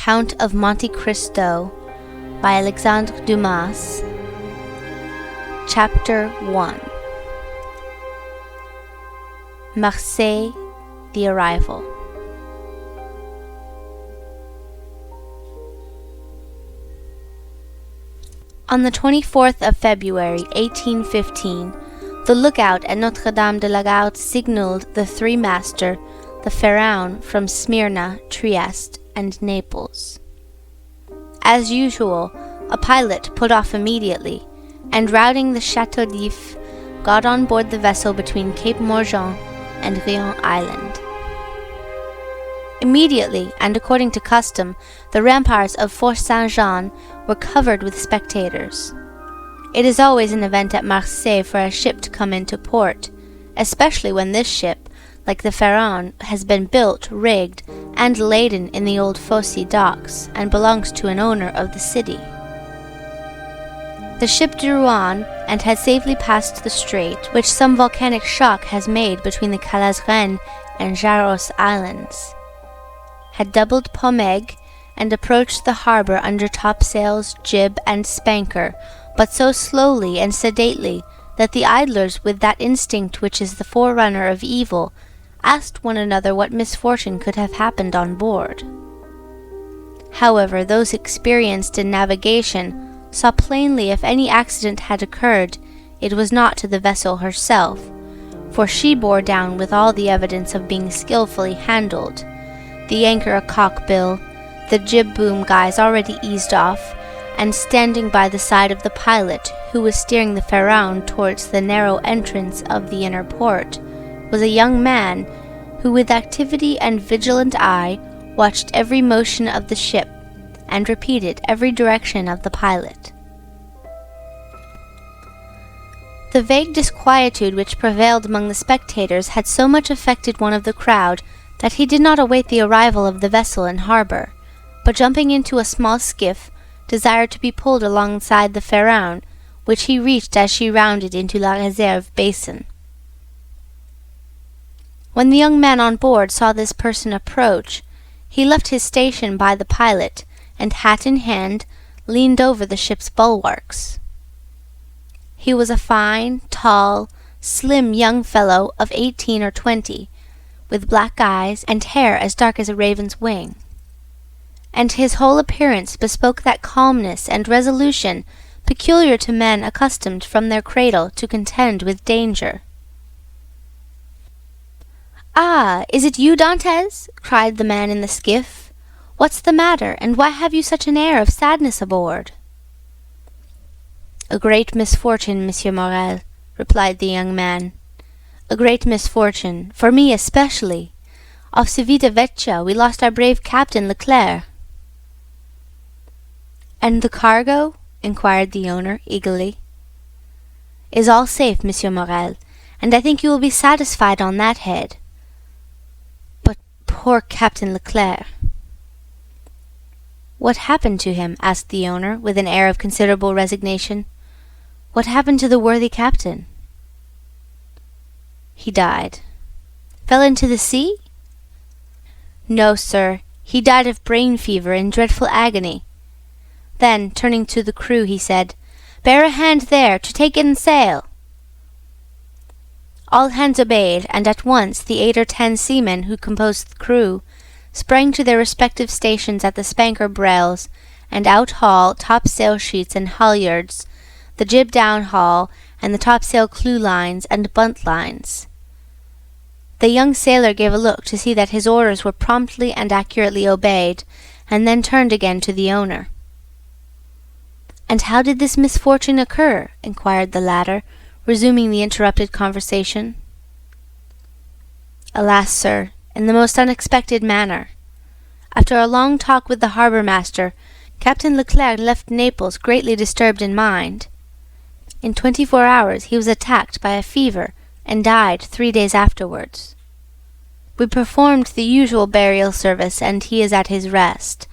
Count of Monte Cristo by Alexandre Dumas. Chapter 1. Marseille, the Arrival. On the 24th of February, 1815, the lookout at Notre-Dame de la Garde signaled the three-master, the Pharaon, from Smyrna, Trieste, and Naples. As usual, a pilot put off immediately, and routing the Chateau d'If, got on board the vessel between Cape Morgan and Rion Island. Immediately, and according to custom, the ramparts of Fort Saint-Jean were covered with spectators. It is always an event at Marseille for a ship to come into port, especially when this ship, like the Pharaon, has been built, rigged, and laden in the old Fosse docks, and belongs to an owner of the city. The ship drew on, and had safely passed the strait which some volcanic shock has made between the Calazren and Jaros Islands, had doubled Pomègue, and approached the harbour under topsails, jib, and spanker, but so slowly and sedately that the idlers, with that instinct which is the forerunner of evil, asked one another what misfortune could have happened on board. However, those experienced in navigation saw plainly if any accident had occurred, it was not to the vessel herself, for she bore down with all the evidence of being skilfully handled, the anchor a cock-bill, the jib-boom guys already eased off, and standing by the side of the pilot, who was steering the Pharaon towards the narrow entrance of the inner port, was a young man who with activity and vigilant eye watched every motion of the ship and repeated every direction of the pilot. The vague disquietude which prevailed among the spectators had so much affected one of the crowd that he did not await the arrival of the vessel in harbour, but jumping into a small skiff, desired to be pulled alongside the Pharaon, which he reached as she rounded into La Réserve basin. When the young man on board saw this person approach, he left his station by the pilot, and hat in hand, leaned over the ship's bulwarks. He was a fine, tall, slim young fellow of 18 or 20, with black eyes and hair as dark as a raven's wing, and his whole appearance bespoke that calmness and resolution peculiar to men accustomed from their cradle to contend with danger. "Ah, is it you, Dantès?" cried the man in the skiff. "What's the matter, and why have you such an air of sadness aboard?" "A great misfortune, Monsieur Morel," replied the young man. "A great misfortune, for me especially. Off Civitavecchia we lost our brave captain Leclerc." "And the cargo?" inquired the owner, eagerly. "Is all safe, Monsieur Morel, and I think you will be satisfied on that head. But poor Captain Leclerc!" "What happened to him?" asked the owner, with an air of considerable resignation. "What happened to the worthy captain?" "He died." "Fell into the sea?" "No, sir. He died of brain fever in dreadful agony." Then, turning to the crew, he said, "Bear a hand there, to take in sail." All hands obeyed, and at once the 8 or 10 seamen who composed the crew sprang to their respective stations at the spanker brails, and out-haul, topsail sheets and halyards, the jib down-haul, and the topsail clew-lines and bunt-lines. The young sailor gave a look to see that his orders were promptly and accurately obeyed, and then turned again to the owner. "And how did this misfortune occur?" inquired the latter, resuming the interrupted conversation. "Alas, sir, in the most unexpected manner. After a long talk with the harbour-master, Captain Leclerc left Naples greatly disturbed in mind. In 24 hours he was attacked by a fever, and died 3 days afterwards. We performed the usual burial service, and he is at his rest,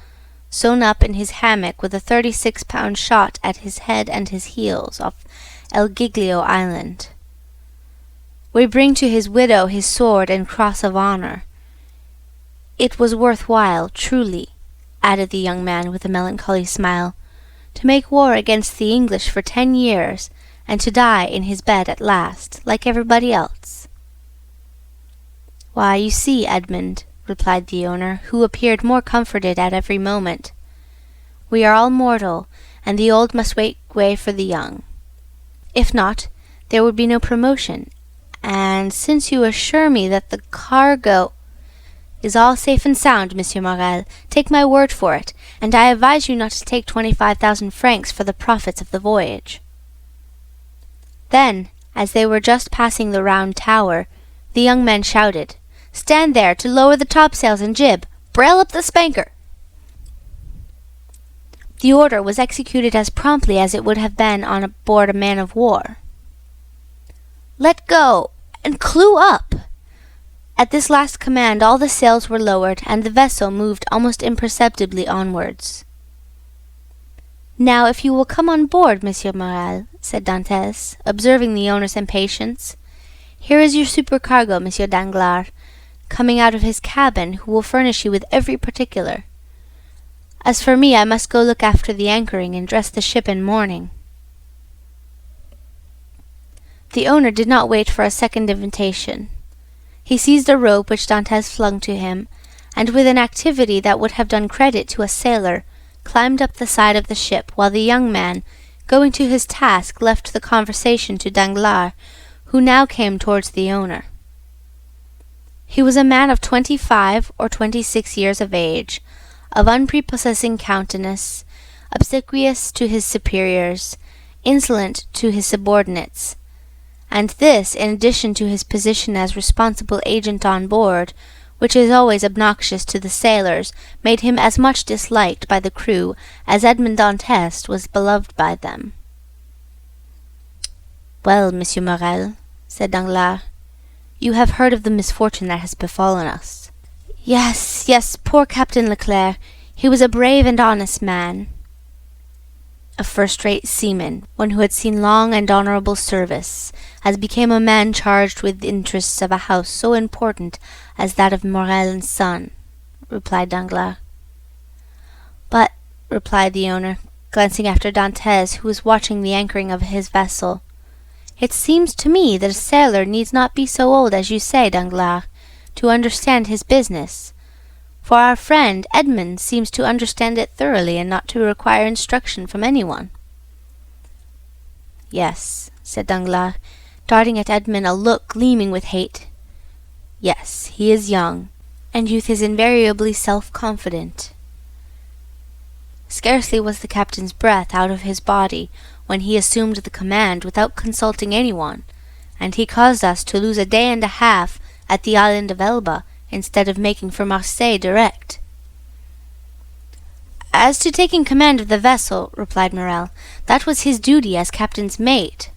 sewn up in his hammock with a 36-pound shot at his head and his heels off El Giglio Island. We bring to his widow his sword and cross of honour. It was worth while, truly, added the young man with a melancholy smile, to make war against the English for 10 years, and to die in his bed at last, like everybody else. Why, you see, Edmund, replied the owner, who appeared more comforted at every moment, we are all mortal, and the old must make way for the young. If not, there would be no promotion, and since you assure me that the cargo is all safe and sound, Monsieur Morel, take my word for it, and I advise you not to take 25,000 francs for the profits of the voyage. Then, as they were just passing the round tower, the young men shouted, Stand there to lower the topsails and jib! Brail up the spanker! The order was executed as promptly as it would have been on board a man of war. Let go, and clew up! At this last command all the sails were lowered, and the vessel moved almost imperceptibly onwards. Now, if you will come on board, Monsieur Morel, said Dantès, observing the owner's impatience, here is your supercargo, Monsieur Danglars, coming out of his cabin, who will furnish you with every particular. As for me, I must go look after the anchoring and dress the ship in mourning. The owner did not wait for a second invitation. He seized a rope which Dantès flung to him, and with an activity that would have done credit to a sailor, climbed up the side of the ship, while the young man, going to his task, left the conversation to Danglars, who now came towards the owner. He was a man of 25 or 26 years of age, of unprepossessing countenance, obsequious to his superiors, insolent to his subordinates, and this in addition to his position as responsible agent on board, which is always obnoxious to the sailors, made him as much disliked by the crew as Edmond Dantès was beloved by them. "Well, Monsieur Morel," said Danglars, "you have heard of the misfortune that has befallen us." "Yes, yes, poor Captain Leclerc. He was a brave and honest man." "A first-rate seaman, one who had seen long and honourable service, as became a man charged with the interests of a house so important as that of Morel and Son," replied Danglars. "But," replied the owner, glancing after Dantès, who was watching the anchoring of his vessel, "it seems to me that a sailor needs not be so old as you say, Danglars, to understand his business, for our friend Edmond seems to understand it thoroughly and not to require instruction from anyone." "Yes," said Danglars, darting at Edmond a look gleaming with hate. "Yes, he is young, and youth is invariably self-confident." Scarcely was the captain's breath out of his body when he assumed the command without consulting anyone, and he caused us to lose a day and a half at the island of Elba instead of making for Marseille direct. "As to taking command of the vessel," replied Morel, "that was his duty as captain's mate.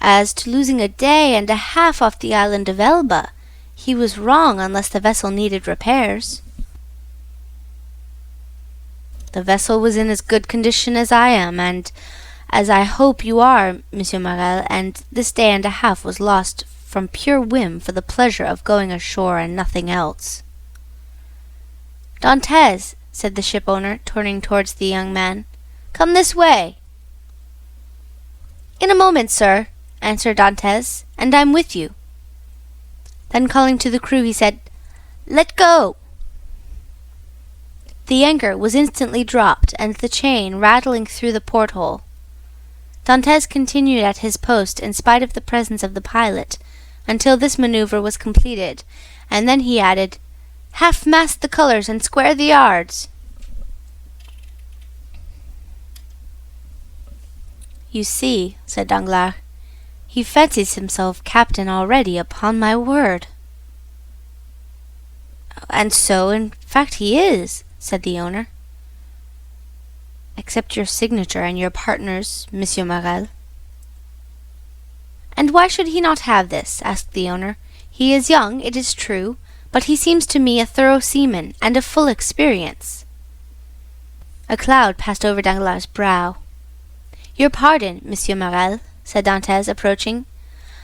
As to losing a day and a half off the island of Elba, he was wrong unless the vessel needed repairs." "The vessel was in as good condition as I am, and as I hope you are, Monsieur Morel, and this day and a half was lost from pure whim for the pleasure of going ashore and nothing else." "Dantès," said the ship-owner, turning towards the young man, "come this way." "In a moment, sir," answered Dantès, "and I'm with you." Then calling to the crew, he said, "Let go!" The anchor was instantly dropped, and the chain rattling through the porthole. Dantès continued at his post in spite of the presence of the pilot, until this maneuver was completed, and then he added, "Half-mast the colours and square the yards." "You see," said Danglars, "he fancies himself captain already, upon my word." "And so, in fact, he is," said the owner. "Except your signature and your partner's, Monsieur Morel." "And why should he not have this?" asked the owner. "He is young, it is true, but he seems to me a thorough seaman, and of full experience." A cloud passed over Danglars' brow. "Your pardon, Monsieur Morel," said Dantès, approaching.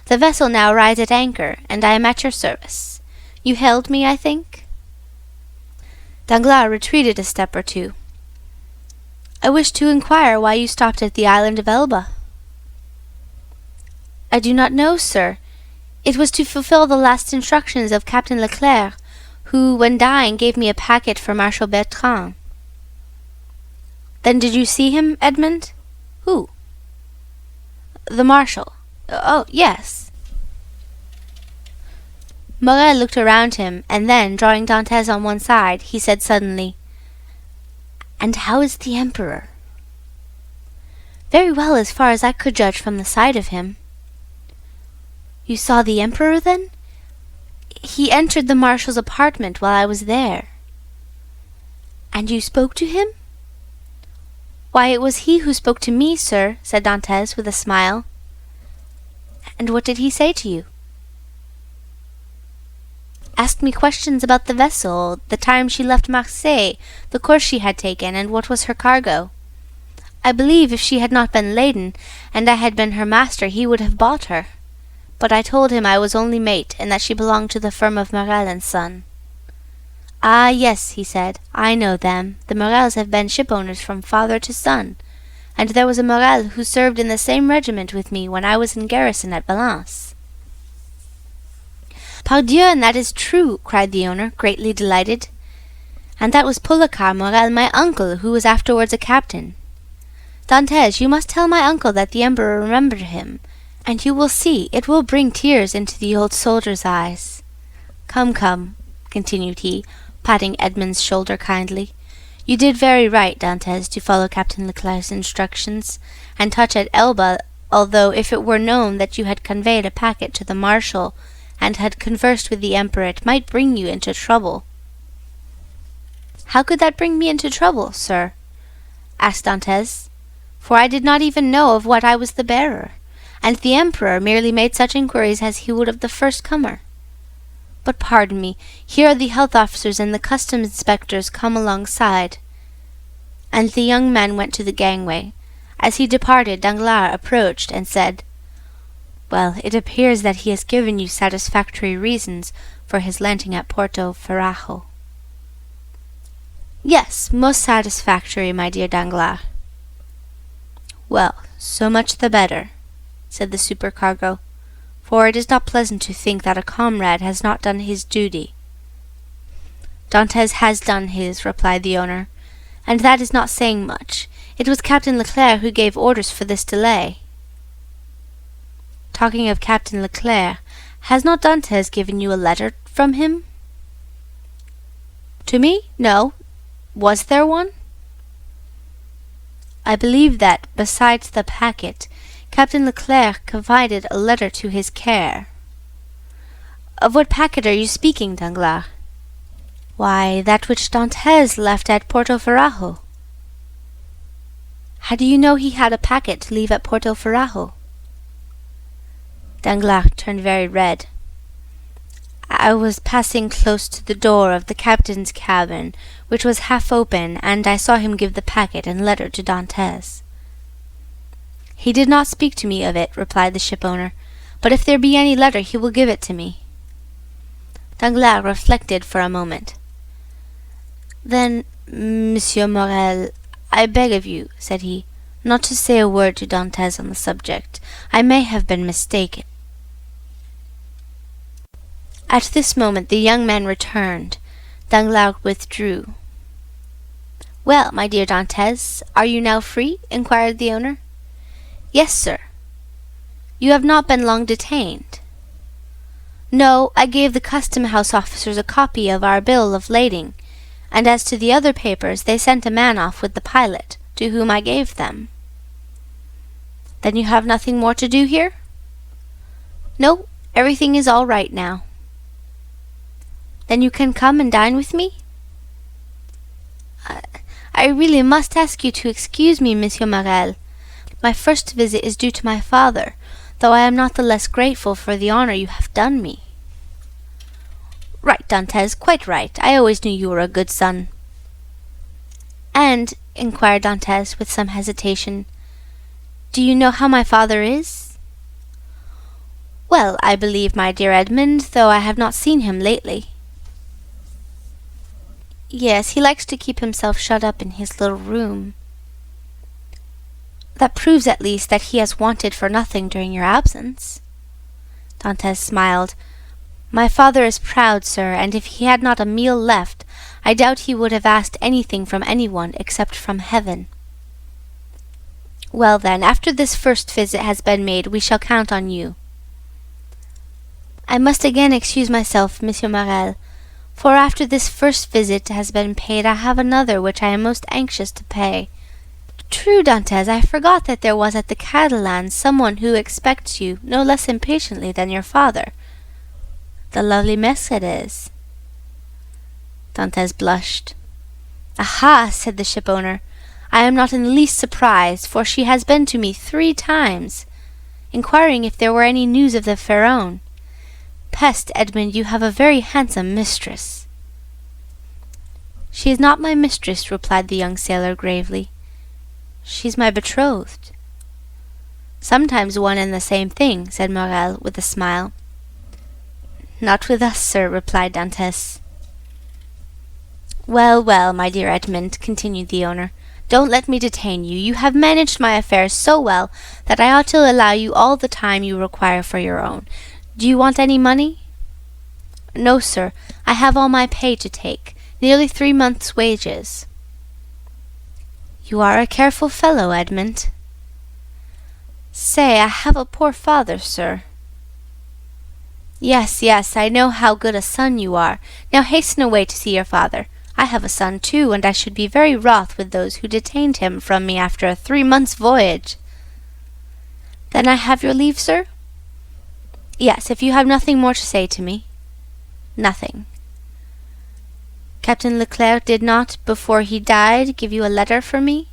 "The vessel now rides at anchor, and I am at your service. You hailed me, I think?" Danglars retreated a step or two. "I wish to inquire why you stopped at the island of Elba." "I do not know, sir. It was to fulfill the last instructions of Captain Leclerc, who, when dying, gave me a packet for Marshal Bertrand." "Then did you see him, Edmond?" "Who?" "The Marshal." "Oh, yes." Morrel looked around him, and then, drawing Dantès on one side, he said suddenly, "And how is the Emperor?" "Very well, as far as I could judge from the sight of him." "You saw the Emperor, then?" "He entered the Marshal's apartment while I was there." "And you spoke to him?" "Why, it was he who spoke to me, sir," said Dantès with a smile. "And what did he say to you?" "Asked me questions about the vessel, the time she left Marseille, the course she had taken, and what was her cargo. I believe if she had not been laden, and I had been her master, he would have bought her. But I told him I was only mate, and that she belonged to the firm of Morel and Son." "Ah, yes," he said, "I know them. The Morels have been shipowners from father to son, and there was a Morel who served in the same regiment with me when I was in garrison at Valence." "Pardieu, and that is true!" cried the owner, greatly delighted. "And that was Policar Morel, my uncle, who was afterwards a captain. Dantès, you must tell my uncle that the Emperor remembered him, and you will see it will bring tears into the old soldier's eyes. Come, come," continued he, patting Edmond's shoulder kindly, "you did very right, Dantès, to follow Captain Leclerc's instructions, and touch at Elba, although if it were known that you had conveyed a packet to the Marshal, and had conversed with the Emperor, it might bring you into trouble." "How could that bring me into trouble, sir?" asked Dantès, "for I did not even know of what I was the bearer, and the Emperor merely made such inquiries as he would of the first comer. But pardon me, here are the health officers and the customs inspectors come alongside." And the young man went to the gangway. As he departed, Danglars approached and said, "Well, it appears that he has given you satisfactory reasons for his landing at Porto Ferrajo." "Yes, most satisfactory, my dear Danglars." "Well, so much the better," said the supercargo, "for it is not pleasant to think that a comrade has not done his duty." "Dantès has done his," replied the owner, "and that is not saying much. It was Captain Leclerc who gave orders for this delay." "Talking of Captain Leclerc, has not Dantès given you a letter from him?" "To me? No. Was there one?" "I believe that, besides the packet, Captain Leclerc confided a letter to his care." "Of what packet are you speaking, Danglars?" "Why, that which Dantès left at Porto Ferrajo." "How do you know he had a packet to leave at Porto Ferrajo?" Danglars turned very red. "I was passing close to the door of the captain's cabin, which was half open, and I saw him give the packet and letter to Dantès." "He did not speak to me of it," replied the shipowner, "but if there be any letter he will give it to me." Danglars reflected for a moment. "Then, Monsieur Morel, I beg of you," said he, "not to say a word to Dantès on the subject. I may have been mistaken." At this moment the young man returned. Danglars withdrew. "Well, my dear Dantès, are you now free?" inquired the owner. "Yes, sir." "You have not been long detained?" "No, I gave the custom-house officers a copy of our bill of lading, and as to the other papers, they sent a man off with the pilot, to whom I gave them." "Then you have nothing more to do here?" "No, everything is all right now." "Then you can come and dine with me?" I really must ask you to excuse me, Monsieur Morel. My first visit is due to my father, though I am not the less grateful for the honor you have done me." "Right, Dantès, quite right. I always knew you were a good son." "And," inquired Dantès with some hesitation, "do you know how my father is?" "Well, I believe, my dear Edmond, though I have not seen him lately." Yes, he likes to keep himself shut up in his little room. That proves at least that he has wanted for nothing during your absence. Dantès smiled. My father is proud, sir, and if he had not a meal left, I doubt he would have asked anything from anyone except from heaven. Well then, after this first visit has been made, we shall count on you. I must again excuse myself, Monsieur Morel, for after this first visit has been paid, I have another which I am most anxious to pay. True, Dantès, I forgot that there was at the Catalans someone who expects you no less impatiently than your father. The lovely Mercédès. Dantès blushed. Aha, said the shipowner, I am not in the least surprised, for she has been to me 3 times, inquiring if there were any news of the Pharaon. Peste, Edmund, you have a very handsome mistress. She is not my mistress, replied the young sailor gravely. She's my betrothed. Sometimes one and the same thing, said Morel with a smile. Not with us, sir, replied Dantès. Well, well, my dear Edmund, continued the owner, don't let me detain you. You have managed my affairs so well that I ought to allow you all the time you require for your own. Do you want any money? No, sir, I have all my pay to take, nearly 3 months' wages. You are a careful fellow, Edmund. Say, I have a poor father, sir. Yes, yes, I know how good a son you are. Now hasten away to see your father. I have a son too, and I should be very wroth with those who detained him from me after a 3 months' voyage. Then I have your leave, sir? Yes, if you have nothing more to say to me. Nothing. Captain Leclerc did not, before he died, give you a letter for me?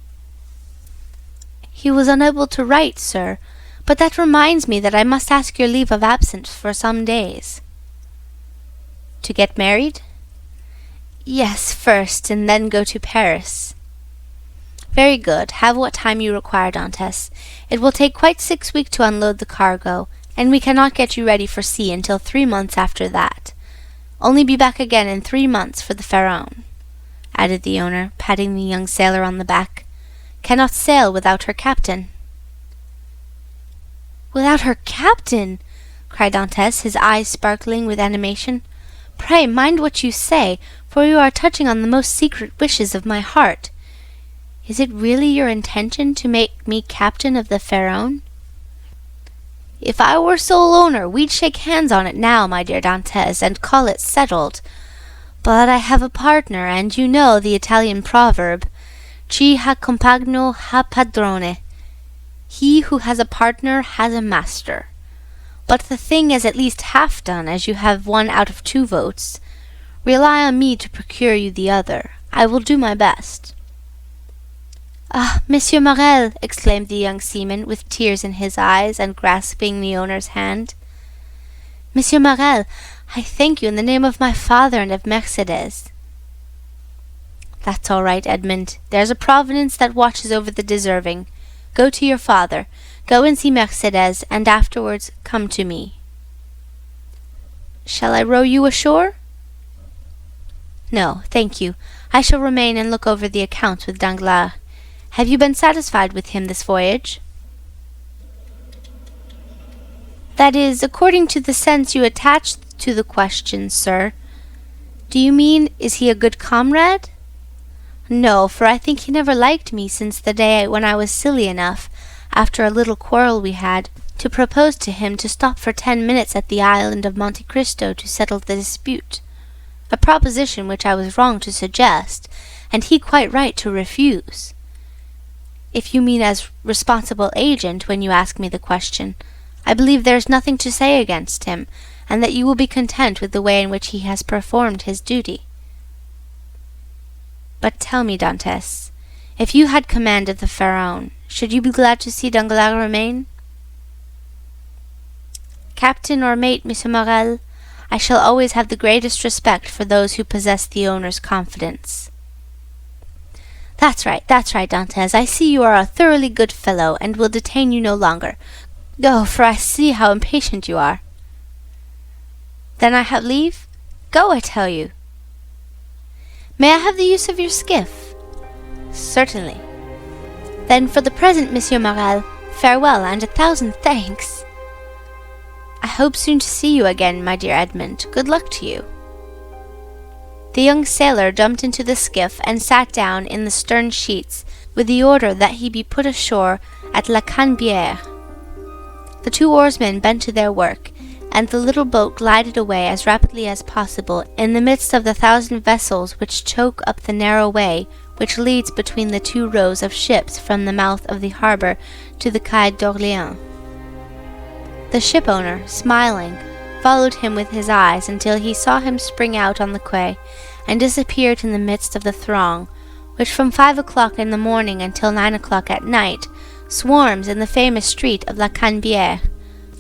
He was unable to write, sir, but that reminds me that I must ask your leave of absence for some days. To get married? Yes, first, and then go to Paris. Very good. Have what time you require, Dantès. It will take quite 6 weeks to unload the cargo, and we cannot get you ready for sea until 3 months after that. Only be back again in 3 months for the Pharaon, added the owner, patting the young sailor on the back. Cannot sail without her captain. Without her captain? Cried Dantès, his eyes sparkling with animation. Pray mind what you say, for you are touching on the most secret wishes of my heart. Is it really your intention to make me captain of the Pharaon? If I were sole owner, we'd shake hands on it now, my dear Dantès, and call it settled. But I have a partner, and you know the Italian proverb, Chi ha compagno ha padrone. He who has a partner has a master. But the thing is at least half done, as you have 1 out of 2 votes. Rely on me to procure you the other. I will do my best. Ah, Monsieur Morel, exclaimed the young seaman, with tears in his eyes, and grasping the owner's hand. Monsieur Morel, I thank you in the name of my father and of Mercédès. That's all right, Edmund. There's a providence that watches over the deserving. Go to your father. Go and see Mercédès, and afterwards come to me. Shall I row you ashore? No, thank you. I shall remain and look over the accounts with Danglars. Have you been satisfied with him this voyage? That is, according to the sense you attach to the question, sir. Do you mean, is he a good comrade? No, for I think he never liked me since the day when I was silly enough, after a little quarrel we had, to propose to him to stop for 10 minutes at the island of Monte Cristo to settle the dispute, a proposition which I was wrong to suggest, and he quite right to refuse. If you mean as responsible agent when you ask me the question, I believe there is nothing to say against him, and that you will be content with the way in which he has performed his duty. But tell me, Dantès, if you had command of the Pharaon, should you be glad to see Danglars remain? Captain or mate, Monsieur Morel, I shall always have the greatest respect for those who possess the owner's confidence. That's right, Dantès. I see you are a thoroughly good fellow, and will detain you no longer. Go, for I see how impatient you are. Then I have leave? Go, I tell you. May I have the use of your skiff?" "Certainly." "Then for the present, Monsieur Morel, farewell, and 1,000 thanks." "I hope soon to see you again, my dear Edmund. Good luck to you." The young sailor jumped into the skiff and sat down in the stern sheets with the order that he be put ashore at La Canebière. The 2 oarsmen bent to their work, and the little boat glided away as rapidly as possible in the midst of the 1,000 vessels which choke up the narrow way which leads between the 2 rows of ships from the mouth of the harbour to the Quai d'Orléans. The shipowner, smiling, followed him with his eyes until he saw him spring out on the quay and disappeared in the midst of the throng, which from 5 o'clock in the morning until 9 o'clock at night swarms in the famous street of La Canebière,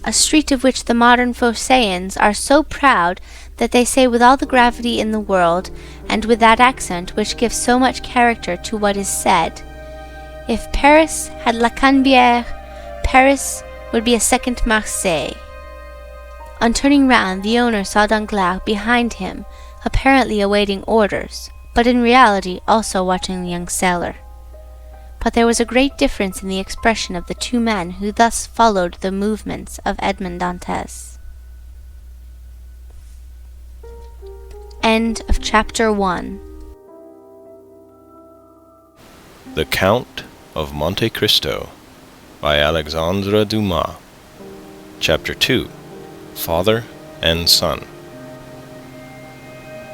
a street of which the modern Phocéens are so proud that they say with all the gravity in the world, and with that accent which gives so much character to what is said, "If Paris had La Canebière, Paris would be a second Marseille." On turning round, the owner saw Danglars behind him, apparently awaiting orders, but in reality also watching the young sailor. But there was a great difference in the expression of the 2 men who thus followed the movements of Edmond Dantès. End of Chapter 1. The Count of Monte Cristo by Alexandre Dumas. Chapter 2. Father and Son.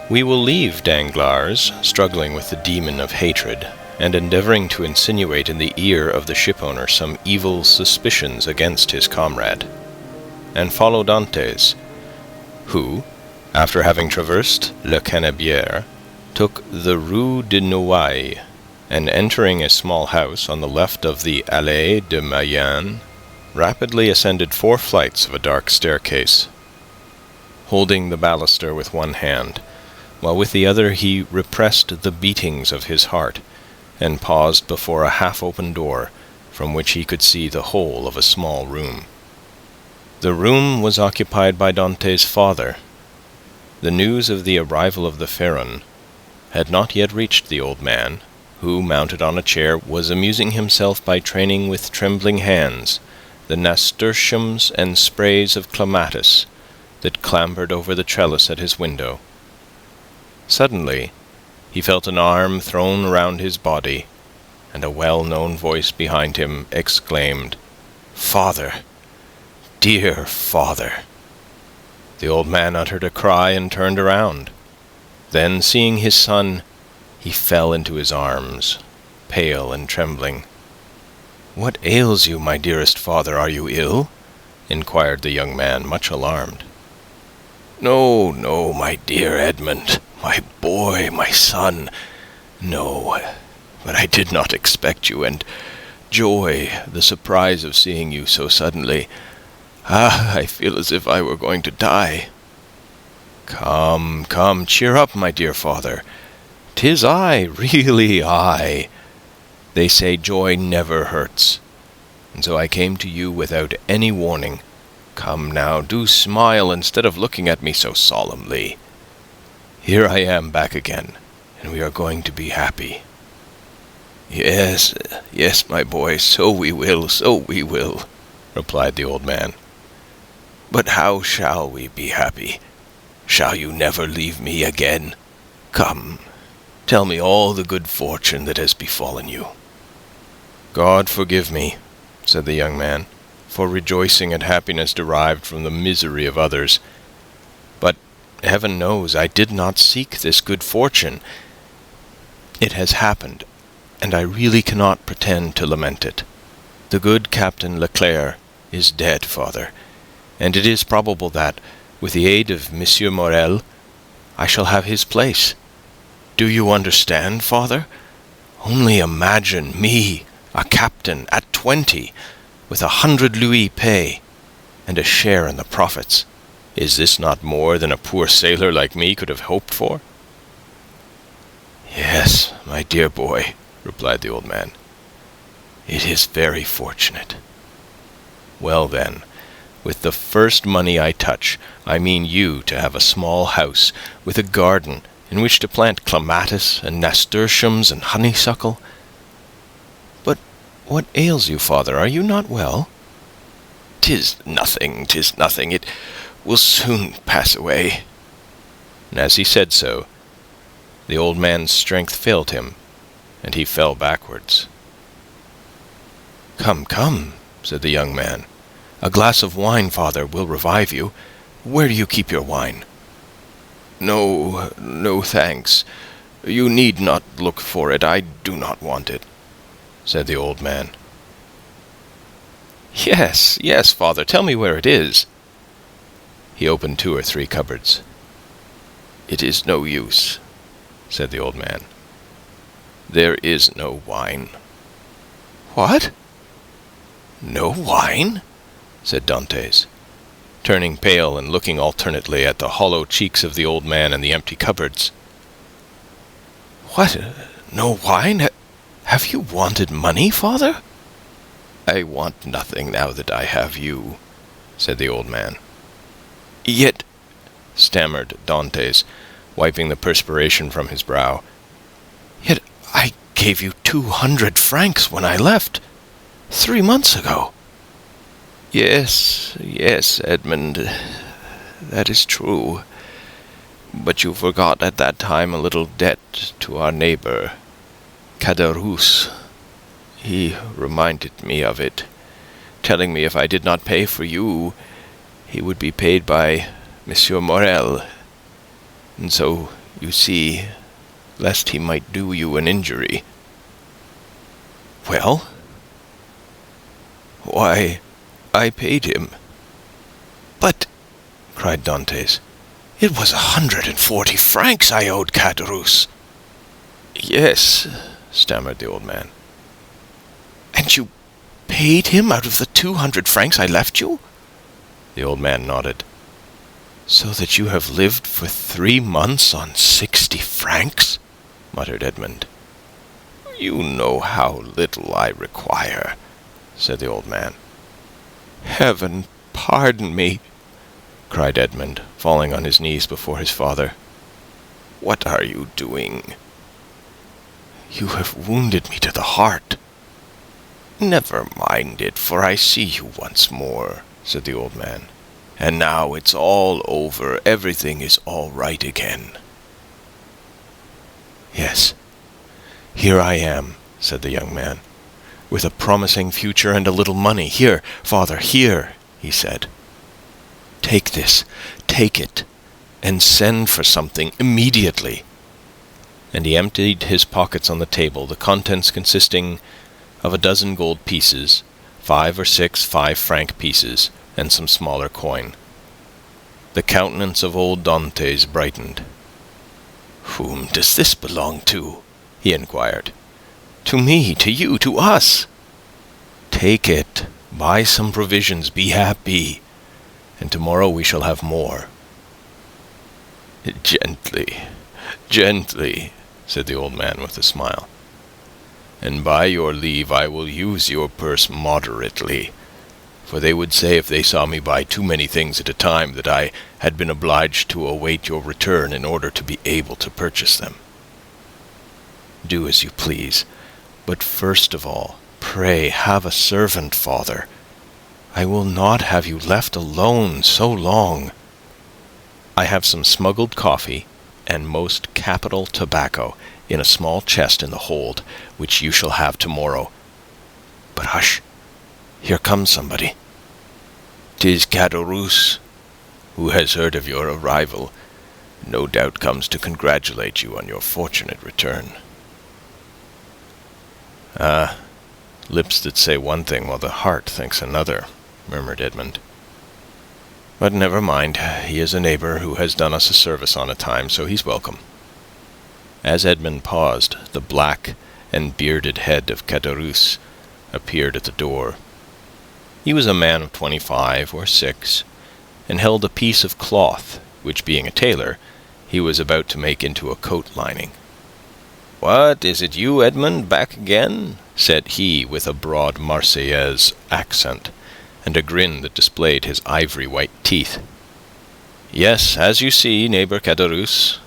We will leave Danglars struggling with the demon of hatred, and endeavoring to insinuate in the ear of the shipowner some evil suspicions against his comrade, and follow Dantès, who, after having traversed La Canebière, took the Rue de Noailles, and entering a small house on the left of the Allée de Mayenne, rapidly ascended 4 flights of a dark staircase, holding the baluster with one hand, while with the other he repressed the beatings of his heart, and paused before a half-open door, from which he could see the whole of a small room. The room was occupied by Dantès' father. The news of the arrival of the Pharaon had not yet reached the old man, who, mounted on a chair, was amusing himself by training with trembling hands the nasturtiums and sprays of clematis that clambered over the trellis at his window. Suddenly, he felt an arm thrown round his body, and a well-known voice behind him exclaimed, "Father! Dear father!" The old man uttered a cry and turned around. Then, seeing his son, he fell into his arms, pale and trembling. "What ails you, my dearest father? Are you ill?" inquired the young man, much alarmed. "No, no, my dear Edmund, my boy, my son, no, but I did not expect you, and joy, the surprise of seeing you so suddenly. I feel as if I were going to die." Come, come, cheer up, my dear father. 'Tis I, really I. They say joy never hurts, and so I came to you without any warning. Come now, do smile instead of looking at me so solemnly. Here I am back again, and we are going to be happy. Yes, yes, my boy, so we will, replied the old man. But how shall we be happy? Shall you never leave me again? Come, tell me all the good fortune that has befallen you. God forgive me, said the young man, for rejoicing at happiness derived from the misery of others. But heaven knows I did not seek this good fortune. It has happened, and I really cannot pretend to lament it. The good Captain Leclerc is dead, father, and it is probable that, with the aid of Monsieur Morel, I shall have his place. Do you understand, father? Only imagine me, a captain at 20, with 100 louis pay, and a share in the profits. Is this not more than a poor sailor like me could have hoped for? Yes, my dear boy, replied the old man. It is very fortunate. Well then, with the first money I touch, I mean you to have a small house with a garden in which to plant clematis and nasturtiums and honeysuckle. But what ails you, father? Are you not well?" "'Tis nothing, 'tis nothing. It will soon pass away." And as he said so, the old man's strength failed him, and he fell backwards. "Come, come," said the young man. "A glass of wine, father, will revive you. Where do you keep your wine?" "No, no, thanks. You need not look for it. I do not want it," said the old man. "Yes, yes, father, tell me where it is." He opened 2 or 3 cupboards. "It is no use," said the old man. "There is no wine." "What? No wine?" said Dantes, turning pale and looking alternately at the hollow cheeks of the old man and the empty cupboards. "What? No wine? Have you wanted money, father?" "I want nothing now that I have you," said the old man. "Yet," stammered Dantes, wiping the perspiration from his brow, "yet I gave you 200 francs when I left, 3 months ago." "Yes, yes, Edmund, that is true. But you forgot at that time a little debt to our neighbor, Caderousse. He reminded me of it, telling me if I did not pay for you, he would be paid by Monsieur Morel. And so, you see, lest he might do you an injury." "Well?" "Why, I paid him." "But," cried Dantes, "it was 140 francs I owed Caderousse." "Yes," stammered the old man. "And you paid him out of the 200 francs I left you?" The old man nodded. "So that you have lived for 3 months on 60 francs?" muttered Edmund. "You know how little I require," said the old man. "Heaven pardon me!" cried Edmund, falling on his knees before his father. "What are you doing?" "You have wounded me to the heart." "Never mind it, for I see you once more," said the old man. "And now it's all over. Everything is all right again." "Yes, here I am," said the young man, "with a promising future and a little money. Here, father, here," he said. "Take this, take it, and send for something immediately." And he emptied his pockets on the table, the contents consisting of a dozen gold pieces, 5 or 6 5-franc pieces, and some smaller coin. The countenance of old Dantes brightened. "Whom does this belong to?" he inquired. "To me, to you, to us." "Take it, buy some provisions, be happy, and tomorrow we shall have more." "Gently, gently," said the old man with a smile. "And by your leave I will use your purse moderately, for they would say if they saw me buy too many things at a time that I had been obliged to await your return in order to be able to purchase them. Do as you please, but first of all, pray have a servant, father. I will not have you left alone so long. I have some smuggled coffee and most capital tobacco in a small chest in the hold, which you shall have tomorrow. But hush, here comes somebody. 'Tis Caderousse, who has heard of your arrival. No doubt comes to congratulate you on your fortunate return." "Ah, lips that say one thing while the heart thinks another," murmured Edmund. "But never mind, he is a neighbor who has done us a service on a time, so he's welcome." As Edmund paused, the black and bearded head of Caderousse appeared at the door. He was a man of 25 or 6, and held a piece of cloth, which, being a tailor, he was about to make into a coat lining. "What, is it you, Edmund, back again?" said he, with a broad Marseillaise accent, and a grin that displayed his ivory-white teeth. "Yes, as you see, neighbor Caderousse.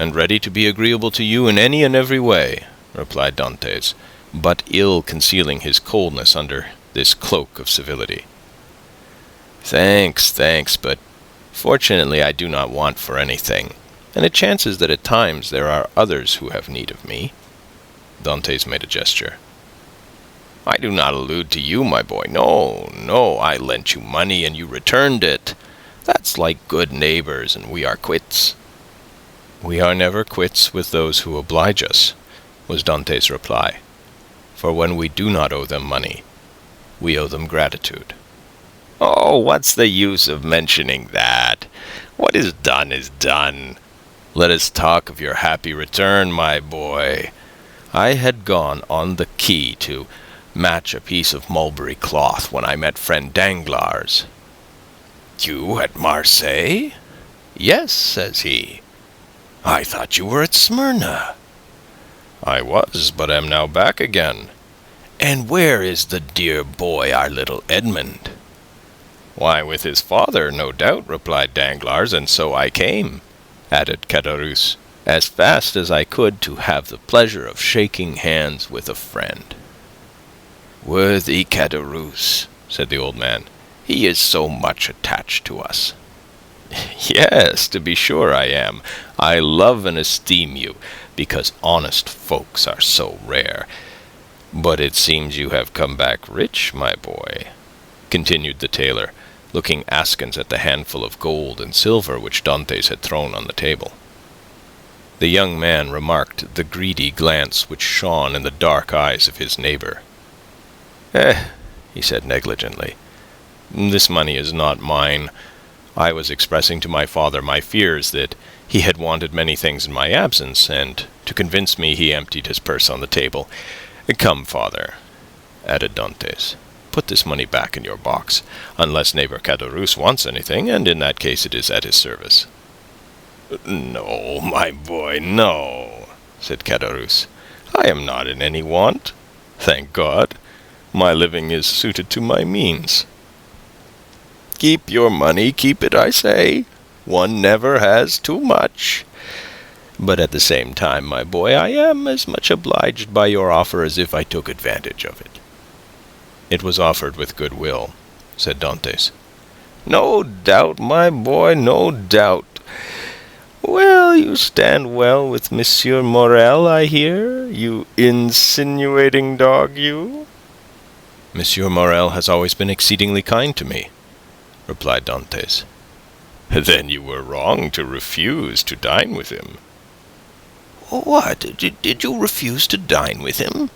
and ready to be agreeable to you in any and every way," replied Dantès, but ill concealing his coldness under this cloak of civility. "Thanks, but fortunately I do not want for anything, and it chances that at times there are others who have need of me." Dantès made a gesture. "I do not allude to you, my boy. No, I lent you money and you returned it. That's like good neighbors, and we are quits." "We are never quits with those who oblige us," was Dante's reply. "For when we do not owe them money, we owe them gratitude." "Oh, what's the use of mentioning that? What is done is done. Let us talk of your happy return, my boy. I had gone on the quay to match a piece of mulberry cloth when I met friend Danglars. 'You at Marseille?' 'Yes,' says he. 'I thought you were at Smyrna.' 'I was, but am now back again.' 'And where is the dear boy, our little Edmund?' 'Why, with his father, no doubt,' replied Danglars, 'and so I came,' added Caderousse, 'as fast as I could to have the pleasure of shaking hands with a friend.' 'Worthy Caderousse,' said the old man, 'he is so much attached to us.' 'Yes, to be sure I am. I love and esteem you, because honest folks are so rare. But it seems you have come back rich, my boy,' continued the tailor, looking askance at the handful of gold and silver which Dantès had thrown on the table. The young man remarked the greedy glance which shone in the dark eyes of his neighbor. He said negligently, 'this money is not mine. I was expressing to my father my fears that he had wanted many things in my absence, and to convince me he emptied his purse on the table. Come, father,' added Dantès, 'put this money back in your box, unless neighbor Caderousse wants anything, and in that case it is at his service.' 'No, my boy, no,' said Caderousse. 'I am not in any want. Thank God, my living is suited to my means.' 'Keep your money, keep it, I say. One never has too much. But at the same time, my boy, I am as much obliged by your offer as if I took advantage of it.' 'It was offered with good will,' said Dantès. 'No doubt, my boy, no doubt. Well, you stand well with Monsieur Morel, I hear, you insinuating dog, you.' 'Monsieur Morel has always been exceedingly kind to me,' replied Dantès. 'Then you were wrong to refuse to dine with him.' 'What? Did you refuse to dine with him?'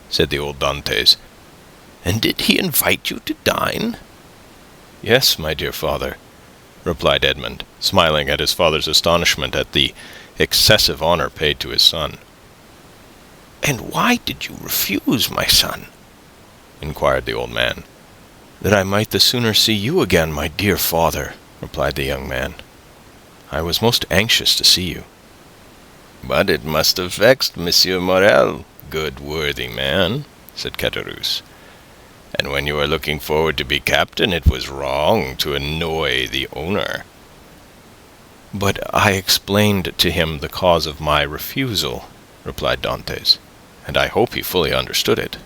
said the old Dantès. 'And did he invite you to dine?' 'Yes, my dear father,' replied Edmund, smiling at his father's astonishment at the excessive honor paid to his son. 'And why did you refuse, my son?' inquired the old man. 'That I might the sooner see you again, my dear father,' replied the young man. 'I was most anxious to see you.' 'But it must have vexed Monsieur Morel, good worthy man,' said Caderousse. 'And when you were looking forward to be captain, it was wrong to annoy the owner.' 'But I explained to him the cause of my refusal,' replied Dantès, 'and I hope he fully understood it.'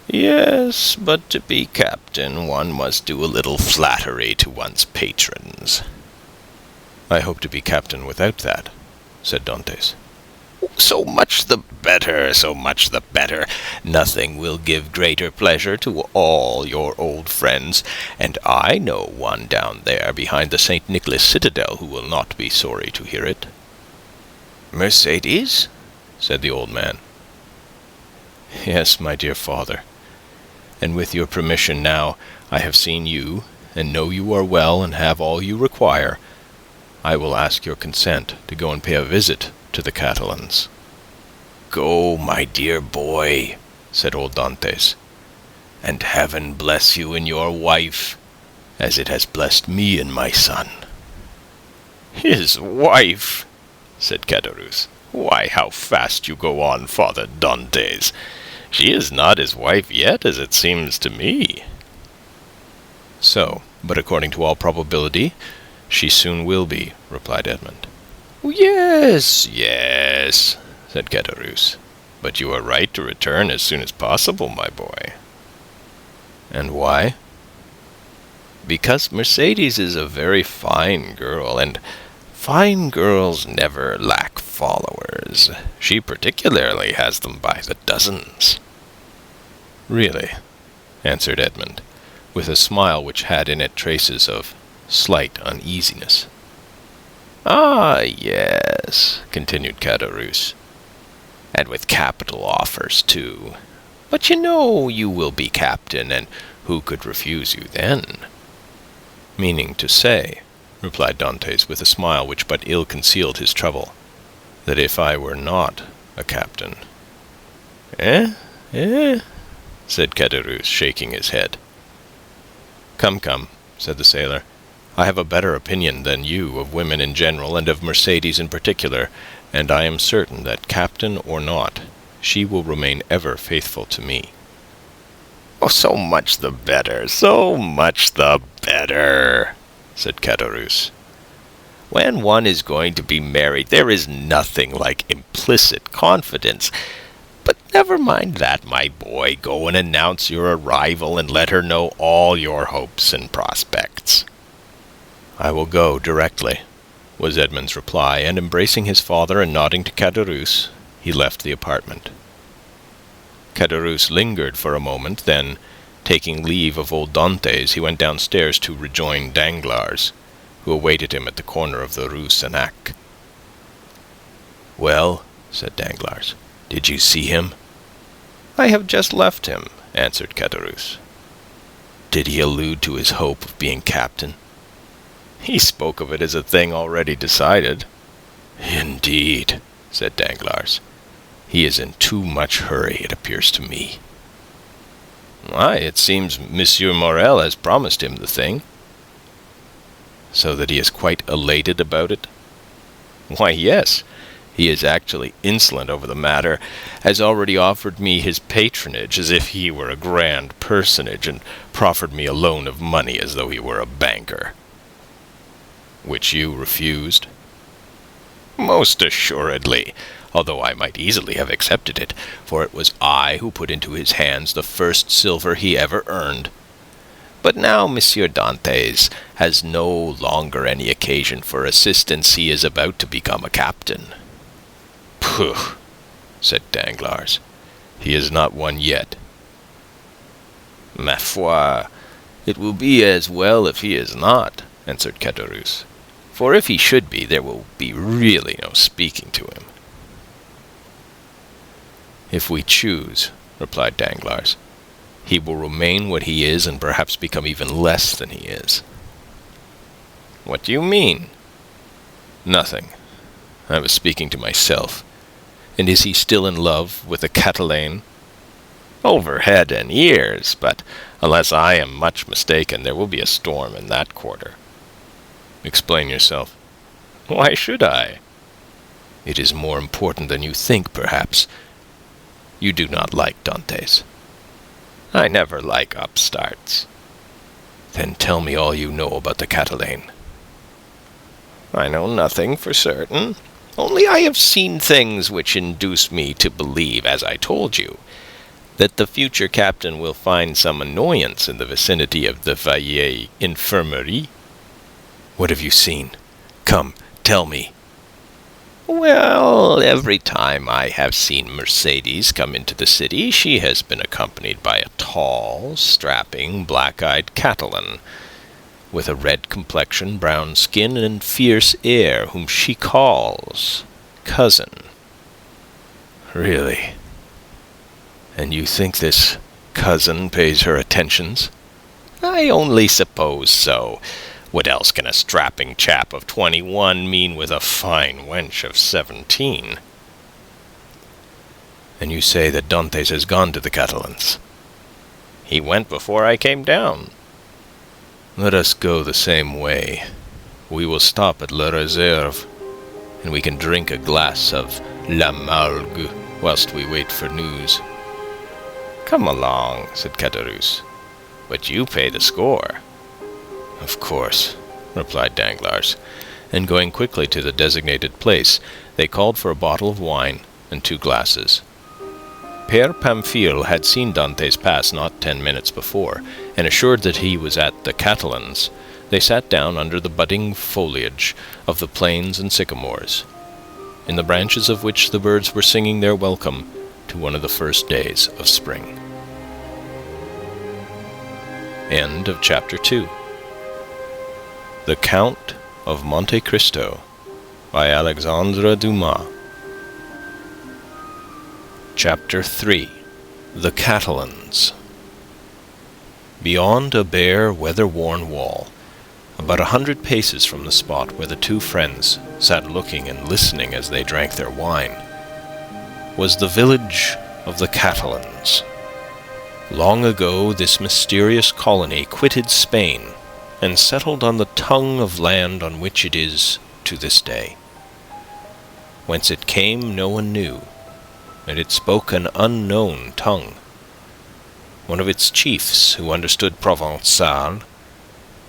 'Yes, but to be captain, one must do a little flattery to one's patrons.' 'I hope to be captain without that,' said Dantès. 'So much the better, so much the better. Nothing will give greater pleasure to all your old friends, and I know one down there behind the St. Nicholas citadel who will not be sorry to hear it.' 'Mercedes?' said the old man. 'Yes, my dear father. And with your permission now I have seen you, and know you are well and have all you require, I will ask your consent to go and pay a visit to the Catalans.' 'Go, my dear boy,' said old Dantès, 'and heaven bless you and your wife, as it has blessed me and my son.' 'His wife!' said Caderousse. 'Why, how fast you go on, Father Dantès! She is not his wife yet, as it seems to me.' 'So, but according to all probability, she soon will be,' replied Edmund. Yes, yes, said Caderousse. But you are right to return as soon as possible, my boy. And why? Because Mercedes is a very fine girl, and fine girls never lack followers. She particularly has them by the dozens. Really, answered Edmund, with a smile which had in it traces of slight uneasiness. Ah, yes, continued Caderousse, and with capital offers, too. But you know you will be captain, and who could refuse you then? Meaning to say, replied Dantès with a smile which but ill concealed his trouble, that if I were not a captain. Eh? Said Caderousse, shaking his head. Come, said the sailor. I have a better opinion than you of women in general, and of Mercedes in particular, and I am certain that, captain or not, she will remain ever faithful to me. Oh, so much the better, so much the better, said Caderousse. When one is going to be married, there is nothing like implicit confidence. But never mind that, my boy. Go and announce your arrival, and let her know all your hopes and prospects. I will go directly, was Edmund's reply, and embracing his father and nodding to Caderousse, he left the apartment. Caderousse lingered for a moment, then, taking leave of old Dantès, he went downstairs to rejoin Danglars, who awaited him at the corner of the Rue Senac. Well, said Danglars, did you see him? I have just left him, answered Caderousse. Did he allude to his hope of being captain? He spoke of it as a thing already decided. Indeed, said Danglars. He is in too much hurry, it appears to me. Why, it seems Monsieur Morel has promised him the thing. So that he is quite elated about it? Why, yes. He is actually insolent over the matter, has already offered me his patronage as if he were a grand personage, and proffered me a loan of money as though he were a banker. Which you refused? Most assuredly, although I might easily have accepted it, for it was I who put into his hands the first silver he ever earned. But now Monsieur Dantès has no longer any occasion for assistance. He is about to become a captain. Pooh, said Danglars. He is not one yet. Ma foi, it will be as well if he is not, answered Caderousse. For if he should be, there will be really no speaking to him. If we choose, replied Danglars, he will remain what he is and perhaps become even less than he is. What do you mean? Nothing. I was speaking to myself. And is he still in love with the Catalane? Over head and ears, but unless I am much mistaken, there will be a storm in that quarter. Explain yourself. Why should I? It is more important than you think, perhaps. You do not like Dantès. I never like upstarts. Then tell me all you know about the Catalane. I know nothing for certain. Only I have seen things which induce me to believe, as I told you, that the future captain will find some annoyance in the vicinity of the Fayet infirmary. What have you seen? Come, tell me. Well, every time I have seen Mercedes come into the city, she has been accompanied by a tall, strapping, black-eyed Catalan, with a red complexion, brown skin, and fierce air, whom she calls cousin. Really? And you think this cousin pays her attentions? I only suppose so. What else can a strapping chap of 21 mean with a fine wench of 17? And you say that Dantès has gone to the Catalans? He went before I came down. Let us go the same way. We will stop at La Réserve, and we can drink a glass of La Malgue whilst we wait for news. Come along, said Caderousse. But you pay the score. Of course, replied Danglars, and going quickly to the designated place, they called for a bottle of wine and 2 glasses. Père Pamphile had seen Dantes pass not 10 minutes before, and assured that he was at the Catalans, they sat down under the budding foliage of the planes and sycamores, in the branches of which the birds were singing their welcome to one of the first days of spring. End of Chapter 2. The Count of Monte Cristo by Alexandre Dumas. Chapter 3. The Catalans. Beyond a bare, weather-worn wall, about 100 paces from the spot where the 2 friends sat looking and listening as they drank their wine, was the village of the Catalans. Long ago this mysterious colony quitted Spain and settled on the tongue of land on which it is to this day. Whence it came no one knew, and it spoke an unknown tongue. One of its chiefs, who understood Provençal,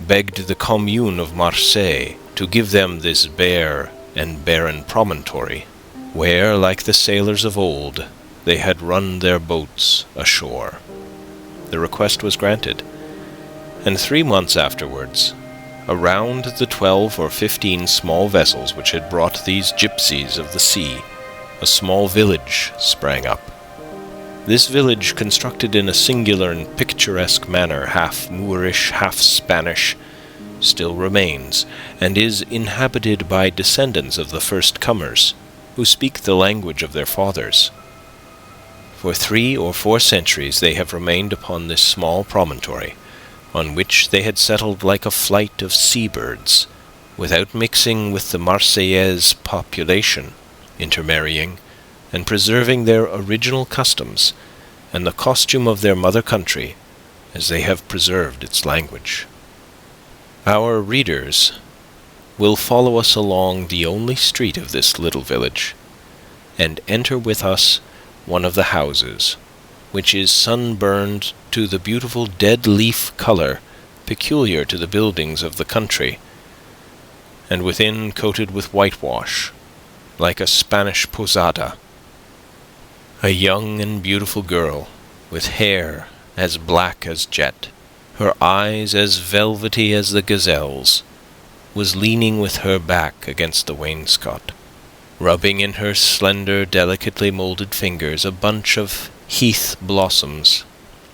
begged the commune of Marseille to give them this bare and barren promontory, where, like the sailors of old, they had run their boats ashore. The request was granted, and 3 months afterwards, around the 12 or 15 small vessels which had brought these gypsies of the sea, a small village sprang up. This village, constructed in a singular and picturesque manner, half Moorish, half Spanish, still remains, and is inhabited by descendants of the first comers, who speak the language of their fathers. For 3 or 4 centuries they have remained upon this small promontory, on which they had settled like a flight of sea-birds, without mixing with the Marseillaise population, intermarrying, and preserving their original customs and the costume of their mother country as they have preserved its language. Our readers will follow us along the only street of this little village, and enter with us one of the houses, which is sunburned to the beautiful dead-leaf colour peculiar to the buildings of the country, and within coated with whitewash, like a Spanish posada. A young and beautiful girl, with hair as black as jet, her eyes as velvety as the gazelle's, was leaning with her back against the wainscot, rubbing in her slender, delicately moulded fingers a bunch of heath blossoms,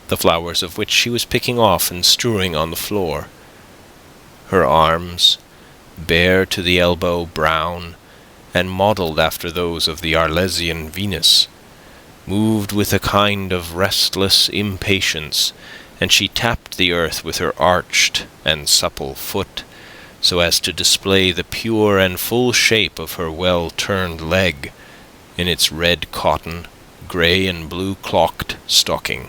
the flowers of which she was picking off and strewing on the floor. Her arms, bare to the elbow, brown, and modelled after those of the Arlesian Venus, moved with a kind of restless impatience, and she tapped the earth with her arched and supple foot, so as to display the pure and full shape of her well-turned leg in its red cotton, grey and blue clocked stocking.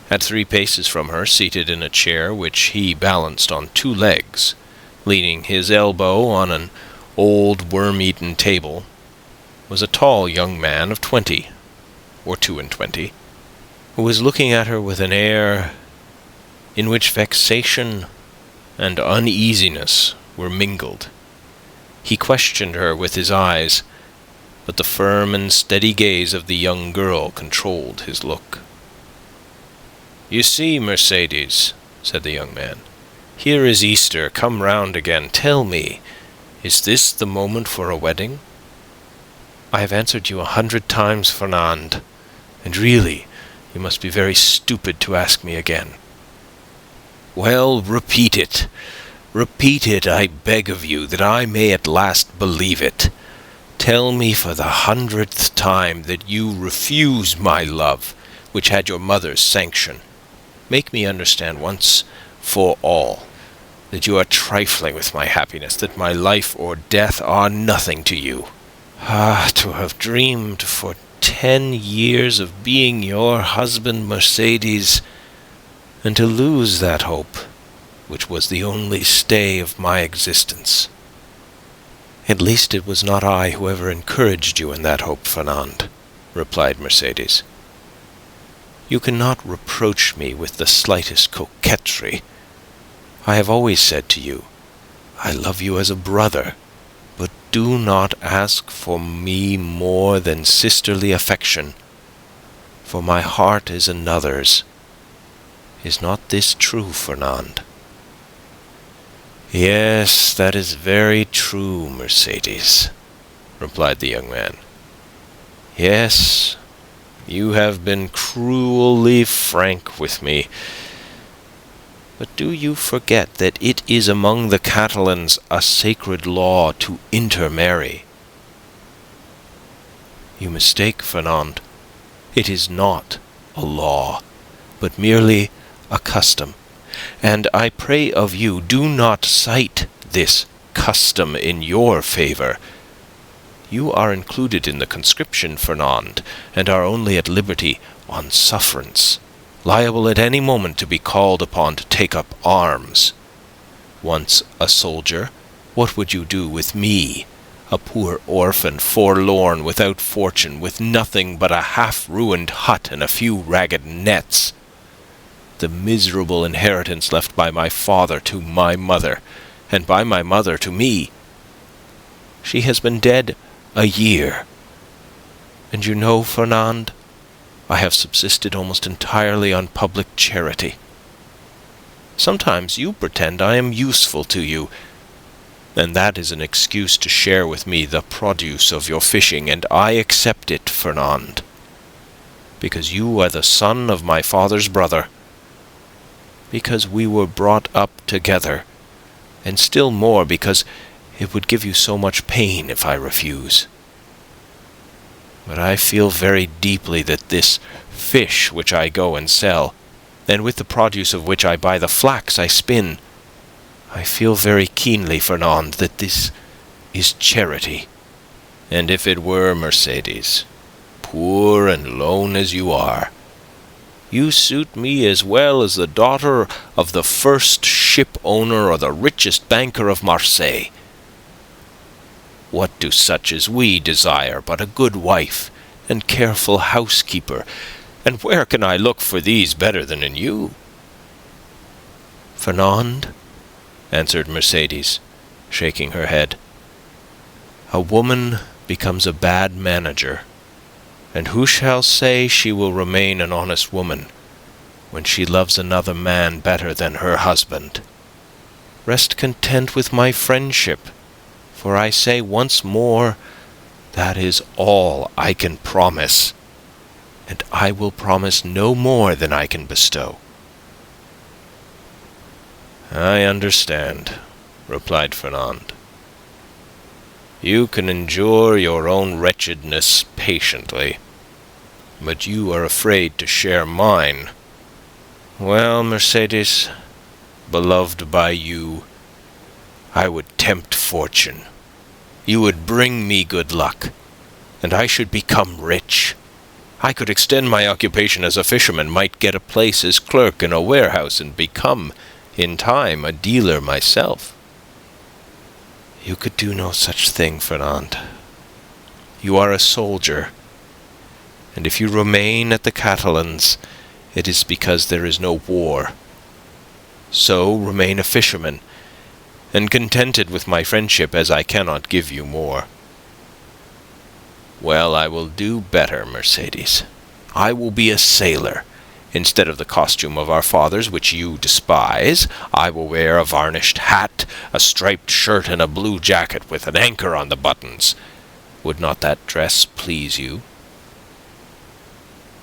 At 3 paces from her, seated in a chair which he balanced on 2 legs, leaning his elbow on an old worm-eaten table, was a tall young man of 20, or 22, who was looking at her with an air in which vexation and uneasiness were mingled. He questioned her with his eyes, but the firm and steady gaze of the young girl controlled his look. "You see, Mercedes," said the young man, "here is Easter come round again. Tell me, is this the moment for a wedding?" "I have answered you 100 times, Fernand, and really, you must be very stupid to ask me again." "Well, repeat it. Repeat it, I beg of you, that I may at last believe it. Tell me for the 100th time that you refuse my love, which had your mother's sanction. Make me understand once for all that you are trifling with my happiness, that my life or death are nothing to you. Ah, to have dreamed for 10 years of being your husband, Mercedes, and to lose that hope, which was the only stay of my existence." "At least it was not I who ever encouraged you in that hope, Fernand," replied Mercedes. "You cannot reproach me with the slightest coquetry. I have always said to you, I love you as a brother, but do not ask for me more than sisterly affection, for my heart is another's. Is not this true, Fernand?" "Yes, that is very true, Mercedes," replied the young man. "Yes, you have been cruelly frank with me. But do you forget that it is among the Catalans a sacred law to intermarry?" "You mistake, Fernand. It is not a law, but merely a custom. And I pray of you, do not cite this custom in your favour. You are included in the conscription, Fernand, and are only at liberty on sufferance, liable at any moment to be called upon to take up arms. Once a soldier, what would you do with me, a poor orphan, forlorn, without fortune, with nothing but a half-ruined hut and a few ragged nets? The miserable inheritance left by my father to my mother, and by my mother to me. She has been dead a year. And you know, Fernand, I have subsisted almost entirely on public charity. Sometimes you pretend I am useful to you, and that is an excuse to share with me the produce of your fishing, and I accept it, Fernand, because you are the son of my father's brother, because we were brought up together, and still more because it would give you so much pain if I refuse. But I feel very deeply that this fish which I go and sell, and with the produce of which I buy the flax I spin, I feel very keenly, Fernand, that this is charity. And if it were, Mercedes, poor and lone as you are, you suit me as well as the daughter of the first ship owner or the richest banker of Marseille. What do such as we desire but a good wife and careful housekeeper? And where can I look for these better than in you?" "Fernand," answered Mercedes, shaking her head, "a woman becomes a bad manager, and who shall say she will remain an honest woman when she loves another man better than her husband? Rest content with my friendship, for I say once more, that is all I can promise, and I will promise no more than I can bestow." "I understand," replied Fernand. "You can endure your own wretchedness patiently, but you are afraid to share mine. Well, Mercedes, beloved by you, I would tempt fortune. You would bring me good luck, and I should become rich. I could extend my occupation as a fisherman, might get a place as clerk in a warehouse, and become, in time, a dealer myself." "You could do no such thing, Fernand. You are a soldier, and if you remain at the Catalans, it is because there is no war. So remain a fisherman, and contented with my friendship, as I cannot give you more." "Well, I will do better, Mercedes. I will be a sailor. Instead of the costume of our fathers, which you despise, I will wear a varnished hat, a striped shirt, and a blue jacket with an anchor on the buttons. Would not that dress please you?"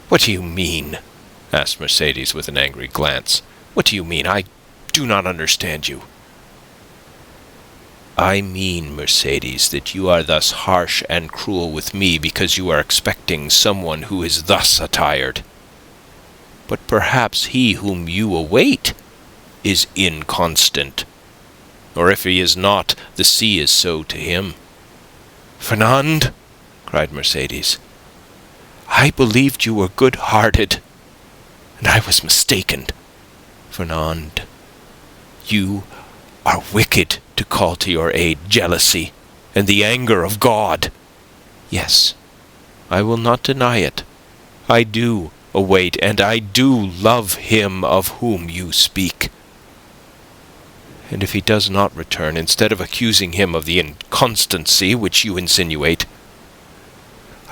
"What do you mean?" asked Mercedes with an angry glance. "What do you mean? I do not understand you." "I mean, Mercedes, that you are thus harsh and cruel with me because you are expecting someone who is thus attired. But perhaps he whom you await is inconstant. Or if he is not, the sea is so to him." "Fernand," cried Mercedes, "I believed you were good-hearted, and I was mistaken. Fernand, you are wicked to call to your aid jealousy and the anger of God. Yes, I will not deny it. I do await, and I do love him of whom you speak. And if he does not return, instead of accusing him of the inconstancy which you insinuate,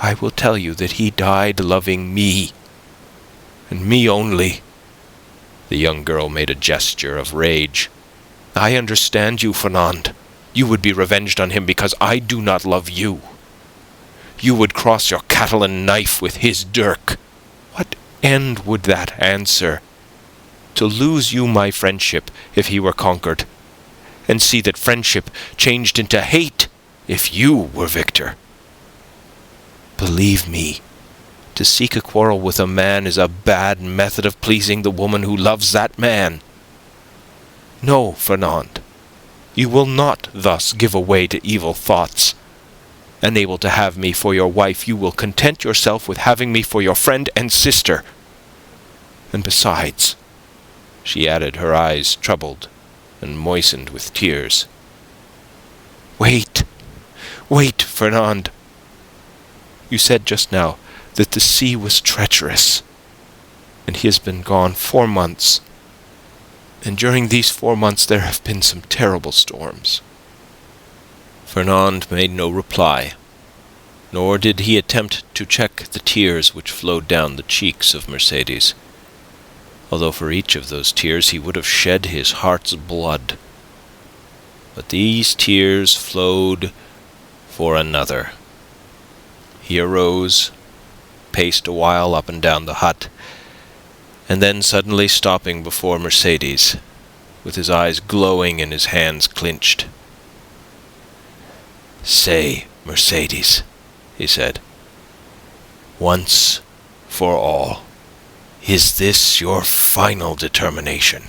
I will tell you that he died loving me, and me only." The young girl made a gesture of rage. "I understand you, Fernand. You would be revenged on him because I do not love you. You would cross your Catalan knife with his dirk. What end would that answer? To lose you my friendship if he were conquered, and see that friendship changed into hate if you were victor. Believe me, to seek a quarrel with a man is a bad method of pleasing the woman who loves that man. No, Fernand, you will not thus give way to evil thoughts. Unable to have me for your wife, you will content yourself with having me for your friend and sister. And besides," she added, her eyes troubled and moistened with tears, "Wait, wait, Fernand. You said just now that the sea was treacherous, and he has been gone 4 months. And during these 4 months there have been some terrible storms." Fernand made no reply, nor did he attempt to check the tears which flowed down the cheeks of Mercedes, although for each of those tears he would have shed his heart's blood. But these tears flowed for another. He arose, paced a while up and down the hut, and then suddenly stopping before Mercedes, with his eyes glowing and his hands clenched. "Say, Mercedes," he said, "once for all, is this your final determination?"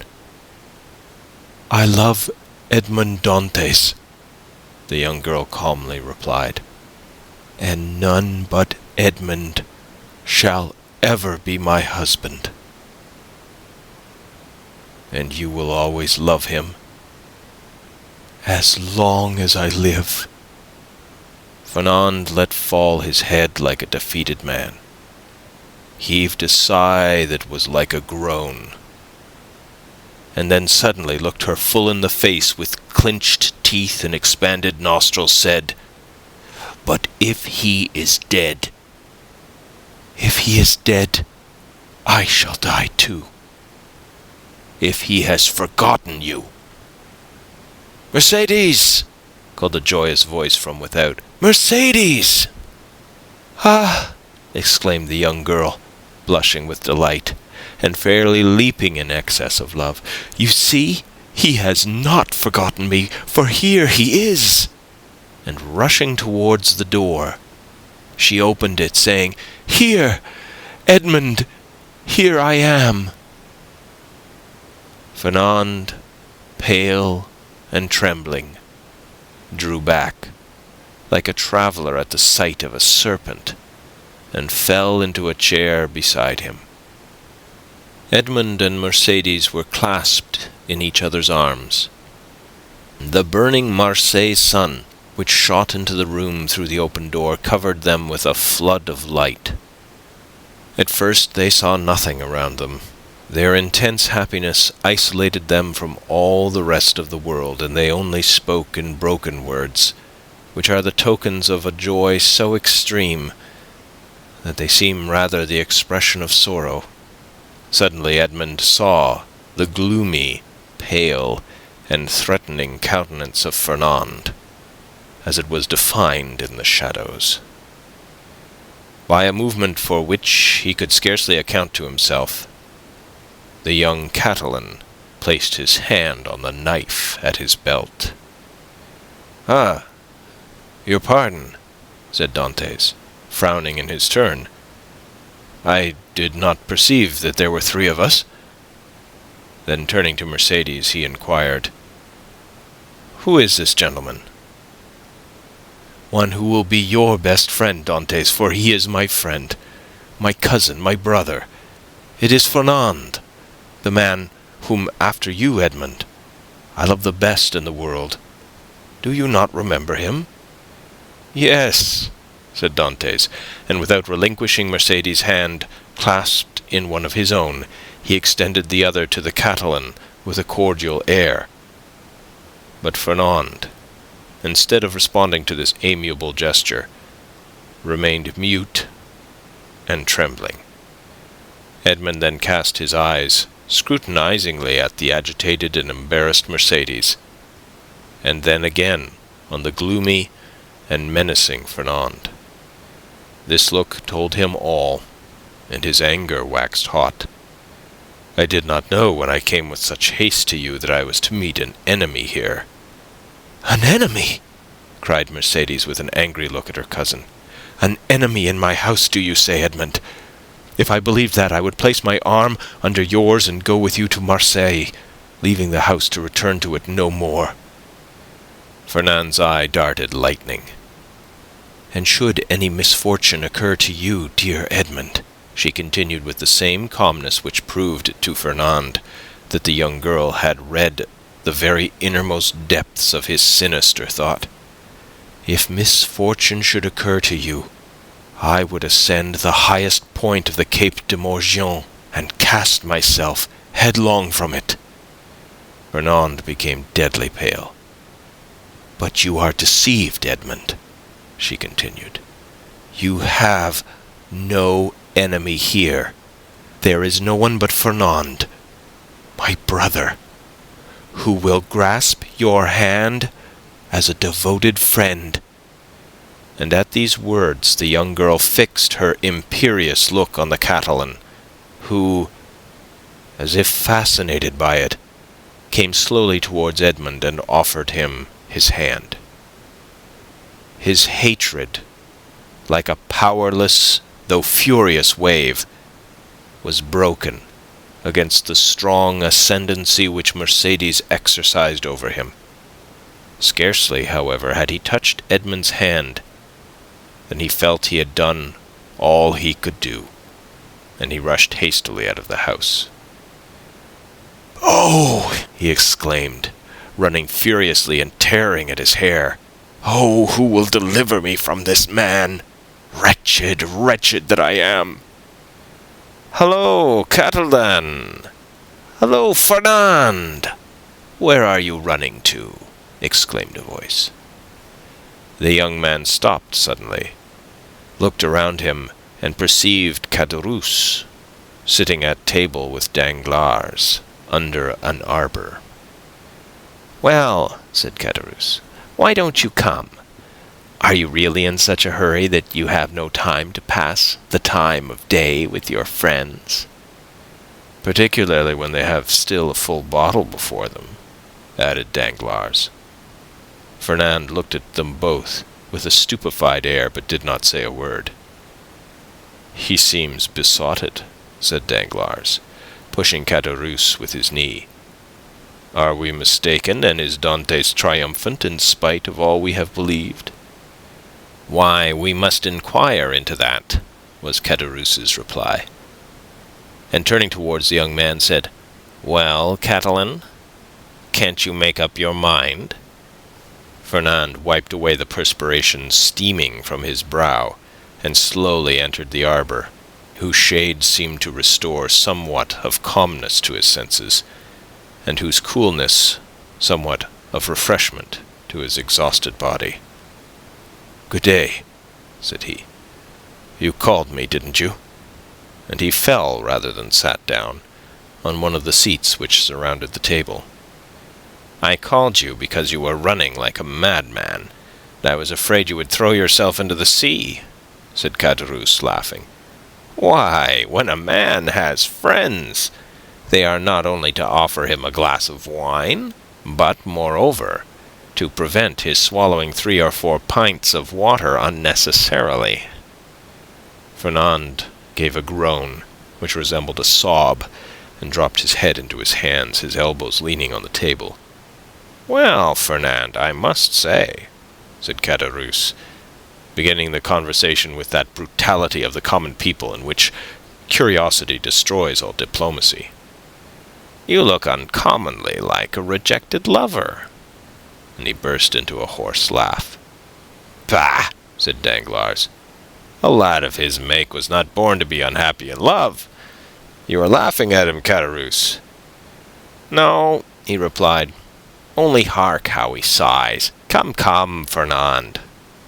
"I love Edmond Dantes," the young girl calmly replied, "and none but Edmond shall ever be my husband." "And you will always love him?" "As long as I live." Fernand let fall his head like a defeated man, heaved a sigh that was like a groan, and then suddenly looked her full in the face with clenched teeth and expanded nostrils, said, "But if he is dead..." "If he is dead, I shall die too." "If he has forgotten you..." "Mercedes!" called a joyous voice from without. "Mercedes!" "Ah!" exclaimed the young girl, blushing with delight, and fairly leaping in excess of love. "You see, he has not forgotten me, for here he is!" And rushing towards the door, she opened it, saying, "Here, Edmond, here I am." Fernand, pale and trembling, drew back, like a traveller at the sight of a serpent, and fell into a chair beside him. Edmond and Mercedes were clasped in each other's arms. The burning Marseille sun, which shot into the room through the open door, covered them with a flood of light. At first they saw nothing around them. Their intense happiness isolated them from all the rest of the world, and they only spoke in broken words, which are the tokens of a joy so extreme that they seem rather the expression of sorrow. Suddenly Edmond saw the gloomy, pale, and threatening countenance of Fernand, as it was defined in the shadows. By a movement for which he could scarcely account to himself, the young Catalan placed his hand on the knife at his belt. "Ah, your pardon," said Dantes, frowning in his turn. "I did not perceive that there were 3 of us." Then turning to Mercedes, he inquired, "Who is this gentleman?" "One who will be your best friend, Dantes, for he is my friend, my cousin, my brother. It is Fernand, the man whom, after you, Edmond, I love the best in the world. Do you not remember him?" "Yes," said Dantes, and without relinquishing Mercedes' hand clasped in one of his own, he extended the other to the Catalan with a cordial air. But Fernand, instead of responding to this amiable gesture, remained mute and trembling. Edmund then cast his eyes scrutinizingly at the agitated and embarrassed Mercedes, and then again on the gloomy and menacing Fernand. This look told him all, and his anger waxed hot. "I did not know when I came with such haste to you that I was to meet an enemy here." "An enemy?" cried Mercedes with an angry look at her cousin. "An enemy in my house, do you say, Edmund? If I believed that, I would place my arm under yours and go with you to Marseille, leaving the house to return to it no more." Fernand's eye darted lightning. "And should any misfortune occur to you, dear Edmund," she continued with the same calmness which proved to Fernand that the young girl had read the very innermost depths of his sinister thought, "if misfortune should occur to you, I would ascend the highest point of the Cape de Morgion and cast myself headlong from it." Fernand became deadly pale. "But you are deceived, Edmund," she continued. "You have no enemy here. There is no one but Fernand, my brother, who will grasp your hand as a devoted friend." And at these words the young girl fixed her imperious look on the Catalan, who, as if fascinated by it, came slowly towards Edmund and offered him his hand. His hatred, like a powerless though furious wave, was broken against the strong ascendancy which Mercedes exercised over him. Scarcely, however, had he touched Edmund's hand than he felt he had done all he could do, and he rushed hastily out of the house. "Oh!" he exclaimed, running furiously and tearing at his hair. "Oh, who will deliver me from this man? Wretched, wretched that I am!" "Hello, Catalan! Hello, Fernand! Where are you running to?" exclaimed a voice. The young man stopped suddenly, looked around him, and perceived Caderousse sitting at table with Danglars under an arbor. "Well," said Caderousse, "why don't you come? Are you really in such a hurry that you have no time to pass the time of day with your friends?" "Particularly when they have still a full bottle before them," added Danglars. Fernand looked at them both with a stupefied air, but did not say a word. "He seems besotted," said Danglars, pushing Caderousse with his knee. "Are we mistaken, and is Dantes triumphant in spite of all we have believed?" "Why, we must inquire into that," was Caderousse's reply. And turning towards the young man, said, "Well, Catalan, can't you make up your mind?" Fernand wiped away the perspiration steaming from his brow, and slowly entered the arbor, whose shade seemed to restore somewhat of calmness to his senses, and whose coolness somewhat of refreshment to his exhausted body. "Good day," said he. "You called me, didn't you?" And he fell, rather than sat down, on one of the seats which surrounded the table. "I called you because you were running like a madman, and I was afraid you would throw yourself into the sea," said Caderousse, laughing. "Why, when a man has friends, they are not only to offer him a glass of wine, but, moreover, to prevent his swallowing 3 or 4 pints of water unnecessarily." Fernand gave a groan which resembled a sob, and dropped his head into his hands, his elbows leaning on the table. "Well, Fernand, I must say," said Caderousse, beginning the conversation with that brutality of the common people in which curiosity destroys all diplomacy, "you look uncommonly like a rejected lover." And he burst into a hoarse laugh. "Bah!" said Danglars. "A lad of his make was not born to be unhappy in love. You are laughing at him, Caderousse." "No," he replied. Only hark how he sighs. Come, come, Fernand,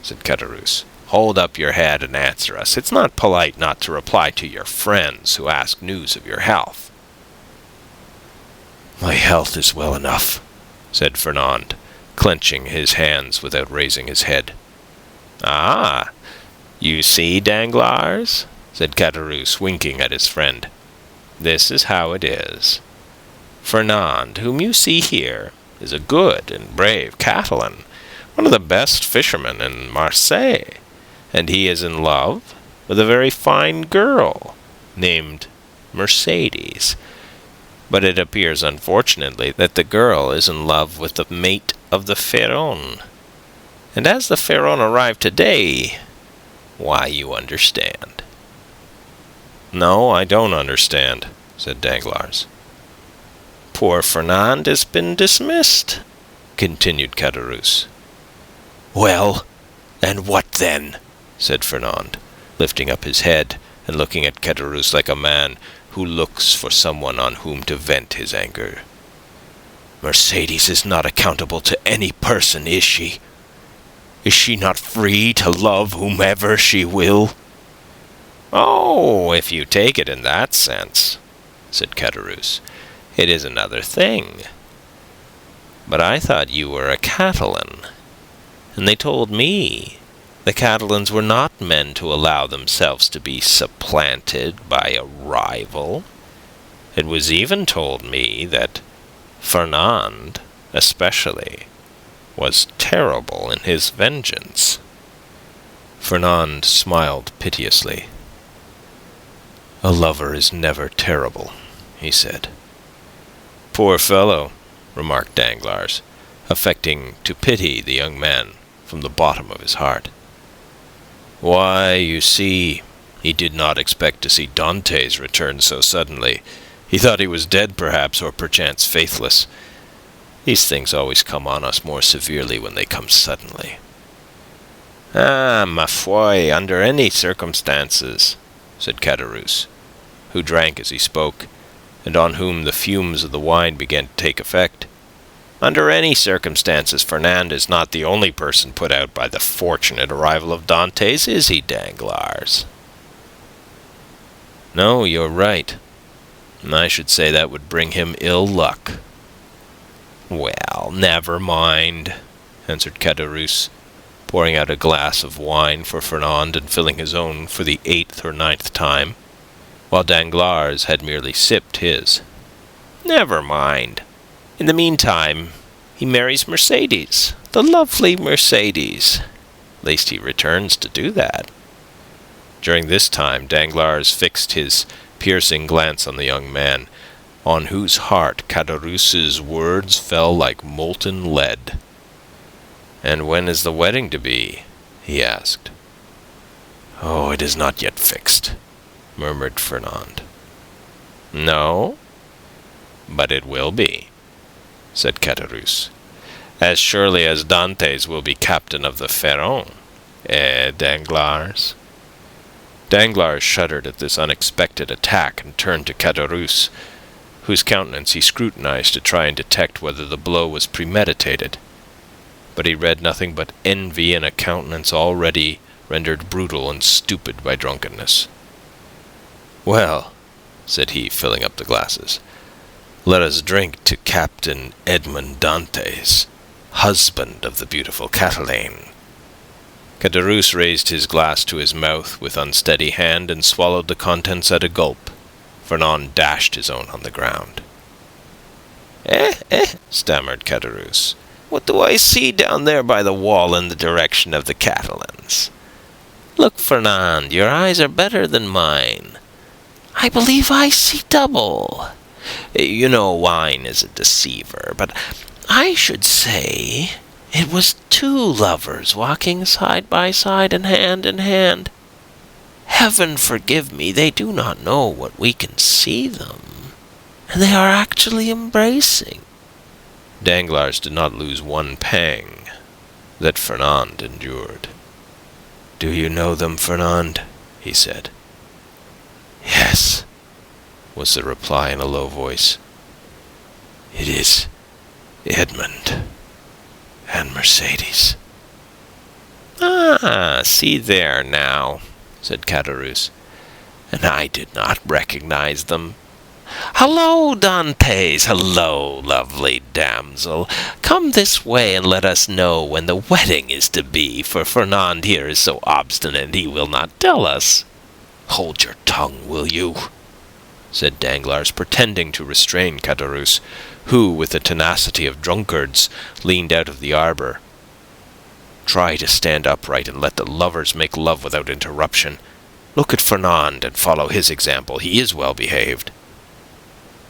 said Caderousse. Hold up your head and answer us. It's not polite not to reply to your friends who ask news of your health. My health is well enough, said Fernand, clenching his hands without raising his head. Ah, you see, Danglars, said Caderousse, winking at his friend. This is how it is. Fernand, whom you see here, is a good and brave Catalan, one of the best fishermen in Marseille, and he is in love with a very fine girl named Mercedes. But it appears, unfortunately, that the girl is in love with the mate of the Pharaon. And as the Pharaon arrived today, why, you understand. No, I don't understand, said Danglars. Poor Fernand has been dismissed, continued Caderousse. Well, and what then? Said Fernand, lifting up his head and looking at Caderousse like a man who looks for someone on whom to vent his anger. Mercedes is not accountable to any person, is she? Is she not free to love whomever she will? Oh, if you take it in that sense, said Caderousse, it is another thing. But I thought you were a Catalan, and they told me the Catalans were not men to allow themselves to be supplanted by a rival. It was even told me that Fernand, especially, was terrible in his vengeance. Fernand smiled piteously. A lover is never terrible, he said. Poor fellow, remarked Danglars, affecting to pity the young man from the bottom of his heart. Why, you see, he did not expect to see Dante's return so suddenly. He thought he was dead, perhaps, or perchance faithless. These things always come on us more severely when they come suddenly. Ah, ma foi, under any circumstances, said Caderousse, who drank as he spoke, and on whom the fumes of the wine began to take effect. Under any circumstances, Fernand is not the only person put out by the fortunate arrival of Dante's, is he, Danglars? No, you're right. I should say that would bring him ill luck. Well, never mind, answered Caderousse, pouring out a glass of wine for Fernand and filling his own for the 8th or 9th time, while Danglars had merely sipped his. Never mind. In the meantime, he marries Mercedes, the lovely Mercedes. At least he returns to do that. During this time, Danglars fixed his piercing glance on the young man, on whose heart Caderousse's words fell like molten lead. And when is the wedding to be? He asked. Oh, it is not yet fixed, murmured Fernand. No, but it will be, said Caderousse, as surely as Dante's will be captain of the Pharaon. Danglars? Danglars shuddered at this unexpected attack and turned to Caderousse, whose countenance he scrutinized to try and detect whether the blow was premeditated. But he read nothing but envy in a countenance already rendered brutal and stupid by drunkenness. Well, said he, filling up the glasses, let us drink to Captain Edmond Dantes, husband of the beautiful Catalane. Caderousse raised his glass to his mouth with unsteady hand and swallowed the contents at a gulp. Fernand dashed his own on the ground. Stammered Caderousse. What do I see down there by the wall in the direction of the Catalans? Look, Fernand, your eyes are better than mine. I believe I see double. You know wine is a deceiver, but I should say it was two lovers walking side by side and hand in hand. Heaven forgive me, they do not know what we can see them, and they are actually embracing. Danglars did not lose one pang that Fernand endured. Do you know them, Fernand? He said. Yes, was the reply in a low voice. It is Edmund and Mercedes. "Ah, see there now," said Caderousse. "And I did not recognize them. Hello, Dantes! Hello, lovely damsel! Come this way and let us know when the wedding is to be, for Fernand here is so obstinate he will not tell us." "Hold your tongue, will you?" said Danglars, pretending to restrain Caderousse, who, with the tenacity of drunkards, leaned out of the arbour. "Try to stand upright and let the lovers make love without interruption. Look at Fernand and follow his example. He is well behaved."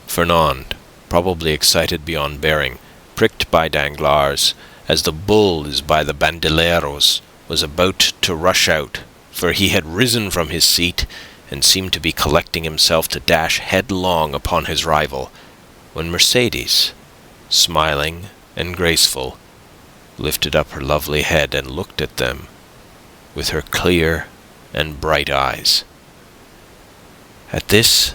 Fernand, probably excited beyond bearing, pricked by Danglars, as the bull is by the banderilleros, was about to rush out, for he had risen from his seat and seemed to be collecting himself to dash headlong upon his rival, when Mercedes, smiling and graceful, lifted up her lovely head and looked at them with her clear and bright eyes. At this,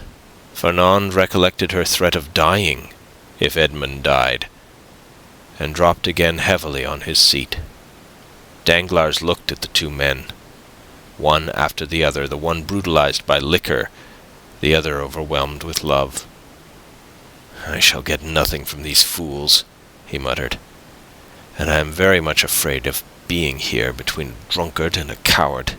Fernand recollected her threat of dying if Edmund died, and dropped again heavily on his seat. Danglars looked at the two men, one after the other, the one brutalized by liquor, the other overwhelmed with love. "I shall get nothing from these fools," he muttered, "and I am very much afraid of being here between a drunkard and a coward.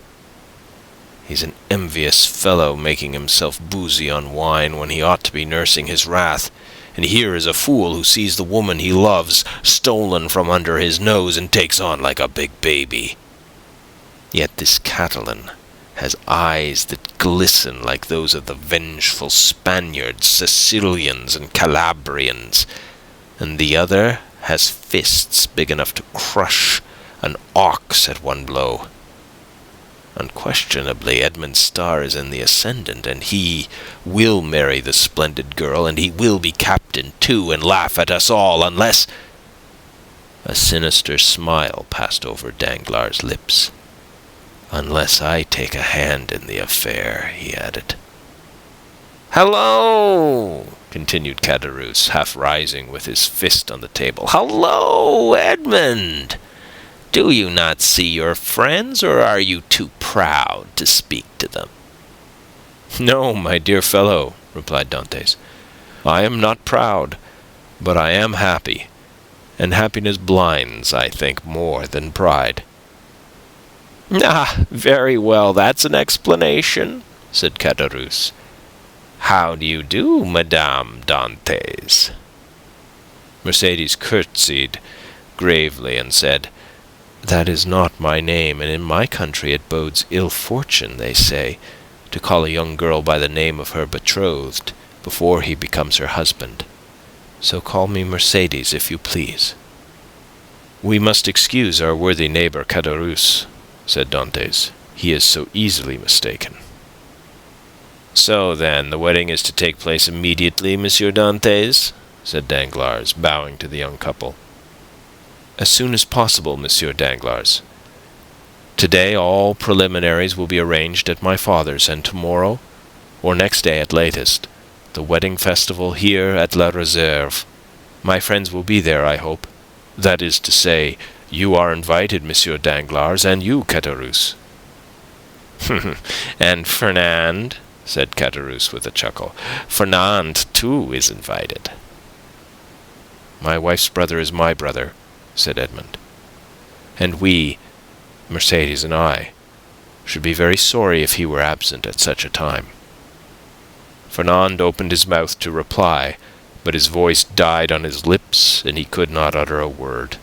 He's an envious fellow, making himself boozy on wine when he ought to be nursing his wrath, and here is a fool who sees the woman he loves stolen from under his nose and takes on like a big baby. Yet this Catalan has eyes that glisten like those of the vengeful Spaniards, Sicilians, and Calabrians, and the other has fists big enough to crush an ox at one blow. Unquestionably, Edmund's star is in the ascendant, and he will marry the splendid girl, and he will be captain too, and laugh at us all, unless..." A sinister smile passed over Danglars' lips. "Unless I take a hand in the affair," he added. "Hello!" continued Caderousse, half rising with his fist on the table. "Hello, Edmund! Do you not see your friends, or are you too proud to speak to them?" "No, my dear fellow," replied Dantes. "I am not proud, but I am happy, and happiness blinds, I think, more than pride." "Ah, very well, that's an explanation," said Caderousse. "How do you do, Madame Dantes?" Mercedes curtsied gravely and said, "That is not my name, and in my country it bodes ill fortune, they say, to call a young girl by the name of her betrothed before he becomes her husband. So call me Mercedes, if you please." "We must excuse our worthy neighbour Caderousse," said Dantes. "He is so easily mistaken." "So, then, the wedding is to take place immediately, Monsieur Dantes?" said Danglars, bowing to the young couple. "As soon as possible, Monsieur Danglars. Today all preliminaries will be arranged at my father's, and tomorrow, or next day at latest, the wedding festival here at La Réserve. My friends will be there, I hope. That is to say, you are invited, Monsieur Danglars, and you, Caderousse." "And Fernand," said Caderousse with a chuckle. "Fernand, too, is invited." "My wife's brother is my brother," said Edmund, "and we, Mercedes and I, should be very sorry if he were absent at such a time." Fernand opened his mouth to reply, but his voice died on his lips, and he could not utter a word.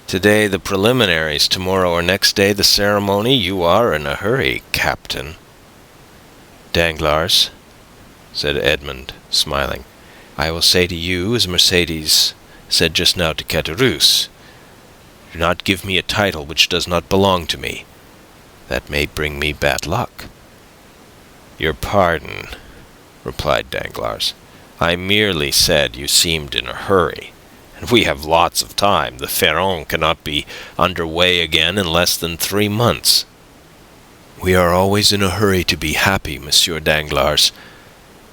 "Today the preliminaries, tomorrow or next day the ceremony. You are in a hurry, Captain." "Danglars," said Edmund, smiling, "I will say to you, as Mercedes said just now to Caderousse, do not give me a title which does not belong to me. That may bring me bad luck." "Your pardon," replied Danglars. "I merely said you seemed in a hurry, and we have lots of time. The Pharaon cannot be under way again in less than 3 months." "We are always in a hurry to be happy, Monsieur Danglars,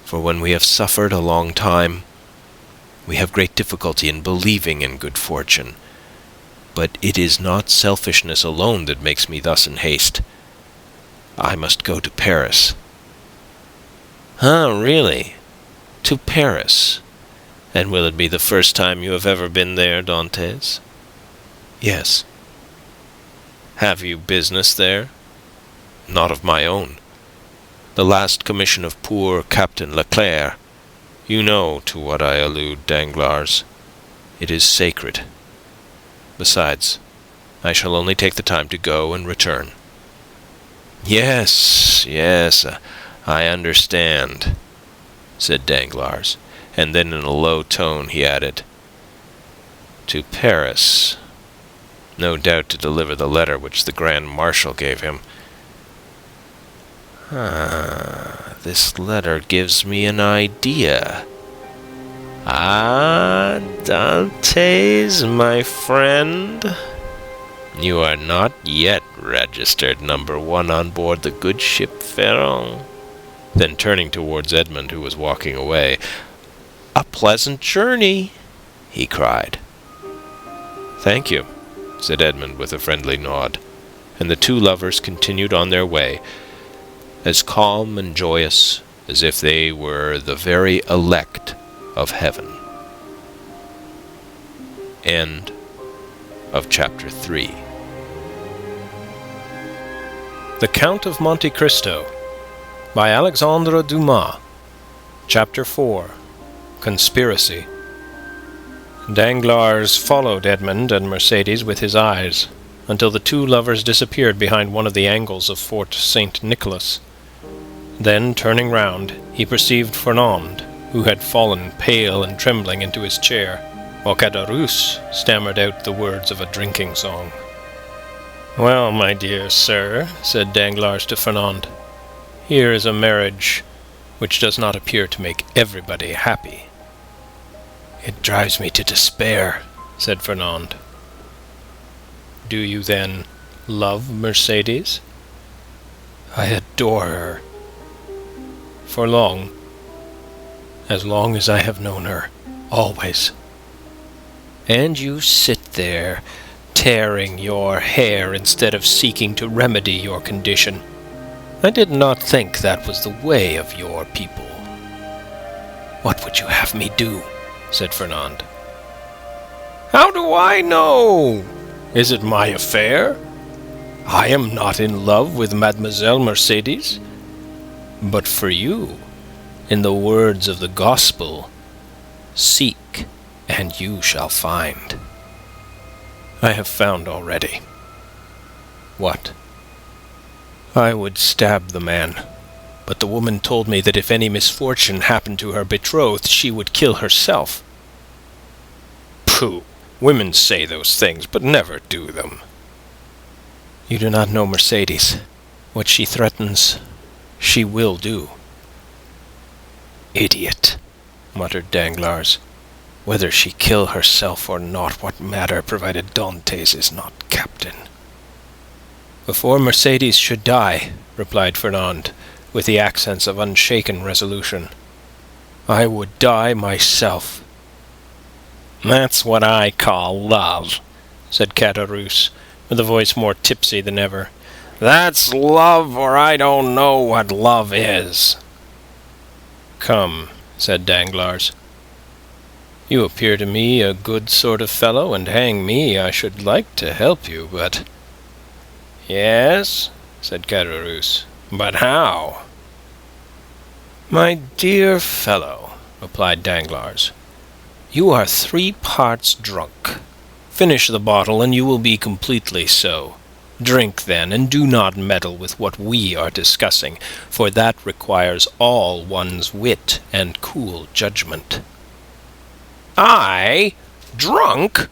for when we have suffered a long time, We have great difficulty in believing in good fortune. But it is not selfishness alone that makes me thus in haste. I must go to Paris." "Ah, really? To Paris? And will it be the first time you have ever been there, Dantes?" "Yes." "Have you business there?" "Not of my own. The last commission of poor Captain Leclerc. You know to what I allude, Danglars. It is sacred. Besides, I shall only take the time to go and return." Yes, I understand," said Danglars, and then in a low tone he added, "To Paris, no doubt to deliver the letter which the Grand Marshal gave him. This letter gives me an idea. Ah, Dantes, my friend, you are not yet registered number 1 on board the good ship Pharaon." Then turning towards Edmond, who was walking away, "A pleasant journey," he cried. "Thank you," said Edmond with a friendly nod, and the two lovers continued on their way, as calm and joyous as if they were the very elect of heaven. End of chapter 3. The Count of Monte Cristo by Alexandre Dumas. Chapter 4. Conspiracy. Danglars followed Edmond and Mercédès with his eyes, until the two lovers disappeared behind one of the angles of Fort Saint Nicholas. Then, turning round, he perceived Fernand, who had fallen pale and trembling into his chair, while Caderousse stammered out the words of a drinking song. "Well, my dear sir," said Danglars to Fernand, "here is a marriage which does not appear to make everybody happy." "It drives me to despair," said Fernand. "Do you, then, love Mercédès?" "I adore her." "For long?" "As long as I have known her, always." "And you sit there, tearing your hair instead of seeking to remedy your condition. I did not think that was the way of your people." "What would you have me do?" said Fernand. "How do I know? Is it my affair? I am not in love with Mademoiselle Mercédès. But for you, in the words of the Gospel, seek and you shall find." "I have found already." "What?" "I would stab the man, but the woman told me that if any misfortune happened to her betrothed, she would kill herself." "Pooh! Women say those things, but never do them." "You do not know Mercédès. What she threatens, she will do." "Idiot!" muttered Danglars. "Whether she kill herself or not, what matter, provided Dantes is not captain?" "Before Mercédès should die," replied Fernand, with the accents of unshaken resolution, "I would die myself." "That's what I call love," said Caderousse, with a voice more tipsy than ever. "That's love, or I don't know what love is." "Come," said Danglars. "You appear to me a good sort of fellow, and hang me, I should like to help you, but—" "Yes," said Caderousse, "but how?" "My dear fellow," replied Danglars, "you are 3 parts drunk. Finish the bottle, and you will be completely so. Drink, then, and do not meddle with what we are discussing, for that requires all one's wit and cool judgment." "I? Drunk?"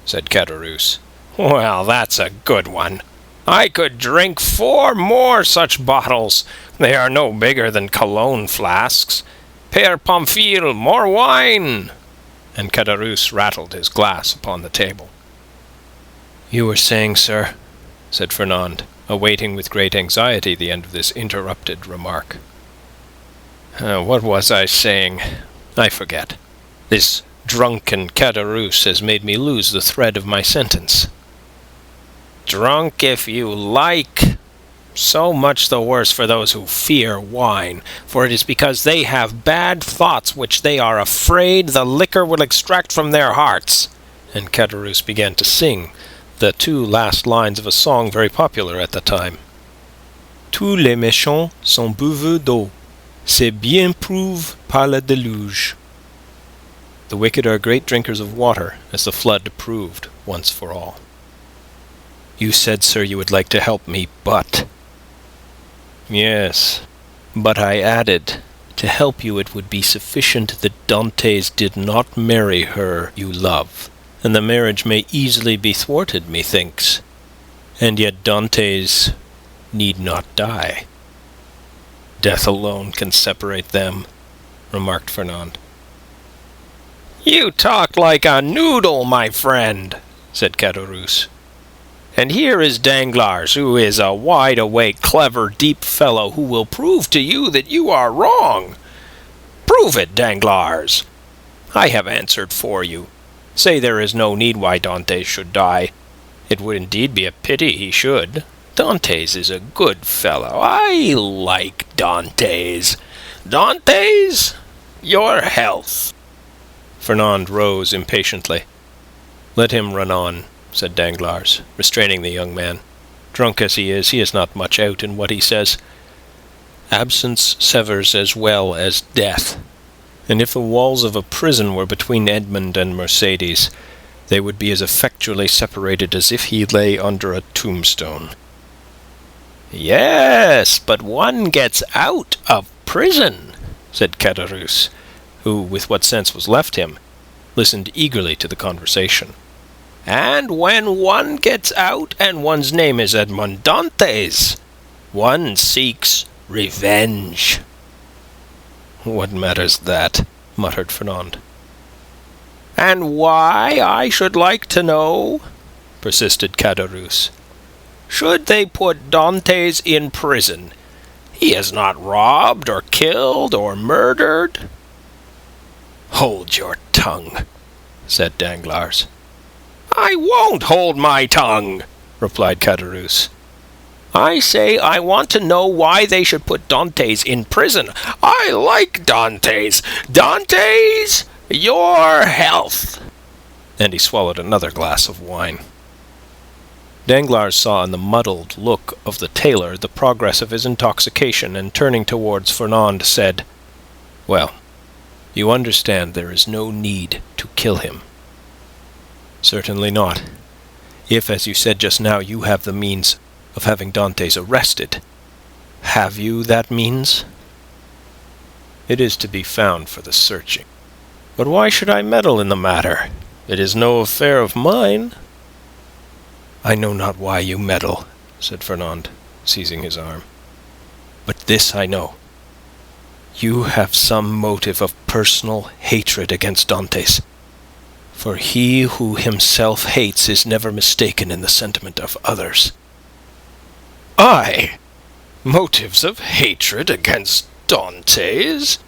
said Caderousse. "Well, that's a good one. I could drink 4 more such bottles. They are no bigger than cologne flasks. Père Pamphile, more wine!" And Caderousse rattled his glass upon the table. "You were saying, sir," said Fernand, awaiting with great anxiety the end of this interrupted remark. "What was I saying? I forget. This Drunken Caderousse has made me lose the thread of my sentence. Drunk if you like. So much the worse for those who fear wine, for it is because they have bad thoughts which they are afraid the liquor will extract from their hearts. And Caderousse began to sing the 2 last lines of a song very popular at the time. Tous les méchants sont buveux d'eau. C'est bien prouvé par le déluge. The wicked are great drinkers of water, as the flood proved once for all. You said, sir, you would like to help me, but... Yes, but I added, to help you it would be sufficient that Dantes did not marry her you love, and the marriage may easily be thwarted, methinks. And yet Dantes need not die. Death alone can separate them, remarked Fernand. You talk like a noodle, my friend, said Caderousse. And here is Danglars, who is a wide-awake, clever, deep fellow, who will prove to you that you are wrong. Prove it, Danglars. I have answered for you. Say there is no need why Dantes should die. It would indeed be a pity he should. Dantes is a good fellow. I like Dantes. Dantes, your health. Fernand rose impatiently. Let him run on, said Danglars, restraining the young man. Drunk as he is not much out in what he says. Absence severs as well as death, and if the walls of a prison were between Edmond and Mercédès, they would be as effectually separated as if he lay under a tombstone. Yes, but one gets out of prison, said Caderousse, who, with what sense was left him, listened eagerly to the conversation. And when one gets out and one's name is Edmond Dantes, one seeks revenge. What matters that? Muttered Fernand. And why, I should like to know, persisted Caderousse. Should they put Dantes in prison? He has not robbed or killed or murdered. Hold your tongue, said Danglars. I won't hold my tongue, replied Caderousse. I say I want to know why they should put Dantes in prison. I like Dantes. Dantes, your health. And he swallowed another glass of wine. Danglars saw in the muddled look of the tailor the progress of his intoxication, and turning towards Fernand, said, Well, you understand there is no need to kill him. Certainly not. If, as you said just now, you have the means of having Dantes arrested. Have you that means? It is to be found for the searching. But why should I meddle in the matter? It is no affair of mine. I know not why you meddle, said Fernand, seizing his arm. But this I know. You have some motive of personal hatred against Dantes. For he who himself hates is never mistaken in the sentiment of others. I? Motives of hatred against Dantes?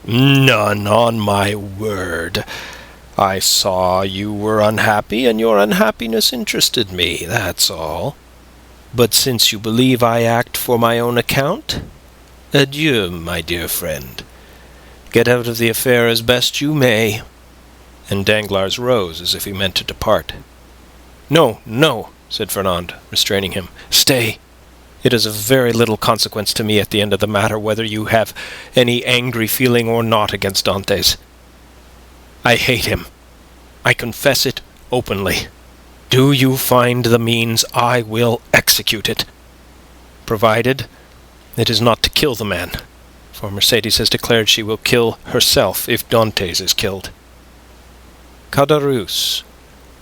None, on my word. I saw you were unhappy, and your unhappiness interested me, that's all. But since you believe I act for my own account, adieu, my dear friend. Get out of the affair as best you may. And Danglars rose as if he meant to depart. No, no, said Fernand, restraining him. Stay. It is of very little consequence to me at the end of the matter whether you have any angry feeling or not against Dantes. I hate him. I confess it openly. Do you find the means, I will execute it. Provided it is not to kill the man, for Mercédès has declared she will kill herself if Dantes is killed. Caderousse,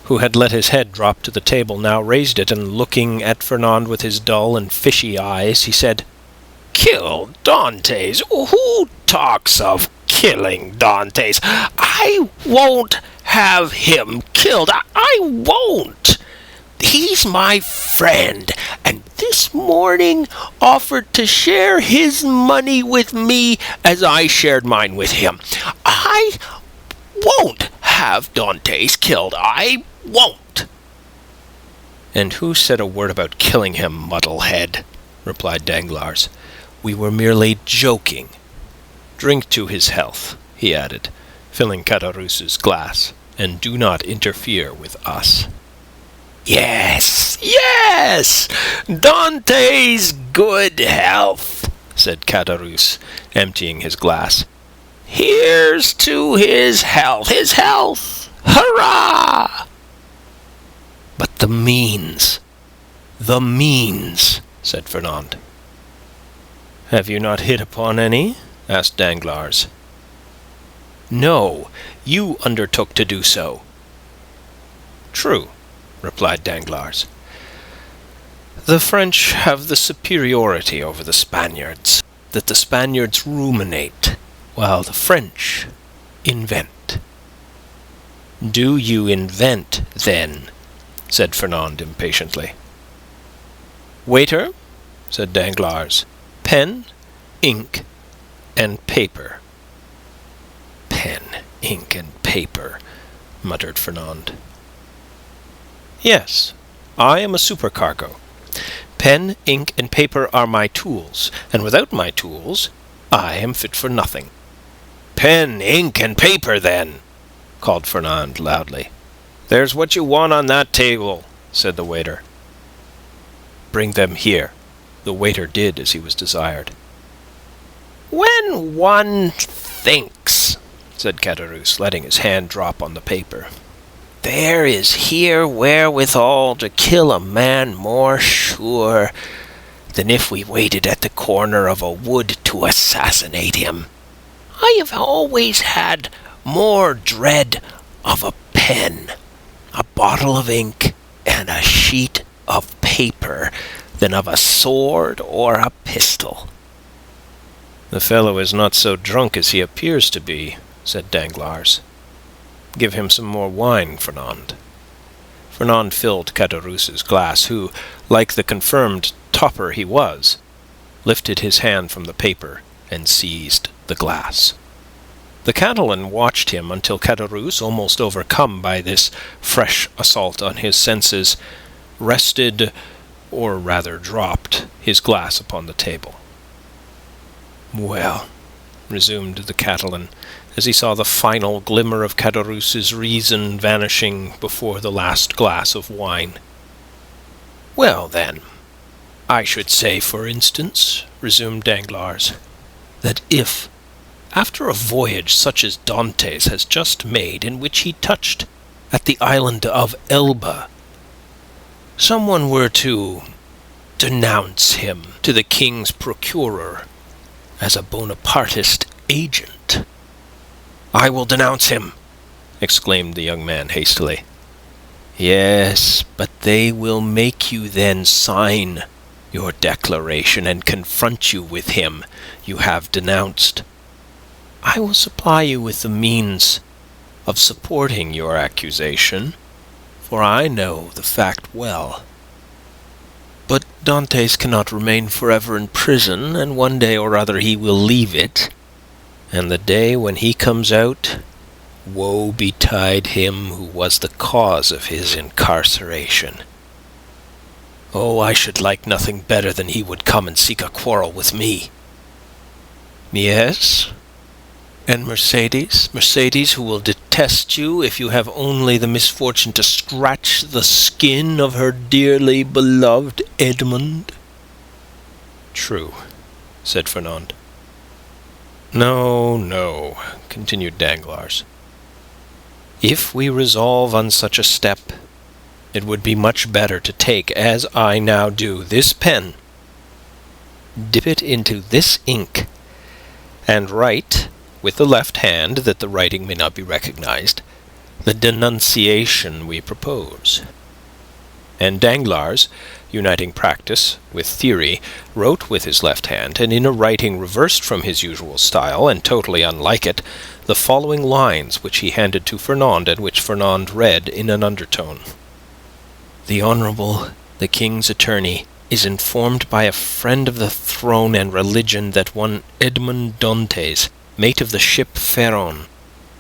who had let his head drop to the table, now raised it, and looking at Fernand with his dull and fishy eyes, he said, Kill Dantes? Who talks of killing Dantes? I won't have him killed. I won't. He's my friend, and this morning offered to share his money with me as I shared mine with him. I won't have Dantes killed. I won't." "And who said a word about killing him, muddlehead?" replied Danglars. "We were merely joking. Drink to his health," he added, filling Caderousse's glass, "and do not interfere with us." "Yes, yes! Dante's good health," said Caderousse, emptying his glass. "Here's to his health, his health! Hurrah!" "But the means, said Fernand. "Have you not hit upon any?" asked Danglars. "No, you undertook to do so." "True," replied Danglars. "The French have the superiority over the Spaniards, that the Spaniards ruminate, while the French invent." "Do you invent, then?" said Fernand impatiently. "Waiter," said Danglars, "pen, ink, and paper." "Pen, ink, and paper," muttered Fernand. "Yes, I am a supercargo. Pen, ink, and paper are my tools, and without my tools I am fit for nothing." "Pen, ink, and paper, then," called Fernand loudly. "There's what you want on that table," said the waiter. "Bring them here." The waiter did as he was desired. "When one thinks," said Caderousse, letting his hand drop on the paper, "there is here wherewithal to kill a man more sure than if we waited at the corner of a wood to assassinate him, I have always had more dread of a pen, a bottle of ink, and a sheet of paper than of a sword or a pistol." "The fellow is not so drunk as he appears to be," said Danglars. "Give him some more wine, Fernand." Fernand filled Caderousse's glass, who, like the confirmed topper he was, lifted his hand from the paper and seized the glass. The Catalan watched him until Caderousse, almost overcome by this fresh assault on his senses, rested, or rather dropped, his glass upon the table. "Well," resumed the Catalan, as he saw the final glimmer of Caderousse's reason vanishing before the last glass of wine. "Well, then, I should say, for instance," resumed Danglars, "that if, after a voyage such as Dantes has just made, in which he touched at the island of Elba, someone were to denounce him to the king's procurer as a Bonapartist agent—" "I will denounce him!" exclaimed the young man hastily. "Yes, but they will make you then sign your declaration and confront you with him you have denounced. I will supply you with the means of supporting your accusation, for I know the fact well. But Dantes cannot remain forever in prison, and one day or other he will leave it, and the day when he comes out, woe betide him who was the cause of his incarceration. Oh, I should like nothing better than he would come and seek a quarrel with me. Yes, and Mercedes, who will detest you if you have only the misfortune to scratch the skin of her dearly beloved Edmond." "True," said Fernand. No, continued Danglars. "If we resolve on such a step, it would be much better to take, as I now do, this pen, dip it into this ink, and write, with the left hand, that the writing may not be recognized, the denunciation we propose." And Danglars, uniting practice with theory, wrote with his left hand, and in a writing reversed from his usual style, and totally unlike it, the following lines, which he handed to Fernand, and which Fernand read in an undertone. "The Honourable, the King's Attorney, is informed by a friend of the throne and religion that one Edmond Dantes, mate of the ship Pharaon,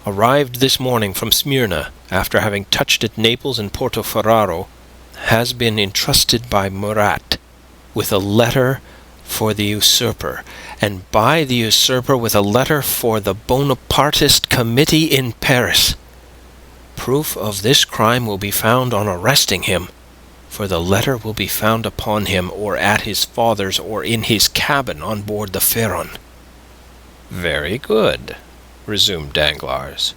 arrived this morning from Smyrna, after having touched at Naples and Portoferraro, has been entrusted by Murat with a letter for the usurper, and by the usurper with a letter for the Bonapartist committee in Paris. Proof of this crime will be found on arresting him, for the letter will be found upon him, or at his father's, or in his cabin on board the Pharaon." "Very good," resumed Danglars.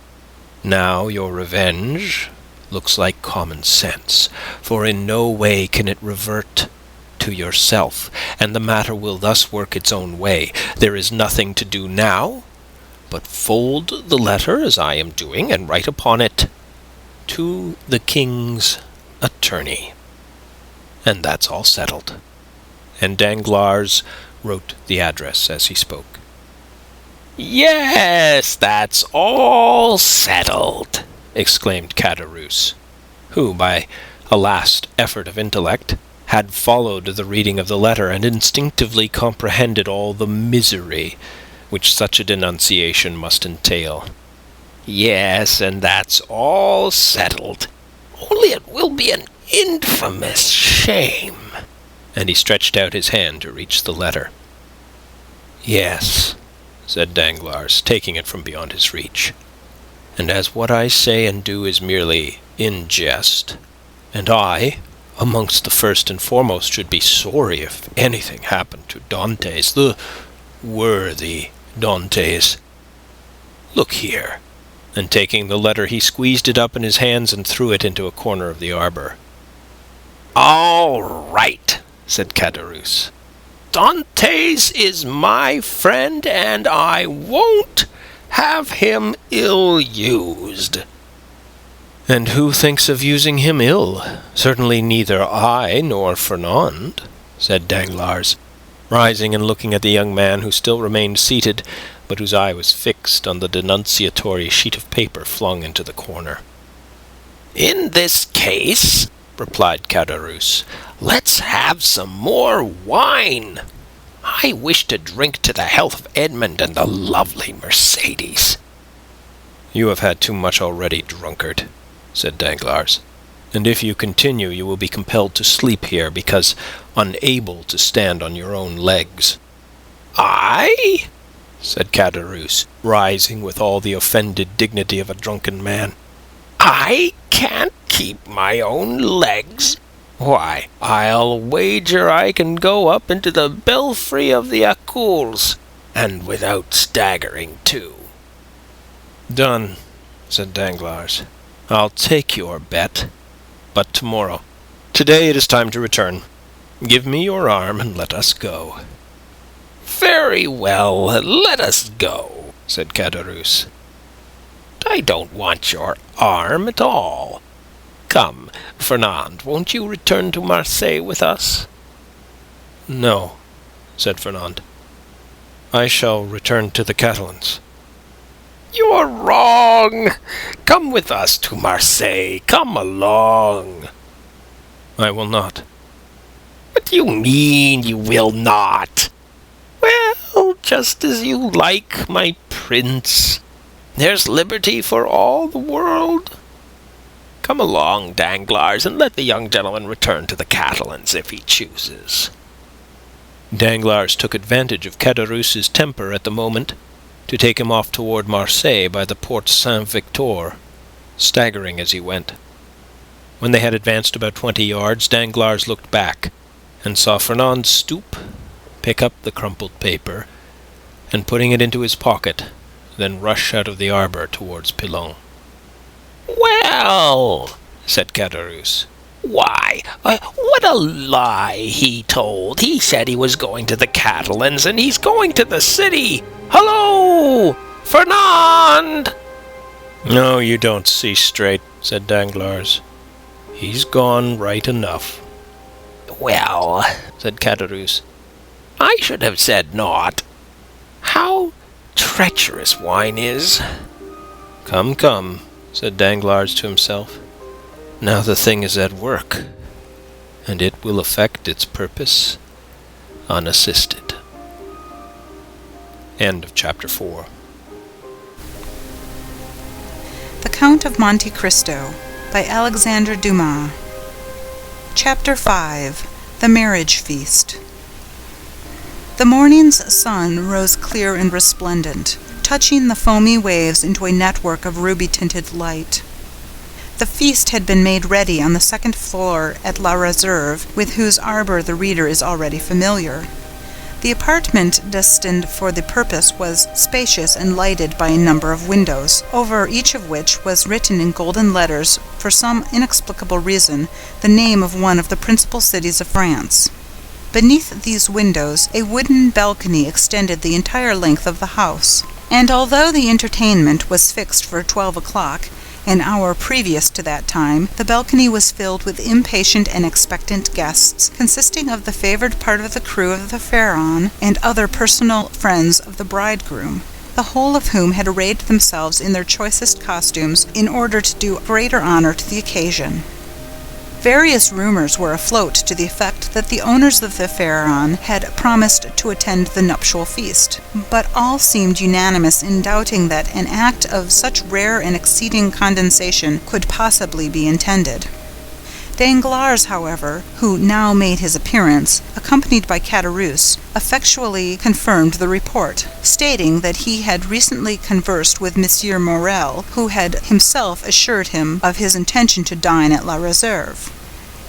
"Now your revenge looks like common sense, for in no way can it revert to yourself, and the matter will thus work its own way. There is nothing to do now but fold the letter as I am doing, and write upon it, 'To the King's Attorney.' And that's all settled." And Danglars wrote the address as he spoke. "Yes, that's all settled," exclaimed Caderousse, who, by a last effort of intellect, had followed the reading of the letter, and instinctively comprehended all the misery which such a denunciation must entail. "Yes, and that's all settled. Only it will be an infamous shame." And he stretched out his hand to reach the letter. "Yes," said Danglars, taking it from beyond his reach, "and as what I say and do is merely in jest, and I, amongst the first and foremost, should be sorry if anything happened to Dantes, the worthy Dantes. Look here." And taking the letter, he squeezed it up in his hands and threw it into a corner of the arbor. "All right," said Caderousse. "Dantes is my friend, and I won't have him ill-used." "And who thinks of using him ill? Certainly neither I nor Fernand," said Danglars, rising and looking at the young man, who still remained seated, but whose eye was fixed on the denunciatory sheet of paper flung into the corner. "In this case," replied Caderousse, "let's have some more wine. I wish to drink to the health of Edmond and the lovely Mercedes." "You have had too much already, drunkard," said Danglars, "and if you continue you will be compelled to sleep here, because unable to stand on your own legs." "I?" said Caderousse, rising with all the offended dignity of a drunken man. "I can't keep my own legs? Why, I'll wager I can go up into the belfry of the Accoules, and without staggering too." "Done," said Danglars. "I'll take your bet, but tomorrow. Today it is time to return. Give me your arm and let us go." "Very well, let us go," said Caderousse. "I don't want your arm at all. Come, Fernand, won't you return to Marseille with us?" "No," said Fernand. "I shall return to the Catalans." "You're wrong. Come with us to Marseille. Come along." "I will not." "What do you mean you will not?" "Well, just as you like, my prince. There's liberty for all the world. Come along, Danglars, and let the young gentleman return to the Catalans if he chooses." Danglars took advantage of Caderousse's temper at the moment to take him off toward Marseille by the Porte Saint-Victor, staggering as he went. When they had advanced about 20 yards, Danglars looked back and saw Fernand stoop, pick up the crumpled paper, and putting it into his pocket, then rush out of the arbor towards Pilon. "Well," said Caderousse, "why, what a lie he told. He said he was going to the Catalans, and he's going to the city. Hello, Fernand!" "No, you don't see straight," said Danglars. "He's gone right enough." "Well," said Caderousse, "I should have said naught. How treacherous wine is." "Come, come," said Danglars to himself. "Now the thing is at work, and it will effect its purpose unassisted." End of chapter 4. Count of Monte Cristo by Alexandre Dumas. Chapter 5. The Marriage Feast. The morning's sun rose clear and resplendent, touching the foamy waves into a network of ruby-tinted light. The feast had been made ready on the second floor at La Réserve, with whose arbor the reader is already familiar. The apartment destined for the purpose was spacious and lighted by a number of windows, over each of which was written in golden letters, for some inexplicable reason, the name of one of the principal cities of France. Beneath these windows a wooden balcony extended the entire length of the house, and although the entertainment was fixed for 12 o'clock, an hour previous to that time, the balcony was filled with impatient and expectant guests, consisting of the favored part of the crew of the Pharaon and other personal friends of the bridegroom, the whole of whom had arrayed themselves in their choicest costumes in order to do greater honor to the occasion. Various rumors were afloat to the effect that the owners of the Pharaon had promised to attend the nuptial feast, but all seemed unanimous in doubting that an act of such rare and exceeding condescension could possibly be intended. Danglars, however, who now made his appearance, accompanied by Caderousse, effectually confirmed the report, stating that he had recently conversed with Monsieur Morel, who had himself assured him of his intention to dine at La Réserve.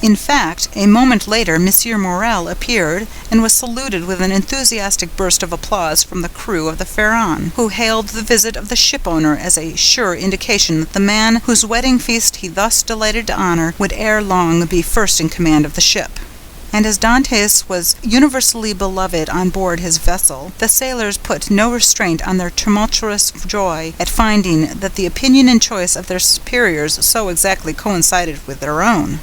In fact, a moment later Monsieur Morel appeared and was saluted with an enthusiastic burst of applause from the crew of the Pharaon, who hailed the visit of the shipowner as a sure indication that the man whose wedding feast he thus delighted to honor would ere long be first in command of the ship. And as Dantès was universally beloved on board his vessel, the sailors put no restraint on their tumultuous joy at finding that the opinion and choice of their superiors so exactly coincided with their own.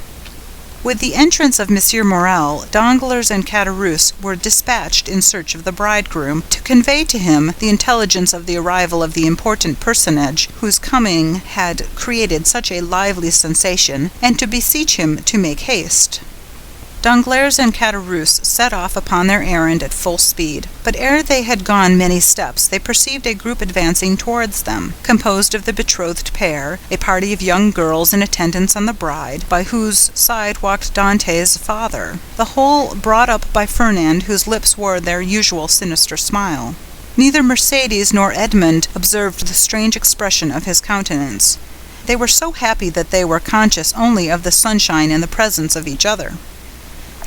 With the entrance of Monsieur Morel, Danglars and Caderousse were dispatched in search of the bridegroom, to convey to him the intelligence of the arrival of the important personage whose coming had created such a lively sensation, and to beseech him to make haste. Danglars and Caderousse set off upon their errand at full speed, but ere they had gone many steps they perceived a group advancing towards them, composed of the betrothed pair, a party of young girls in attendance on the bride, by whose side walked Dantès' father, the whole brought up by Fernand, whose lips wore their usual sinister smile. Neither Mercédès nor Edmond observed the strange expression of his countenance. They were so happy that they were conscious only of the sunshine and the presence of each other.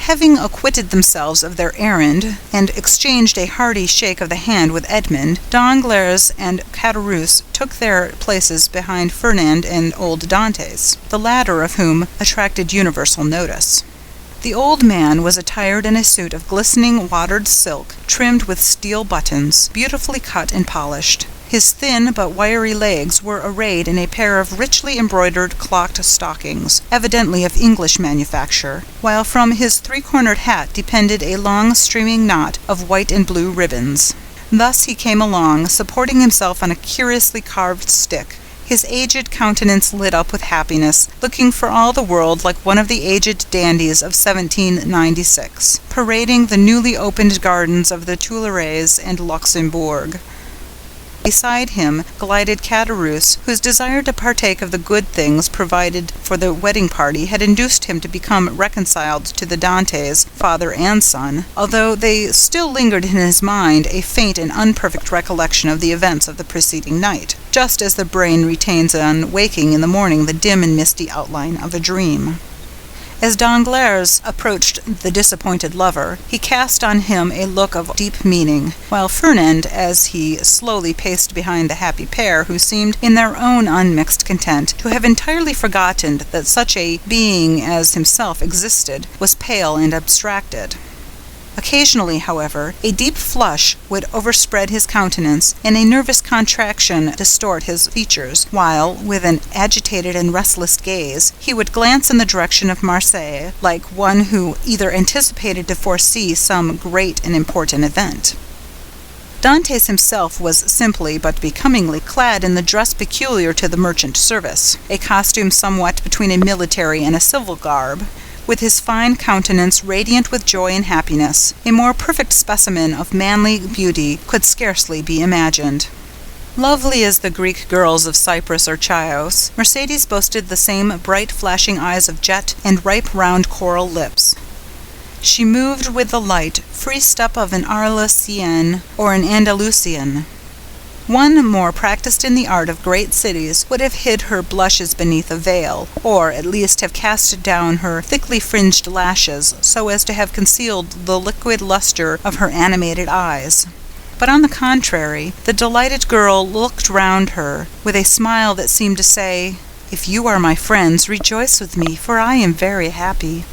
Having acquitted themselves of their errand, and exchanged a hearty shake of the hand with Edmond, Danglars and Caderousse took their places behind Fernand and old Dantès, the latter of whom attracted universal notice. The old man was attired in a suit of glistening watered silk, trimmed with steel buttons, beautifully cut and polished. His thin but wiry legs were arrayed in a pair of richly embroidered clocked stockings, evidently of English manufacture, while from his three-cornered hat depended a long streaming knot of white and blue ribbons. Thus he came along, supporting himself on a curiously carved stick, his aged countenance lit up with happiness, looking for all the world like one of the aged dandies of 1796, parading the newly opened gardens of the Tuileries and Luxembourg. Beside him glided Caderousse, whose desire to partake of the good things provided for the wedding party had induced him to become reconciled to the Dantès, father and son, although they still lingered in his mind a faint and unperfect recollection of the events of the preceding night, just as the brain retains on waking in the morning the dim and misty outline of a dream. As Danglars approached the disappointed lover, he cast on him a look of deep meaning, while Fernand, as he slowly paced behind the happy pair, who seemed, in their own unmixed content, to have entirely forgotten that such a being as himself existed, was pale and abstracted. Occasionally, however, a deep flush would overspread his countenance, and a nervous contraction distort his features, while, with an agitated and restless gaze, he would glance in the direction of Marseilles, like one who either anticipated to foresee some great and important event. Dantès himself was simply but becomingly clad in the dress peculiar to the merchant service, a costume somewhat between a military and a civil garb. With his fine countenance radiant with joy and happiness, a more perfect specimen of manly beauty could scarcely be imagined. Lovely as the Greek girls of Cyprus or Chios, Mercedes boasted the same bright flashing eyes of jet and ripe round coral lips. She moved with the light, free step of an Arlesienne or an Andalusian. One more practiced in the art of great cities would have hid her blushes beneath a veil, or at least have cast down her thickly fringed lashes so as to have concealed the liquid luster of her animated eyes. But on the contrary, the delighted girl looked round her with a smile that seemed to say, "If you are my friends, rejoice with me, for I am very happy."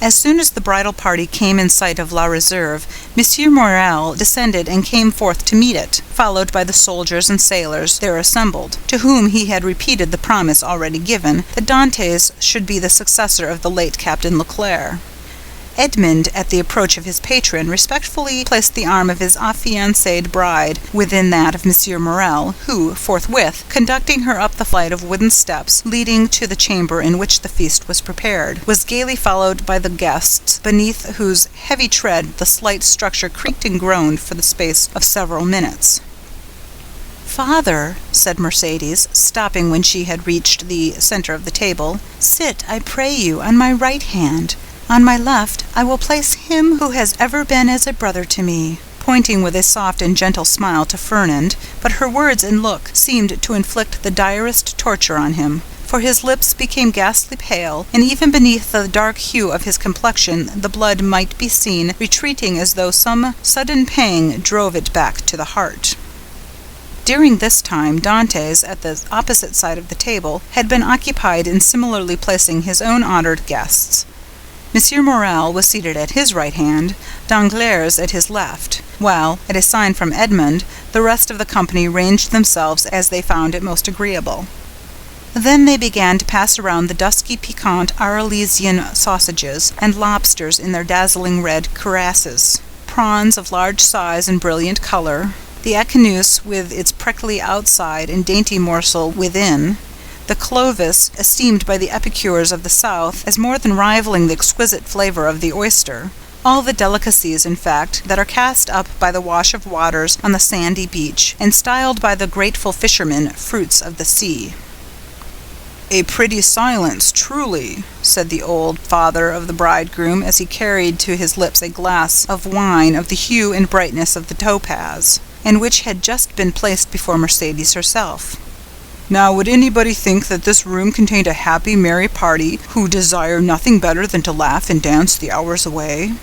As soon as the bridal party came in sight of La Réserve, Monsieur Morel descended and came forth to meet it, followed by the soldiers and sailors there assembled, to whom he had repeated the promise already given, that Dantes should be the successor of the late Captain Leclerc. Edmond, at the approach of his patron, respectfully placed the arm of his affianced bride within that of Monsieur Morel, who, forthwith, conducting her up the flight of wooden steps leading to the chamber in which the feast was prepared, was gaily followed by the guests, beneath whose heavy tread the slight structure creaked and groaned for the space of several minutes. "Father," said Mercedes, stopping when she had reached the center of the table, "sit, I pray you, on my right hand. On my left I will place him who has ever been as a brother to me," pointing with a soft and gentle smile to Fernand, but her words and look seemed to inflict the direst torture on him, for his lips became ghastly pale, and even beneath the dark hue of his complexion the blood might be seen retreating as though some sudden pang drove it back to the heart. During this time, Dantes, at the opposite side of the table, had been occupied in similarly placing his own honored guests. Monsieur Morel was seated at his right hand, Danglars at his left, while, at a sign from Edmond, the rest of the company ranged themselves as they found it most agreeable. Then they began to pass around the dusky piquant Arlesian sausages and lobsters in their dazzling red cuirasses, prawns of large size and brilliant color, the echinus with its prickly outside and dainty morsel within, the clovis, esteemed by the epicures of the South as more than rivaling the exquisite flavor of the oyster, all the delicacies, in fact, that are cast up by the wash of waters on the sandy beach, and styled by the grateful fishermen fruits of the sea. "A pretty silence, truly," said the old father of the bridegroom, as he carried to his lips a glass of wine of the hue and brightness of the topaz, and which had just been placed before Mercedes herself. "Now, would anybody think that this room contained a happy, merry party who desire nothing better than to laugh and dance the hours away?"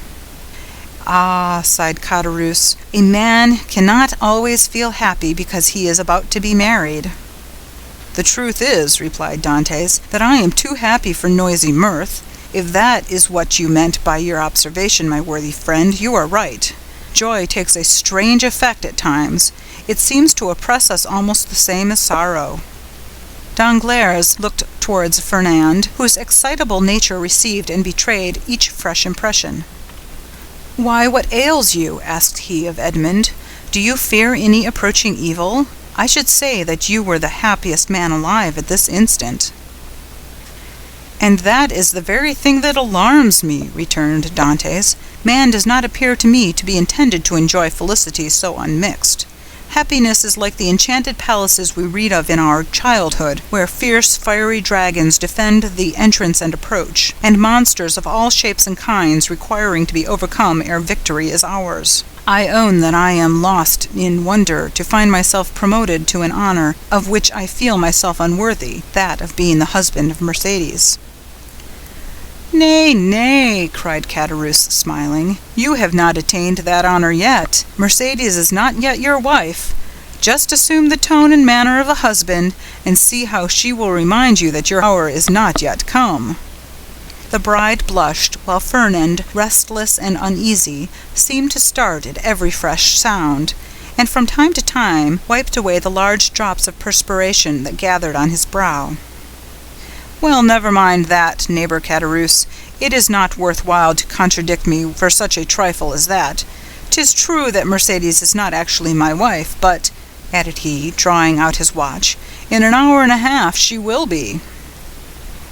"Ah," sighed Caderousse, "a man cannot always feel happy because he is about to be married." "The truth is," replied Dantes, "that I am too happy for noisy mirth. If that is what you meant by your observation, my worthy friend, you are right. Joy takes a strange effect at times. It seems to oppress us almost the same as sorrow." Danglars looked towards Fernand, whose excitable nature received and betrayed each fresh impression. "Why, what ails you?" asked he of Edmond. "Do you fear any approaching evil? I should say that you were the happiest man alive at this instant." "And that is the very thing that alarms me," returned Dantes. "Man does not appear to me to be intended to enjoy felicity so unmixed. Happiness is like the enchanted palaces we read of in our childhood, where fierce, fiery dragons defend the entrance and approach, and monsters of all shapes and kinds requiring to be overcome ere victory is ours. I own that I am lost in wonder to find myself promoted to an honor of which I feel myself unworthy, that of being the husband of Mercedes." "Nay, nay," cried Caderousse, smiling, "you have not attained that honor yet. Mercedes is not yet your wife. Just assume the tone and manner of a husband, and see how she will remind you that your hour is not yet come." The bride blushed, while Fernand, restless and uneasy, seemed to start at every fresh sound, and from time to time wiped away the large drops of perspiration that gathered on his brow. "Well, never mind that, neighbor Caderousse. It is not worth while to contradict me for such a trifle as that. 'Tis true that Mercedes is not actually my wife, but," added he, drawing out his watch, "in an hour and a half she will be."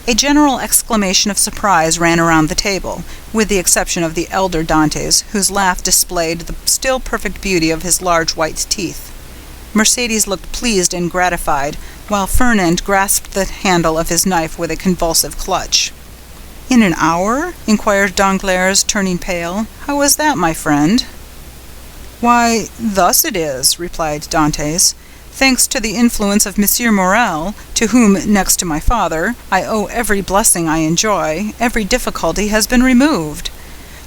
A general exclamation of surprise ran around the table, with the exception of the elder Dantes, whose laugh displayed the still perfect beauty of his large white teeth. Mercedes looked pleased and gratified, while Fernand grasped the handle of his knife with a convulsive clutch. "In an hour?" inquired Danglars, turning pale. "How is that, my friend?" "Why, thus it is," replied Dantès. "Thanks to the influence of Monsieur Morel, to whom, next to my father, I owe every blessing I enjoy, every difficulty has been removed.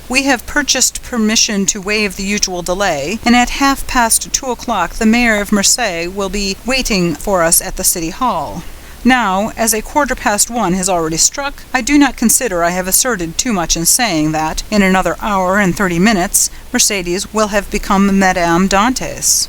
We have purchased permission to waive the usual delay, and at 2:30 the mayor of Marseille will be waiting for us at the city hall. Now, as 1:15 has already struck, I do not consider I have asserted too much in saying that, in another hour and 30 minutes, Mercedes will have become Madame Dantès."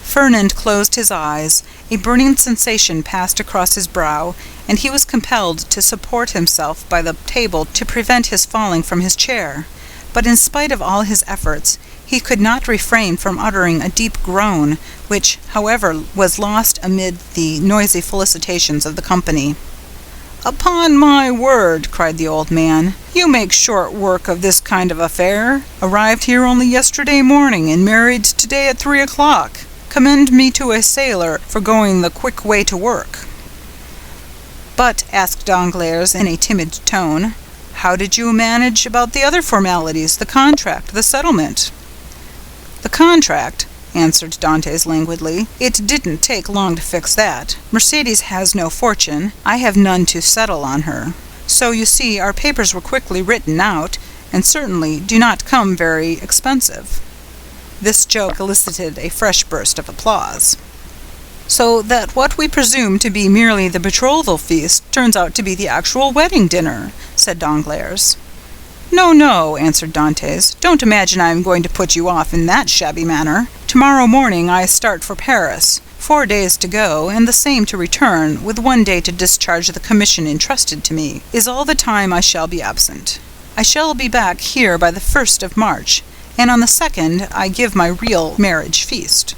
Fernand closed his eyes. A burning sensation passed across his brow, and he was compelled to support himself by the table to prevent his falling from his chair. But in spite of all his efforts, he could not refrain from uttering a deep groan, which, however, was lost amid the noisy felicitations of the company. "Upon my word," cried the old man, "you make short work of this kind of affair. Arrived here only yesterday morning, and married today at 3:00. Commend me to a sailor for going the quick way to work." "But," asked Danglars in a timid tone, "how did you manage about the other formalities, the contract, the settlement?" "The contract," answered Dantès languidly, "it didn't take long to fix that. Mercedes has no fortune, I have none to settle on her. So, you see, our papers were quickly written out, and certainly do not come very expensive." This joke elicited a fresh burst of applause. "So that what we presume to be merely the betrothal feast turns out to be the actual wedding dinner," said Danglars. "No, no," answered Dantès. "Don't imagine I am going to put you off in that shabby manner. Tomorrow morning I start for Paris. 4 days to go, and the same to return, with 1 day to discharge the commission entrusted to me, is all the time I shall be absent. I shall be back here by the 1st of March, and on the 2nd I give my real marriage feast."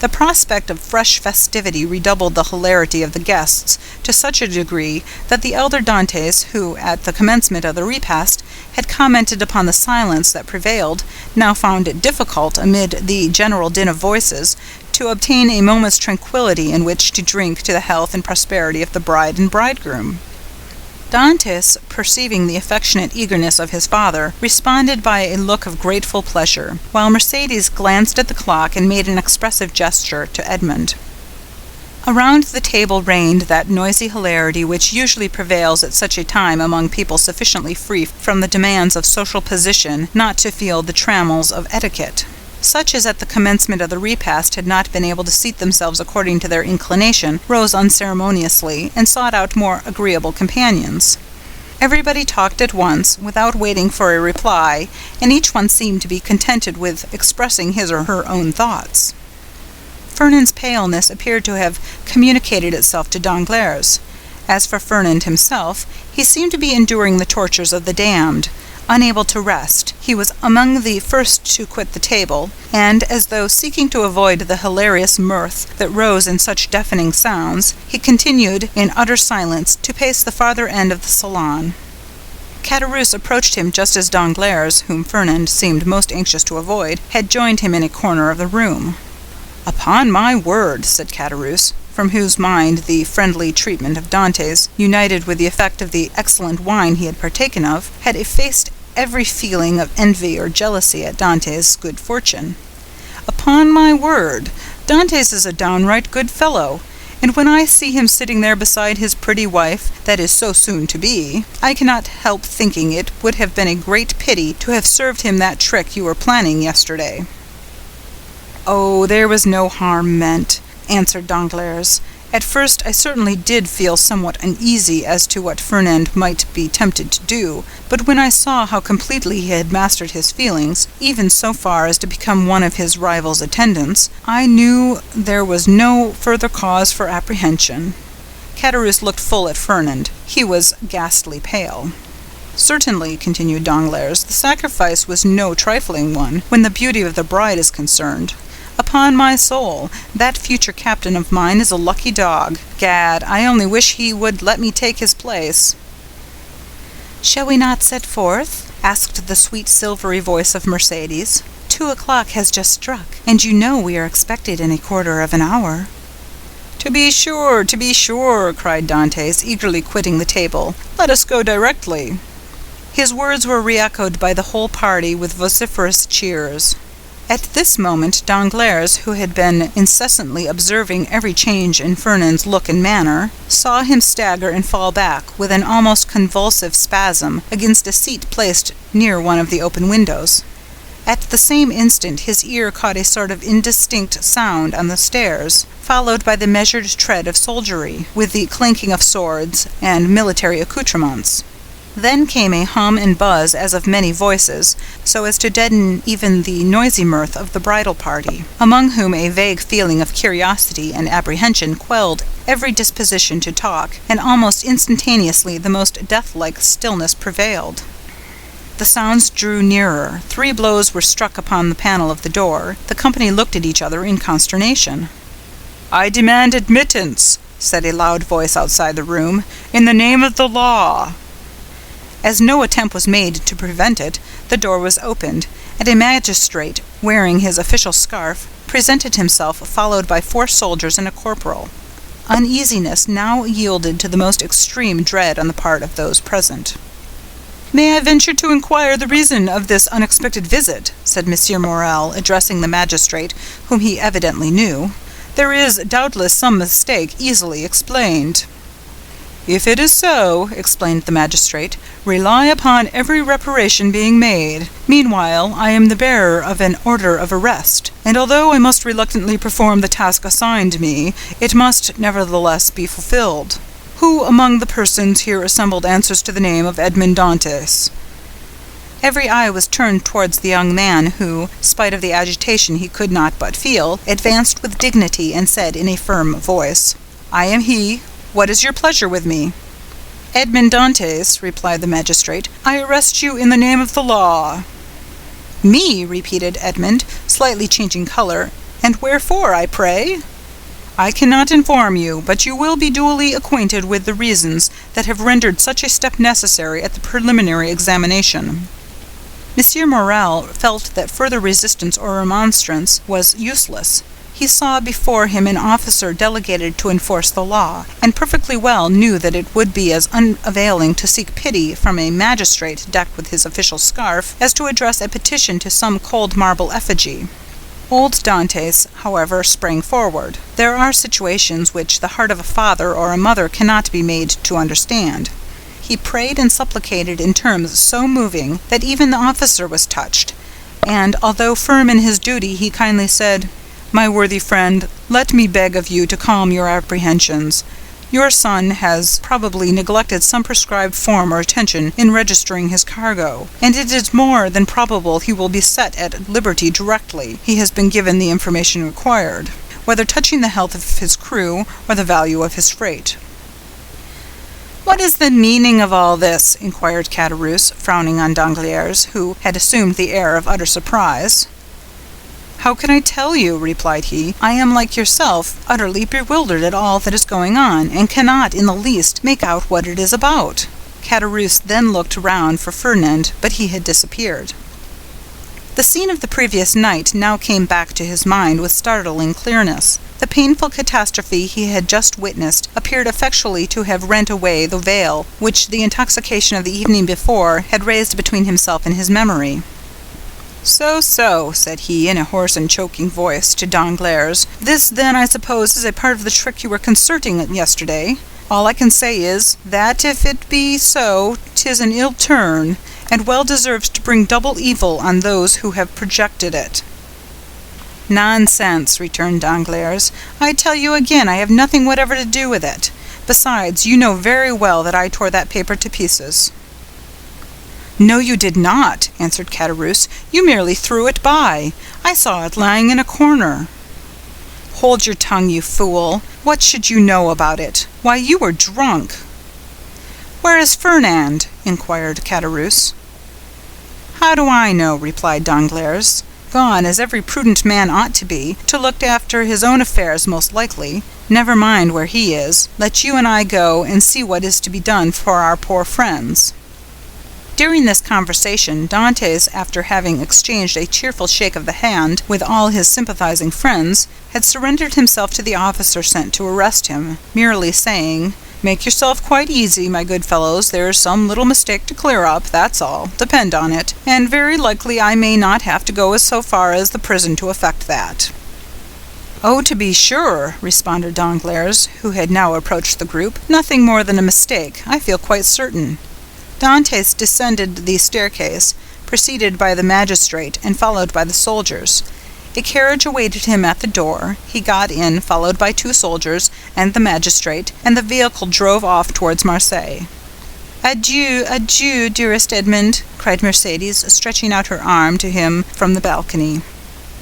The prospect of fresh festivity redoubled the hilarity of the guests to such a degree that the elder Dantès, who, at the commencement of the repast, had commented upon the silence that prevailed, now found it difficult, amid the general din of voices, to obtain a moment's tranquillity in which to drink to the health and prosperity of the bride and bridegroom. Dantès, perceiving the affectionate eagerness of his father, responded by a look of grateful pleasure, while Mercedes glanced at the clock and made an expressive gesture to Edmond. Around the table reigned that noisy hilarity which usually prevails at such a time among people sufficiently free from the demands of social position not to feel the trammels of etiquette. Such as at the commencement of the repast had not been able to seat themselves according to their inclination rose unceremoniously and sought out more agreeable companions. Everybody talked at once, without waiting for a reply, and each one seemed to be contented with expressing his or her own thoughts. Fernand's paleness appeared to have communicated itself to Danglars. As for Fernand himself, he seemed to be enduring the tortures of the damned. Unable to rest, he was among the first to quit the table, and, as though seeking to avoid the hilarious mirth that rose in such deafening sounds, he continued, in utter silence, to pace the farther end of the salon. Caderousse approached him just as Danglars, whom Fernand seemed most anxious to avoid, had joined him in a corner of the room. "Upon my word," said Caderousse, from whose mind the friendly treatment of Dantès, united with the effect of the excellent wine he had partaken of, had effaced every feeling of envy or jealousy at Dantès' good fortune. "Upon my word, Dantès is a downright good fellow, and when I see him sitting there beside his pretty wife, that is so soon to be, I cannot help thinking it would have been a great pity to have served him that trick you were planning yesterday." "Oh, there was no harm meant," answered Danglars. "At first I certainly did feel somewhat uneasy as to what Fernand might be tempted to do, but when I saw how completely he had mastered his feelings, even so far as to become one of his rival's attendants, I knew there was no further cause for apprehension." Caderousse looked full at Fernand. He was ghastly pale. "Certainly," continued Danglars, "the sacrifice was no trifling one, when the beauty of the bride is concerned. Upon my soul, that future captain of mine is a lucky dog. Gad, I only wish he would let me take his place." "Shall we not set forth?" asked the sweet silvery voice of Mercedes. "To 2 o'clock has just struck, and you know we are expected in a quarter of an hour." To be sure," cried Dantès, eagerly quitting the table. "Let us go directly." His words were re-echoed by the whole party with vociferous cheers. At this moment Danglars, who had been incessantly observing every change in Fernand's look and manner, saw him stagger and fall back with an almost convulsive spasm against a seat placed near one of the open windows. At the same instant his ear caught a sort of indistinct sound on the stairs, followed by the measured tread of soldiery, with the clanking of swords and military accoutrements. Then came a hum and buzz as of many voices, so as to deaden even the noisy mirth of the bridal party, among whom a vague feeling of curiosity and apprehension quelled every disposition to talk, and almost instantaneously the most death-like stillness prevailed. The sounds drew nearer. 3 blows were struck upon the panel of the door. The company looked at each other in consternation. "I demand admittance," said a loud voice outside the room, "in the name of the law." As no attempt was made to prevent it, the door was opened, and a magistrate, wearing his official scarf, presented himself, followed by 4 soldiers and a corporal. Uneasiness now yielded to the most extreme dread on the part of those present. "May I venture to inquire the reason of this unexpected visit?" said Monsieur Morel, addressing the magistrate, whom he evidently knew. "There is, doubtless, some mistake easily explained." "If it is so," explained the magistrate, "rely upon every reparation being made. Meanwhile, I am the bearer of an order of arrest, and although I must reluctantly perform the task assigned me, it must nevertheless be fulfilled. Who among the persons here assembled answers to the name of Edmond Dantès?" Every eye was turned towards the young man, who, spite of the agitation he could not but feel, advanced with dignity and said in a firm voice, "I am he. What is your pleasure with me?" "Edmond Dantès," replied the magistrate, "I arrest you in the name of the law." "Me?" repeated Edmond, slightly changing color. "And wherefore, I pray?" "I cannot inform you, but you will be duly acquainted with the reasons that have rendered such a step necessary at the preliminary examination." Monsieur Morel felt that further resistance or remonstrance was useless. He saw before him an officer delegated to enforce the law, and perfectly well knew that it would be as unavailing to seek pity from a magistrate decked with his official scarf as to address a petition to some cold marble effigy. Old Dantès, however, sprang forward. There are situations which the heart of a father or a mother cannot be made to understand. He prayed and supplicated in terms so moving that even the officer was touched, and, although firm in his duty, he kindly said, "My worthy friend, let me beg of you to calm your apprehensions. Your son has probably neglected some prescribed form or attention in registering his cargo, and it is more than probable he will be set at liberty directly he has been given the information required, whether touching the health of his crew or the value of his freight." "What is the meaning of all this?" inquired Caderousse, frowning on Danglars, who had assumed the air of utter surprise. "How can I tell you?" replied he. "I am, like yourself, utterly bewildered at all that is going on, and cannot in the least make out what it is about." Caderousse then looked round for Fernand, but he had disappeared. The scene of the previous night now came back to his mind with startling clearness. The painful catastrophe he had just witnessed appeared effectually to have rent away the veil which the intoxication of the evening before had raised between himself and his memory. "So, said he in a hoarse and choking voice to Danglars, "this, then, I suppose, is a part of the trick you were concerting yesterday. All I can say is, that if it be so, 'tis an ill turn, and well deserves to bring double evil on those who have projected it." "Nonsense," returned Danglars. "I tell you again I have nothing whatever to do with it. Besides, you know very well that I tore that paper to pieces." "No, you did not," answered Caderousse. "You merely threw it by. I saw it lying in a corner." "Hold your tongue, you fool. What should you know about it? Why, you were drunk." "Where is Fernand?" inquired Caderousse. "How do I know?" replied Danglars. "Gone, as every prudent man ought to be, to look after his own affairs most likely. Never mind where he is. Let you and I go and see what is to be done for our poor friends." During this conversation, Dantes, after having exchanged a cheerful shake of the hand with all his sympathizing friends, had surrendered himself to the officer sent to arrest him, merely saying, "Make yourself quite easy, my good fellows, there's some little mistake to clear up, that's all, depend on it, and very likely I may not have to go so far as the prison to effect that." "Oh, to be sure," responded Danglars, who had now approached the group, "nothing more than a mistake, I feel quite certain." Dantes descended the staircase, preceded by the magistrate and followed by the soldiers. A carriage awaited him at the door. He got in, followed by 2 soldiers and the magistrate, and the vehicle drove off towards Marseille. "Adieu, adieu, dearest Edmund," cried Mercedes, stretching out her arm to him from the balcony.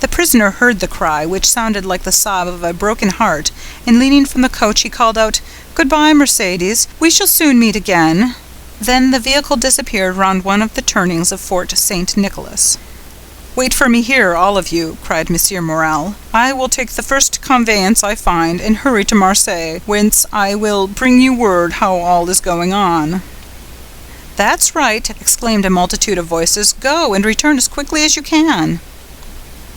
The prisoner heard the cry, which sounded like the sob of a broken heart, and leaning from the coach he called out, "Goodbye, Mercedes, we shall soon meet again." Then the vehicle disappeared round one of the turnings of Fort St. Nicholas. "Wait for me here, all of you," cried Monsieur Morel. "I will take the first conveyance I find and hurry to Marseille, whence I will bring you word how all is going on." "That's right," exclaimed a multitude of voices. "Go, and return as quickly as you can."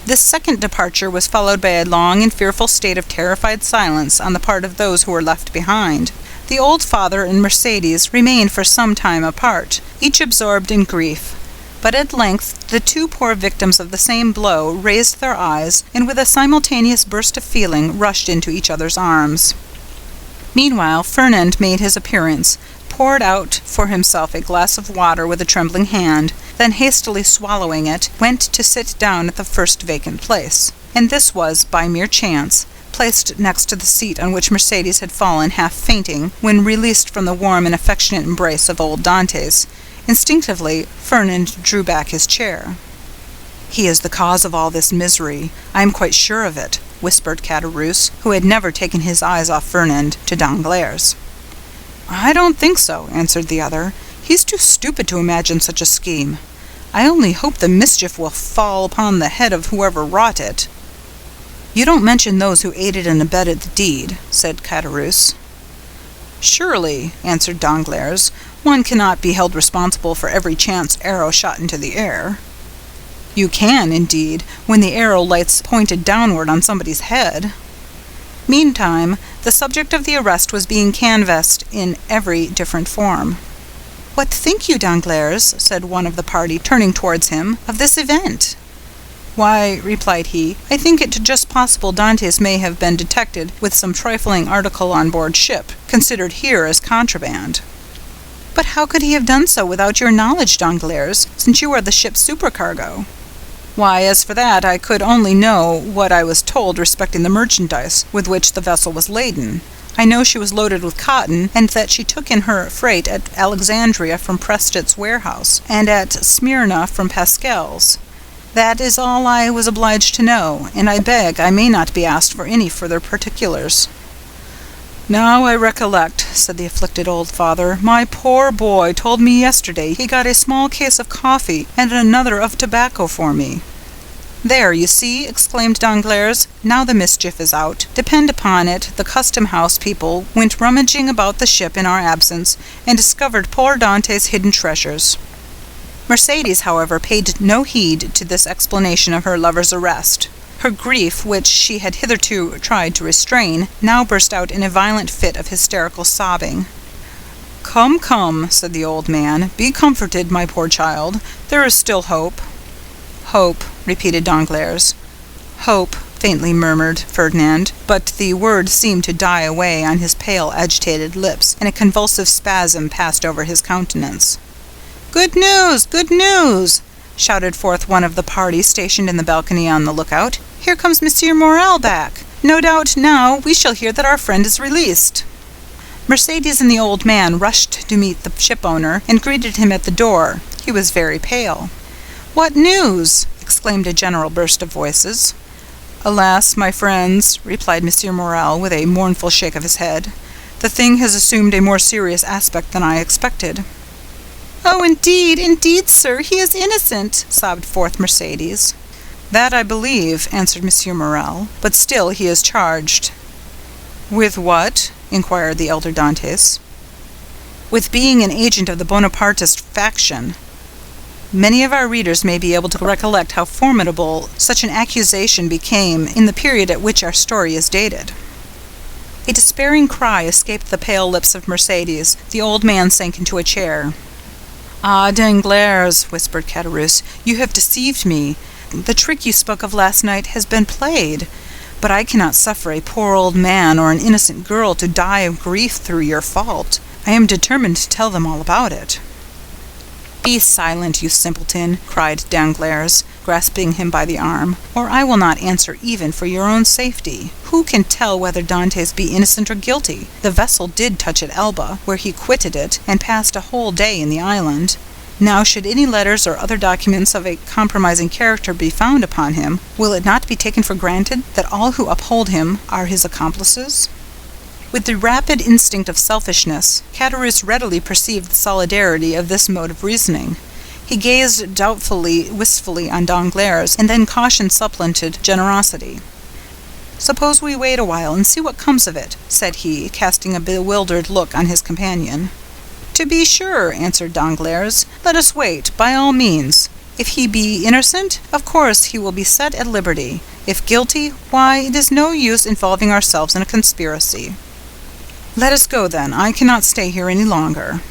This second departure was followed by a long and fearful state of terrified silence on the part of those who were left behind. The old father and Mercedes remained for some time apart, each absorbed in grief. But at length the 2 poor victims of the same blow raised their eyes, and with a simultaneous burst of feeling rushed into each other's arms. Meanwhile Fernand made his appearance, poured out for himself a glass of water with a trembling hand, then hastily swallowing it, went to sit down at the first vacant place. And this was, by mere chance, placed next to the seat on which Mercedes had fallen half fainting when released from the warm and affectionate embrace of old Dantes. Instinctively, Fernand drew back his chair. "He is the cause of all this misery, I am quite sure of it," whispered Caderousse, who had never taken his eyes off Fernand, to Danglars. "I don't think so," answered the other. "He's too stupid to imagine such a scheme. I only hope the mischief will fall upon the head of whoever wrought it." "You don't mention those who aided and abetted the deed," said Caderousse. "Surely," answered Danglars, "one cannot be held responsible for every chance arrow shot into the air." "You can, indeed, when the arrow lights pointed downward on somebody's head." Meantime, the subject of the arrest was being canvassed in every different form. "What think you, Danglars," said one of the party, turning towards him, "of this event?" "Why," replied he, "I think it just possible Dantes may have been detected with some trifling article on board ship, considered here as contraband." "But how could he have done so without your knowledge, Danglars, since you are the ship's supercargo?" "Why, as for that, I could only know what I was told respecting the merchandise with which the vessel was laden. I know she was loaded with cotton, and that she took in her freight at Alexandria from Prescott's warehouse, and at Smyrna from Pascal's. That is all I was obliged to know, and I beg I may not be asked for any further particulars." "Now I recollect," said the afflicted old father. "My poor boy told me yesterday he got a small case of coffee and another of tobacco for me." "There, you see," exclaimed Danglars, "now the mischief is out. Depend upon it, the custom-house people went rummaging about the ship in our absence, and discovered poor Dante's hidden treasures." Mercedes, however, paid no heed to this explanation of her lover's arrest. Her grief, which she had hitherto tried to restrain, now burst out in a violent fit of hysterical sobbing. "Come, come," said the old man, "be comforted, my poor child. There is still hope." "Hope," repeated Danglars. "Hope," faintly murmured Ferdinand, but the word seemed to die away on his pale, agitated lips, and a convulsive spasm passed over his countenance. "Good news! Good news!" shouted forth one of the party stationed in the balcony on the lookout. "Here comes Monsieur Morel back. No doubt now we shall hear that our friend is released." Mercedes and the old man rushed to meet the shipowner and greeted him at the door. He was very pale. "What news?" exclaimed a general burst of voices. "Alas, my friends," replied Monsieur Morel with a mournful shake of his head, "the thing has assumed a more serious aspect than I expected." "Oh, indeed, sir, he is innocent," sobbed forth Mercedes. "That I believe," answered Monsieur Morel, "but still he is charged." "With what?" inquired the elder Dantes. "With being an agent of the Bonapartist faction." Many of our readers may be able to recollect how formidable such an accusation became in the period at which our story is dated. A despairing cry escaped the pale lips of Mercédès. The old man sank into a chair. "Ah, Danglars," whispered Caderousse, "you have deceived me. The trick you spoke of last night has been played. But I cannot suffer a poor old man or an innocent girl to die of grief through your fault. I am determined to tell them all about it." "Be silent, you simpleton," cried Danglars, grasping him by the arm, "or I will not answer even for your own safety. Who can tell whether Dantès be innocent or guilty? The vessel did touch at Elba, where he quitted it, and passed a whole day in the island. Now, should any letters or other documents of a compromising character be found upon him, will it not be taken for granted that all who uphold him are his accomplices?" With the rapid instinct of selfishness, Caderousse readily perceived the solidarity of this mode of reasoning. He gazed doubtfully, wistfully on Danglars, and then caution supplanted generosity. "Suppose we wait a while and see what comes of it," said he, casting a bewildered look on his companion. "To be sure," answered Danglars. "Let us wait, by all means. If he be innocent, of course he will be set at liberty. If guilty, why, it is no use involving ourselves in a conspiracy." "Let us go, then. I cannot stay here any longer."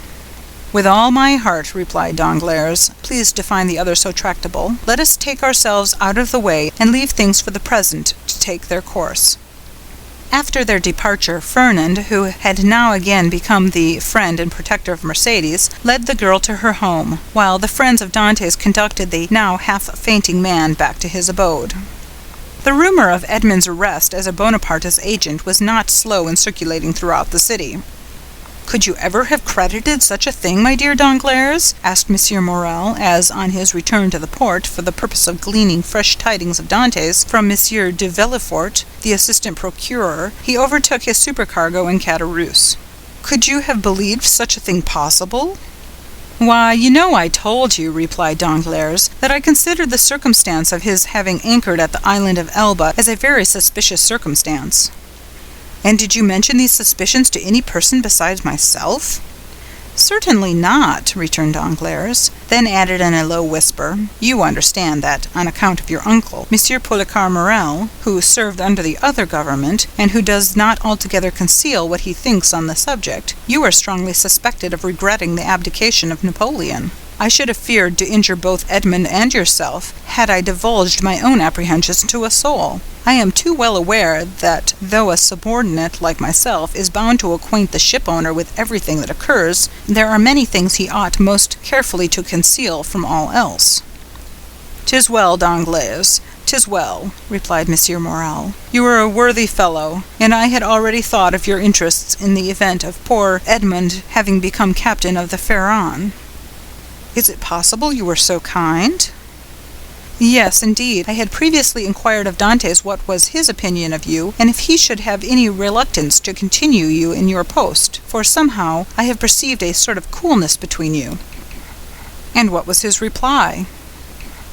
"With all my heart," replied Danglars, pleased to find the other so tractable. "Let us take ourselves out of the way, and leave things for the present to take their course." After their departure, Fernand, who had now again become the friend and protector of Mercédès, led the girl to her home, while the friends of Dantès conducted the now half-fainting man back to his abode. The rumor of Edmond's arrest as a Bonapartist agent was not slow in circulating throughout the city. "Could you ever have credited such a thing, my dear Danglars?" asked M. Morrel, as, on his return to the port, for the purpose of gleaning fresh tidings of Dantès from M. de Villefort, the assistant procureur, he overtook his supercargo in Caderousse. "Could you have believed such a thing possible?" "Why, you know I told you," replied Danglars, "that I considered the circumstance of his having anchored at the island of Elba as a very suspicious circumstance." "And did you mention these suspicions to any person besides myself?" "Certainly not," returned Danglars, then added in a low whisper, "You understand that, on account of your uncle, Monsieur Policar Morel, who served under the other government, and who does not altogether conceal what he thinks on the subject, you are strongly suspected of regretting the abdication of Napoleon. I should have feared to injure both Edmond and yourself, had I divulged my own apprehensions to a soul. I am too well aware that, though a subordinate like myself is bound to acquaint the shipowner with everything that occurs, there are many things he ought most carefully to conceal from all else." "'Tis well, Danglars, 'tis well," replied M. Morrel. "You are a worthy fellow, and I had already thought of your interests in the event of poor Edmond having become captain of the Pharaon." "Is it possible you were so kind?" "Yes, indeed. I had previously inquired of Dantès what was his opinion of you, and if he should have any reluctance to continue you in your post, for somehow I have perceived a sort of coolness between you." "And what was his reply?"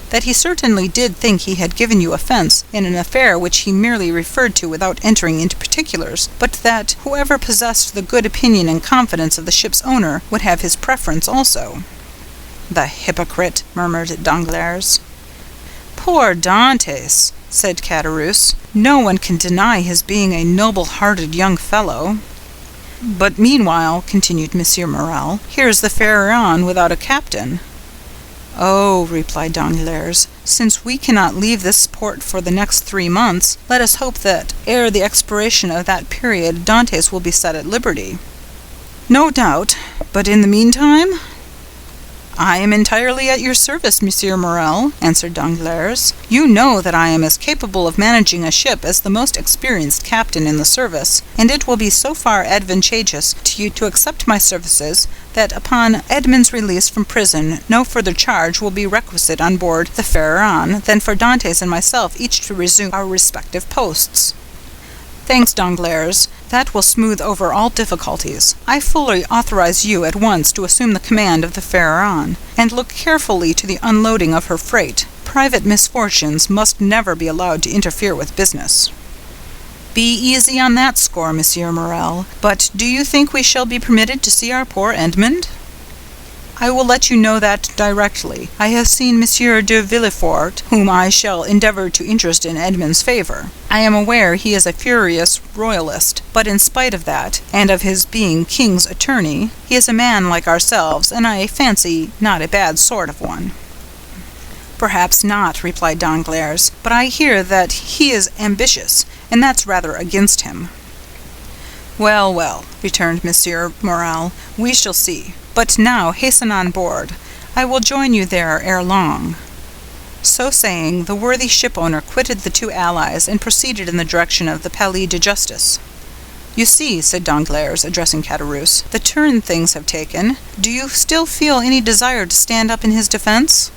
"That he certainly did think he had given you offense in an affair which he merely referred to without entering into particulars, but that whoever possessed the good opinion and confidence of the ship's owner would have his preference also." "The hypocrite!" murmured Danglars. "Poor Dantès!" said Caderousse. "No one can deny his being a noble-hearted young fellow." "But meanwhile," continued M. Morrel, "here is the Pharaon without a captain." "Oh," replied Danglars, "since we cannot leave this port for the next 3 months, let us hope that, ere the expiration of that period, Dantès will be set at liberty." "No doubt, but in the meantime?" "I am entirely at your service, M. Morrel," answered Danglars. "You know that I am as capable of managing a ship as the most experienced captain in the service, and it will be so far advantageous to you to accept my services that upon Edmond's release from prison no further charge will be requisite on board the Pharaon than for Dantès and myself each to resume our respective posts." "Thanks, Danglars. That will smooth over all difficulties. I fully authorize you at once to assume the command of the Pharaon, and look carefully to the unloading of her freight. Private misfortunes must never be allowed to interfere with business." "Be easy on that score, M. Morrel. But do you think we shall be permitted to see our poor Edmond?" I will let you know that directly. I have seen Monsieur de Villefort, whom I shall endeavour to interest in Edmund's favour. I am aware he is a furious royalist, but in spite of that, and of his being king's attorney, he is a man like ourselves, and I fancy not a bad sort of one." "Perhaps not," replied Danglars, "but I hear that he is ambitious, and that's rather against him." "Well, well," returned Monsieur Morel, "we shall see. But now hasten on board. I will join you there ere long." So saying, the worthy shipowner quitted the two allies and proceeded in the direction of the Palais de Justice. "You see," said Danglars, addressing Caderousse, "the turn things have taken. Do you still feel any desire to stand up in his defense?"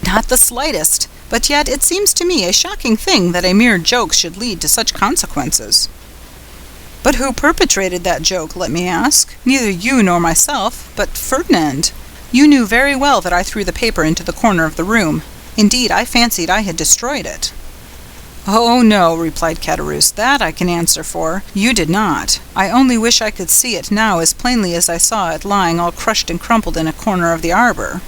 "Not the slightest. But yet it seems to me a shocking thing that a mere joke should lead to such consequences." "But who perpetrated that joke, let me ask? Neither you nor myself, but Ferdinand. You knew very well that I threw the paper into the corner of the room. Indeed, I fancied I had destroyed it." "Oh, no," replied Caderousse, "that I can answer for. You did not. I only wish I could see it now as plainly as I saw it lying all crushed and crumpled in a corner of the arbor."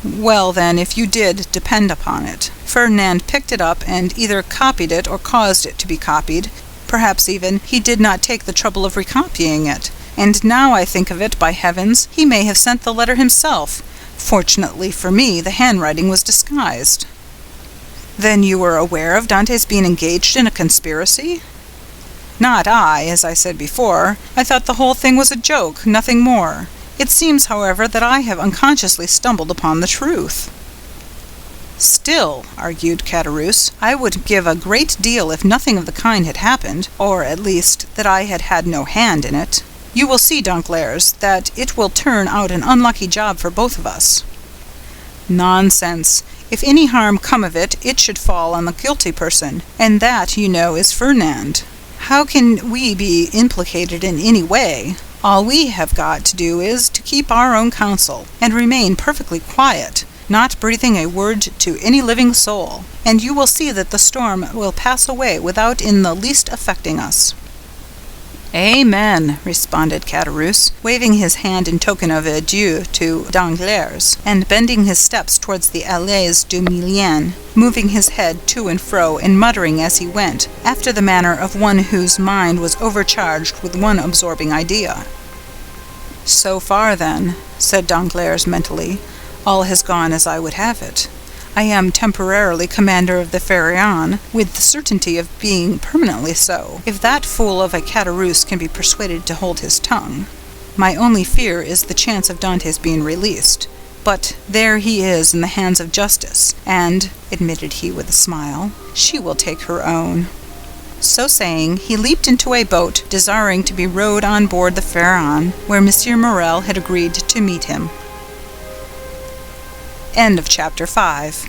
"Well, then, if you did, depend upon it, Ferdinand picked it up and either copied it or caused it to be copied. Perhaps even he did not take the trouble of recopying it. And now I think of it, by heavens, he may have sent the letter himself. Fortunately for me, the handwriting was disguised." "Then you were aware of Dante's being engaged in a conspiracy?" "Not I, as I said before. I thought the whole thing was a joke, nothing more. It seems, however, that I have unconsciously stumbled upon the truth." "Still," argued Caderousse, "I would give a great deal if nothing of the kind had happened, or, at least, that I had had no hand in it. You will see, Danglars, that it will turn out an unlucky job for both of us." "Nonsense. If any harm come of it, it should fall on the guilty person, and that, you know, is Ferdinand. How can we be implicated in any way? All we have got to do is to keep our own counsel, and remain perfectly quiet, not breathing a word to any living soul, and you will see that the storm will pass away without in the least affecting us." "Amen," responded Caderousse, waving his hand in token of adieu to Danglars, and bending his steps towards the Allées du Milieu, moving his head to and fro, and muttering as he went, after the manner of one whose mind was overcharged with one absorbing idea. "So far, then," said Danglars mentally, "all has gone as I would have it. I am temporarily commander of the Pharaon, with the certainty of being permanently so, if that fool of a Caderousse can be persuaded to hold his tongue. My only fear is the chance of Dante's being released. But there he is in the hands of justice, and," admitted he with a smile, "she will take her own." So saying, he leaped into a boat, desiring to be rowed on board the Pharaon, where Monsieur Morel had agreed to meet him. End of chapter 5.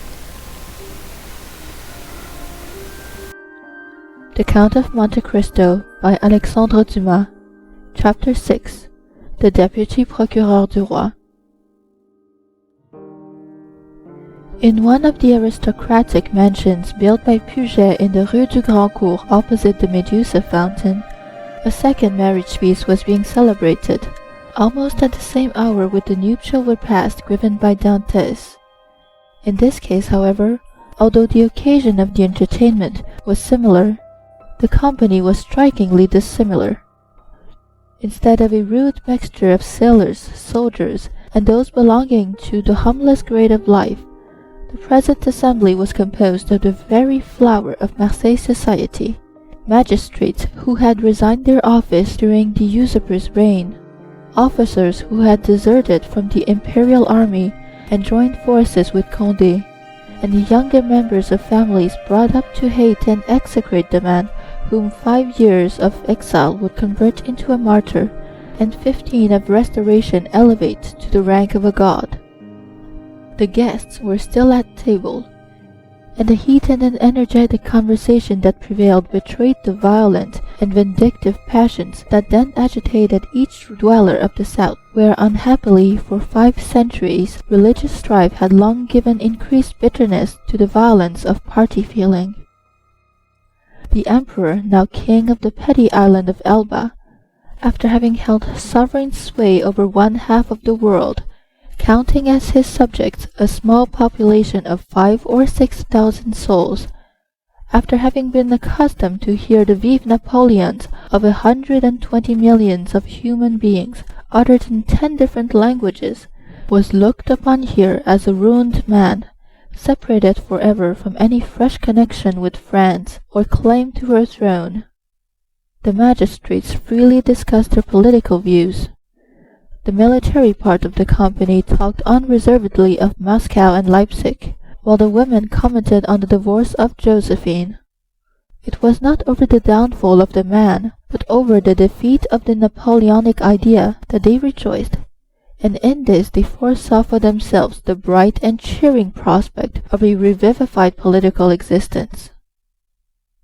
The Count of Monte Cristo by Alexandre Dumas. Chapter 6. The Deputy Procureur du Roi. In one of the aristocratic mansions built by Puget in the Rue du Grand Cours opposite the Medusa fountain, a second marriage feast was being celebrated, almost at the same hour with the nuptial repast given by Dantes. In this case, however, although the occasion of the entertainment was similar, the company was strikingly dissimilar. Instead of a rude mixture of sailors, soldiers, and those belonging to the humblest grade of life, the present assembly was composed of the very flower of Marseille society, magistrates who had resigned their office during the usurper's reign, officers who had deserted from the imperial army and joined forces with Condé, and the younger members of families brought up to hate and execrate the man whom 5 years of exile would convert into a martyr, and 15 of restoration elevate to the rank of a god. The guests were still at table, and the heated and energetic conversation that prevailed betrayed the violent and vindictive passions that then agitated each dweller of the South, where unhappily for 5 centuries religious strife had long given increased bitterness to the violence of party feeling. The emperor, now king of the petty island of Elba, after having held sovereign sway over 1/2 of the world, counting as his subjects a small population of 5 or 6,000 souls, after having been accustomed to hear the Vive Napoleons of 120 millions of human beings uttered in 10 different languages, was looked upon here as a ruined man, separated forever from any fresh connection with France or claim to her throne. The magistrates freely discussed their political views. The military part of the company talked unreservedly of Moscow and Leipzig, while the women commented on the divorce of Josephine. It was not over the downfall of the man, but over the defeat of the Napoleonic idea that they rejoiced, and in this they foresaw for themselves the bright and cheering prospect of a revivified political existence.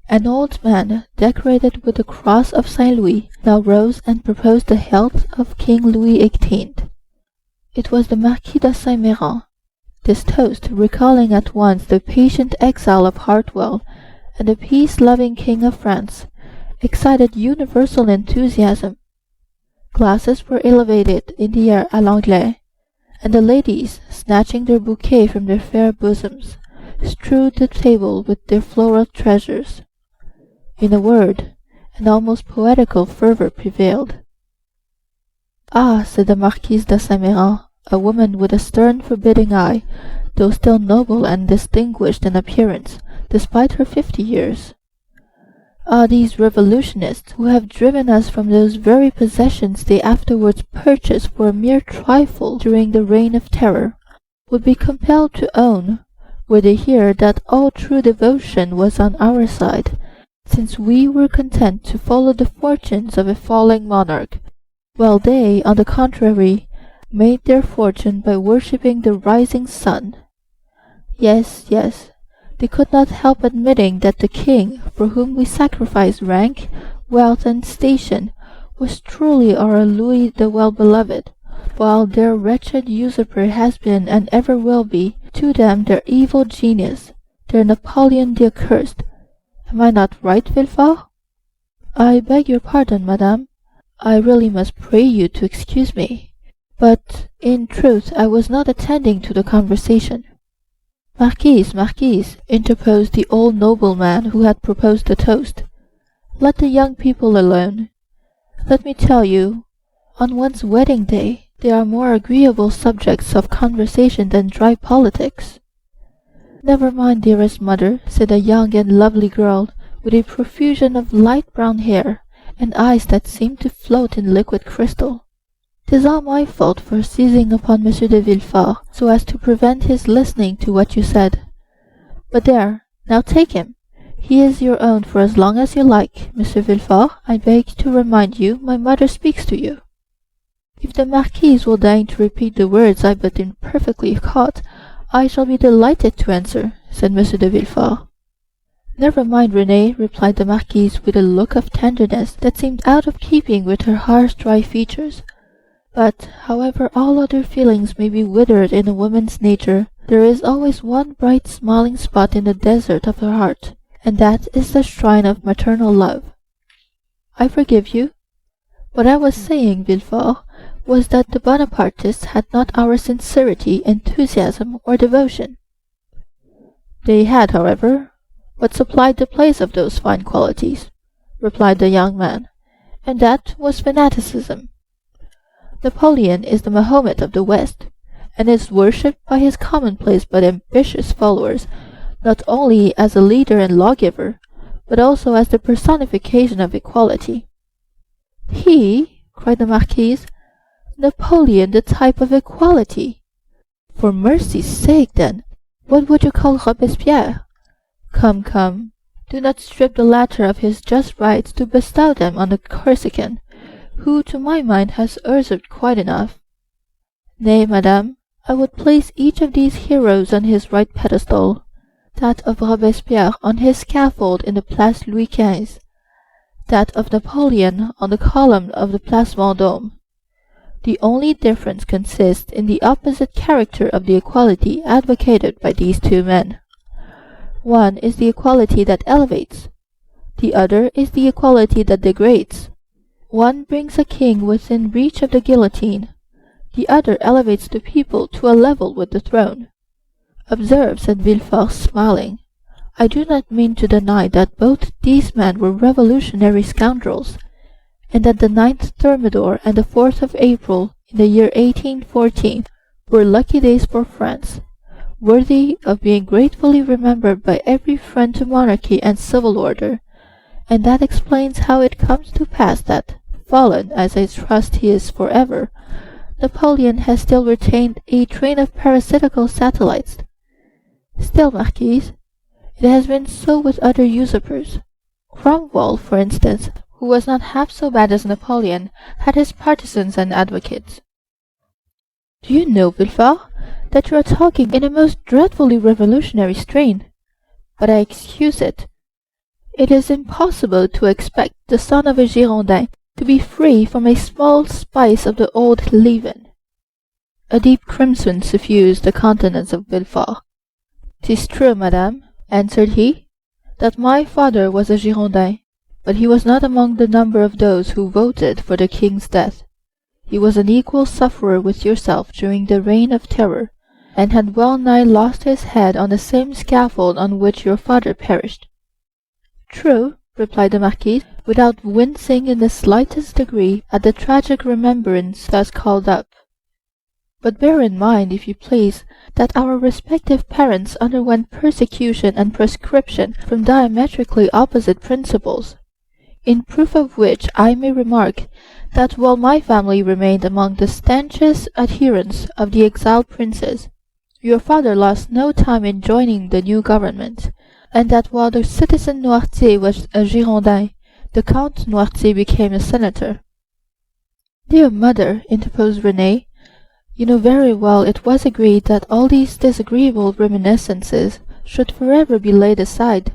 An old man, decorated with the cross of Saint Louis, now rose and proposed the health of King Louis XVIII. It was the Marquis de Saint-Méran. This toast, recalling at once the patient exile of Hartwell and the peace-loving King of France, excited universal enthusiasm. Glasses were elevated in the air à l'anglaise, and the ladies, snatching their bouquets from their fair bosoms, strewed the table with their floral treasures. In a word, an almost poetical fervour prevailed. "Ah," said the Marquise de Saint-Méran, a woman with a stern, forbidding eye, though still noble and distinguished in appearance, despite her 50 years. "Ah, these revolutionists, who have driven us from those very possessions they afterwards purchased for a mere trifle during the reign of terror, would be compelled to own, were they here, that all true devotion was on our side, since we were content to follow the fortunes of a falling monarch, while they, on the contrary, made their fortune by worshipping the rising sun. Yes, yes, they could not help admitting that the king, for whom we sacrificed rank, wealth, and station, was truly our Louis the well-beloved, while their wretched usurper has been, and ever will be, to them their evil genius, their Napoleon the accursed. Am I not right, Villefort?" "I beg your pardon, madame. I really must pray you to excuse me. But, in truth, I was not attending to the conversation." "Marquise, Marquise," interposed the old nobleman who had proposed the toast, "let the young people alone. Let me tell you, on one's wedding day, they are more agreeable subjects of conversation than dry politics." "Never mind, dearest mother," said a young and lovely girl, with a profusion of light brown hair, and eyes that seemed to float in liquid crystal. "'Tis all my fault for seizing upon Monsieur de Villefort, so as to prevent his listening to what you said. But there, now take him. He is your own for as long as you like. Monsieur Villefort, I beg to remind you my mother speaks to you." "If the Marquise will deign to repeat the words I but imperfectly caught, I shall be delighted to answer," said Monsieur de Villefort. "Never mind, Renée," replied the Marquise with a look of tenderness that seemed out of keeping with her harsh, dry features. "But, however all other feelings may be withered in a woman's nature, there is always one bright smiling spot in the desert of her heart, and that is the shrine of maternal love." "I forgive you. What I was saying, Villefort, was that the Bonapartists had not our sincerity, enthusiasm, or devotion." "They had, however, what supplied the place of those fine qualities," replied the young man, "and that was fanaticism. Napoleon is the Mahomet of the West, and is worshipped by his commonplace but ambitious followers, not only as a leader and lawgiver, but also as the personification of equality." "He!" cried the Marquise. "Napoleon the type of equality! For mercy's sake, then, what would you call Robespierre? Come, come, do not strip the latter of his just rights to bestow them on the Corsican, who to my mind has usurped quite enough. Nay, madame, I would place each of these heroes on his right pedestal, that of Robespierre on his scaffold in the Place Louis XV, that of Napoleon on the column of the Place Vendôme. The only difference consists in the opposite character of the equality advocated by these two men. One is the equality that elevates, the other is the equality that degrades. One brings a king within reach of the guillotine, the other elevates the people to a level with the throne. Observe, said Villefort, smiling, I do not mean to deny that both these men were revolutionary scoundrels, and that the 9th Thermidor and the 4th of April in the year 1814 were lucky days for France, worthy of being gratefully remembered by every friend to monarchy and civil order, and that explains how it comes to pass that, fallen as I trust he is forever, Napoleon has still retained a train of parasitical satellites. Still, Marquise, it has been so with other usurpers. Cromwell, for instance, who was not half so bad as Napoleon, had his partisans and advocates. Do you know, Villefort, that you are talking in a most dreadfully revolutionary strain? But I excuse it. It is impossible to expect the son of a Girondin to be free from a small spice of the old leaven. A deep crimson suffused the countenance of Villefort. "'Tis true, madame," answered he, "that my father was a Girondin, but he was not among the number of those who voted for the king's death. He was an equal sufferer with yourself during the reign of terror, and had well nigh lost his head on the same scaffold on which your father perished." "True," replied the Marquise, without wincing in the slightest degree at the tragic remembrance thus called up. "But bear in mind, if you please, that our respective parents underwent persecution and proscription from diametrically opposite principles, in proof of which I may remark that while my family remained among the stanchest adherents of the exiled princes, your father lost no time in joining the new government, and that while the citizen Noirtier was a Girondin, the Count Noirtier became a senator." "Dear mother," interposed Renée, "you know very well it was agreed that all these disagreeable reminiscences should forever be laid aside."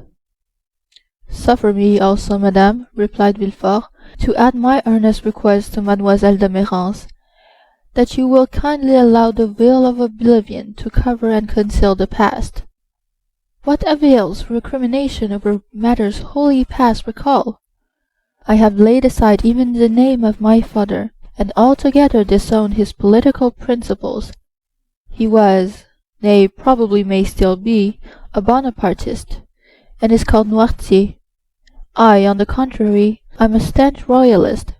"Suffer me also, madame," replied Villefort, "to add my earnest request to Mademoiselle de Mérange, that you will kindly allow the veil of oblivion to cover and conceal the past. What avails recrimination over matters wholly past recall? I have laid aside even the name of my father, and altogether disowned his political principles. He was, nay, probably may still be, a Bonapartist, and is called Noirtier. I, on the contrary, am a stanch royalist,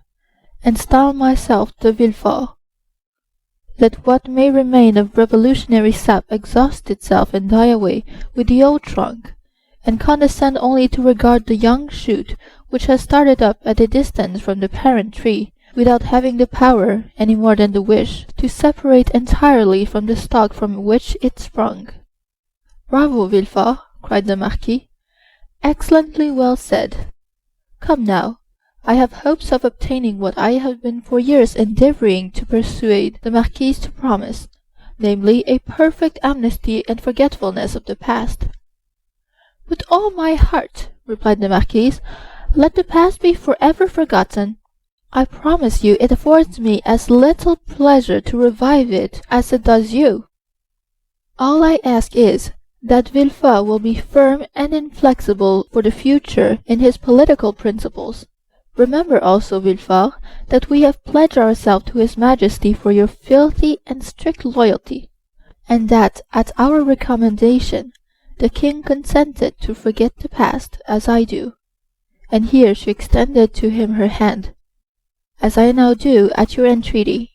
and style myself de Villefort. Let what may remain of revolutionary sap exhaust itself and die away with the old trunk, and condescend only to regard the young shoot which has started up at a distance from the parent tree, without having the power, any more than the wish, to separate entirely from the stock from which it sprung." "Bravo, Villefort!" cried the Marquis. "Excellently well said. Come now, I have hopes of obtaining what I have been for years endeavouring to persuade the Marquise to promise, namely, a perfect amnesty and forgetfulness of the past." "With all my heart," replied the Marquise. "Let the past be forever forgotten. I promise you it affords me as little pleasure to revive it as it does you. All I ask is, that Villefort will be firm and inflexible for the future in his political principles. Remember also, Villefort, that we have pledged ourselves to his Majesty for your fealty and strict loyalty, and that, at our recommendation, the king consented to forget the past, as I do." And here she extended to him her hand. "As I now do at your entreaty.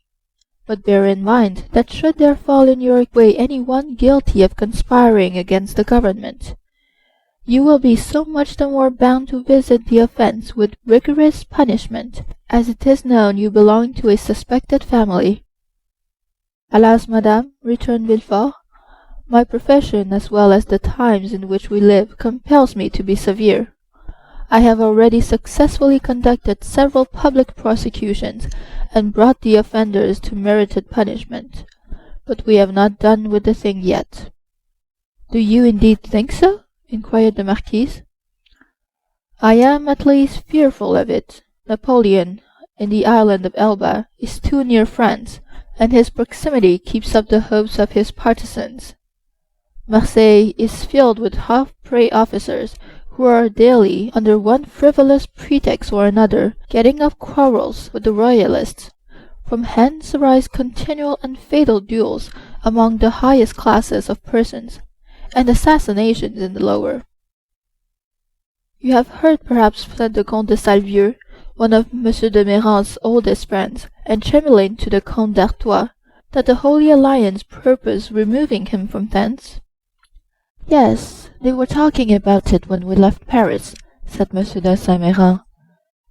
But bear in mind that should there fall in your way any one guilty of conspiring against the government, you will be so much the more bound to visit the offence with rigorous punishment, as it is known you belong to a suspected family." "Alas, madame," returned Villefort, "my profession, as well as the times in which we live, compels me to be severe. I have already successfully conducted several public prosecutions, and brought the offenders to merited punishment, but we have not done with the thing yet." "Do you indeed think so?" inquired the Marquise. "I am at least fearful of it. Napoleon, in the island of Elba, is too near France, and his proximity keeps up the hopes of his partisans. Marseilles is filled with half-pay officers, who are daily, under one frivolous pretext or another, getting up quarrels with the royalists. From hence arise continual and fatal duels among the highest classes of persons, and assassinations in the lower. You have heard, perhaps, said the Comte de Salvieux, one of M. de Méran's oldest friends, and chamberlain to the Comte d'Artois, that the Holy Alliance purpose removing him from thence? Yes, they were talking about it when we left Paris, said M. de Saint-Méran.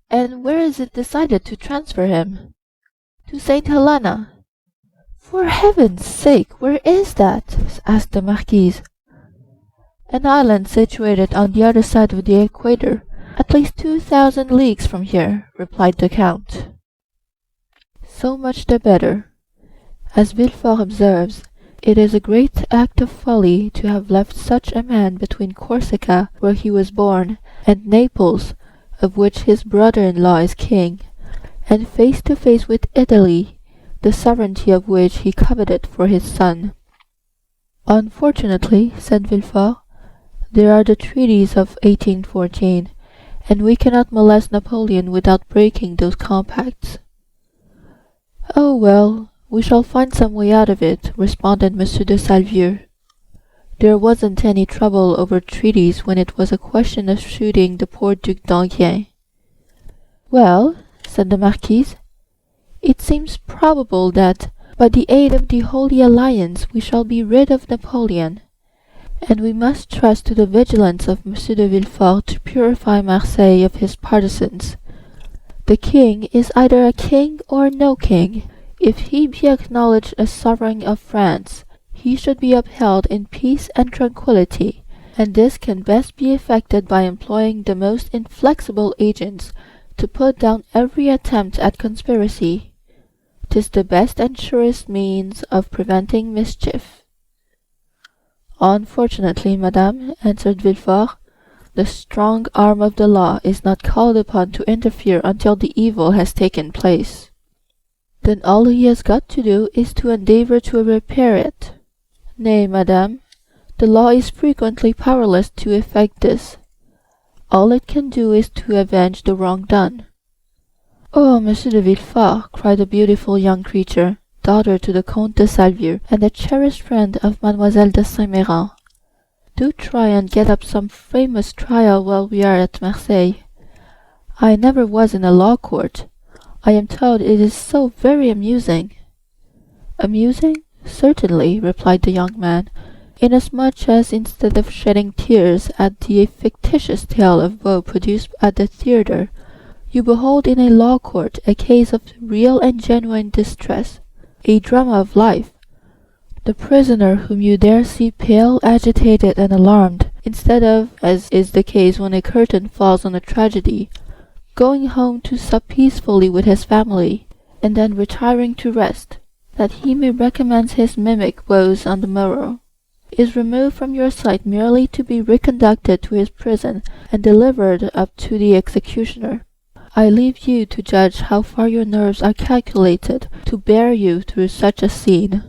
And where is it decided to transfer him? To Saint Helena. For heaven's sake, where is that? Asked the Marquise. An island situated on the other side of the equator, at least 2,000 leagues from here, replied the Count. So much the better. As Villefort observes, it is a great act of folly to have left such a man between Corsica, where he was born, and Naples, of which his brother-in-law is king, and face to face with Italy, the sovereignty of which he coveted for his son. Unfortunately, said Villefort, there are the treaties of 1814, and we cannot molest Napoleon without breaking those compacts. Oh, well, we shall find some way out of it, responded M. de Salvieux. There wasn't any trouble over treaties when it was a question of shooting the poor Duc d'Enghien. Well, said the Marquise, it seems probable that, by the aid of the Holy Alliance, we shall be rid of Napoleon, and we must trust to the vigilance of M. de Villefort to purify Marseille of his partisans. The king is either a king or no king. If he be acknowledged a sovereign of France, he should be upheld in peace and tranquillity, and this can best be effected by employing the most inflexible agents to put down every attempt at conspiracy. 'Tis the best and surest means of preventing mischief. Unfortunately, madame, answered Villefort, the strong arm of the law is not called upon to interfere until the evil has taken place. Then all he has got to do is to endeavour to repair it. Nay, madame, the law is frequently powerless to effect this. All it can do is to avenge the wrong done. Oh, Monsieur de Villefort, cried the beautiful young creature, daughter to the Comte de Salvieux, and a cherished friend of Mademoiselle de Saint-Méran, do try and get up some famous trial while we are at Marseille. I never was in a law court. I am told it is so very amusing. Amusing? Certainly, replied the young man, inasmuch as instead of shedding tears at the fictitious tale of woe produced at the theatre, you behold in a law court a case of real and genuine distress, a drama of life. The prisoner whom you there see pale, agitated, and alarmed, instead of, as is the case when a curtain falls on a tragedy, going home to sup peacefully with his family, and then retiring to rest, that he may recommence his mimic woes on the morrow, is removed from your sight merely to be reconducted to his prison and delivered up to the executioner. I leave you to judge how far your nerves are calculated to bear you through such a scene.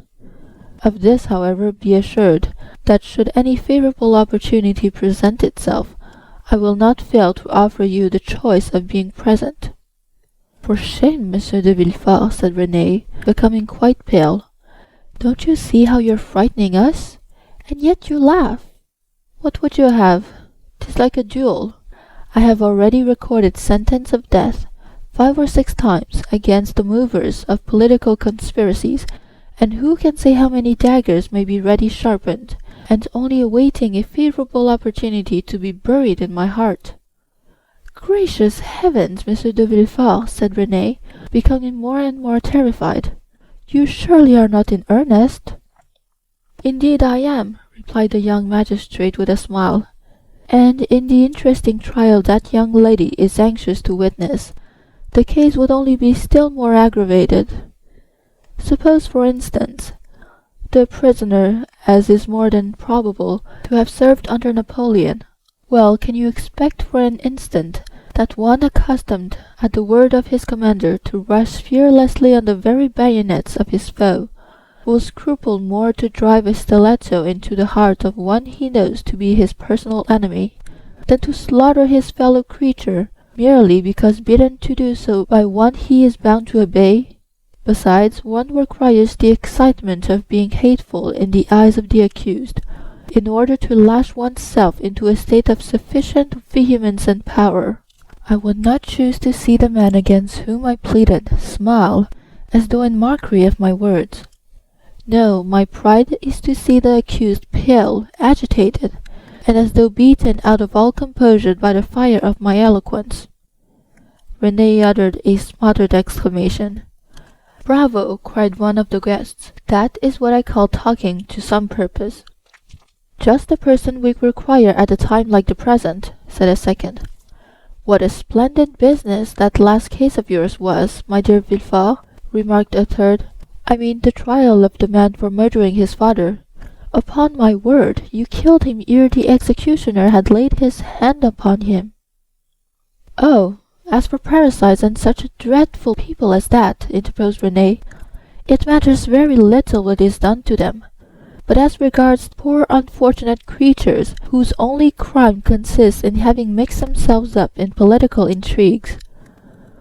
Of this, however, be assured, that should any favourable opportunity present itself, I will not fail to offer you the choice of being present. For shame, Monsieur de Villefort, said Renée, becoming quite pale. Don't you see how you're frightening us? And yet you laugh. What would you have? 'Tis like a duel. I have already recorded sentence of death 5 or 6 times against the movers of political conspiracies, and who can say how many daggers may be ready sharpened, and only awaiting a favourable opportunity to be buried in my heart? Gracious heavens, Monsieur de Villefort, said Renée, becoming more and more terrified. You surely are not in earnest? Indeed I am, replied the young magistrate with a smile, and in the interesting trial that young lady is anxious to witness, the case would only be still more aggravated. Suppose, for instance, the prisoner, as is more than probable, to have served under Napoleon. Well, can you expect for an instant that one accustomed at the word of his commander to rush fearlessly on the very bayonets of his foe, will scruple more to drive a stiletto into the heart of one he knows to be his personal enemy, than to slaughter his fellow creature, merely because bidden to do so by one he is bound to obey? Besides, one requires the excitement of being hateful in the eyes of the accused, in order to lash oneself into a state of sufficient vehemence and power. I would not choose to see the man against whom I pleaded smile, as though in mockery of my words. No, my pride is to see the accused pale, agitated, and as though beaten out of all composure by the fire of my eloquence. Renee uttered a smothered exclamation. "Bravo!" cried one of the guests. "That is what I call talking to some purpose." "Just the person we require at a time like the present," said a second. "What a splendid business that last case of yours was, my dear Villefort," remarked a third. "I mean the trial of the man for murdering his father. Upon my word, you killed him ere the executioner had laid his hand upon him." "Oh, as for parricides and such dreadful people as that," interposed Renee, "it matters very little what is done to them. But as regards poor unfortunate creatures whose only crime consists in having mixed themselves up in political intrigues,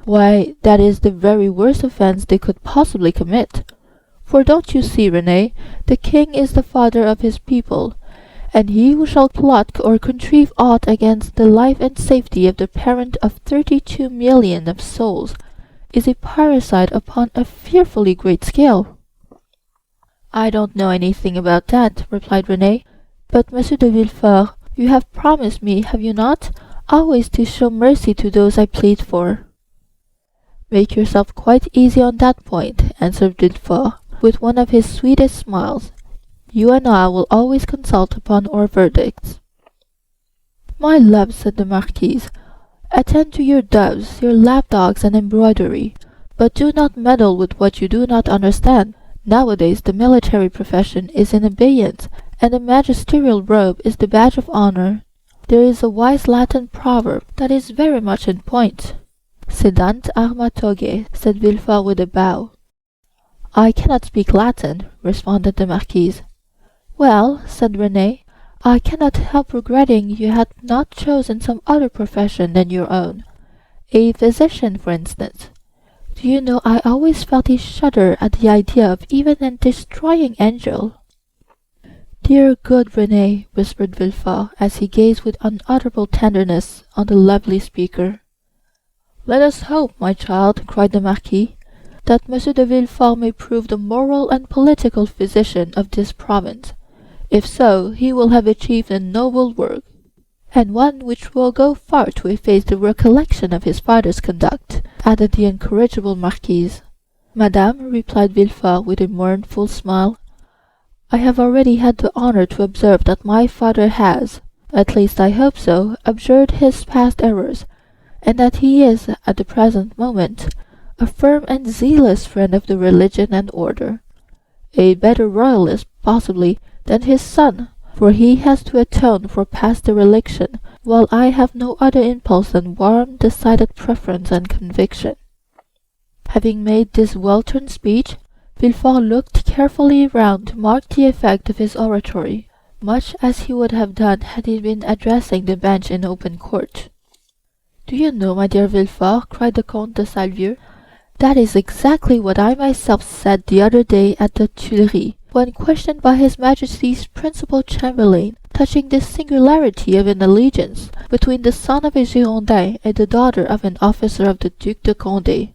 why, that is the very worst offence they could possibly commit. For don't you see, Renee, the king is the father of his people, and he who shall plot or contrive aught against the life and safety of the parent of 32 millions of souls is a parricide upon a fearfully great scale." "I don't know anything about that," replied Renee, "but Monsieur de Villefort, you have promised me, have you not, always to show mercy to those I plead for?" "Make yourself quite easy on that point," answered Villefort, with one of his sweetest smiles. "You and I will always consult upon our verdicts." "My love," said the Marquise, "attend to your doves, your lapdogs, and embroidery, but do not meddle with what you do not understand. Nowadays the military profession is in abeyance, and the magisterial robe is the badge of honor. There is a wise Latin proverb that is very much in point. Sedant arma togae, said Villefort with a bow. "I cannot speak Latin," responded the Marquise. "Well," said Renee, "I cannot help regretting you had not chosen some other profession than your own. A physician, for instance. Do you know I always felt a shudder at the idea of even a destroying angel." "Dear good Renee," whispered Villefort, as he gazed with unutterable tenderness on the lovely speaker. "Let us hope, my child," cried the Marquis, "that Monsieur de Villefort may prove the moral and political physician of this province. If so, he will have achieved a noble work, and one which will go far to efface the recollection of his father's conduct," added the incorrigible Marquise. "Madame," replied Villefort with a mournful smile, "I have already had the honor to observe that my father has, at least I hope so, abjured his past errors, and that he is, at the present moment, a firm and zealous friend of the religion and order. A better royalist, possibly, than his son, for he has to atone for past dereliction, while I have no other impulse than warm, decided preference and conviction." Having made this well-turned speech, Villefort looked carefully round to mark the effect of his oratory, much as he would have done had he been addressing the bench in open court. "Do you know, my dear Villefort," cried the Comte de Salvieux, "that is exactly what I myself said the other day at the Tuileries, when questioned by His Majesty's principal chamberlain touching the singularity of an alliance between the son of a Girondin and the daughter of an officer of the Duc de Condé.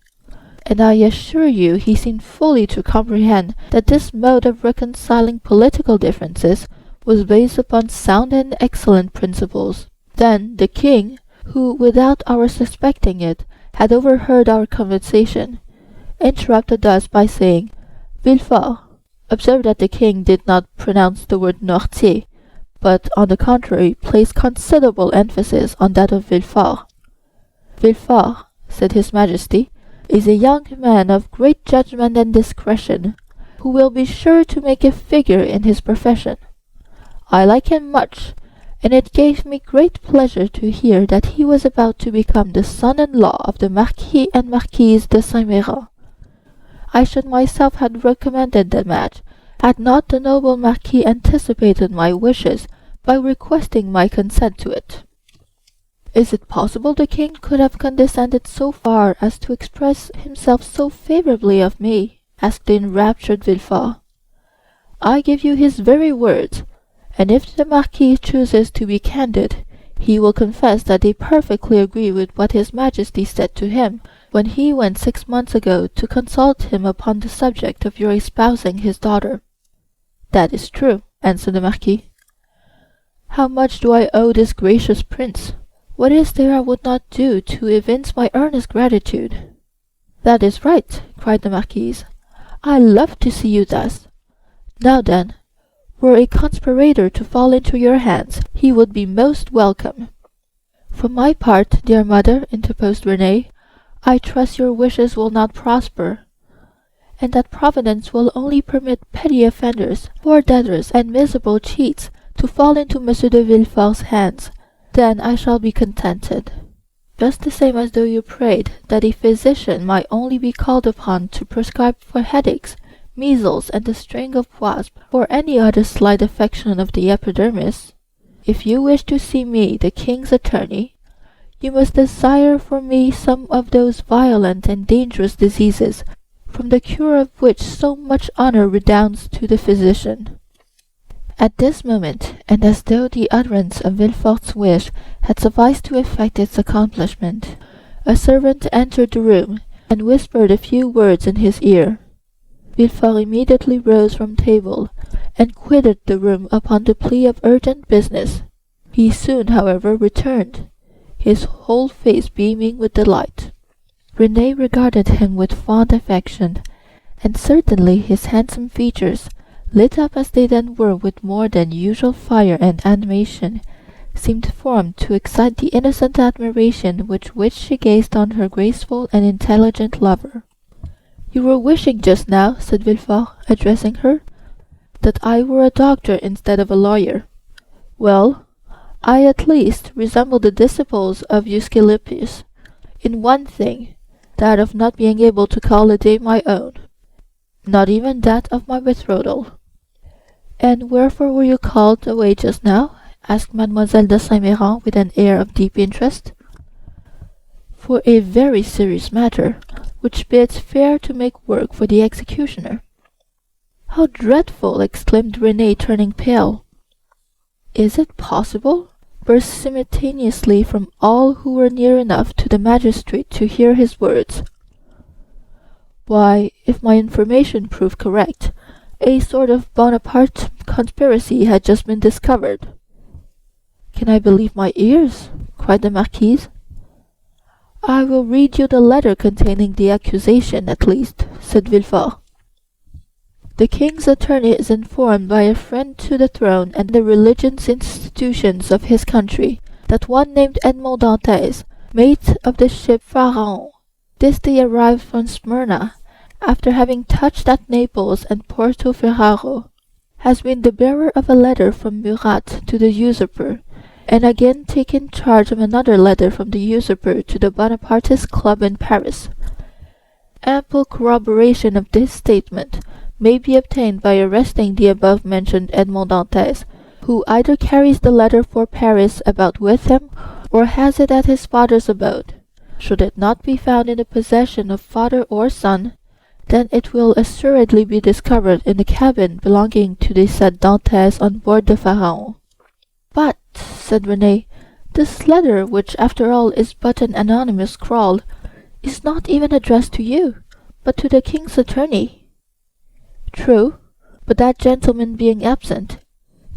And I assure you he seemed fully to comprehend that this mode of reconciling political differences was based upon sound and excellent principles. Then the king, who, without our suspecting it, had overheard our conversation, interrupted us by saying, 'Villefort,' observe that the king did not pronounce the word Noirtier, but on the contrary placed considerable emphasis on that of Villefort. 'Villefort,' said his Majesty, 'is a young man of great judgment and discretion, who will be sure to make a figure in his profession. I like him much, and it gave me great pleasure to hear that he was about to become the son-in-law of the Marquis and Marquise de Saint-Méran. I should myself have recommended the match, had not the noble Marquis anticipated my wishes by requesting my consent to it.'" Is it possible the king could have condescended so far as to express himself so favourably of me?" asked the enraptured Villefort. "I give you his very words, and if the Marquis chooses to be candid, he will confess that they perfectly agree with what his Majesty said to him when he went 6 months ago to consult him upon the subject of your espousing his daughter." "That is true," answered the Marquis. "How much do I owe this gracious prince? What is there I would not do to evince my earnest gratitude?" "That is right," cried the Marquise. "I love to see you thus. Now then, were a conspirator to fall into your hands, he would be most welcome." "For my part, dear mother," interposed Renée, "I trust your wishes will not prosper, and that Providence will only permit petty offenders, poor debtors, and miserable cheats to fall into Monsieur de Villefort's hands. Then I shall be contented. Just the same as though you prayed that a physician might only be called upon to prescribe for headaches, measles, and the sting of wasp, or any other slight affection of the epidermis. If you wish to see me, the king's attorney, you must desire for me some of those violent and dangerous diseases, from the cure of which so much honour redounds to the physician." At this moment, and as though the utterance of Villefort's wish had sufficed to effect its accomplishment, a servant entered the room, and whispered a few words in his ear. Villefort immediately rose from table, and quitted the room upon the plea of urgent business. He soon, however, returned, his whole face beaming with delight. Renée regarded him with fond affection, and certainly his handsome features, lit up as they then were with more than usual fire and animation, seemed formed to excite the innocent admiration with which she gazed on her graceful and intelligent lover. "You were wishing just now," said Villefort, addressing her, "that I were a doctor instead of a lawyer. Well, I at least resemble the disciples of Louis-Philippe in one thing, that of not being able to call a day my own, not even that of my betrothal." "And wherefore were you called away just now?" asked Mademoiselle de Saint-Méran with an air of deep interest. "For a very serious matter, which bids fair to make work for the executioner." "How dreadful!" exclaimed Renée, turning pale. "Is it possible?" burst simultaneously from all who were near enough to the magistrate to hear his words. "Why, if my information proved correct, a sort of Bonaparte conspiracy had just been discovered." "Can I believe my ears?" cried the Marquise. "I will read you the letter containing the accusation, at least," said Villefort. "The king's attorney is informed by a friend to the throne and the religious institutions of his country that one named Edmond Dantès, mate of the ship Pharaon, this day arrived from Smyrna, after having touched at Naples and Porto Ferrajo, has been the bearer of a letter from Murat to the usurper, and again taken charge of another letter from the usurper to the Bonapartist club in Paris. Ample corroboration of this statement may be obtained by arresting the above-mentioned Edmond Dantès, who either carries the letter for Paris about with him, or has it at his father's abode. Should it not be found in the possession of father or son, then it will assuredly be discovered in the cabin belonging to the said Dantès on board the Pharaon." "But," said Renée, "this letter, which after all is but an anonymous scrawl, is not even addressed to you, but to the king's attorney." "True, but that gentleman being absent,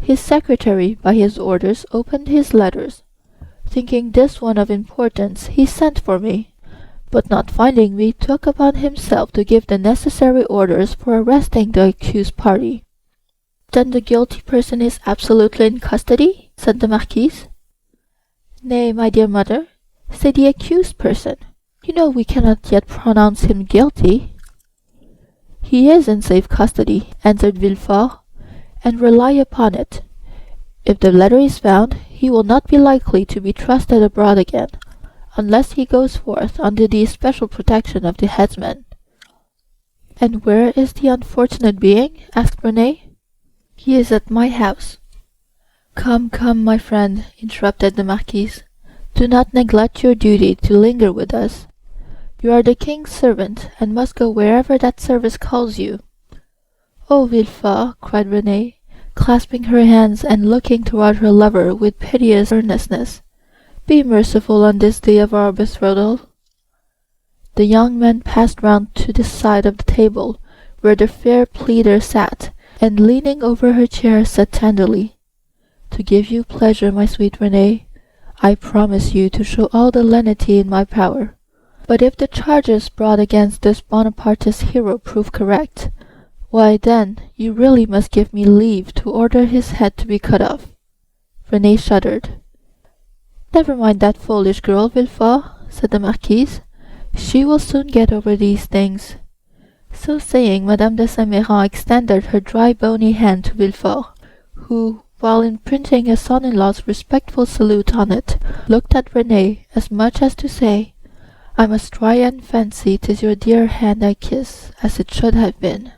his secretary, by his orders, opened his letters. Thinking this one of importance, he sent for me, but not finding me, took upon himself to give the necessary orders for arresting the accused party." "Then the guilty person is absolutely in custody?" said the Marquise. "Nay, my dear mother, say the accused person. You know we cannot yet pronounce him guilty." "He is in safe custody," answered Villefort, "and rely upon it, if the letter is found, he will not be likely to be trusted abroad again, unless he goes forth under the especial protection of the headsman." "And where is the unfortunate being?" asked Renée. "He is at my house." "Come, come, my friend," interrupted the Marquise, Do not neglect your duty to linger with us. You are the king's servant, and must go wherever that service calls you." "Oh, Villefort," cried Renée, clasping her hands and looking toward her lover with piteous earnestness, "be merciful on this day of our betrothal." The young man passed round to the side of the table, where the fair pleader sat, and leaning over her chair said tenderly, "To give you pleasure, my sweet Renée, I promise you to show all the lenity in my power. But if the charges brought against this Bonapartist hero prove correct, why then you really must give me leave to order his head to be cut off." Renée shuddered. "Never mind that foolish girl, Villefort," said the Marquise. "She will soon get over these things." So saying, Madame de Saint-Méran extended her dry bony hand to Villefort, who, while imprinting a son-in-law's respectful salute on it, looked at Renée as much as to say, "I must try and fancy 'tis your dear hand I kiss, as it should have been."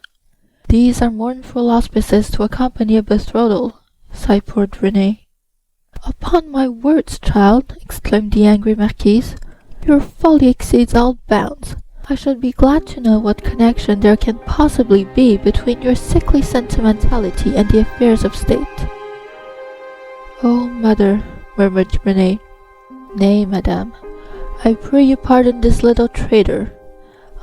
"These are mournful auspices to accompany a betrothal," sighed poor Renée. "Upon my words, child," exclaimed the angry Marquise, "your folly exceeds all bounds. I should be glad to know what connection there can possibly be between your sickly sentimentality and the affairs of state." "Oh, mother," murmured Renée. "Nay, madame, I pray you pardon this little traitor.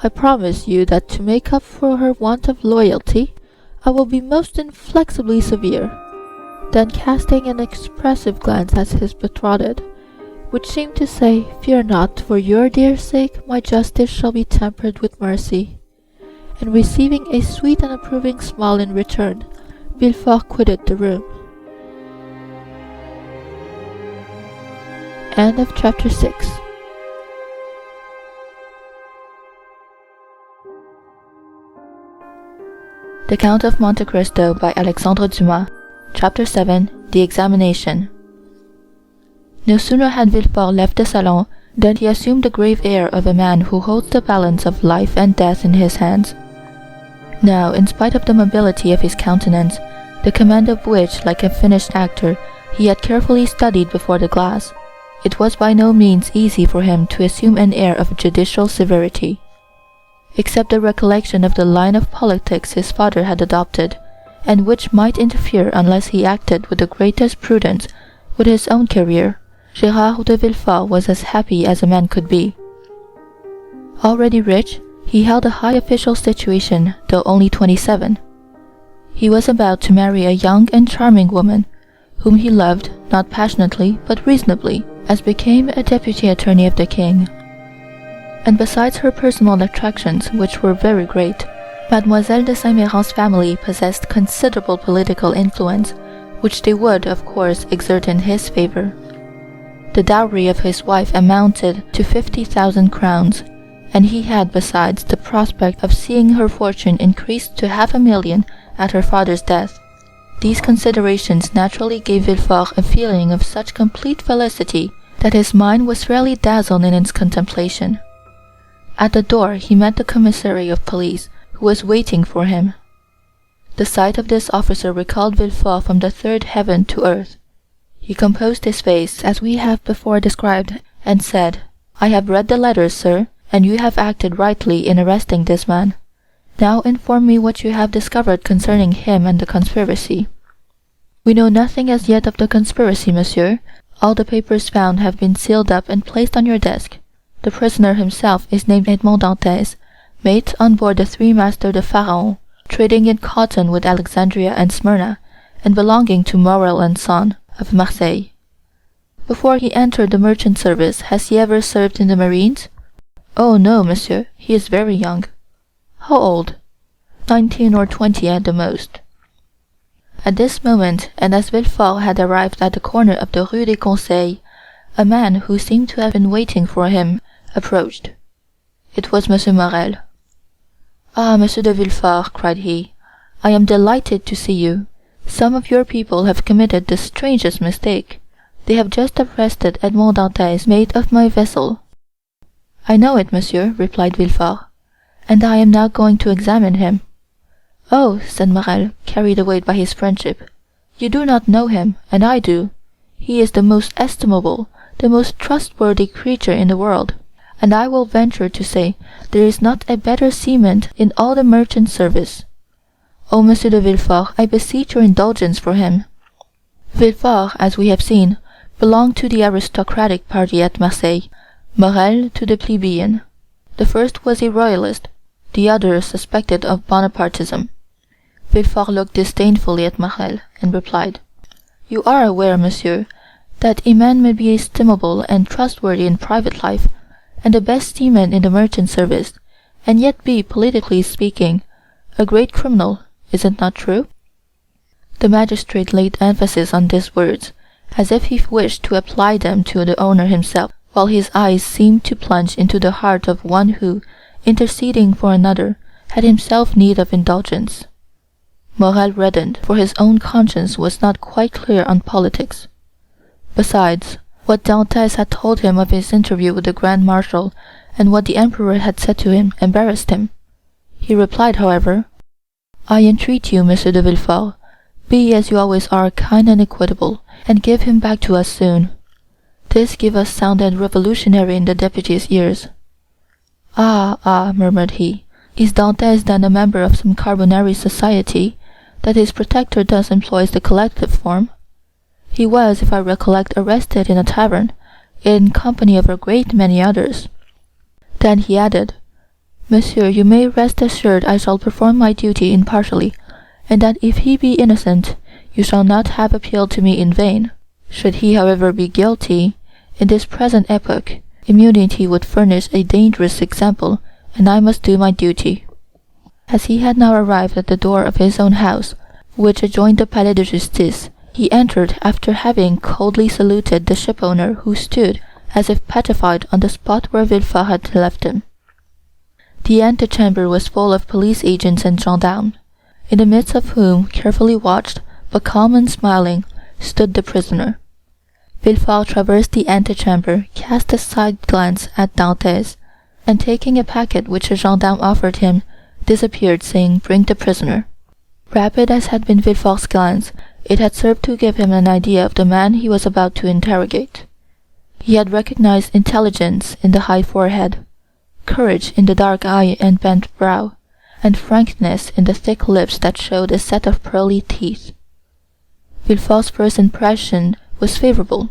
I promise you that to make up for her want of loyalty, I will be most inflexibly severe." Then casting an expressive glance at his betrothed, which seemed to say, "Fear not, for your dear sake my justice shall be tempered with mercy," and receiving a sweet and approving smile in return, Villefort quitted the room. End of chapter 6. The Count of Monte Cristo by Alexandre Dumas. Chapter 7. The Examination. No sooner had Villefort left the salon than he assumed the grave air of a man who holds the balance of life and death in his hands. Now, in spite of the mobility of his countenance, the command of which, like a finished actor, he had carefully studied before the glass, it was by no means easy for him to assume an air of judicial severity. Except the recollection of the line of politics his father had adopted, and which might interfere unless he acted with the greatest prudence with his own career, Gérard de Villefort was as happy as a man could be. Already rich, he held a high official situation, though only 27. He was about to marry a young and charming woman, whom he loved, not passionately, but reasonably, as became a deputy attorney of the king. And besides her personal attractions, which were very great, Mademoiselle de Saint-Méran's family possessed considerable political influence, which they would, of course, exert in his favor. The dowry of his wife amounted to 50,000 crowns, and he had besides the prospect of seeing her fortune increased to 500,000 at her father's death. These considerations naturally gave Villefort a feeling of such complete felicity that his mind was fairly dazzled in its contemplation. At the door he met the commissary of police, who was waiting for him. The sight of this officer recalled Villefort from the third heaven to earth. He composed his face, as we have before described, and said, "I have read the letters, sir, and you have acted rightly in arresting this man. Now inform me what you have discovered concerning him and the conspiracy." "We know nothing as yet of the conspiracy, monsieur. All the papers found have been sealed up and placed on your desk. The prisoner himself is named Edmond Dantès, mate on board the Three Masters de Pharaon, trading in cotton with Alexandria and Smyrna, and belonging to Morel and Son, of Marseille. Before he entered the merchant service, has he ever served in the marines?" "Oh, no, monsieur, he is very young." "How old?" 19 or 20 at the most." At this moment, and as Villefort had arrived at the corner of the Rue des Conseils, a man who seemed to have been waiting for him approached. It was Monsieur Morel. "Ah, Monsieur de Villefort," cried he, "I am delighted to see you. Some of your people have committed the strangest mistake. They have just arrested Edmond Dantès, mate of my vessel." "I know it, monsieur," replied Villefort, "and I am now going to examine him." "Oh," said Morel, carried away by his friendship, "you do not know him, and I do. He is the most estimable, the most trustworthy creature in the world, and I will venture to say there is not a better seaman in all the merchant service. Oh, Monsieur de Villefort, I beseech your indulgence for him." Villefort, as we have seen, belonged to the aristocratic party at Marseilles, Morel to the plebeian. The first was a royalist, the other suspected of Bonapartism. Villefort looked disdainfully at Morel, and replied, "You are aware, monsieur, that a man may be estimable and trustworthy in private life, and the best seaman in the merchant service, and yet be, politically speaking, a great criminal, is it not true?" The magistrate laid emphasis on these words, as if he wished to apply them to the owner himself, while his eyes seemed to plunge into the heart of one who, interceding for another, had himself need of indulgence. Morel reddened, for his own conscience was not quite clear on politics. Besides, what Dantès had told him of his interview with the Grand Marshal, and what the Emperor had said to him, embarrassed him. He replied, however, "I entreat you, Monsieur de Villefort, be as you always are kind and equitable, and give him back to us soon." This gave us sounded revolutionary in the deputy's ears. Ah, murmured he, "is Dantès then a member of some Carbonari society, that his protector thus employs the collective form? He was, if I recollect, arrested in a tavern, in company of a great many others." Then he added, "Monsieur, you may rest assured I shall perform my duty impartially, and that if he be innocent, you shall not have appealed to me in vain. Should he, however, be guilty, in this present epoch, immunity would furnish a dangerous example, and I must do my duty." As he had now arrived at the door of his own house, which adjoined the Palais de Justice, he entered after having coldly saluted the shipowner, who stood, as if petrified, on the spot where Villefort had left him. The antechamber was full of police agents and gendarmes, in the midst of whom, carefully watched, but calm and smiling, stood the prisoner. Villefort traversed the antechamber, cast a side glance at Dantès, and taking a packet which a gendarme offered him, disappeared, saying, "Bring the prisoner." Rapid as had been Villefort's glance, it had served to give him an idea of the man he was about to interrogate. He had recognized intelligence in the high forehead, courage in the dark eye and bent brow, and frankness in the thick lips that showed a set of pearly teeth. Villefort's first impression was favorable,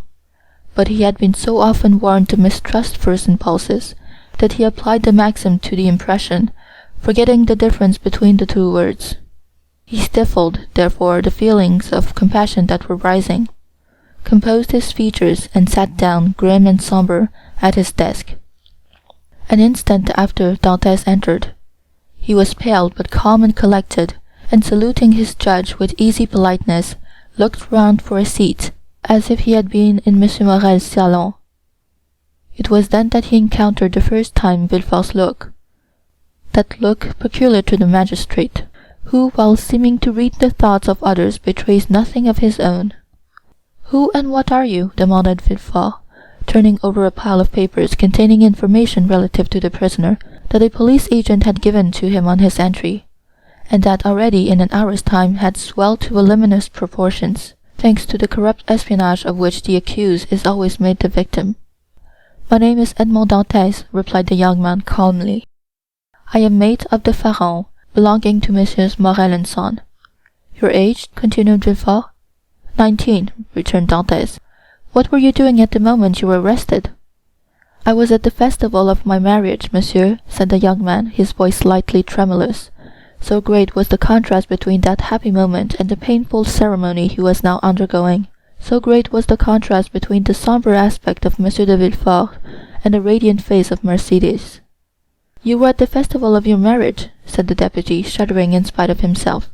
but he had been so often warned to mistrust first impulses, that he applied the maxim to the impression, forgetting the difference between the two words. He stifled, therefore, the feelings of compassion that were rising, composed his features, and sat down, grim and sombre, at his desk. An instant after Dantès entered. He was pale but calm and collected, and saluting his judge with easy politeness, looked round for a seat, as if he had been in M. Morel's salon. It was then that he encountered the first time Villefort's look, that look peculiar to the magistrate, who, while seeming to read the thoughts of others, betrays nothing of his own. "Who and what are you?" demanded Villefort, turning over a pile of papers containing information relative to the prisoner that a police agent had given to him on his entry, and that already in an hour's time had swelled to voluminous proportions, thanks to the corrupt espionage of which the accused is always made the victim. "My name is Edmond Dantès," replied the young man calmly. "I am mate of the Pharaon, belonging to Messieurs Morel and Son." "Your age?" continued Villefort. 19, returned Dantès. "What were you doing at the moment you were arrested?" "I was at the festival of my marriage, monsieur," said the young man, his voice slightly tremulous. So great was the contrast between that happy moment and the painful ceremony he was now undergoing. So great was the contrast between the sombre aspect of Monsieur de Villefort and the radiant face of Mercédès. "You were at the festival of your marriage," said the deputy, shuddering in spite of himself.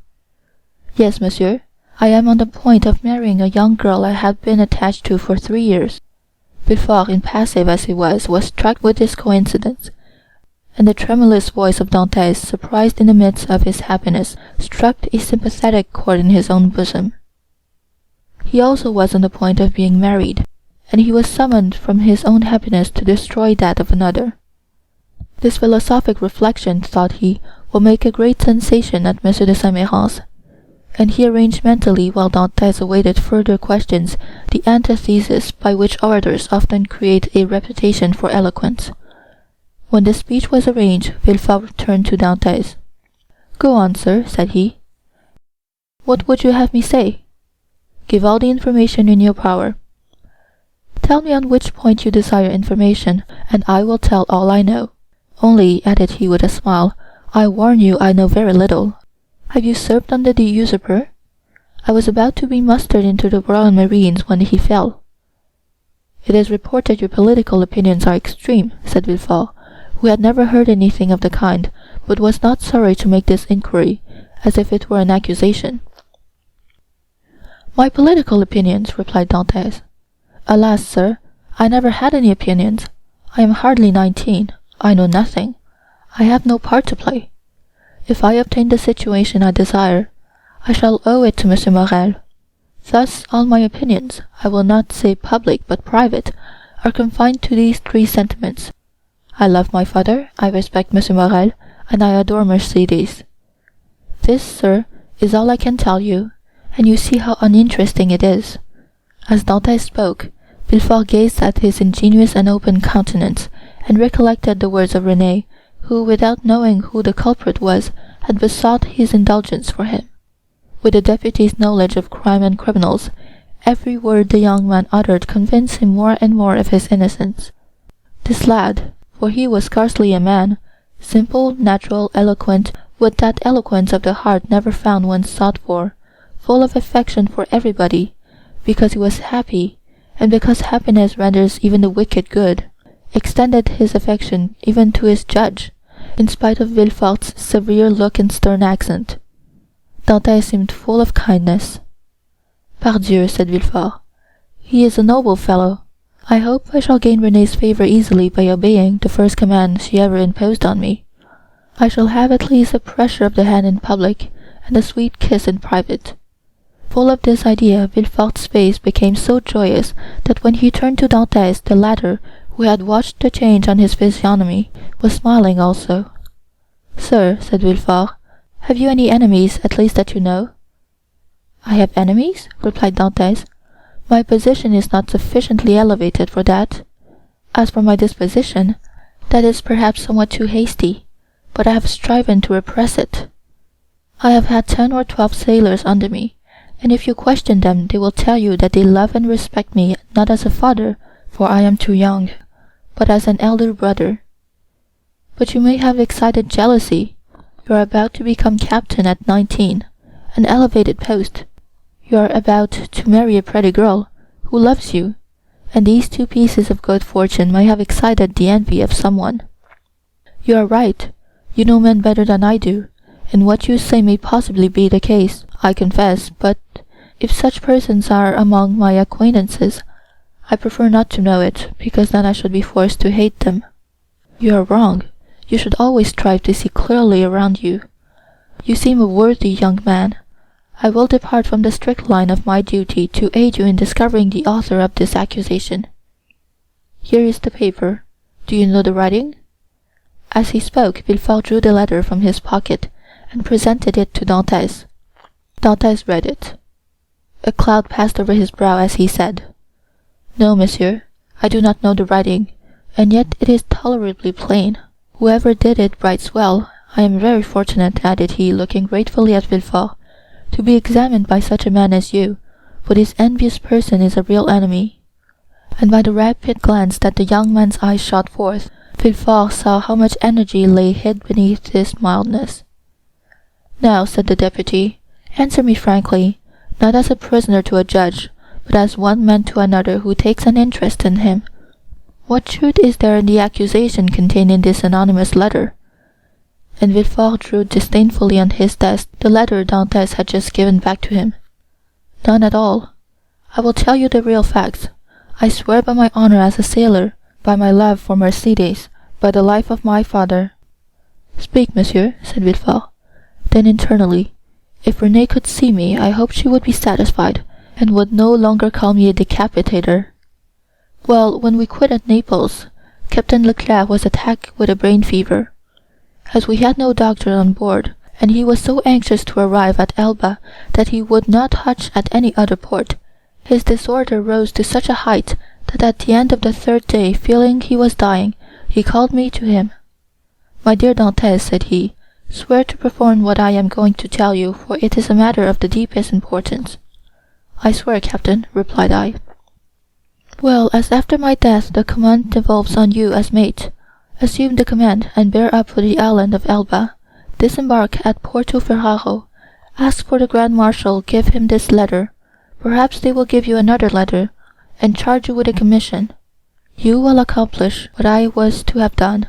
"Yes, monsieur. I am on the point of marrying a young girl I have been attached to for 3 years." Villefort, impassive as he was struck with this coincidence, and the tremulous voice of Dantès, surprised in the midst of his happiness, struck a sympathetic chord in his own bosom. He also was on the point of being married, and he was summoned from his own happiness to destroy that of another. This philosophic reflection, thought he, will make a great sensation at M. de Saint Méran's, and he arranged mentally, while Dantès awaited further questions, the antithesis by which orators often create a reputation for eloquence. When the speech was arranged, Villefort turned to Dantès. "Go on, sir," said he. "What would you have me say?" "Give all the information in your power." "Tell me on which point you desire information, and I will tell all I know. Only," added he with a smile, "I warn you I know very little. Have you served under the usurper? I was about to be mustered into the Royal Marines when he fell." "It is reported your political opinions are extreme," said Villefort, who had never heard anything of the kind, but was not sorry to make this inquiry, as if it were an accusation. "My political opinions," replied Dantès. "Alas, sir, I never had any opinions. I am hardly 19. I know nothing. I have no part to play. If I obtain the situation I desire, I shall owe it to Monsieur Morel. Thus all my opinions, I will not say public but private, are confined to these 3 sentiments. I love my father, I respect Monsieur Morel, and I adore Mercédès. This, sir, is all I can tell you, and you see how uninteresting it is." As Dantès spoke, Villefort gazed at his ingenuous and open countenance, and recollected the words of Renée, who, without knowing who the culprit was, had besought his indulgence for him. With the deputy's knowledge of crime and criminals, every word the young man uttered convinced him more and more of his innocence. This lad, for he was scarcely a man, simple, natural, eloquent, with that eloquence of the heart never found when sought for, full of affection for everybody, because he was happy, and because happiness renders even the wicked good, extended his affection even to his judge, in spite of Villefort's severe look and stern accent. Dantès seemed full of kindness. "Pardieu," said Villefort, "he is a noble fellow. I hope I shall gain Renée's favor easily by obeying the first command she ever imposed on me. I shall have at least a pressure of the hand in public, and a sweet kiss in private." Full of this idea, Villefort's face became so joyous that when he turned to Dantès, the latter, who had watched the change on his physiognomy, was smiling also. "Sir," said Villefort, "have you any enemies, at least that you know?" "I have enemies?" replied Dantès. "My position is not sufficiently elevated for that. As for my disposition, that is perhaps somewhat too hasty, but I have striven to repress it. I have had 10 or 12 sailors under me, and if you question them they will tell you that they love and respect me not as a father, for I am too young, but as an elder brother. But you may have excited jealousy. You are about to become captain at 19, an elevated post. You are about to marry a pretty girl, who loves you, and these 2 pieces of good fortune may have excited the envy of someone. You are right, you know men better than I do, and what you say may possibly be the case, I confess, but if such persons are among my acquaintances, I prefer not to know it, because then I should be forced to hate them. You are wrong. You should always strive to see clearly around you. You seem a worthy young man. I will depart from the strict line of my duty to aid you in discovering the author of this accusation. Here is the paper. Do you know the writing?" As he spoke, Villefort drew the letter from his pocket, and presented it to Dantès. Dantès read it. A cloud passed over his brow as he said, "No, monsieur, I do not know the writing, and yet it is tolerably plain. Whoever did it writes well. I am very fortunate," added he, looking gratefully at Villefort, "to be examined by such a man as you, for this envious person is a real enemy." And by the rapid glance that the young man's eyes shot forth, Villefort saw how much energy lay hid beneath this mildness. "Now," said the deputy, "answer me frankly, not as a prisoner to a judge, but as one man to another who takes an interest in him. What truth is there in the accusation contained in this anonymous letter?" And Villefort drew disdainfully on his desk the letter Dantès had just given back to him. "None at all. I will tell you the real facts. I swear by my honor as a sailor, by my love for Mercédès, by the life of my father." "Speak, monsieur," said Villefort. Then internally, "If Renée could see me, I hope she would be satisfied, and would no longer call me a decapitator. Well, when we quitted Naples, Captain Leclerc was attacked with a brain fever. As we had no doctor on board, and he was so anxious to arrive at Elba that he would not touch at any other port. His disorder rose to such a height that at the end of the 3rd day, feeling he was dying, he called me to him. "My dear Dantès," said he, "swear to perform what I am going to tell you, for it is a matter of the deepest importance." "I swear, Captain," replied I. "Well, as after my death the command devolves on you as mate, assume the command and bear up for the island of Elba. Disembark at Porto Ferrajo. Ask for the Grand Marshal, give him this letter. Perhaps they will give you another letter, and charge you with a commission. You will accomplish what I was to have done,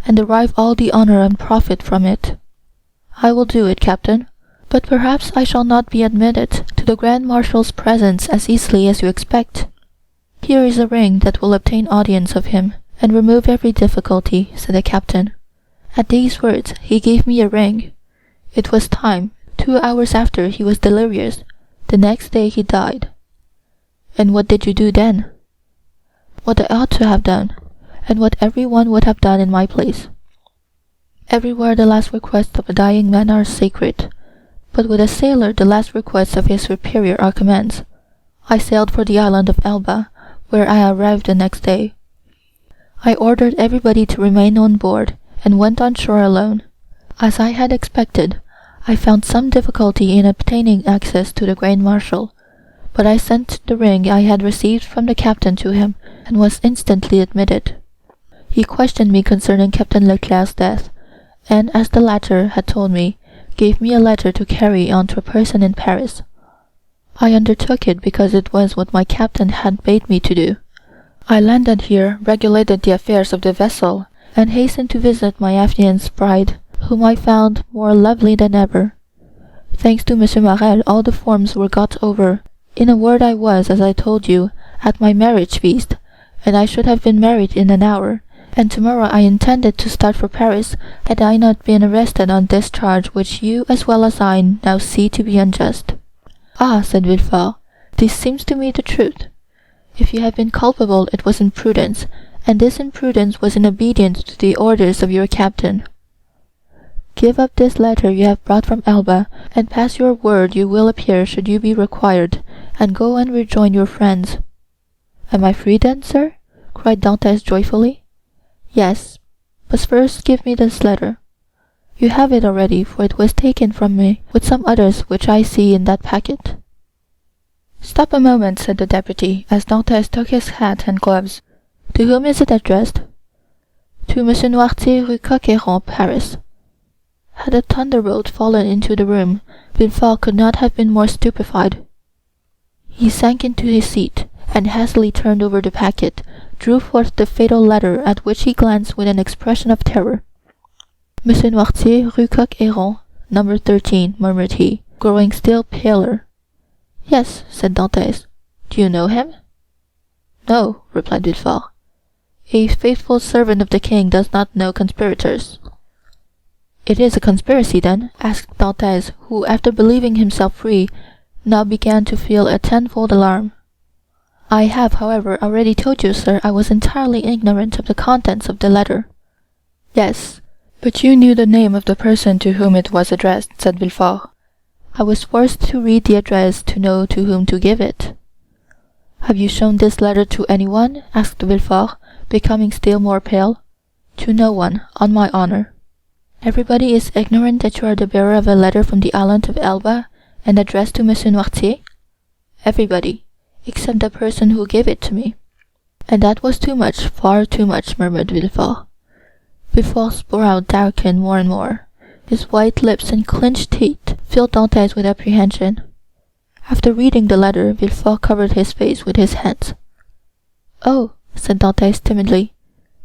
and derive all the honor and profit from it." "I will do it, Captain, but perhaps I shall not be admitted to the Grand Marshal's presence as easily as you expect." "Here is a ring that will obtain audience of him, and remove every difficulty," said the captain. At these words he gave me a ring. It was time. 2 hours after he was delirious. The next day he died. "And what did you do then?" "What I ought to have done, and what every one would have done in my place. Everywhere the last requests of a dying man are sacred, but with a sailor the last requests of his superior are commands. I sailed for the island of Elba, where I arrived the next day. I ordered everybody to remain on board, and went on shore alone. As I had expected, I found some difficulty in obtaining access to the Grand Marshal, but I sent the ring I had received from the captain to him, and was instantly admitted. He questioned me concerning Captain Leclerc's death, and, as the latter had told me, gave me a letter to carry on to a person in Paris. I undertook it because it was what my captain had bade me to do. I landed here, regulated the affairs of the vessel, and hastened to visit my affianced bride, whom I found more lovely than ever. Thanks to Monsieur Morel, all the forms were got over. In a word, I was, as I told you, at my marriage feast, and I should have been married in an hour, and tomorrow I intended to start for Paris had I not been arrested on this charge which you as well as I now see to be unjust." "Ah," said Villefort, "this seems to me the truth. If you have been culpable it was imprudence, and this imprudence was in obedience to the orders of your captain. Give up this letter you have brought from Elba, and pass your word you will appear should you be required, and go and rejoin your friends." "Am I free then, sir?" cried Dantès joyfully. "Yes, but first give me this letter. You have it already, for it was taken from me, with some others which I see in that packet." "Stop a moment," said the deputy, as Dantès took his hat and gloves. "To whom is it addressed?" "To Monsieur Noirtier, Rue Coq-Héron, Paris." Had a thunderbolt fallen into the room, Villefort could not have been more stupefied. He sank into his seat, and hastily turned over the packet, drew forth the fatal letter, at which he glanced with an expression of terror. "Monsieur Noirtier, Rue Coq-Héron, number 13, murmured he, growing still paler. "Yes," said Dantès. "Do you know him?" "No," replied Villefort. "A faithful servant of the king does not know conspirators." "It is a conspiracy, then?" asked Dantès, who, after believing himself free, now began to feel a tenfold alarm. "I have, however, already told you, sir, I was entirely ignorant of the contents of the letter." "Yes, but you knew the name of the person to whom it was addressed," said Villefort. "I was forced to read the address to know to whom to give it." "Have you shown this letter to anyone?" asked Villefort, becoming still more pale. "To no one, on my honor." "Everybody is ignorant that you are the bearer of a letter from the island of Elba, and addressed to Monsieur Noirtier?" "Everybody, except the person who gave it to me." "And that was too much, far too much," murmured Villefort. Villefort's brow darkened more and more. His white lips and clenched teeth filled Dantès with apprehension. After reading the letter, Villefort covered his face with his hands. "Oh," said Dantès timidly,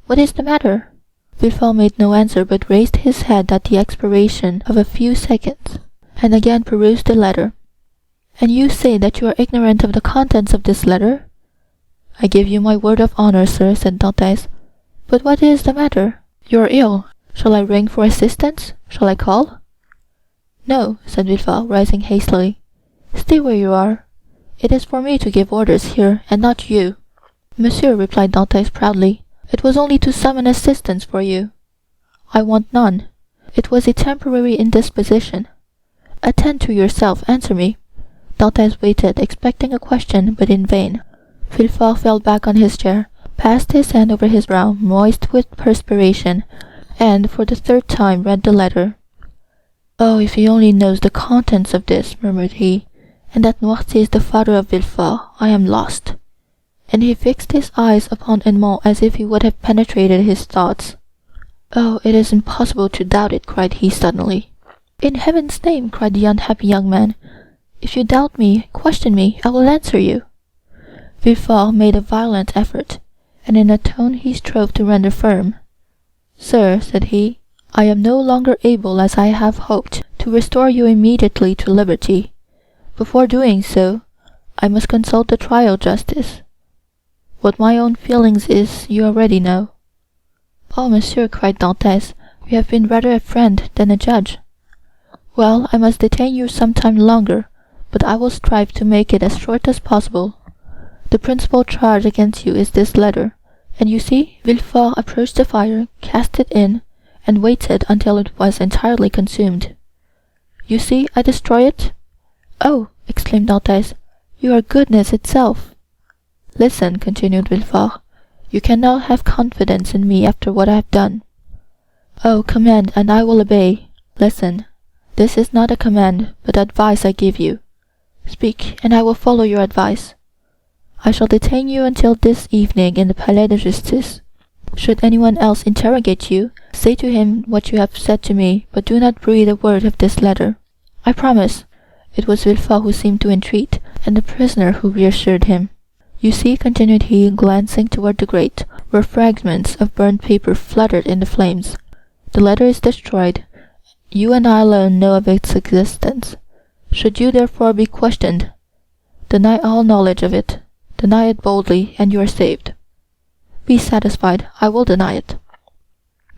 "what is the matter?" Villefort made no answer, but raised his head at the expiration of a few seconds, and again perused the letter. "And you say that you are ignorant of the contents of this letter?" "I give you my word of honor, sir," said Dantès. "But what is the matter? You are ill. Shall I ring for assistance? Shall I call?" "No," said Villefort, rising hastily. "Stay where you are. It is for me to give orders here, and not you." "Monsieur," replied Dantès proudly, "it was only to summon assistance for you." "I want none. It was a temporary indisposition. Attend to yourself, answer me. Dantès waited, expecting a question, but in vain. Villefort fell back on his chair, passed his hand over his brow, moist with perspiration, and for the third time read the letter. "Oh, if he only knows the contents of this," murmured he, "and that Noirtier is the father of Villefort, I am lost." And he fixed his eyes upon Edmond as if he would have penetrated his thoughts. "Oh, it is impossible to doubt it," cried he suddenly. "In heaven's name," cried the unhappy young man, "if you doubt me, question me, I will answer you." Villefort made a violent effort, and in a tone he strove to render firm. "Sir," said he, "I am no longer able, as I have hoped, to restore you immediately to liberty. Before doing so, I must consult the trial justice. What my own feelings is, you already know." "Oh, monsieur," cried Dantès, "you have been rather a friend than a judge." "Well, I must detain you some time longer, but I will strive to make it as short as possible. The principal charge against you is this letter, and you see, Villefort approached the fire, cast it in, and waited until it was entirely consumed. You see, I destroy it." "Oh," exclaimed Dantès, "you are goodness itself." "Listen," continued Villefort, "you cannot have confidence in me after what I have done." "Oh, command, and I will obey." "Listen, this is not a command, but advice I give you. Speak, and I will follow your advice. I shall detain you until this evening in the Palais de Justice. Should anyone else interrogate you, say to him what you have said to me, but do not breathe a word of this letter. I promise." It was Villefort who seemed to entreat, and the prisoner who reassured him. "You see," continued he, glancing toward the grate, where fragments of burnt paper fluttered in the flames, "the letter is destroyed. You and I alone know of its existence. Should you therefore be questioned, deny all knowledge of it. Deny it boldly, and you are saved." "Be satisfied, I will deny it."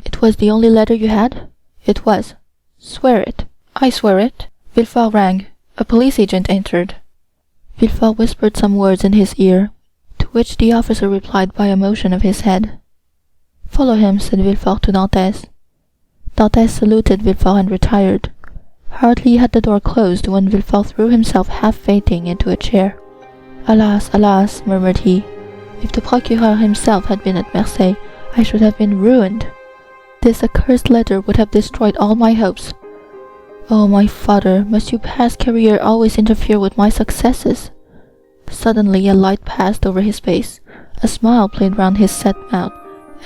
"It was the only letter you had?" "It was." "Swear it." "I swear it." Villefort rang. A police agent entered. Villefort whispered some words in his ear, to which the officer replied by a motion of his head. "Follow him," said Villefort to Dantès. Dantès saluted Villefort and retired. Hardly had the door closed when Villefort threw himself half fainting into a chair. "Alas, alas," murmured he, "if the procureur himself had been at Marseille, I should have been ruined. This accursed letter would have destroyed all my hopes. Oh, my father, must your past career always interfere with my successes?" Suddenly a light passed over his face, a smile played round his set mouth,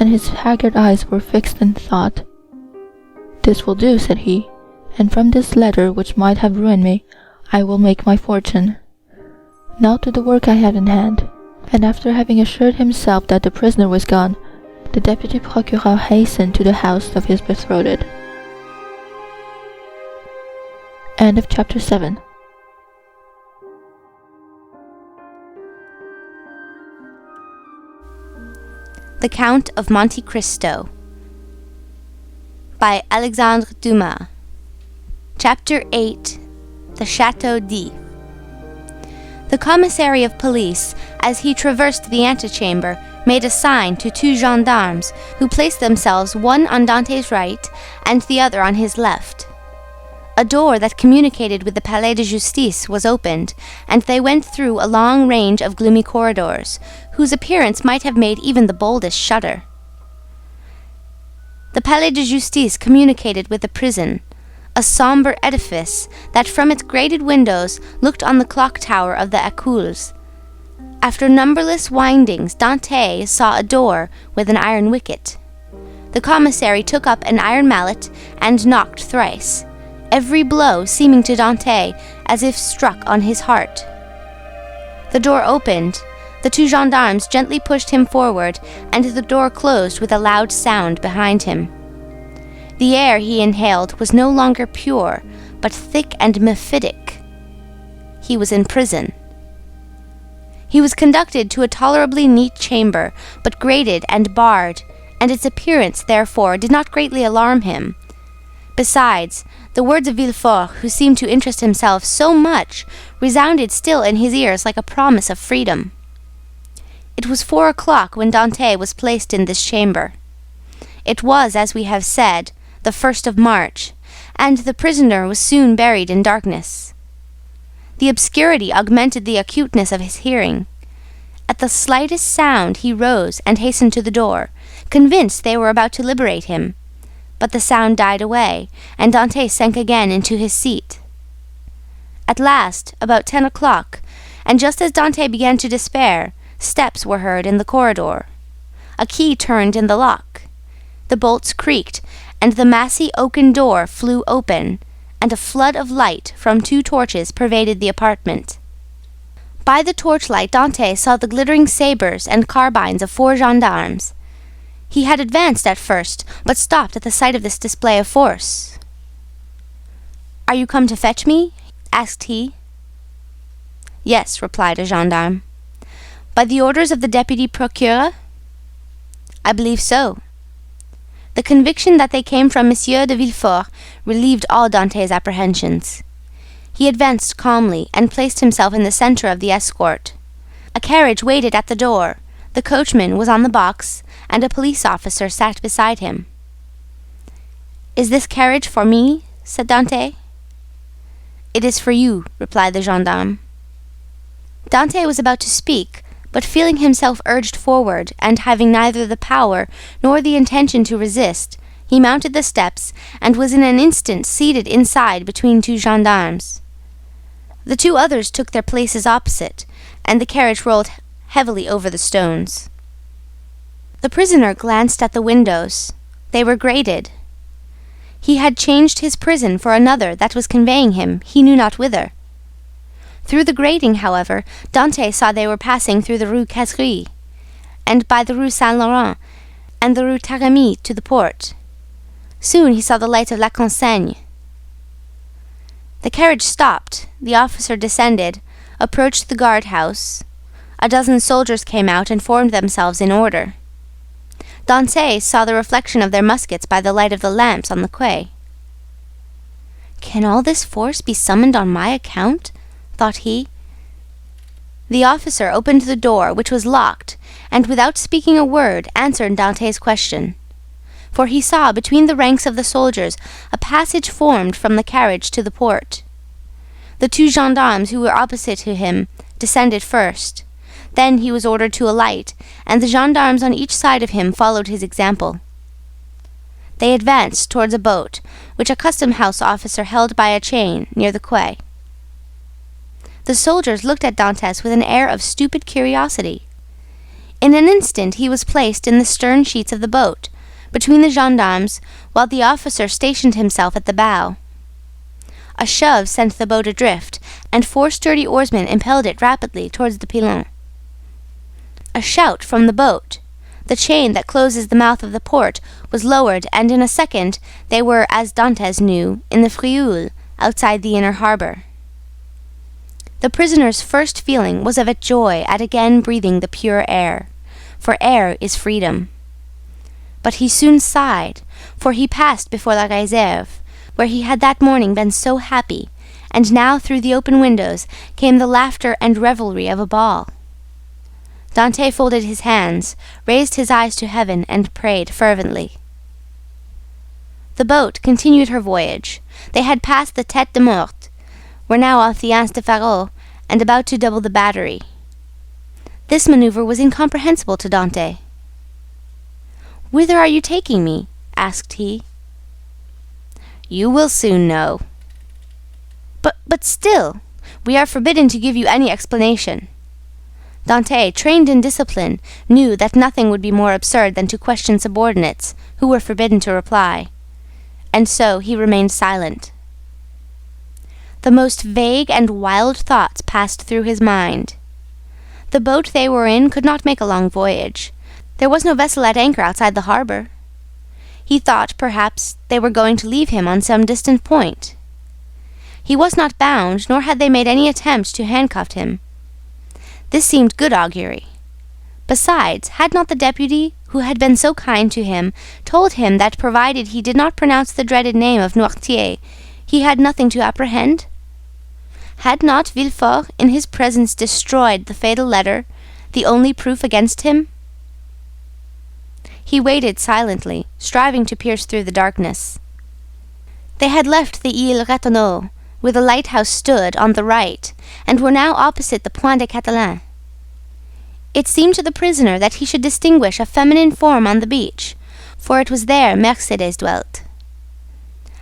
and his haggard eyes were fixed in thought. "This will do," said he, "and from this letter, which might have ruined me, I will make my fortune. Now to the work I have in hand." And after having assured himself that the prisoner was gone, the deputy procureur hastened to the house of his betrothed. End of chapter 7. The Count of Monte Cristo by Alexandre Dumas. Chapter 8. The Château d'If. The commissary of police, as he traversed the antechamber, made a sign to two gendarmes, who placed themselves one on Dante's right and the other on his left. A door that communicated with the Palais de Justice was opened, and they went through a long range of gloomy corridors, whose appearance might have made even the boldest shudder. The Palais de Justice communicated with the prison, a sombre edifice that from its grated windows looked on the clock tower of the Écoles. After numberless windings, Dante saw a door with an iron wicket. The commissary took up an iron mallet and knocked thrice, every blow seeming to Dante as if struck on his heart. The door opened, the two gendarmes gently pushed him forward, and the door closed with a loud sound behind him. The air he inhaled was no longer pure, but thick and mephitic. He was in prison. He was conducted to a tolerably neat chamber, but grated and barred, and its appearance, therefore, did not greatly alarm him. Besides, the words of Villefort, who seemed to interest himself so much, resounded still in his ears like a promise of freedom. It was 4 o'clock when Dante was placed in this chamber. It was, as we have said, the 1st of March, and the prisoner was soon buried in darkness. The obscurity augmented the acuteness of his hearing. At the slightest sound he rose and hastened to the door, convinced they were about to liberate him. But the sound died away, and Dante sank again into his seat. At last, about 10 o'clock, and just as Dante began to despair, steps were heard in the corridor. A key turned in the lock. The bolts creaked, and the massy oaken door flew open, and a flood of light from 2 torches pervaded the apartment. By the torchlight Dante saw the glittering sabres and carbines of 4 gendarmes. He had advanced at first, but stopped at the sight of this display of force. "Are you come to fetch me?" asked he. "Yes," replied a gendarme. "By the orders of the deputy procureur?" "I believe so." The conviction that they came from Monsieur de Villefort relieved all Dante's apprehensions. He advanced calmly and placed himself in the center of the escort. A carriage waited at the door, the coachman was on the box, and a police officer sat beside him. "Is this carriage for me?" said Dante. "It is for you," replied the gendarme. Dante was about to speak, but feeling himself urged forward, and having neither the power nor the intention to resist, he mounted the steps, and was in an instant seated inside between 2 gendarmes. The 2 others took their places opposite, and the carriage rolled heavily over the stones. The prisoner glanced at the windows. They were grated. He had changed his prison for another that was conveying him he knew not whither. Through the grating, however, Dante saw they were passing through the Rue Cazerie, and by the Rue Saint-Laurent, and the Rue Taremi to the port. Soon he saw the lights of La Conseigne. The carriage stopped, the officer descended, approached the guard-house. A dozen soldiers came out and formed themselves in order. Dante saw the reflection of their muskets by the light of the lamps on the quay. "Can all this force be summoned on my account?" thought he. The officer opened the door, which was locked, and without speaking a word answered Dante's question. For he saw between the ranks of the soldiers a passage formed from the carriage to the port. The 2 gendarmes who were opposite to him descended first. Then he was ordered to alight, and the gendarmes on each side of him followed his example. They advanced towards a boat, which a custom-house officer held by a chain near the quay. The soldiers looked at Dantès with an air of stupid curiosity. In an instant he was placed in the stern sheets of the boat, between the gendarmes, while the officer stationed himself at the bow. A shove sent the boat adrift, and 4 sturdy oarsmen impelled it rapidly towards the pilon. A shout from the boat. The chain that closes the mouth of the port was lowered, and in a second they were, as Dantès knew, in the Frioul, outside the inner harbor. The prisoner's first feeling was of a joy at again breathing the pure air, for air is freedom. But he soon sighed, for he passed before La Réserve, where he had that morning been so happy, and now through the open windows came the laughter and revelry of a ball. Dante folded his hands, raised his eyes to heaven, and prayed fervently. The boat continued her voyage. They had passed the Tête de Mort, were now off the Anse de Faro, and about to double the battery. This maneuver was incomprehensible to Dante. "Whither are you taking me?" asked he. "You will soon know." But still, we are forbidden to give you any explanation." Dante, trained in discipline, knew that nothing would be more absurd than to question subordinates, who were forbidden to reply, and so he remained silent. The most vague and wild thoughts passed through his mind. The boat they were in could not make a long voyage. There was no vessel at anchor outside the harbor. He thought, perhaps, they were going to leave him on some distant point. He was not bound, nor had they made any attempt to handcuff him. This seemed good augury. Besides, had not the deputy, who had been so kind to him, told him that provided he did not pronounce the dreaded name of Noirtier, he had nothing to apprehend? Had not Villefort in his presence destroyed the fatal letter, the only proof against him? He waited silently, striving to pierce through the darkness. They had left the Île Ratonneau, where the lighthouse stood, on the right, and were now opposite the Point des Catalans. It seemed to the prisoner that he should distinguish a feminine form on the beach, for it was there Mercédès dwelt.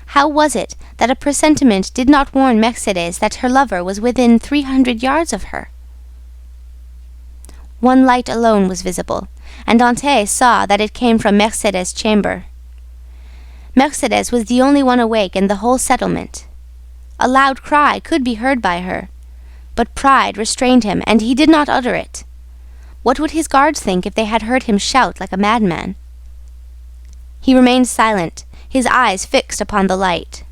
How was it that a presentiment did not warn Mercédès that her lover was within 300 yards of her? One light alone was visible, and Dantès saw that it came from Mercédès' chamber. Mercédès was the only one awake in the whole settlement. A loud cry could be heard by her, but pride restrained him, and he did not utter it. What would his guards think if they had heard him shout like a madman? He remained silent, his eyes fixed upon the light.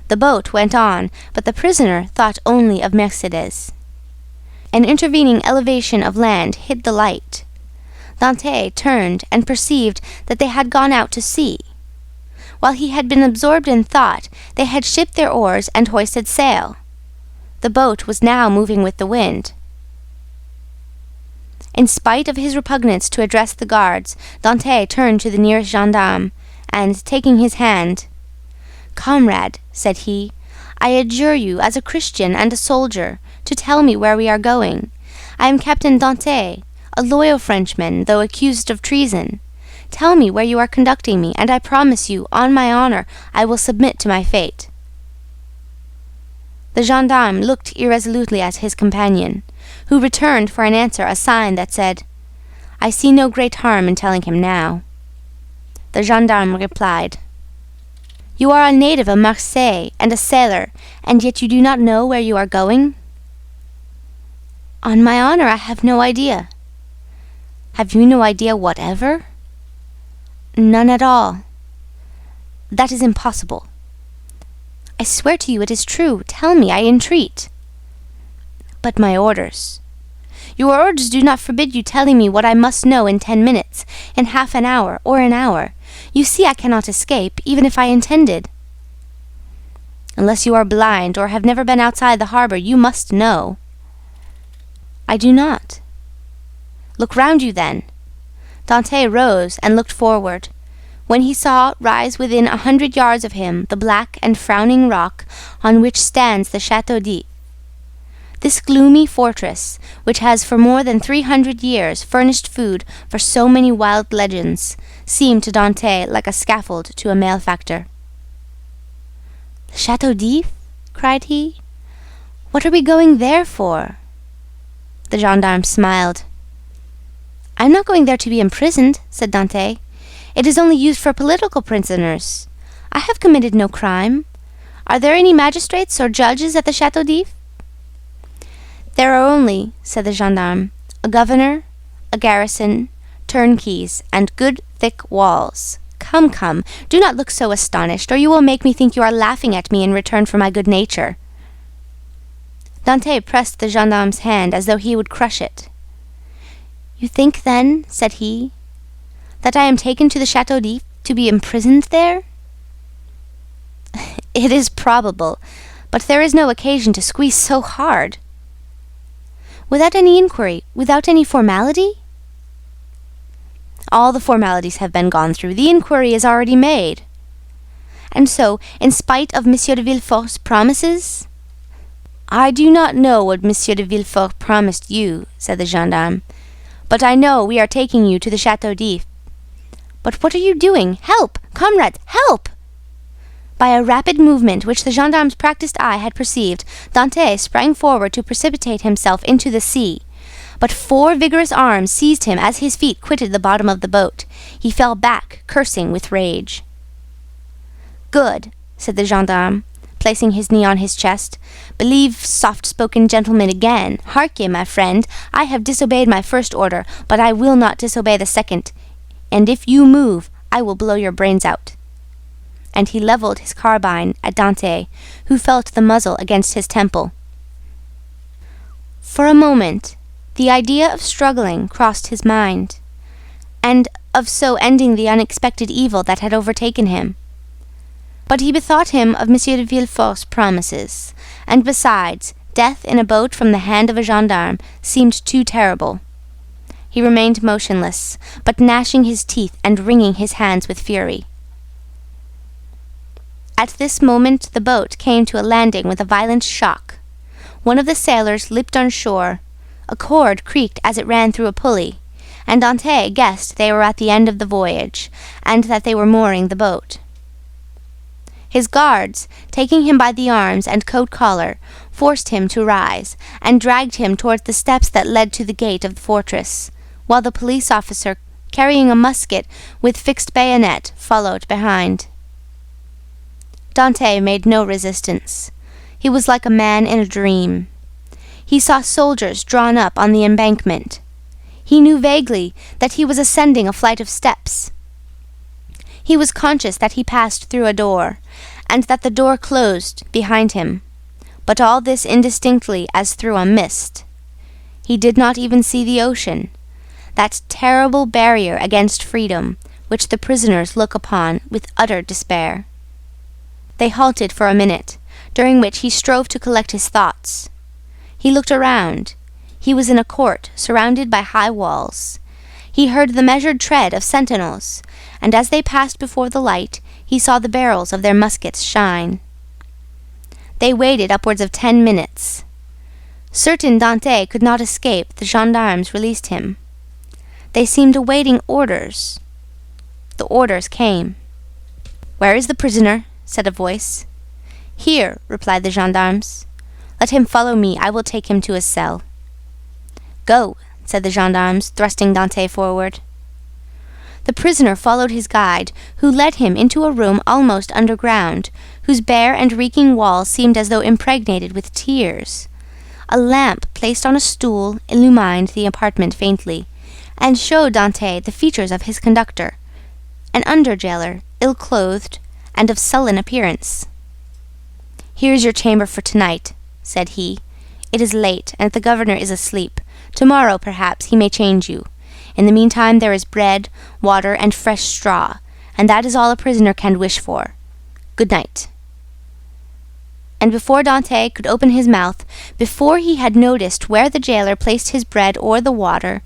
The boat went on, but the prisoner thought only of Mercédès. An intervening elevation of land hid the light. Dantès turned and perceived that they had gone out to sea. While he had been absorbed in thought, they had shipped their oars and hoisted sail. The boat was now moving with the wind. In spite of his repugnance to address the guards, Dantès turned to the nearest gendarme, and, taking his hand, "Comrade," said he, "I adjure you, as a Christian and a soldier, to tell me where we are going. I am Captain Dantès, a loyal Frenchman, though accused of treason. Tell me where you are conducting me, and I promise you, on my honor, I will submit to my fate." The gendarme looked irresolutely at his companion, who returned for an answer a sign that said, "I see no great harm in telling him now." The gendarme replied, "You are a native of Marseille and a sailor, and yet you do not know where you are going?" "On my honor, I have no idea." "Have you no idea whatever?" "None at all." "That is impossible." "I swear to you it is true. Tell me, I entreat." "But my orders." "Your orders do not forbid you telling me what I must know in 10 minutes, in half an hour, or an hour. You see I cannot escape, even if I intended." "Unless you are blind, or have never been outside the harbor, you must know." "I do not." "Look round you, then." Dantès rose and looked forward. When he saw rise within 100 yards of him the black and frowning rock on which stands the Château d'If. This gloomy fortress, which has for more than 300 years furnished food for so many wild legends, seemed to Dantès like a scaffold to a malefactor. "The Château d'If?" cried he. "What are we going there for?" The gendarme smiled. "I am not going there to be imprisoned," said Dantès. "It is only used for political prisoners. I have committed no crime. Are there any magistrates or judges at the Château d'If?" "There are only," said the gendarme, "a governor, a garrison, turnkeys, and good thick walls. Come, come, do not look so astonished, or you will make me think you are laughing at me in return for my good nature." Dantès pressed the gendarme's hand as though he would crush it. "You think, then," said he, "that I am taken to the Château d'If to be imprisoned there?" "It is probable, but there is no occasion to squeeze so hard." "Without any inquiry, without any formality?" "All the formalities have been gone through. The inquiry is already made." "And so, in spite of M. de Villefort's promises?" "I do not know what M. de Villefort promised you," said the gendarme, "but I know we are taking you to the Château d'If." "But what are you doing? Help! Comrades, help!" By a rapid movement which the gendarme's practiced eye had perceived, Dantès sprang forward to precipitate himself into the sea. But 4 vigorous arms seized him as his feet quitted the bottom of the boat. He fell back, cursing with rage. "Good," said the gendarme, placing his knee on his chest. "Believe soft-spoken gentlemen again. Hark ye, my friend, I have disobeyed my first order, but I will not disobey the second, and if you move, I will blow your brains out." And he levelled his carbine at Dantès, who felt the muzzle against his temple. For a moment, the idea of struggling crossed his mind, and of so ending the unexpected evil that had overtaken him. But he bethought him of M. de Villefort's promises, and besides, death in a boat from the hand of a gendarme seemed too terrible. He remained motionless, but gnashing his teeth and wringing his hands with fury. At this moment the boat came to a landing with a violent shock. One of the sailors leaped on shore. A cord creaked as it ran through a pulley, and Dante guessed they were at the end of the voyage, and that they were mooring the boat. His guards, taking him by the arms and coat collar, forced him to rise, and dragged him towards the steps that led to the gate of the fortress, while the police officer, carrying a musket with fixed bayonet, followed behind. Dante made no resistance. He was like a man in a dream. He saw soldiers drawn up on the embankment. He knew vaguely that he was ascending a flight of steps. He was conscious that he passed through a door, and that the door closed behind him, but all this indistinctly as through a mist. He did not even see the ocean, that terrible barrier against freedom which the prisoners look upon with utter despair. They halted for a minute, during which he strove to collect his thoughts. He looked around. He was in a court surrounded by high walls. He heard the measured tread of sentinels, and as they passed before the light, he saw the barrels of their muskets shine. They waited upwards of 10 minutes. Certain Dante could not escape, the gendarmes released him. They seemed awaiting orders. The orders came. "Where is the prisoner?" said a voice. "Here," replied the gendarmes. "Let him follow me, I will take him to his cell." "Go," said the gendarmes, thrusting Dante forward. The prisoner followed his guide, who led him into a room almost underground, whose bare and reeking walls seemed as though impregnated with tears. A lamp placed on a stool illumined the apartment faintly, and showed Dante the features of his conductor, an under-jailer, ill-clothed, and of sullen appearance. "Here is your chamber for tonight," said he. "It is late, and the governor is asleep. Tomorrow, perhaps, he may change you. In the meantime there is bread, water, and fresh straw, and that is all a prisoner can wish for. Good night." And before Dante could open his mouth, before he had noticed where the jailer placed his bread or the water,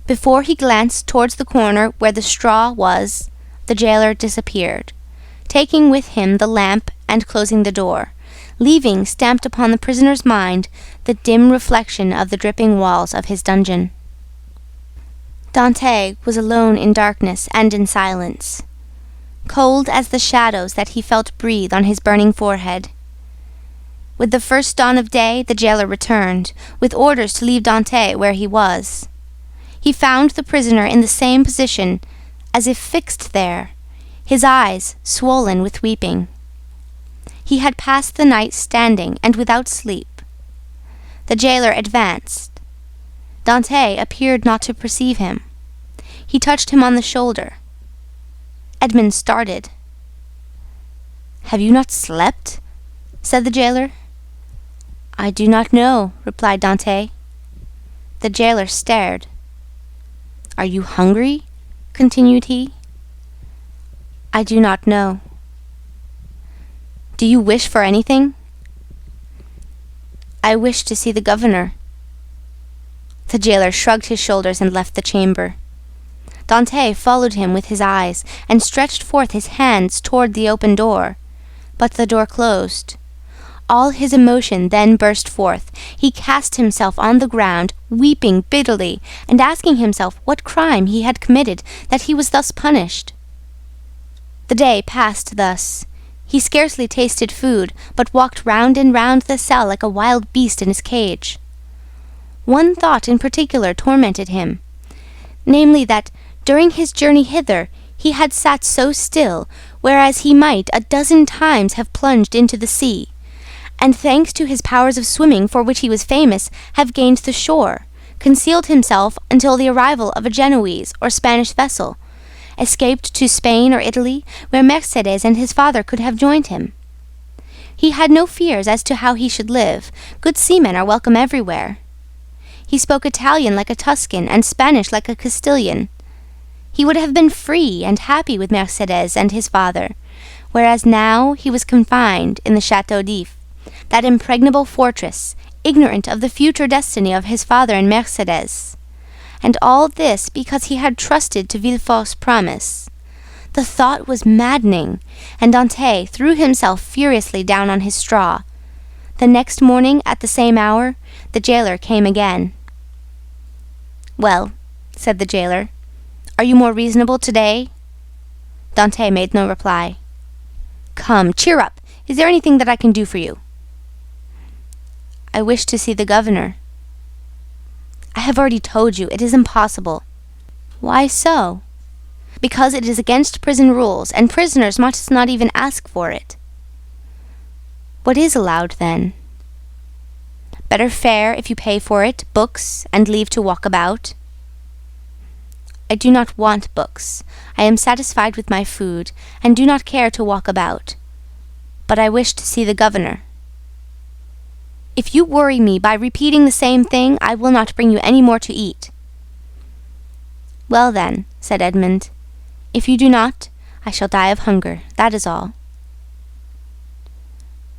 before he glanced towards the corner where the straw was, the jailer disappeared, taking with him the lamp and closing the door, leaving stamped upon the prisoner's mind the dim reflection of the dripping walls of his dungeon. Dante was alone in darkness and in silence, cold as the shadows that he felt breathe on his burning forehead. With the first dawn of day, the jailer returned, with orders to leave Dante where he was. He found the prisoner in the same position, as if fixed there, his eyes swollen with weeping. He had passed the night standing and without sleep. The jailer advanced. Dante appeared not to perceive him. He touched him on the shoulder. Edmund started. "Have you not slept?" said the jailer. "I do not know," replied Dante. The jailer stared. "Are you hungry?" continued he. "I do not know." "Do you wish for anything?" "I wish to see the governor." The jailer shrugged his shoulders and left the chamber. Dante followed him with his eyes and stretched forth his hands toward the open door, but the door closed. All his emotion then burst forth. He cast himself on the ground, weeping bitterly, and asking himself what crime he had committed that he was thus punished. The day passed thus. He scarcely tasted food, but walked round and round the cell like a wild beast in his cage. One thought in particular tormented him, namely that, during his journey hither, he had sat so still, whereas he might 12 times have plunged into the sea, and thanks to his powers of swimming for which he was famous, have gained the shore, concealed himself until the arrival of a Genoese or Spanish vessel, escaped to Spain or Italy, where Mercedes and his father could have joined him. He had no fears as to how he should live. Good seamen are welcome everywhere. He spoke Italian like a Tuscan and Spanish like a Castilian. He would have been free and happy with Mercedes and his father, whereas now he was confined in the Château d'If, that impregnable fortress, ignorant of the future destiny of his father and Mercedes. And all this because he had trusted to Villefort's promise. The thought was maddening, and Dante threw himself furiously down on his straw. The next morning, at the same hour, the jailer came again. "Well," said the jailer, "are you more reasonable today?" Dante made no reply. "Come, cheer up. Is there anything that I can do for you?" "I wish to see the governor." "I have already told you, it is impossible." "Why so?" "Because it is against prison rules, and prisoners must not even ask for it." "What is allowed, then?" "Better fare, if you pay for it, books, and leave to walk about." "I do not want books. I am satisfied with my food, and do not care to walk about. But I wish to see the governor." "If you worry me by repeating the same thing, I will not bring you any more to eat." "Well, then," said Edmund, "if you do not, I shall die of hunger, that is all."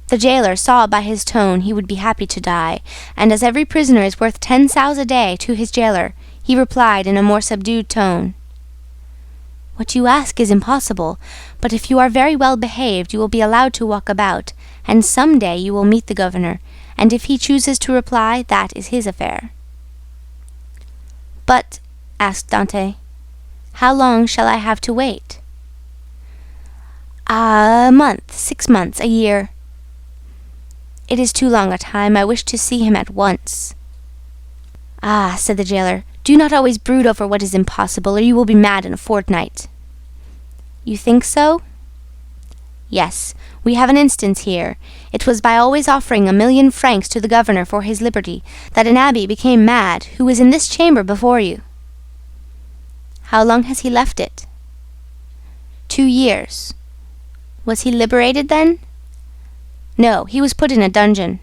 The jailer saw by his tone he would be happy to die, and as every prisoner is worth 10 sous a day to his jailer, he replied in a more subdued tone, "What you ask is impossible, but if you are very well behaved you will be allowed to walk about, and some day you will meet the governor, and if he chooses to reply, that is his affair." "But," asked Dante, "how long shall I have to wait?" "A month, 6 months, a year." "It is too long a time. I wish to see him at once." "Ah," said the jailer, "do not always brood over what is impossible, or you will be mad in a fortnight." "You think so?" "Yes, we have an instance here. It was by always offering 1,000,000 francs to the governor for his liberty that an abbé became mad, who is in this chamber before you." "How long has he left it?" 2 years. "Was he liberated then?" "No, he was put in a dungeon."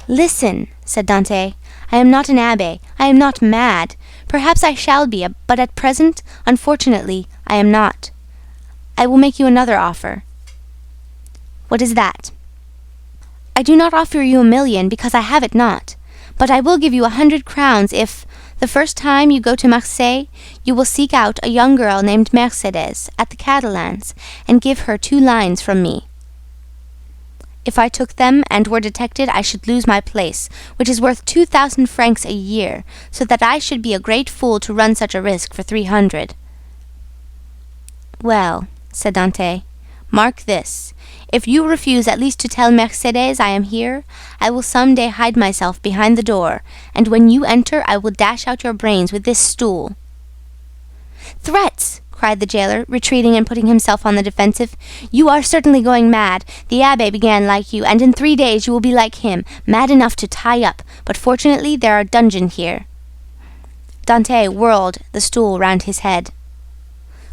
"Listen," said Dante, "I am not an abbé. I am not mad. Perhaps I shall be, but at present, unfortunately, I am not. I will make you another offer." "What is that?" "I do not offer you 1,000,000 because I have it not, but I will give you 100 crowns if, the first time you go to Marseille, you will seek out a young girl named Mercedes at the Catalans and give her 2 lines from me. If I took them and were detected, I should lose my place, which is worth 2,000 francs a year, so that I should be a great fool to run such a risk for 300. "Well," said Dante, "mark this. If you refuse at least to tell Mercedes I am here, I will some day hide myself behind the door, and when you enter I will dash out your brains with this stool." "Threats!" cried the jailer, retreating and putting himself on the defensive. "You are certainly going mad. The abbé began like you, and in 3 days you will be like him, mad enough to tie up, but fortunately there are dungeons here." Dante whirled the stool round his head.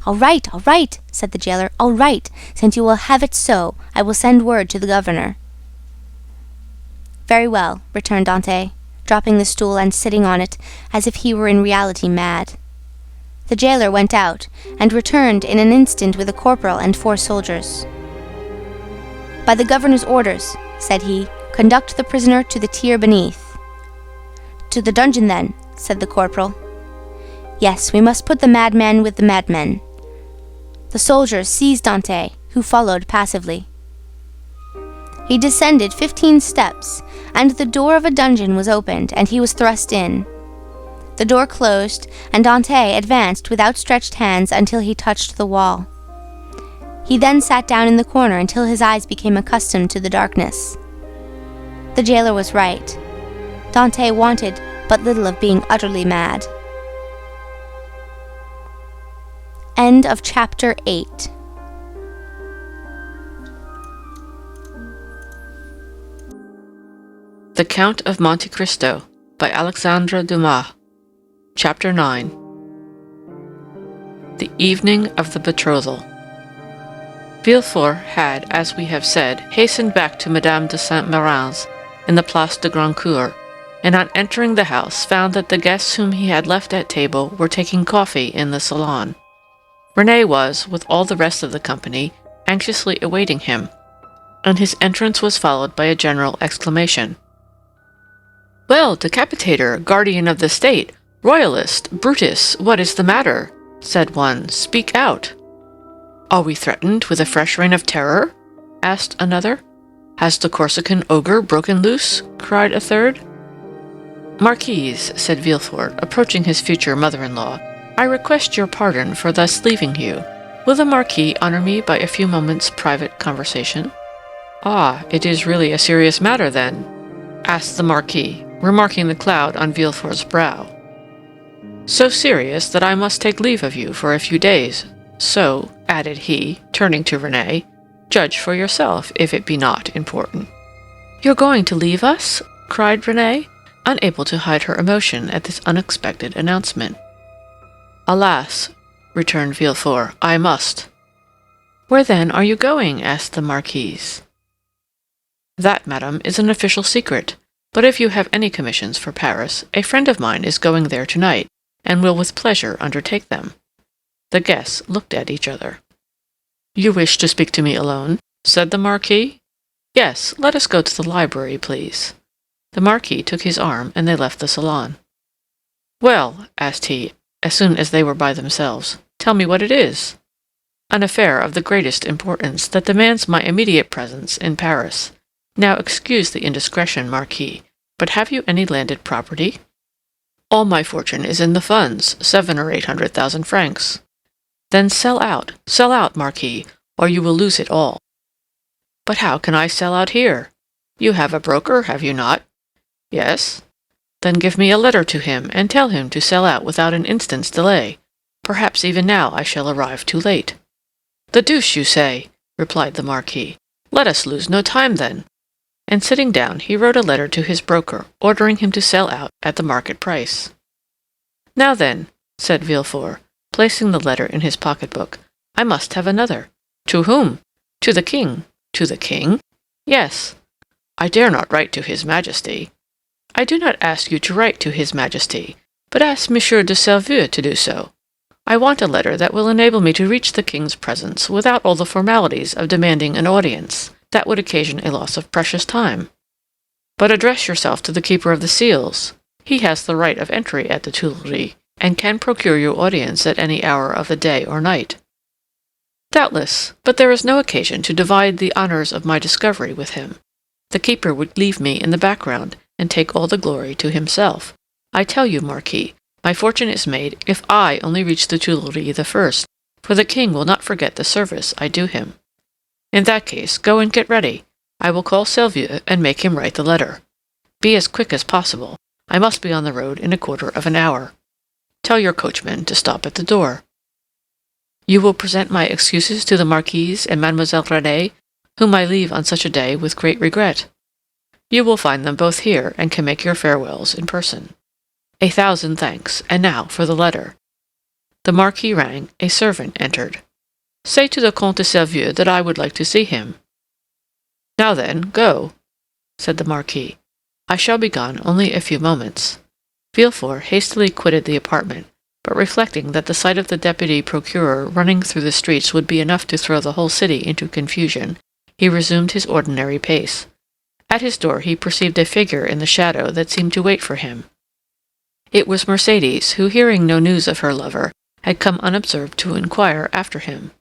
All right," said the jailer, "all right. Since you will have it so, I will send word to the governor." "Very well," returned Dante, dropping the stool and sitting on it, as if he were in reality mad. The jailer went out, and returned in an instant with a corporal and 4 soldiers. "By the governor's orders," said he, "conduct the prisoner to the tier beneath." "To the dungeon, then," said the corporal. "Yes, we must put the madman with the madmen." The soldiers seized Dante, who followed passively. He descended 15 steps, and the door of a dungeon was opened, and he was thrust in. The door closed, and Dante advanced with outstretched hands until he touched the wall. He then sat down in the corner until his eyes became accustomed to the darkness. The jailer was right. Dante wanted but little of being utterly mad. End of chapter 8. The Count of Monte Cristo by Alexandre Dumas. Chapter 9. The evening of the betrothal. Villefort had, as we have said, hastened back to Madame de Saint-Méran's in the Place de Grandcour, and on entering the house found that the guests whom he had left at table were taking coffee in the salon. Renée was, with all the rest of the company, anxiously awaiting him, and his entrance was followed by a general exclamation. "Well, Decapitator, guardian of the state, royalist, Brutus, what is the matter? said one. "Speak out." "Are we threatened with a fresh reign of terror?" asked another. "Has the Corsican ogre broken loose?" cried a third. "Marquise," said Villefort, approaching his future mother-in-law, "I request your pardon for thus leaving you. Will the Marquis honor me by a few moments' private conversation?" "Ah, it is really a serious matter, then?" asked the Marquis, remarking the cloud on Villefort's brow. "So serious that I must take leave of you for a few days. So," added he, turning to Renée, "judge for yourself if it be not important." "You're going to leave us?" cried Renée, unable to hide her emotion at this unexpected announcement. "Alas," returned Villefort, "I must." "Where then are you going?" asked the Marquise. "That, madame, is an official secret, but if you have any commissions for Paris, a friend of mine is going there tonight, and will with pleasure undertake them." The guests looked at each other. "You wish to speak to me alone?" said the Marquis. "Yes, let us go to the library, please." The Marquis took his arm, and they left the salon. "Well," asked he, as soon as they were by themselves, "tell me what it is." "An affair of the greatest importance that demands my immediate presence in Paris. Now excuse the indiscretion, Marquis, but have you any landed property?" "All my fortune is in the funds, 700,000 or 800,000 francs." "Then sell out, Marquis, or you will lose it all." "But how can I sell out here? You have a broker, have you not?" "Yes." "Then give me a letter to him, and tell him to sell out without an instant's delay. Perhaps even now I shall arrive too late." "The deuce you say!" replied the Marquis. "Let us lose no time, then." And sitting down, he wrote a letter to his broker, ordering him to sell out at the market price. "Now then," said Villefort, placing the letter in his pocket-book, "I must have another." "To whom?" "To the king." "To the king?" "Yes." "I dare not write to his Majesty." "I do not ask you to write to his Majesty, but ask Monsieur de Servieux to do so. I want a letter that will enable me to reach the king's presence without all the formalities of demanding an audience. That would occasion a loss of precious time." "But address yourself to the Keeper of the Seals. He has the right of entry at the Tuileries, and can procure you audience at any hour of the day or night." "Doubtless, but there is no occasion to divide the honors of my discovery with him. The keeper would leave me in the background, and take all the glory to himself. I tell you, Marquis, my fortune is made if I only reach the Tuileries the first, for the king will not forget the service I do him. In that case, go and get ready. I will call Servieux and make him write the letter. Be as quick as possible. I must be on the road in a quarter of an hour. Tell your coachman to stop at the door. You will present my excuses to the Marquise and Mademoiselle Renée, whom I leave on such a day with great regret. You will find them both here, and can make your farewells in person. 1,000 thanks, and now for the letter." The Marquis rang. A servant entered. "Say to the Comte de Servieux that I would like to see him." "Now then, go," said the Marquis. "I shall be gone only a few moments." Villefort hastily quitted the apartment, but reflecting that the sight of the deputy procureur running through the streets would be enough to throw the whole city into confusion, he resumed his ordinary pace. At his door he perceived a figure in the shadow that seemed to wait for him. It was Mercédès, who, hearing no news of her lover, had come unobserved to inquire after him.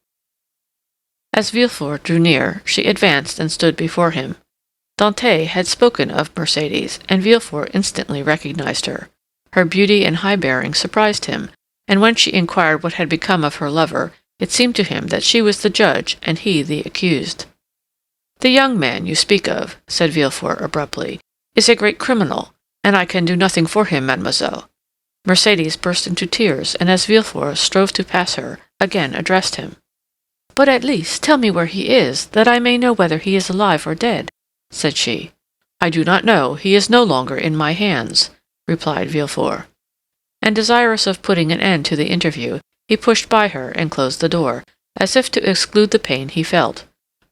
As Villefort drew near, she advanced and stood before him. Dante had spoken of Mercédès, and Villefort instantly recognized her. Her beauty and high bearing surprised him, and when she inquired what had become of her lover, it seemed to him that she was the judge and he the accused. "The young man you speak of," said Villefort abruptly, "is a great criminal, and I can do nothing for him, mademoiselle." Mercédès burst into tears, and as Villefort strove to pass her, again addressed him. "But at least tell me where he is, that I may know whether he is alive or dead," said she. "I do not know. He is no longer in my hands," replied Villefort. And desirous of putting an end to the interview, he pushed by her and closed the door, as if to exclude the pain he felt.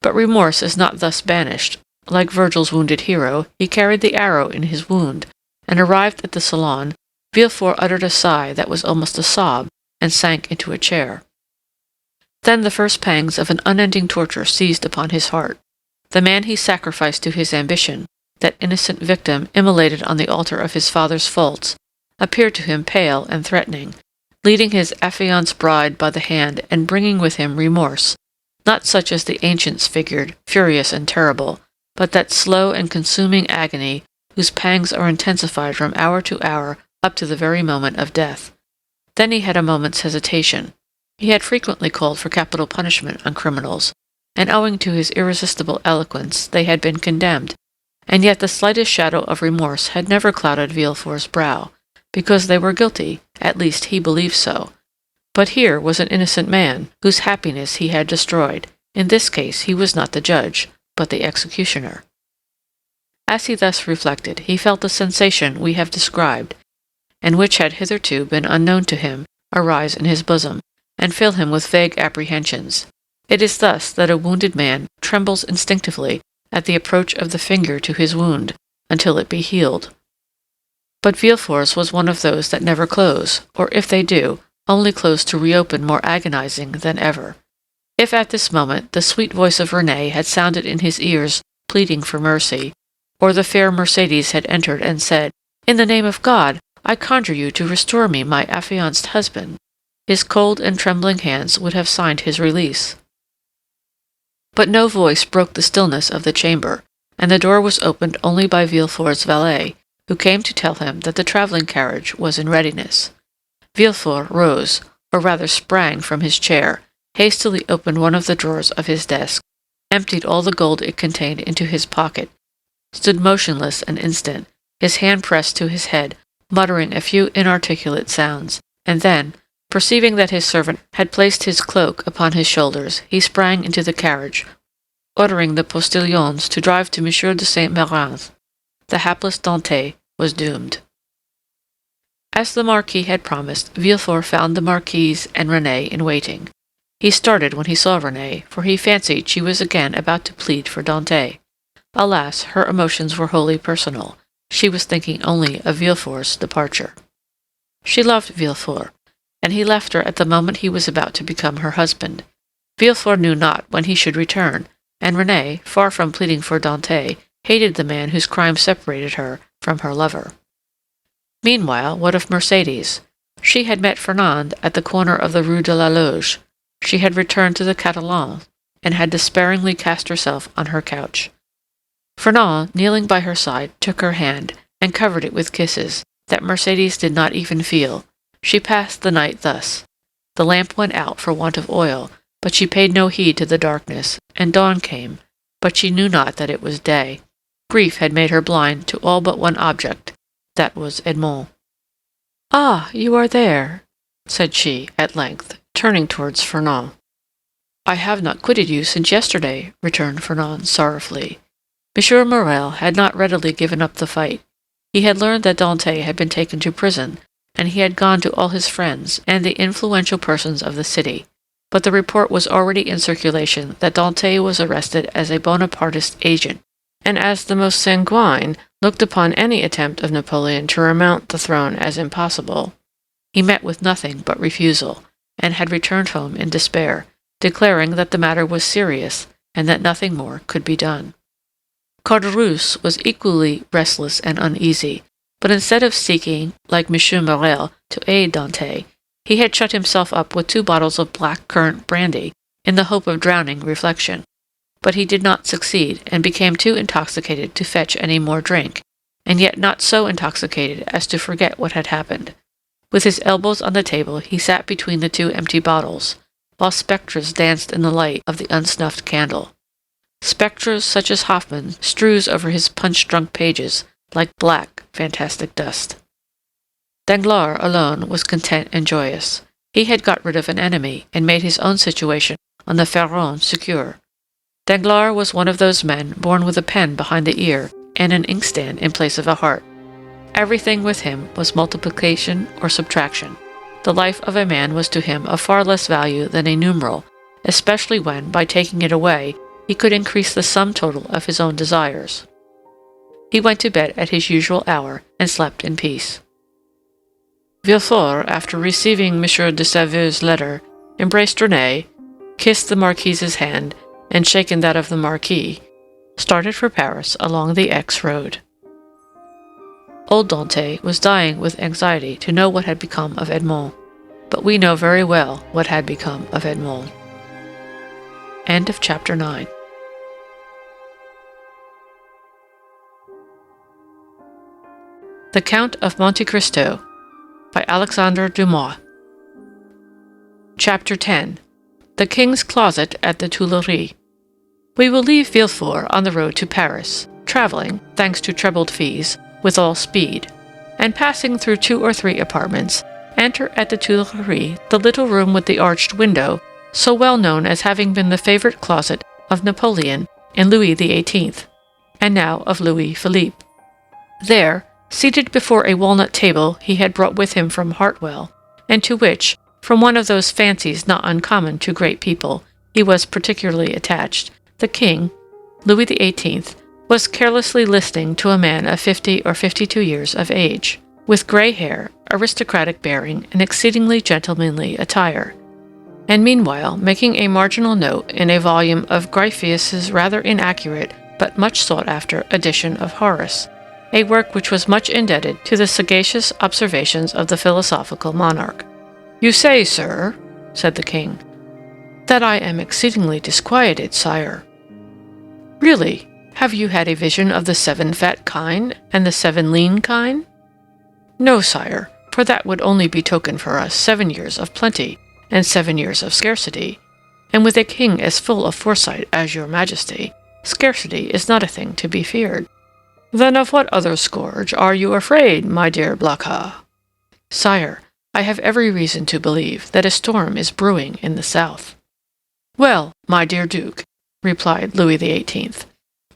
But remorse is not thus banished. Like Virgil's wounded hero, he carried the arrow in his wound, and arrived at the salon, Villefort uttered a sigh that was almost a sob, and sank into a chair. Then the first pangs of an unending torture seized upon his heart. The man he sacrificed to his ambition, that innocent victim immolated on the altar of his father's faults, appeared to him pale and threatening, leading his affianced bride by the hand and bringing with him remorse, not such as the ancients figured, furious and terrible, but that slow and consuming agony whose pangs are intensified from hour to hour up to the very moment of death. Then he had a moment's hesitation. He had frequently called for capital punishment on criminals, and owing to his irresistible eloquence they had been condemned, and yet the slightest shadow of remorse had never clouded Villefort's brow, because they were guilty, at least he believed so. But here was an innocent man, whose happiness he had destroyed. In this case he was not the judge, but the executioner. As he thus reflected, he felt the sensation we have described, and which had hitherto been unknown to him, arise in his bosom, and fill him with vague apprehensions. It is thus that a wounded man trembles instinctively at the approach of the finger to his wound, until it be healed. But Villefort's was one of those that never close, or if they do, only close to reopen more agonizing than ever. If at this moment the sweet voice of Renée had sounded in his ears pleading for mercy, or the fair Mercedes had entered and said, "In the name of God, I conjure you to restore me my affianced husband," his cold and trembling hands would have signed his release. But no voice broke the stillness of the chamber, and the door was opened only by Villefort's valet, who came to tell him that the travelling carriage was in readiness. Villefort rose, or rather sprang from his chair, hastily opened one of the drawers of his desk, emptied all the gold it contained into his pocket, stood motionless an instant, his hand pressed to his head, muttering a few inarticulate sounds, and then, perceiving that his servant had placed his cloak upon his shoulders, he sprang into the carriage, ordering the postilions to drive to M. de Saint-Méran's. The hapless Dante was doomed. As the Marquis had promised, Villefort found the Marquise and Renée in waiting. He started when he saw Renée, for he fancied she was again about to plead for Dante. Alas, her emotions were wholly personal. She was thinking only of Villefort's departure. She loved Villefort, and he left her at the moment he was about to become her husband. Villefort knew not when he should return, and Renée, far from pleading for Dante, hated the man whose crime separated her from her lover. Meanwhile, what of Mercedes? She had met Fernand at the corner of the Rue de la Loge. She had returned to the Catalan, and had despairingly cast herself on her couch. Fernand, kneeling by her side, took her hand, and covered it with kisses, that Mercedes did not even feel. She passed the night thus. The lamp went out for want of oil, but she paid no heed to the darkness, and dawn came, but she knew not that it was day. Grief had made her blind to all but one object. That was Edmond. "Ah, you are there," said she, at length, turning towards Fernand. "I have not quitted you since yesterday," returned Fernand sorrowfully. Monsieur Morel had not readily given up the fight. He had learned that Dante had been taken to prison, and he had gone to all his friends and the influential persons of the city. But the report was already in circulation that Dante was arrested as a Bonapartist agent, and as the most sanguine looked upon any attempt of Napoleon to remount the throne as impossible. He met with nothing but refusal, and had returned home in despair, declaring that the matter was serious, and that nothing more could be done. Caderousse was equally restless and uneasy, but instead of seeking, like M. Morel, to aid Dante, he had shut himself up with 2 bottles of black currant brandy in the hope of drowning reflection. But he did not succeed, and became too intoxicated to fetch any more drink, and yet not so intoxicated as to forget what had happened. With his elbows on the table, he sat between the 2 empty bottles, while spectres danced in the light of the unsnuffed candle. Spectres such as Hoffmann strews over his punch-drunk pages, like black, fantastic dust. Danglars alone was content and joyous. He had got rid of an enemy, and made his own situation on the Pharaon secure. Danglars was one of those men born with a pen behind the ear and an inkstand in place of a heart. Everything with him was multiplication or subtraction. The life of a man was to him of far less value than a numeral, especially when, by taking it away, he could increase the sum total of his own desires. He went to bed at his usual hour and slept in peace. Villefort, after receiving M. de Saveur's letter, embraced Renée, kissed the Marquise's hand, and shaken that of the Marquis, started for Paris along the Aix road. Old Dante was dying with anxiety to know what had become of Edmond. but we know very well what had become of Edmond. End of chapter 9. The Count of Monte Cristo by Alexandre Dumas. Chapter 10. The King's Closet at the Tuileries. We will leave Villefort on the road to Paris, traveling, thanks to trebled fees, with all speed, and passing through 2 or 3 apartments, enter at the Tuileries the little room with the arched window, so well known as having been the favorite closet of Napoleon and Louis XVIII, and now of Louis-Philippe. There, seated before a walnut table he had brought with him from Hartwell, and to which, from one of those fancies not uncommon to great people, he was particularly attached, the King, Louis XVIII, was carelessly listening to a man of 50 or 52 years of age, with grey hair, aristocratic bearing, and exceedingly gentlemanly attire, and meanwhile making a marginal note in a volume of Gryphius's rather inaccurate but much sought-after edition of Horace, a work which was much indebted to the sagacious observations of the philosophical monarch. "You say, sir," said the King, "that I am exceedingly disquieted, sire." "Really? Have you had a vision of the 7 fat kine and the 7 lean kine?" "No, sire, for that would only betoken for us 7 years of plenty and 7 years of scarcity, and with a king as full of foresight as your majesty, scarcity is not a thing to be feared." "Then of what other scourge are you afraid, my dear Blacas?" "Sire, I have every reason to believe that a storm is brewing in the south." "Well, my dear Duke," replied Louis XVIII,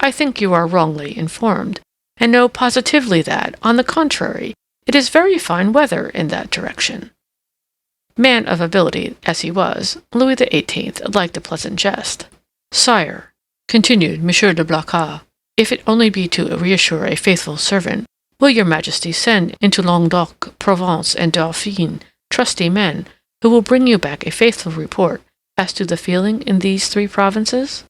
"I think you are wrongly informed, and know positively that, on the contrary, it is very fine weather in that direction." Man of ability as he was, Louis XVIII liked a pleasant jest. "Sire," continued M. de Blacas, "if it only be to reassure a faithful servant, will your majesty send into Languedoc, Provence, and Dauphine trusty men who will bring you back a faithful report as to the feeling in these 3 provinces?"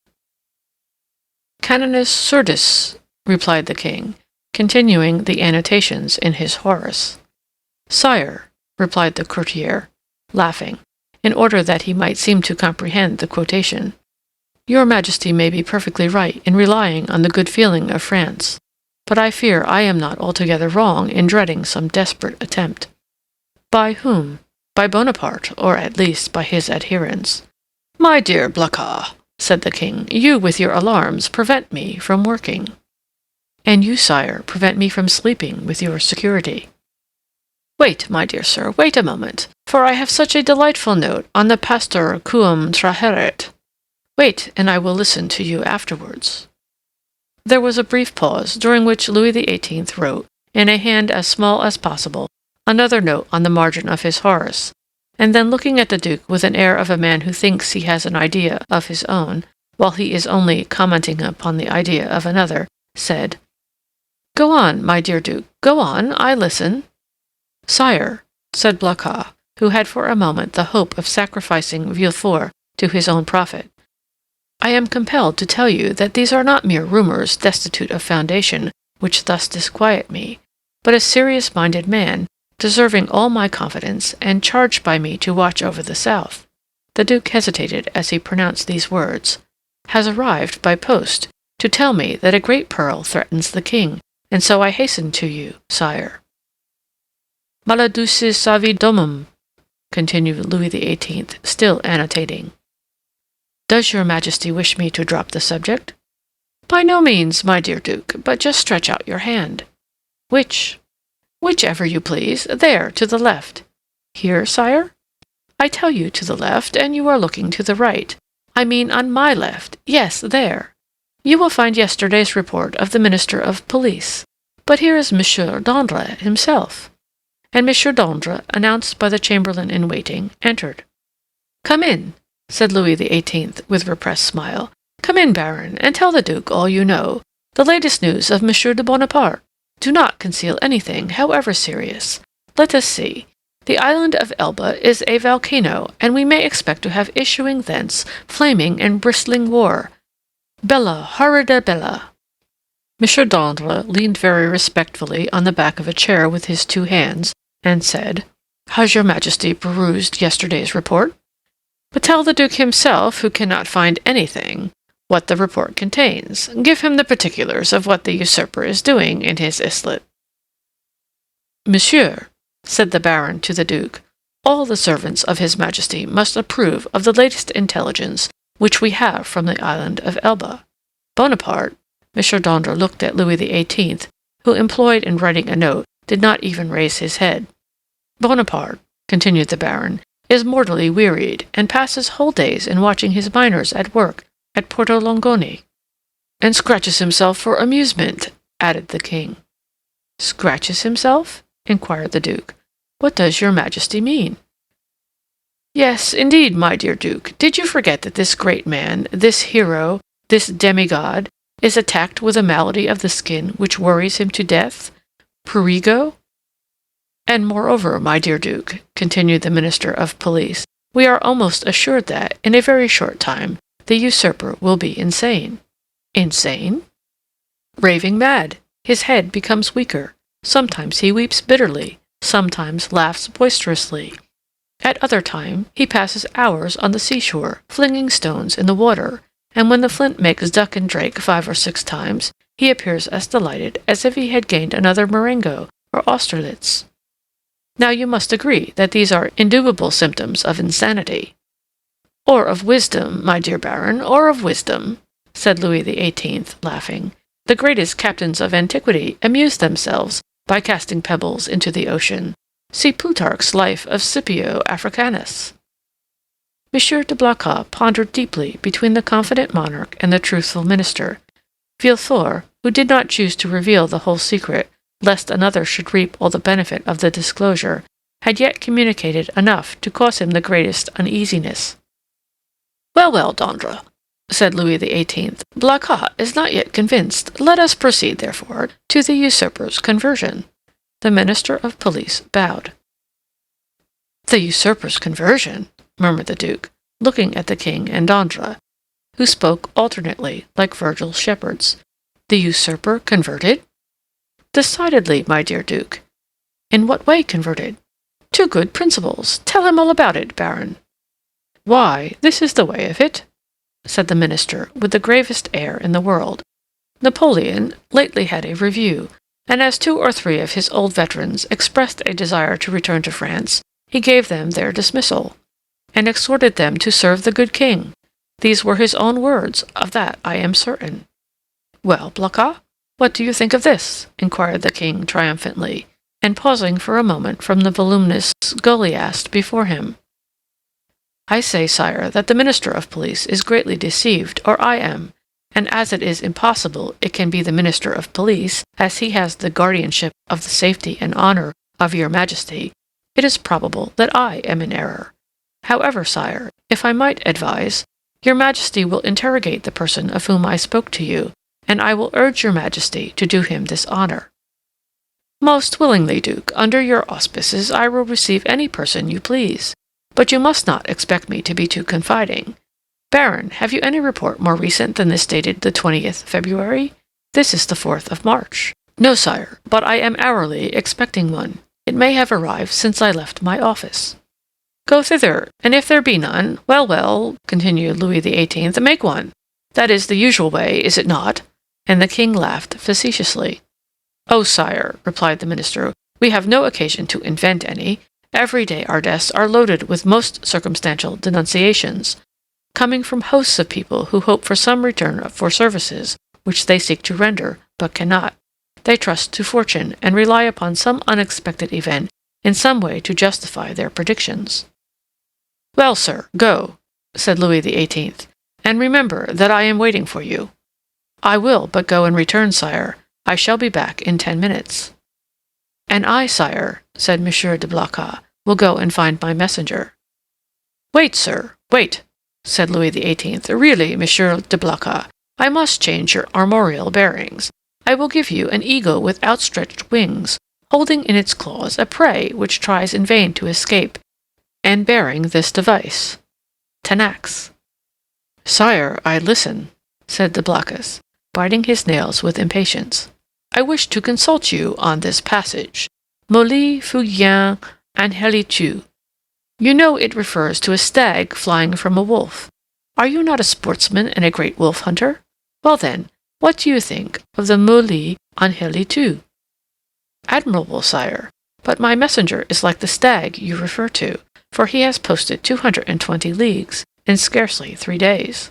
"Canonis surdis," replied the King, continuing the annotations in his Horace. "Sire," replied the courtier, laughing, in order that he might seem to comprehend the quotation, "your majesty may be perfectly right in relying on the good feeling of France, but I fear I am not altogether wrong in dreading some desperate attempt." "By whom? By Bonaparte, or at least by his adherents." "My dear Blacas," said the King, "you with your alarms prevent me from working." "And you, sire, prevent me from sleeping with your security." "Wait, my dear sir, wait a moment, for I have such a delightful note on the pastor quum traheret. Wait, and I will listen to you afterwards." There was a brief pause, during which Louis XVIII wrote, in a hand as small as possible, another note on the margin of his Horace, and then looking at the Duke with an air of a man who thinks he has an idea of his own, while he is only commenting upon the idea of another, said, "Go on, my dear Duke, go on, I listen." "Sire," said Blacas, who had for a moment the hope of sacrificing Villefort to his own profit, "I am compelled to tell you that these are not mere rumors destitute of foundation which thus disquiet me, but a serious-minded man, deserving all my confidence, and charged by me to watch over the south," the Duke hesitated as he pronounced these words, "has arrived by post to tell me that a great peril threatens the king, and so I hasten to you, sire." "Maledustis savi domum," continued Louis XVIII, still annotating. "Does your majesty wish me to drop the subject?" "By no means, my dear Duke, but just stretch out your hand." "Which?" "Whichever you please. There, to the left." "Here, sire?" "I tell you to the left, and you are looking to the right. I mean on my left. Yes, there. You will find yesterday's report of the Minister of Police. But here is Monsieur d'André himself." And Monsieur d'André, announced by the chamberlain-in-waiting, entered. "Come in," said Louis XVIII, with repressed smile. "Come in, Baron, and tell the Duke all you know, the latest news of Monsieur de Bonaparte. Do not conceal anything, however serious. Let us see. The island of Elba is a volcano, and we may expect to have issuing thence flaming and bristling war. Bella, horrida bella." Monsieur d'André leaned very respectfully on the back of a chair with his 2 hands, and said, Has your Majesty perused yesterday's report? But tell the Duke himself, who cannot find anything, what the report contains. Give him the particulars of what the usurper is doing in his islet." "Monsieur," said the Baron to the Duke, "all the servants of his Majesty must approve of the latest intelligence which we have from the island of Elba. Bonaparte," Monsieur d'Andre looked at Louis XVIII, who, employed in writing a note, did not even raise his head. "Bonaparte," continued the Baron, "is mortally wearied, and passes whole days in watching his miners at work at Porto Longone." "And scratches himself for amusement," added the King. "Scratches himself?" inquired the Duke. "What does your Majesty mean?" "Yes, indeed, my dear Duke. Did you forget that this great man, this hero, this demigod, is attacked with a malady of the skin which worries him to death? Prurigo? And moreover, my dear Duke," continued the Minister of Police, "we are almost assured that, in a very short time, the usurper will be insane." "Insane?" "Raving mad. His head becomes weaker. Sometimes he weeps bitterly, sometimes laughs boisterously. At other times he passes hours on the seashore, flinging stones in the water, and when the flint makes duck and drake 5 or 6 times, he appears as delighted as if he had gained another Marengo or Austerlitz. Now you must agree that these are indubitable symptoms of insanity." "Or of wisdom, my dear Baron, or of wisdom," said Louis XVIII, laughing. "The greatest captains of antiquity amused themselves by casting pebbles into the ocean. See Plutarch's Life of Scipio Africanus." Monsieur de Blacas pondered deeply between the confident monarch and the truthful minister. Villefort, who did not choose to reveal the whole secret, lest another should reap all the benefit of the disclosure, had yet communicated enough to cause him the greatest uneasiness. "Well, well, d'Andre," said Louis XVIII, "Blacas is not yet convinced. Let us proceed, therefore, to the usurper's conversion." The Minister of Police bowed. "The usurper's conversion," murmured the Duke, looking at the King and d'Andre, who spoke alternately, like Virgil's shepherds. "The usurper converted?" "Decidedly, my dear Duke." "In what way converted?" "To good principles. Tell him all about it, Baron." "Why, this is the way of it," said the minister, with the gravest air in the world. "Napoleon lately had a review, and as 2 or 3 of his old veterans expressed a desire to return to France, he gave them their dismissal, and exhorted them to serve the good king. These were his own words, of that I am certain." "Well, Blacas, what do you think of this?" inquired the king triumphantly, and pausing for a moment from the voluminous Goliath before him. "I say, sire, that the Minister of Police is greatly deceived, or I am, and as it is impossible it can be the Minister of Police, as he has the guardianship of the safety and honor of your Majesty, it is probable that I am in error. However, sire, if I might advise, your Majesty will interrogate the person of whom I spoke to you, and I will urge your Majesty to do him this honor." "Most willingly, Duke. Under your auspices I will receive any person you please, but you must not expect me to be too confiding. Baron, have you any report more recent than this dated the 20th February? This is the 4th of March." "No, sire, but I am hourly expecting one. It may have arrived since I left my office." "Go thither, and if there be none, well, well," continued Louis XVIII, "make one. That is the usual way, is it not?" And the king laughed facetiously. "Oh, sire," replied the minister, "we have no occasion to invent any. Every day our desks are loaded with most circumstantial denunciations, coming from hosts of people who hope for some return for services which they seek to render, but cannot. They trust to fortune, and rely upon some unexpected event in some way to justify their predictions." "Well, sir, go," said Louis XVIII, "and remember that I am waiting for you." "I will but go and return, sire. I shall be back in 10 minutes." "And I, sire," said Monsieur de Blacas, "will go and find my messenger." "Wait, sir, wait," said Louis XVIII. "Really, Monsieur de Blacas, I must change your armorial bearings. I will give you an eagle with outstretched wings, holding in its claws a prey which tries in vain to escape, and bearing this device: Tenax." "Sire, I listen," said de Blacas, biting his nails with impatience. "I wish to consult you on this passage. Molly Fugain Angelitu. You know it refers to a stag flying from a wolf. Are you not a sportsman and a great wolf hunter? Well then, what do you think of the Muli Angelitu? Admirable, sire, but my messenger is like the stag you refer to, for he has posted 220 leagues in scarcely 3 days.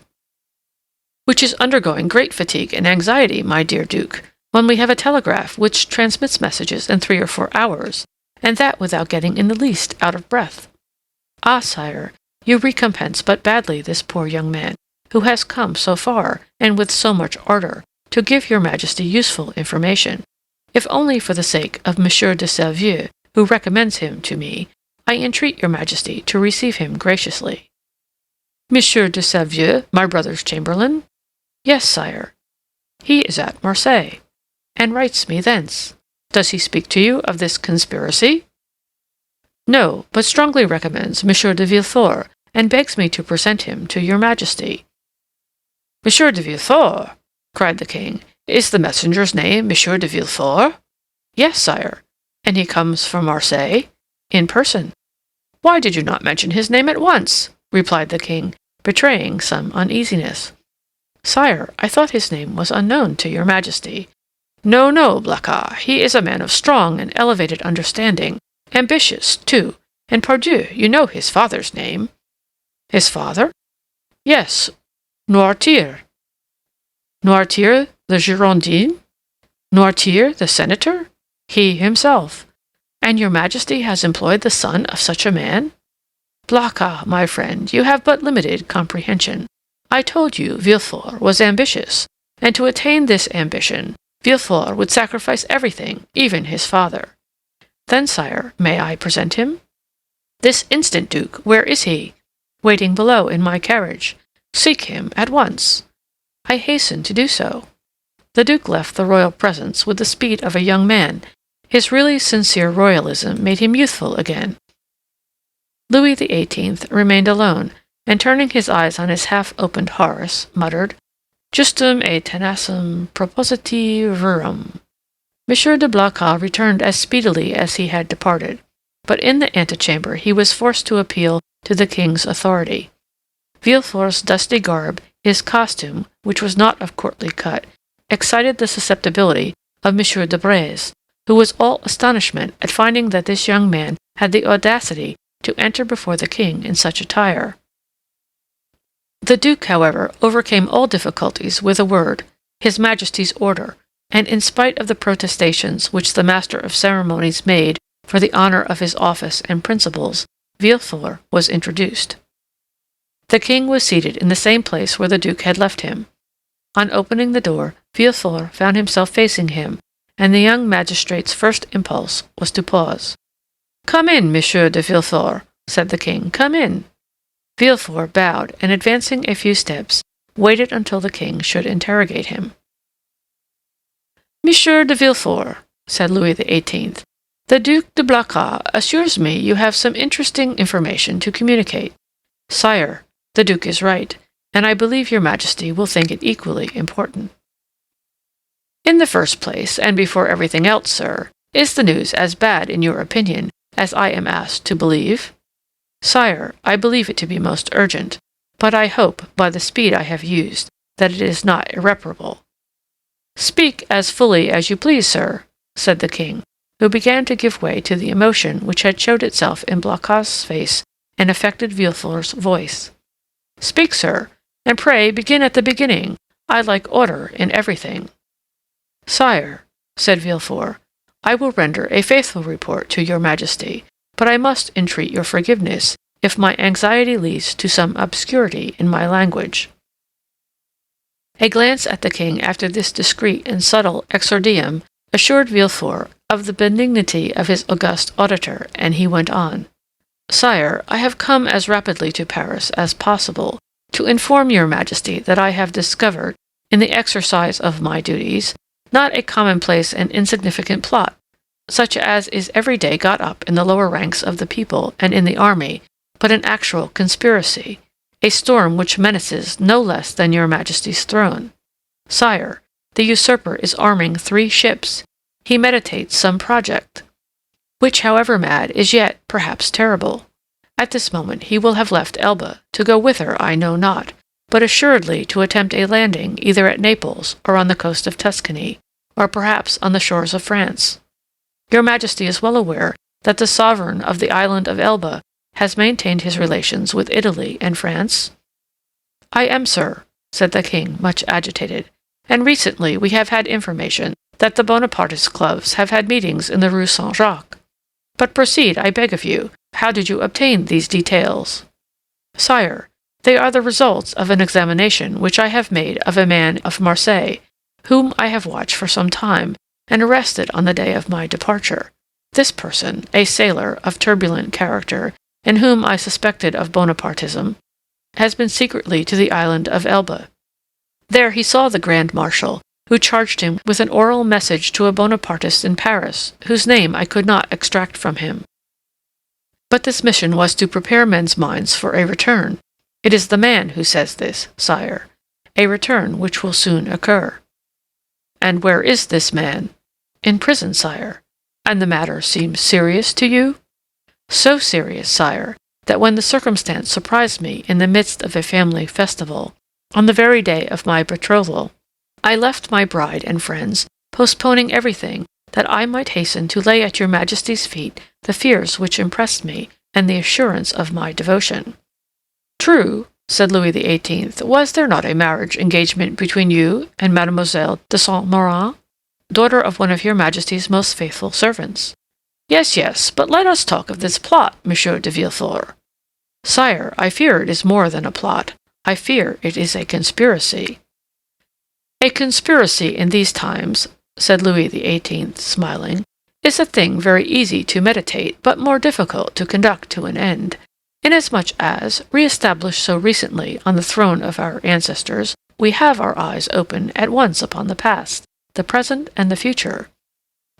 Which is undergoing great fatigue and anxiety, my dear Duke, when we have a telegraph which transmits messages in 3 or 4 hours, and that without getting in the least out of breath. Ah, sire, you recompense but badly this poor young man, who has come so far, and with so much ardor, to give your Majesty useful information. If only for the sake of Monsieur de Selvieux, who recommends him to me, I entreat your Majesty to receive him graciously. Monsieur de Selvieux, my brother's chamberlain? Yes, sire. He is at Marseille, and writes me thence. Does he speak to you of this conspiracy? No, but strongly recommends Monsieur de Villefort, and begs me to present him to your Majesty. Monsieur de Villefort, cried the king. Is the messenger's name Monsieur de Villefort? Yes, sire. And he comes from Marseille? In person. Why did you not mention his name at once? Replied the king, betraying some uneasiness. Sire, I thought his name was unknown to your Majesty. No, no, Blacas, he is a man of strong and elevated understanding, ambitious, too, and pardieu, you know his father's name. His father? Yes, Noirtier. Noirtier, the Girondin? Noirtier, the senator? He himself. And your Majesty has employed the son of such a man? Blacas, my friend, you have but limited comprehension. I told you Villefort was ambitious, and to attain this ambition, Villefort would sacrifice everything, even his father. Then, sire, may I present him? This instant, Duke. Where is he? Waiting below in my carriage. Seek him at once. I hasten to do so. The Duke left the royal presence with the speed of a young man. His really sincere royalism made him youthful again. Louis XVIII remained alone, and turning his eyes on his half-opened Horace, muttered, Justum et tenacem propositi verum. Monsieur de Blacas returned as speedily as he had departed, but in the antechamber he was forced to appeal to the king's authority. Villefort's dusty garb, his costume, which was not of courtly cut, excited the susceptibility of Monsieur de Breze, who was all astonishment at finding that this young man had the audacity to enter before the king in such attire. The Duke, however, overcame all difficulties with a word, His Majesty's order, and in spite of the protestations which the Master of Ceremonies made for the honor of his office and principles, Villefort was introduced. The king was seated in the same place where the Duke had left him. On opening the door, Villefort found himself facing him, and the young magistrate's first impulse was to pause. "Come in, Monsieur de Villefort," said the king. "Come in." Villefort bowed, and advancing a few steps, waited until the king should interrogate him. "Monsieur de Villefort," said Louis XVIII, "the Duc de Blacas assures me you have some interesting information to communicate. Sire, the Duke is right, and I believe your Majesty will think it equally important. In the first place, and before everything else, sir, is the news as bad in your opinion as I am asked to believe? Sire, I believe it to be most urgent, but I hope, by the speed I have used, that it is not irreparable." "Speak as fully as you please, sir," said the king, who began to give way to the emotion which had showed itself in Blacas's face and affected Villefort's voice. "Speak, sir, and pray begin at the beginning. I like order in everything." "Sire," said Villefort, "I will render a faithful report to your Majesty, but I must entreat your forgiveness if my anxiety leads to some obscurity in my language." A glance at the king after this discreet and subtle exordium assured Villefort of the benignity of his august auditor, and he went on. "Sire, I have come as rapidly to Paris as possible to inform your Majesty that I have discovered, in the exercise of my duties, not a commonplace and insignificant plot, such as is every day got up in the lower ranks of the people and in the army, but an actual conspiracy, a storm which menaces no less than your Majesty's throne. Sire, the usurper is arming 3 ships. He meditates some project. which, however mad, is yet, perhaps, terrible. At this moment he will have left Elba, to go whither I know not, but assuredly to attempt a landing either at Naples or on the coast of Tuscany, or perhaps on the shores of France. Your Majesty is well aware that the sovereign of the island of Elba has maintained his relations with Italy and France? I am, sir, said the king, much agitated, and recently we have had information that the Bonapartist clubs have had meetings in the Rue Saint-Jacques. But proceed, I beg of you. How did you obtain these details? Sire, they are the results of an examination which I have made of a man of Marseille, whom I have watched for some time, and arrested on the day of my departure. This person, a sailor of turbulent character, and whom I suspected of Bonapartism, has been secretly to the island of Elba. There he saw the Grand Marshal, who charged him with an oral message to a Bonapartist in Paris, whose name I could not extract from him. But this mission was to prepare men's minds for a return. It is the man who says this, sire, a return which will soon occur. And where is this man? In prison, sire. And the matter seems serious to you? So serious, sire, that when the circumstance surprised me in the midst of a family festival, on the very day of my betrothal, I left my bride and friends, postponing everything, that I might hasten to lay at your Majesty's feet the fears which impressed me and the assurance of my devotion. True, said Louis XVIII, was there not a marriage engagement between you and Mademoiselle de Saint-Méran, daughter of one of your Majesty's most faithful servants? Yes, yes, but let us talk of this plot, Monsieur de Villefort. Sire, I fear it is more than a plot. I fear it is a conspiracy. A conspiracy in these times, said Louis XVIII, smiling, is a thing very easy to meditate, but more difficult to conduct to an end, inasmuch as, re-established so recently on the throne of our ancestors, we have our eyes open at once upon the past, the present, and the future.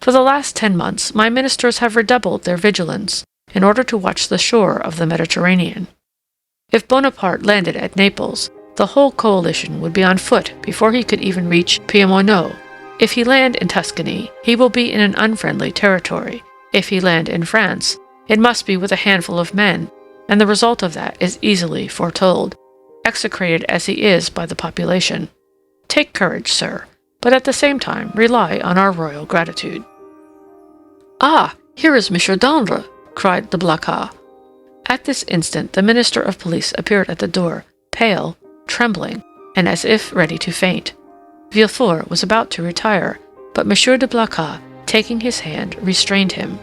For the last 10 months my ministers have redoubled their vigilance in order to watch the shore of the Mediterranean. If Bonaparte landed at Naples, the whole coalition would be on foot before he could even reach Piemonte. If he land in Tuscany, he will be in an unfriendly territory. If he land in France, it must be with a handful of men, and the result of that is easily foretold, execrated as he is by the population. Take courage, sir, but at the same time rely on our royal gratitude. Ah, here is Monsieur d'Andre, cried the Blacas. At this instant the Minister of Police appeared at the door, pale, trembling, and as if ready to faint. Villefort was about to retire, but Monsieur de Blacas, taking his hand, restrained him.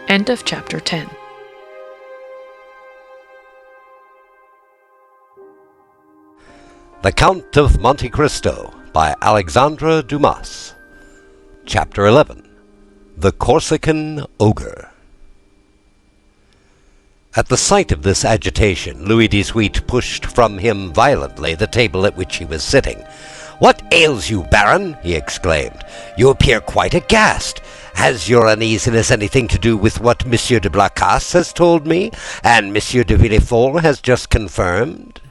End of chapter 10. The Count of Monte Cristo by Alexandre Dumas. Chapter 11. The Corsican Ogre. At the sight of this agitation, Louis XVIII pushed from him violently the table at which he was sitting. "What ails you, Baron?" he exclaimed. "You appear quite aghast. Has your uneasiness anything to do with what Monsieur de Blacas has told me, and Monsieur de Villefort has just confirmed?"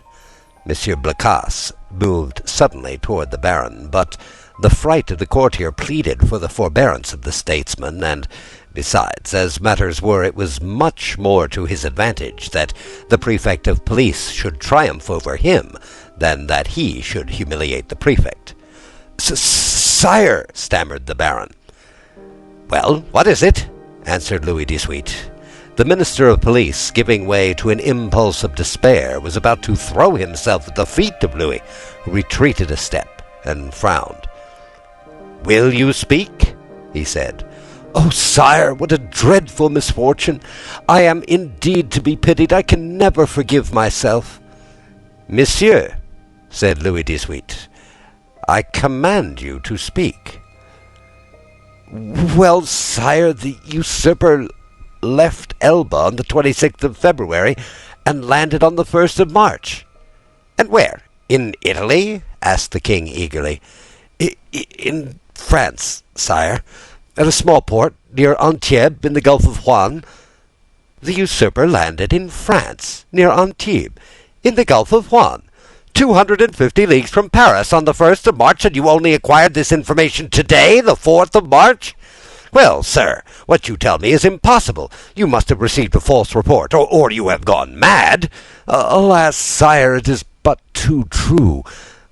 Monsieur Blacas moved suddenly toward the Baron, but the fright of the courtier pleaded for the forbearance of the statesman, and besides, as matters were, it was much more to his advantage that the prefect of police should triumph over him than that he should humiliate the prefect. "Sire," stammered the Baron. "Well, what is it?" answered Louis XVIII. The Minister of Police, giving way to an impulse of despair, was about to throw himself at the feet of Louis, who retreated a step and frowned. "Will you speak?" he said. "Oh, sire, what a dreadful misfortune! I am indeed to be pitied. I can never forgive myself." "Monsieur," said Louis XVIII, "I command you to speak." "Well, sire, the usurper left Elba on the 26th of February and landed on the 1st of March. "And where? In Italy?" asked the king eagerly. In France, sire, at a small port near Antibes in the Gulf of Juan." "The usurper landed in France, near Antibes, in the Gulf of Juan, 250 leagues from Paris, on the 1st of March, and you only acquired this information today, the 4th of March?" Well, sir, what you tell me is impossible. You must have received a false report, or you have gone mad. Alas, sire, it is but too true.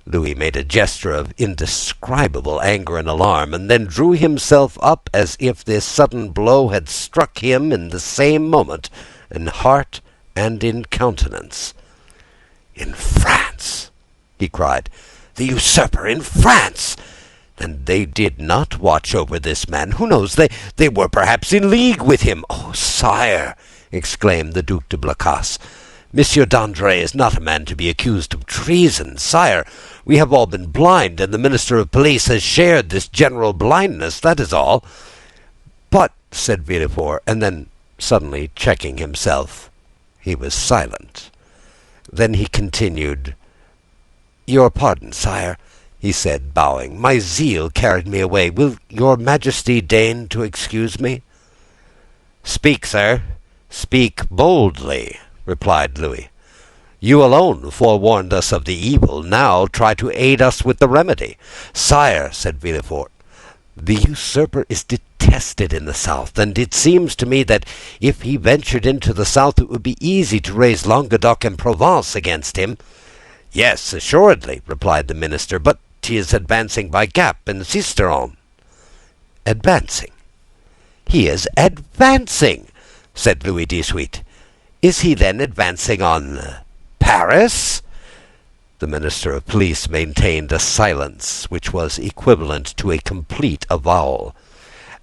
Louis made a gesture of indescribable anger and alarm, and then drew himself up as if this sudden blow had struck him in the same moment, in heart and in countenance. "In France!" he cried. "The usurper in France! Then they did not watch over this man. Who knows? They were perhaps in league with him." "Oh, sire!" exclaimed the Duc de Blacas. "Monsieur d'André is not a man to be accused of treason. Sire, we have all been blind, and the Minister of Police has shared this general blindness, that is all." "But," said Villefort, and then, suddenly checking himself, he was silent. Then he continued, "Your pardon, sire," he said, bowing. "My zeal carried me away. Will your Majesty deign to excuse me?" "Speak, sir. Speak boldly," replied Louis. "You alone forewarned us of the evil. Now try to aid us with the remedy." "Sire," said Villefort, "the usurper is detested in the south, and it seems to me that if he ventured into the south it would be easy to raise Languedoc and Provence against him." "Yes, assuredly," replied the minister, "but he is advancing by Gap and Sisteron." "Advancing? He is advancing!" said Louis XVIII. "Is he then advancing on Paris?" The Minister of Police maintained a silence which was equivalent to a complete avowal.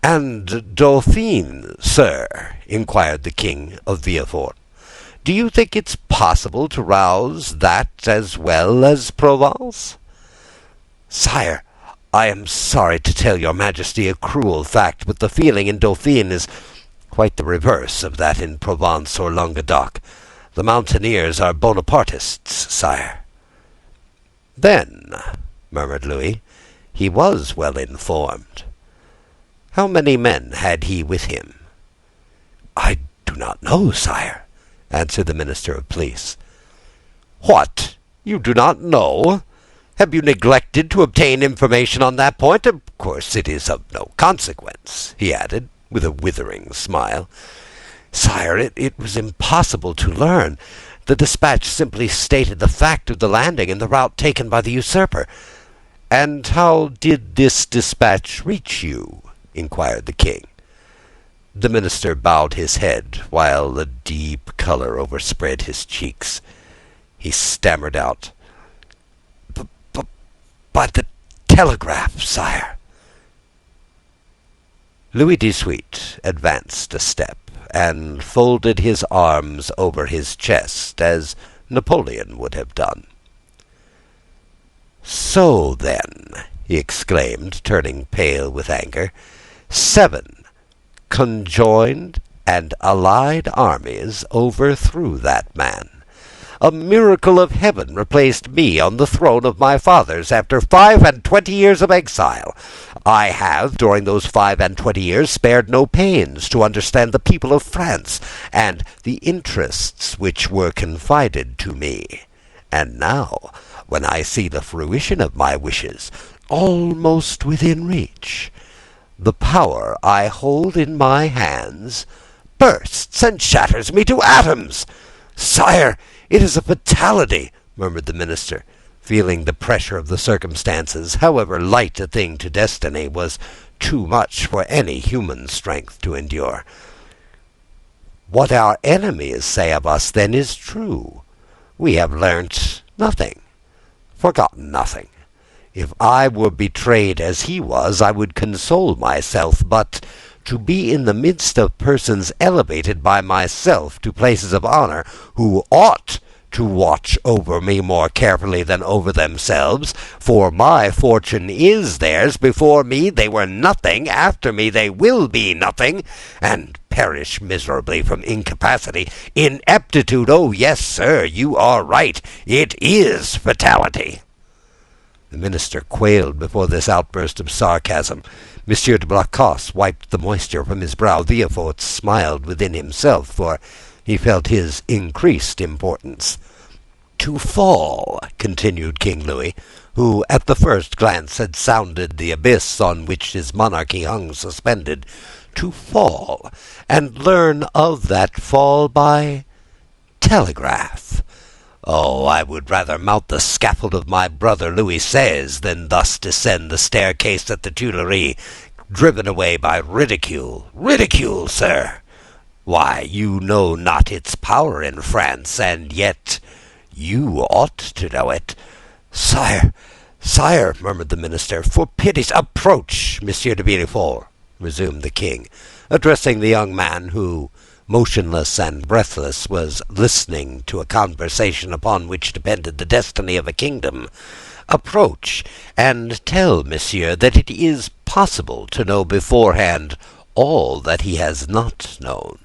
"And Dauphine, sir?" inquired the king of Villefort. "Do you think it's possible to rouse that as well as Provence?" "Sire, I am sorry to tell your Majesty a cruel fact, but the feeling in Dauphine is quite the reverse of that in Provence or Languedoc. The mountaineers are Bonapartists, sire." "Then," murmured Louis, "he was well informed. How many men had he with him?" "I do not know, sire," answered the Minister of Police. "What? You do not know? Have you neglected to obtain information on that point? Of course it is of no consequence," he added, with a withering smile. "Sire, it was impossible to learn. The dispatch simply stated the fact of the landing and the route taken by the usurper." "And how did this dispatch reach you?" inquired the king. The minister bowed his head, while a deep color overspread his cheeks. He stammered out, "By the telegraph, sire." Louis XVIII advanced a step, and folded his arms over his chest, as Napoleon would have done. "So then," he exclaimed, turning pale with anger, 7 conjoined and allied armies overthrew that man. A miracle of heaven replaced me on the throne of my fathers after 25 years of exile. I have, during those 25 years, spared no pains to understand the people of France and the interests which were confided to me. And now, when I see the fruition of my wishes almost within reach, the power I hold in my hands bursts and shatters me to atoms. Sire, it is a fatality," murmured the minister, feeling the pressure of the circumstances, however light a thing to destiny, was too much for any human strength to endure. "What our enemies say of us, then, is true. We have learnt nothing, forgotten nothing. If I were betrayed as he was, I would console myself, but to be in the midst of persons elevated by myself to places of honor, who ought to watch over me more carefully than over themselves, for my fortune is theirs. Before me they were nothing, after me they will be nothing, and perish miserably from incapacity, ineptitude. Oh, yes, sir, you are right. It is fatality." The minister quailed before this outburst of sarcasm. Monsieur de Blacas wiped the moisture from his brow. Villefort smiled within himself, for he felt his increased importance. "To fall," continued King Louis, who at the first glance had sounded the abyss on which his monarchy hung suspended, to fall, and learn of that fall by telegraph. Oh, I would rather mount the scaffold of my brother Louis XVI than thus descend the staircase at the Tuileries, driven away by ridicule. Ridicule, sir! Why, you know not its power in France, and yet you ought to know it. Sire, sire, murmured the minister, for pity's approach, Monsieur de Villefort, resumed the king, addressing the young man who, motionless and breathless, was listening to a conversation upon which depended the destiny of a kingdom. Approach, and tell monsieur that it is possible to know beforehand all that he has not known.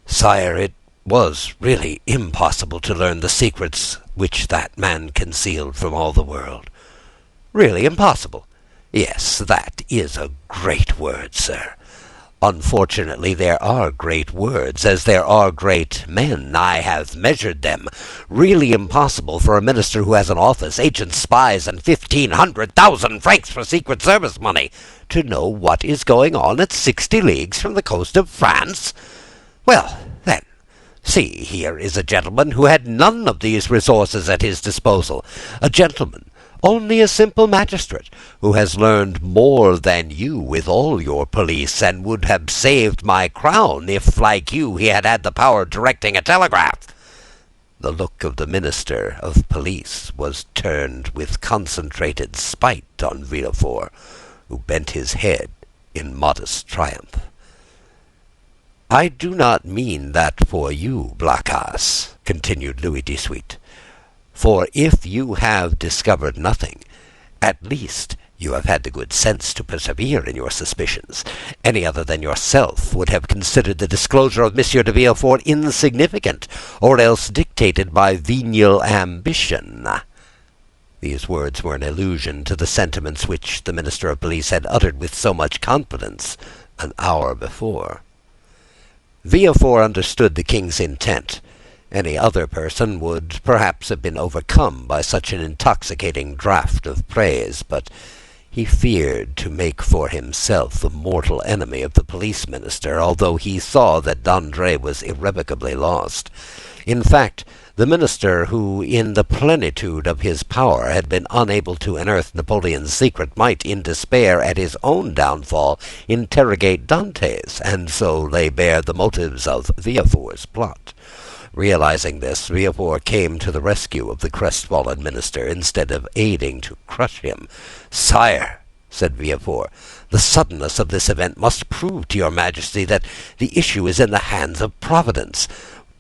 Sire, it was really impossible to learn the secrets which that man concealed from all the world. Really impossible. Yes, that is a great word, sir. Unfortunately, there are great words, as there are great men. I have measured them. Really impossible for a minister who has an office, agents, spies, and 1,500,000 francs for Secret Service money to know what is going on at 60 leagues from the coast of France. Well, then, see, here is a gentleman who had none of these resources at his disposal. A gentleman, only a simple magistrate, who has learned more than you with all your police, and would have saved my crown if, like you, he had had the power of directing a telegraph. The look of the minister of police was turned with concentrated spite on Villefort, who bent his head in modest triumph. I do not mean that for you, Blacas, continued Louis XVIII. For if you have discovered nothing, at least you have had the good sense to persevere in your suspicions. Any other than yourself would have considered the disclosure of Monsieur de Villefort insignificant, or else dictated by venial ambition. These words were an allusion to the sentiments which the Minister of Police had uttered with so much confidence an hour before. Villefort understood the king's intent. Any other person would perhaps have been overcome by such an intoxicating draught of praise, but he feared to make for himself a mortal enemy of the police minister, although he saw that d'André was irrevocably lost. In fact, the minister, who in the plenitude of his power had been unable to unearth Napoleon's secret, might, in despair at his own downfall, interrogate Dantes, and so lay bare the motives of Villefort's plot. Realizing this, Villefort came to the rescue of the crestfallen minister, instead of aiding to crush him. "Sire," said Villefort, "the suddenness of this event must prove to your majesty that the issue is in the hands of Providence.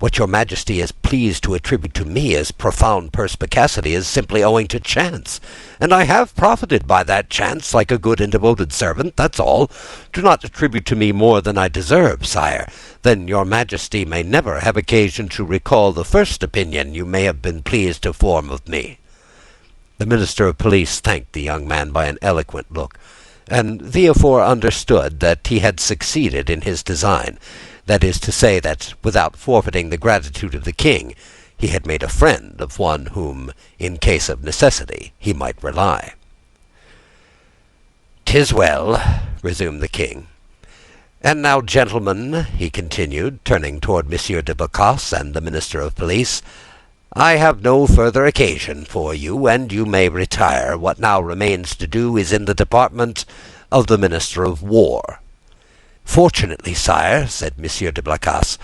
What your majesty is pleased to attribute to me as profound perspicacity is simply owing to chance, and I have profited by that chance like a good and devoted servant, that's all. Do not attribute to me more than I deserve, sire. Then your majesty may never have occasion to recall the first opinion you may have been pleased to form of me." The minister of police thanked the young man by an eloquent look, and Villefort understood that he had succeeded in his design. That is to say, that without forfeiting the gratitude of the king, he had made a friend of one whom, in case of necessity, he might rely. "'Tis well," resumed the king. "And now, gentlemen," he continued, turning toward Monsieur de Blacas and the minister of police, "I have no further occasion for you, and you may retire. What now remains to do is in the department of the minister of war." "Fortunately, sire," said Monsieur de Blacas,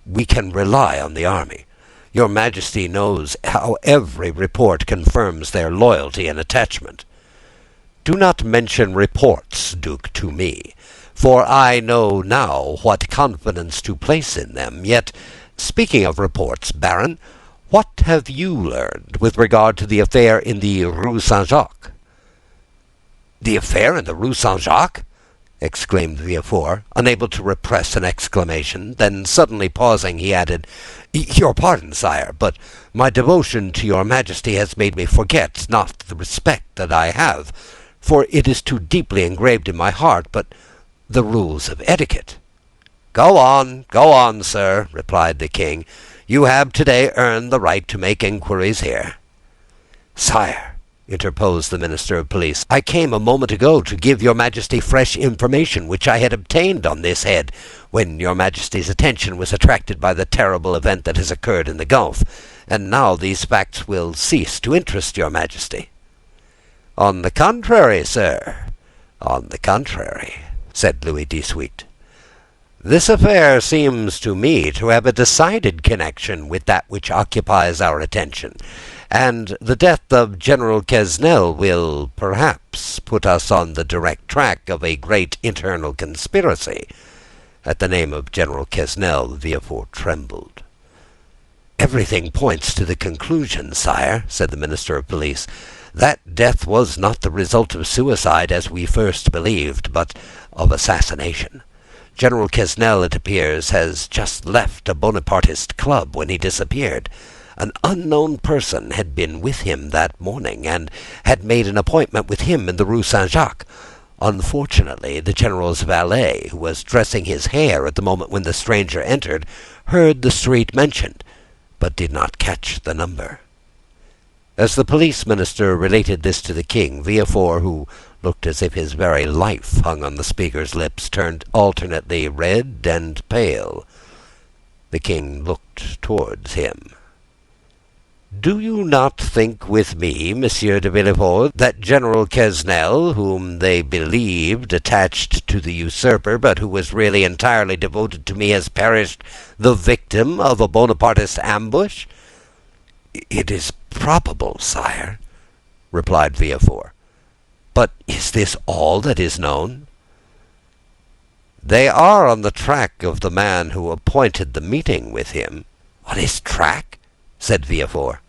"we can rely on the army. Your majesty knows how every report confirms their loyalty and attachment." "Do not mention reports, Duke, to me, for I know now what confidence to place in them. Yet, speaking of reports, Baron, what have you learned with regard to the affair in the Rue Saint-Jacques?" "The affair in the Rue Saint-Jacques?" exclaimed Villefort, unable to repress an exclamation. Then, suddenly pausing, he added, "Your pardon, sire, but my devotion to your majesty has made me forget, not the respect that I have, for it is too deeply engraved in my heart, but the rules of etiquette." Go on, sir," replied the king. "You have today earned the right to make inquiries here." "Sire," interposed the Minister of Police. "I came a moment ago to give your Majesty fresh information which I had obtained on this head, when your Majesty's attention was attracted by the terrible event that has occurred in the Gulf, and now these facts will cease to interest your Majesty." "On the contrary, sir, on the contrary," said Louis XVIII. "This affair seems to me to have a decided connection with that which occupies our attention, and the death of General Quesnel will, perhaps, put us on the direct track of a great internal conspiracy." At the name of General Quesnel, Villefort trembled. "Everything points to the conclusion, sire," said the Minister of Police. "That death was not the result of suicide, as we first believed, but of assassination. General Quesnel, it appears, has just left a Bonapartist club when he disappeared. An unknown person had been with him that morning, and had made an appointment with him in the Rue Saint-Jacques. Unfortunately, the General's valet, who was dressing his hair at the moment when the stranger entered, heard the street mentioned, but did not catch the number." As the police minister related this to the king, Villefort, who looked as if his very life hung on the speaker's lips, turned alternately red and pale. The king looked towards him. "Do you not think with me, Monsieur de Villefort, that General Quesnel, whom they believed attached to the usurper, but who was really entirely devoted to me, has perished the victim of a Bonapartist ambush?" "It is probable, sire," replied Villefort. "But is this all that is known?" "They are on the track of the man who appointed the meeting with him." "On his track?" said Villefort.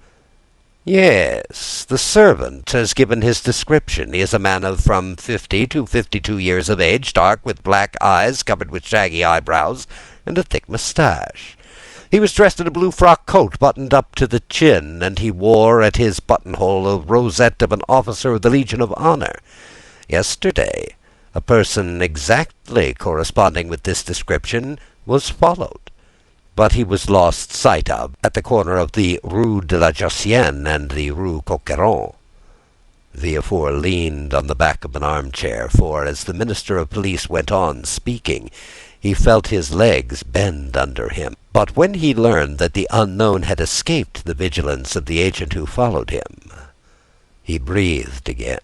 "Yes, the servant has given his description. He is a man of from 50 to 52 years of age, dark, with black eyes, covered with shaggy eyebrows, and a thick moustache. He was dressed in a blue frock coat, buttoned up to the chin, and he wore at his buttonhole a rosette of an officer of the Legion of Honor. Yesterday, a person exactly corresponding with this description was followed, but he was lost sight of at the corner of the Rue de la Josienne and the Rue Coqueron." Villefort leaned on the back of an armchair, for, as the Minister of Police went on speaking, he felt his legs bend under him. But when he learned that the unknown had escaped the vigilance of the agent who followed him, he breathed again.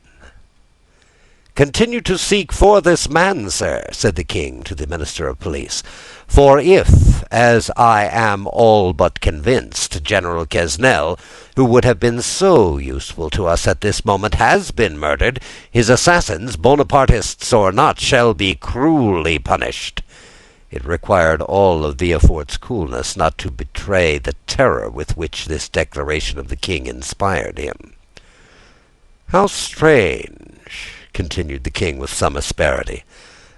"Continue to seek for this man, sir," said the king to the Minister of Police. "For if, as I am all but convinced, General Quesnel, who would have been so useful to us at this moment, has been murdered, his assassins, Bonapartists or not, shall be cruelly punished." It required all of Villefort's coolness not to betray the terror with which this declaration of the king inspired him. "How strange," continued the king with some asperity.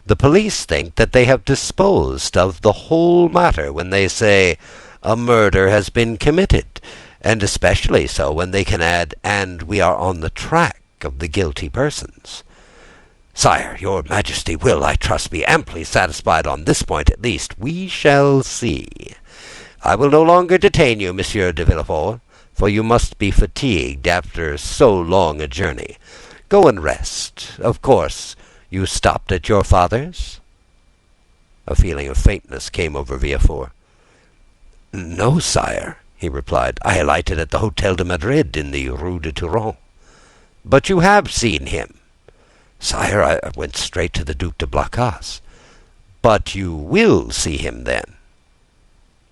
"The police think that they have disposed of the whole matter when they say a murder has been committed, and especially so when they can add, 'and we are on the track of the guilty persons.' Sire, your Majesty will, I trust, be amply satisfied on this point at least. We shall see. I will no longer detain you, Monsieur de Villefort, for you must be fatigued after so long a journey. Go and rest. Of course, you stopped at your father's?" A feeling of faintness came over Villefort. "No, sire," he replied. "I alighted at the Hôtel de Madrid in the Rue de Turon." "But you have seen him?" "Sire, I went straight to the Duc de Blacas." "But you will see him, then?"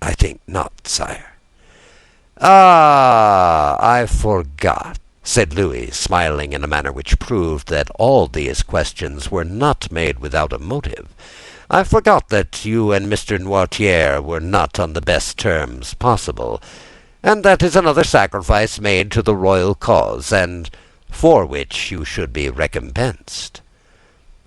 "I think not, sire." "Ah, I forgot," said Louis, smiling in a manner which proved that all these questions were not made without a motive. "I forgot that you and Mr. Noirtier were not on the best terms possible, and that is another sacrifice made to the royal cause, and for which you should be recompensed."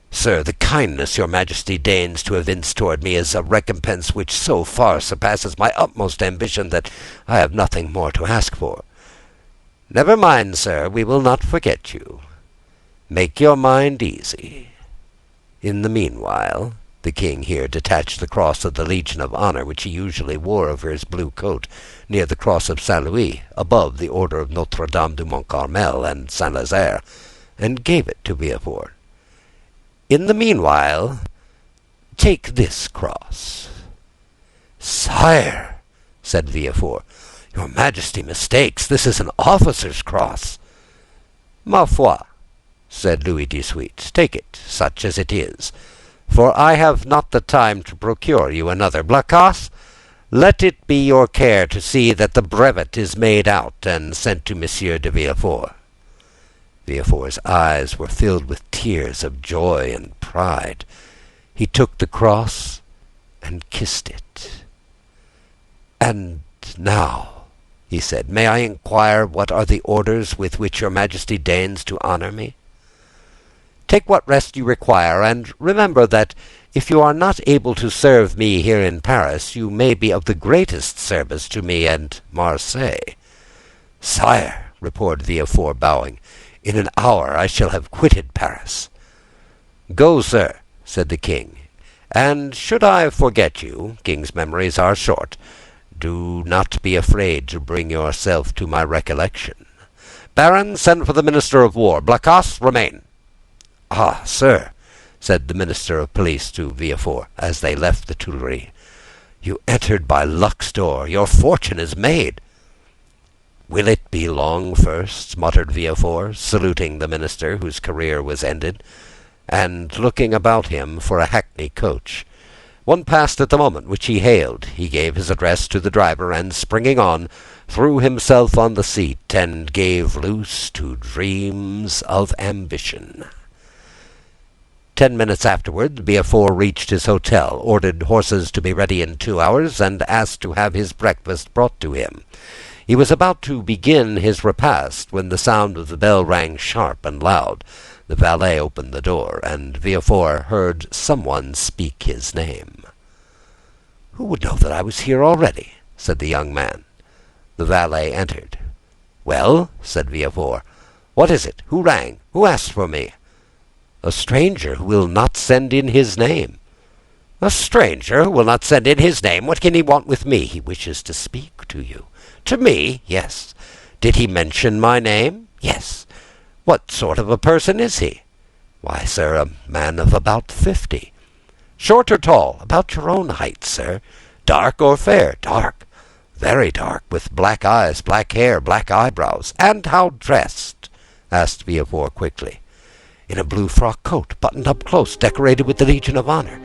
"Sir, the kindness your Majesty deigns to evince toward me is a recompense which so far surpasses my utmost ambition that I have nothing more to ask for." "Never mind, sir, we will not forget you. Make your mind easy. In the meanwhile, The king here detached the cross of the Legion of Honor, which he usually wore over his blue coat, near the cross of Saint Louis, above the order of Notre Dame du Mont Carmel and Saint Lazare, and gave it to Villefort. "In the meanwhile, take this cross." "Sire," said Villefort, "your Majesty mistakes. This is an officer's cross." "Ma foi," said Louis XVIII, "take it, such as it is, for I have not the time to procure you another. Blacas, let it be your care to see that the brevet is made out and sent to Monsieur de Villefort." Villefort's eyes were filled with tears of joy and pride. He took the cross and kissed it. "And now," he said, "may I inquire what are the orders with which your Majesty deigns to honor me?" "Take what rest you require, and remember that if you are not able to serve me here in Paris, you may be of the greatest service to me at Marseilles." "Sire," replied Villefort, bowing, "in an hour I shall have quitted Paris." "Go, sir," said the king, "and should I forget you, king's memories are short, do not be afraid to bring yourself to my recollection. Baron, send for the Minister of War. Blacas, remain." "Ah, sir," said the Minister of Police to Villefort, as they left the Tuileries, "you entered by luck's door. Your fortune is made." "Will it be long first?" muttered Villefort, saluting the minister, whose career was ended, and looking about him for a hackney coach. One passed at the moment, which he hailed. He gave his address to the driver, and springing on, threw himself on the seat, and gave loose to dreams of ambition. 10 minutes afterward, Villefort reached his hotel, ordered horses to be ready in 2 hours, and asked to have his breakfast brought to him. He was about to begin his repast when the sound of the bell rang sharp and loud. The valet opened the door, and Villefort heard someone speak his name. "Who would know that I was here already?" said the young man. The valet entered. "Well," said Villefort, "what is it? Who rang? Who asked for me?" "A stranger who will not send in his name." "A stranger who will not send in his name? What can he want with me?" "He wishes to speak to you." "To me?" "Yes." "Did he mention my name?" "Yes." "What sort of a person is he?" "Why, sir, a man of about 50. "Short or tall?" "About your own height, sir." "Dark or fair?" "Dark, very dark, with black eyes, black hair, black eyebrows." "And how dressed?" asked Villefort quickly. "In a blue frock coat, buttoned up close, decorated with the Legion of Honor."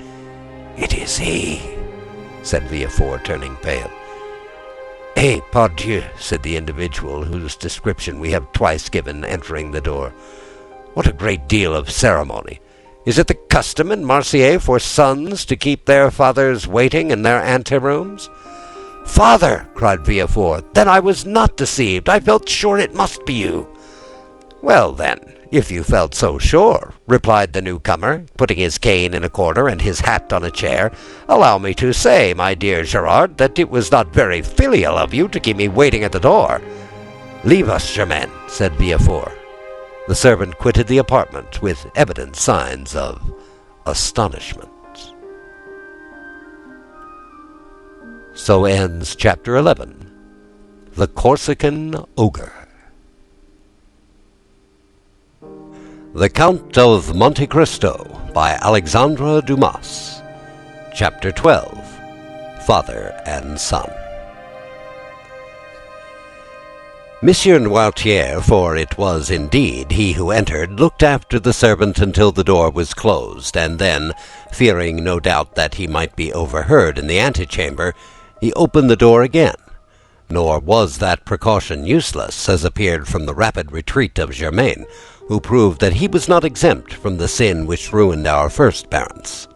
"It is he," said Villefort, turning pale. "Eh, pardieu," said the individual whose description we have twice given, entering the door. "What a great deal of ceremony! Is it the custom in Marseilles for sons to keep their fathers waiting in their anterooms?" "Father!" cried Villefort. "Then I was not deceived. I felt sure it must be you." "Well, then, if you felt so sure," replied the newcomer, putting his cane in a corner and his hat on a chair, "allow me to say, my dear Gerard, that it was not very filial of you to keep me waiting at the door." "Leave us, Germain," said Villefort. The servant quitted the apartment with evident signs of astonishment. So ends Chapter 11, The Corsican Ogre. The Count of Monte Cristo by Alexandre Dumas. Chapter 12, Father and Son. Monsieur Noirtier, for it was indeed he who entered, looked after the servant until the door was closed, and then, fearing no doubt that he might be overheard in the antechamber, he opened the door again. Nor was that precaution useless, as appeared from the rapid retreat of Germain, who proved that he was not exempt from the sin which ruined our first parents.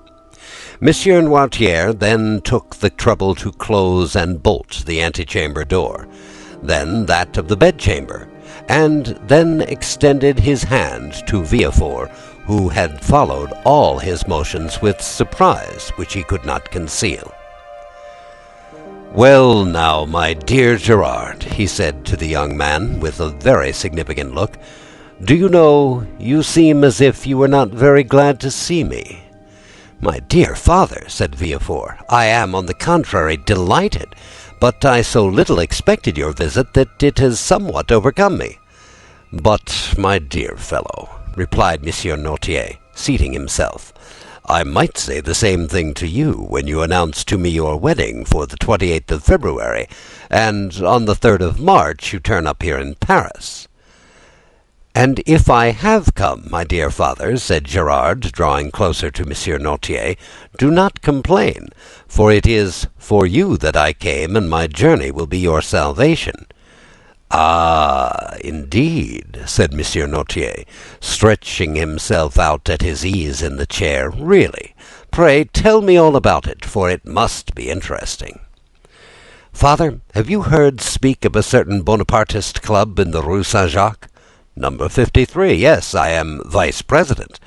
Monsieur Noirtier then took the trouble to close and bolt the antechamber door, then that of the bedchamber, and then extended his hand to Villefort, who had followed all his motions with surprise which he could not conceal. "Well, now, my dear Gerard," he said to the young man, with a very significant look, "do you know, you seem as if you were not very glad to see me." "My dear father," said Villefort, "I am, on the contrary, delighted, but I so little expected your visit that it has somewhat overcome me." "But, my dear fellow," replied Monsieur Noirtier, seating himself, "I might say the same thing to you when you announced to me your wedding for the 28th of February, and on the 3rd of March you turn up here in Paris." "And if I have come, my dear father," said Gerard, drawing closer to Monsieur Noirtier, "do not complain, for it is for you that I came, and my journey will be your salvation." "Ah, indeed," said Monsieur Noirtier, stretching himself out at his ease in the chair. "Really, pray tell me all about it, for it must be interesting." "Father, have you heard speak of a certain Bonapartist club in the Rue Saint-Jacques?" "Number 53, yes, I am vice-president."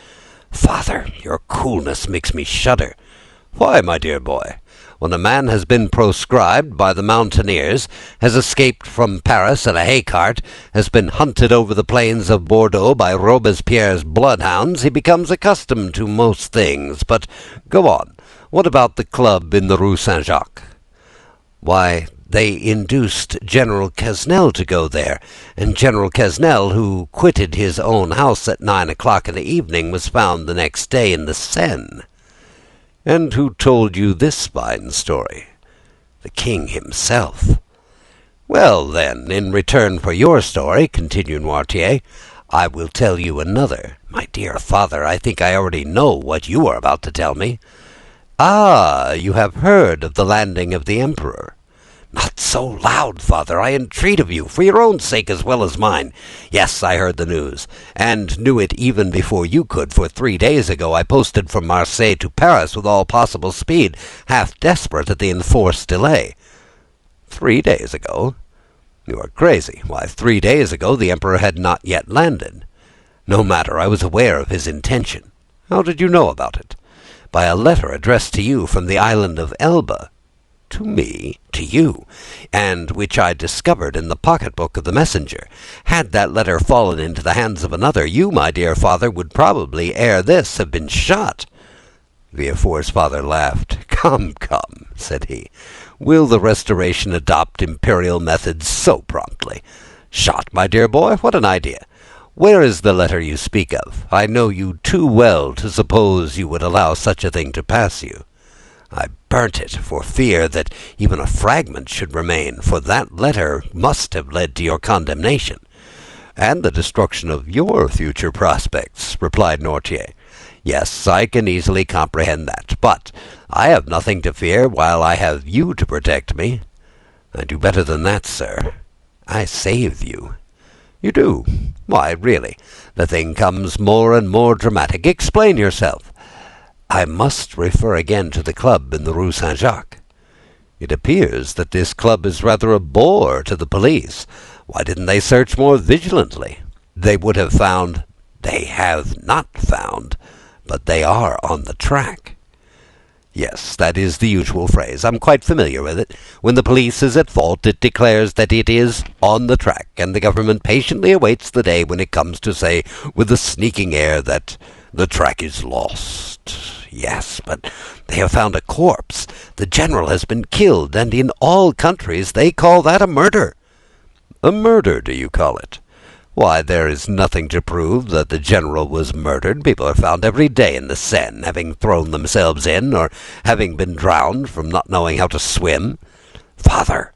"Father, your coolness makes me shudder." "Why, my dear boy? When a man has been proscribed by the mountaineers, has escaped from Paris in a hay-cart, has been hunted over the plains of Bordeaux by Robespierre's bloodhounds, he becomes accustomed to most things. But go on. What about the club in the Rue Saint-Jacques?" "Why, they induced General Quesnel to go there, and General Quesnel, who quitted his own house at 9 o'clock in the evening, was found the next day in the Seine." "And who told you this fine story?" "The king himself." "Well, then, in return for your story," continued Noirtier, "I will tell you another. My dear father, I think I already know what you are about to tell me." "Ah, you have heard of the landing of the Emperor?" "Not so loud, father, I entreat of you, for your own sake as well as mine. Yes, I heard the news, and knew it even before you could, for 3 days ago I posted from Marseilles to Paris with all possible speed, half desperate at the enforced delay." "3 days ago? You are crazy. Why, 3 days ago the Emperor had not yet landed." "No matter, I was aware of his intention." "How did you know about it?" "By a letter addressed to you from the island of Elba." "To me?" "To you, and which I discovered in the pocket-book of the messenger. Had that letter fallen into the hands of another, you, my dear father, would probably ere this have been shot." Villefort's father laughed. Come, said he. "Will the Restoration adopt imperial methods so promptly? Shot, my dear boy? What an idea! Where is the letter you speak of? I know you too well to suppose you would allow such a thing to pass you." "I burnt it for fear that even a fragment should remain, for that letter must have led to your condemnation." "And the destruction of your future prospects," replied Noirtier. "Yes, I can easily comprehend that, but I have nothing to fear while I have you to protect me." "I do better than that, sir. I save you." "You do? Why, really, the thing comes more and more dramatic. Explain yourself." "I must refer again to the club in the Rue Saint-Jacques." "It appears that this club is rather a bore to the police. Why didn't they search more vigilantly? They would have found—" "They have not found, but they are on the track." "Yes, that is the usual phrase. I'm quite familiar with it. When the police is at fault, it declares that it is on the track, and the government patiently awaits the day when it comes to say, with a sneaking air, that the track is lost. Yes, but they have found a corpse. The general has been killed, and in all countries they call that a murder." "A murder, do you call it? Why, there is nothing to prove that the general was murdered. People are found every day in the Seine, having thrown themselves in, or having been drowned from not knowing how to swim." "Father,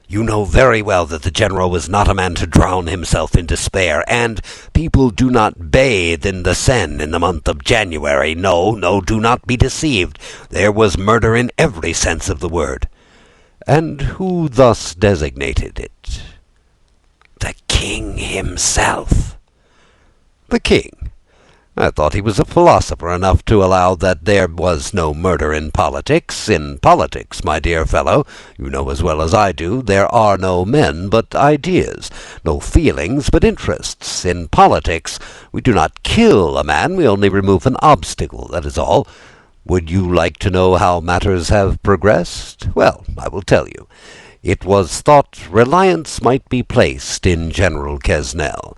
you know very well that the general was not a man to drown himself in despair, and people do not bathe in the Seine in the month of January. No, do not be deceived. There was murder in every sense of the word." "And who thus designated it?" "The king himself." "The king? I thought he was a philosopher enough to allow that there was no murder in politics. In politics, my dear fellow, you know as well as I do, there are no men but ideas, no feelings but interests. In politics, we do not kill a man, we only remove an obstacle, that is all. Would you like to know how matters have progressed? Well, I will tell you. It was thought reliance might be placed in General Quesnel.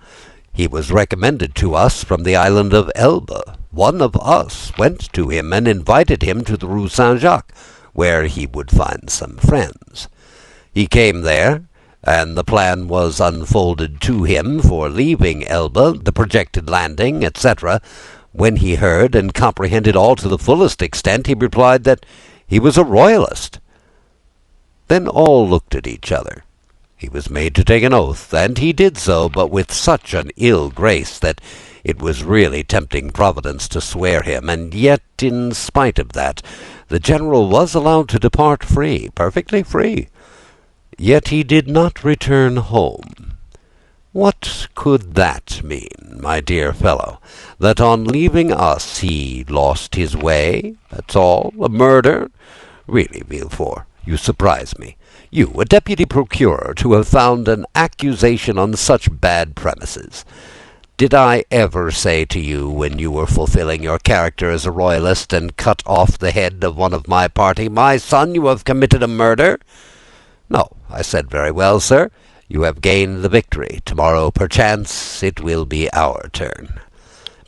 He was recommended to us from the island of Elba. One of us went to him and invited him to the Rue Saint-Jacques, where he would find some friends. He came there, and the plan was unfolded to him for leaving Elba, the projected landing, etc. When he heard and comprehended all to the fullest extent, he replied that he was a royalist. Then all looked at each other. He was made to take an oath, and he did so, but with such an ill grace that it was really tempting Providence to swear him, and yet, in spite of that, the general was allowed to depart free, perfectly free. Yet he did not return home. What could that mean, my dear fellow? That on leaving us he lost his way? That's all? A murder? Really, Villefort, you surprise me. You, a deputy procurer, to have found an accusation on such bad premises. Did I ever say to you, when you were fulfilling your character as a royalist, and cut off the head of one of my party, "My son, you have committed a murder"? No, I said, "Very well, sir. You have gained the victory. Tomorrow, perchance, it will be our turn."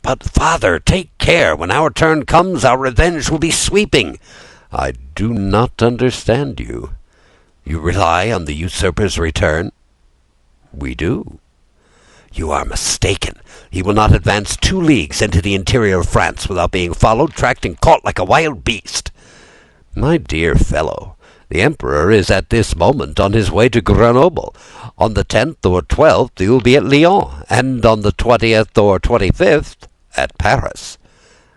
"But, father, take care. When our turn comes, our revenge will be sweeping." "I do not understand you." "You rely on the usurper's return?" "We do." "You are mistaken. He will not advance 2 leagues into the interior of France without being followed, tracked, and caught like a wild beast." "My dear fellow, the Emperor is at this moment on his way to Grenoble. On the 10th or 12th he will be at Lyons, and on the 20th or 25th at Paris."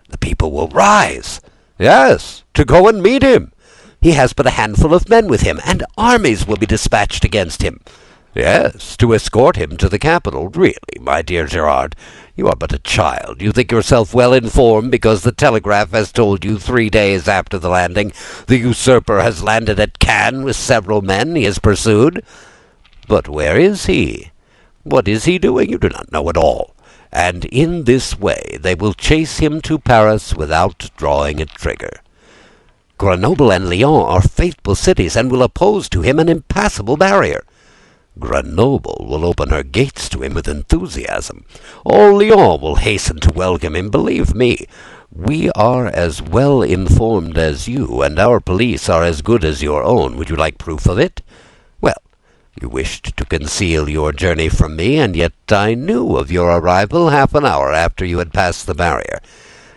"The people will rise." "Yes, to go and meet him." "He has but a handful of men with him, and armies will be dispatched against him." "Yes, to escort him to the capital. Really, my dear Gerard, you are but a child. You think yourself well informed because the telegraph has told you 3 days after the landing. The usurper has landed at Cannes with several men he has pursued. But where is he? What is he doing? You do not know at all. And in this way they will chase him to Paris without drawing a trigger. Grenoble and Lyons are faithful cities, and will oppose to him an impassable barrier. Grenoble will open her gates to him with enthusiasm. All Lyons will hasten to welcome him. Believe me, we are as well informed as you, and our police are as good as your own. Would you like proof of it? Well, you wished to conceal your journey from me, and yet I knew of your arrival half an hour after you had passed the barrier.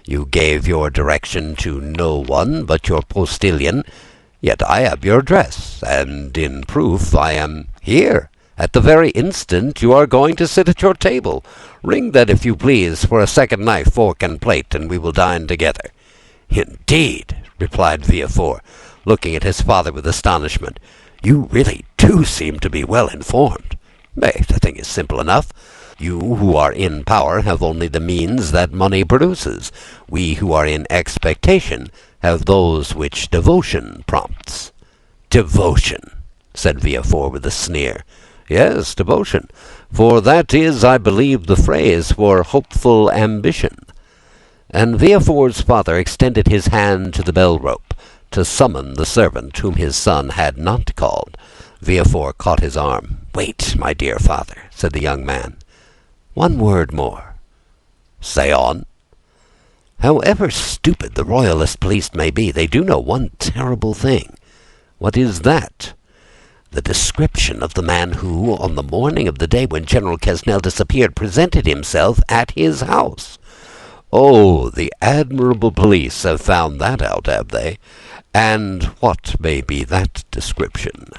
You gave your direction to no one but your postilion, yet I have your address, and in proof I am here, at the very instant you are going to sit at your table. Ring then, if you please, for a second knife, fork, and plate, and we will dine together." "Indeed," replied Villefort, looking at his father with astonishment, "you really do seem to be well informed." "The thing is simple enough. You who are in power have only the means that money produces. We who are in expectation have those which devotion prompts." "Devotion," said Villefort with a sneer. "Yes, devotion, for that is, I believe, the phrase for hopeful ambition." And Villefort's father extended his hand to the bell-rope to summon the servant whom his son had not called. Villefort caught his arm. "Wait, my dear father," said the young man. "One word more." "Say on." "However stupid the royalist police may be, they do know one terrible thing." "What is that?" "The description of the man who, on the morning of the day when General Quesnel disappeared, presented himself at his house." "Oh, the admirable police have found that out, have they? And what may be that description?"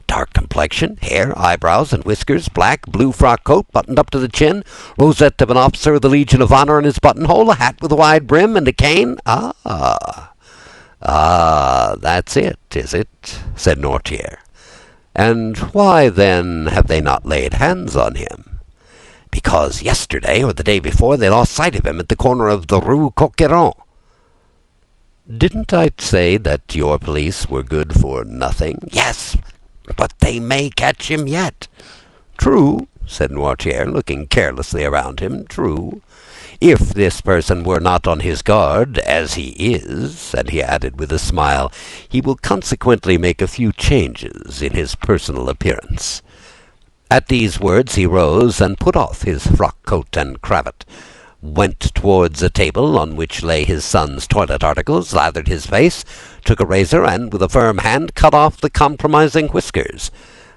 "Dark complexion, hair, eyebrows, and whiskers, black, blue frock coat, buttoned up to the chin, rosette of an officer of the Legion of Honor in his buttonhole, a hat with a wide brim, and a cane." Ah, that's it, is it?" said Noirtier. "And why, then, have they not laid hands on him?" "Because yesterday or the day before they lost sight of him at the corner of the Rue Coqueron." "Didn't I say that your police were good for nothing?" "Yes, but they may catch him yet." "True," said Noirtier, looking carelessly around him, "true. If this person were not on his guard, as he is," and he added with a smile, "he will consequently make a few changes in his personal appearance." At these words he rose and put off his frock coat and cravat, went towards a table on which lay his son's toilet articles, lathered his face, took a razor, and with a firm hand cut off the compromising whiskers.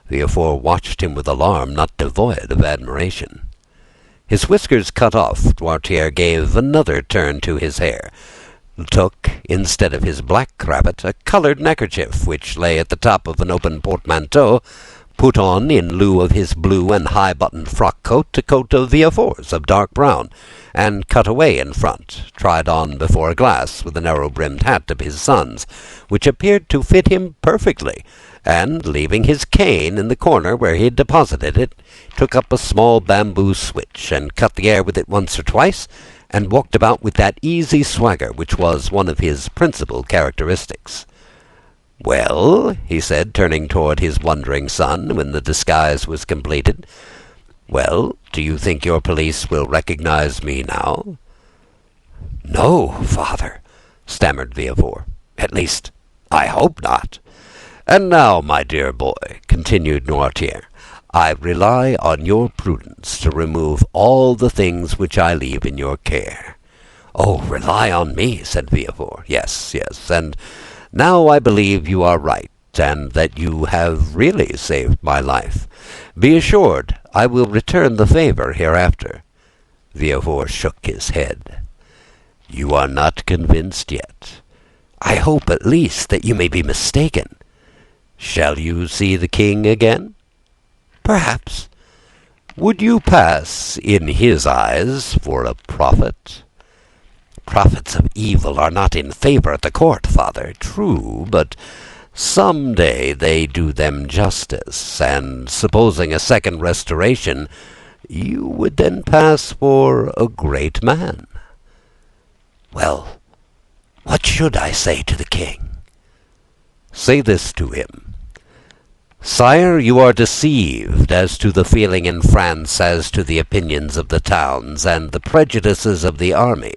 Villefort watched him with alarm not devoid of admiration. His whiskers cut off, Noirtier gave another turn to his hair, took, instead of his black cravat, a colored neckerchief which lay at the top of an open portmanteau, put on, in lieu of his blue and high-buttoned frock-coat, a coat of Villefort's of dark brown, and cut away in front, tried on before a glass with a narrow-brimmed hat of his son's, which appeared to fit him perfectly, and, leaving his cane in the corner where he had deposited it, took up a small bamboo switch, and cut the air with it once or twice, and walked about with that easy swagger which was one of his principal characteristics. "Well," he said, turning toward his wondering son, when the disguise was completed, "well, do you think your police will recognize me now?" "No, father," stammered Villefort. "At least, I hope not." "And now, my dear boy," continued Noirtier, "I rely on your prudence to remove all the things which I leave in your care." "Oh, rely on me," said Villefort. Yes, and now I believe you are right, and that you have really saved my life. Be assured I will return the favor hereafter." Villefort shook his head. "You are not convinced yet. I hope, at least, that you may be mistaken. Shall you see the king again?" "Perhaps." "Would you pass, in his eyes, for a prophet?" "Prophets of evil are not in favor at the court, father." "True, but some day they do them justice, and supposing a second restoration, you would then pass for a great man." "Well, what should I say to the king?" "Say this to him: 'Sire, you are deceived as to the feeling in France as to the opinions of the towns and the prejudices of the army.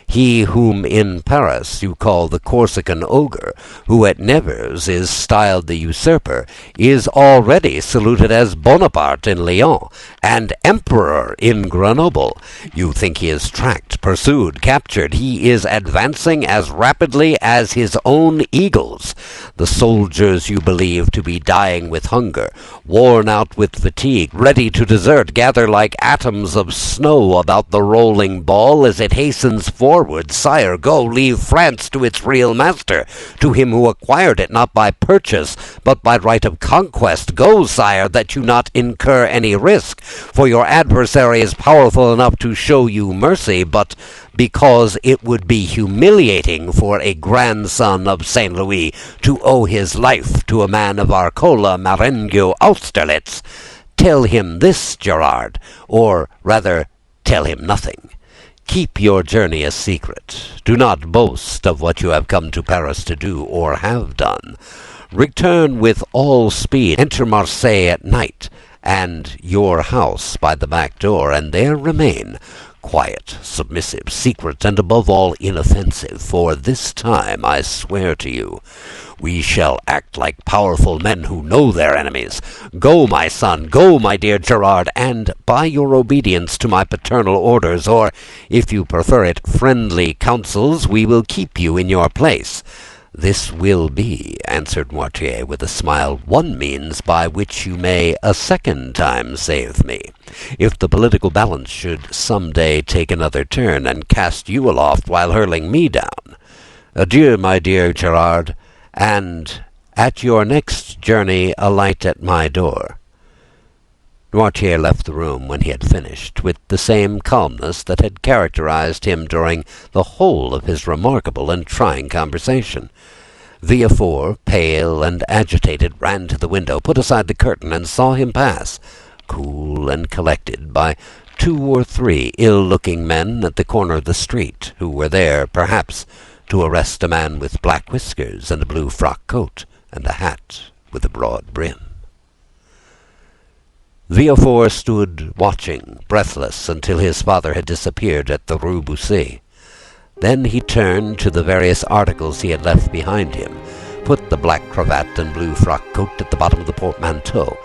He whom in Paris you call the Corsican ogre, who at Nevers is styled the usurper, is already saluted as Bonaparte in Lyons, and emperor in Grenoble. You think he is tracked, pursued, captured. He is advancing as rapidly as his own eagles. The soldiers you believe to be dying with hunger, worn out with fatigue, ready to desert, gather like atoms of snow about the rolling ball as it hastens forward. Sire, go, leave France to its real master, to him who acquired it not by purchase, but by right of conquest. Go, sire, that you not incur any risk, for your adversary is powerful enough to show you mercy, but because it would be humiliating for a grandson of Saint Louis to owe his life to a man of Arcola, Marengo, Austerlitz. Tell him this, Gerard, or rather, tell him nothing. Keep your journey a secret. Do not boast of what you have come to Paris to do, or have done. Return with all speed. Enter Marseille at night, and your house by the back door, and there remain, quiet, submissive, secret, and above all inoffensive, for this time I swear to you, we shall act like powerful men who know their enemies. Go, my son, go, my dear Gerard, and by your obedience to my paternal orders, or, if you prefer it, friendly counsels, we will keep you in your place. This will be, answered Noirtier with a smile, one means by which you may a second time save me, if the political balance should some day take another turn, and cast you aloft while hurling me down. Adieu, my dear Gerard, and at your next journey alight at my door." Noirtier left the room when he had finished, with the same calmness that had characterized him during the whole of his remarkable and trying conversation. Villefort, pale and agitated, ran to the window, put aside the curtain, and saw him pass, cool and collected, by 2 or 3 ill-looking men at the corner of the street, who were there, perhaps, to arrest a man with black whiskers and a blue frock-coat and a hat with a broad brim. Villefort stood watching, breathless, until his father had disappeared at the Rue Bussy. Then he turned to the various articles he had left behind him, put the black cravat and blue frock-coat at the bottom of the portmanteau,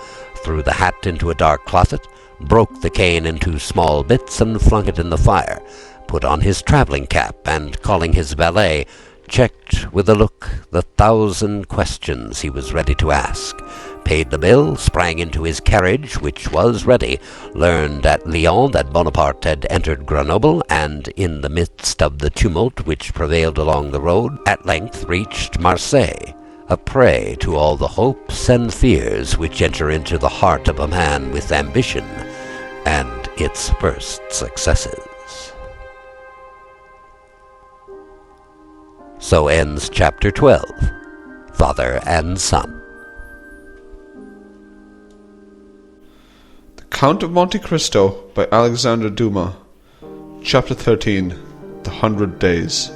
threw the hat into a dark closet, broke the cane into small bits and flung it in the fire, put on his travelling cap, and, calling his valet, checked with a look the 1,000 questions he was ready to ask, paid the bill, sprang into his carriage, which was ready, learned at Lyons that Bonaparte had entered Grenoble, and, in the midst of the tumult which prevailed along the road, at length reached Marseilles, a prey to all the hopes and fears which enter into the heart of a man with ambition and its first successes. So ends Chapter 12, Father and Son. The Count of Monte Cristo by Alexandre Dumas. Chapter 13, The 100 Days.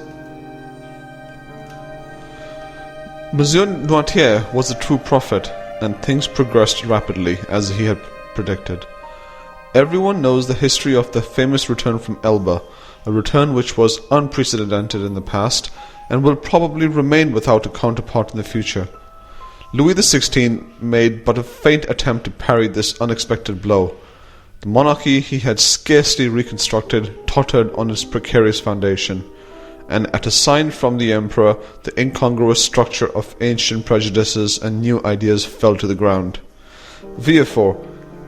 Monsieur Noirtier was a true prophet, and things progressed rapidly as he had predicted. Everyone knows the history of the famous return from Elba, a return which was unprecedented in the past and will probably remain without a counterpart in the future. Louis XVI made but a faint attempt to parry this unexpected blow. The monarchy he had scarcely reconstructed tottered on its precarious foundation, and at a sign from the emperor the incongruous structure of ancient prejudices and new ideas fell to the ground. Villefort,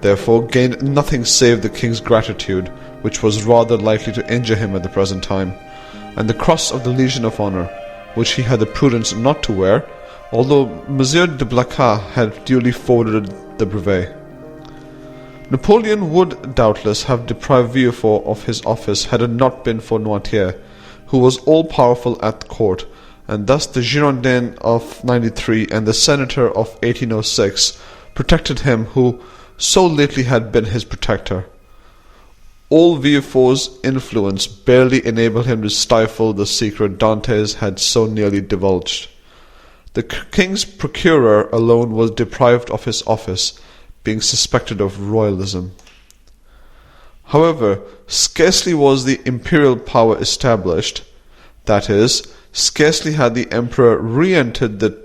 therefore, gained nothing save the king's gratitude, which was rather likely to injure him at the present time, and the cross of the Legion of Honor, which he had the prudence not to wear, although Monsieur de Blacas had duly forwarded the brevet. Napoleon would doubtless have deprived Villefort of his office had it not been for Noirtier, who was all-powerful at the court, and thus the Girondin of '93 and the Senator of 1806 protected him who so lately had been his protector. All Villefort's influence barely enabled him to stifle the secret Dantes had so nearly divulged. The king's procureur alone was deprived of his office, being suspected of royalism. However, scarcely was the imperial power established, that is, scarcely had the emperor re-entered the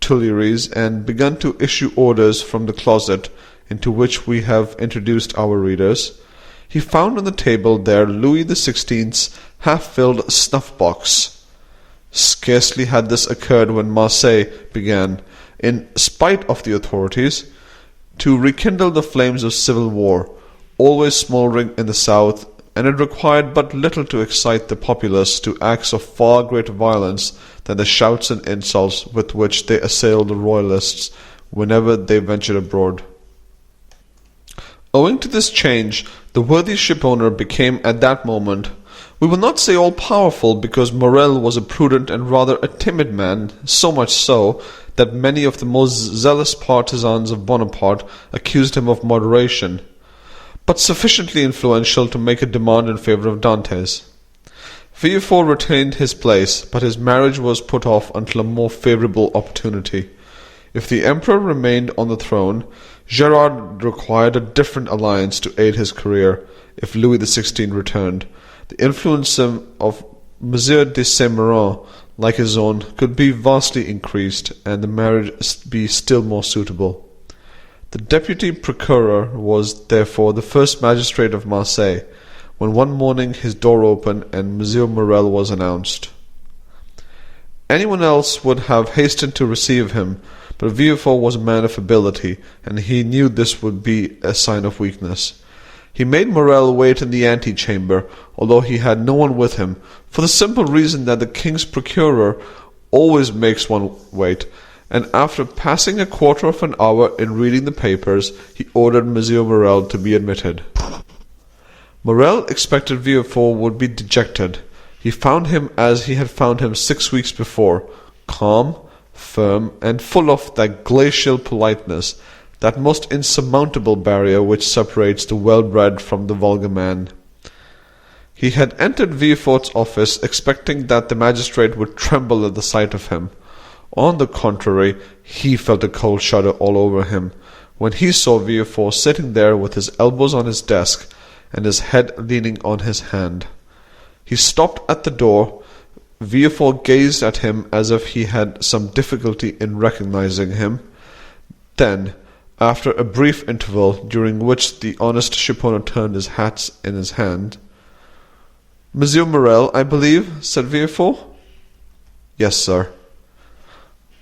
Tuileries and begun to issue orders from the closet into which we have introduced our readers, he found on the table there Louis XVI's half-filled snuff-box. Scarcely had this occurred when Marseilles began, in spite of the authorities, to rekindle the flames of civil war, always smouldering in the south, and it required but little to excite the populace to acts of far greater violence than the shouts and insults with which they assailed the royalists whenever they ventured abroad. Owing to this change, the worthy shipowner became at that moment, we will not say all-powerful, because Morel was a prudent and rather a timid man, so much so that many of the most zealous partisans of Bonaparte accused him of moderation, but sufficiently influential to make a demand in favour of Dantes. Villefort retained his place, but his marriage was put off until a more favourable opportunity. If the emperor remained on the throne, Gerard required a different alliance to aid his career. If Louis XVI returned, the influence of Monsieur de Saint-Méran, like his own, could be vastly increased, and the marriage be still more suitable. The deputy procureur was, therefore, the first magistrate of Marseilles, when one morning his door opened and Monsieur Morel was announced. Anyone else would have hastened to receive him, but Villefort was a man of ability, and he knew this would be a sign of weakness. He made Morel wait in the antechamber, although he had no one with him, for the simple reason that the king's procureur always makes one wait, and after passing a quarter of an hour in reading the papers, he ordered Monsieur Morel to be admitted. Morel expected Villefort would be dejected. He found him as he had found him 6 weeks before, calm, firm, and full of that glacial politeness, that most insurmountable barrier which separates the well-bred from the vulgar man. He had entered Villefort's office expecting that the magistrate would tremble at the sight of him. On the contrary, he felt a cold shudder all over him when he saw Villefort sitting there with his elbows on his desk and his head leaning on his hand. He stopped at the door. Villefort gazed at him as if he had some difficulty in recognizing him. Then, after a brief interval, during which the honest shipowner turned his hat in his hand. "Monsieur Morel, I believe?" said Villefort. "Yes, sir."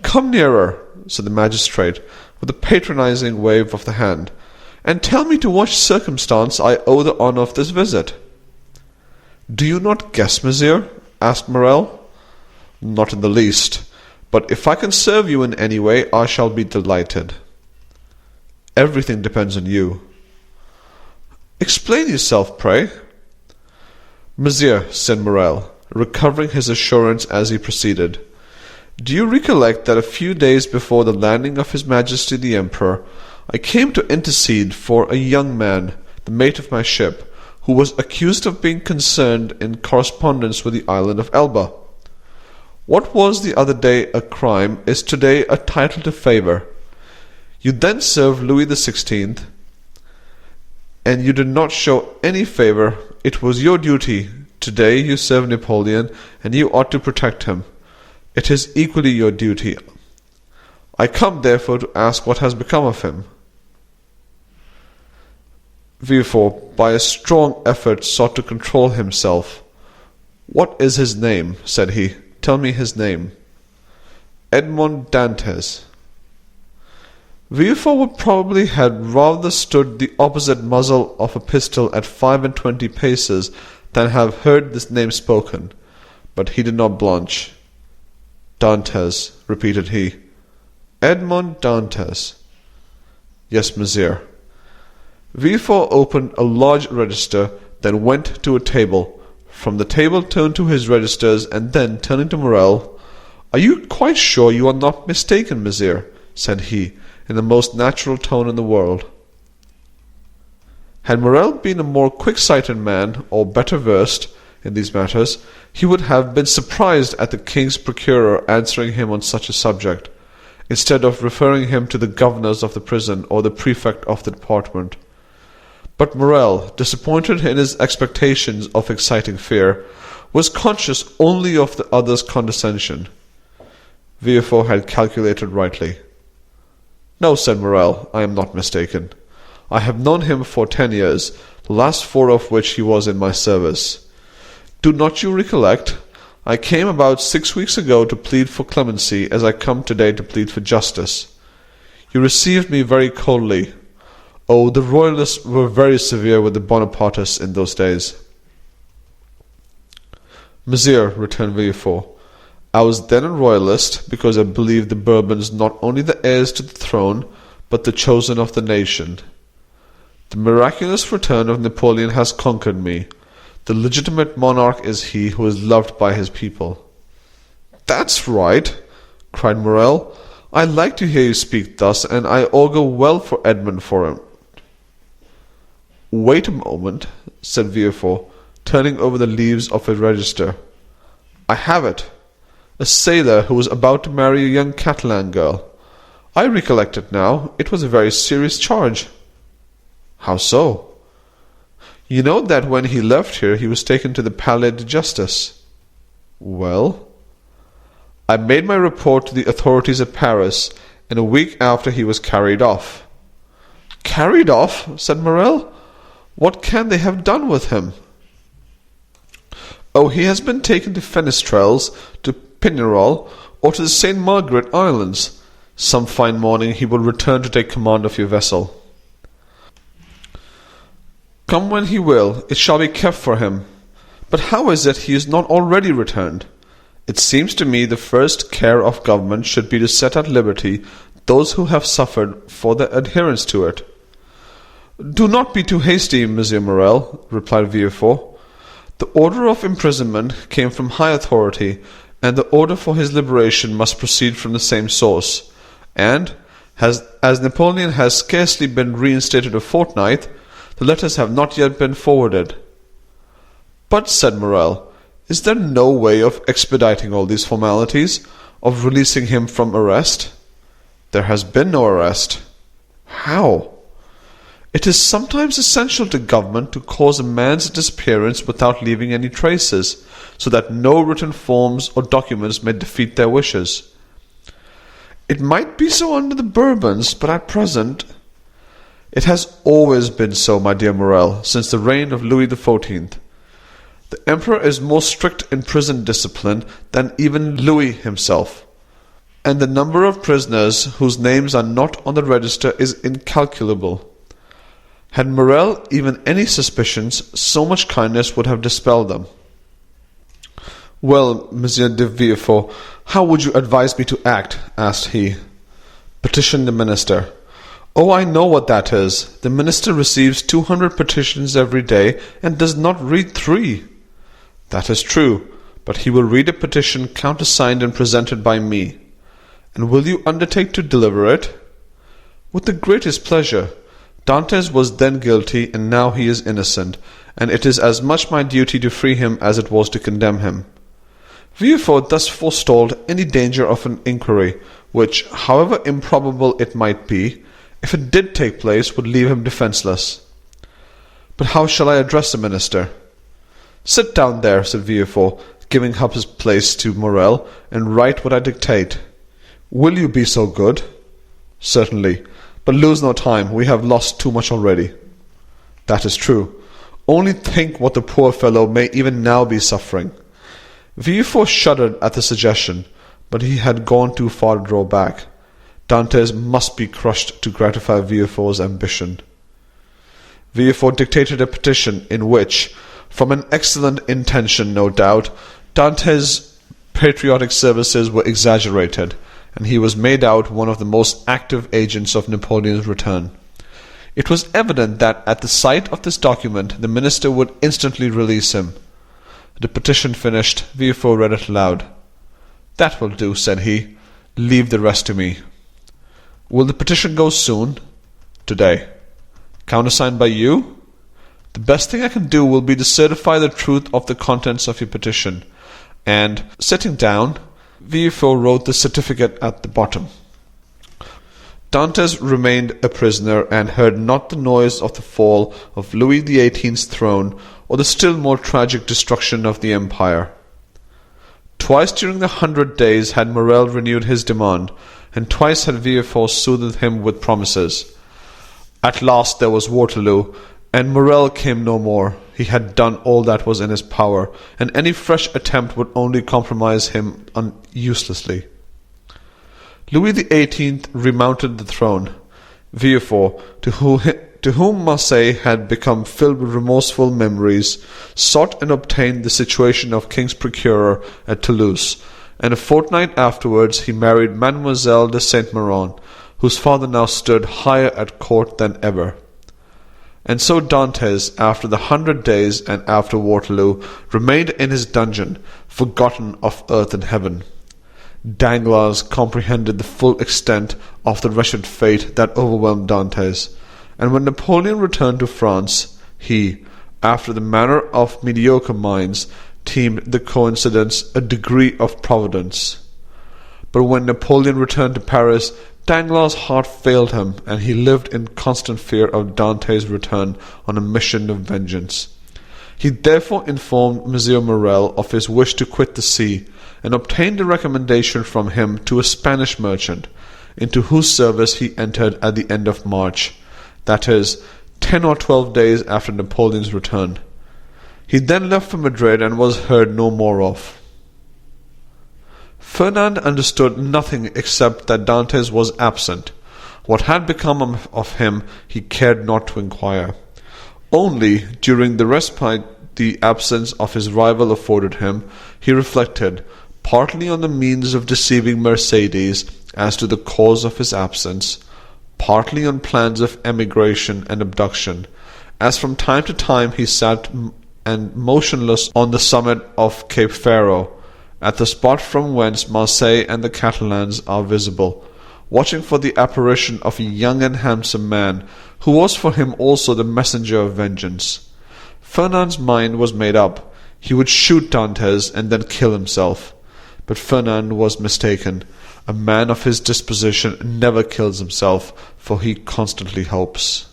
"Come nearer," said the magistrate, with a patronizing wave of the hand, "and tell me to what circumstance I owe the honour of this visit." "Do you not guess, monsieur?" asked Morel. "Not in the least, but if I can serve you in any way, I shall be delighted." "Everything depends on you." "Explain yourself, pray." "Monsieur," said Morel, recovering his assurance as he proceeded, "do you recollect that a few days before the landing of His Majesty the Emperor, I came to intercede for a young man, the mate of my ship, who was accused of being concerned in correspondence with the island of Elba? What was the other day a crime is today a title to favour. You then served Louis XVI, and you did not show any favour. It was your duty. Today you serve Napoleon, and you ought to protect him. It is equally your duty. I come, therefore, to ask what has become of him." Villefort, by a strong effort, sought to control himself. "What is his name?" said he. "Tell me his name." "Edmond Dantès." Villefort would probably have rather stood the opposite muzzle of a pistol at 25 paces than have heard this name spoken, but he did not blanch. "Dantès," repeated he. "Edmond Dantès." "Yes, monsieur." Villefort opened a large register, then went to a table. From the table turned to his registers, and then, turning to Morel, "Are you quite sure you are not mistaken, monsieur?" said he, in the most natural tone in the world. Had Morel been a more quick-sighted man, or better versed in these matters, he would have been surprised at the king's procureur answering him on such a subject, instead of referring him to the governors of the prison or the prefect of the department. But Morel, disappointed in his expectations of exciting fear, was conscious only of the other's condescension. Villefort had calculated rightly. "No," said Morel, "I am not mistaken. I have known him for 10 years, the last 4 of which he was in my service. Do not you recollect? I came about 6 weeks ago to plead for clemency, as I come today to plead for justice. You received me very coldly. Oh, the royalists were very severe with the Bonapartists in those days." "Monsieur," returned Villefort, "I was then a royalist, because I believed the Bourbons not only the heirs to the throne, but the chosen of the nation. The miraculous return of Napoleon has conquered me. The legitimate monarch is he who is loved by his people." "That's right," cried Morel. "I like to hear you speak thus, and I augur well for Edmond for him." "Wait a moment," said Villefort, turning over the leaves of his register. "I have it. A sailor who was about to marry a young Catalan girl. I recollect it now. It was a very serious charge." "How so?" "You know that when he left here he was taken to the Palais de Justice." "Well?" "I made my report to the authorities at Paris, and a week after he was carried off." "Carried off?" said Morel. "What can they have done with him?" "Oh, he has been taken to Fenestrelles, to Pignerol, or to the St. Margaret Islands. Some fine morning he will return to take command of your vessel." "Come when he will, it shall be kept for him. But how is it he is not already returned? It seems to me the first care of government should be to set at liberty those who have suffered for their adherence to it." "Do not be too hasty, Monsieur Morel," replied Villefort. "The order of imprisonment came from high authority, and the order for his liberation must proceed from the same source, and, as Napoleon has scarcely been reinstated a fortnight, the letters have not yet been forwarded." "But," said Morel, "is there no way of expediting all these formalities, of releasing him from arrest?" "There has been no arrest." "How?" "It is sometimes essential to government to cause a man's disappearance without leaving any traces, so that no written forms or documents may defeat their wishes." "It might be so under the Bourbons, but at present—" It has always been so, my dear Morel, since the reign of Louis XIV. The Emperor is more strict in prison discipline than even Louis himself, and the number of prisoners whose names are not on the register is incalculable. Had Morel even any suspicions, so much kindness would have dispelled them. "Well, Monsieur de Villefort, how would you advise me to act?" asked he. "Petition the minister." "Oh, I know what that is. The minister receives 200 petitions every day, and does not read 3. "That is true, but he will read a petition countersigned and presented by me." "And will you undertake to deliver it?" "With the greatest pleasure. Dantès was then guilty, and now he is innocent, and it is as much my duty to free him as it was to condemn him." Villefort thus forestalled any danger of an inquiry, which, however improbable it might be, if it did take place, would leave him defenceless. "But how shall I address the minister?" "Sit down there," said Villefort, giving up his place to Morel, "and write what I dictate." "Will you be so good?" "Certainly. But lose no time. We have lost too much already." "That is true. Only think what the poor fellow may even now be suffering." Villefort shuddered at the suggestion, but he had gone too far to draw back. Dantès must be crushed to gratify Villefort's ambition. Villefort dictated a petition in which, from an excellent intention no doubt, Dantès' patriotic services were exaggerated, and he was made out one of the most active agents of Napoleon's return. It was evident that at the sight of this document the minister would instantly release him. The petition finished, Villefort read it aloud. "That will do," said he. "Leave the rest to me." "Will the petition go soon?" "Today." "Countersigned by you?" "The best thing I can do will be to certify the truth of the contents of your petition." And, sitting down, Villefort wrote the certificate at the bottom. Dantès remained a prisoner, and heard not the noise of the fall of Louis XVIII's throne, or the still more tragic destruction of the empire. Twice during the 100 days had Morel renewed his demand, and twice had Villefort soothed him with promises. At last there was Waterloo, and Morel came no more. He had done all that was in his power, and any fresh attempt would only compromise him uselessly. Louis XVIII remounted the throne. Villefort, to whom Marseille had become filled with remorseful memories, sought and obtained the situation of king's procurer at Toulouse, and a fortnight afterwards he married Mademoiselle de Saint-Méran, whose father now stood higher at court than ever. And so Dantès, after the 100 days and after Waterloo, remained in his dungeon, forgotten of earth and heaven. Danglars comprehended the full extent of the wretched fate that overwhelmed Dantès, and when Napoleon returned to France, he, after the manner of mediocre minds, deemed the coincidence a degree of providence. But when Napoleon returned to Paris, Danglars' heart failed him, and he lived in constant fear of Dantès' return on a mission of vengeance. He therefore informed M. Morel of his wish to quit the sea, and obtained a recommendation from him to a Spanish merchant, into whose service he entered at the end of March, that is, 10 or 12 days after Napoleon's return. He then left for Madrid and was heard no more of. Fernand understood nothing except that Dantès was absent. What had become of him he cared not to inquire. Only, during the respite the absence of his rival afforded him, he reflected, partly on the means of deceiving Mercédès as to the cause of his absence, partly on plans of emigration and abduction, as from time to time he sat and motionless on the summit of Cape Pharo, at the spot from whence Marseille and the Catalans are visible, watching for the apparition of a young and handsome man, who was for him also the messenger of vengeance. Fernand's mind was made up. He would shoot Dantès and then kill himself. But Fernand was mistaken. A man of his disposition never kills himself, for he constantly hopes.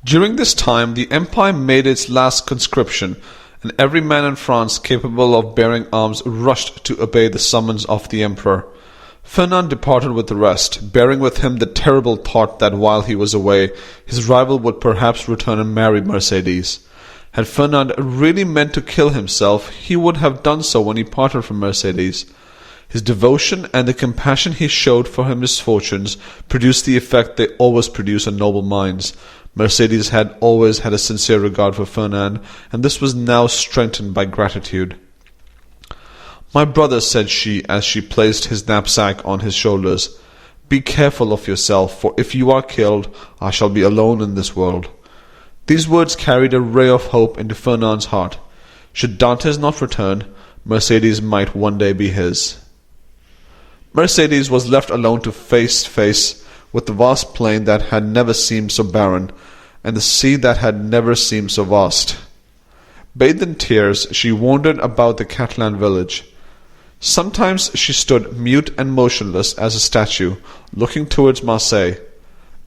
During this time the Empire made its last conscription, and every man in France capable of bearing arms rushed to obey the summons of the Emperor. Fernand departed with the rest, bearing with him the terrible thought that while he was away, his rival would perhaps return and marry Mercédès. Had Fernand really meant to kill himself, he would have done so when he parted from Mercédès. His devotion and the compassion he showed for her misfortunes produced the effect they always produce on noble minds. Mercédès had always had a sincere regard for Fernand, and this was now strengthened by gratitude. "My brother," said she, as she placed his knapsack on his shoulders, "be careful of yourself, for if you are killed, I shall be alone in this world." These words carried a ray of hope into Fernand's heart. Should Dantes not return, Mercédès might one day be his. Mercédès was left alone to face with the vast plain that had never seemed so barren, and the sea that had never seemed so vast. Bathed in tears, she wandered about the Catalan village. Sometimes she stood mute and motionless as a statue, looking towards Marseille.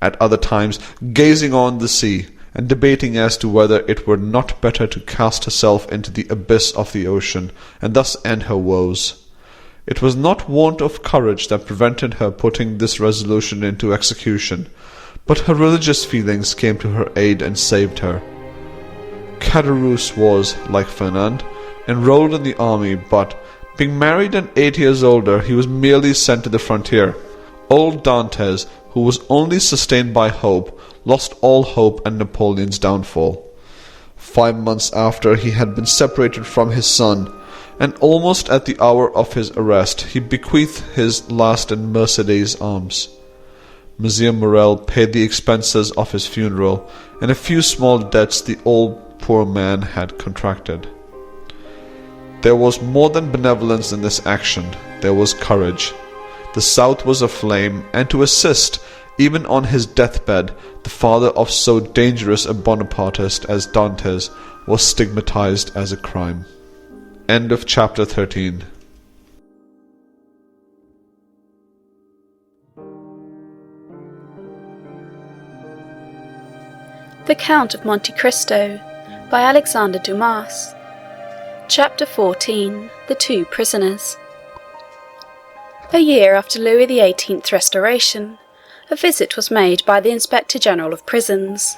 At other times, gazing on the sea, and debating as to whether it were not better to cast herself into the abyss of the ocean, and thus end her woes. It was not want of courage that prevented her putting this resolution into execution, but her religious feelings came to her aid and saved her. Caderousse was, like Fernand, enrolled in the army, but, being married and 8 years older, he was merely sent to the frontier. Old Dantes, who was only sustained by hope, lost all hope at Napoleon's downfall. 5 months after he had been separated from his son, and almost at the hour of his arrest, he bequeathed his last in Mercédès' arms. Monsieur Morel paid the expenses of his funeral, and a few small debts the old poor man had contracted. There was more than benevolence in this action, there was courage. The South was aflame, and to assist, even on his deathbed, the father of so dangerous a Bonapartist as Dantes was stigmatized as a crime. End of chapter 13. The Count of Monte Cristo by Alexandre Dumas. Chapter 14. The Two Prisoners. A year after Louis XVIII's restoration, a visit was made by the Inspector General of Prisons.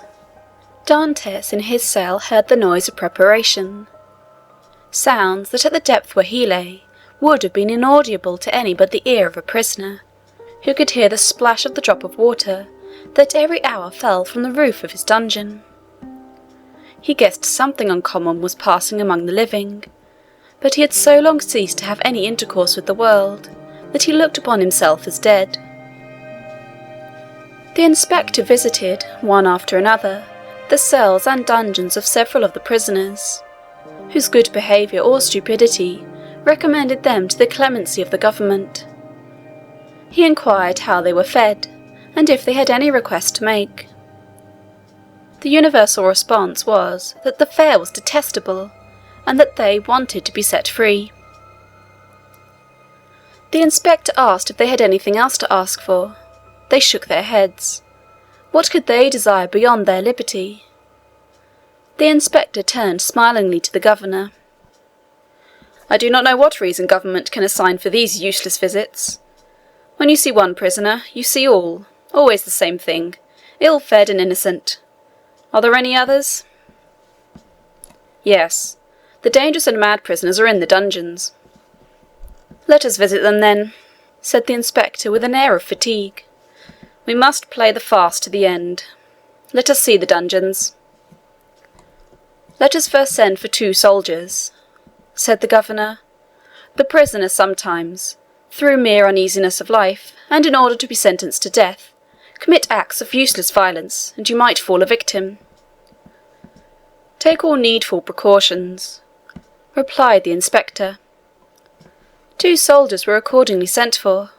Dantes in his cell heard the noise of preparation. Sounds that at the depth where he lay would have been inaudible to any but the ear of a prisoner, who could hear the splash of the drop of water that every hour fell from the roof of his dungeon. He guessed something uncommon was passing among the living, but he had so long ceased to have any intercourse with the world that he looked upon himself as dead. The inspector visited, one after another, the cells and dungeons of several of the prisoners, whose good behaviour or stupidity recommended them to the clemency of the government. He inquired how they were fed, and if they had any request to make. The universal response was that the fare was detestable, and that they wanted to be set free. The inspector asked if they had anything else to ask for. They shook their heads. What could they desire beyond their liberty? The inspector turned smilingly to the governor. "I do not know what reason government can assign for these useless visits. When you see one prisoner, you see all, always the same thing, ill-fed and innocent. Are there any others?" "Yes, the dangerous and mad prisoners are in the dungeons." "Let us visit them then," said the inspector with an air of fatigue. "We must play the farce to the end. Let us see the dungeons." "Let us first send for 2 soldiers," said the governor. "The prisoners sometimes, through mere uneasiness of life, and in order to be sentenced to death, commit acts of useless violence, and you might fall a victim." "Take all needful precautions," replied the inspector. 2 soldiers were accordingly sent for,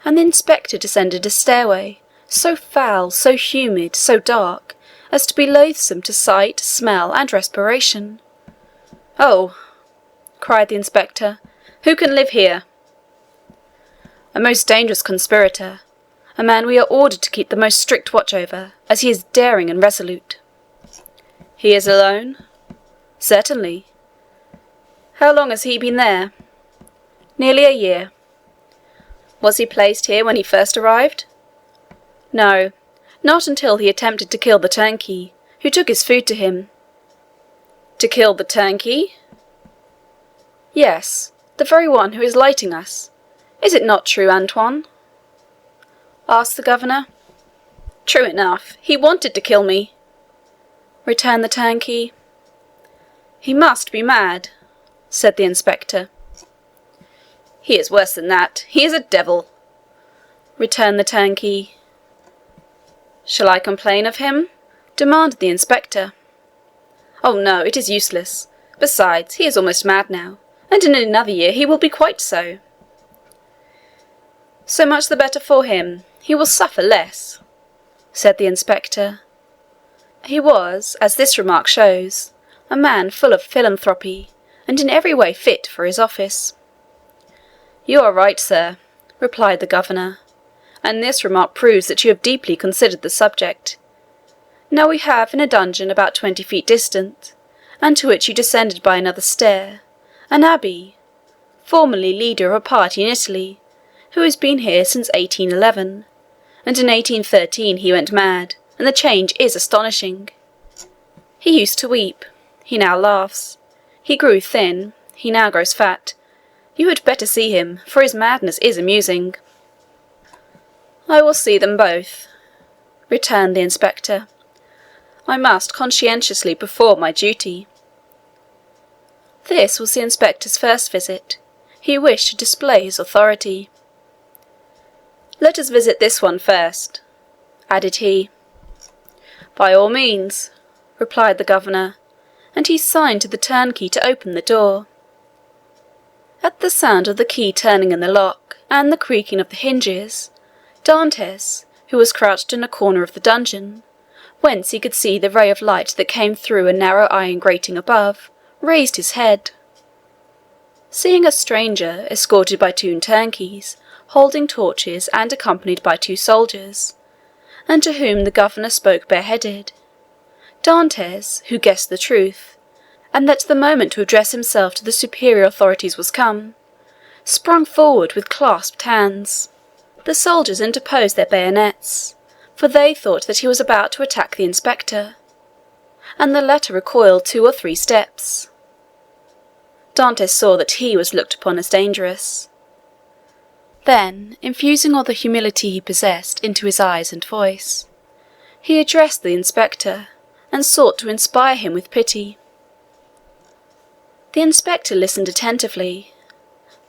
and the inspector descended a stairway, so foul, so humid, so dark, as to be loathsome to sight, smell, and respiration. "Oh!" cried the inspector, "who can live here?" "A most dangerous conspirator, a man we are ordered to keep the most strict watch over, as he is daring and resolute." "He is alone?" "Certainly." "How long has he been there?" "Nearly a year." Was he placed here when he first arrived? No, not until he attempted to kill the turnkey, who took his food to him. To kill the turnkey? Yes, the very one who is lighting us. Is it not true, Antoine? Asked the governor. True enough, he wanted to kill me, returned the turnkey. He must be mad, said the inspector. He is worse than that. He is a devil, returned the turnkey. Shall I complain of him? Demanded the inspector. Oh no, it is useless. Besides, he is almost mad now, and in another year he will be quite so. So much the better for him. He will suffer less, said the inspector. He was, as this remark shows, a man full of philanthropy, and in every way fit for his office. You are right, sir, replied the governor, and this remark proves that you have deeply considered the subject. Now we have in a dungeon about 20 feet distant, and to which you descended by another stair, an abbé, formerly leader of a party in Italy, who has been here since 1811, and in 1813 he went mad, and the change is astonishing. He used to weep, he now laughs. He grew thin, he now grows fat. You had better see him, for his madness is amusing. I will see them both, returned the inspector. I must conscientiously perform my duty. This was the inspector's first visit. He wished to display his authority. Let us visit this one first, added he. By all means, replied the governor, and he signed to the turnkey to open the door. At the sound of the key turning in the lock, and the creaking of the hinges, Dantès, who was crouched in a corner of the dungeon, whence he could see the ray of light that came through a narrow iron grating above, raised his head. Seeing a stranger, escorted by 2 turnkeys, holding torches and accompanied by 2 soldiers, and to whom the governor spoke bareheaded, Dantès, who guessed the truth, and that the moment to address himself to the superior authorities was come, sprung forward with clasped hands. The soldiers interposed their bayonets, for they thought that he was about to attack the inspector, and the latter recoiled 2 or 3 steps. Dantès saw that he was looked upon as dangerous. Then, infusing all the humility he possessed into his eyes and voice, he addressed the inspector, and sought to inspire him with pity. The inspector listened attentively,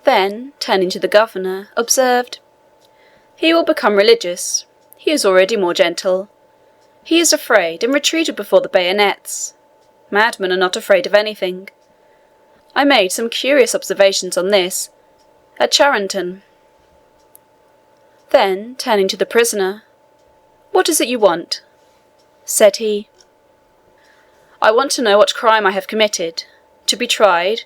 then, turning to the governor, observed, He will become religious. He is already more gentle. He is afraid, and retreated before the bayonets. Madmen are not afraid of anything. I made some curious observations on this at Charenton. Then, turning to the prisoner, What is it you want? Said he. I want to know what crime I have committed, to be tried,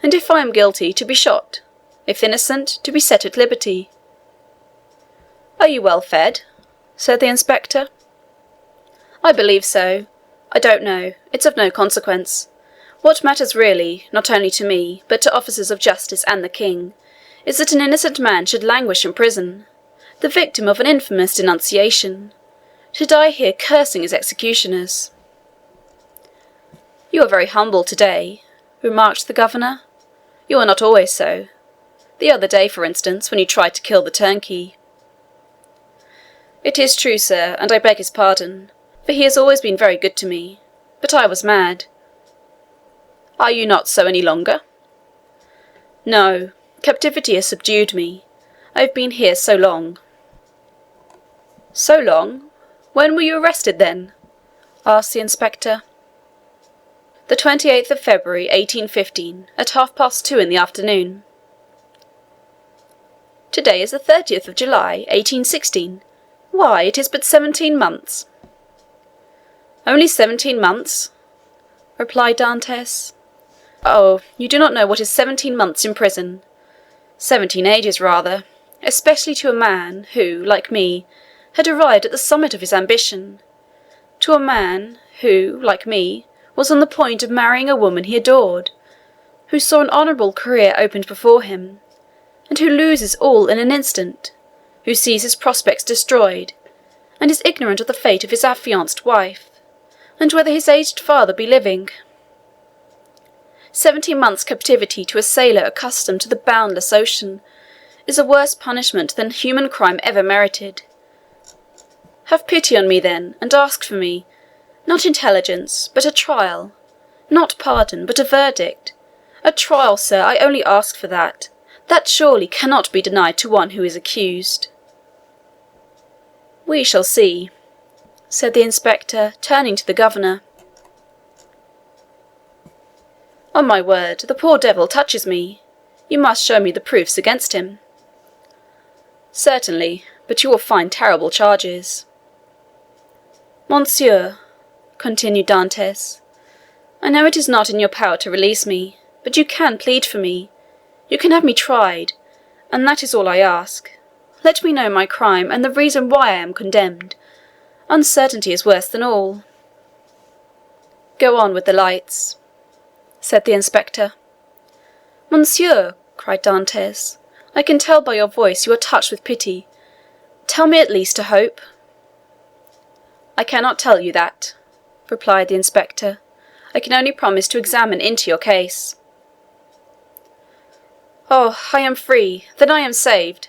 and if I am guilty, to be shot, if innocent, to be set at liberty. Are you well fed? Said the inspector. I believe so. I don't know. It's of no consequence. What matters really, not only to me, but to officers of justice and the king, is that an innocent man should languish in prison, the victim of an infamous denunciation, to die here cursing his executioners. You are very humble today, remarked the governor. You are not always so. The other day, for instance, when you tried to kill the turnkey. It is true, sir, and I beg his pardon, for he has always been very good to me, but I was mad. Are you not so any longer? No, captivity has subdued me. I have been here so long. So long? When were you arrested, then? Asked the inspector. The 28th of February, 1815, at 2:30 in the afternoon. Today is the 30th of July, 1816. Why, it is but 17 months. Only 17 months? Replied Dantès. Oh, you do not know what is 17 months in prison. 17 ages, rather, especially to a man who, like me, had arrived at the summit of his ambition, to a man who, like me, was on the point of marrying a woman he adored, who saw an honourable career opened before him, and who loses all in an instant, who sees his prospects destroyed, and is ignorant of the fate of his affianced wife, and whether his aged father be living. 17 months' captivity to a sailor accustomed to the boundless ocean is a worse punishment than human crime ever merited. Have pity on me, then, and ask for me, not intelligence, but a trial, not pardon, but a verdict. A trial, sir, I only ask for that. That surely cannot be denied to one who is accused." "We shall see," said the inspector, turning to the governor. "On my word, the poor devil touches me. You must show me the proofs against him." "Certainly, but you will find terrible charges." "Monsieur," continued Dantès, "I know it is not in your power to release me, but you can plead for me. You can have me tried, and that is all I ask. Let me know my crime and the reason why I am condemned. Uncertainty is worse than all." "Go on with the lights," said the inspector. "Monsieur," cried Dantès, "I can tell by your voice you are touched with pity. Tell me at least a hope." "I cannot tell you that," replied the inspector. "I can only promise to examine into your case." "Oh, I am free! Then I am saved!"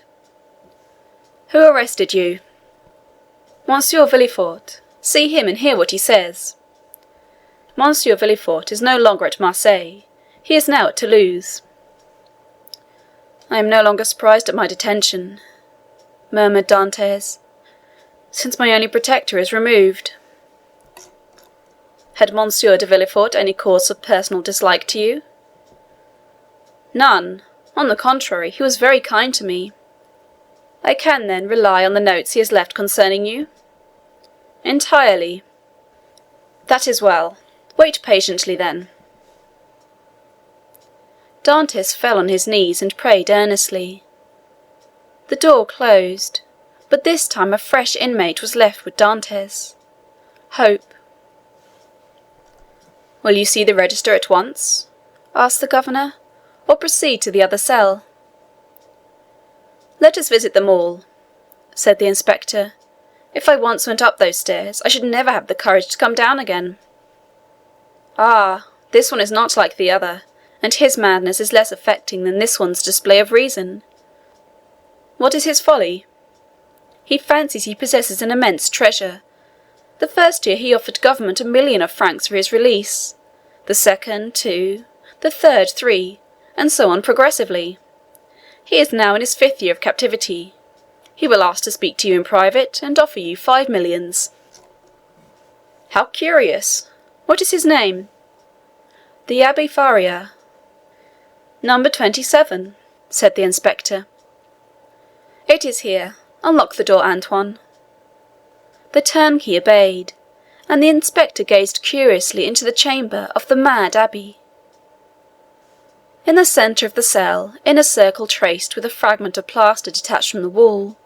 "Who arrested you?" "Monsieur Villefort. See him and hear what he says." "Monsieur Villefort is no longer at Marseilles. He is now at Toulouse." "I am no longer surprised at my detention," murmured Dantès, "since my only protector is removed." "Had Monsieur de Villefort any cause of personal dislike to you?" "None. On the contrary, he was very kind to me." "I can, then, rely on the notes he has left concerning you?" "Entirely." "That is well. Wait patiently, then." Dantès fell on his knees and prayed earnestly. The door closed, but this time a fresh inmate was left with Dantès. Hope. "Will you see the register at once?" asked the governor, "or proceed to the other cell?" "Let us visit them all," said the inspector. "If I once went up those stairs, I should never have the courage to come down again." "Ah, this one is not like the other, and his madness is less affecting than this one's display of reason. What is his folly? He fancies he possesses an immense treasure. The first year he offered government 1,000,000 of francs for his release, the second 2, the third 3, and so on progressively. He is now in his 5th year of captivity. He will ask to speak to you in private, and offer you 5 millions. "How curious! What is his name?" "The Abbé Faria." "Number 27," said the inspector. "It is here. Unlock the door, Antoine." The turnkey obeyed, and the inspector gazed curiously into the chamber of the mad abbé. In the centre of the cell, in a circle traced with a fragment of plaster detached from the wall,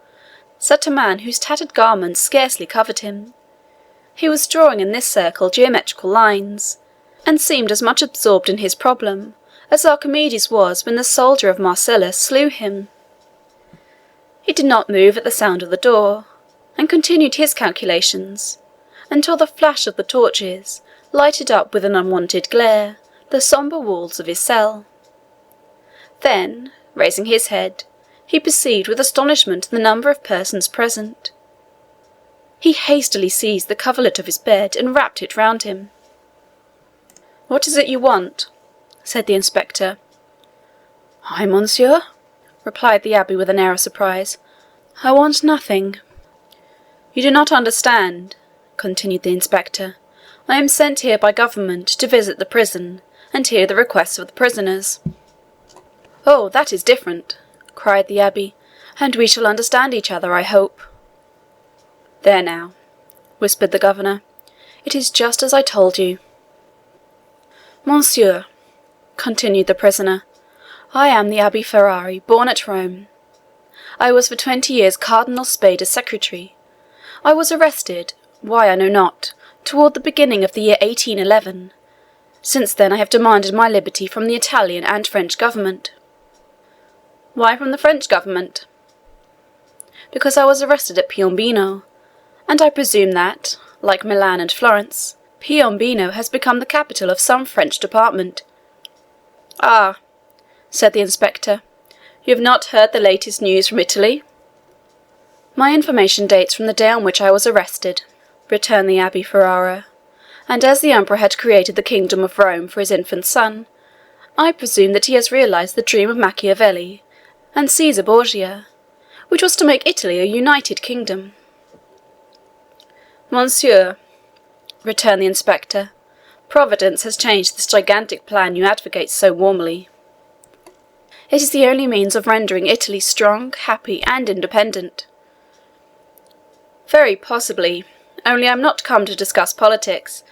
sat a man whose tattered garments scarcely covered him. He was drawing in this circle geometrical lines, and seemed as much absorbed in his problem as Archimedes was when the soldier of Marcellus slew him. He did not move at the sound of the door, and continued his calculations, until the flash of the torches lighted up with an unwonted glare the sombre walls of his cell. Then, raising his head, he perceived with astonishment the number of persons present. He hastily seized the coverlet of his bed and wrapped it round him. "What is it you want?" said the inspector. "I, monsieur?" replied the abbé with an air of surprise. "I want nothing." "You do not understand," continued the inspector. "I am sent here by government to visit the prison and hear the requests of the prisoners." "Oh, that is different," cried the abbé, "and we shall understand each other, I hope." "There now," whispered the governor, "it is just as I told you." "Monsieur," continued the prisoner, "I am the Abbé Ferrari, born at Rome. I was for 20 years Cardinal Spada's secretary. I was arrested, why I know not, toward the beginning of the year 1811. Since then I have demanded my liberty from the Italian and French government." Why from the French government? Because I was arrested at Piombino, and I presume that, like Milan and Florence, Piombino has become the capital of some French department. Ah, said the inspector, you have not heard the latest news from Italy? My information dates from the day on which I was arrested, returned the Abbé Ferrara, and as the Emperor had created the kingdom of Rome for his infant son, I presume that he has realized the dream of Machiavelli and Caesar Borgia, which was to make Italy a united kingdom. Monsieur, returned the inspector, Providence has changed this gigantic plan you advocate so warmly. It is the only means of rendering Italy strong, happy, and independent. Very possibly, only I am not come to discuss politics,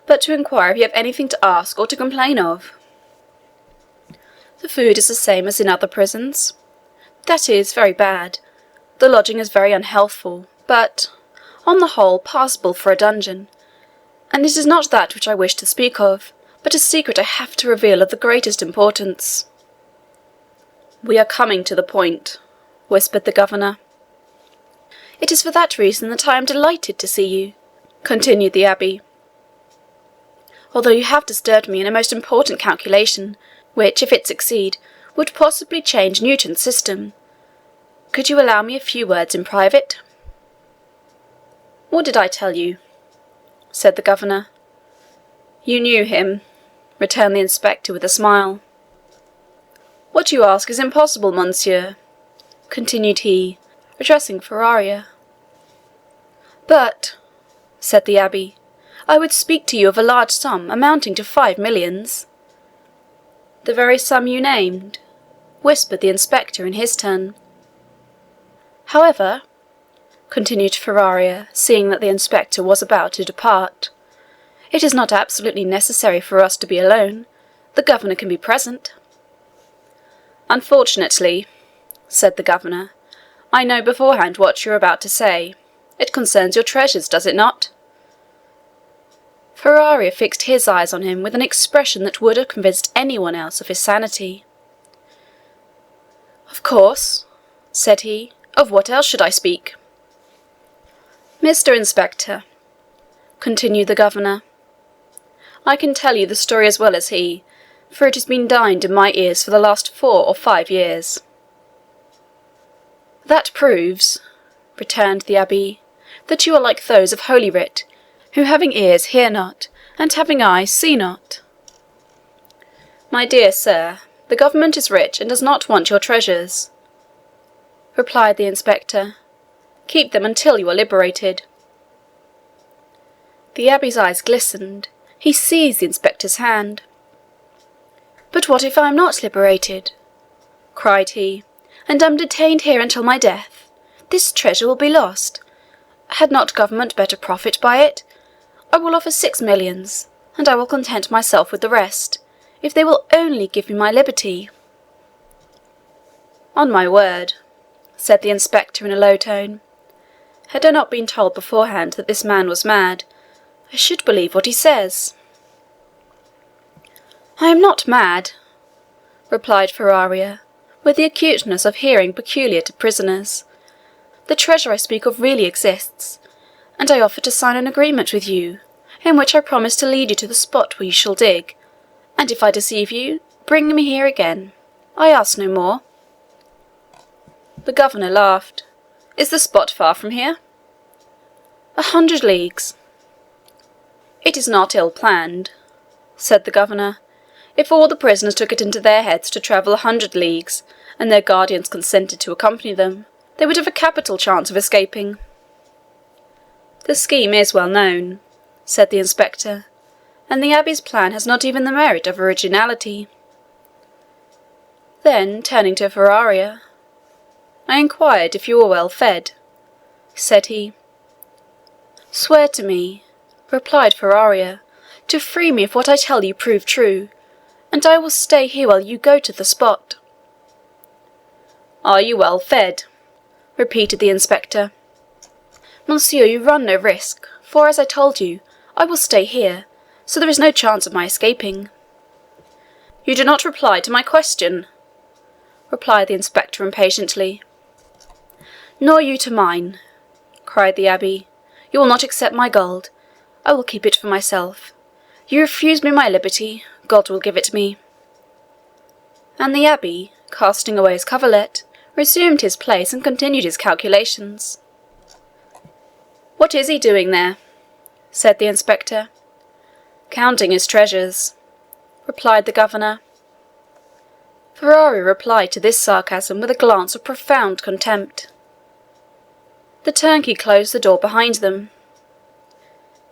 but to inquire if you have anything to ask or to complain of. The food is the same as in other prisons. That is, very bad. The lodging is very unhealthful, but, on the whole, passable for a dungeon. And it is not that which I wish to speak of, but a secret I have to reveal of the greatest importance. We are coming to the point, whispered the governor. It is for that reason that I am delighted to see you, continued the abbé. Although you have disturbed me in a most important calculation, which, if it succeed, would possibly change Newton's system. Could you allow me a few words in private? What did I tell you? Said the governor. You knew him, returned the inspector with a smile. What you ask is impossible, monsieur, continued he, addressing Ferraria. But, said the abbé, I would speak to you of a large sum amounting to 5 millions. The very sum you named, whispered the inspector in his turn. However, continued Ferraria, seeing that the inspector was about to depart, it is not absolutely necessary for us to be alone. The governor can be present. Unfortunately, said the governor, I know beforehand what you are about to say. It concerns your treasures, does it not? Ferraria fixed his eyes on him with an expression that would have convinced anyone else of his sanity. Of course, said he. Of what else should I speak? Mr. Inspector, continued the governor, I can tell you the story as well as he, for it has been dined in my ears for the last 4 or 5 years. That proves, returned the abbé, that you are like those of Holy Writ, who having ears hear not, and having eyes see not. My dear sir, the government is rich and does not want your treasures, replied the inspector. Keep them until you are liberated. The abbé's eyes glistened. He seized the inspector's hand. But what if I am not liberated? Cried he, and am detained here until my death? This treasure will be lost. Had not government better profit by it? I will offer 6 millions, and I will content myself with the rest, if they will only give me my liberty. On my word, said the inspector in a low tone, had I not been told beforehand that this man was mad, I should believe what he says. I am not mad, replied Ferraria, with the acuteness of hearing peculiar to prisoners. The treasure I speak of really exists, and I offer to sign an agreement with you, in which I promise to lead you to the spot where you shall dig, and if I deceive you, bring me here again. I ask no more. The governor laughed. Is the spot far from here? 100 leagues. It is not ill planned, said the governor. If all the prisoners took it into their heads to travel 100 leagues, and their guardians consented to accompany them, they would have a capital chance of escaping. The scheme is well known, said the inspector, and the abbé's plan has not even the merit of originality. Then, turning to Ferraria, I inquired if you were well fed, said he. Swear to me, replied Ferraria, to free me if what I tell you prove true, and I will stay here while you go to the spot. Are you well fed? Repeated the inspector. Monsieur, you run no risk, for, as I told you, I will stay here, so there is no chance of my escaping. You do not reply to my question, replied the inspector impatiently. "Nor you to mine," cried the abbé. "You will not accept my gold. I will keep it for myself. You refuse me my liberty. God will give it me." And the abbé, casting away his coverlet, resumed his place and continued his calculations. "What is he doing there?" said the inspector. "Counting his treasures," replied the governor. Ferrari replied to this sarcasm with a glance of profound contempt. The turnkey closed the door behind them.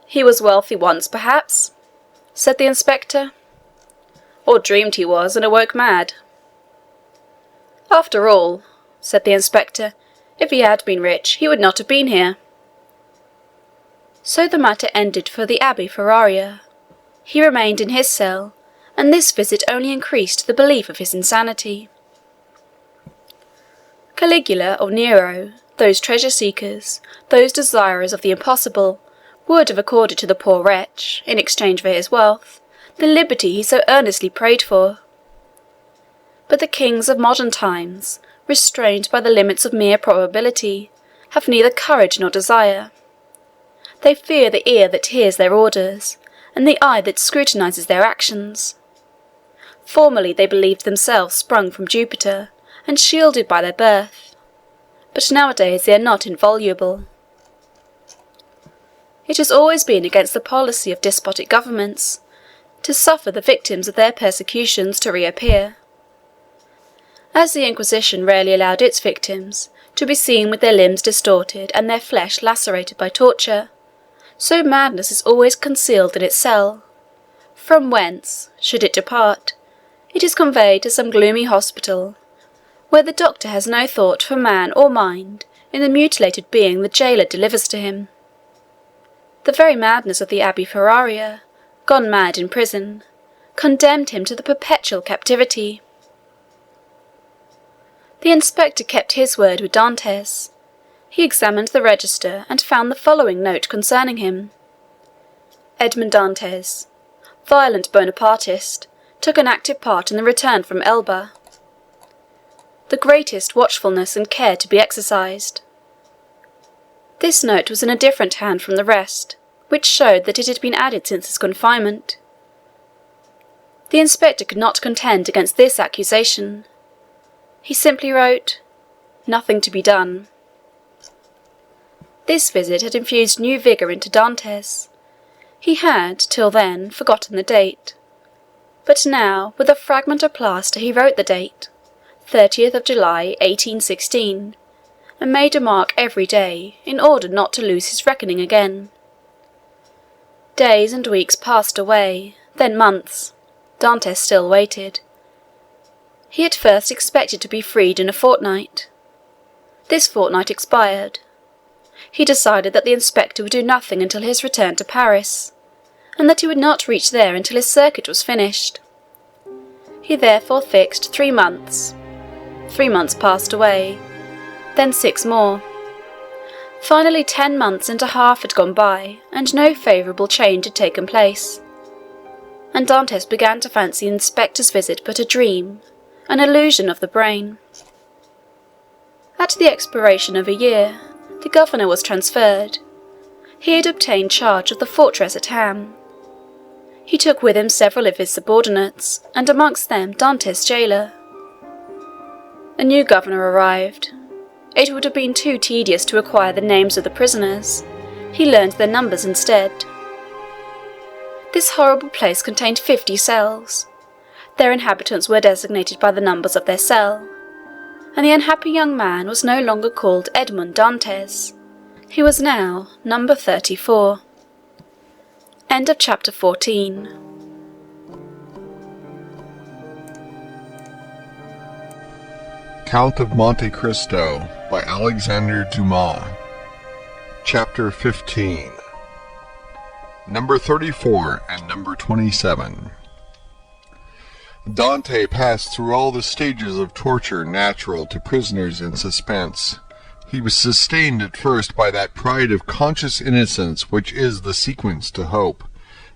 "He was wealthy once, perhaps," said the inspector. "Or dreamed he was, and awoke mad." "After all," said the inspector, "if he had been rich, he would not have been here." So the matter ended for the Abbé Ferraria. He remained in his cell, and this visit only increased the belief of his insanity. Caligula or Nero, those treasure-seekers, those desirers of the impossible, would have accorded to the poor wretch, in exchange for his wealth, the liberty he so earnestly prayed for. But the kings of modern times, restrained by the limits of mere probability, have neither courage nor desire. They fear the ear that hears their orders, and the eye that scrutinises their actions. Formerly they believed themselves sprung from Jupiter, and shielded by their birth, but nowadays they are not inviolable. It has always been against the policy of despotic governments to suffer the victims of their persecutions to reappear. As the Inquisition rarely allowed its victims to be seen with their limbs distorted and their flesh lacerated by torture, so madness is always concealed in its cell, from whence, should it depart, it is conveyed to some gloomy hospital, where the doctor has no thought for man or mind in the mutilated being the jailer delivers to him. The very madness of the Abbé Ferraria, gone mad in prison, condemned him to the perpetual captivity. The inspector kept his word with Dantès. He examined the register and found the following note concerning him. Edmond Dantès, violent Bonapartist, took an active part in the return from Elba. The greatest watchfulness and care to be exercised. This note was in a different hand from the rest, which showed that it had been added since his confinement. The inspector could not contend against this accusation. He simply wrote, "Nothing to be done." This visit had infused new vigour into Dantès. He had, till then, forgotten the date. But now, with a fragment of plaster, he wrote the date, 30th of July, 1816, and made a mark every day, in order not to lose his reckoning again. Days and weeks passed away, then months. Dantès still waited. He at first expected to be freed in a fortnight. This fortnight expired. He decided that the inspector would do nothing until his return to Paris, and that he would not reach there until his circuit was finished. He therefore fixed 3 months. 3 months passed away, then 6 more. Finally 10 months and a half had gone by, and no favourable change had taken place. And Dantès began to fancy the inspector's visit but a dream, an illusion of the brain. At the expiration of a year, the governor was transferred. He had obtained charge of the fortress at Ham. He took with him several of his subordinates, and amongst them Dantès' jailer. A new governor arrived. It would have been too tedious to acquire the names of the prisoners. He learned their numbers instead. This horrible place contained 50 cells. Their inhabitants were designated by the numbers of their cell, and the unhappy young man was no longer called Edmond Dantès. He was now number 34. End of chapter 14. Count of Monte Cristo by Alexandre Dumas. Chapter 15. Number 34 and number 27. Dante passed through all the stages of torture natural to prisoners in suspense. He was sustained at first by that pride of conscious innocence which is the sequence to hope.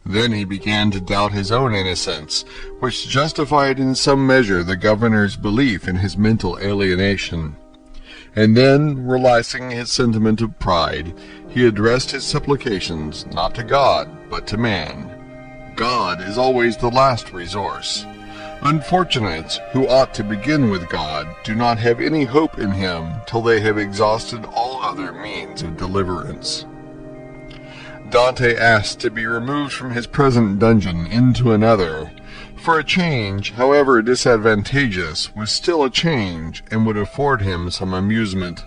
Then he began to doubt his own innocence, which justified in some measure the governor's belief in his mental alienation. And then, realizing his sentiment of pride, he addressed his supplications not to God, but to man. God is always the last resource. Unfortunates who ought to begin with God do not have any hope in him till they have exhausted all other means of deliverance. Dante asked to be removed from his present dungeon into another, for a change, however disadvantageous, was still a change, and would afford him some amusement.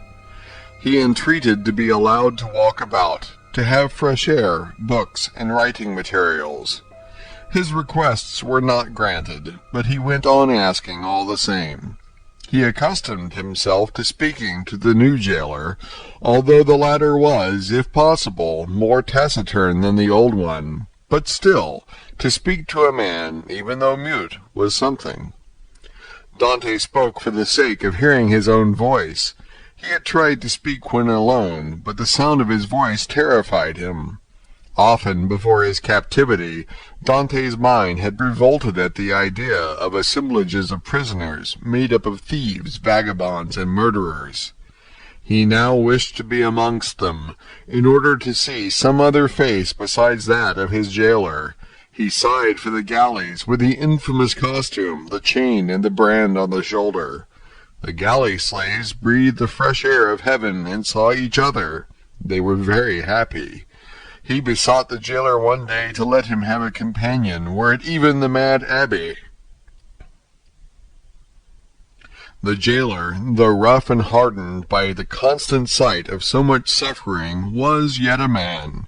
He entreated to be allowed to walk about, to have fresh air, books, and writing materials. His requests were not granted, but he went on asking all the same. He accustomed himself to speaking to the new jailer, although the latter was, if possible, more taciturn than the old one. But still, to speak to a man, even though mute, was something. Dante spoke for the sake of hearing his own voice. He had tried to speak when alone, but the sound of his voice terrified him. Often before his captivity, Dante's mind had revolted at the idea of assemblages of prisoners made up of thieves, vagabonds, and murderers. He now wished to be amongst them, in order to see some other face besides that of his jailer. He sighed for the galleys with the infamous costume, the chain, and the brand on the shoulder. The galley slaves breathed the fresh air of heaven and saw each other. They were very happy. He besought the jailer one day to let him have a companion, were it even the mad abbé. The jailer, though rough and hardened by the constant sight of so much suffering, was yet a man.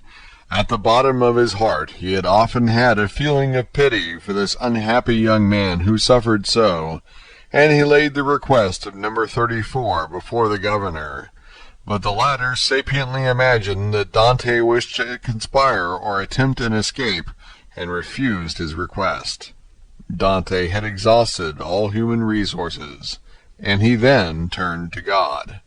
At the bottom of his heart he had often had a feeling of pity for this unhappy young man who suffered so, and he laid the request of number 34 before the governor. But the latter sapiently imagined that Dante wished to conspire or attempt an escape, and refused his request. Dante had exhausted all human resources, and he then turned to God.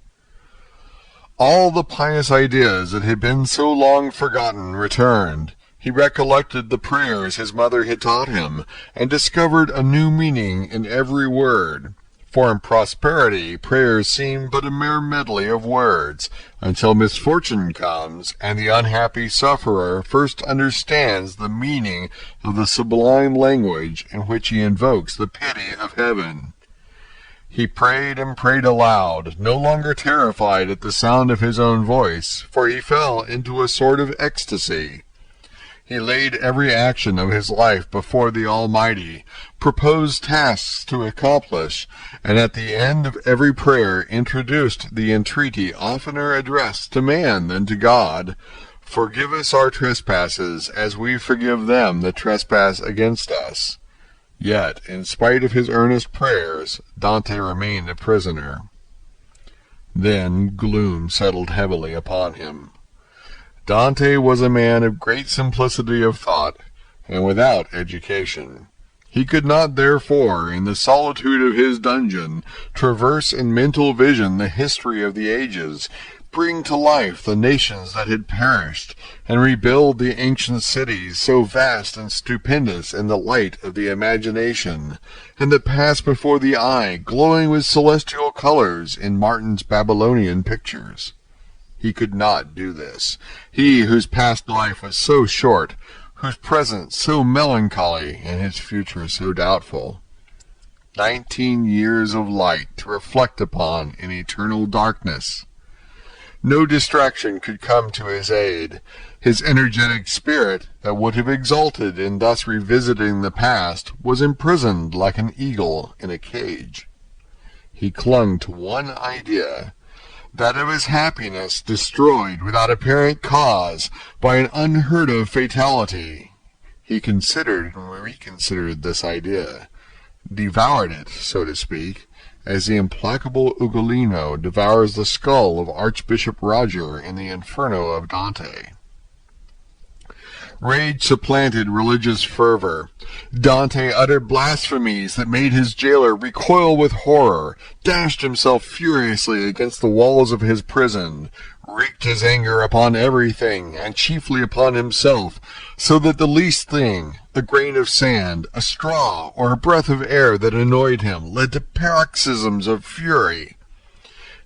All the pious ideas that had been so long forgotten returned. He recollected the prayers his mother had taught him, and discovered a new meaning in every word. For in prosperity prayers seem but a mere medley of words, until misfortune comes, and the unhappy sufferer first understands the meaning of the sublime language in which he invokes the pity of heaven. He prayed and prayed aloud, no longer terrified at the sound of his own voice, for he fell into a sort of ecstasy. He laid every action of his life before the Almighty, proposed tasks to accomplish, and at the end of every prayer introduced the entreaty oftener addressed to man than to God, "Forgive us our trespasses, as we forgive them that trespass against us." Yet, in spite of his earnest prayers, Dante remained a prisoner. Then gloom settled heavily upon him. Dante was a man of great simplicity of thought, and without education. He could not, therefore, in the solitude of his dungeon, traverse in mental vision the history of the ages, bring to life the nations that had perished, and rebuild the ancient cities so vast and stupendous in the light of the imagination, and that pass before the eye, glowing with celestial colors in Martin's Babylonian pictures. He could not do this, he whose past life was so short, whose present so melancholy, and his future so doubtful. 19 years of light to reflect upon in eternal darkness. No distraction could come to his aid. His energetic spirit, that would have exulted in thus revisiting the past, was imprisoned like an eagle in a cage. He clung to one idea, that of his happiness destroyed without apparent cause by an unheard-of fatality. He considered and reconsidered this idea, devoured it, so to speak, as the implacable Ugolino devours the skull of Archbishop Roger in the Inferno of Dante. Rage supplanted religious fervor. Dante uttered blasphemies that made his jailer recoil with horror, dashed himself furiously against the walls of his prison, wreaked his anger upon everything, and chiefly upon himself, so that the least thing, a grain of sand, a straw, or a breath of air that annoyed him, led to paroxysms of fury.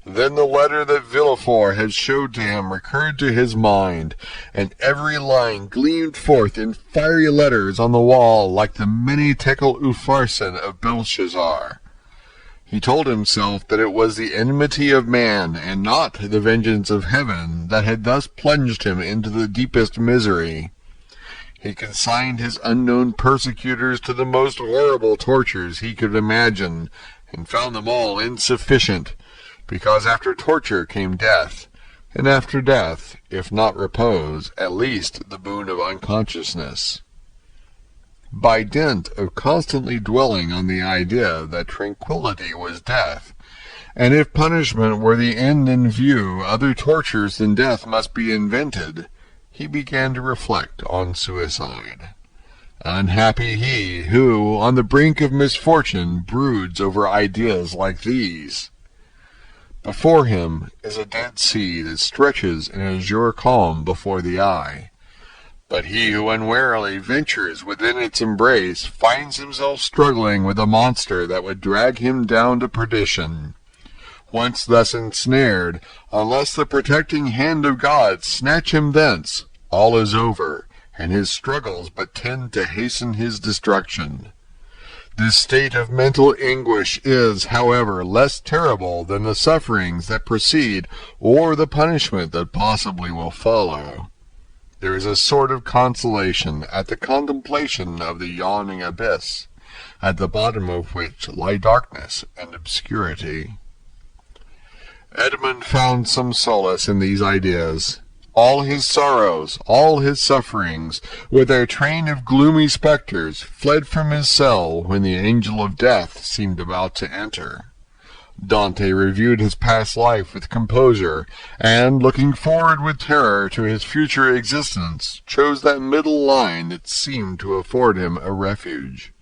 Then the letter that Villefort had showed to him recurred to his mind, and every line gleamed forth in fiery letters on the wall like the many tekel upharsin of Belshazzar. He told himself that it was the enmity of man, and not the vengeance of heaven, that had thus plunged him into the deepest misery. He consigned his unknown persecutors to the most horrible tortures he could imagine, and found them all insufficient, because after torture came death, and after death, if not repose, at least the boon of unconsciousness. By dint of constantly dwelling on the idea that tranquillity was death, and if punishment were the end in view, other tortures than death must be invented, he began to reflect on suicide. Unhappy he who, on the brink of misfortune, broods over ideas like these. Before him is a dead sea that stretches in azure calm before the eye. But he who unwarily ventures within its embrace finds himself struggling with a monster that would drag him down to perdition. Once thus ensnared, unless the protecting hand of God snatch him thence, all is over, and his struggles but tend to hasten his destruction. This state of mental anguish is, however, less terrible than the sufferings that precede or the punishment that possibly will follow. There is a sort of consolation at the contemplation of the yawning abyss, at the bottom of which lie darkness and obscurity. Edmund found some solace in these ideas. All his sorrows, all his sufferings, with their train of gloomy spectres, fled from his cell when the angel of death seemed about to enter. Dante reviewed his past life with composure, and, looking forward with terror to his future existence, chose that middle line that seemed to afford him a refuge.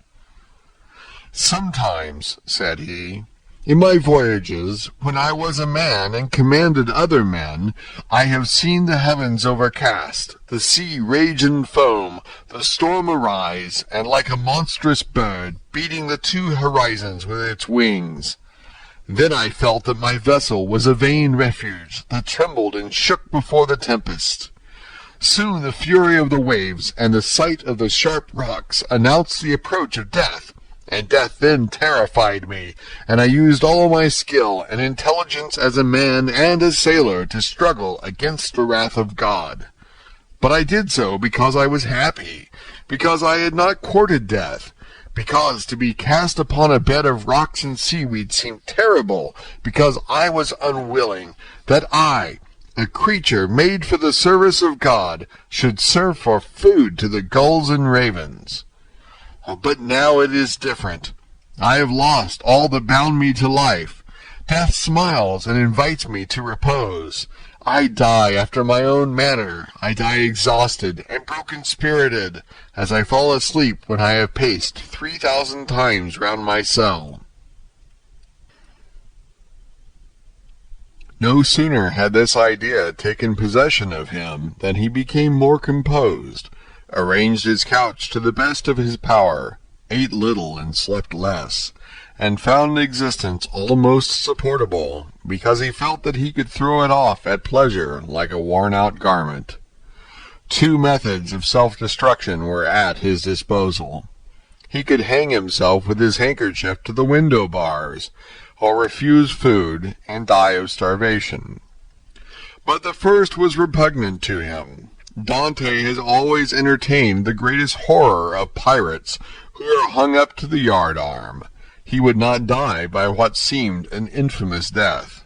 "Sometimes," said he, "in my voyages, when I was a man and commanded other men, I have seen the heavens overcast, the sea rage and foam, the storm arise, and like a monstrous bird, beating the two horizons with its wings. Then I felt that my vessel was a vain refuge, that trembled and shook before the tempest. Soon the fury of the waves and the sight of the sharp rocks announced the approach of death, and death then terrified me, and I used all my skill and intelligence as a man and a sailor to struggle against the wrath of God. But I did so because I was happy, because I had not courted death, because to be cast upon a bed of rocks and seaweed seemed terrible, because I was unwilling that I, a creature made for the service of God, should serve for food to the gulls and ravens. But now it is different. I have lost all that bound me to life. Death smiles and invites me to repose. I die after my own manner. I die exhausted and broken-spirited, as I fall asleep when I have paced 3,000 times round my cell." No sooner had this idea taken possession of him than he became more composed, arranged his couch to the best of his power, ate little and slept less, and found existence almost supportable, because he felt that he could throw it off at pleasure like a worn-out garment. Two methods of self-destruction were at his disposal. He could hang himself with his handkerchief to the window bars, or refuse food and die of starvation. But the first was repugnant to him. Dante has always entertained the greatest horror of pirates who are hung up to the yardarm. He would not die by what seemed an infamous death.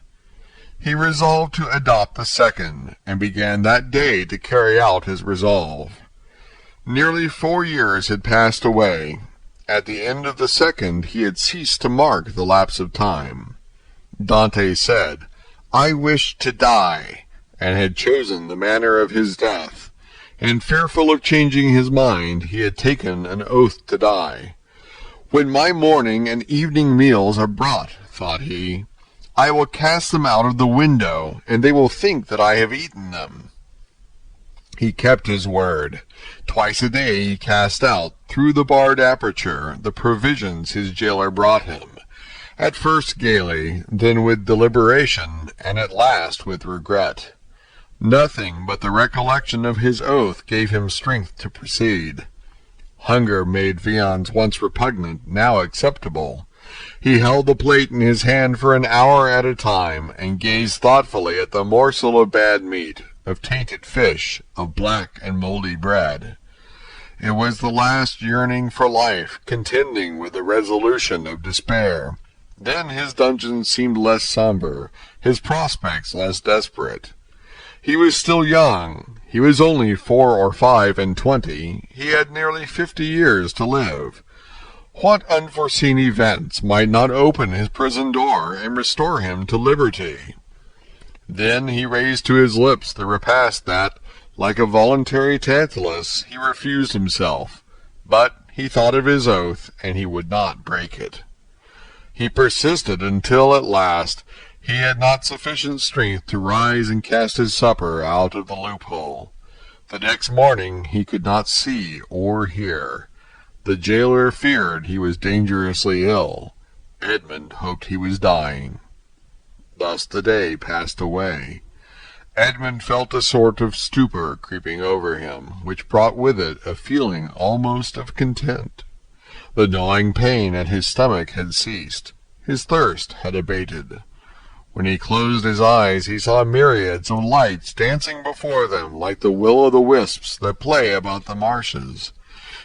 He resolved to adopt the second, and began that day to carry out his resolve. Nearly 4 years had passed away. At the end of the second he had ceased to mark the lapse of time. Dante said, "I wish to die," and had chosen the manner of his death. and fearful of changing his mind, he had taken an oath to die. "When my morning and evening meals are brought," thought he, "I will cast them out of the window, and they will think that I have eaten them." He kept his word. Twice a day he cast out, through the barred aperture, the provisions his jailer brought him, at first gaily, then with deliberation, and at last with regret. Nothing but the recollection of his oath gave him strength to proceed. Hunger made viands once repugnant, now acceptable. He held the plate in his hand for an hour at a time, and gazed thoughtfully at the morsel of bad meat, of tainted fish, of black and mouldy bread. It was the last yearning for life, contending with the resolution of despair. Then his dungeon seemed less sombre, his prospects less desperate. He was still young. He was only 4 or 5 and 20. He had nearly 50 years to live. What unforeseen events might not open his prison door and restore him to liberty? Then he raised to his lips the repast that, like a voluntary Tantalus, he refused himself. But he thought of his oath, and he would not break it. He persisted until at last he had not sufficient strength to rise and cast his supper out of the loophole. The next morning he could not see or hear. The jailer feared he was dangerously ill. Edmund hoped he was dying. Thus the day passed away. Edmund felt a sort of stupor creeping over him, which brought with it a feeling almost of content. The gnawing pain at his stomach had ceased. His thirst had abated. When he closed his eyes, he saw myriads of lights dancing before them like the will-o'-the-wisps that play about the marshes.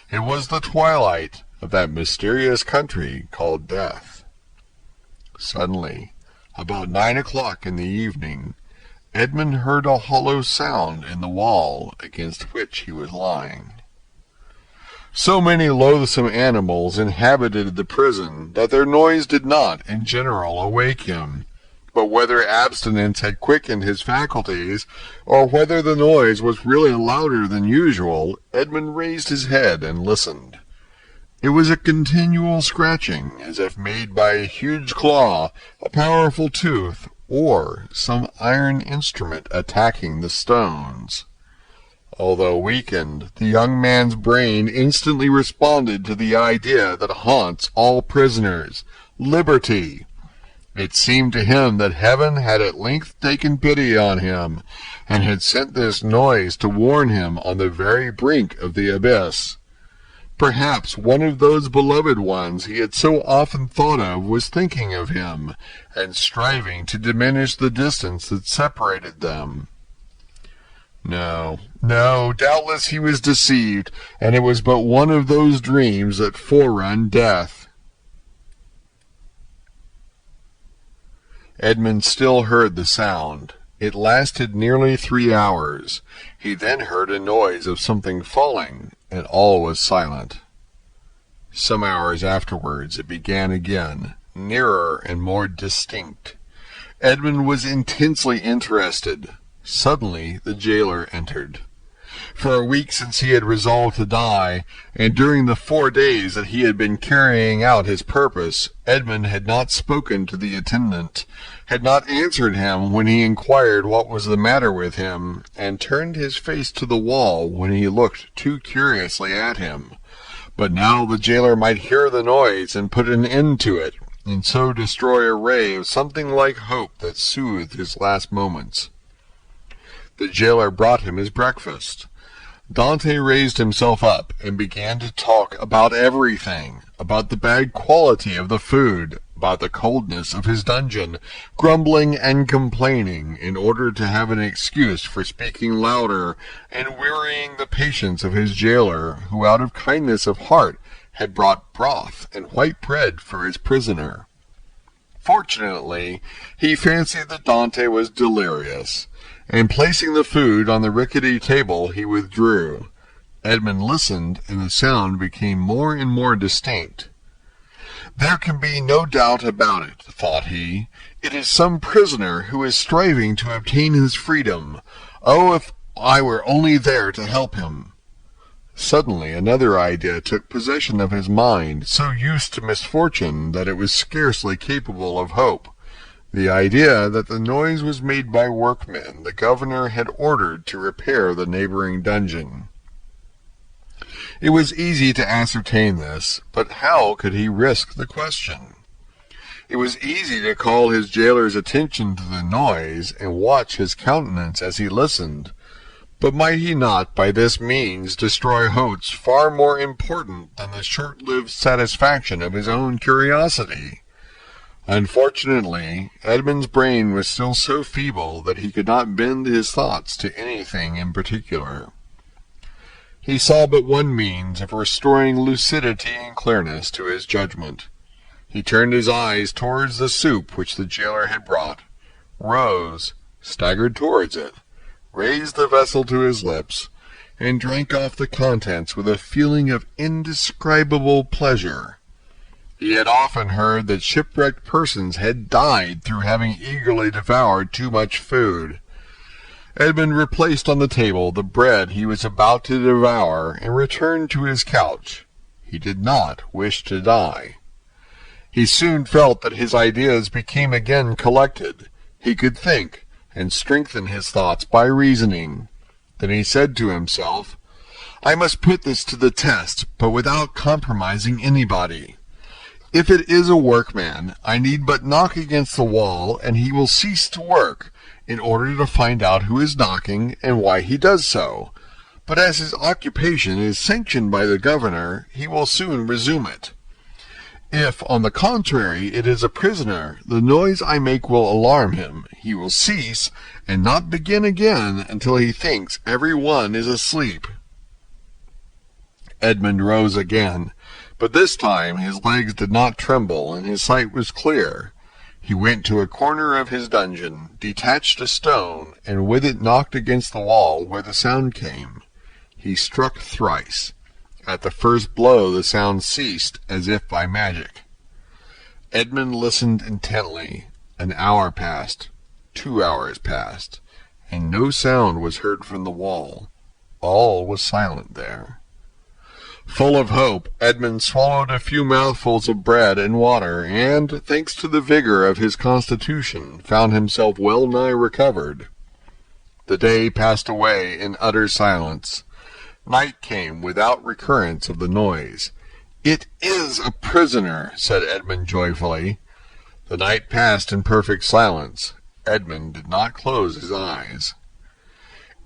It was the twilight of that mysterious country called death. Suddenly, about 9 o'clock in the evening, Edmund heard a hollow sound in the wall against which he was lying. So many loathsome animals inhabited the prison that their noise did not, in general, awake him. But whether abstinence had quickened his faculties, or whether the noise was really louder than usual, Edmund raised his head and listened. It was a continual scratching, as if made by a huge claw, a powerful tooth, or some iron instrument attacking the stones. Although weakened, the young man's brain instantly responded to the idea that haunts all prisoners, liberty. It seemed to him that heaven had at length taken pity on him, and had sent this noise to warn him on the very brink of the abyss. Perhaps one of those beloved ones he had so often thought of was thinking of him, and striving to diminish the distance that separated them. No, doubtless he was deceived, and it was but one of those dreams that forerun death. Edmund still heard the sound. It lasted nearly 3 hours. He then heard a noise of something falling, and all was silent. Some hours afterwards it began again, nearer and more distinct. Edmund was intensely interested. Suddenly the jailer entered. For a week since he had resolved to die, and during the 4 days that he had been carrying out his purpose, Edmund had not spoken to the attendant, had not answered him when he inquired what was the matter with him, and turned his face to the wall when he looked too curiously at him. But now the jailer might hear the noise and put an end to it, and so destroy a ray of something like hope that soothed his last moments. The jailer brought him his breakfast. Dante raised himself up and began to talk about everything, about the bad quality of the food, about the coldness of his dungeon, grumbling and complaining in order to have an excuse for speaking louder, and wearying the patience of his jailer, who out of kindness of heart had brought broth and white bread for his prisoner. Fortunately, he fancied that Dante was delirious, and placing the food on the rickety table, he withdrew. Edmund listened, and the sound became more and more distinct. "There can be no doubt about it," thought he. "It is some prisoner who is striving to obtain his freedom. Oh, if I were only there to help him." Suddenly another idea took possession of his mind, so used to misfortune that it was scarcely capable of hope. The idea that the noise was made by workmen the governor had ordered to repair the neighboring dungeon. It was easy to ascertain this, but how could he risk the question? It was easy to call his jailer's attention to the noise and watch his countenance as he listened, but might he not by this means destroy hopes far more important than the short-lived satisfaction of his own curiosity? Unfortunately, Edmund's brain was still so feeble that he could not bend his thoughts to anything in particular. He saw but one means of restoring lucidity and clearness to his judgment. He turned his eyes towards the soup which the jailer had brought, rose, staggered towards it, raised the vessel to his lips, and drank off the contents with a feeling of indescribable pleasure. He had often heard that shipwrecked persons had died through having eagerly devoured too much food. Edmund replaced on the table the bread he was about to devour and returned to his couch. He did not wish to die. He soon felt that his ideas became again collected. He could think, and strengthen his thoughts by reasoning. Then he said to himself, "I must put this to the test, but without compromising anybody. If it is a workman, I need but knock against the wall, and he will cease to work, in order to find out who is knocking and why he does so. But as his occupation is sanctioned by the governor, he will soon resume it. If, on the contrary, it is a prisoner, the noise I make will alarm him. He will cease, and not begin again until he thinks every one is asleep." Edmund rose again, but this time his legs did not tremble, and his sight was clear. He went to a corner of his dungeon, detached a stone, and with it knocked against the wall where the sound came. He struck thrice. At the first blow the sound ceased as if by magic. Edmund listened intently. An hour passed, 2 hours passed, and no sound was heard from the wall. All was silent there. Full of hope, Edmund swallowed a few mouthfuls of bread and water, and, thanks to the vigor of his constitution, found himself well nigh recovered. The day passed away in utter silence. Night came without recurrence of the noise. "It is a prisoner," said Edmund joyfully. The night passed in perfect silence. Edmund did not close his eyes.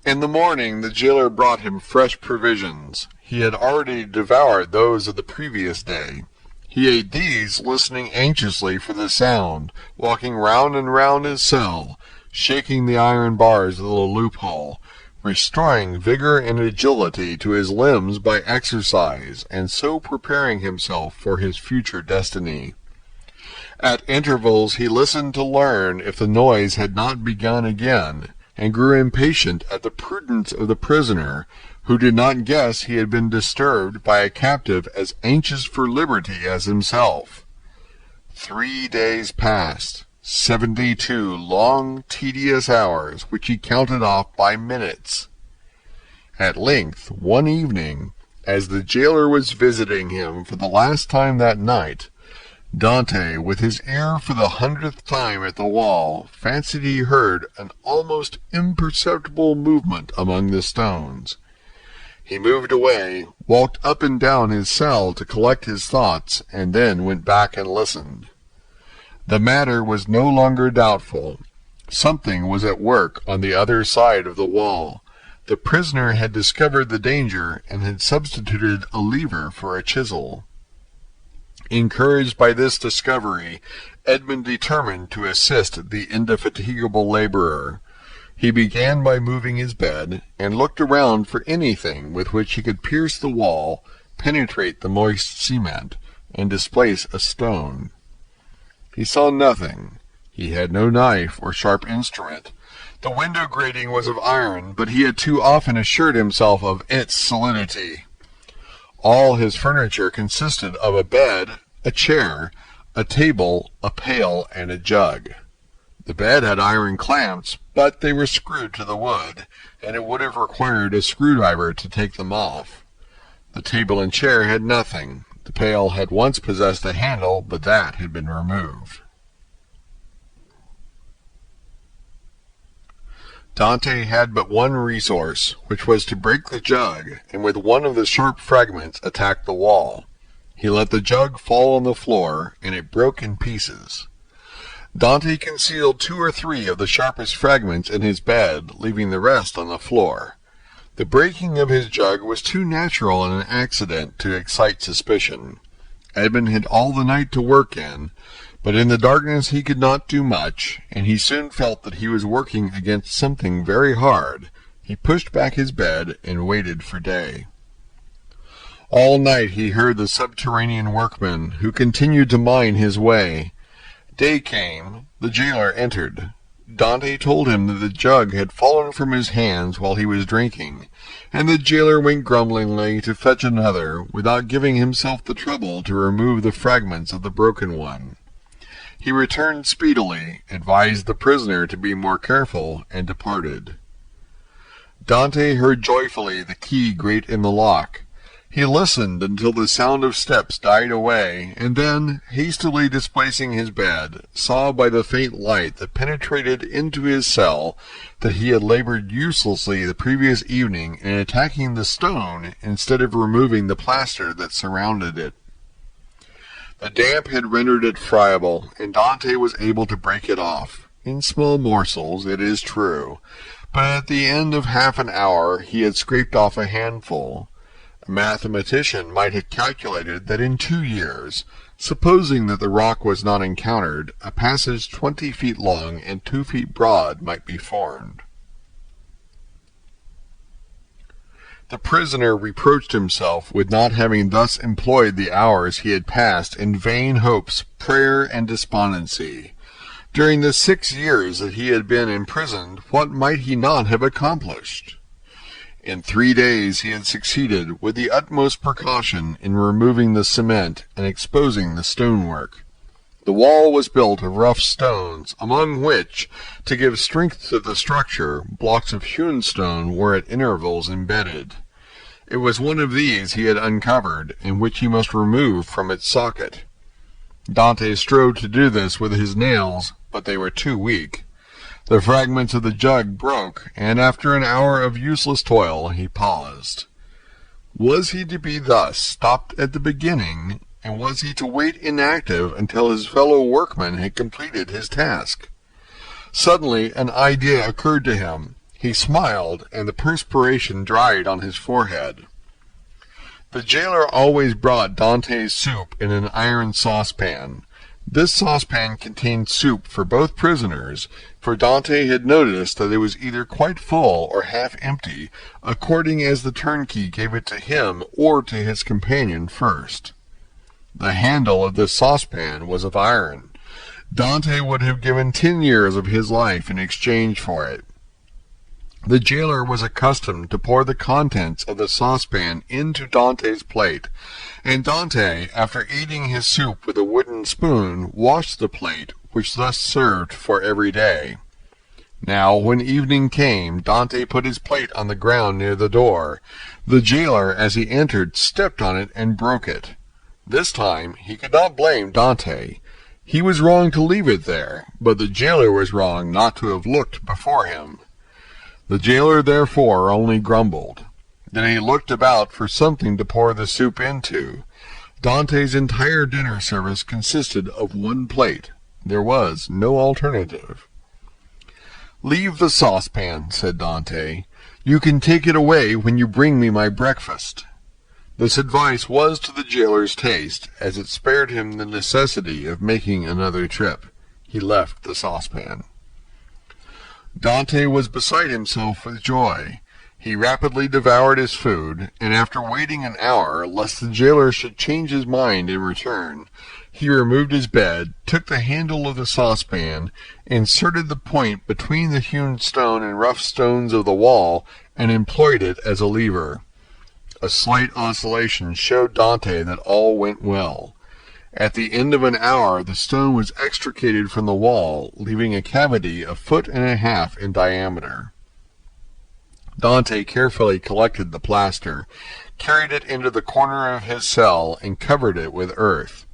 In the morning the jailer brought him fresh provisions. He had already devoured those of the previous day. He ate these, listening anxiously for the sound, walking round and round his cell, shaking the iron bars of the loophole, restoring vigor and agility to his limbs by exercise, and so preparing himself for his future destiny. At intervals he listened to learn if the noise had not begun again, and grew impatient at the prudence of the prisoner, who did not guess he had been disturbed by a captive as anxious for liberty as himself. 3 days passed, 72 long, tedious hours, which he counted off by minutes. At length, one evening, as the jailer was visiting him for the last time that night, Dante, with his ear for the 100th time at the wall, fancied he heard an almost imperceptible movement among the stones. He moved away, walked up and down his cell to collect his thoughts, and then went back and listened. The matter was no longer doubtful. Something was at work on the other side of the wall. The prisoner had discovered the danger, and had substituted a lever for a chisel. Encouraged by this discovery, Edmund determined to assist the indefatigable laborer. He began by moving his bed, and looked around for anything with which he could pierce the wall, penetrate the moist cement, and displace a stone. He saw nothing. He had no knife or sharp instrument. The window grating was of iron, but he had too often assured himself of its solidity. All his furniture consisted of a bed, a chair, a table, a pail, and a jug. The bed had iron clamps, but they were screwed to the wood, and it would have required a screwdriver to take them off. The table and chair had nothing. The pail had once possessed a handle, but that had been removed. Dante had but one resource, which was to break the jug, and with one of the sharp fragments attack the wall. He let the jug fall on the floor, and it broke in pieces. Dante concealed 2 or 3 of the sharpest fragments in his bed, leaving the rest on the floor. The breaking of his jug was too natural an accident to excite suspicion. Edmund had all the night to work in, but in the darkness he could not do much, and he soon felt that he was working against something very hard. He pushed back his bed and waited for day. All night he heard the subterranean workmen, who continued to mine his way. Day came. The jailer entered. Dante told him that the jug had fallen from his hands while he was drinking, and the jailer went grumblingly to fetch another, without giving himself the trouble to remove the fragments of the broken one. He returned speedily, advised the prisoner to be more careful, and departed. Dante heard joyfully the key grate in the lock. He listened until the sound of steps died away, and then, hastily displacing his bed, saw by the faint light that penetrated into his cell that he had labored uselessly the previous evening in attacking the stone instead of removing the plaster that surrounded it. The damp had rendered it friable, and Dante was able to break it off, in small morsels, it is true, but at the end of half an hour he had scraped off a handful. A mathematician might have calculated that in 2 years, supposing that the rock was not encountered, a passage 20 feet long and 2 feet broad might be formed. The prisoner reproached himself with not having thus employed the hours he had passed in vain hopes, prayer, and despondency. During the 6 years that he had been imprisoned, what might he not have accomplished? In 3 days he had succeeded, with the utmost precaution, in removing the cement and exposing the stonework. The wall was built of rough stones, among which, to give strength to the structure, blocks of hewn stone were at intervals embedded. It was one of these he had uncovered, and which he must remove from its socket. Dante strove to do this with his nails, but they were too weak. The fragments of the jug broke, and after an hour of useless toil he paused. Was he to be thus stopped at the beginning, and was he to wait inactive until his fellow workman had completed his task? Suddenly an idea occurred to him. He smiled, and the perspiration dried on his forehead. The jailer always brought Dante's soup in an iron saucepan. This saucepan contained soup for both prisoners, for Dante had noticed that it was either quite full or half empty, according as the turnkey gave it to him or to his companion first. The handle of this saucepan was of iron. Dante would have given 10 years of his life in exchange for it. The jailer was accustomed to pour the contents of the saucepan into Dante's plate, and Dante, after eating his soup with a wooden spoon, washed the plate, which thus served for every day. Now, when evening came, Dante put his plate on the ground near the door. The jailer, as he entered, stepped on it and broke it. This time he could not blame Dante. He was wrong to leave it there, but the jailer was wrong not to have looked before him. The jailer therefore only grumbled. Then he looked about for something to pour the soup into. Dante's entire dinner service consisted of one plate. There was no alternative. "Leave the saucepan," said Dante. "You can take it away when you bring me my breakfast." This advice was to the jailer's taste, as it spared him the necessity of making another trip. He left the saucepan. Dante was beside himself with joy. He rapidly devoured his food, and after waiting an hour, lest the jailer should change his mind in return, he removed his bed, took the handle of the saucepan, inserted the point between the hewn stone and rough stones of the wall, and employed it as a lever. A slight oscillation showed Dante that all went well. At the end of an hour, the stone was extricated from the wall, leaving a cavity 1.5 feet in diameter. Dante carefully collected the plaster, carried it into the corner of his cell, and covered it with earth.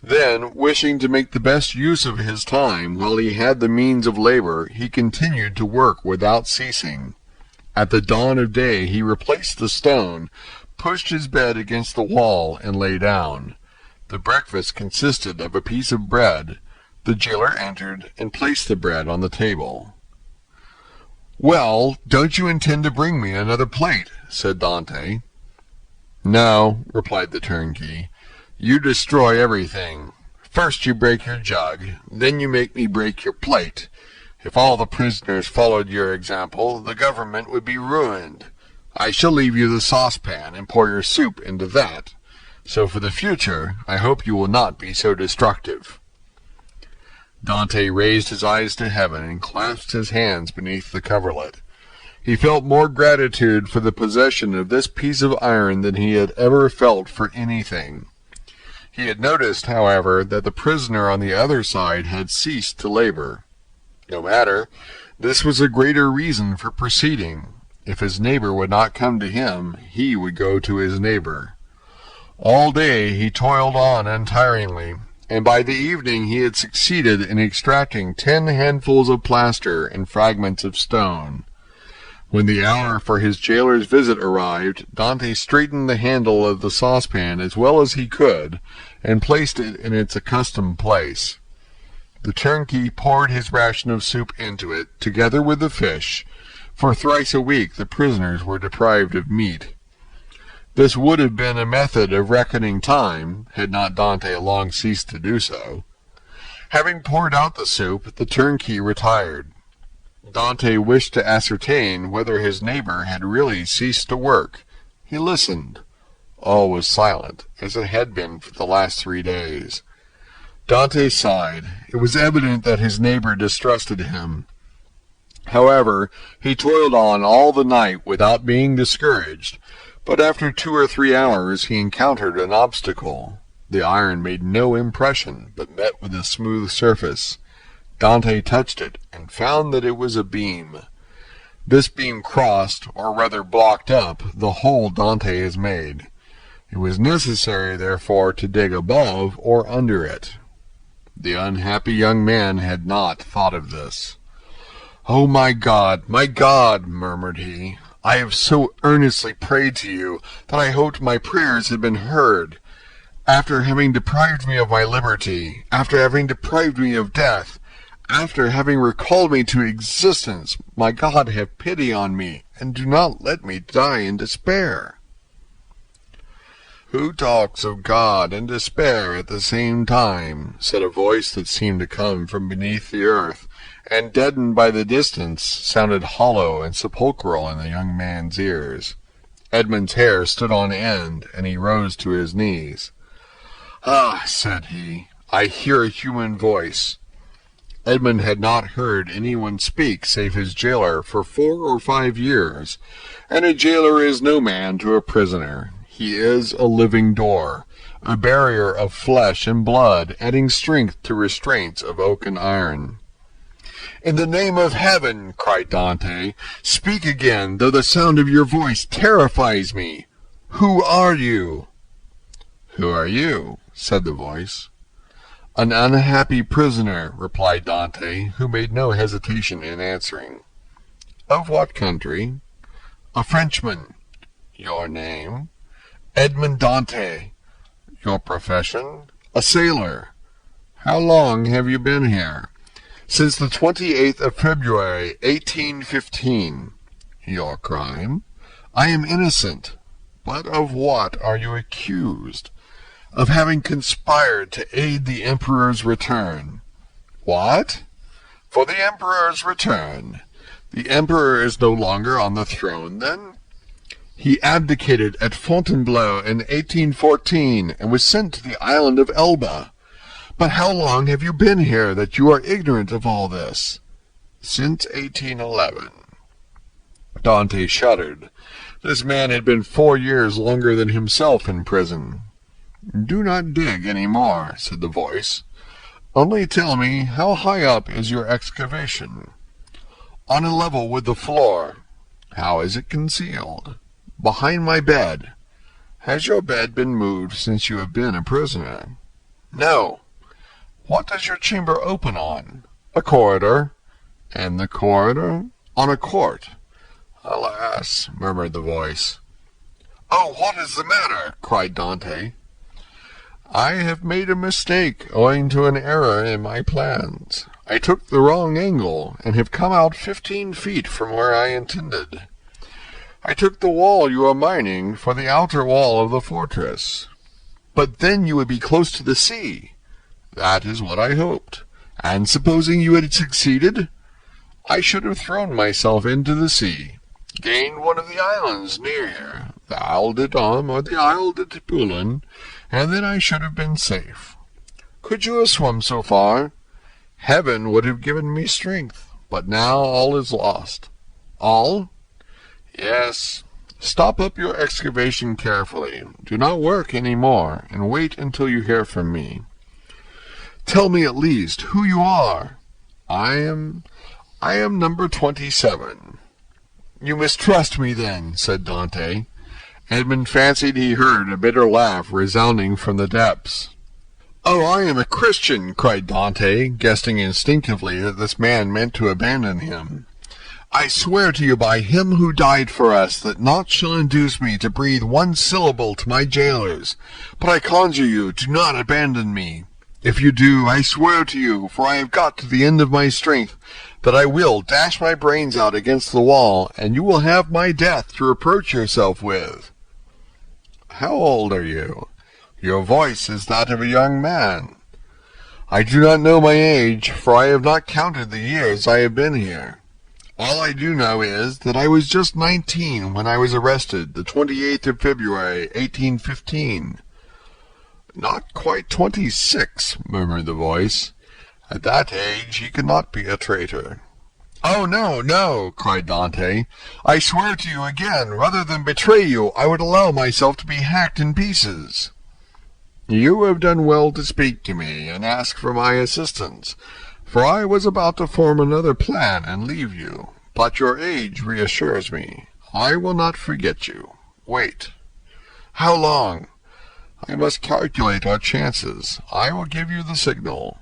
Then, wishing to make the best use of his time while he had the means of labor, he continued to work without ceasing. At the dawn of day he replaced the stone, pushed his bed against the wall, and lay down. The breakfast consisted of a piece of bread. The jailer entered and placed the bread on the table. "Well, don't you intend to bring me another plate?" said Dante. "No," replied the turnkey. "You destroy everything. First you break your jug, then you make me break your plate. If all the prisoners followed your example, the government would be ruined. I shall leave you the saucepan and pour your soup into that. So for the future, I hope you will not be so destructive." Dante raised his eyes to heaven and clasped his hands beneath the coverlet. He felt more gratitude for the possession of this piece of iron than he had ever felt for anything. He had noticed, however, that the prisoner on the other side had ceased to labor. No matter, this was a greater reason for proceeding. If his neighbor would not come to him, he would go to his neighbor. All day he toiled on untiringly, and by the evening he had succeeded in extracting 10 handfuls of plaster and fragments of stone. When the hour for his jailer's visit arrived, Dante straightened the handle of the saucepan as well as he could, and placed it in its accustomed place. The turnkey poured his ration of soup into it, together with the fish. For thrice a week the prisoners were deprived of meat. This would have been a method of reckoning time, had not Dante long ceased to do so. Having poured out the soup, the turnkey retired. Dante wished to ascertain whether his neighbor had really ceased to work. He listened. All was silent, as it had been for the last 3 days. Dante sighed. It was evident that his neighbor distrusted him. However, he toiled on all the night without being discouraged, but after 2 or 3 hours he encountered an obstacle. The iron made no impression, but met with a smooth surface. Dante touched it, and found that it was a beam. This beam crossed, or rather blocked up, the hole Dante has made. It was necessary, therefore, to dig above or under it. The unhappy young man had not thought of this. "Oh, my God, murmured he. "I have so earnestly prayed to you that I hoped my prayers had been heard. After having deprived me of my liberty, after having deprived me of death, after having recalled me to existence, my God, have pity on me, and do not let me die in despair." "Who talks of God and despair at the same time?" said a voice that seemed to come from beneath the earth, and, deadened by the distance, sounded hollow and sepulchral in the young man's ears. Edmund's hair stood on end, and he rose to his knees. "Ah," said he, "I hear a human voice." Edmund had not heard anyone speak save his jailer for 4 or 5 years, and a jailer is no man to a prisoner. He is a living door, a barrier of flesh and blood, adding strength to restraints of oak and iron. "In the name of heaven," cried Dante, "speak again, though the sound of your voice terrifies me. Who are you?" "Who are you?" said the voice. "An unhappy prisoner," replied Dante, who made no hesitation in answering. "Of what country?" "A Frenchman." "Your name?" "Edmond Dante." "Your profession?" "A sailor." "How long have you been here?" "Since the 28th of February, 1815. "Your crime?" "I am innocent." "But of what are you accused?" "Of having conspired to aid the Emperor's return." "What?" "For the Emperor's return." "The Emperor is no longer on the throne, then?" "He abdicated at Fontainebleau in 1814, and was sent to the island of Elba." "But how long have you been here, that you are ignorant of all this?" "Since 1811. Dante shuddered. This man had been 4 years longer than himself in prison. "Do not dig any more," said the voice. "Only tell me, how high up is your excavation?" "On a level with the floor." "How is it concealed?" "Behind my bed." "Has your bed been moved since you have been a prisoner?" "No." "What does your chamber open on?" "A corridor." "And the corridor?" "On a court." "Alas," murmured the voice. "Oh, what is the matter?" cried Dante. "I have made a mistake owing to an error in my plans. I took the wrong angle, and have come out 15 feet from where I intended. I took the wall you are mining for the outer wall of the fortress." "But then you would be close to the sea." "That is what I hoped. And supposing you had succeeded?" "I should have thrown myself into the sea, gained one of the islands near here, the Isle de Dôme or the Isle de Tipulin, and then I should have been safe." "Could you have swum so far?" "Heaven would have given me strength, but now all is lost." "All?" "Yes. Stop up your excavation carefully. Do not work any more, and wait until you hear from me." "Tell me at least who you are." I am number 27. "You mistrust me, then," said Dante. Edmund fancied he heard a bitter laugh resounding from the depths. "Oh, I am a Christian!" cried Dante, guessing instinctively that this man meant to abandon him. "I swear to you by him who died for us that naught shall induce me to breathe one syllable to my jailers. But I conjure you, do not abandon me. If you do, I swear to you, for I have got to the end of my strength, that I will dash my brains out against the wall, and you will have my death to reproach yourself with." "How old are you?" "Your voice is that of a young man." "I do not know my age, for I have not counted the years I have been here. All I do know is that I was just 19 when I was arrested, the 28th of February, 1815. "Not quite 26, murmured the voice. "At that age he could not be a traitor." "Oh, no, no!" cried Dante. "I swear to you again, rather than betray you, I would allow myself to be hacked in pieces." "You have done well to speak to me, and ask for my assistance, for I was about to form another plan and leave you. But your age reassures me. I will not forget you. Wait." "How long?" "I must calculate our chances. I will give you the signal."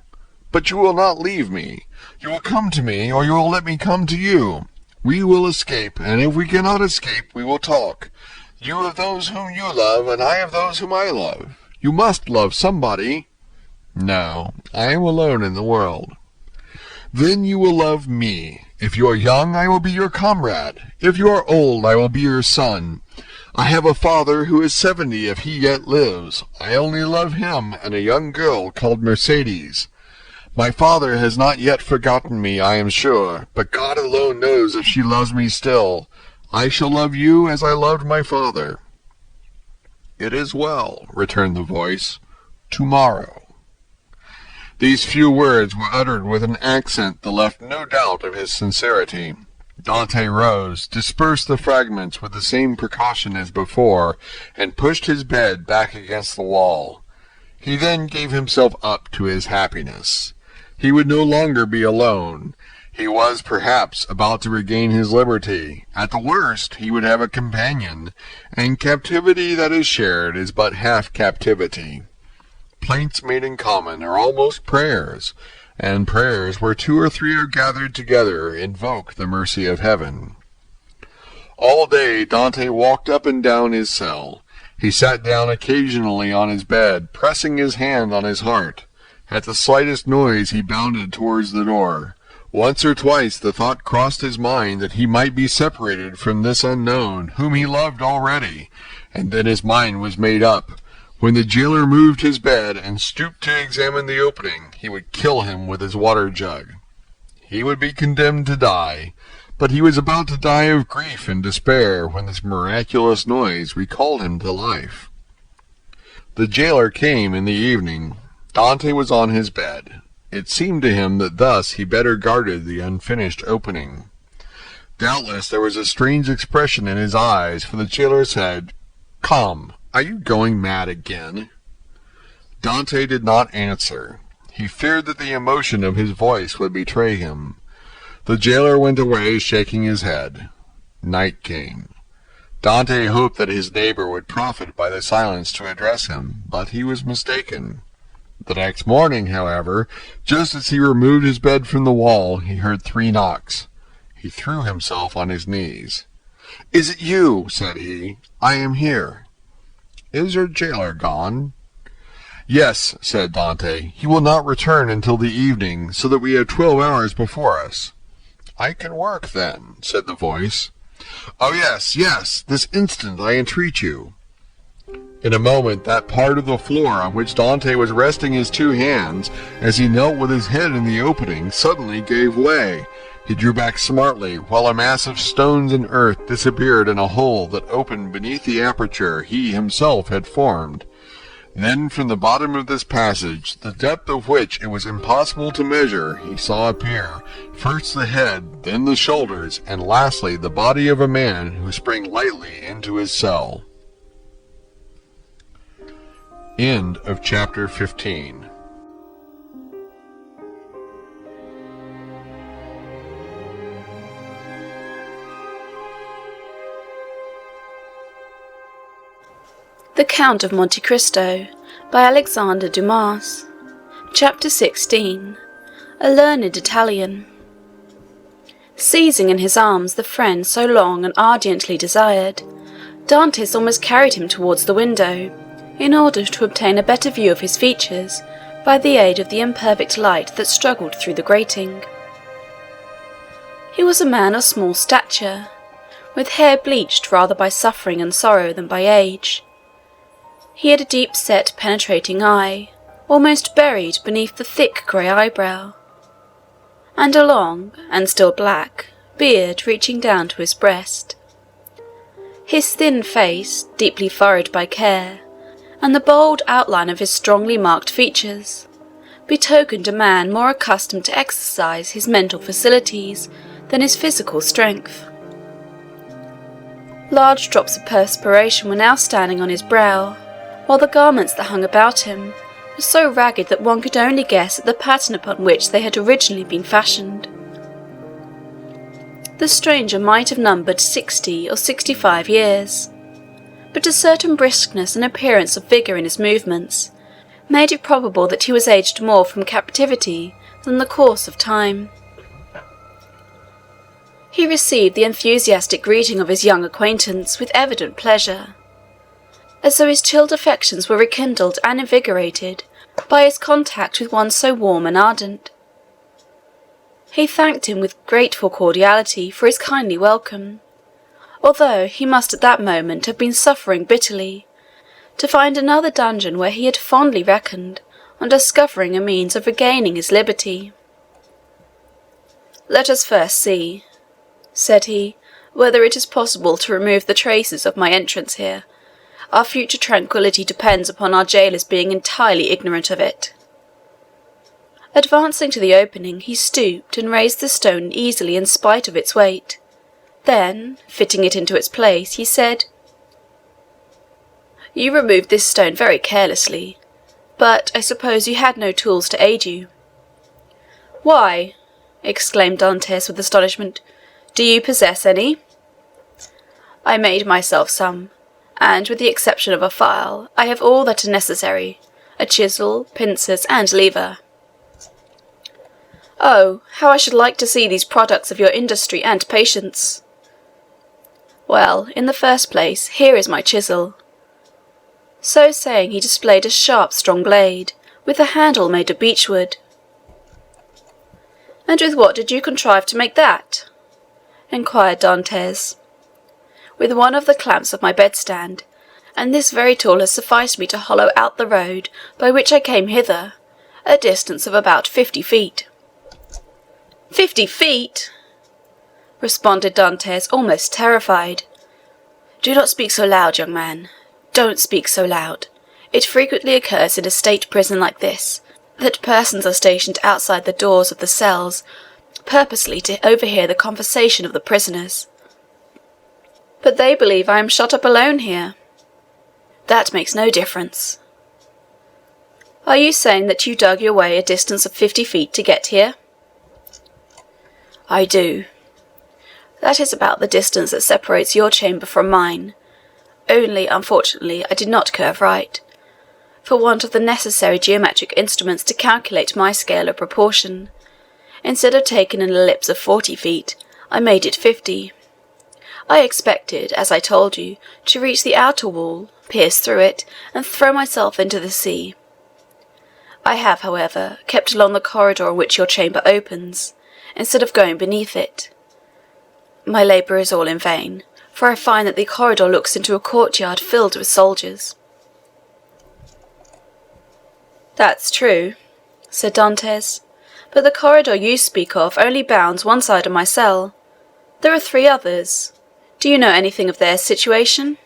"But you will not leave me. You will come to me, or you will let me come to you. We will escape, and if we cannot escape, we will talk. You have those whom you love, and I have those whom I love. You must love somebody." "No, I am alone in the world." "Then you will love me. If you are young, I will be your comrade. If you are old, I will be your son. I have a father who is 70 if he yet lives. I only love him and a young girl called Mercedes. My father has not yet forgotten me, I am sure, but God alone knows if she loves me still. I shall love you as I loved my father." "It is well," returned the voice. "Tomorrow." These few words were uttered with an accent that left no doubt of his sincerity. Dante rose, dispersed the fragments with the same precaution as before, and pushed his bed back against the wall. He then gave himself up to his happiness. He would no longer be alone. He was, perhaps, about to regain his liberty. At the worst, he would have a companion, and captivity that is shared is but half captivity. Plaints made in common are almost prayers, and prayers where 2 or 3 are gathered together invoke the mercy of heaven. All day Dante walked up and down his cell. He sat down occasionally on his bed, pressing his hand on his heart. At the slightest noise he bounded towards the door. Once or twice the thought crossed his mind that he might be separated from this unknown, whom he loved already, and then his mind was made up. When the jailer moved his bed and stooped to examine the opening, he would kill him with his water jug. He would be condemned to die, but he was about to die of grief and despair when this miraculous noise recalled him to life. The jailer came in the evening. Dante was on his bed. It seemed to him that thus he better guarded the unfinished opening. Doubtless there was a strange expression in his eyes, for the jailer said, "Come, are you going mad again?" Dante did not answer. He feared that the emotion of his voice would betray him. The jailer went away, shaking his head. Night came. Dante hoped that his neighbor would profit by the silence to address him, but he was mistaken. The next morning, however, just as he removed his bed from the wall, he heard 3 knocks. He threw himself on his knees. "Is it you?" said he. "I am here." "Is your jailer gone?" "Yes," said Dante. "He will not return until the evening, so that we have 12 hours before us." "I can work, then," said the voice. "Oh, yes, yes, this instant, I entreat you." In a moment, that part of the floor on which Dante was resting his 2 hands, as he knelt with his head in the opening, suddenly gave way. He drew back smartly, while a mass of stones and earth disappeared in a hole that opened beneath the aperture he himself had formed. Then from the bottom of this passage, the depth of which it was impossible to measure, he saw appear, first the head, then the shoulders, and lastly the body of a man who sprang lightly into his cell. End of chapter 15. The Count of Monte Cristo by Alexandre Dumas. Chapter 16. A learned Italian. Seizing in his arms the friend so long and ardently desired, Dantès almost carried him towards the window, in order to obtain a better view of his features by the aid of the imperfect light that struggled through the grating. He was a man of small stature, with hair bleached rather by suffering and sorrow than by age. He had a deep-set, penetrating eye, almost buried beneath the thick grey eyebrow, and a long, and still black, beard reaching down to his breast. His thin face, deeply furrowed by care, and the bold outline of his strongly marked features, betokened a man more accustomed to exercise his mental faculties than his physical strength. Large drops of perspiration were now standing on his brow, while the garments that hung about him were so ragged that one could only guess at the pattern upon which they had originally been fashioned. The stranger might have numbered 60 or 65 years, but a certain briskness and appearance of vigour in his movements made it probable that he was aged more from captivity than the course of time. He received the enthusiastic greeting of his young acquaintance with evident pleasure, as though his chilled affections were rekindled and invigorated by his contact with one so warm and ardent. He thanked him with grateful cordiality for his kindly welcome, although he must at that moment have been suffering bitterly to find another dungeon where he had fondly reckoned on discovering a means of regaining his liberty. "Let us first see," said he, "whether it is possible to remove the traces of my entrance here. Our future tranquillity depends upon our jailers being entirely ignorant of it." Advancing to the opening, he stooped and raised the stone easily in spite of its weight. Then, fitting it into its place, he said, "You removed this stone very carelessly, but I suppose you had no tools to aid you." "Why," exclaimed Dantès with astonishment, "do you possess any?" "I made myself some, and with the exception of a file, I have all that are necessary, a chisel, pincers, and lever." "Oh, how I should like to see these products of your industry and patience." "Well, in the first place, here is my chisel." So saying, he displayed a sharp, strong blade, with a handle made of beechwood. "And with what did you contrive to make that?" inquired Dantès. "With one of the clamps of my bedstand, and this very tool has sufficed me to hollow out the road by which I came hither, a distance of about 50 feet. 50 feet! responded Dantès, almost terrified. "Do not speak so loud, young man. Don't speak so loud. It frequently occurs in a state prison like this, that persons are stationed outside the doors of the cells, purposely to overhear the conversation of the prisoners. But they believe I am shut up alone here." "That makes no difference." Are you saying that you dug your way a distance of 50 feet to get here? I do. That is about the distance that separates your chamber from mine. Only, unfortunately, I did not curve right, for want of the necessary geometric instruments to calculate my scale of proportion. Instead of taking an ellipse of 40 feet, I made it 50. I expected, as I told you, to reach the outer wall, pierce through it, and throw myself into the sea. I have, however, kept along the corridor in which your chamber opens, instead of going beneath it. My labour is all in vain, for I find that the corridor looks into a courtyard filled with soldiers. That's true, said Dantès, but the corridor you speak of only bounds one side of my cell. There are 3 others. Do you know anything of their situation?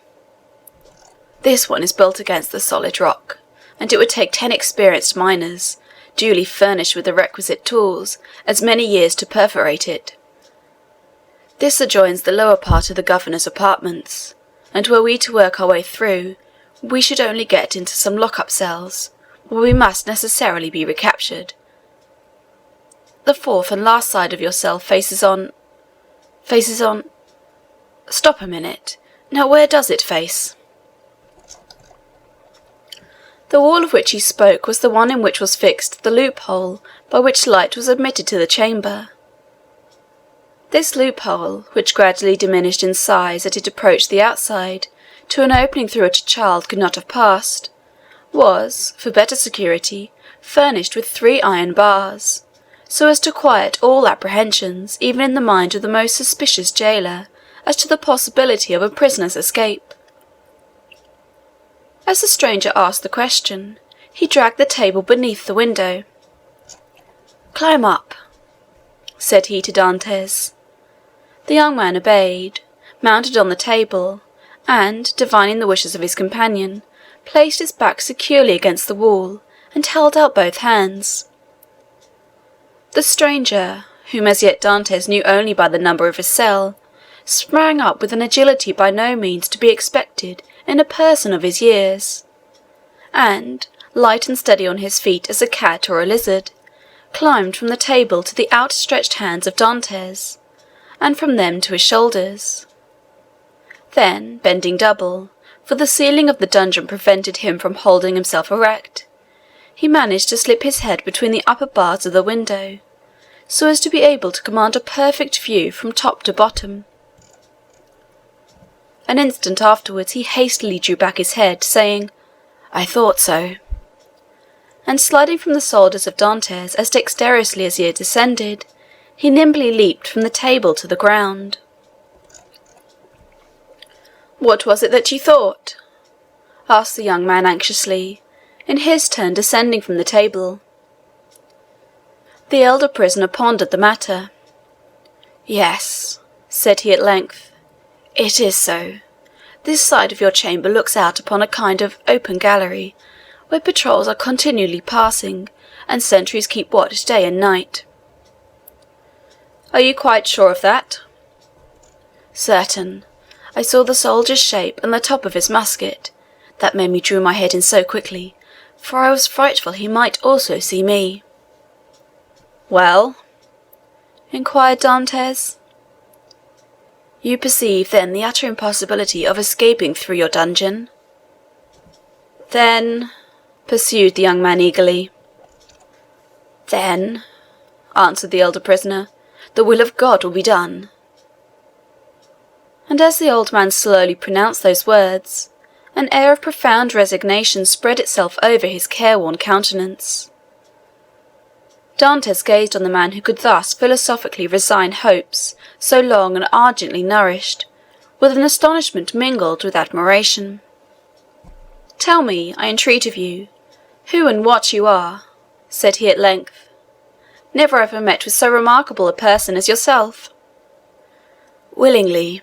This one is built against the solid rock, and it would take 10 experienced miners, duly furnished with the requisite tools, as many years to perforate it. This adjoins the lower part of the governor's apartments, and were we to work our way through, we should only get into some lock-up cells, where we must necessarily be recaptured. The 4th and last side of your cell faces on... Stop a minute. Now where does it face? The wall of which he spoke was the one in which was fixed the loophole by which light was admitted to the chamber. This loophole, which gradually diminished in size as it approached the outside, to an opening through which a child could not have passed, was, for better security, furnished with 3 iron bars, so as to quiet all apprehensions, even in the mind of the most suspicious jailer, as to the possibility of a prisoner's escape. As the stranger asked the question, he dragged the table beneath the window. "Climb up," said he to Dantès. The young man obeyed, mounted on the table, and, divining the wishes of his companion, placed his back securely against the wall, and held out both hands. The stranger, whom as yet Dantès knew only by the number of his cell, sprang up with an agility by no means to be expected in a person of his years, and, light and steady on his feet as a cat or a lizard, climbed from the table to the outstretched hands of Dantès, and from them to his shoulders. Then, bending double, for the ceiling of the dungeon prevented him from holding himself erect, he managed to slip his head between the upper bars of the window, so as to be able to command a perfect view from top to bottom. An instant afterwards he hastily drew back his head, saying, "I thought so," and sliding from the shoulders of Dantès as dexterously as he had descended, he nimbly leaped from the table to the ground. "What was it that you thought?" asked the young man anxiously, in his turn descending from the table. The elder prisoner pondered the matter. "Yes," said he at length, "it is so. This side of your chamber looks out upon a kind of open gallery, where patrols are continually passing, and sentries keep watch day and night." "Are you quite sure of that?" "Certain. I saw the soldier's shape and the top of his musket. That made me draw my head in so quickly, for I was frightful he might also see me." "Well?" inquired Dantès. "You perceive then the utter impossibility of escaping through your dungeon?" "Then," pursued the young man eagerly, "then," answered the elder prisoner, "the will of God will be done." And as the old man slowly pronounced those words, an air of profound resignation spread itself over his careworn countenance. Dantès gazed on the man who could thus philosophically resign hopes so long and ardently nourished, with an astonishment mingled with admiration. "Tell me, I entreat of you, who and what you are," said he at length. "Never have I met with so remarkable a person as yourself." "Willingly,"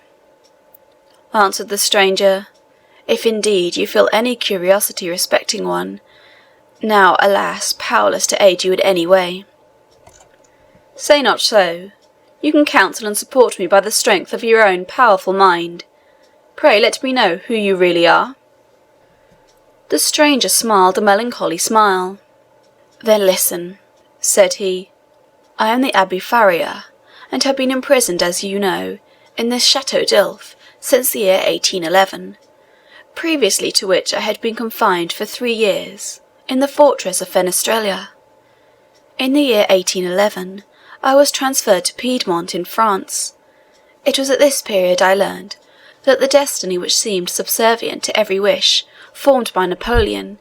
answered the stranger, "if indeed you feel any curiosity respecting one, now, alas, powerless to aid you in any way." "Say not so. You can counsel and support me by the strength of your own powerful mind. Pray let me know who you really are." The stranger smiled a melancholy smile. "Then listen," said he. "I am the Abbé Faria, and have been imprisoned, as you know, in this Chateau d'Ilf since the year 1811, previously to which I had been confined for 3 years in the fortress of Fenestrella. In the year 1811 I was transferred to Piedmont in France. It was at this period I learned that the destiny which seemed subservient to every wish formed by Napoleon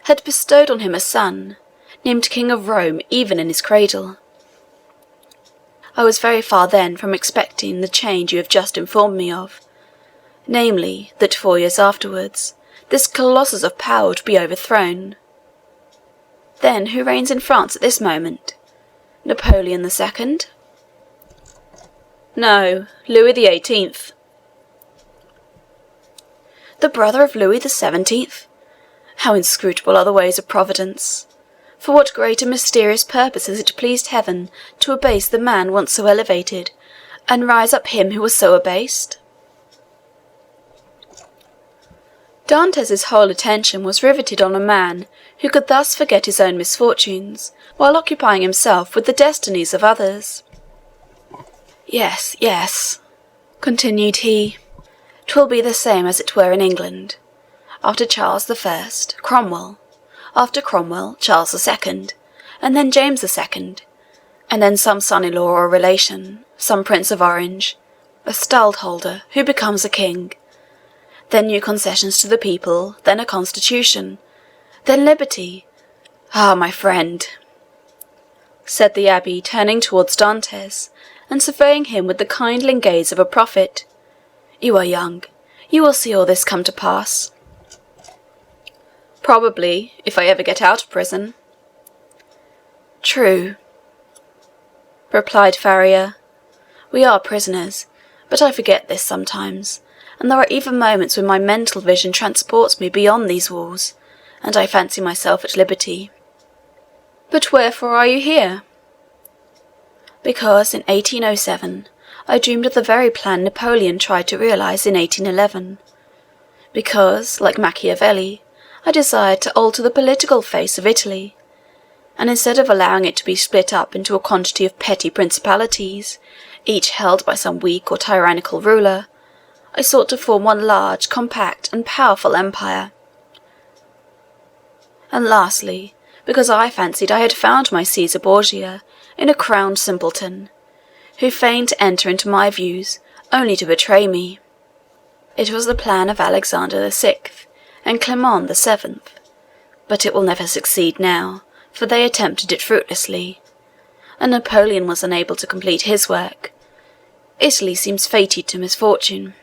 had bestowed on him a son, named King of Rome even in his cradle. I was very far then from expecting the change you have just informed me of, namely, that 4 years afterwards this colossus of power would be overthrown. Then who reigns in France at this moment? Napoleon II? No, Louis XVIII. The brother of Louis XVII? How inscrutable are the ways of Providence! For what great and mysterious purpose has it pleased Heaven to abase the man once so elevated, and rise up him who was so abased? Dantès' whole attention was riveted on a man who could thus forget his own misfortunes, while occupying himself with the destinies of others. "Yes, yes," continued he, "'twill be the same as it were in England. After Charles I, Cromwell; after Cromwell, Charles II, and then James II, and then some son-in-law or relation, some Prince of Orange, a stadtholder, who becomes a king. Then new concessions to the people, then a constitution, then liberty. Ah, my friend," said the abbé, turning towards Dantès, and surveying him with the kindling gaze of a prophet, "you are young, you will see all this come to pass." "Probably, if I ever get out of prison." "True," replied Faria. "We are prisoners, but I forget this sometimes, and there are even moments when my mental vision transports me beyond these walls, and I fancy myself at liberty." "But wherefore are you here?" "Because in 1807 I dreamed of the very plan Napoleon tried to realize in 1811. Because, like Machiavelli, I desired to alter the political face of Italy, and instead of allowing it to be split up into a quantity of petty principalities, each held by some weak or tyrannical ruler, I sought to form one large, compact, and powerful empire. And lastly, because I fancied I had found my Caesar Borgia in a crowned simpleton, who feigned to enter into my views only to betray me. It was the plan of Alexander VI and Clement VII, but it will never succeed now, for they attempted it fruitlessly, and Napoleon was unable to complete his work. Italy seems fated to misfortune."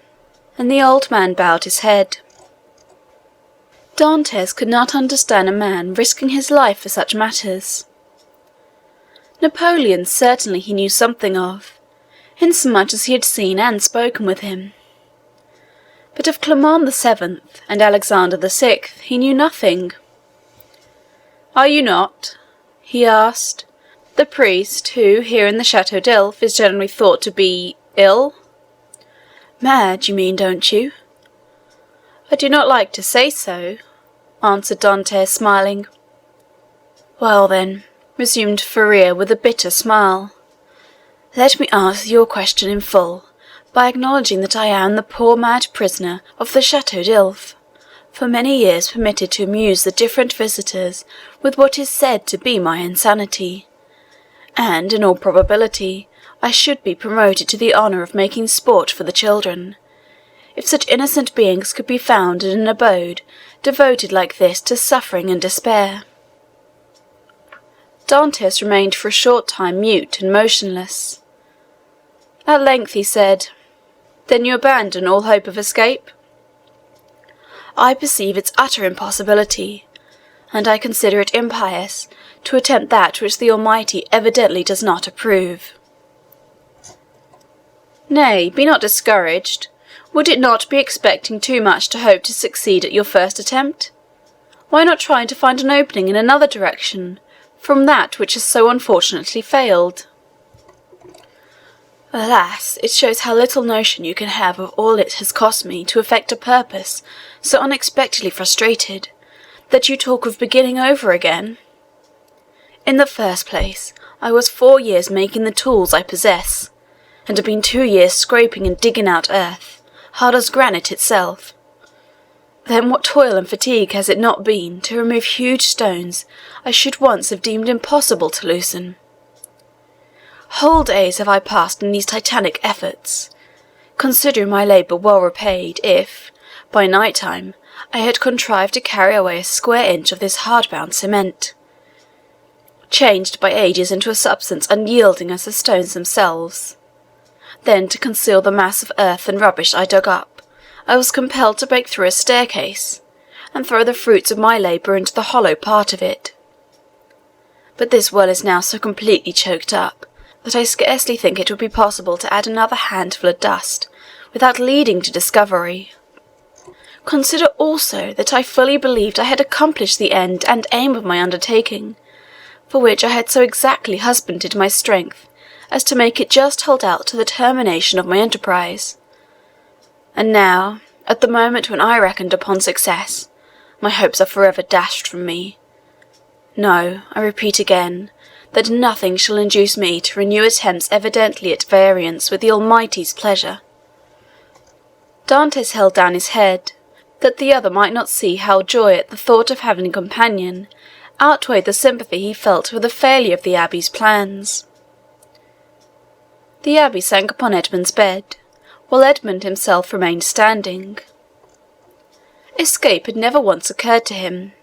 And the old man bowed his head. Dantès could not understand a man risking his life for such matters. Napoleon certainly he knew something of, insomuch as he had seen and spoken with him. But of Clement VII and Alexander VI he knew nothing. "Are you not," he asked, "the priest who here in the Chateau d'Ilf is generally thought to be ill?" "Mad, you mean, don't you?" "I do not like to say so," answered Dantès, smiling. "Well, then," resumed Faria with a bitter smile, "let me answer your question in full, by acknowledging that I am the poor mad prisoner of the Chateau d'Ilf, for many years permitted to amuse the different visitors with what is said to be my insanity, and, in all probability, I should be promoted to the honour of making sport for the children, if such innocent beings could be found in an abode devoted like this to suffering and despair." Dantès remained for a short time mute and motionless. At length he said, "Then you abandon all hope of escape?" "I perceive its utter impossibility, and I consider it impious to attempt that which the Almighty evidently does not approve." "Nay, be not discouraged. Would it not be expecting too much to hope to succeed at your first attempt? Why not try to find an opening in another direction from that which has so unfortunately failed?" "Alas, it shows how little notion you can have of all it has cost me to effect a purpose so unexpectedly frustrated, that you talk of beginning over again. In the first place, I was 4 years making the tools I possess, and have been 2 years scraping and digging out earth, hard as granite itself. Then what toil and fatigue has it not been to remove huge stones I should once have deemed impossible to loosen? Whole days have I passed in these titanic efforts, considering my labour well repaid if, by night time, I had contrived to carry away a square inch of this hard-bound cement, changed by ages into a substance unyielding as the stones themselves. Then, to conceal the mass of earth and rubbish I dug up, I was compelled to break through a staircase, and throw the fruits of my labour into the hollow part of it. But this well is now so completely choked up, that I scarcely think it would be possible to add another handful of dust without leading to discovery. Consider also that I fully believed I had accomplished the end and aim of my undertaking, for which I had so exactly husbanded my strength as to make it just hold out to the termination of my enterprise. And now, at the moment when I reckoned upon success, my hopes are forever dashed from me. No, I repeat again, that nothing shall induce me to renew attempts evidently at variance with the Almighty's pleasure." Dantès held down his head, that the other might not see how joy at the thought of having a companion outweighed the sympathy he felt for the failure of the Abbé's plans. The Abbé sank upon Edmund's bed, while Edmund himself remained standing. Escape had never once occurred to him.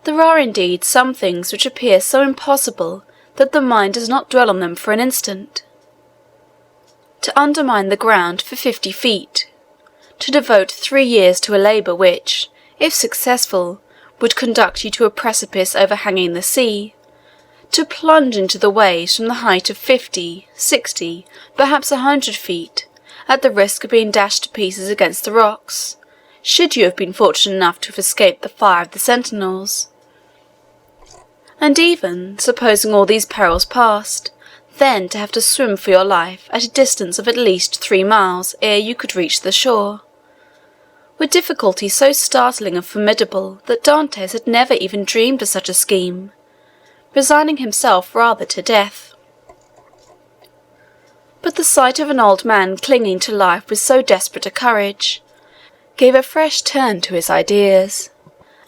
There are indeed some things which appear so impossible that the mind does not dwell on them for an instant. To undermine the ground for 50 feet, to devote 3 years to a labour which, if successful, would conduct you to a precipice overhanging the sea, to plunge into the waves from the height of 50, 60, perhaps 100 feet, at the risk of being dashed to pieces against the rocks, should you have been fortunate enough to have escaped the fire of the sentinels. And even, supposing all these perils past, then to have to swim for your life at a distance of at least 3 miles ere you could reach the shore, were difficulties so startling and formidable that Dantès had never even dreamed of such a scheme, resigning himself rather to death. But the sight of an old man clinging to life with so desperate a courage gave a fresh turn to his ideas,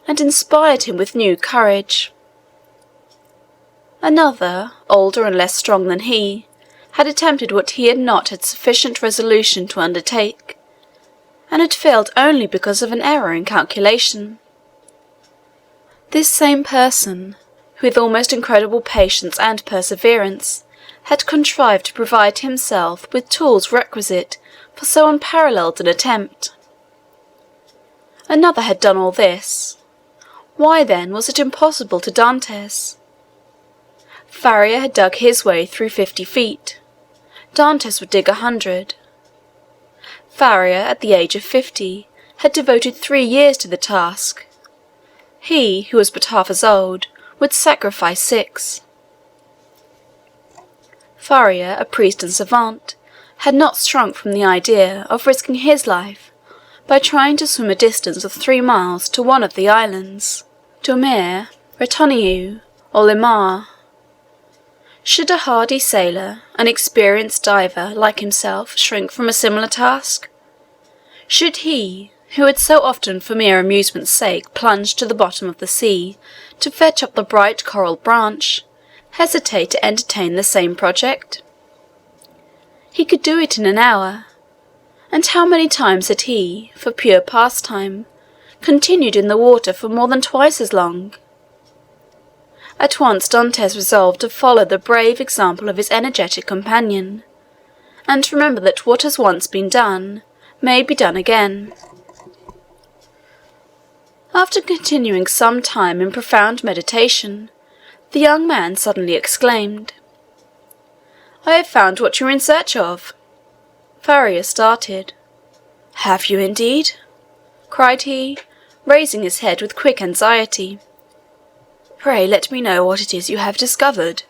and inspired him with new courage. Another, older and less strong than he, had attempted what he had not had sufficient resolution to undertake, and had failed only because of an error in calculation. This same person, who with almost incredible patience and perseverance had contrived to provide himself with tools requisite for so unparalleled an attempt. Another had done all this. Why then was it impossible to Dantès? Farrier had dug his way through 50 feet. Dantès would dig 100. Farrier, at the age of 50, had devoted 3 years to the task. He, who was but half as old, would sacrifice 6. Farrier, a priest and savant, had not shrunk from the idea of risking his life by trying to swim a distance of 3 miles to one of the islands, Domer, Retoniou, or Limar. Should a hardy sailor, an experienced diver like himself, shrink from a similar task? Should he, who had so often for mere amusement's sake plunged to the bottom of the sea to fetch up the bright coral branch, hesitate to entertain the same project? He could do it in an hour, and how many times had he, for pure pastime, continued in the water for more than twice as long? At once Dantès resolved to follow the brave example of his energetic companion, and to remember that what has once been done may be done again. After continuing some time in profound meditation, the young man suddenly exclaimed, "I have found what you were in search of." Farrier started. "Have you indeed?" cried he, raising his head with quick anxiety. "Pray let me know what it is you have discovered."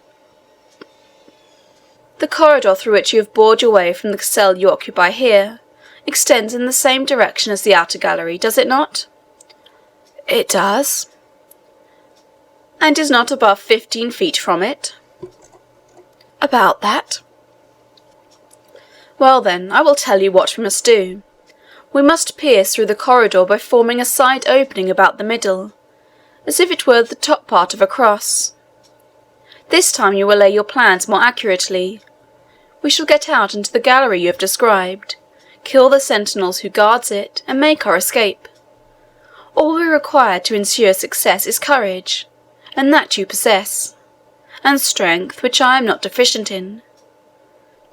"The corridor through which you have bored your way from the cell you occupy here extends in the same direction as the outer gallery, does it not?" "It does." and is not above 15 feet from it?" "About that." "Well, then, I will tell you what we must do. We must pierce through the corridor by forming a side opening about the middle, as if it were the top part of a cross. This time you will lay your plans more accurately. We shall get out into the gallery you have described, kill the sentinels who guards it, and make our escape. All we require to ensure success is courage, and that you possess, and strength, which I am not deficient in.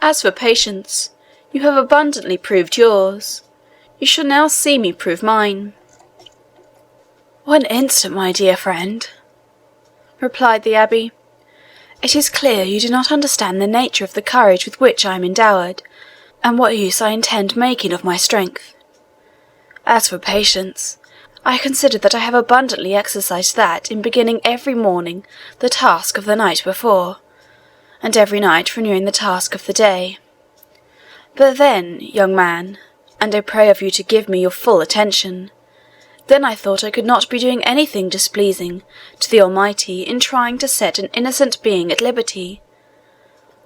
As for patience, you have abundantly proved yours. You shall now see me prove mine." "One instant, my dear friend," replied the abbé. "It is clear you do not understand the nature of the courage with which I am endowed, and what use I intend making of my strength. As for patience, I consider that I have abundantly exercised that in beginning every morning the task of the night before, and every night renewing the task of the day. But then, young man, and I pray of you to give me your full attention, then I thought I could not be doing anything displeasing to the Almighty in trying to set an innocent being at liberty,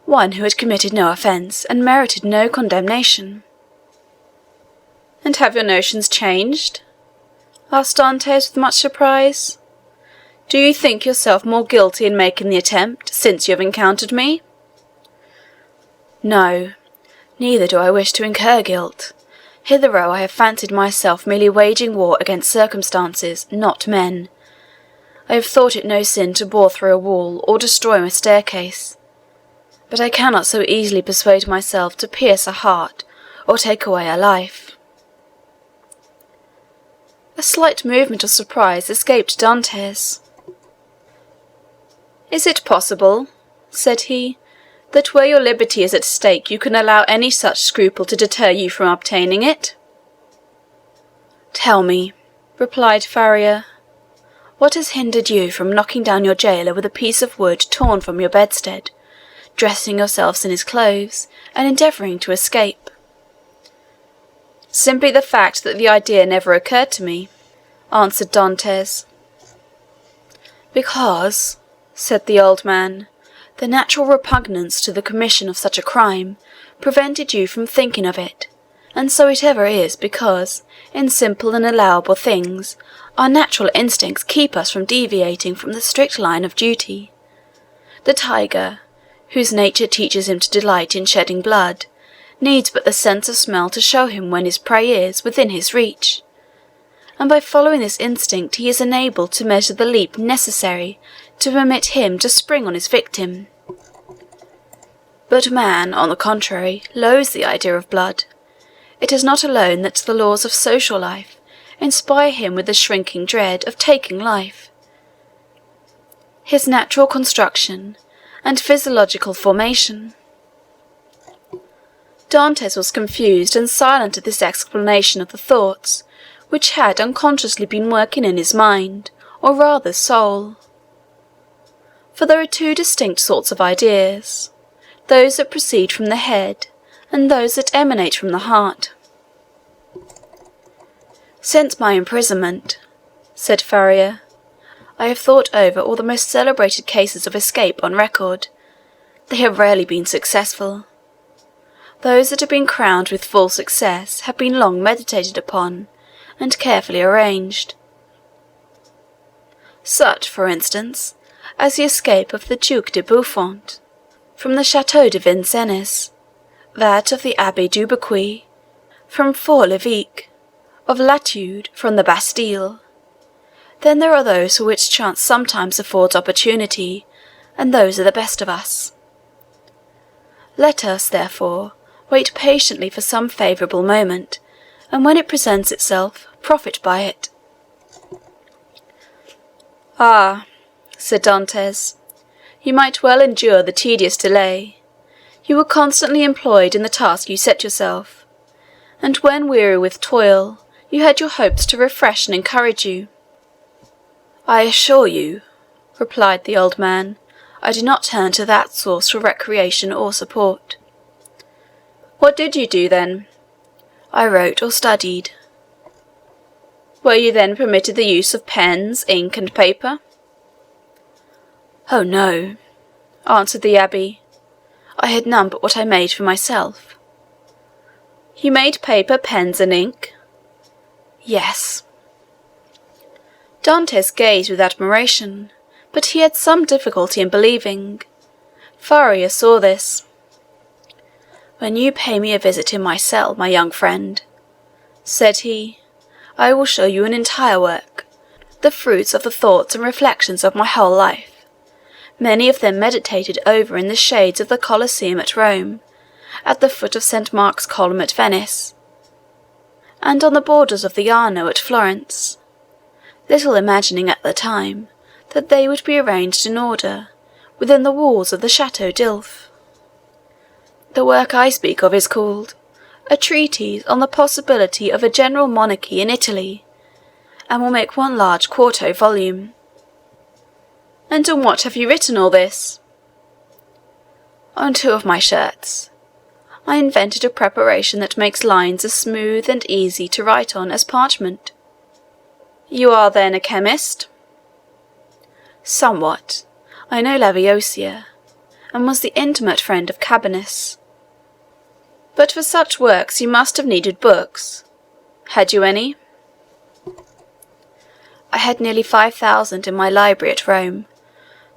one who had committed no offence and merited no condemnation." "And have your notions changed?" asked Dantès with much surprise. "Do you think yourself more guilty in making the attempt, since you have encountered me?" "No, neither do I wish to incur guilt. Hitherto I have fancied myself merely waging war against circumstances, not men. I have thought it no sin to bore through a wall or destroy a staircase. But I cannot so easily persuade myself to pierce a heart or take away a life." A slight movement of surprise escaped Dantès. "Is it possible," said he, "that where your liberty is at stake you can allow any such scruple to deter you from obtaining it?" "Tell me," replied Faria, "what has hindered you from knocking down your jailer with a piece of wood torn from your bedstead, dressing yourselves in his clothes, and endeavouring to escape?" "Simply the fact that the idea never occurred to me," answered Dantès. "Because," said the old man, "the natural repugnance to the commission of such a crime prevented you from thinking of it, and so it ever is because, in simple and allowable things, our natural instincts keep us from deviating from the strict line of duty. The tiger, whose nature teaches him to delight in shedding blood, needs but the sense of smell to show him when his prey is within his reach, and by following this instinct he is enabled to measure the leap necessary to permit him to spring on his victim. But man, on the contrary, loathes the idea of blood. It is not alone that the laws of social life inspire him with the shrinking dread of taking life. His natural construction and physiological formation. Dantès was confused and silent at this explanation of the thoughts which had unconsciously been working in his mind, or rather soul. For there are two distinct sorts of ideas, those that proceed from the head and those that emanate from the heart. "Since my imprisonment," said Faria, "I have thought over all the most celebrated cases of escape on record. They have rarely been successful. Those that have been crowned with full success have been long meditated upon and carefully arranged. Such, for instance, as the escape of the Duc de Buffon from the Château de Vincennes, that of the Abbé Dubequie from Fort-l'Évêque, of Latude from the Bastille. Then there are those for which chance sometimes affords opportunity, and those are the best of us. Let us, therefore, wait patiently for some favourable moment, and when it presents itself, profit by it." "Ah," said Dantès, "you might well endure the tedious delay. You were constantly employed in the task you set yourself, and when weary with toil, you had your hopes to refresh and encourage you." "I assure you," replied the old man, "I do not turn to that source for recreation or support." "What did you do, then?" "I wrote or studied." "Were you then permitted the use of pens, ink, and paper?" "Oh no," answered the abbé. "I had none but what I made for myself." "You made paper, pens, and ink?" "Yes." Dantès gazed with admiration, but he had some difficulty in believing. Faria saw this. "When you pay me a visit in my cell, my young friend," said he, "I will show you an entire work, the fruits of the thoughts and reflections of my whole life, many of them meditated over in the shades of the Colosseum at Rome, at the foot of St. Mark's column at Venice, and on the borders of the Arno at Florence, little imagining at the time that they would be arranged in order within the walls of the Chateau d'Ilf. The work I speak of is called A Treatise on the Possibility of a General Monarchy in Italy, and will make one large quarto volume." "And on what have you written all this?" "On 2 of my shirts. I invented a preparation that makes lines as smooth and easy to write on as parchment." "You are then a chemist?" "Somewhat. I know Lavoisier, and was the intimate friend of Cabanis." "But for such works you must have needed books. Had you any?" "I had nearly 5,000 in my library at Rome,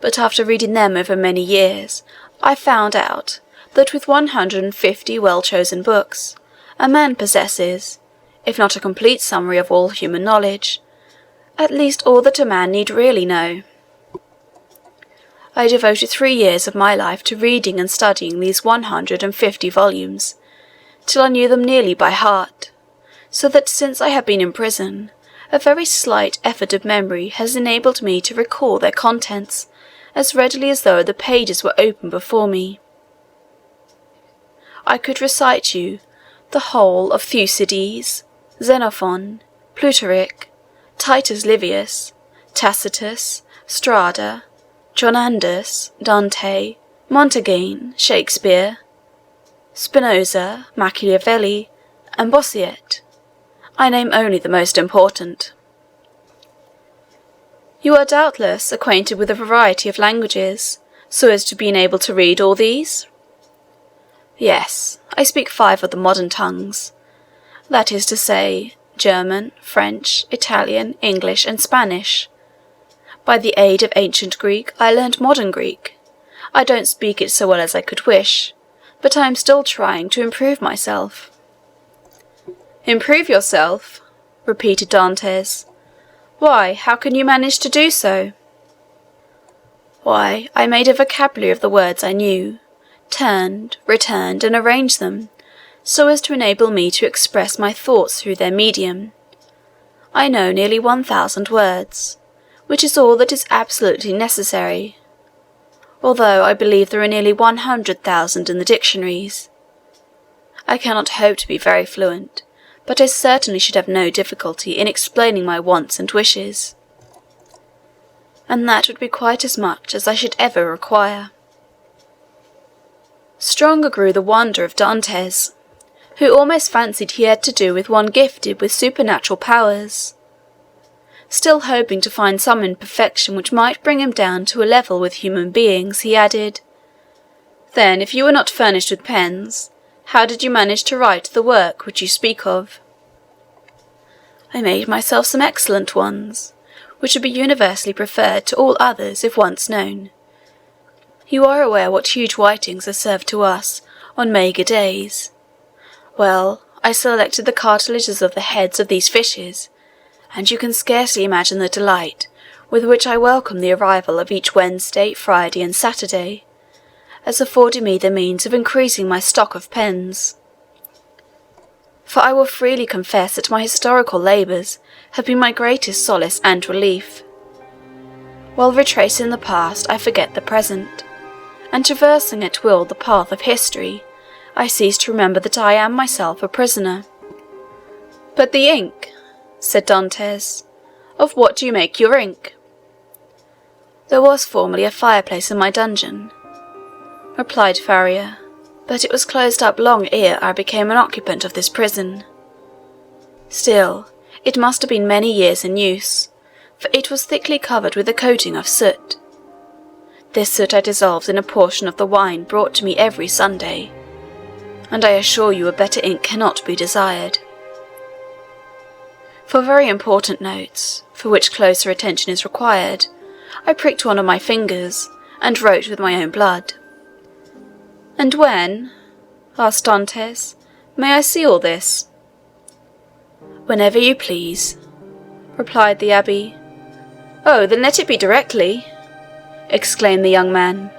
but after reading them over many years, I found out that with 150 well-chosen books, a man possesses, if not a complete summary of all human knowledge, at least all that a man need really know. I devoted 3 years of my life to reading and studying these 150 volumes, till I knew them nearly by heart, so that since I have been in prison, a very slight effort of memory has enabled me to recall their contents as readily as though the pages were open before me. I could recite you the whole of Thucydides, Xenophon, Plutarch, Titus Livius, Tacitus, Strada, John Anders, Dante, Montaigne, Shakespeare, Spinoza, Machiavelli, and Bossuet. I name only the most important." "You are doubtless acquainted with a variety of languages, so as to be enabled to read all these?" "Yes, I speak 5 of the modern tongues, that is to say, German, French, Italian, English, and Spanish. By the aid of ancient Greek I learned modern Greek. I don't speak it so well as I could wish, but I am still trying to improve myself." "Improve yourself?" repeated Dantès. "Why, how can you manage to do so?" "Why, I made a vocabulary of the words I knew, turned, returned, and arranged them, so as to enable me to express my thoughts through their medium. I know nearly 1,000 words, which is all that is absolutely necessary, although I believe there are nearly 100,000 in the dictionaries. I cannot hope to be very fluent, but I certainly should have no difficulty in explaining my wants and wishes, and that would be quite as much as I should ever require." Stronger grew the wonder of Dantès, who almost fancied he had to do with one gifted with supernatural powers. Still hoping to find some imperfection which might bring him down to a level with human beings, he added, "Then, if you were not furnished with pens, how did you manage to write the work which you speak of?" "I made myself some excellent ones, which would be universally preferred to all others if once known. You are aware what huge whitings are served to us on maigre days. Well, I selected the cartilages of the heads of these fishes, and you can scarcely imagine the delight with which I welcome the arrival of each Wednesday, Friday, and Saturday, as affording me the means of increasing my stock of pens. For I will freely confess that my historical labours have been my greatest solace and relief. While retracing the past, I forget the present, and traversing at will the path of history, I cease to remember that I am myself a prisoner." "But the ink," said Dantès. "Of what do you make your ink?" "There was formerly a fireplace in my dungeon," replied Faria, "but it was closed up long ere I became an occupant of this prison. Still, it must have been many years in use, for it was thickly covered with a coating of soot. This soot I dissolved in a portion of the wine brought to me every Sunday, and I assure you a better ink cannot be desired. For very important notes, for which closer attention is required, I pricked one of my fingers, and wrote with my own blood. And when, asked Dantès, may I see all this? Whenever you please, replied the abbé. Oh, then let it be directly, exclaimed the young man.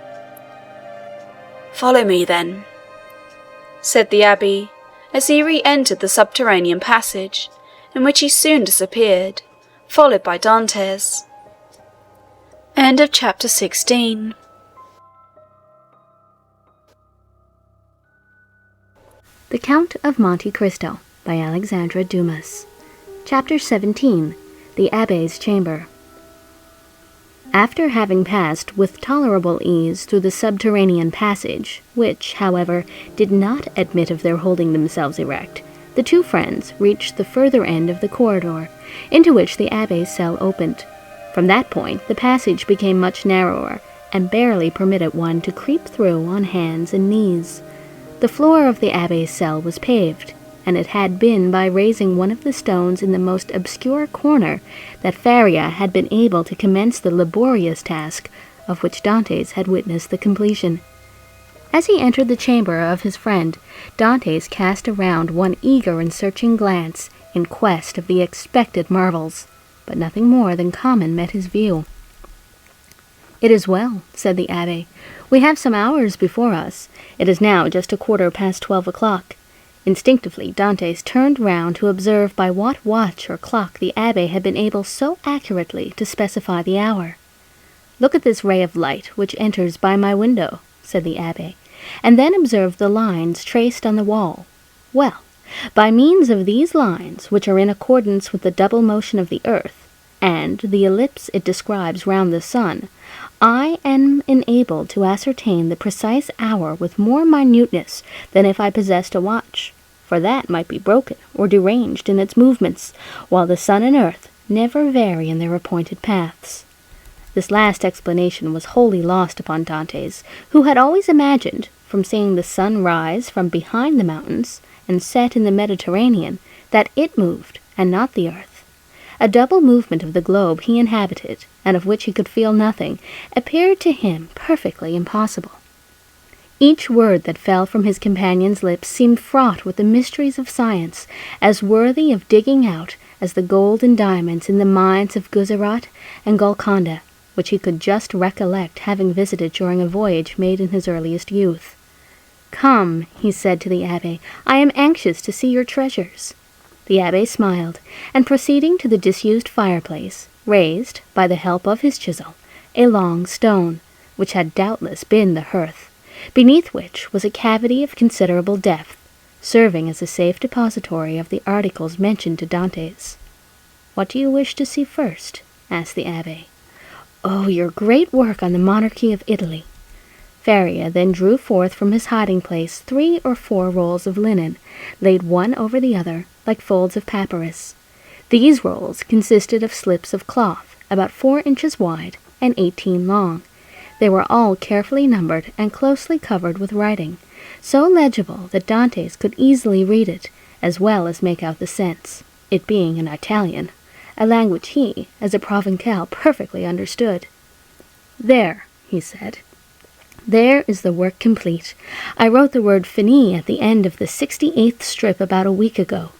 Follow me, then, said the abbé, as he re-entered the subterranean passage, in which he soon disappeared, followed by Dantès. End of chapter 16. The Count of Monte Cristo by Alexandre Dumas. Chapter 17. The Abbé's Chamber. After having passed with tolerable ease through the subterranean passage, which, however, did not admit of their holding themselves erect, the two friends reached the further end of the corridor, into which the abbé's cell opened. From that point the passage became much narrower, and barely permitted one to creep through on hands and knees. The floor of the abbé's cell was paved, and it had been by raising one of the stones in the most obscure corner that Faria had been able to commence the laborious task of which Dantès had witnessed the completion. As he entered the chamber of his friend, Dantès cast around one eager and searching glance in quest of the expected marvels, but nothing more than common met his view. "It is well," said the abbé. "We have some hours before us. It is now just 12:15 o'clock. Instinctively Dantès turned round to observe by what watch or clock the abbé had been able so accurately to specify the hour. "Look at this ray of light which enters by my window," said the abbé, "and then observe the lines traced on the wall. Well, by means of these lines, which are in accordance with the double motion of the earth, and the ellipse it describes round the sun, I am enabled to ascertain the precise hour with more minuteness than if I possessed a watch, for that might be broken or deranged in its movements, while the sun and earth never vary in their appointed paths." This last explanation was wholly lost upon Dantès, who had always imagined, from seeing the sun rise from behind the mountains and set in the Mediterranean, that it moved, and not the earth. A double movement of the globe he inhabited, and of which he could feel nothing, appeared to him perfectly impossible. Each word that fell from his companion's lips seemed fraught with the mysteries of science, as worthy of digging out as the gold and diamonds in the mines of Guzerat and Golconda, which he could just recollect having visited during a voyage made in his earliest youth. "Come," he said to the abbé, "I am anxious to see your treasures." The abbé smiled, and proceeding to the disused fireplace, raised, by the help of his chisel, a long stone, which had doubtless been the hearth, beneath which was a cavity of considerable depth, serving as a safe depository of the articles mentioned to Dantès. "What do you wish to see first?" asked the abbé. "Oh, your great work on the monarchy of Italy." Faria then drew forth from his hiding-place 3 or 4 rolls of linen, laid one over the other, like folds of papyrus. These rolls consisted of slips of cloth, about 4 inches wide and 18 long. They were all carefully numbered and closely covered with writing, so legible that Dantès could easily read it, as well as make out the sense, it being in Italian, a language he, as a Provençal, perfectly understood. "There," he said. "There is the work complete. I wrote the word fini at the end of the 68th strip about a week ago.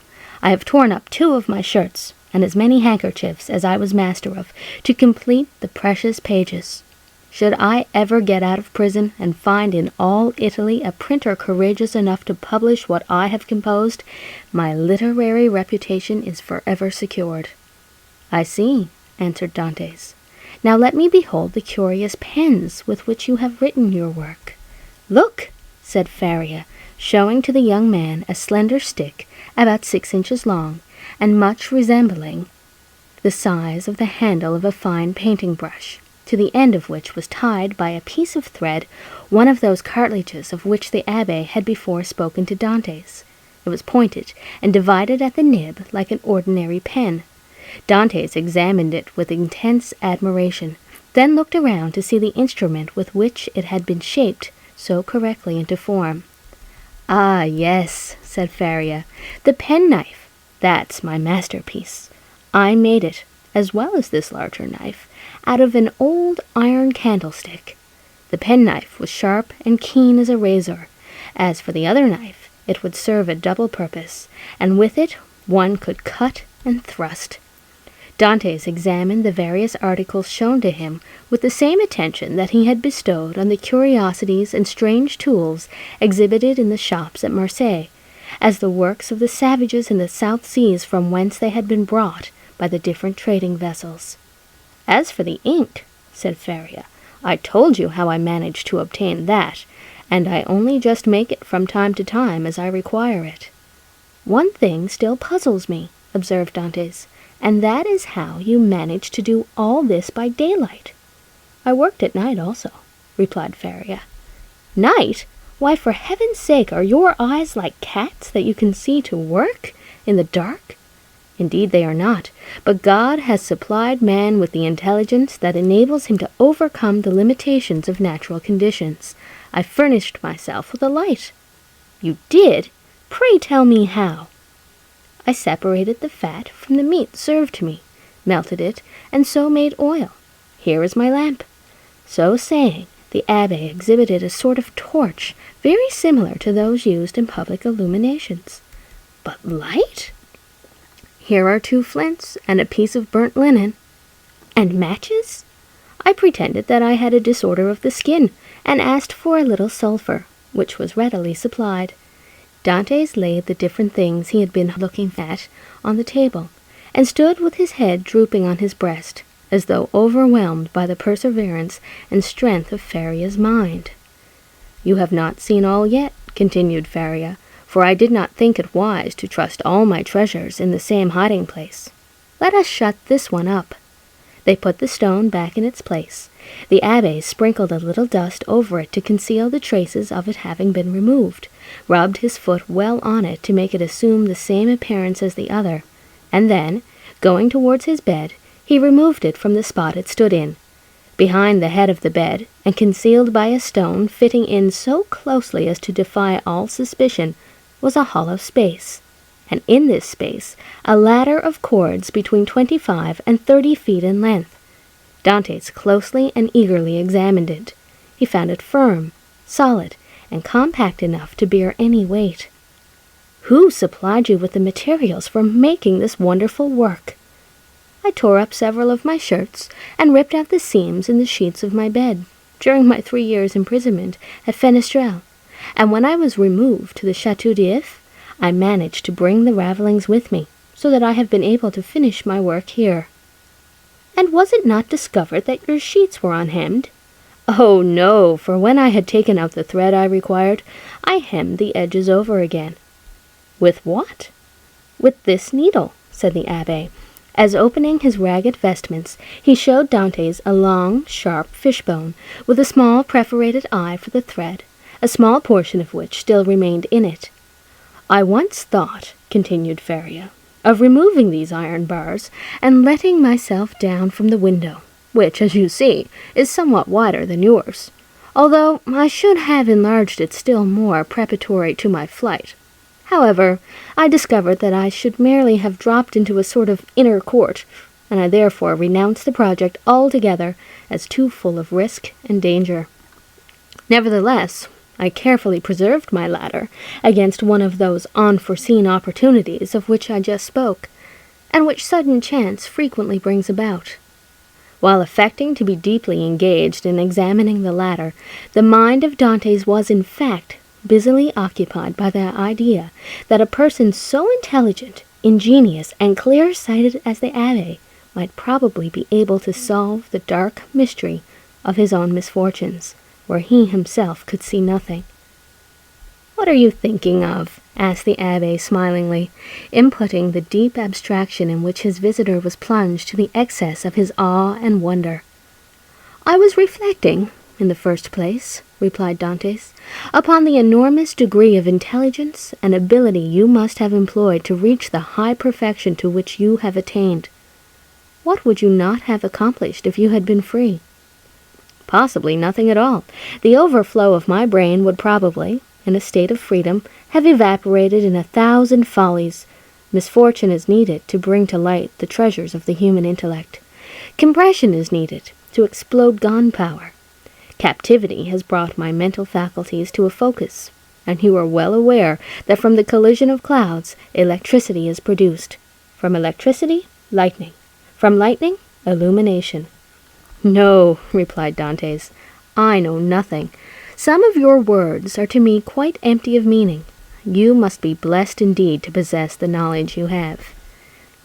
I have torn up 2 of my shirts, and as many handkerchiefs as I was master of, to complete the precious pages. Should I ever get out of prison, and find in all Italy a printer courageous enough to publish what I have composed, my literary reputation is forever secured." "I see," answered Dantès. "Now let me behold the curious pens with which you have written your work." "Look," said Faria, showing to the young man a slender stick about 6 inches long, and much resembling the size of the handle of a fine painting brush, to the end of which was tied by a piece of thread one of those cartilages of which the abbé had before spoken to Dantès. It was pointed and divided at the nib like an ordinary pen. Dantès examined it with intense admiration, then looked around to see the instrument with which it had been shaped so correctly into form. "Ah, yes," said Faria, "the penknife. That's my masterpiece. I made it, as well as this larger knife, out of an old iron candlestick. The penknife was sharp and keen as a razor. As for the other knife, it would serve a double purpose, and with it one could cut and thrust." Dantes examined the various articles shown to him with the same attention that he had bestowed on the curiosities and strange tools exhibited in the shops at Marseilles, as the works of the savages in the South Seas from whence they had been brought by the different trading vessels. "As for the ink," said Faria, "I told you how I managed to obtain that, and I only just make it from time to time as I require it." "One thing still puzzles me," observed Dantes, "and that is how you managed to do all this by daylight." "I worked at night also," replied Faria. "Night? Why, for heaven's sake, are your eyes like cats that you can see to work in the dark?" "Indeed they are not, but God has supplied man with the intelligence that enables him to overcome the limitations of natural conditions. I furnished myself with a light." "You did? Pray tell me how." "I separated the fat from the meat served to me, melted it, and so made oil. Here is my lamp." So saying, the abbé exhibited a sort of torch very similar to those used in public illuminations. "But light?" "Here are 2 flints and a piece of burnt linen." "And matches?" "I pretended that I had a disorder of the skin, and asked for a little sulphur, which was readily supplied." Dantes laid the different things he had been looking at on the table, and stood with his head drooping on his breast, as though overwhelmed by the perseverance and strength of Faria's mind. "You have not seen all yet," continued Faria, "for I did not think it wise to trust all my treasures in the same hiding-place. Let us shut this one up." They put the stone back in its place. The abbé sprinkled a little dust over it to conceal the traces of it having been removed, rubbed his foot well on it to make it assume the same appearance as the other, and then, going towards his bed, he removed it from the spot it stood in. Behind the head of the bed, and concealed by a stone fitting in so closely as to defy all suspicion, was a hollow space, and in this space a ladder of cords between 25 and 30 feet in length. Dantes closely and eagerly examined it. He found it firm, solid, and compact enough to bear any weight. "Who supplied you with the materials for making this wonderful work?" "I tore up several of my shirts, and ripped out the seams in the sheets of my bed, during my 3 years' imprisonment at Fenestrelle, and when I was removed to the Château d'If, I managed to bring the ravellings with me, so that I have been able to finish my work here." "And was it not discovered that your sheets were unhemmed?" "Oh, no, for when I had taken out the thread I required, I hemmed the edges over again." "With what?" "With this needle," said the abbé, as opening his ragged vestments, he showed Dantes a long, sharp fishbone, with a small perforated eye for the thread, a small portion of which still remained in it. "I once thought," continued Faria, "of removing these iron bars, and letting myself down from the window, which, as you see, is somewhat wider than yours, although I should have enlarged it still more preparatory to my flight. However, I discovered that I should merely have dropped into a sort of inner court, and I therefore renounced the project altogether as too full of risk and danger. Nevertheless, I carefully preserved my ladder against one of those unforeseen opportunities of which I just spoke, and which sudden chance frequently brings about. While affecting to be deeply engaged in examining the ladder, the mind of Dantes was, in fact, busily occupied by the idea that a person so intelligent, ingenious, and clear-sighted as the abbé might probably be able to solve the dark mystery of his own misfortunes, where he himself could see nothing. "What are you thinking of?" asked the abbé smilingly, inputting the deep abstraction in which his visitor was plunged to the excess of his awe and wonder. "I was reflecting, in the first place," replied Dantes, "upon the enormous degree of intelligence and ability you must have employed to reach the high perfection to which you have attained. What would you not have accomplished if you had been free? Possibly nothing at all. The overflow of my brain would probably, in a state of freedom, have evaporated in 1,000 follies. Misfortune is needed to bring to light the treasures of the human intellect. Compression is needed to explode gunpowder. Captivity has brought my mental faculties to a focus, and you are well aware that from the collision of clouds, electricity is produced. From electricity, lightning. From lightning, illumination. No, replied Dantes, I know nothing. Some of your words are to me quite empty of meaning. You must be blessed indeed to possess the knowledge you have.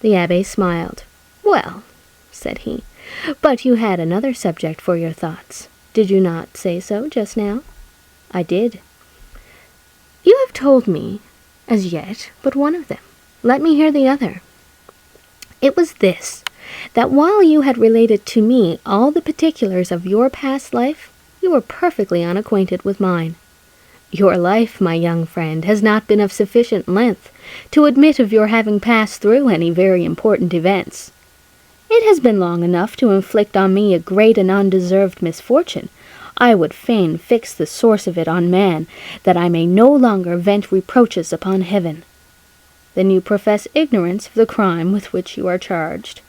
The abbé smiled. Well, said he, but you had another subject for your thoughts. Did you not say so just now? I did. You have told me, as yet, but one of them. Let me hear the other. It was this, that while you had related to me all the particulars of your past life, you were perfectly unacquainted with mine. Your life, my young friend, has not been of sufficient length to admit of your having passed through any very important events. It has been long enough to inflict on me a great and undeserved misfortune. I would fain fix the source of it on man, that I may no longer vent reproaches upon heaven. Then you profess ignorance of the crime with which you are charged.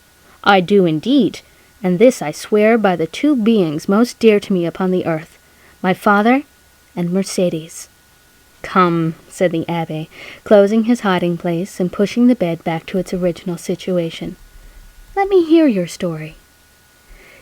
I do indeed, and this I swear by the two beings most dear to me upon the earth, my father and Mercedes. Come, said the abbé, closing his hiding-place and pushing the bed back to its original situation. Let me hear your story.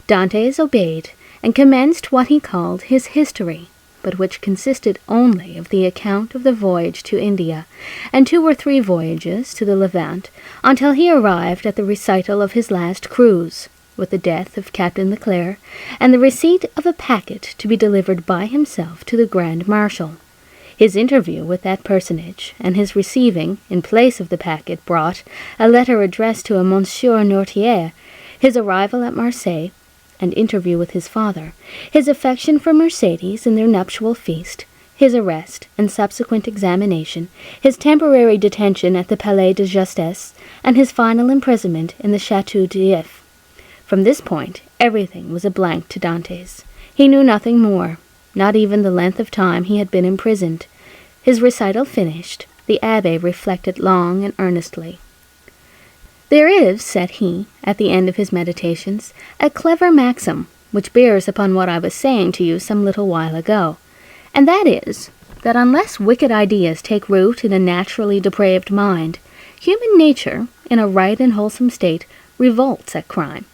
Dantes obeyed, and commenced what he called his history, but which consisted only of the account of the voyage to India, and 2 or 3 voyages to the Levant, until he arrived at the recital of his last cruise, with the death of Captain Leclerc, and the receipt of a packet to be delivered by himself to the Grand Marshal. His interview with that personage, and his receiving, in place of the packet brought, a letter addressed to a Monsieur Noirtier, his arrival at Marseille, and interview with his father, his affection for Mercedes and their nuptial feast, his arrest and subsequent examination, his temporary detention at the Palais de Justice, and his final imprisonment in the Château d'If. From this point, everything was a blank to Dantes. He knew nothing more, not even the length of time he had been imprisoned. His recital finished, the abbé reflected long and earnestly. There is, said he, at the end of his meditations, a clever maxim, which bears upon what I was saying to you some little while ago, and that is, that unless wicked ideas take root in a naturally depraved mind, human nature, in a right and wholesome state, revolts at crime.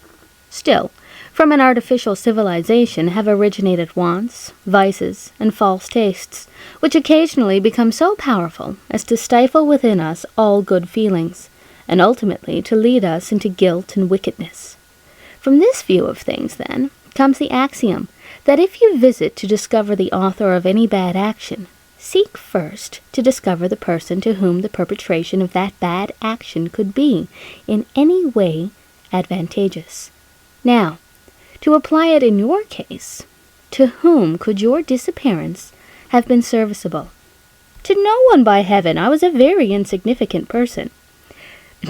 Still, from an artificial civilization have originated wants, vices, and false tastes, which occasionally become so powerful as to stifle within us all good feelings, and ultimately to lead us into guilt and wickedness. From this view of things, then, comes the axiom that if you visit to discover the author of any bad action, seek first to discover the person to whom the perpetration of that bad action could be, in any way, advantageous. Now, to apply it in your case, to whom could your disappearance have been serviceable? To no one, by heaven. I was a very insignificant person.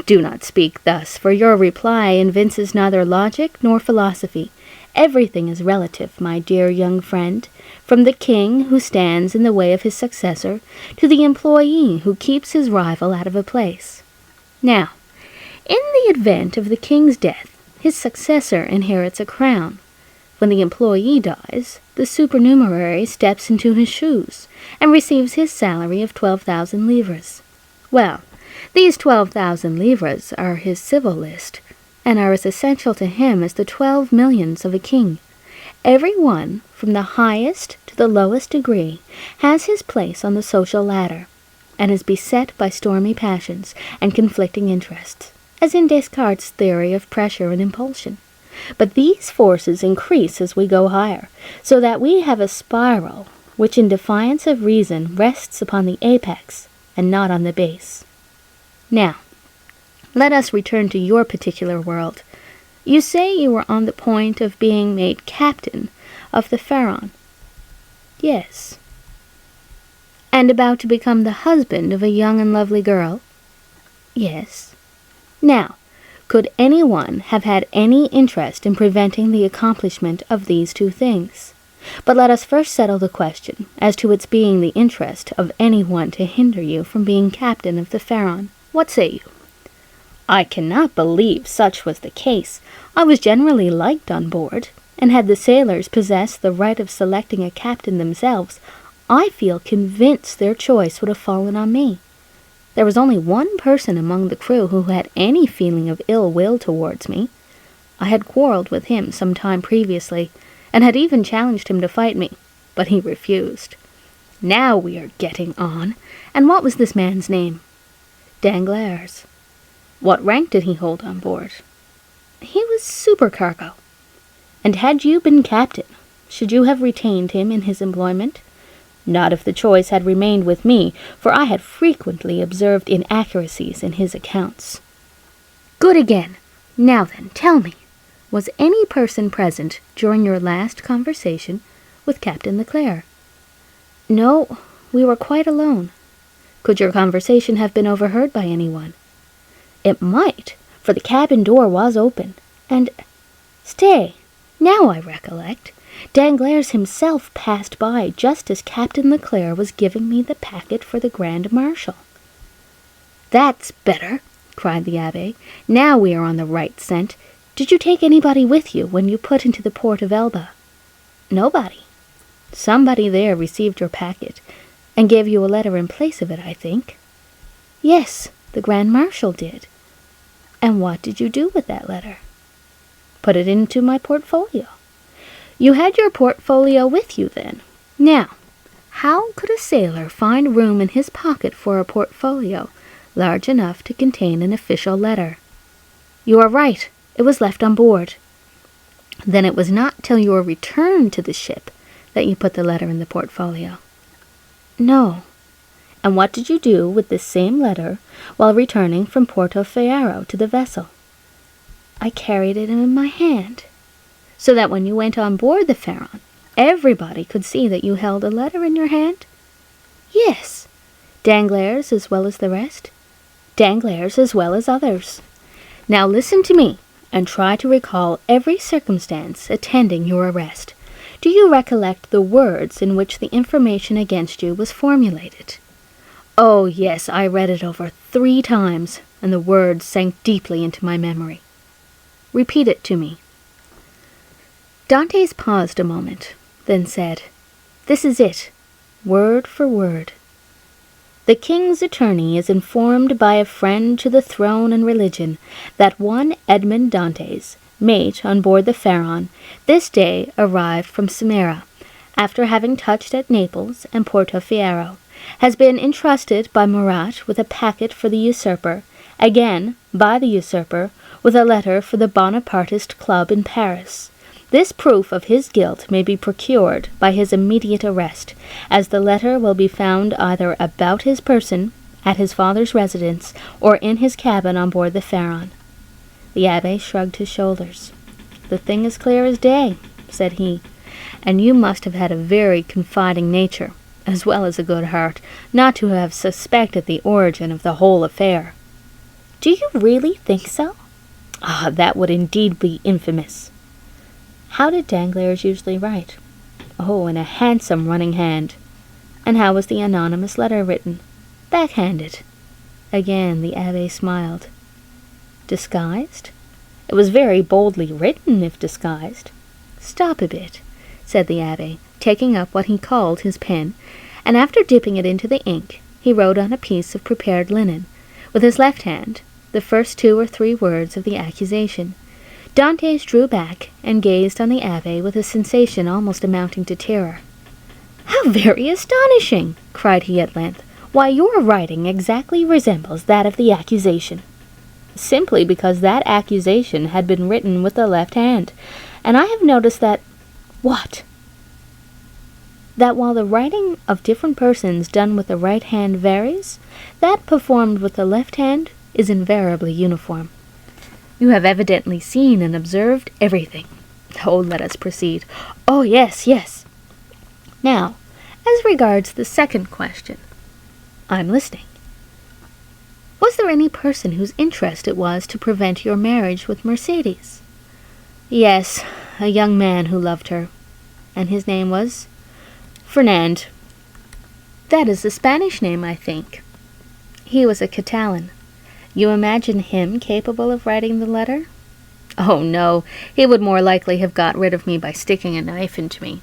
Do not speak thus, for your reply evinces neither logic nor philosophy. Everything is relative, my dear young friend, from the king who stands in the way of his successor to the employee who keeps his rival out of a place. Now, in the event of the king's death, his successor inherits a crown. When the employee dies, the supernumerary steps into his shoes and receives his salary of 12,000 livres. Well, these 12,000 livres are his civil list, and are as essential to him as the 12 millions of a king. Every one, from the highest to the lowest degree, has his place on the social ladder, and is beset by stormy passions and conflicting interests, as in Descartes' theory of pressure and impulsion. But these forces increase as we go higher, so that we have a spiral which in defiance of reason rests upon the apex and not on the base. Now, let us return to your particular world. You say you were on the point of being made captain of the Pharaon. Yes. And about to become the husband of a young and lovely girl. Yes. Now, Could anyone have had any interest in preventing the accomplishment of these two things? But let us first settle the question as to its being the interest of anyone to hinder you from being captain of the Pharaon. What say you? I cannot believe such was the case. I was generally liked on board, and had the sailors possessed the right of selecting a captain themselves, I feel convinced their choice would have fallen on me. There was only one person among the crew who had any feeling of ill will towards me. I had quarrelled with him some time previously, and had even challenged him to fight me, but he refused. Now we are getting on. And what was this man's name? Danglars. What rank did he hold on board? He was supercargo. And had you been captain, should you have retained him in his employment? Not if the choice had remained with me, for I had frequently observed inaccuracies in his accounts. Good again. Now then, tell me, was any person present during your last conversation with Captain Leclerc? No, we were quite alone. Could your conversation have been overheard by anyone? It might, for the cabin door was open, and— Stay, now I recollect. Danglars himself passed by just as Captain Leclerc was giving me the packet for the Grand Marshal. That's better, cried the Abbé. Now we are on the right scent. Did you take anybody with you when you put into the port of Elba? Nobody. Somebody there received your packet, and gave you a letter in place of it, I think. Yes, the Grand Marshal did. And what did you do with that letter? Put it into my portfolio. You had your portfolio with you, then. Now, how could a sailor find room in his pocket for a portfolio large enough to contain an official letter? You are right. It was left on board. Then it was not till your return to the ship that you put the letter in the portfolio. No. And what did you do with this same letter while returning from Porto Ferraio to the vessel? I carried it in my hand, so that when you went on board the Pharaon, everybody could see that you held a letter in your hand? Yes. Danglars as well as the rest? Danglars as well as others. Now listen to me, and try to recall every circumstance attending your arrest. Do you recollect the words in which the information against you was formulated? Oh, yes, I read it over 3 times, and the words sank deeply into my memory. Repeat it to me. Dantes paused a moment, then said, This is it, word for word. The king's attorney is informed by a friend to the throne and religion that one Edmond Dantes, mate on board the Pharaon, this day arrived from Smyrna, after having touched at Naples and Porto Ferraio, has been entrusted by Murat with a packet for the usurper, again by the usurper with a letter for the Bonapartist Club in Paris. This proof of his guilt may be procured by his immediate arrest, as the letter will be found either about his person, at his father's residence, or in his cabin on board the Pharaon. The Abbé shrugged his shoulders. The thing is clear as day, said he, and you must have had a very confiding nature, as well as a good heart, not to have suspected the origin of the whole affair. Do you really think so? Ah, that would indeed be infamous. How did Danglars usually write? Oh, in a handsome running hand. And how was the anonymous letter written? Backhanded. Again the Abbé smiled. Disguised? It was very boldly written, if disguised. Stop a bit, said the Abbé, taking up what he called his pen, and after dipping it into the ink, he wrote on a piece of prepared linen, with his left hand, the first 2 or 3 words of the accusation. Dantes drew back and gazed on the Abbé with a sensation almost amounting to terror. How very astonishing! Cried he at length. Why, your writing exactly resembles that of the accusation. Simply because that accusation had been written with the left hand, and I have noticed that— What? That while the writing of different persons done with the right hand varies, that performed with the left hand is invariably uniform. You have evidently seen and observed everything. Oh, let us proceed. Oh, yes, yes. Now, as regards the second question, I'm listening. Was there any person whose interest it was to prevent your marriage with Mercedes? Yes, a young man who loved her. And his name was? Fernand. That is a Spanish name, I think. He was a Catalan. You imagine him capable of writing the letter? Oh, no, he would more likely have got rid of me by sticking a knife into me.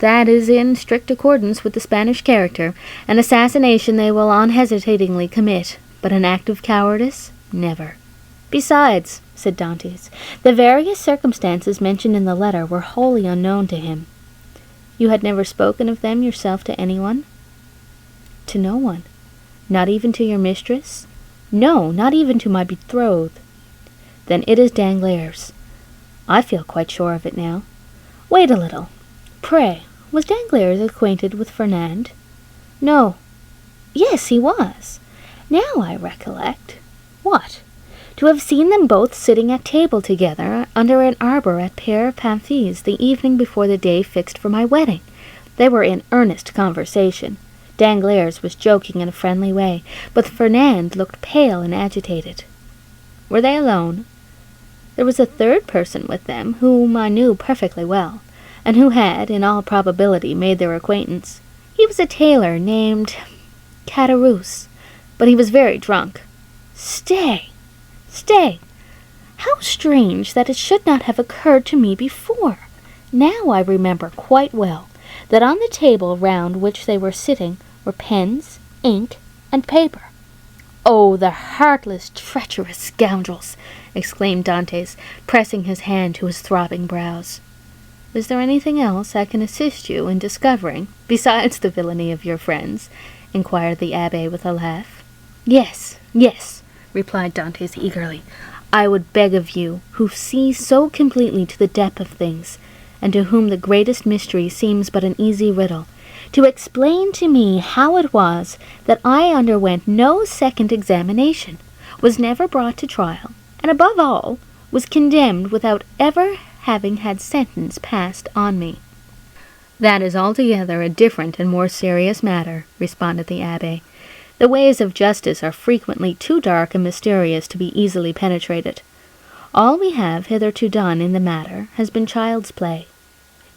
That is in strict accordance with the Spanish character. An assassination they will unhesitatingly commit, but an act of cowardice, never. Besides, said Dantes, the various circumstances mentioned in the letter were wholly unknown to him. You had never spoken of them yourself to anyone? To no one. Not even to your mistress? No, not even to my betrothed. Then it is Danglars. I feel quite sure of it now. Wait a little. Pray, was Danglars acquainted with Fernand? No. Yes, he was. Now I recollect. What? To have seen them both sitting at table together under an arbor at Père Pamphil's the evening before the day fixed for my wedding. They were in earnest conversation. Danglars was joking in a friendly way, but Fernand looked pale and agitated. Were they alone? There was a third person with them, whom I knew perfectly well, and who had, in all probability, made their acquaintance. He was a tailor named Caderousse, but he was very drunk. Stay! How strange that it should not have occurred to me before! Now I remember quite well that on the table round which they were sitting were pens, ink, and paper. Oh, the heartless, treacherous scoundrels! Exclaimed Dantes, pressing his hand to his throbbing brows. Is there anything else I can assist you in discovering, besides the villainy of your friends? Inquired the Abbé with a laugh. Yes, replied Dantes eagerly. I would beg of you, who see so completely to the depth of things, and to whom the greatest mystery seems but an easy riddle, to explain to me how it was that I underwent no second examination, was never brought to trial, and above all, was condemned without ever having had sentence passed on me. That is altogether a different and more serious matter, responded the Abbé. The ways of justice are frequently too dark and mysterious to be easily penetrated. All we have hitherto done in the matter has been child's play.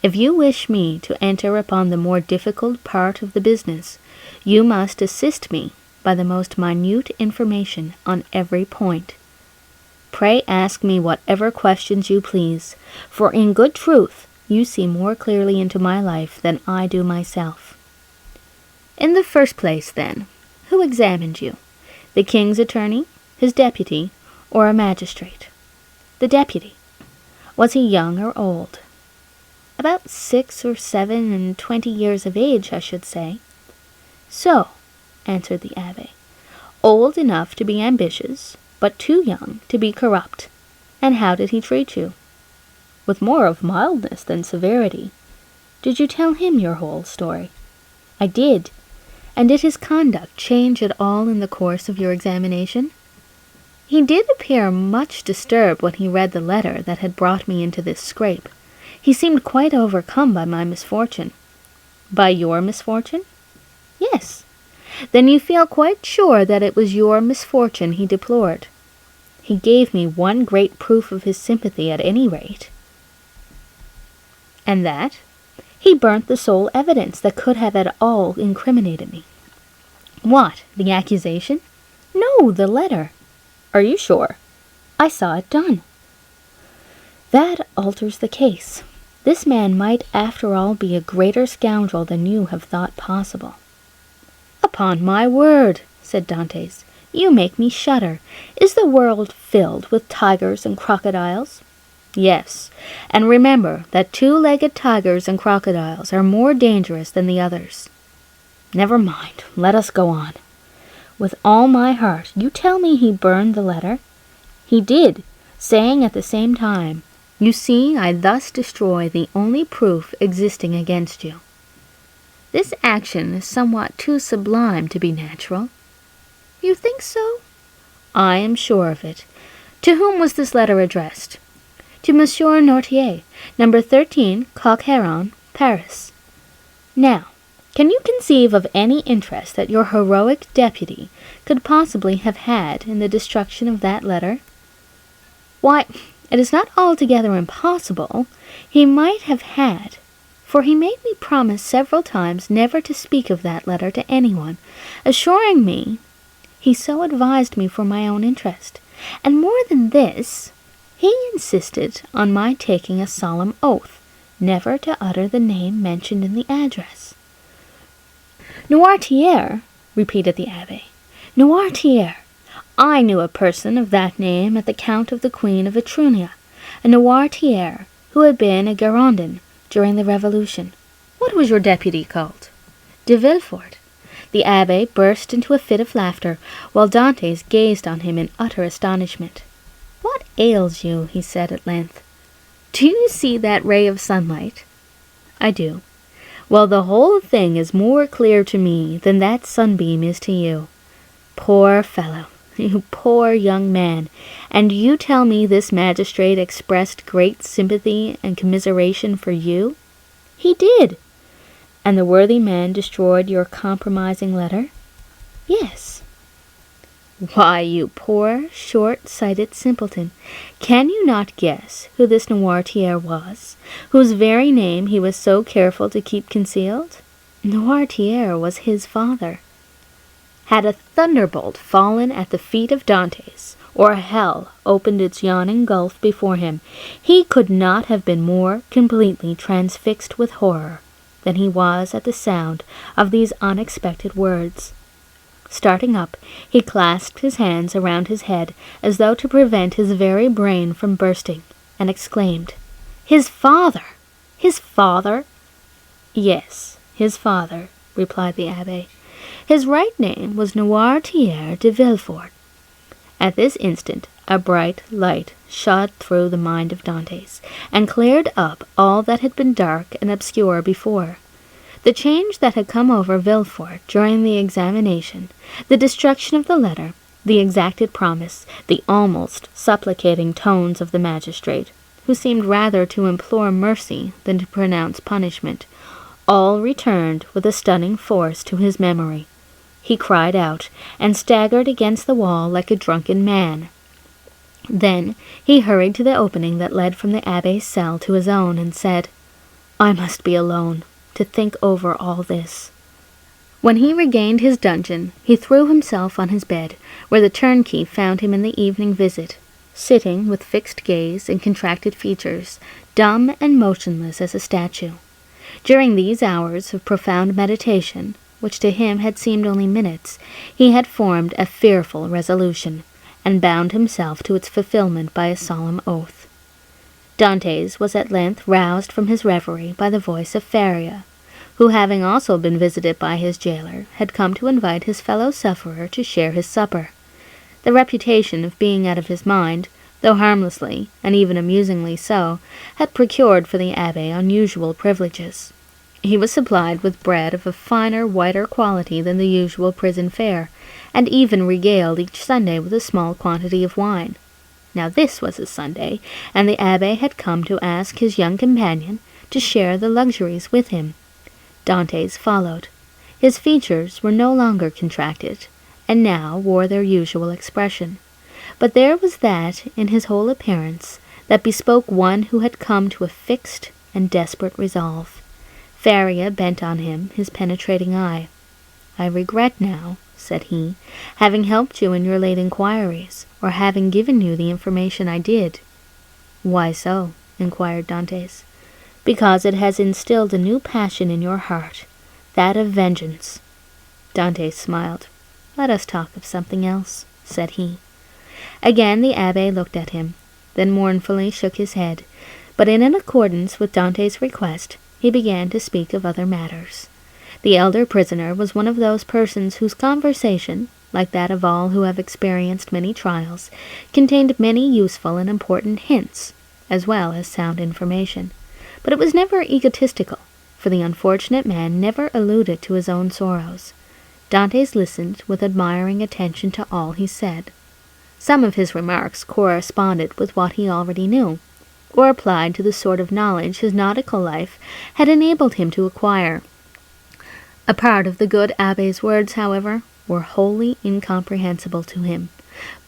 If you wish me to enter upon the more difficult part of the business, you must assist me by the most minute information on every point. Pray ask me whatever questions you please, for in good truth you see more clearly into my life than I do myself. In the first place, then, who examined you? The king's attorney, his deputy, or a magistrate? The deputy. Was he young or old? About 6 or 7 and 20 years of age, I should say. So, answered the Abbé, old enough to be ambitious, but too young to be corrupt. And how did he treat you? With more of mildness than severity. Did you tell him your whole story? I did. And did his conduct change at all in the course of your examination? He did appear much disturbed when he read the letter that had brought me into this scrape. He seemed quite overcome by my misfortune. By your misfortune? Yes. Then you feel quite sure that it was your misfortune he deplored. He gave me one great proof of his sympathy at any rate. And that? He burnt the sole evidence that could have at all incriminated me. What, the accusation? No, the letter. Are you sure? I saw it done. That alters the case. This man might after all be a greater scoundrel than you have thought possible. Upon my word, said Dantes, you make me shudder. Is the world filled with tigers and crocodiles? Yes, and remember that 2-legged tigers and crocodiles are more dangerous than the others. Never mind, let us go on. With all my heart, you tell me he burned the letter? He did, saying at the same time, you see, I thus destroy the only proof existing against you. This action is somewhat too sublime to be natural. You think so? I am sure of it. To whom was this letter addressed? To Monsieur Noirtier, number 13, Coq Heron, Paris. Now, Can you conceive of any interest that your heroic deputy could possibly have had in the destruction of that letter? Why, it is not altogether impossible. He might have had, for he made me promise several times never to speak of that letter to anyone, assuring me he so advised me for my own interest, and more than this, he insisted on my taking a solemn oath never to utter the name mentioned in the address. Noirtier, repeated the Abbé. Noirtier. I knew a person of that name at the Count of the Queen of Etruria, a Noirtier, who had been a Girondin during the Revolution. What was your deputy called? De Villefort. The Abbé burst into a fit of laughter, while Dantes gazed on him in utter astonishment. What ails you? He said at length. Do you see that ray of sunlight? I do. Well, the whole thing is more clear to me than that sunbeam is to you. Poor fellow, you poor young man, and you tell me this magistrate expressed great sympathy and commiseration for you? He did. And the worthy man destroyed your compromising letter? Yes. Why, you poor, short-sighted simpleton, can you not guess who this Noirtier was, whose very name he was so careful to keep concealed? Noirtier was his father. Had a thunderbolt fallen at the feet of Dantes, or hell opened its yawning gulf before him, he could not have been more completely transfixed with horror than he was at the sound of these unexpected words. Starting up, he clasped his hands around his head as though to prevent his very brain from bursting, and exclaimed, His father! His father! Yes, his father, replied the Abbé. His right name was Noirtier de Villefort. At this instant a bright light shot through the mind of Dantes, and cleared up all that had been dark and obscure before. The change that had come over Villefort during the examination, the destruction of the letter, the exacted promise, the almost supplicating tones of the magistrate, who seemed rather to implore mercy than to pronounce punishment, all returned with a stunning force to his memory. He cried out, and staggered against the wall like a drunken man. Then he hurried to the opening that led from the Abbé's cell to his own, and said, I must be alone to think over all this. When he regained his dungeon, he threw himself on his bed, where the turnkey found him in the evening visit, sitting with fixed gaze and contracted features, dumb and motionless as a statue. During these hours of profound meditation, which to him had seemed only minutes, he had formed a fearful resolution, and bound himself to its fulfillment by a solemn oath. Dantes was at length roused from his reverie by the voice of Faria, who, having also been visited by his jailer, had come to invite his fellow-sufferer to share his supper. The reputation of being out of his mind, though harmlessly, and even amusingly so, had procured for the Abbé unusual privileges. He was supplied with bread of a finer, whiter quality than the usual prison fare, and even regaled each Sunday with a small quantity of wine. Now this was a Sunday, and the Abbé had come to ask his young companion to share the luxuries with him. Dantes followed. His features were no longer contracted, and now wore their usual expression. But there was that in his whole appearance that bespoke one who had come to a fixed and desperate resolve. Faria bent on him his penetrating eye. I regret now, said he, having helped you in your late inquiries, or having given you the information I did. Why so? Inquired Dantes. Because it has instilled a new passion in your heart, that of vengeance. Dantes smiled. Let us talk of something else, said he. Again the Abbé looked at him, then mournfully shook his head, but in accordance with Dantes' request, he began to speak of other matters. The elder prisoner was one of those persons whose conversation, like that of all who have experienced many trials, contained many useful and important hints, as well as sound information. But it was never egotistical, for the unfortunate man never alluded to his own sorrows. Dantes listened with admiring attention to all he said. Some of his remarks corresponded with what he already knew, or applied to the sort of knowledge his nautical life had enabled him to acquire. A part of the good Abbe's words, however, were wholly incomprehensible to him,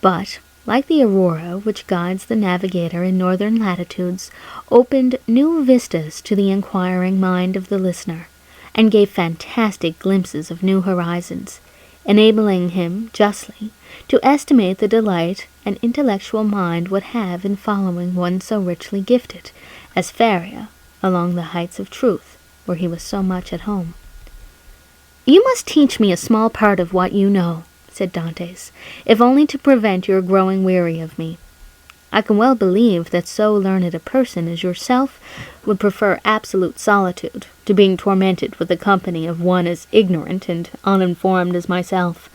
but, like the aurora which guides the navigator in northern latitudes, opened new vistas to the inquiring mind of the listener, and gave fantastic glimpses of new horizons, enabling him justly to estimate the delight an intellectual mind would have in following one so richly gifted as Faria along the heights of truth, where he was so much at home. "You must teach me a small part of what you know," said Dantes, "if only to prevent your growing weary of me. I can well believe that so learned a person as yourself would prefer absolute solitude to being tormented with the company of one as ignorant and uninformed as myself.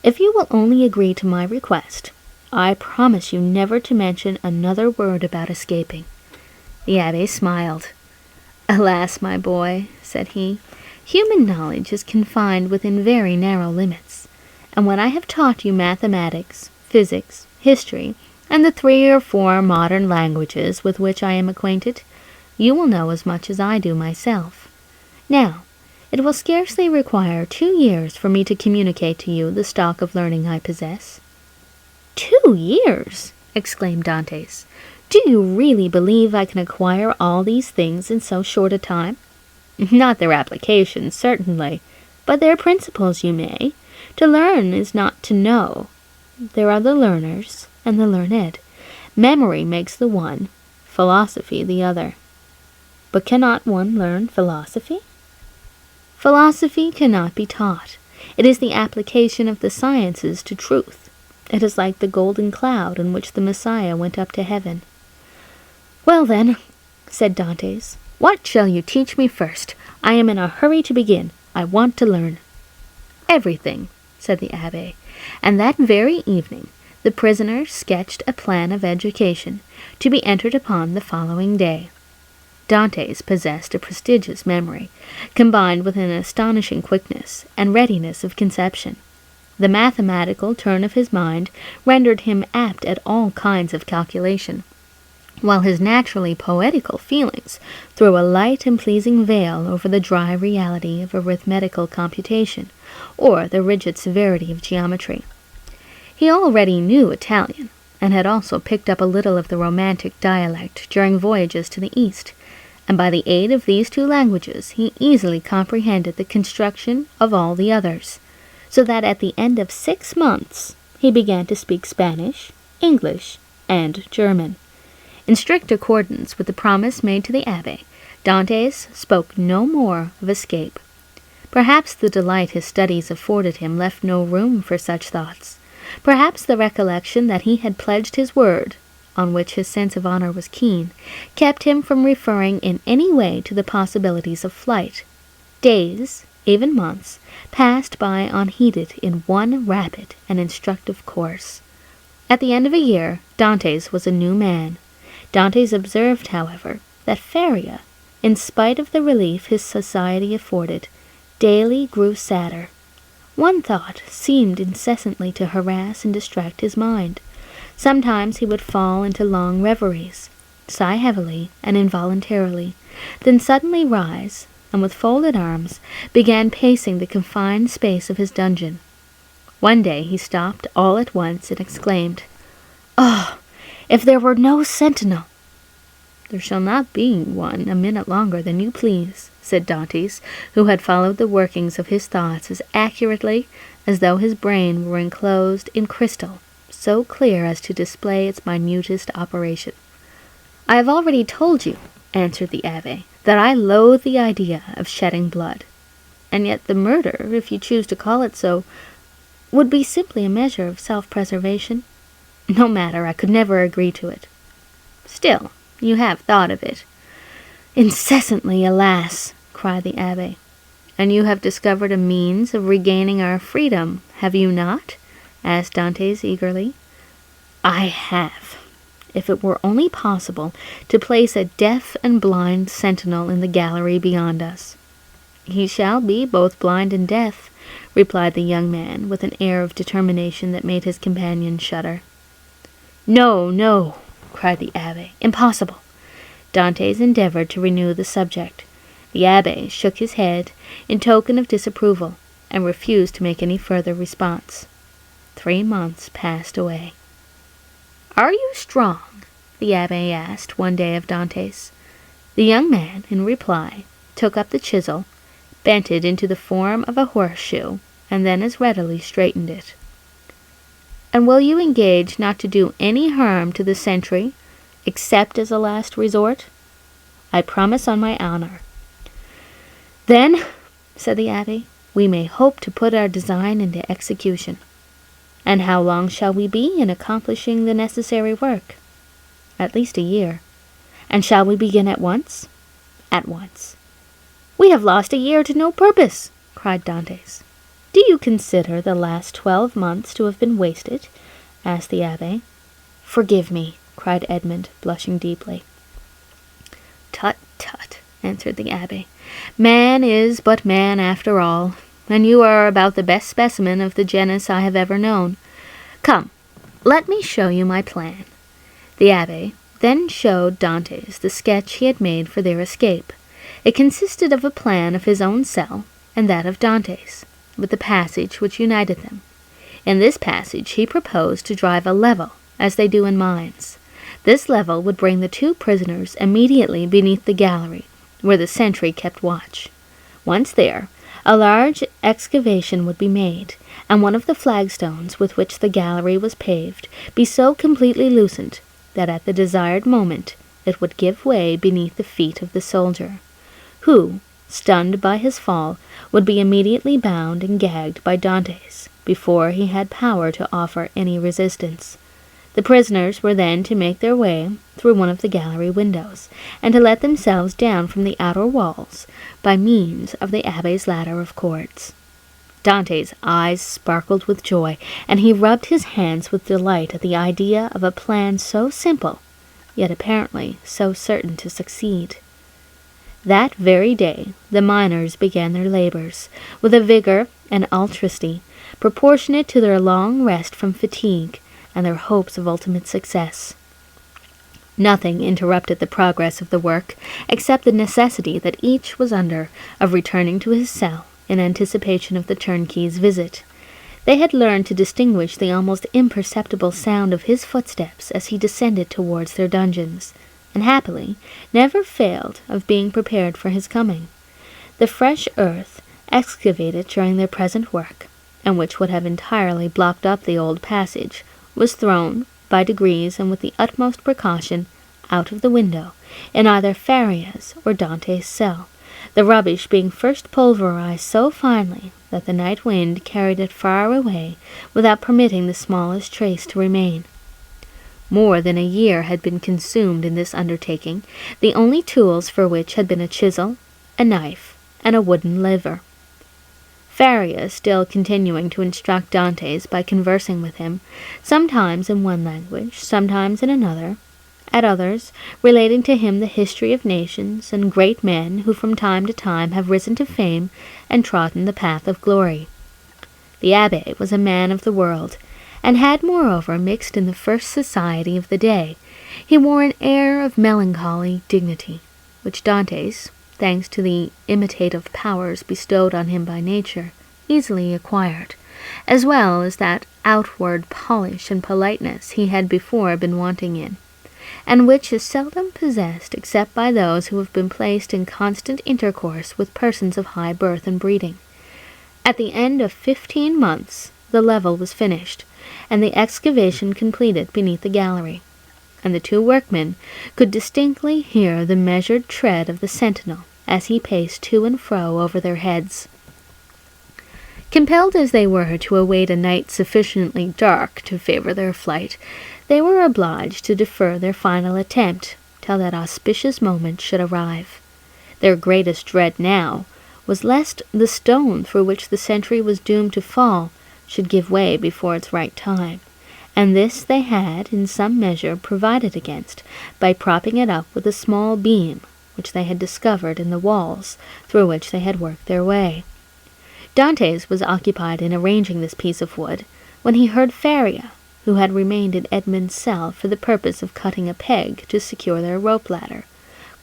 If you will only agree to my request, I promise you never to mention another word about escaping." The Abbe smiled. "Alas, my boy," said he, "human knowledge is confined within very narrow limits, and when I have taught you mathematics, physics, history, and the 3 or 4 modern languages with which I am acquainted, you will know as much as I do myself. Now, it will scarcely require 2 years for me to communicate to you the stock of learning I possess." "2 years!" exclaimed Dantes. "Do you really believe I can acquire all these things in so short a time?" "Not their applications, certainly, but their principles you may. To learn is not to know. There are the learners and the learned. Memory makes the one, philosophy the other." "But cannot one learn philosophy?" "Philosophy cannot be taught. It is the application of the sciences to truth. It is like the golden cloud in which the Messiah went up to heaven." "Well then," said Dantes, "what shall you teach me first? I am in a hurry to begin. I want to learn." "Everything," said the Abbe, and that very evening the prisoner sketched a plan of education, to be entered upon the following day. Dantes possessed a prodigious memory, combined with an astonishing quickness and readiness of conception. The mathematical turn of his mind rendered him apt at all kinds of calculation, while his naturally poetical feelings threw a light and pleasing veil over the dry reality of arithmetical computation, or the rigid severity of geometry. He already knew Italian, and had also picked up a little of the Romantic dialect during voyages to the East, and by the aid of these 2 languages he easily comprehended the construction of all the others, so that at the end of 6 months he began to speak Spanish, English, and German. In strict accordance with the promise made to the Abbe, Dantes spoke no more of escape. Perhaps the delight his studies afforded him left no room for such thoughts. Perhaps the recollection that he had pledged his word, on which his sense of honor was keen, kept him from referring in any way to the possibilities of flight. Days, even months, passed by unheeded in one rapid and instructive course. At the end of a year, Dantes was a new man. Dantes observed, however, that Faria, in spite of the relief his society afforded, daily grew sadder. One thought seemed incessantly to harass and distract his mind. Sometimes he would fall into long reveries, sigh heavily and involuntarily, then suddenly rise, and with folded arms began pacing the confined space of his dungeon. One day he stopped all at once and exclaimed, "Oh, if there were no sentinel!" "There shall not be one a minute longer than you please," said Dantes, who had followed the workings of his thoughts as accurately as though his brain were enclosed in crystal, so clear as to display its minutest operation. "I have already told you," answered the Abbe, "that I loathe the idea of shedding blood. And yet the murder, if you choose to call it so, would be simply a measure of self-preservation. No matter, I could never agree to it." "Still, you have thought of it." "Incessantly, alas!" cried the Abbe. "And you have discovered a means of regaining our freedom, have you not?" asked Dantes eagerly. "I have. If it were only possible to place a deaf and blind sentinel in the gallery beyond us." "He shall be both blind and deaf," replied the young man, with an air of determination that made his companion shudder. "No, no," cried the Abbe. "Impossible." Dantes endeavored to renew the subject. The abbé shook his head in token of disapproval, and refused to make any further response. 3 months passed away. "Are you strong?" the abbé asked one day of Dantes. The young man, in reply, took up the chisel, bent it into the form of a horseshoe, and then as readily straightened it. "And will you engage not to do any harm to the sentry, except as a last resort?" "I promise on my honor." "Then," said the abbé, "we may hope to put our design into execution." "And how long shall we be in accomplishing the necessary work?" "At least a year." "And shall we begin at once?" "At once." "We have lost a year to no purpose," cried Dantes. "Do you consider the last 12 months to have been wasted?" asked the abbé. "Forgive me," cried Edmund, blushing deeply. "Tut, tut," answered the abbé. "Man is but man after all, and you are about the best specimen of the genus I have ever known. Come, let me show you my plan." The abbé then showed Dantes the sketch he had made for their escape. It consisted of a plan of his own cell and that of Dantes, with the passage which united them. In this passage he proposed to drive a level, as they do in mines. This level would bring the 2 prisoners immediately beneath the gallery, where the sentry kept watch. Once there, a large excavation would be made, and one of the flagstones with which the gallery was paved be so completely loosened that at the desired moment it would give way beneath the feet of the soldier, who, stunned by his fall, would be immediately bound and gagged by Dantes before he had power to offer any resistance. The prisoners were then to make their way through one of the gallery windows, and to let themselves down from the outer walls by means of the abbé's ladder of cords. Dante's eyes sparkled with joy, and he rubbed his hands with delight at the idea of a plan so simple, yet apparently so certain to succeed. That very day the miners began their labors, with a vigor and alacrity proportionate to their long rest from fatigue and their hopes of ultimate success. Nothing interrupted the progress of the work, except the necessity that each was under of returning to his cell in anticipation of the turnkey's visit. They had learned to distinguish the almost imperceptible sound of his footsteps as he descended towards their dungeons, and happily never failed of being prepared for his coming. The fresh earth excavated during their present work, and which would have entirely blocked up the old passage, was thrown, by degrees and with the utmost precaution, out of the window, in either Faria's or Dante's cell, the rubbish being first pulverized so finely that the night wind carried it far away without permitting the smallest trace to remain. More than a year had been consumed in this undertaking, the only tools for which had been a chisel, a knife, and a wooden lever. Faria still continuing to instruct Dantes by conversing with him, sometimes in one language, sometimes in another, at others relating to him the history of nations and great men who from time to time have risen to fame and trodden the path of glory. The abbé was a man of the world, and had moreover mixed in the first society of the day. He wore an air of melancholy dignity, which Dantes, thanks to the imitative powers bestowed on him by nature, easily acquired, as well as that outward polish and politeness he had before been wanting in, and which is seldom possessed except by those who have been placed in constant intercourse with persons of high birth and breeding. At the end of 15 months the level was finished, and the excavation completed beneath the gallery, and the 2 workmen could distinctly hear the measured tread of the sentinel as he paced to and fro over their heads. Compelled as they were to await a night sufficiently dark to favor their flight, they were obliged to defer their final attempt till that auspicious moment should arrive. Their greatest dread now was lest the stone through which the sentry was doomed to fall should give way before its right time, and this they had in some measure provided against by propping it up with a small beam which they had discovered in the walls through which they had worked their way. Dantes was occupied in arranging this piece of wood when he heard Faria, who had remained in Edmund's cell for the purpose of cutting a peg to secure their rope ladder,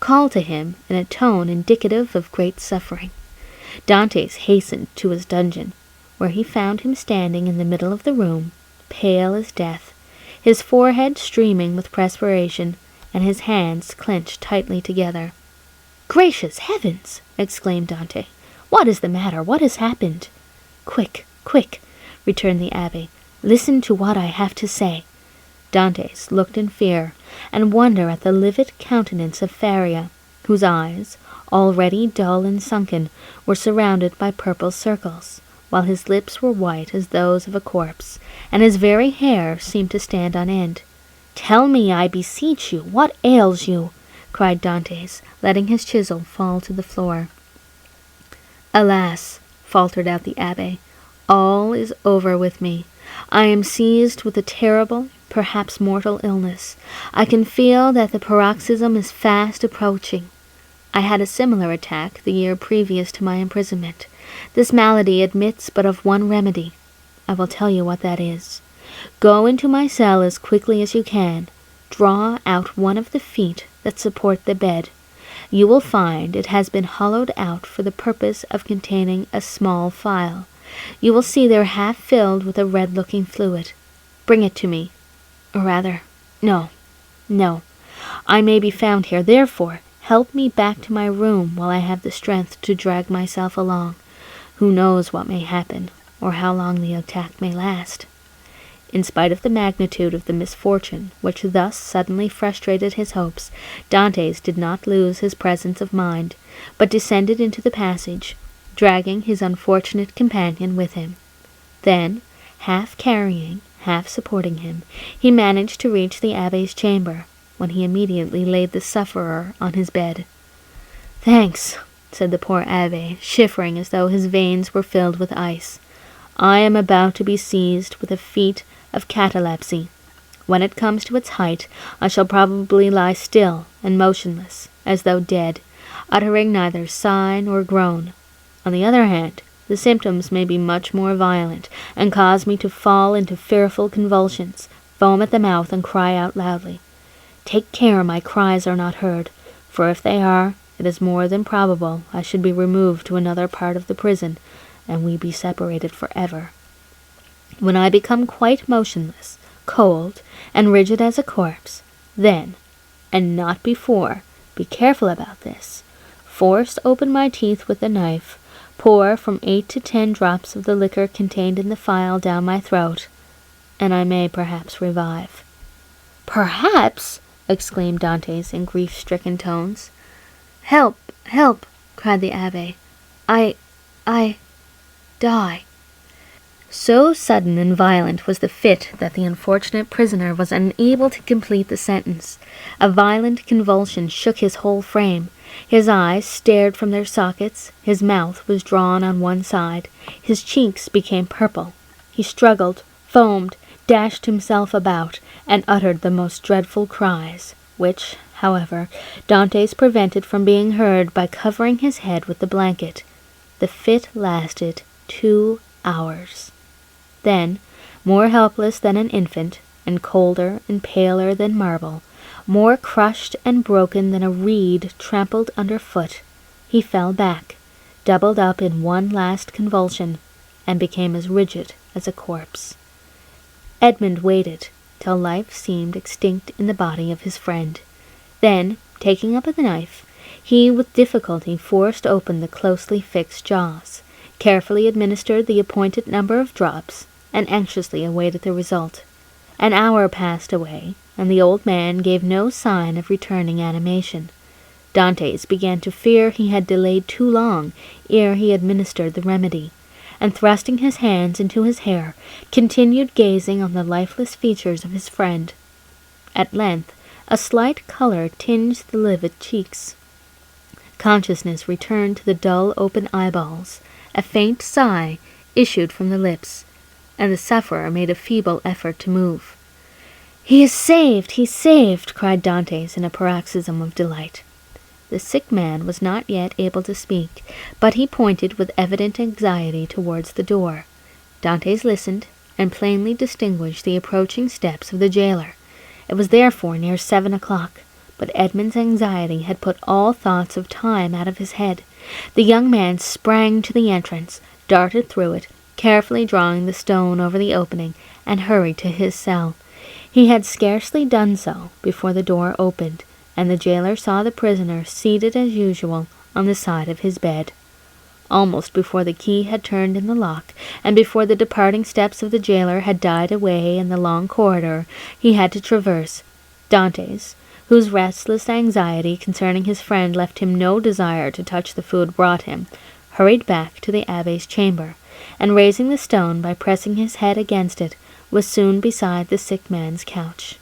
called to him in a tone indicative of great suffering. Dantès hastened to his dungeon, where he found him standing in the middle of the room, pale as death, his forehead streaming with perspiration, and his hands clenched tightly together. "Gracious heavens!" exclaimed Dante. "What is the matter? What has happened?" "Quick, quick!" returned the abbé. "Listen to what I have to say." Dantès looked in fear and wonder at the livid countenance of Faria, whose eyes, already dull and sunken, were surrounded by purple circles, while his lips were white as those of a corpse, and his very hair seemed to stand on end. "Tell me, I beseech you, what ails you?" cried Dantès, letting his chisel fall to the floor. "Alas," faltered out the abbé, "all is over with me. I am seized with a terrible, perhaps mortal illness. I can feel that the paroxysm is fast approaching. I had a similar attack the year previous to my imprisonment. This malady admits but of one remedy. I will tell you what that is. Go into my cell as quickly as you can. Draw out one of the feet that support the bed. You will find it has been hollowed out for the purpose of containing a small phial. You will see they're half filled with a red-looking fluid. Bring it to me. Or rather, no. I may be found here, therefore help me back to my room while I have the strength to drag myself along. Who knows what may happen, or how long the attack may last?" In spite of the magnitude of the misfortune which thus suddenly frustrated his hopes, Dantès did not lose his presence of mind, but descended into the passage, dragging his unfortunate companion with him. Then, half carrying, half supporting him, he managed to reach the abbé's chamber, when he immediately laid the sufferer on his bed. "Thanks," said the poor abbé, shivering as though his veins were filled with ice. "I am about to be seized with a fit of catalepsy. When it comes to its height, I shall probably lie still and motionless, as though dead, uttering neither sigh nor groan. On the other hand, the symptoms may be much more violent, and cause me to fall into fearful convulsions, foam at the mouth, and cry out loudly. Take care my cries are not heard, for if they are, it is more than probable I should be removed to another part of the prison, and we be separated forever. When I become quite motionless, cold, and rigid as a corpse, then, and not before, be careful about this, force open my teeth with a knife, pour from 8 to 10 drops of the liquor contained in the phial down my throat, and I may perhaps revive." "Perhaps!" exclaimed Dantès in grief-stricken tones. "Help! Help!" cried the abbé. I die." So sudden and violent was the fit that the unfortunate prisoner was unable to complete the sentence. A violent convulsion shook his whole frame. His eyes stared from their sockets, his mouth was drawn on one side, his cheeks became purple. He struggled, foamed, dashed himself about, and uttered the most dreadful cries, which, however, Dantès prevented from being heard by covering his head with the blanket. The fit lasted 2 hours. Then, more helpless than an infant, and colder and paler than marble, more crushed and broken than a reed trampled underfoot, he fell back, doubled up in one last convulsion, and became as rigid as a corpse. Edmund waited till life seemed extinct in the body of his friend. Then, taking up a knife, he with difficulty forced open the closely fixed jaws, carefully administered the appointed number of drops, and anxiously awaited the result. An hour passed away, and the old man gave no sign of returning animation. Dantès began to fear he had delayed too long ere he administered the remedy, and thrusting his hands into his hair, continued gazing on the lifeless features of his friend. At length, a slight colour tinged the livid cheeks. Consciousness returned to the dull open eyeballs, a faint sigh issued from the lips, and the sufferer made a feeble effort to move. "He is saved! He is saved!" cried Dantès in a paroxysm of delight. The sick man was not yet able to speak, but he pointed with evident anxiety towards the door. Dantès listened, and plainly distinguished the approaching steps of the jailer. It was therefore near 7 o'clock, but Edmund's anxiety had put all thoughts of time out of his head. The young man sprang to the entrance, darted through it, carefully drawing the stone over the opening, and hurried to his cell. He had scarcely done so before the door opened, and the jailer saw the prisoner seated as usual on the side of his bed. Almost before the key had turned in the lock, and before the departing steps of the jailer had died away in the long corridor he had to traverse, Dantes, whose restless anxiety concerning his friend left him no desire to touch the food brought him, hurried back to the abbé's chamber, and raising the stone by pressing his head against it, was soon beside the sick man's couch.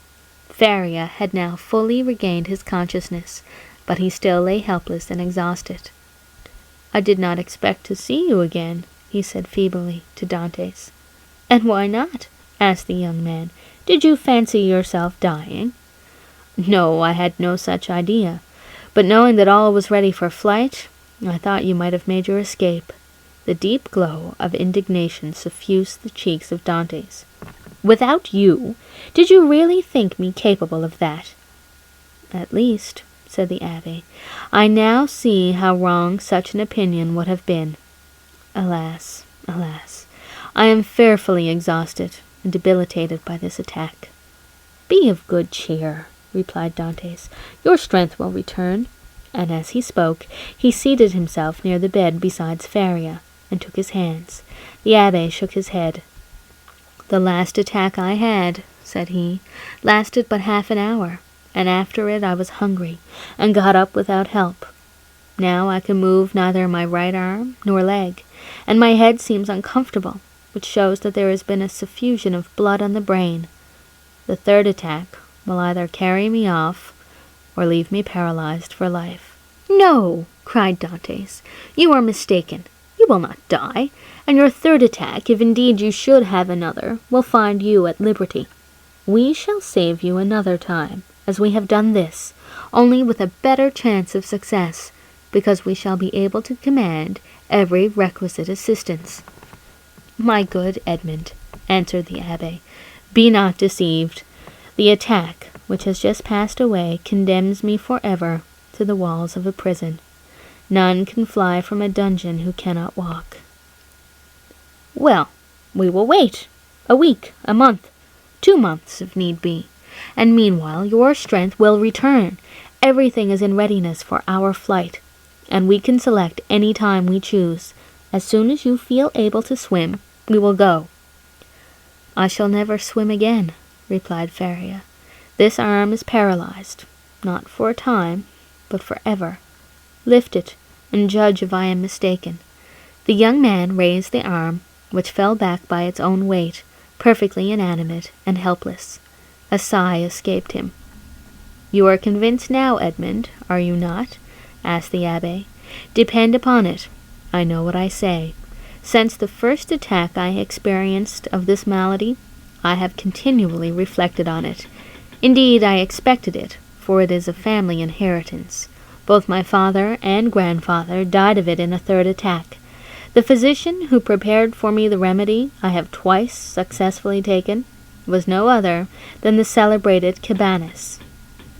Faria had now fully regained his consciousness, but he still lay helpless and exhausted. "I did not expect to see you again," he said feebly to Dantes. "And why not?" asked the young man. "Did you fancy yourself dying?" "No, I had no such idea. But knowing that all was ready for flight, I thought you might have made your escape." The deep glow of indignation suffused the cheeks of Dantes. "Without you? Did you really think me capable of that?" "At least," said the abbé, "I now see how wrong such an opinion would have been. Alas, alas, I am fearfully exhausted and debilitated by this attack." "Be of good cheer," replied Dantes. "Your strength will return." And as he spoke, he seated himself near the bed beside Faria, and took his hands. The abbé shook his head. "The last attack I had," said he, "lasted but half an hour, and after it I was hungry, and got up without help. Now I can move neither my right arm nor leg, and my head seems uncomfortable, which shows that there has been a suffusion of blood on the brain. The third attack will either carry me off, or leave me paralyzed for life." "No!" cried Dantes. "You are mistaken. You will not die, and your third attack, if indeed you should have another, will find you at liberty. We shall save you another time, as we have done this, only with a better chance of success, because we shall be able to command every requisite assistance." "My good Edmund," answered the abbé, "be not deceived. The attack, which has just passed away, condemns me forever to the walls of a prison. None can fly from a dungeon who cannot walk." "Well, we will wait. A week, a month, 2 months if need be, and meanwhile your strength will return. Everything is in readiness for our flight, and we can select any time we choose. As soon as you feel able to swim, we will go." "I shall never swim again," replied Faria. "This arm is paralyzed, not for a time, but forever. Lift it, and judge if I am mistaken." The young man raised the arm, which fell back by its own weight, perfectly inanimate and helpless. A sigh escaped him. "You are convinced now, Edmund, are you not?" asked the abbé. "Depend upon it, I know what I say. Since the first attack I experienced of this malady, I have continually reflected on it. Indeed, I expected it, for it is a family inheritance. Both my father and grandfather died of it in a third attack. The physician who prepared for me the remedy I have twice successfully taken was no other than the celebrated Cabanis,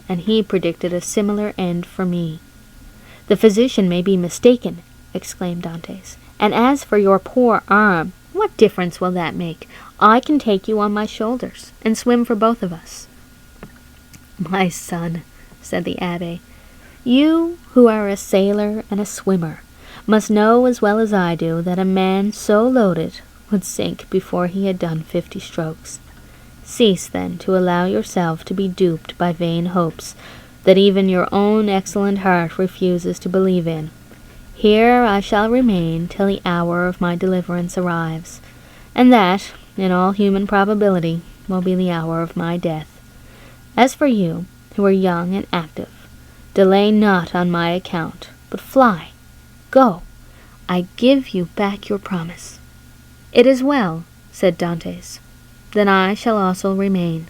and he predicted a similar end for me." "The physician may be mistaken," exclaimed Dantes. "And as for your poor arm, what difference will that make? I can take you on my shoulders, and swim for both of us." "My son," said the abbé, "you, who are a sailor and a swimmer, must know as well as I do that a man so loaded would sink before he had done 50 strokes. Cease, then, to allow yourself to be duped by vain hopes that even your own excellent heart refuses to believe in. Here I shall remain till the hour of my deliverance arrives, and that, in all human probability, will be the hour of my death. As for you, who are young and active, delay not on my account, but fly. Go. I give you back your promise." "It is well," said Dantes. "Then I shall also remain."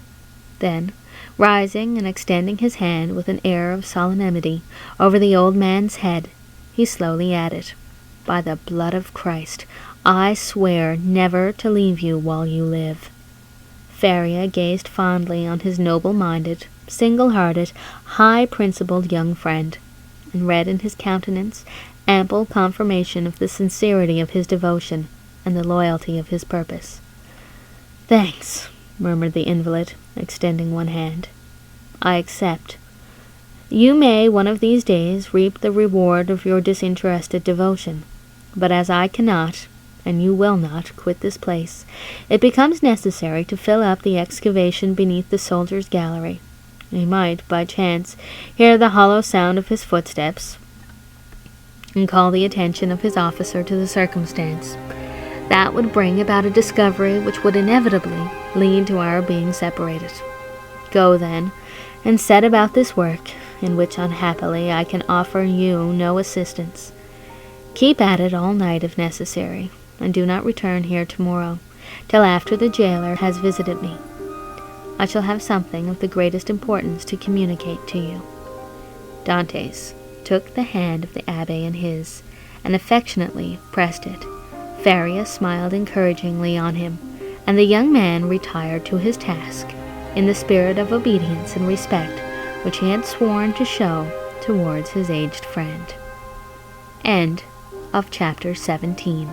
Then, rising and extending his hand with an air of solemnity over the old man's head, he slowly added, "By the blood of Christ, I swear never to leave you while you live." Faria gazed fondly on his noble-minded, single-hearted, high-principled young friend, and read in his countenance ample confirmation of the sincerity of his devotion and the loyalty of his purpose. "Thanks," murmured the invalid, extending one hand. "I accept. You may one of these days reap the reward of your disinterested devotion, but as I cannot, and you will not, quit this place, it becomes necessary to fill up the excavation beneath the soldiers' gallery. You might, by chance, hear the hollow sound of his footsteps, and call the attention of his officer to the circumstance. That would bring about a discovery which would inevitably lead to our being separated. Go, then, and set about this work, in which unhappily I can offer you no assistance. Keep at it all night if necessary, and do not return here tomorrow, till after the jailer has visited me. I shall have something of the greatest importance to communicate to you." Dantès took the hand of the abbé in his, and affectionately pressed it. Faria smiled encouragingly on him, and the young man retired to his task, in the spirit of obedience and respect which he had sworn to show towards his aged friend. End of chapter 17.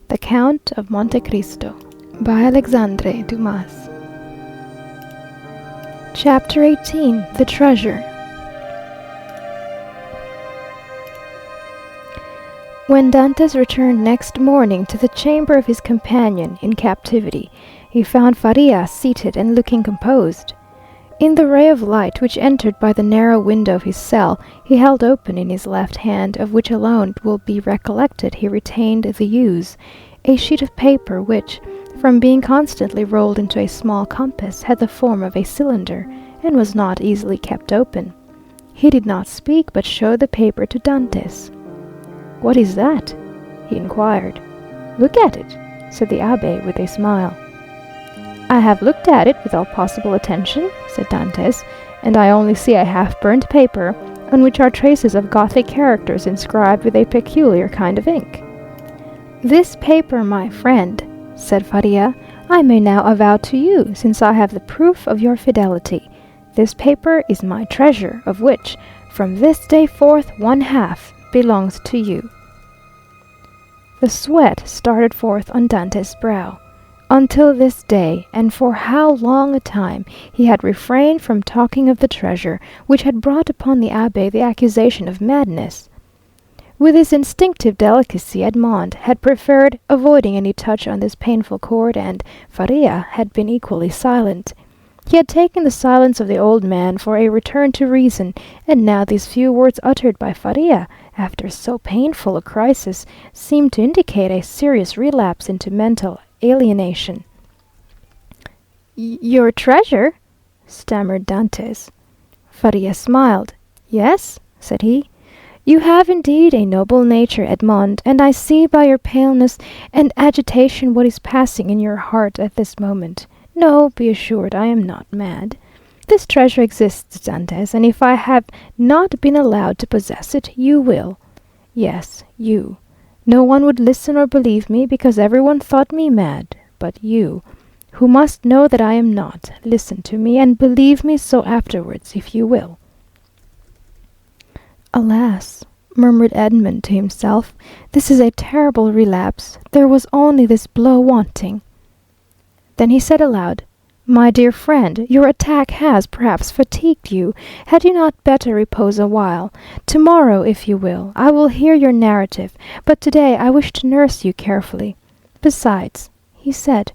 The Count of Monte Cristo by Alexandre Dumas. Chapter 18. The Treasure. When Dantès returned next morning to the chamber of his companion in captivity, he found Faria seated and looking composed. In the ray of light which entered by the narrow window of his cell, he held open in his left hand, of which alone it will be recollected he retained the use, a sheet of paper which, from being constantly rolled into a small compass, had the form of a cylinder, and was not easily kept open. He did not speak, but showed the paper to Dantès. "What is that?" he inquired. "Look at it," said the abbé with a smile. "I have looked at it with all possible attention," said Dantès, "and I only see a half-burnt paper, on which are traces of Gothic characters inscribed with a peculiar kind of ink." "This paper, my friend," said Faria, "I may now avow to you, since I have the proof of your fidelity. This paper is my treasure, of which, from this day forth, 1/2 belongs to you." The sweat started forth on Dantès' brow. Until this day, and for how long a time, he had refrained from talking of the treasure, which had brought upon the abbé the accusation of madness. With his instinctive delicacy, Edmond had preferred avoiding any touch on this painful chord, and Faria had been equally silent. He had taken the silence of the old man for a return to reason, and now these few words uttered by Faria, after so painful a crisis, seemed to indicate a serious relapse into mental alienation. "Your treasure?" stammered Dantès. Faria smiled. "Yes," said he. "You have indeed a noble nature, Edmond, and I see by your paleness and agitation what is passing in your heart at this moment. No, be assured I am not mad. This treasure exists, Dantès, and if I have not been allowed to possess it, you will. Yes, you. No one would listen or believe me, because everyone thought me mad. But you, who must know that I am not, listen to me, and believe me so afterwards, if you will." "Alas," murmured Edmund to himself, "this is a terrible relapse. There was only this blow wanting." Then he said aloud, "My dear friend, your attack has, perhaps, fatigued you. Had you not better repose a while? Tomorrow, if you will, I will hear your narrative, but today I wish to nurse you carefully. Besides," he said,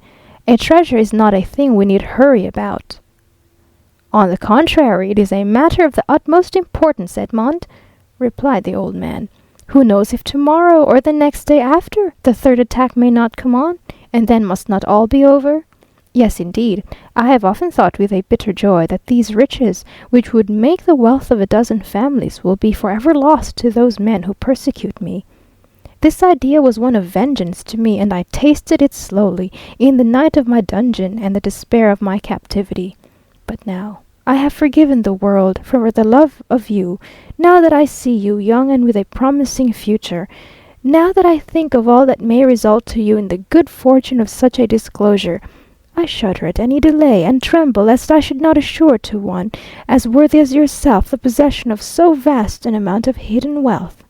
"a treasure is not a thing we need hurry about." "On the contrary, it is a matter of the utmost importance, Edmond," replied the old man. "Who knows if tomorrow, or the next day after, the third attack may not come on, and then must not all be over? Yes, indeed, I have often thought with a bitter joy that these riches, which would make the wealth of a dozen families, will be forever lost to those men who persecute me. This idea was one of vengeance to me, and I tasted it slowly, in the night of my dungeon and the despair of my captivity. But now I have forgiven the world for the love of you, now that I see you young and with a promising future, Now that I think of all that may result to you in the good fortune of such a disclosure, I shudder at any delay, and tremble lest I should not assure to one as worthy as yourself the possession of so vast an amount of hidden wealth."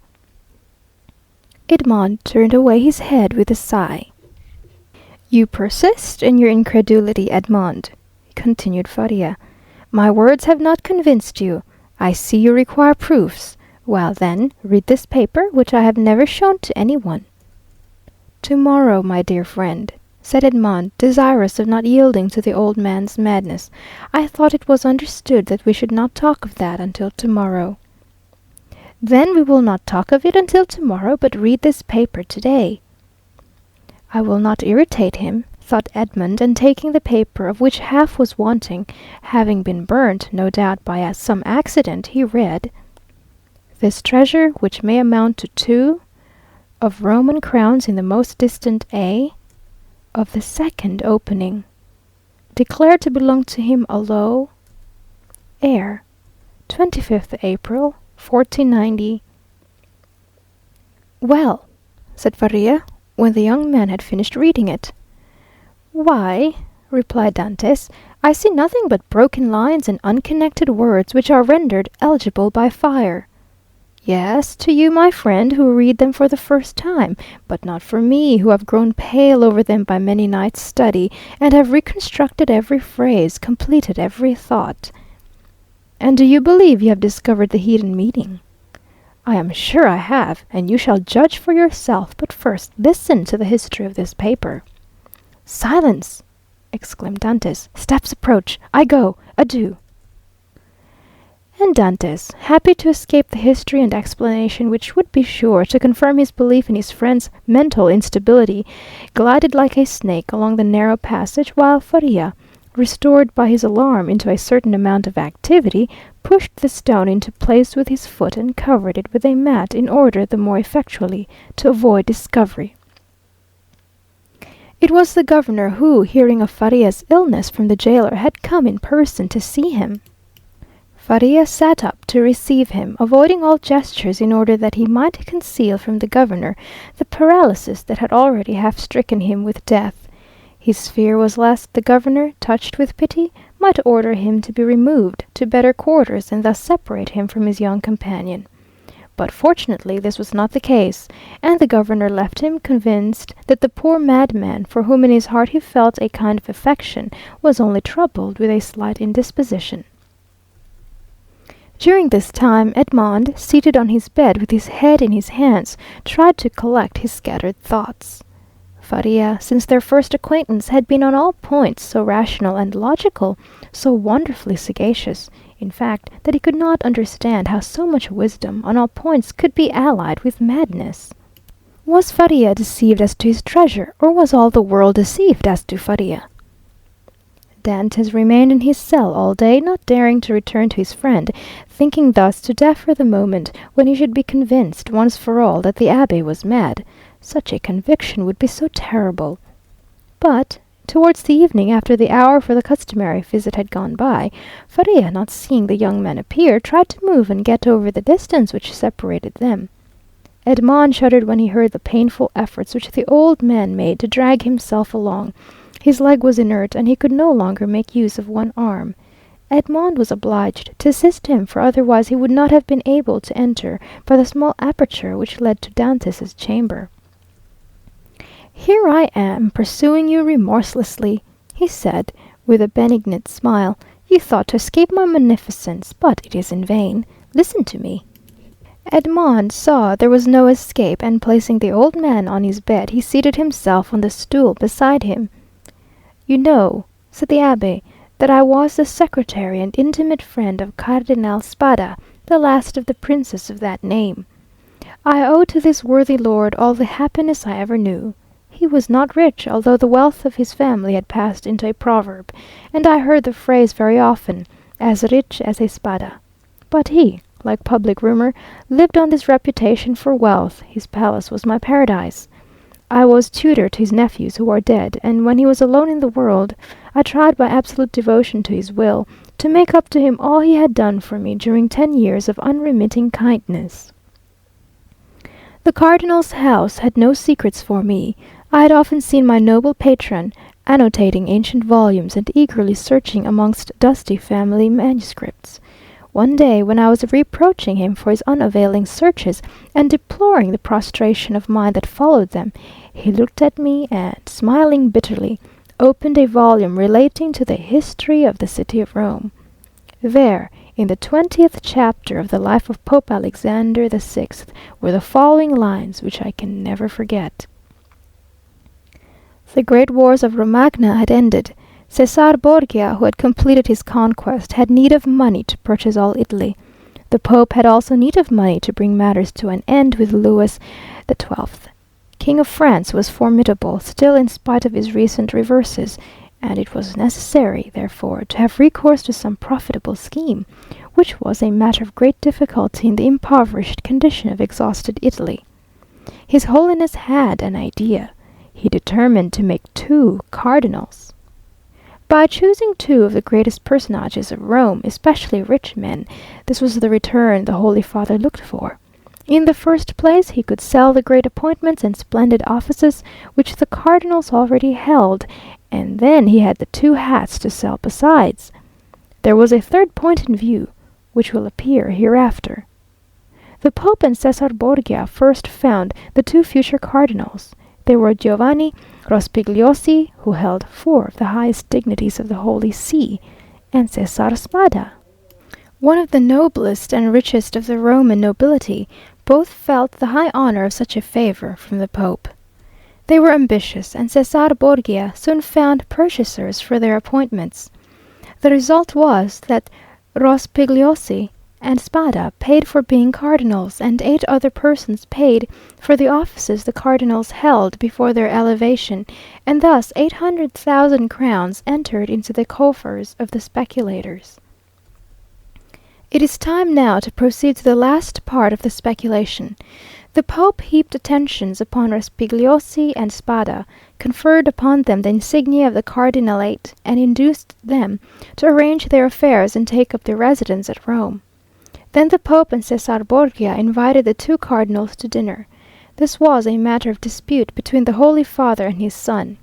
Edmond turned away his head with a sigh. "You persist in your incredulity, Edmond," continued Faria. "My words have not convinced you. I see you require proofs. Well, then, read this paper, which I have never shown to any one." "To-morrow, my dear friend," said Edmond, desirous of not yielding to the old man's madness. "I thought it was understood that we should not talk of that until to-morrow." "Then we will not talk of it until to-morrow, but read this paper to-day." "I will not irritate him," thought Edmund, and taking the paper, of which half was wanting, having been burnt, no doubt, by some accident, he read, "This treasure, which may amount to 2 of Roman crowns in the most distant A of the second opening, declared to belong to him alone, heir, 25th April, 1490. "Well," said Faria, when the young man had finished reading it. "Why," replied Dantès, "I see nothing but broken lines and unconnected words which are rendered illegible by fire." "Yes, to you, my friend, who read them for the first time, but not for me, who have grown pale over them by many nights' study, and have reconstructed every phrase, completed every thought." "And do you believe you have discovered the hidden meaning?" "I am sure I have, and you shall judge for yourself, but first listen to the history of this paper." "Silence!" exclaimed Dantès. "Steps approach. I go. Adieu." And Dantès, happy to escape the history and explanation which would be sure to confirm his belief in his friend's mental instability, glided like a snake along the narrow passage, while Faria, restored by his alarm into a certain amount of activity, pushed the stone into place with his foot and covered it with a mat in order the more effectually to avoid discovery. It was the governor who, hearing of Faria's illness from the jailer, had come in person to see him. Faria sat up to receive him, avoiding all gestures in order that he might conceal from the governor the paralysis that had already half stricken him with death. His fear was lest the governor, touched with pity, might order him to be removed to better quarters and thus separate him from his young companion. But fortunately this was not the case, and the governor left him convinced that the poor madman, for whom in his heart he felt a kind of affection, was only troubled with a slight indisposition. During this time Edmond, seated on his bed with his head in his hands, tried to collect his scattered thoughts. Faria, since their first acquaintance, had been on all points so rational and logical, so wonderfully sagacious, in fact, that he could not understand how so much wisdom on all points could be allied with madness. Was Faria deceived as to his treasure, or was all the world deceived as to Faria? Dantès remained in his cell all day, not daring to return to his friend, thinking thus to defer the moment when he should be convinced once for all that the abbé was mad. Such a conviction would be so terrible. But towards the evening, after the hour for the customary visit had gone by, Faria, not seeing the young man appear, tried to move and get over the distance which separated them. Edmond shuddered when he heard the painful efforts which the old man made to drag himself along. His leg was inert, and he could no longer make use of one arm. Edmond was obliged to assist him, for otherwise he would not have been able to enter by the small aperture which led to Dantès' chamber. "Here I am, pursuing you remorselessly," he said, with a benignant smile. "You thought to escape my munificence, but it is in vain. Listen to me." Edmond saw there was no escape, and placing the old man on his bed, he seated himself on the stool beside him. "You know," said the abbé, "that I was the secretary and intimate friend of Cardinal Spada, the last of the princes of that name. I owe to this worthy lord all the happiness I ever knew. He was not rich, although the wealth of his family had passed into a proverb, and I heard the phrase very often, as rich as a Spada. But he, like public rumour, lived on this reputation for wealth. His palace was my paradise. I was tutor to his nephews who are dead, and when he was alone in the world, I tried by absolute devotion to his will to make up to him all he had done for me during 10 years of unremitting kindness." The cardinal's house had no secrets for me. I had often seen my noble patron annotating ancient volumes and eagerly searching amongst dusty family manuscripts. One day, when I was reproaching him for his unavailing searches, and deploring the prostration of mind that followed them, he looked at me and, smiling bitterly, opened a volume relating to the history of the city of Rome. There, in the 20th chapter of the life of Pope Alexander VI, were the following lines which I can never forget. The great wars of Romagna had ended. Cesar Borgia, who had completed his conquest, had need of money to purchase all Italy. The Pope had also need of money to bring matters to an end with Louis XII. King of France was formidable, still in spite of his recent reverses, and it was necessary, therefore, to have recourse to some profitable scheme, which was a matter of great difficulty in the impoverished condition of exhausted Italy. His Holiness had an idea. He determined to make 2 cardinals. By choosing 2 of the greatest personages of Rome, especially rich men, this was the return the Holy Father looked for. In the first place, he could sell the great appointments and splendid offices which the cardinals already held, and then he had the 2 hats to sell besides. There was a third point in view, which will appear hereafter. The Pope and Cesar Borgia first found the 2 future cardinals. They were Giovanni Rospigliosi, who held 4 of the highest dignities of the Holy See, and Cesar Spada, one of the noblest and richest of the Roman nobility. Both felt the high honor of such a favor from the Pope. They were ambitious, and Cesar Borgia soon found purchasers for their appointments. The result was that Rospigliosi and Spada paid for being cardinals, and 8 other persons paid for the offices the cardinals held before their elevation, and thus 800,000 crowns entered into the coffers of the speculators. It is time now to proceed to the last part of the speculation. The Pope heaped attentions upon Rospigliosi and Spada, conferred upon them the insignia of the cardinalate, and induced them to arrange their affairs and take up their residence at Rome. Then the Pope and Cesar Borgia invited the 2 cardinals to dinner. This was a matter of dispute between the Holy Father and his son.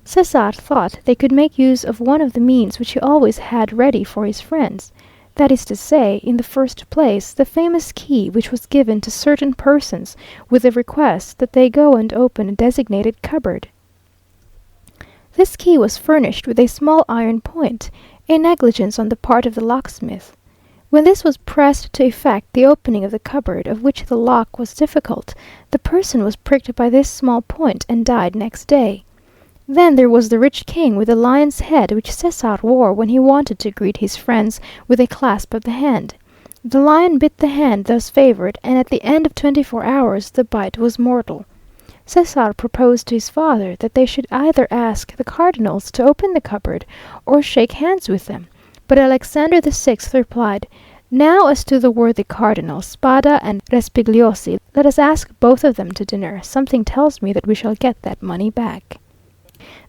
Cesar thought they could make use of one of the means which he always had ready for his friends. That is to say, in the first place, the famous key which was given to certain persons with the request that they go and open a designated cupboard. This key was furnished with a small iron point, a negligence on the part of the locksmith. When this was pressed to effect the opening of the cupboard, of which the lock was difficult, the person was pricked by this small point and died next day. Then there was the rich king with the lion's head which Cesar wore when he wanted to greet his friends with a clasp of the hand. The lion bit the hand thus favoured, and at the end of 24 hours the bite was mortal. Cesar proposed to his father that they should either ask the cardinals to open the cupboard or shake hands with them. But Alexander VI replied, "Now as to the worthy cardinals, Spada and Rospigliosi, let us ask both of them to dinner. Something tells me that we shall get that money back.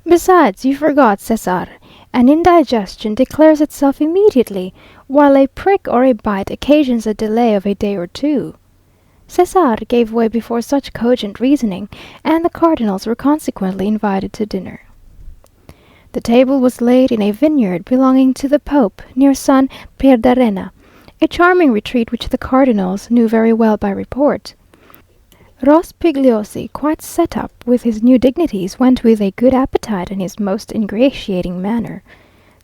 Besides, you forgot, Cesar. An indigestion declares itself immediately, while a prick or a bite occasions a delay of a day or 2. Cesar gave way before such cogent reasoning, and the cardinals were consequently invited to dinner. The table was laid in a vineyard belonging to the Pope, near San Pierdarena, a charming retreat which the cardinals knew very well by report. Rospigliosi, quite set up with his new dignities, went with a good appetite and his most ingratiating manner.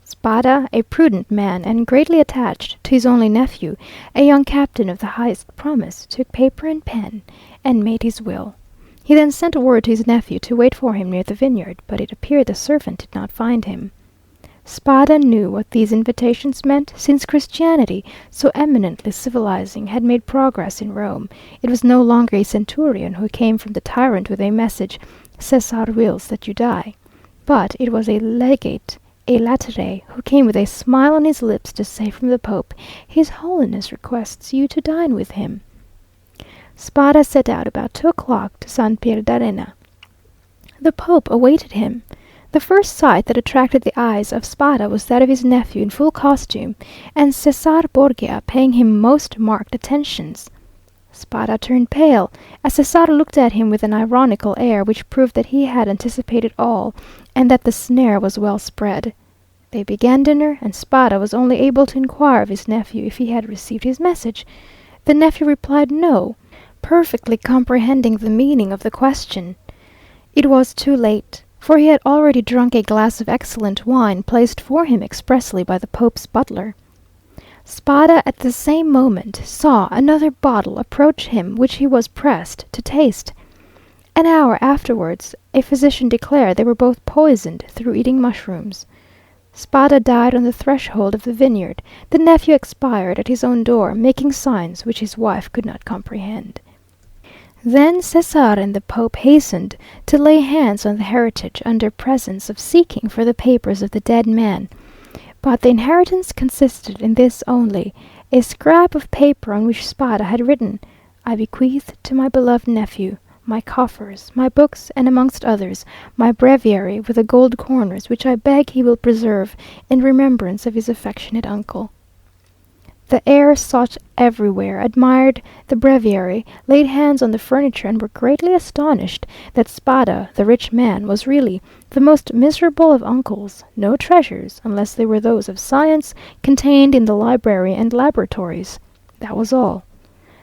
Spada, a prudent man and greatly attached to his only nephew, a young captain of the highest promise, took paper and pen and made his will. He then sent word to his nephew to wait for him near the vineyard, but it appeared the servant did not find him. Spada knew what these invitations meant, since Christianity, so eminently civilizing, had made progress in Rome. It was no longer a centurion who came from the tyrant with a message, "Caesar wills that you die," but it was a legate, a latere, who came with a smile on his lips to say from the Pope, "His Holiness requests you to dine with him." Spada set out about 2 o'clock to San Pierdarena. The Pope awaited him. The first sight that attracted the eyes of Spada was that of his nephew in full costume, and Cesar Borgia paying him most marked attentions. Spada turned pale, as Cesare looked at him with an ironical air which proved that he had anticipated all, and that the snare was well spread. They began dinner, and Spada was only able to inquire of his nephew if he had received his message. The nephew replied no, perfectly comprehending the meaning of the question. It was too late, for he had already drunk a glass of excellent wine placed for him expressly by the Pope's butler. Spada at the same moment saw another bottle approach him which he was pressed to taste. An hour afterwards a physician declared they were both poisoned through eating mushrooms. Spada died on the threshold of the vineyard. The nephew expired at his own door, making signs which his wife could not comprehend. Then Cesare and the Pope hastened to lay hands on the heritage under presence of seeking for the papers of the dead man. But the inheritance consisted in this only, a scrap of paper on which Spada had written, "I bequeath to my beloved nephew my coffers, my books, and amongst others, my breviary with the gold corners, which I beg he will preserve in remembrance of his affectionate uncle." The heirs sought everywhere, admired the breviary, laid hands on the furniture, and were greatly astonished that Spada, the rich man, was really the most miserable of uncles. No treasures, unless they were those of science, contained in the library and laboratories. That was all.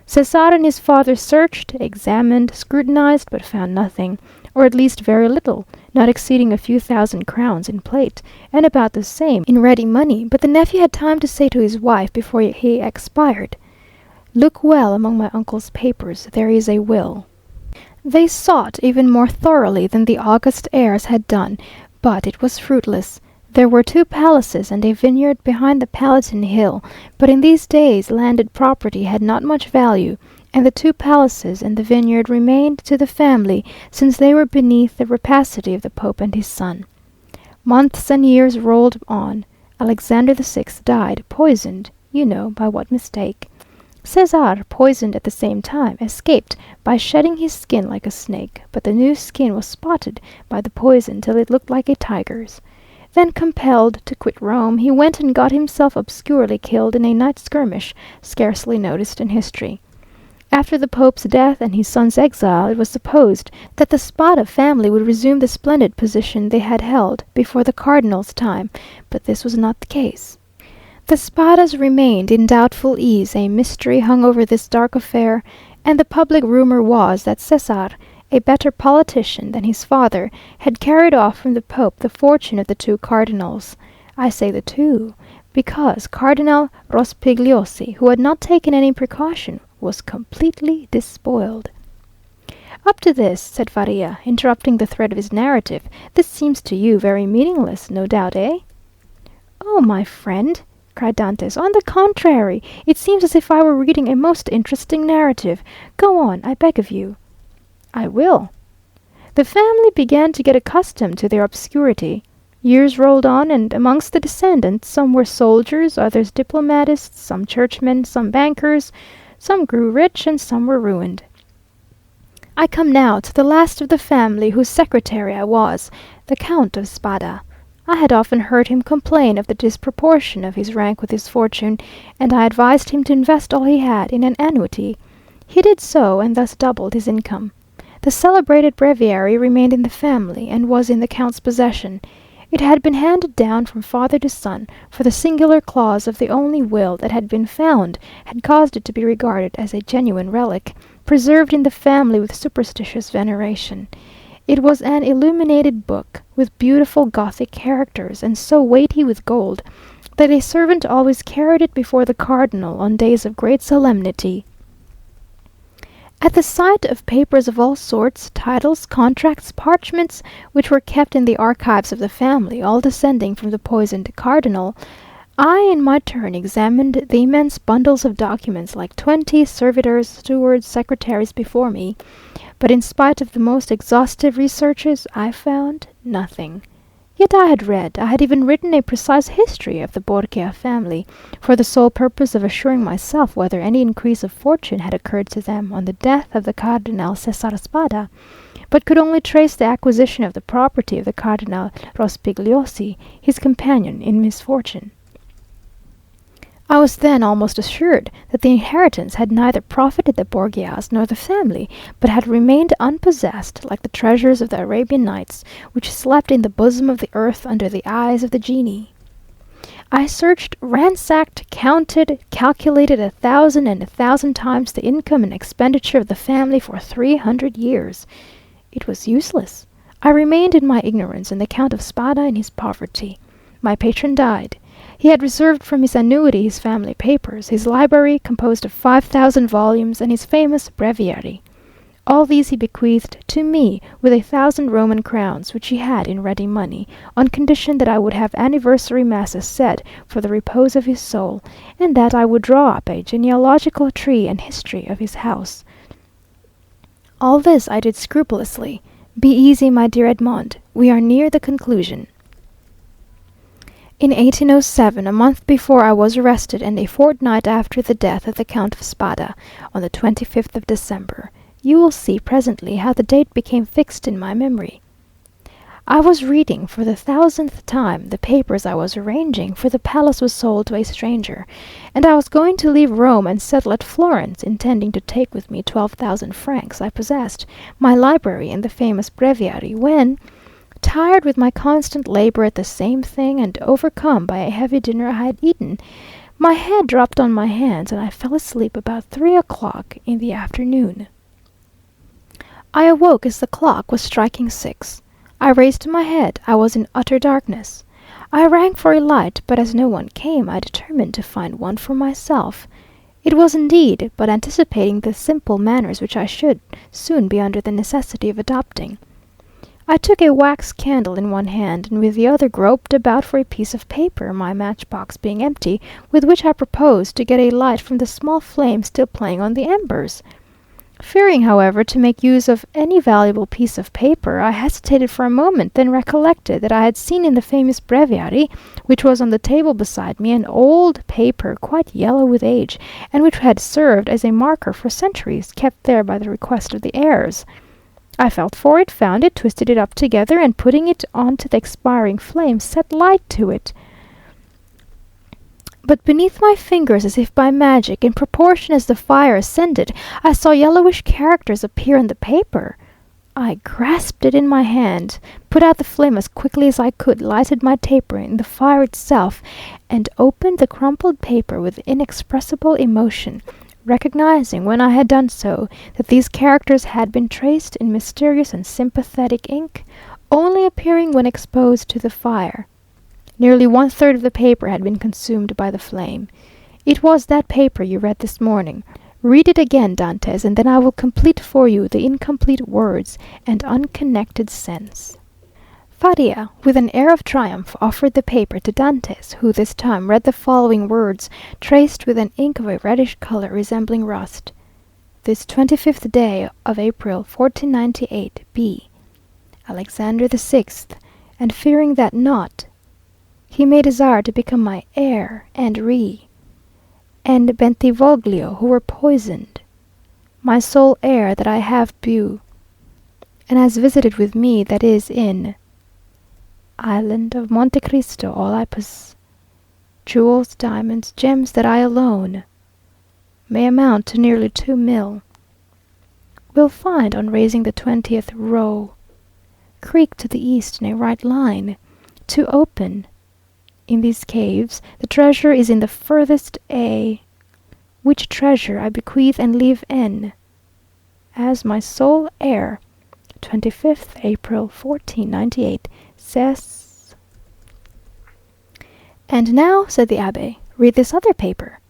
Cesare and his father searched, examined, scrutinized, but found nothing, or at least very little, not exceeding a few thousand crowns in plate, and about the same in ready money. But the nephew had time to say to his wife before he expired, "Look well among my uncle's papers, there is a will." They sought even more thoroughly than the august heirs had done, but it was fruitless. There were 2 palaces and a vineyard behind the Palatine Hill, but in these days landed property had not much value, and the 2 palaces and the vineyard remained to the family, since they were beneath the rapacity of the Pope and his son. Months and years rolled on. Alexander VI died, poisoned, you know by what mistake. Cesare, poisoned at the same time, escaped by shedding his skin like a snake, but the new skin was spotted by the poison till it looked like a tiger's. Then, compelled to quit Rome, he went and got himself obscurely killed in a night skirmish, scarcely noticed in history. After the Pope's death and his son's exile, it was supposed that the Spada family would resume the splendid position they had held before the Cardinal's time, but this was not the case. The Spadas remained in doubtful ease, a mystery hung over this dark affair, and the public rumour was that Cesare, a better politician than his father, had carried off from the Pope the fortune of the 2 cardinals. I say the 2, because Cardinal Rospigliosi, who had not taken any precaution, was completely despoiled. "Up to this," said Faria, interrupting the thread of his narrative, "this seems to you very meaningless, no doubt, eh?" "Oh, my friend," cried Dantès, "on the contrary, it seems as if I were reading a most interesting narrative. Go on, I beg of you." "I will. The family began to get accustomed to their obscurity. Years rolled on, and amongst the descendants some were soldiers, others diplomatists, some churchmen, some bankers, some grew rich, and some were ruined. I come now to the last of the family whose secretary I was, the Count of Spada. I had often heard him complain of the disproportion of his rank with his fortune, and I advised him to invest all he had in an annuity. He did so, and thus doubled his income. The celebrated breviary remained in the family, and was in the Count's possession. It had been handed down from father to son, for the singular clause of the only will that had been found had caused it to be regarded as a genuine relic, preserved in the family with superstitious veneration. It was an illuminated book, with beautiful Gothic characters, and so weighty with gold, that a servant always carried it before the cardinal on days of great solemnity. At the sight of papers of all sorts, titles, contracts, parchments, which were kept in the archives of the family, all descending from the poisoned cardinal, I in my turn examined the immense bundles of documents like 20 servitors, stewards, secretaries before me, but in spite of the most exhaustive researches, I found nothing. Yet I had even written a precise history of the Borgia family, for the sole purpose of assuring myself whether any increase of fortune had occurred to them on the death of the Cardinal Cesare Spada, but could only trace the acquisition of the property of the Cardinal Rospigliosi, his companion in misfortune. I was then almost assured that the inheritance had neither profited the Borgias nor the family, but had remained unpossessed, like the treasures of the Arabian Nights, which slept in the bosom of the earth under the eyes of the genii. I searched, ransacked, counted, calculated 1,000 and 1,000 times the income and expenditure of the family for 300 years. It was useless. I remained in my ignorance, and the Count of Spada in his poverty. My patron died. He had reserved from his annuity his family papers, his library, composed of 5,000 volumes, and his famous breviary. All these he bequeathed to me, with 1,000 Roman crowns, which he had in ready money, on condition that I would have anniversary masses said for the repose of his soul, and that I would draw up a genealogical tree and history of his house. All this I did scrupulously. Be easy, my dear Edmond, we are near the conclusion. In 1807, a month before I was arrested, and a fortnight after the death of the Count of Spada, on the 25th of December, you will see presently how the date became fixed in my memory. I was reading for the 1,000th time the papers I was arranging, for the palace was sold to a stranger, and I was going to leave Rome and settle at Florence, intending to take with me 12,000 francs I possessed, my library, and the famous breviary, when, tired with my constant labor at the same thing, and overcome by a heavy dinner I had eaten, my head dropped on my hands, and I fell asleep about 3 o'clock in the afternoon. I awoke as the clock was striking 6. I raised my head. I was in utter darkness. I rang for a light, but as no one came, I determined to find one for myself. It was indeed but anticipating the simple manners which I should soon be under the necessity of adopting. I took a wax candle in one hand, and with the other groped about for a piece of paper, my matchbox being empty, with which I proposed to get a light from the small flame still playing on the embers. Fearing, however, to make use of any valuable piece of paper, I hesitated for a moment, then recollected that I had seen in the famous breviary, which was on the table beside me, an old paper quite yellow with age, and which had served as a marker for centuries, kept there by the request of the heirs. I felt for it, found it, twisted it up together, and putting it on to the expiring flame, set light to it. But beneath my fingers, as if by magic, in proportion as the fire ascended, I saw yellowish characters appear on the paper. I grasped it in my hand, put out the flame as quickly as I could, lighted my taper in the fire itself, and opened the crumpled paper with inexpressible emotion, recognizing, when I had done so, that these characters had been traced in mysterious and sympathetic ink, only appearing when exposed to the fire. Nearly 1/3 of the paper had been consumed by the flame. It was that paper you read this morning. Read it again, Dantès, and then I will complete for you the incomplete words and unconnected sense. Faria, with an air of triumph, offered the paper to Dantès, who this time read the following words, traced with an ink of a reddish color resembling rust. This 25th day of April, 1498, B. Alexander VI, and fearing that not he may desire to become my heir, and and Bentivoglio, who were poisoned, my sole heir that I have bu, and has visited with me, that is in island of Monte Cristo, all I possess, jewels, diamonds, gems that I alone may amount to nearly 2 mil, will find on raising the 20th row, creek to the east in a right line, to open. In these caves, the treasure is in the furthest A, which treasure I bequeath and leave N, as my sole heir, 25th April, 1498, says. And now, said the Abbé, read this other paper.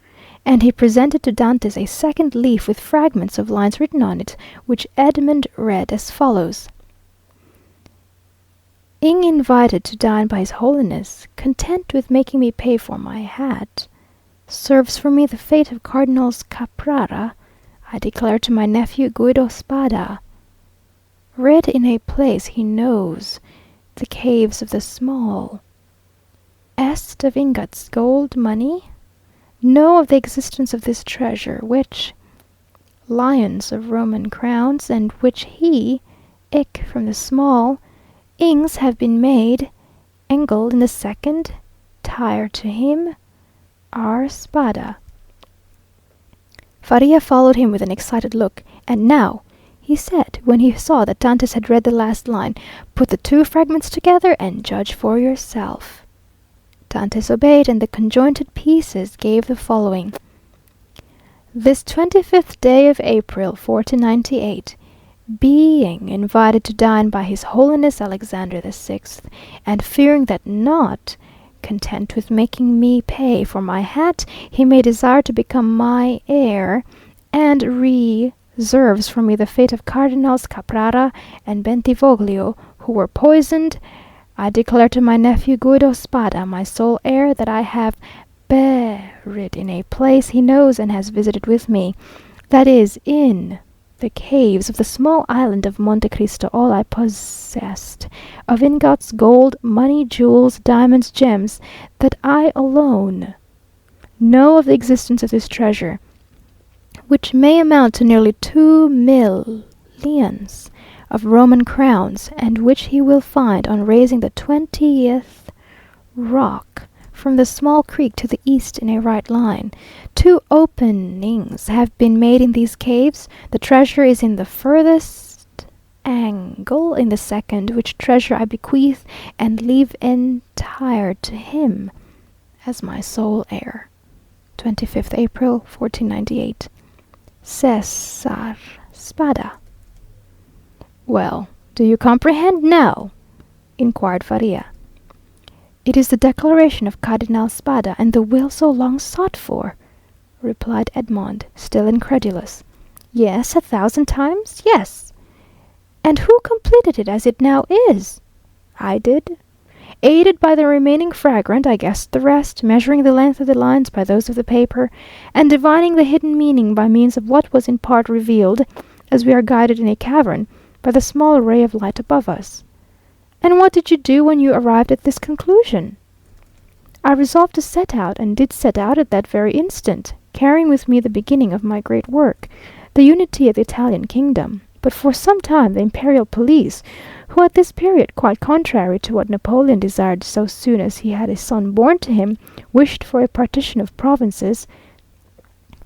And he presented to Dantès a second leaf with fragments of lines written on it, which Edmund read as follows. Ing invited to dine by his holiness, content with making me pay for my hat, serves for me the fate of Cardinals Caprara, I declare to my nephew Guido Spada. Read in a place he knows, the caves of the small. Est of ingots, gold, money? Know of the existence of this treasure, which, lions of Roman crowns, and which he, ick from the small, ings have been made, Engel in the second, tire to him, our spada." Faria followed him with an excited look. "And now," he said, when he saw that Dantès had read the last line, "put the two fragments together and judge for yourself." Dantès obeyed, and the conjointed pieces gave the following: "This 25th day of April, 1498, being invited to dine by His Holiness Alexander VI, and fearing that not content with making me pay for my hat, he may desire to become my heir, and reserves for me the fate of Cardinals Caprara and Bentivoglio, who were poisoned, I declare to my nephew Guido Spada, my sole heir, that I have buried in a place he knows and has visited with me, that is, in the caves of the small island of Monte Cristo, all I possessed of ingots, gold, money, jewels, diamonds, gems, that I alone know of the existence of this treasure, which may amount to nearly 2 millions of Roman crowns, and which he will find on raising the 20th rock from the small creek to the east in a right line. 2 openings have been made in these caves. The treasure is in the furthest angle in the second, which treasure I bequeath and leave entire to him as my sole heir. 25th April, 1498. Cesar Spada." "Well, do you comprehend now?" inquired Faria. "It is the declaration of Cardinal Spada, and the will so long sought for," replied Edmond, still incredulous. "Yes, 1,000 times, yes." "And who completed it as it now is?" "I did. Aided by the remaining fragment, I guessed the rest, measuring the length of the lines by those of the paper, and divining the hidden meaning by means of what was in part revealed, as we are guided in a cavern, by the small ray of light above us." "And what did you do when you arrived at this conclusion?" "I resolved to set out, and did set out at that very instant, carrying with me the beginning of my great work, the unity of the Italian kingdom. But for some time the imperial police, who at this period, quite contrary to what Napoleon desired so soon as he had a son born to him, wished for a partition of provinces,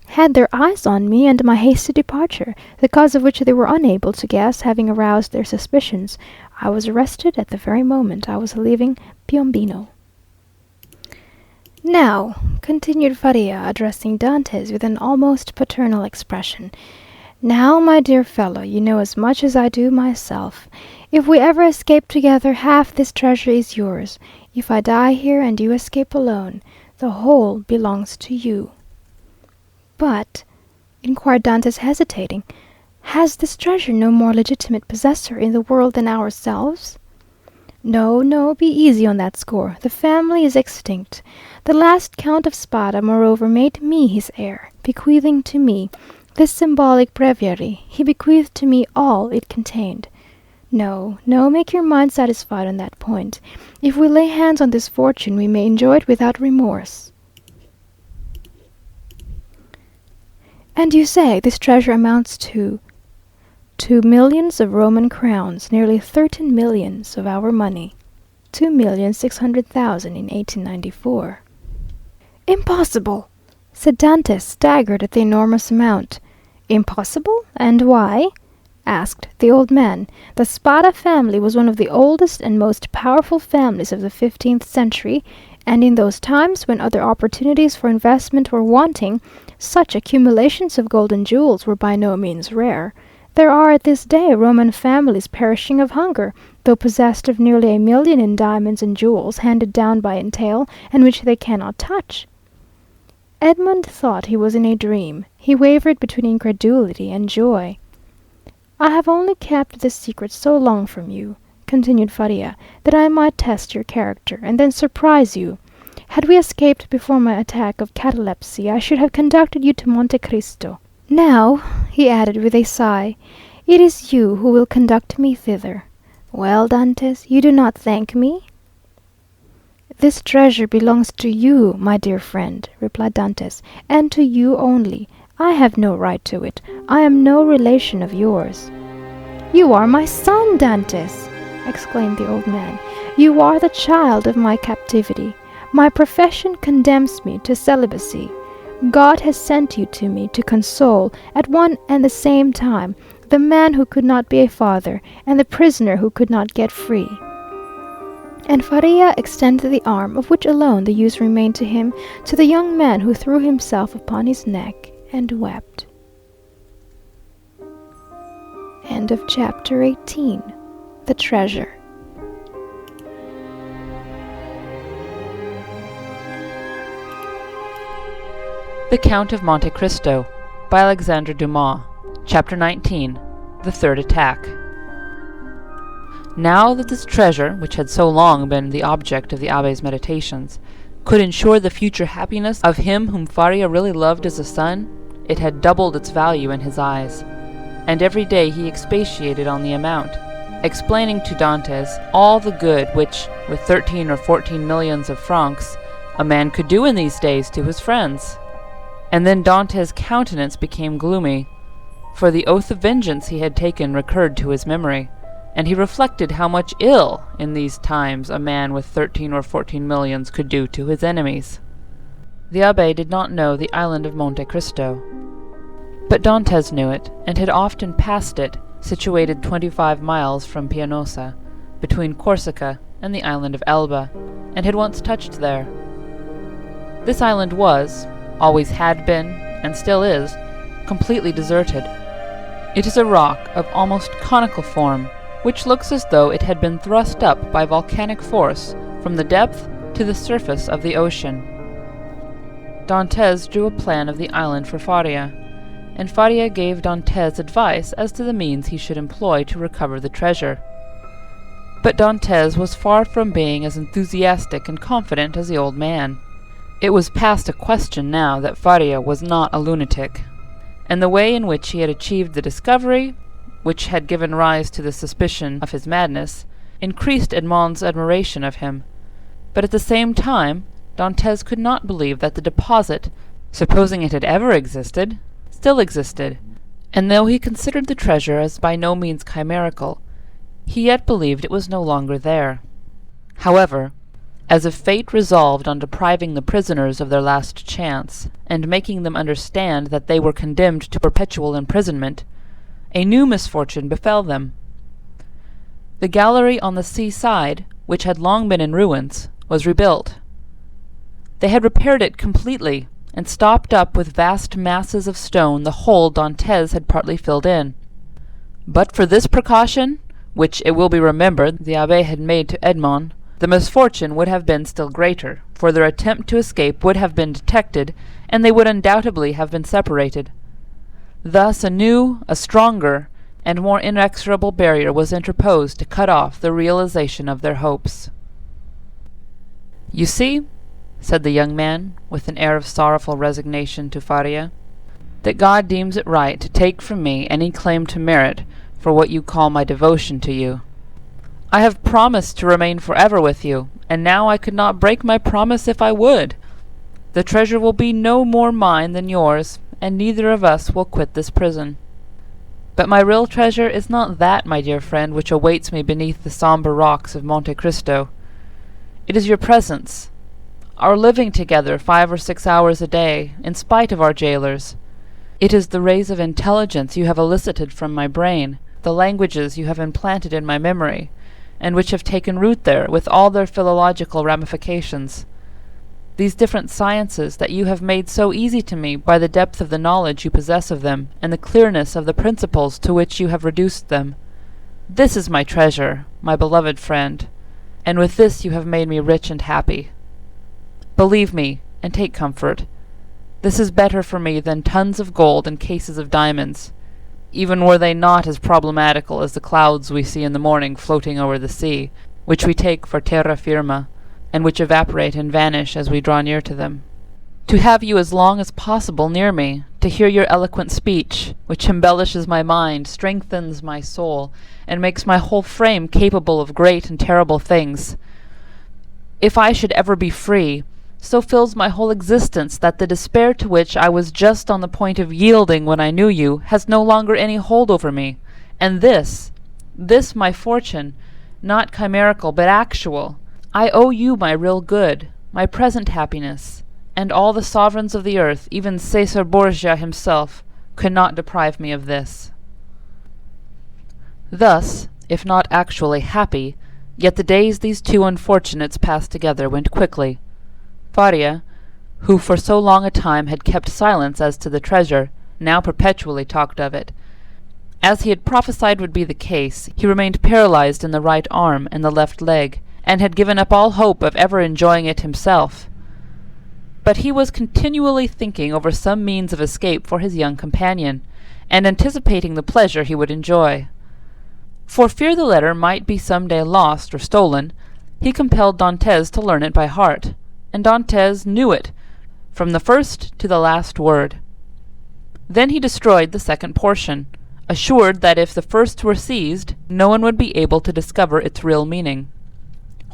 had their eyes on me and my hasty departure, the cause of which they were unable to guess, having aroused their suspicions. I was arrested at the very moment I was leaving Piombino." "Now," continued Faria, addressing Dantès with an almost paternal expression, "now, my dear fellow, you know as much as I do myself. If we ever escape together, half this treasure is yours. If I die here and you escape alone, the whole belongs to you." "But," inquired Dantès, hesitating, "has this treasure no more legitimate possessor in the world than ourselves?" "No, no, be easy on that score. The family is extinct. The last Count of Spada, moreover, made me his heir, bequeathing to me this symbolic breviary. He bequeathed to me all it contained. No, no, make your mind satisfied on that point. If we lay hands on this fortune, we may enjoy it without remorse." "And you say this treasure amounts to 2 millions of Roman crowns, nearly 13 millions of our money. 2,600,000 in 1894. "Impossible!" said Dantès, staggered at the enormous amount. "Impossible? And why?" asked the old man. "The Spada family was one of the oldest and most powerful families of the 15th century, and in those times, when other opportunities for investment were wanting, such accumulations of gold and jewels were by no means rare. There are at this day Roman families perishing of hunger, though possessed of nearly 1 million in diamonds and jewels handed down by entail, and which they cannot touch." Edmund thought he was in a dream. He wavered between incredulity and joy. "I have only kept this secret so long from you," continued Faria, "that I might test your character, and then surprise you. Had we escaped before my attack of catalepsy, I should have conducted you to Monte Cristo. Now," he added with a sigh, "it is you who will conduct me thither. Well, Dantès, you do not thank me?" "This treasure belongs to you, my dear friend," replied Dantès, "and to you only. I have no right to it. I am no relation of yours." "You are my son, Dantès!" exclaimed the old man. "You are the child of my captivity. My profession condemns me to celibacy. God has sent you to me to console, at one and the same time, the man who could not be a father, and the prisoner who could not get free." And Faria extended the arm, of which alone the use remained to him, to the young man, who threw himself upon his neck and wept. End of chapter 18. The Treasure. The Count of Monte Cristo by Alexandre Dumas. Chapter 19. The Third Attack. Now that this treasure, which had so long been the object of the Abbe's meditations, could ensure the future happiness of him whom Faria really loved as a son, it had doubled its value in his eyes, and every day he expatiated on the amount, explaining to Dantès all the good which, with 13 or 14 millions of francs, a man could do in these days to his friends. And then Dantès' countenance became gloomy, for the oath of vengeance he had taken recurred to his memory, and he reflected how much ill in these times a man with 13 or 14 millions could do to his enemies. The Abbé did not know the island of Monte Cristo, but Dantès knew it, and had often passed it, situated 25 miles from Pianosa, between Corsica and the island of Elba, and had once touched there. This island was, always had been, and still is, completely deserted. It is a rock of almost conical form, which looks as though it had been thrust up by volcanic force from the depth to the surface of the ocean. Dantès drew a plan of the island for Faria, and Faria gave Dantès advice as to the means he should employ to recover the treasure. But Dantès was far from being as enthusiastic and confident as the old man. It was past a question now that Faria was not a lunatic, and the way in which he had achieved the discovery, which had given rise to the suspicion of his madness, increased Edmond's admiration of him. But at the same time, Dantès could not believe that the deposit, supposing it had ever existed, still existed, and though he considered the treasure as by no means chimerical, he yet believed it was no longer there. However, as if fate resolved on depriving the prisoners of their last chance, and making them understand that they were condemned to perpetual imprisonment, a new misfortune befell them. The gallery on the sea-side, which had long been in ruins, was rebuilt. They had repaired it completely, and stopped up with vast masses of stone the hole Dantès had partly filled in. But for this precaution, which it will be remembered the Abbé had made to Edmond, the misfortune would have been still greater, for their attempt to escape would have been detected, and they would undoubtedly have been separated. Thus a new, a stronger, and more inexorable barrier was interposed to cut off the realization of their hopes. "You see," said the young man, with an air of sorrowful resignation to Faria, "that God deems it right to take from me any claim to merit for what you call my devotion to you. I have promised to remain forever with you, and now I could not break my promise if I would. The treasure will be no more mine than yours, and neither of us will quit this prison. But my real treasure is not that, my dear friend, which awaits me beneath the sombre rocks of Monte Cristo. It is your presence, our living together 5 or 6 hours a day, in spite of our jailers. It is the rays of intelligence you have elicited from my brain, the languages you have implanted in my memory, and which have taken root there with all their philological ramifications. These different sciences that you have made so easy to me by the depth of the knowledge you possess of them, and the clearness of the principles to which you have reduced them. This is my treasure, my beloved friend, and with this you have made me rich and happy. Believe me, and take comfort. This is better for me than tons of gold and cases of diamonds, even were they not as problematical as the clouds we see in the morning floating over the sea, which we take for terra firma, and which evaporate and vanish as we draw near to them. To have you as long as possible near me, to hear your eloquent speech, which embellishes my mind, strengthens my soul, and makes my whole frame capable of great and terrible things. If I should ever be free, so fills my whole existence that the despair to which I was just on the point of yielding when I knew you has no longer any hold over me, and this my fortune, not chimerical but actual, I owe you my real good, my present happiness, and all the sovereigns of the earth, even Caesar Borgia himself, could not deprive me of this. Thus, if not actually happy, yet the days these two unfortunates passed together went quickly. Faria, who for so long a time had kept silence as to the treasure, now perpetually talked of it. As he had prophesied would be the case, he remained paralyzed in the right arm and the left leg, and had given up all hope of ever enjoying it himself. But he was continually thinking over some means of escape for his young companion, and anticipating the pleasure he would enjoy. For fear the letter might be some day lost or stolen, he compelled Dantès to learn it by heart, and Dantès knew it, from the first to the last word. Then he destroyed the second portion, assured that if the first were seized, no one would be able to discover its real meaning.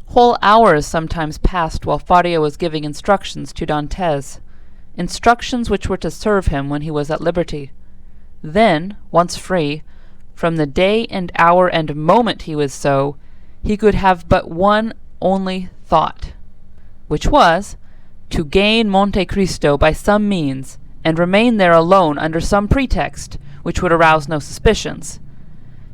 Whole hours sometimes passed while Faria was giving instructions to Dantès, instructions which were to serve him when he was at liberty. Then, once free, from the day and hour and moment he was so, he could have but one only thought, which was to gain Monte Cristo by some means, and remain there alone under some pretext which would arouse no suspicions,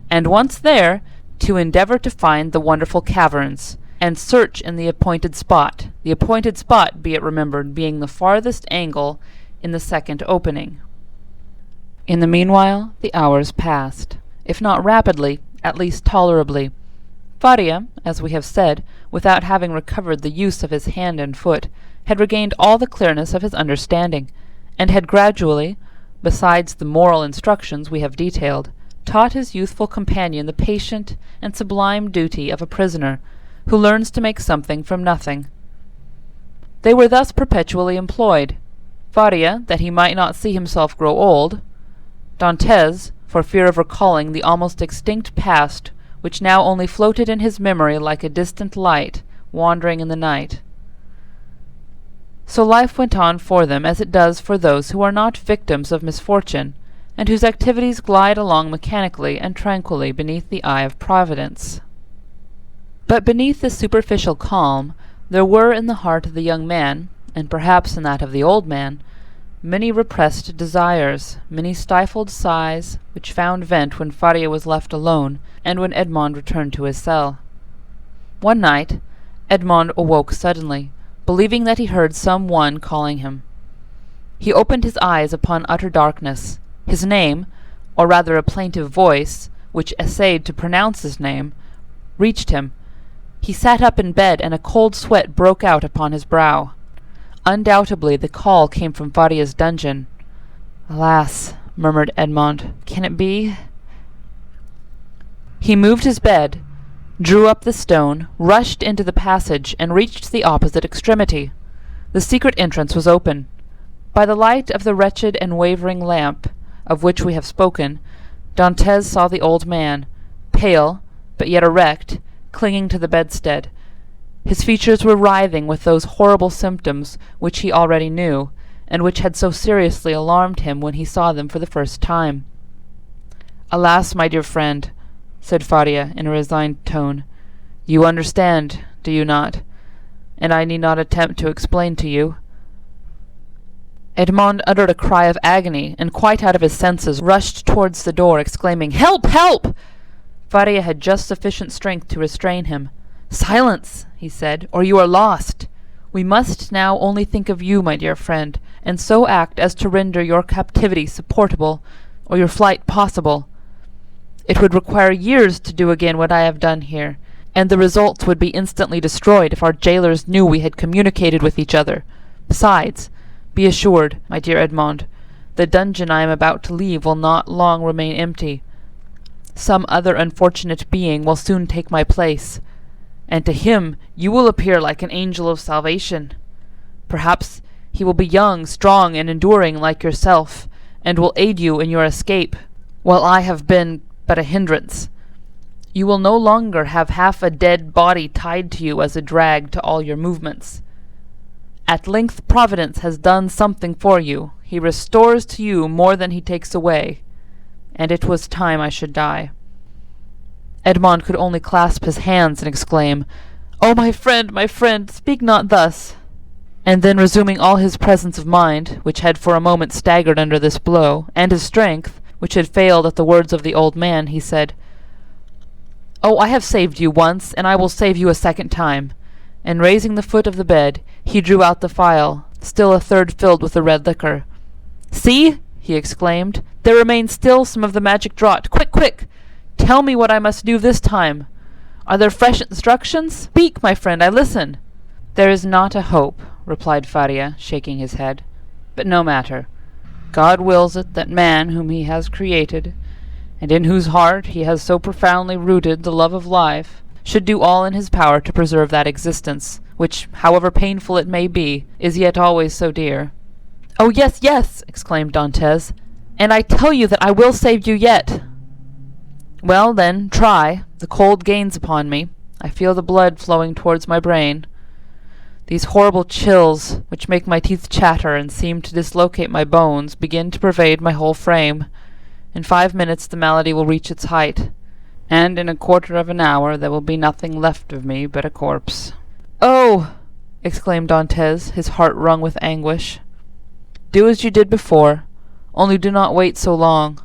and once there, to endeavour to find the wonderful caverns, and search in the appointed spot, be it remembered, being the farthest angle in the second opening. In the meanwhile the hours passed, if not rapidly, at least tolerably. Faria, as we have said, without having recovered the use of his hand and foot, had regained all the clearness of his understanding, and had gradually, besides the moral instructions we have detailed, taught his youthful companion the patient and sublime duty of a prisoner, who learns to make something from nothing. They were thus perpetually employed, Faria, that he might not see himself grow old, Dantès, for fear of recalling the almost extinct past which now only floated in his memory like a distant light wandering in the night. So life went on for them as it does for those who are not victims of misfortune, and whose activities glide along mechanically and tranquilly beneath the eye of Providence. But beneath this superficial calm there were in the heart of the young man, and perhaps in that of the old man, many repressed desires, many stifled sighs, which found vent when Faria was left alone, and when Edmond returned to his cell. One night Edmond awoke suddenly, believing that he heard some one calling him. He opened his eyes upon utter darkness. His name, or rather a plaintive voice, which essayed to pronounce his name, reached him. He sat up in bed, and a cold sweat broke out upon his brow. Undoubtedly the call came from Faria's dungeon. "Alas," murmured Edmond, "can it be?" He moved his bed, drew up the stone, rushed into the passage, and reached the opposite extremity. The secret entrance was open. By the light of the wretched and wavering lamp, of which we have spoken, Dantès saw the old man, pale, but yet erect, clinging to the bedstead. His features were writhing with those horrible symptoms which he already knew, and which had so seriously alarmed him when he saw them for the first time. "Alas, my dear friend," said Faria in a resigned tone, "you understand, do you not? And I need not attempt to explain to you." Edmond uttered a cry of agony, and quite out of his senses rushed towards the door, exclaiming, "Help! Help!" Faria had just sufficient strength to restrain him. "Silence," he said, "or you are lost. We must now only think of you, my dear friend, and so act as to render your captivity supportable, or your flight possible. It would require years to do again what I have done here, and the results would be instantly destroyed if our jailers knew we had communicated with each other. Besides, be assured, my dear Edmond, the dungeon I am about to leave will not long remain empty. Some other unfortunate being will soon take my place, and to him you will appear like an angel of salvation. Perhaps he will be young, strong, and enduring like yourself, and will aid you in your escape, while I have been but a hindrance. You will no longer have half a dead body tied to you as a drag to all your movements. At length Providence has done something for you. He restores to you more than he takes away, and it was time I should die." Edmond could only clasp his hands and exclaim, "Oh, my friend, speak not thus! and then resuming all his presence of mind, which had for a moment staggered under this blow, and his strength, which had failed at the words of the old man, he said, "Oh, I have saved you once, and I will save you a second time." And raising the foot of the bed, he drew out the phial, still a third filled with the red liquor. "See!" he exclaimed, "there remains still some of the magic draught. Quick, quick! Tell me what I must do this time. Are there fresh instructions? Speak, my friend, I listen." "There is not a hope," replied Faria, shaking his head. "But no matter. God wills it that man whom he has created, and in whose heart he has so profoundly rooted the love of life, should do all in his power to preserve that existence, which, however painful it may be, is yet always so dear." "Oh, yes, yes!" exclaimed Dantès, "and I tell you that I will save you yet." "Well, then, try. The cold gains upon me. I feel the blood flowing towards my brain. These horrible chills, which make my teeth chatter and seem to dislocate my bones, begin to pervade my whole frame. In 5 minutes the malady will reach its height, and in a quarter of an hour there will be nothing left of me but a corpse." "Oh!" exclaimed Dantès, his heart wrung with anguish. "Do as you did before, only do not wait so long.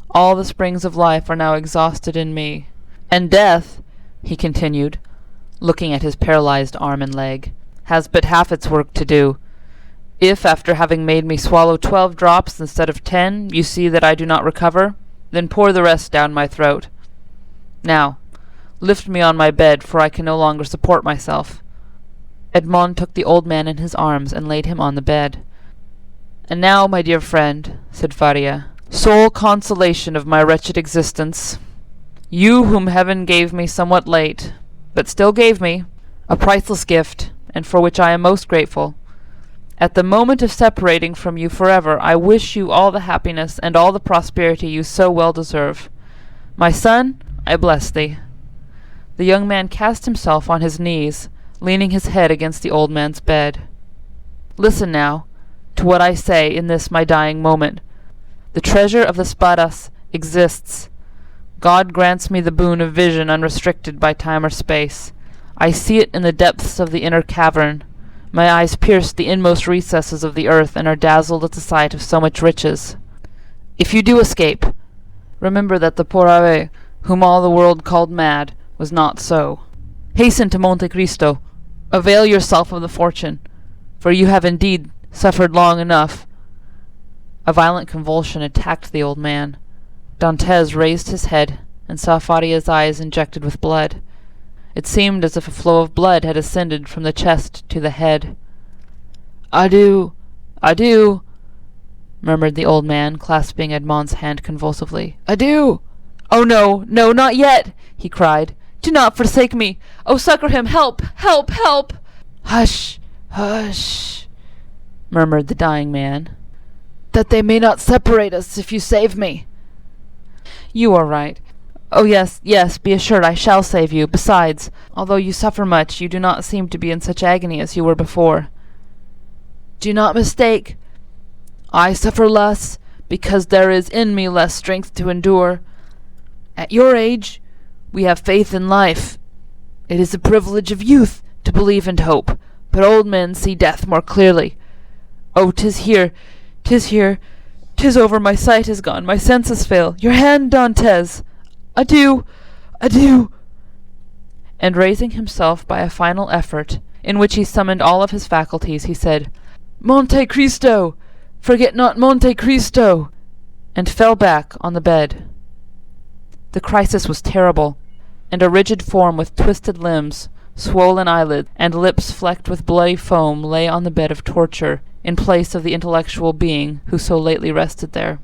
All the springs of life are now exhausted in me. And death," he continued, looking at his paralyzed arm and leg, "has but half its work to do. If, after having made me swallow 12 drops instead of 10, you see that I do not recover, then pour the rest down my throat. Now, lift me on my bed, for I can no longer support myself." Edmond took the old man in his arms and laid him on the bed. "And now, my dear friend," said Faria, "sole consolation of my wretched existence, you whom heaven gave me somewhat late, but still gave me, a priceless gift, and for which I am most grateful. At the moment of separating from you forever, I wish you all the happiness and all the prosperity you so well deserve. My son, I bless thee." The young man cast himself on his knees, leaning his head against the old man's bed. "Listen now to what I say in this my dying moment. The treasure of the Spadas exists. God grants me the boon of vision unrestricted by time or space. I see it in the depths of the inner cavern. My eyes pierce the inmost recesses of the earth and are dazzled at the sight of so much riches. If you do escape, remember that the poor abbé, whom all the world called mad, was not so. Hasten to Monte Cristo. Avail yourself of the fortune, for you have indeed suffered long enough." A violent convulsion attacked the old man. Dantès raised his head and saw Faria's eyes injected with blood. It seemed as if a flow of blood had ascended from the chest to the head. "Adieu, adieu," murmured the old man, clasping Edmond's hand convulsively. "Adieu!" "Oh, no, no, not yet!" he cried. "Do not forsake me! Oh, succor him! Help! Help! Help!" "Hush! Hush!" murmured the dying man. "That they may not separate us if you save me." "You are right. Oh, yes, yes, be assured I shall save you. Besides, although you suffer much, you do not seem to be in such agony as you were before." "Do not mistake. I suffer less, because there is in me less strength to endure. At your age, we have faith in life. It is the privilege of youth to believe and hope, but old men see death more clearly. Oh, 'tis here, 'tis here, 'tis over, my sight is gone, my senses fail. Your hand, Dantès! Adieu, adieu!" And raising himself by a final effort, in which he summoned all of his faculties, he said, "Monte Cristo! Forget not Monte Cristo!" and fell back on the bed. The crisis was terrible, and a rigid form with twisted limbs, swollen eyelids, and lips flecked with bloody foam lay on the bed of torture, in place of the intellectual being who so lately rested there.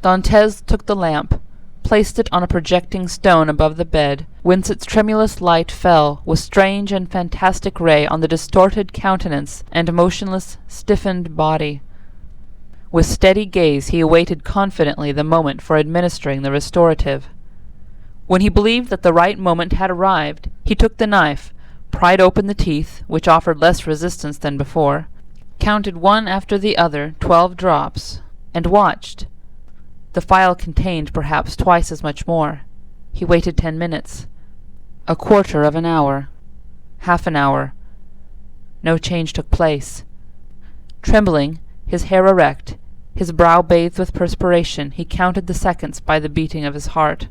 Dantès took the lamp, placed it on a projecting stone above the bed, whence its tremulous light fell with strange and fantastic ray on the distorted countenance and motionless, stiffened body. With steady gaze he awaited confidently the moment for administering the restorative. When he believed that the right moment had arrived, he took the knife, pried open the teeth, which offered less resistance than before, counted one after the other 12 drops, and watched. The phial contained perhaps twice as much more. He waited 10 minutes. A quarter of an hour. Half an hour. No change took place. Trembling, his hair erect, his brow bathed with perspiration, he counted the seconds by the beating of his heart.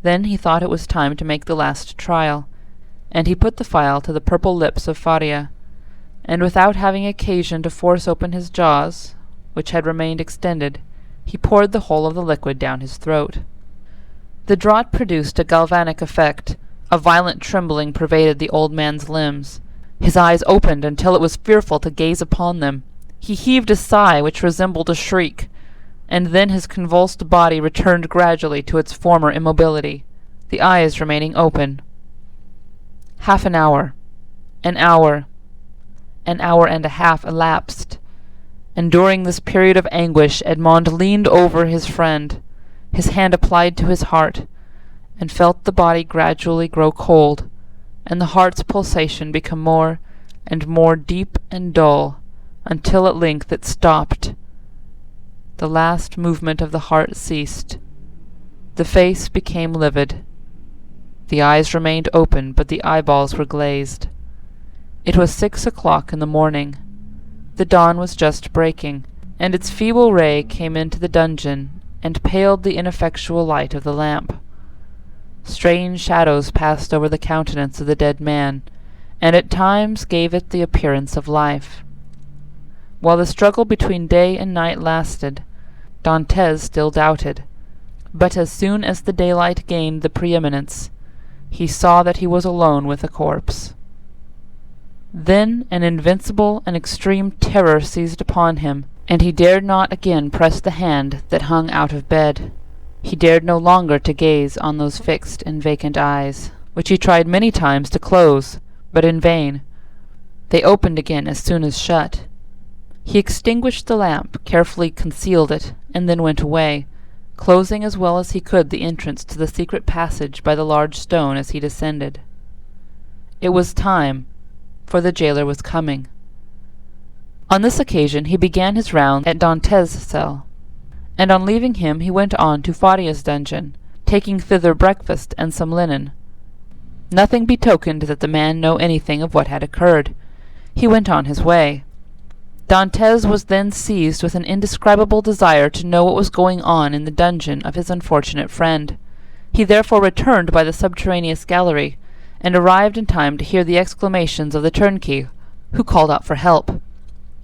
Then he thought it was time to make the last trial, and he put the phial to the purple lips of Faria, and without having occasion to force open his jaws, which had remained extended, he poured the whole of the liquid down his throat. The draught produced a galvanic effect. A violent trembling pervaded the old man's limbs. His eyes opened until it was fearful to gaze upon them. He heaved a sigh which resembled a shriek, and then his convulsed body returned gradually to its former immobility, the eyes remaining open. Half an hour and a half elapsed, and during this period of anguish Edmond leaned over his friend, his hand applied to his heart, and felt the body gradually grow cold, and the heart's pulsation become more and more deep and dull, until at length it stopped. The last movement of the heart ceased. The face became livid. The eyes remained open, but the eyeballs were glazed. It was 6 o'clock in the morning. The dawn was just breaking, and its feeble ray came into the dungeon and paled the ineffectual light of the lamp. Strange shadows passed over the countenance of the dead man, and at times gave it the appearance of life. While the struggle between day and night lasted, Dantès still doubted, but as soon as the daylight gained the preeminence, he saw that he was alone with a corpse. Then an invincible and extreme terror seized upon him, and he dared not again press the hand that hung out of bed. He dared no longer to gaze on those fixed and vacant eyes, which he tried many times to close, but in vain. They opened again as soon as shut. He extinguished the lamp, carefully concealed it, and then went away, closing as well as he could the entrance to the secret passage by the large stone as he descended. It was time, for the jailer was coming. On this occasion he began his round at Dantès' cell, and on leaving him he went on to Faria's dungeon, taking thither breakfast and some linen. Nothing betokened that the man knew anything of what had occurred. He went on his way. Dantès was then seized with an indescribable desire to know what was going on in the dungeon of his unfortunate friend. He therefore returned by the subterraneous gallery, and arrived in time to hear the exclamations of the turnkey, who called out for help.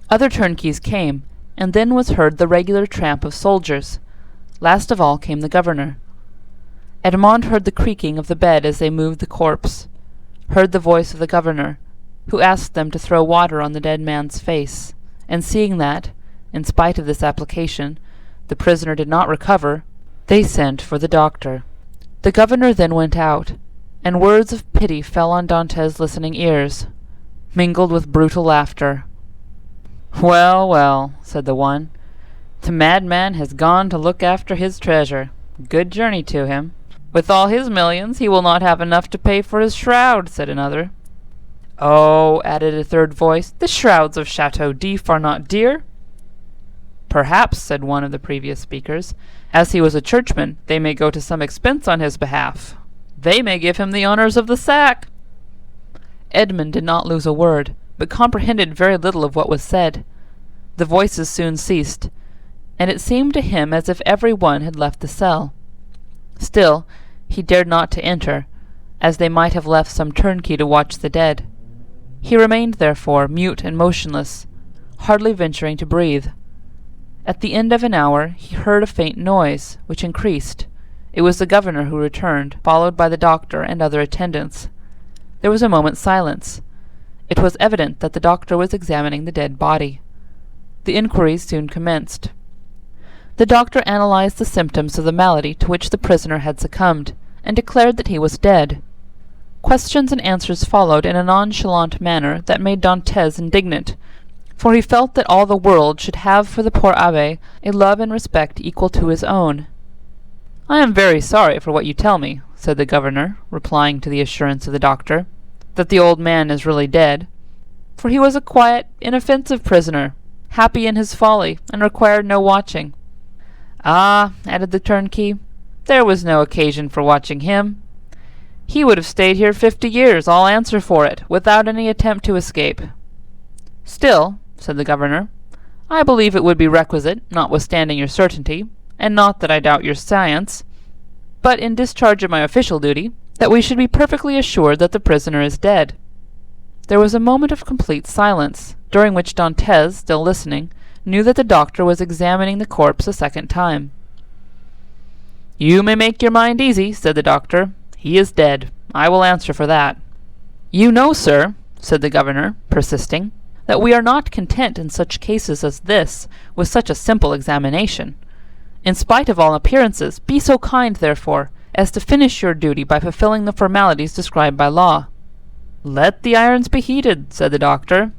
Other turnkeys came, and then was heard the regular tramp of soldiers. Last of all came the governor. Edmond heard the creaking of the bed as they moved the corpse, heard the voice of the governor, who asked them to throw water on the dead man's face, and seeing that, in spite of this application, the prisoner did not recover, they sent for the doctor. The governor then went out, and words of pity fell on Dantès' listening ears, mingled with brutal laughter. "Well, well," said the one, "the madman has gone to look after his treasure. Good journey to him. With all his millions, he will not have enough to pay for his shroud," said another. "Oh," added a third voice, "the shrouds of Chateau d'If are not dear." "Perhaps," said one of the previous speakers, "as he was a churchman, they may go to some expense on his behalf. They may give him the honours of the sack." Edmund did not lose a word, but comprehended very little of what was said. The voices soon ceased, and it seemed to him as if every one had left the cell. Still, he dared not to enter, as they might have left some turnkey to watch the dead. He remained, therefore, mute and motionless, hardly venturing to breathe. At the end of an hour he heard a faint noise, which increased. It was the governor who returned, followed by the doctor and other attendants. There was a moment's silence. It was evident that the doctor was examining the dead body. The inquiries soon commenced. The doctor analyzed the symptoms of the malady to which the prisoner had succumbed, and declared that he was dead. Questions and answers followed in a nonchalant manner that made Dantès indignant, for he felt that all the world should have for the poor abbé a love and respect equal to his own. "I am very sorry for what you tell me," said the governor, replying to the assurance of the doctor, "that the old man is really dead, for he was a quiet, inoffensive prisoner, happy in his folly, and required no watching." "Ah," added the turnkey, "there was no occasion for watching him. He would have stayed here 50 years, I'll answer for it, without any attempt to escape." "Still," said the governor. "I believe it would be requisite, notwithstanding your certainty, and not that I doubt your science, but in discharge of my official duty, that we should be perfectly assured that the prisoner is dead." There was a moment of complete silence, during which Dantès, still listening, knew that the doctor was examining the corpse a second time. "You may make your mind easy," said the doctor. "He is dead. I will answer for that." "You know, sir," said the governor, persisting, "that we are not content in such cases as this with such a simple examination. In spite of all appearances, be so kind, therefore, as to finish your duty by fulfilling the formalities described by law." "Let the irons be heated," said the doctor.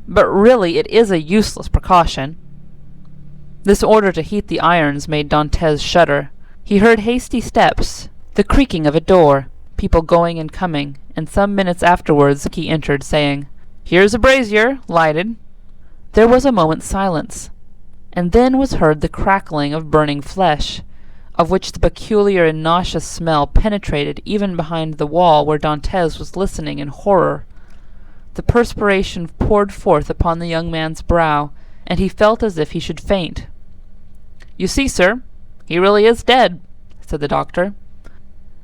"But really it is a useless precaution." This order to heat the irons made Dantès shudder. He heard hasty steps, the creaking of a door, people going and coming, and some minutes afterwards he entered, saying, "Here's a brazier, lighted." There was a moment's silence, and then was heard the crackling of burning flesh, of which the peculiar and nauseous smell penetrated even behind the wall where Dantès was listening in horror. The perspiration poured forth upon the young man's brow, and he felt as if he should faint. "You see, sir, he really is dead," said the doctor.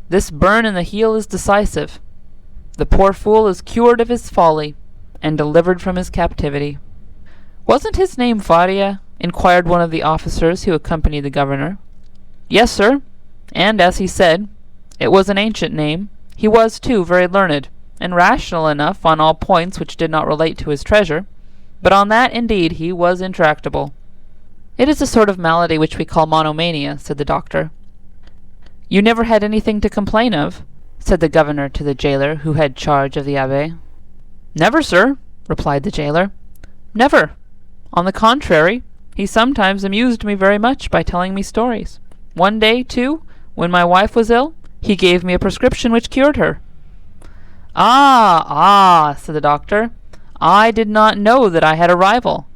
"This burn in the heel is decisive. The poor fool is cured of his folly, and delivered from his captivity." "Wasn't his name Faria?" inquired one of the officers who accompanied the governor. "Yes, sir, and, as he said, it was an ancient name. He was, too, very learned, and rational enough on all points which did not relate to his treasure, but on that, indeed, he was intractable." "It is a sort of malady which we call monomania," said the doctor. "You never had anything to complain of?" said the governor to the jailer who had charge of the abbé. "Never, sir," replied the jailer. "Never. On the contrary, he sometimes amused me very much by telling me stories. One day, too, when my wife was ill, he gave me a prescription which cured her." Ah, said the doctor. "I did not know that I had a rival.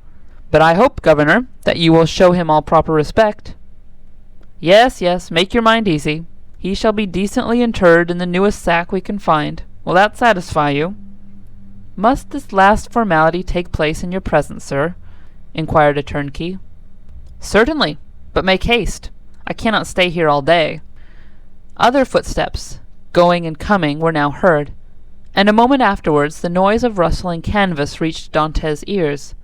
But I hope, governor, that you will show him all proper respect." Yes, make your mind easy. He shall be decently interred in the newest sack we can find. Will that satisfy you?" "Must this last formality take place in your presence, sir?" inquired a turnkey. "Certainly, but make haste. I cannot stay here all day." Other footsteps, going and coming, were now heard, and a moment afterwards the noise of rustling canvas reached Dantès' ears.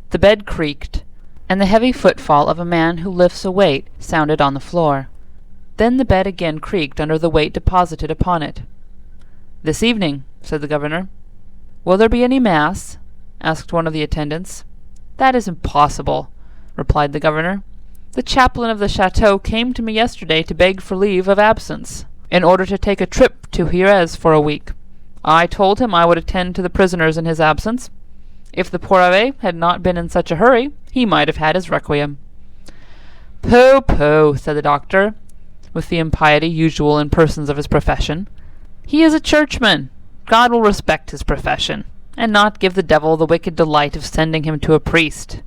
The bed creaked, and the heavy footfall of a man who lifts a weight sounded on the floor. Then the bed again creaked under the weight deposited upon it. "This evening," said the governor. "Will there be any mass?" asked one of the attendants. "That is impossible," replied the governor. "The chaplain of the chateau came to me yesterday to beg for leave of absence, in order to take a trip to Jerez for a week. I told him I would attend to the prisoners in his absence. If the poor abbé had not been in such a hurry, he might have had his requiem." "Pooh, said the doctor, with the impiety usual in persons of his profession. "He is a churchman. God will respect his profession, and not give the devil the wicked delight of sending him to a priest."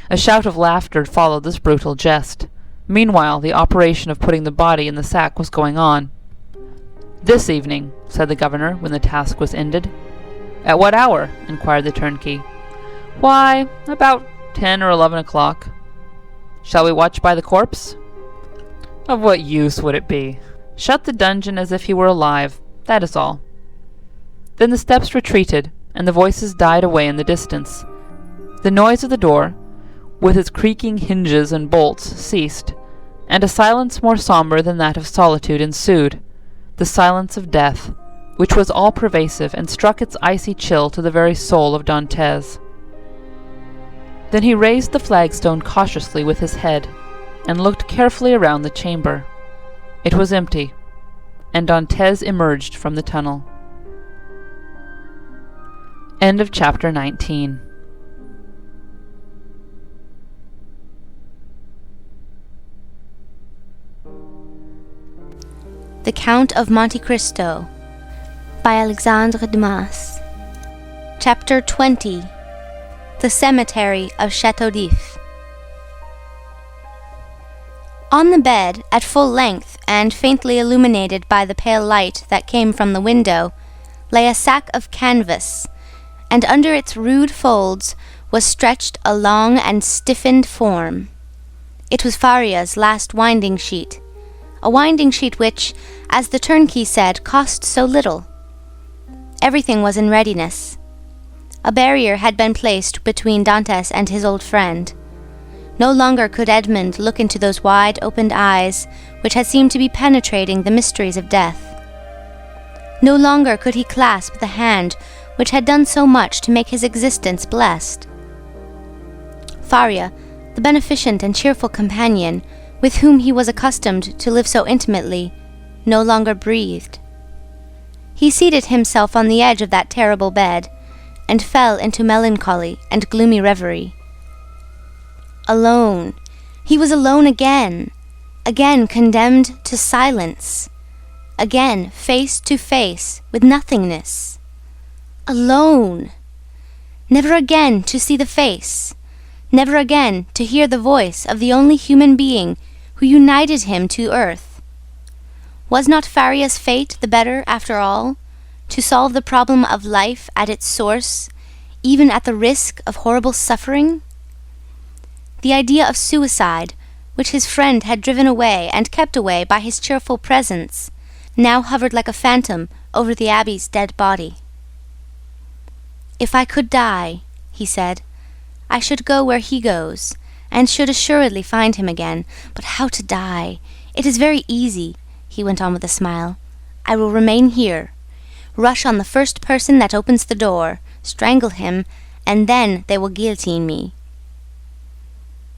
A shout of laughter followed this brutal jest. Meanwhile, the operation of putting the body in the sack was going on. "This evening," said the governor, when the task was ended. "At what hour?" inquired the turnkey. "Why, about 10 or 11 o'clock." "Shall we watch by the corpse?" "Of what use would it be? Shut the dungeon as if he were alive. That is all." Then the steps retreated, and the voices died away in the distance. The noise of the door, with its creaking hinges and bolts, ceased, and a silence more sombre than that of solitude ensued, the silence of death, which was all-pervasive and struck its icy chill to the very soul of Dantès. Then he raised the flagstone cautiously with his head, and looked carefully around the chamber. It was empty, and Dantès emerged from the tunnel. End of chapter 19. The Count of Monte Cristo by Alexandre Dumas. Chapter 20. The Cemetery of Château d'If. On the bed, at full length, and faintly illuminated by the pale light that came from the window, lay a sack of canvas, and under its rude folds was stretched a long and stiffened form. It was Faria's last winding sheet, a winding sheet which, as the turnkey said, cost so little. Everything was in readiness. A barrier had been placed between Dantès and his old friend. No longer could Edmund look into those wide-opened eyes which had seemed to be penetrating the mysteries of death. No longer could he clasp the hand which had done so much to make his existence blessed. Faria, the beneficent and cheerful companion, with whom he was accustomed to live so intimately, no longer breathed. He seated himself on the edge of that terrible bed, and fell into melancholy and gloomy reverie. Alone. He was alone again condemned to silence, again face to face with nothingness. Alone. Never again to see the face, never again to hear the voice of the only human being who united him to earth. Was not Faria's fate the better, after all, to solve the problem of life at its source, even at the risk of horrible suffering? The idea of suicide, which his friend had driven away and kept away by his cheerful presence, now hovered like a phantom over the abbé's dead body. "If I could die," he said, "I should go where he goes, and should assuredly find him again. But how to die? It is very easy," he went on with a smile. "I will remain here, rush on the first person that opens the door, strangle him, and then they will guillotine me."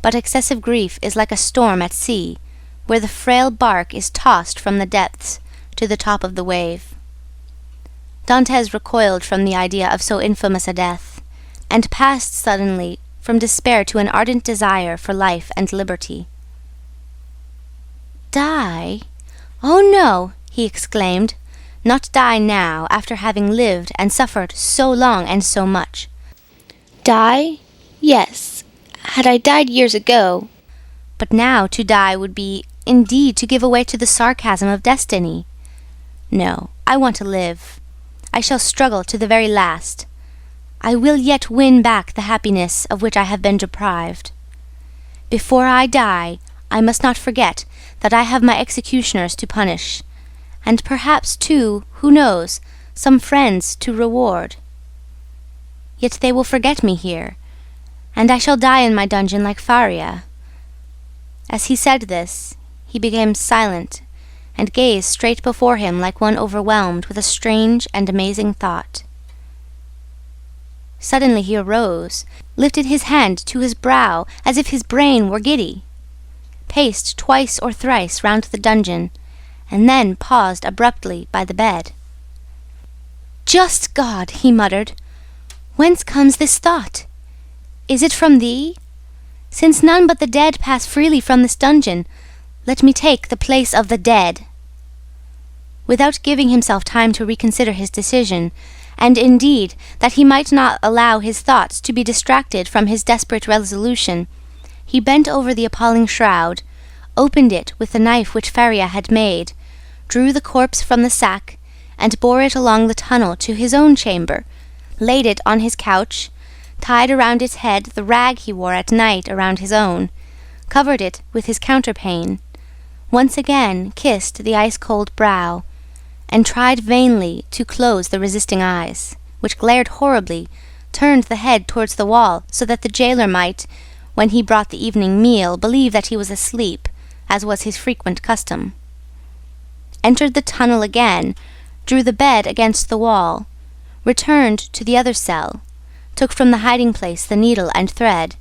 But excessive grief is like a storm at sea, where the frail bark is tossed from the depths to the top of the wave. Dantès recoiled from the idea of so infamous a death, and passed suddenly from despair to an ardent desire for life and liberty. "Die? Oh no!" he exclaimed. "Not die now, after having lived and suffered so long and so much. Die? Yes, had I died years ago. But now to die would be, indeed, to give way to the sarcasm of destiny. No, I want to live. I shall struggle to the very last. I will yet win back the happiness of which I have been deprived. Before I die, I must not forget that I have my executioners to punish, and perhaps, too, who knows, some friends to reward. Yet they will forget me here, and I shall die in my dungeon like Faria." As he said this, he became silent, and gazed straight before him like one overwhelmed with a strange and amazing thought. Suddenly he arose, lifted his hand to his brow as if his brain were giddy, paced twice or thrice round the dungeon, and then paused abruptly by the bed. "Just God!" he muttered. "Whence comes this thought? Is it from thee? Since none but the dead pass freely from this dungeon, let me take the place of the dead." Without giving himself time to reconsider his decision, and indeed that he might not allow his thoughts to be distracted from his desperate resolution, he bent over the appalling shroud, opened it with the knife which Faria had made, drew the corpse from the sack, and bore it along the tunnel to his own chamber, laid it on his couch, tied around its head the rag he wore at night around his own, covered it with his counterpane, once again kissed the ice-cold brow, and tried vainly to close the resisting eyes, which glared horribly, turned the head towards the wall so that the jailer might, when he brought the evening meal, believe that he was asleep, as was his frequent custom. Entered the tunnel again, drew the bed against the wall, returned to the other cell, took from the hiding-place the needle and thread,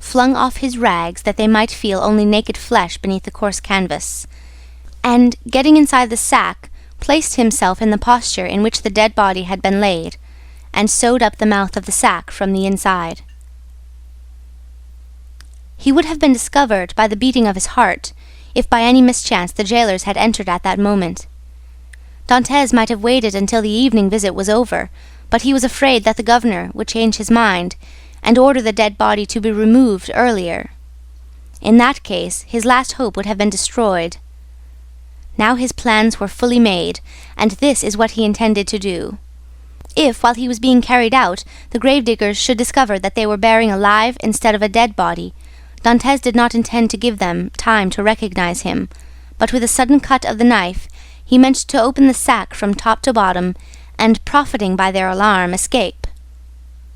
flung off his rags that they might feel only naked flesh beneath the coarse canvas, and, getting inside the sack, placed himself in the posture in which the dead body had been laid, and sewed up the mouth of the sack from the inside. He would have been discovered by the beating of his heart, if by any mischance the jailers had entered at that moment. Dantès might have waited until the evening visit was over, but he was afraid that the governor would change his mind, and order the dead body to be removed earlier. In that case, his last hope would have been destroyed. Now his plans were fully made, and this is what he intended to do. if, while he was being carried out, the gravediggers should discover that they were bearing a live instead of a dead body, Dantès did not intend to give them time to recognize him, but with a sudden cut of the knife, he meant to open the sack from top to bottom, and, profiting by their alarm, escape.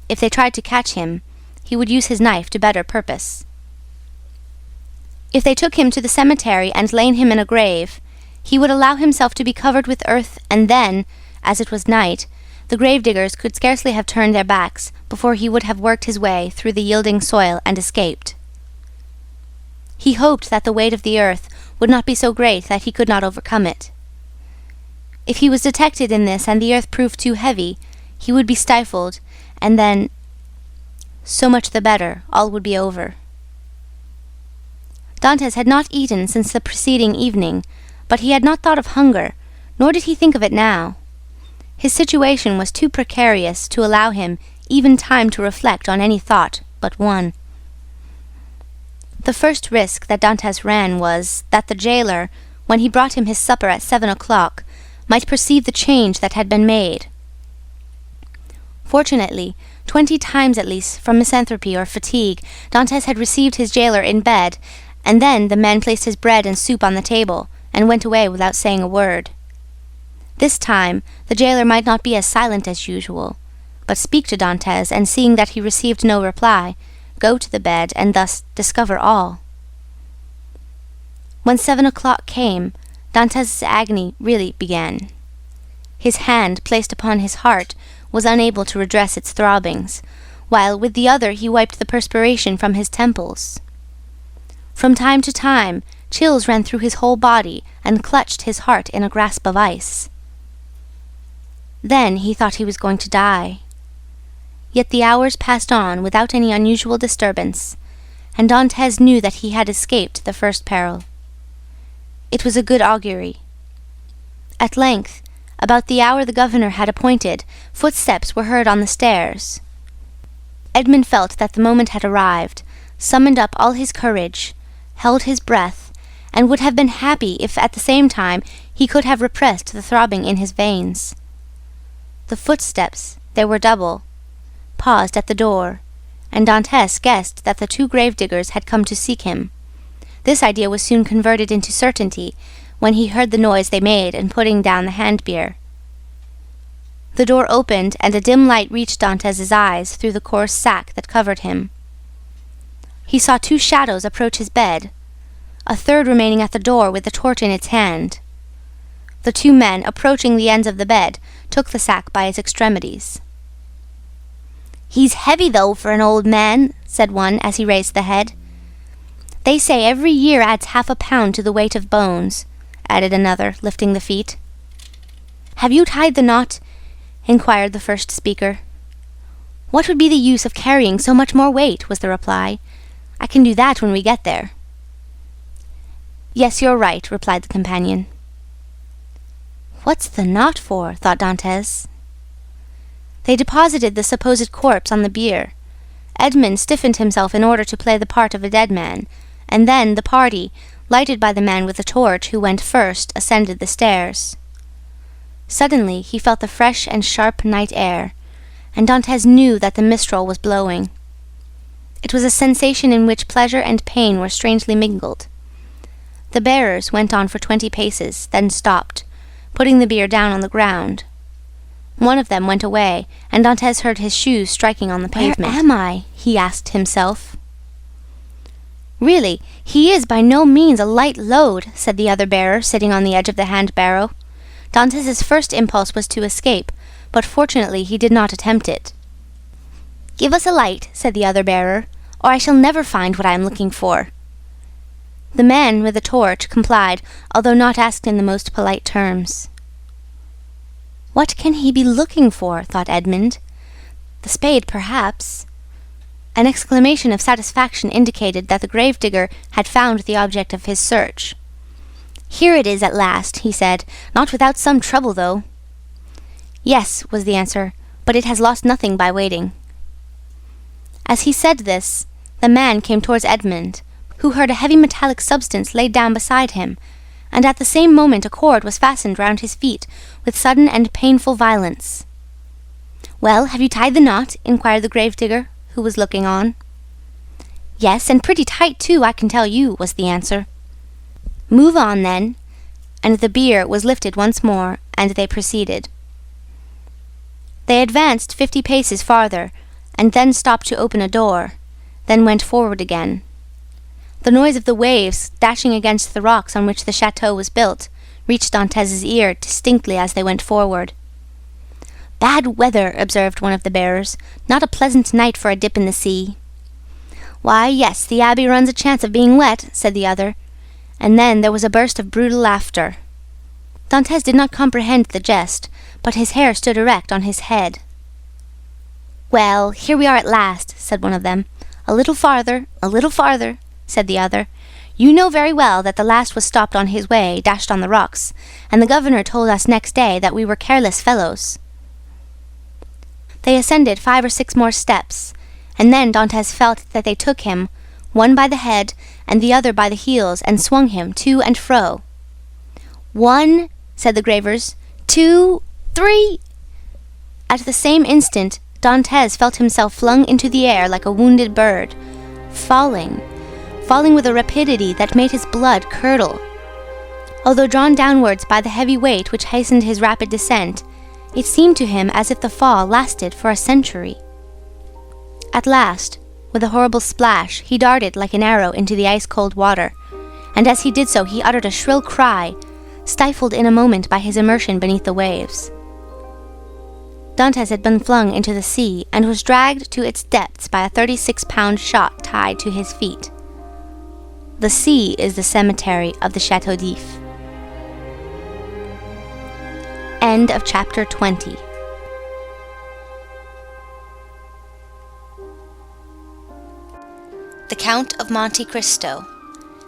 If they tried to catch him, he would use his knife to better purpose. If they took him to the cemetery and laid him in a grave, he would allow himself to be covered with earth, and then, as it was night, the gravediggers could scarcely have turned their backs before he would have worked his way through the yielding soil and escaped. He hoped that the weight of the earth would not be so great that he could not overcome it. If he was detected in this and the earth proved too heavy, he would be stifled, and then, so much the better, all would be over. Dantès had not eaten since the preceding evening, but he had not thought of hunger, nor did he think of it now. His situation was too precarious to allow him even time to reflect on any thought but one. The first risk that Dantès ran was that the jailer, when he brought him his supper at 7 o'clock, might perceive the change that had been made. Fortunately, 20 times at least, from misanthropy or fatigue, Dantès had received his jailer in bed, and then the man placed his bread and soup on the table, and went away without saying a word. This time, the jailer might not be as silent as usual, but speak to Dantès, and seeing that he received no reply, go to the bed, and thus discover all. When 7 o'clock came, Dantès' agony really began. His hand, placed upon his heart, was unable to redress its throbbings, while with the other he wiped the perspiration from his temples. From time to time, chills ran through his whole body and clutched his heart in a grasp of ice. Then he thought he was going to die. Yet the hours passed on without any unusual disturbance, and Dantès knew that he had escaped the first peril. It was a good augury. At length, about the hour the governor had appointed, footsteps were heard on the stairs. Edmund felt that the moment had arrived, summoned up all his courage, held his breath, and would have been happy if at the same time he could have repressed the throbbing in his veins. The footsteps, they were double, paused at the door, and Dantès guessed that the two gravediggers had come to seek him. This idea was soon converted into certainty when he heard the noise they made in putting down the hand-bier. The door opened, and a dim light reached Dantès' eyes through the coarse sack that covered him. He saw two shadows approach his bed, a third remaining at the door with the torch in its hand. The two men, approaching the ends of the bed, took the sack by its extremities. "He's heavy, though, for an old man," said one as he raised the head. "They say every year adds 1/2 pound to the weight of bones," added another, lifting the feet. "Have you tied the knot?" inquired the first speaker. "What would be the use of carrying so much more weight?" was the reply. "I can do that when we get there." "Yes, you're right," replied the companion. "What's the knot for?" thought Dantès. They deposited the supposed corpse on the bier. Edmund stiffened himself in order to play the part of a dead man, and then the party, lighted by the man with the torch who went first, ascended the stairs. Suddenly he felt the fresh and sharp night air, and Dantès knew that the mistral was blowing. It was a sensation in which pleasure and pain were strangely mingled. The bearers went on for 20 paces, then stopped, putting the bier down on the ground. One of them went away, and Dantès heard his shoes striking on the pavement. "Where am I?" he asked himself. "Really, he is by no means a light load," said the other bearer, sitting on the edge of the hand-barrow. Dantès' first impulse was to escape, but fortunately he did not attempt it. "Give us a light," said the other bearer, "or I shall never find what I am looking for." The man with the torch complied, although not asked in the most polite terms. "What can he be looking for?" thought Edmund. "The spade, perhaps." An exclamation of satisfaction indicated that the gravedigger had found the object of his search. "Here it is at last," he said, "not without some trouble, though." "Yes," was the answer, "but it has lost nothing by waiting." As he said this, the man came towards Edmund, who heard a heavy metallic substance laid down beside him, and at the same moment a cord was fastened round his feet with sudden and painful violence. "Well, have you tied the knot?" inquired the gravedigger, who was looking on. "Yes, and pretty tight too, I can tell you," was the answer. "Move on, then," and the bier was lifted once more, and they proceeded. They advanced 50 paces farther, and then stopped to open a door, then went forward again. The noise of the waves dashing against the rocks on which the chateau was built reached Dantès' ear distinctly as they went forward. "Bad weather," observed one of the bearers. "Not a pleasant night for a dip in the sea." "Why, yes, the abbey runs a chance of being wet," said the other, and then there was a burst of brutal laughter. Dantès did not comprehend the jest, but his hair stood erect on his head. "Well, here we are at last," said one of them. "A little farther, said the other. "You know very well that the last was stopped on his way, dashed on the rocks, and the governor told us next day that we were careless fellows." They ascended 5 or 6 more steps, and then Dantès felt that they took him, one by the head and the other by the heels, and swung him to and fro. "1," said the gravers, "2, 3. At the same instant, Dantès felt himself flung into the air like a wounded bird, falling with a rapidity that made his blood curdle. Although drawn downwards by the heavy weight which hastened his rapid descent, it seemed to him as if the fall lasted for a century. At last, with a horrible splash, he darted like an arrow into the ice-cold water, and as he did so he uttered a shrill cry, stifled in a moment by his immersion beneath the waves. Dantès had been flung into the sea and was dragged to its depths by a 36-pound shot tied to his feet. The sea is the cemetery of the Château d'If. End of chapter 20. The Count of Monte Cristo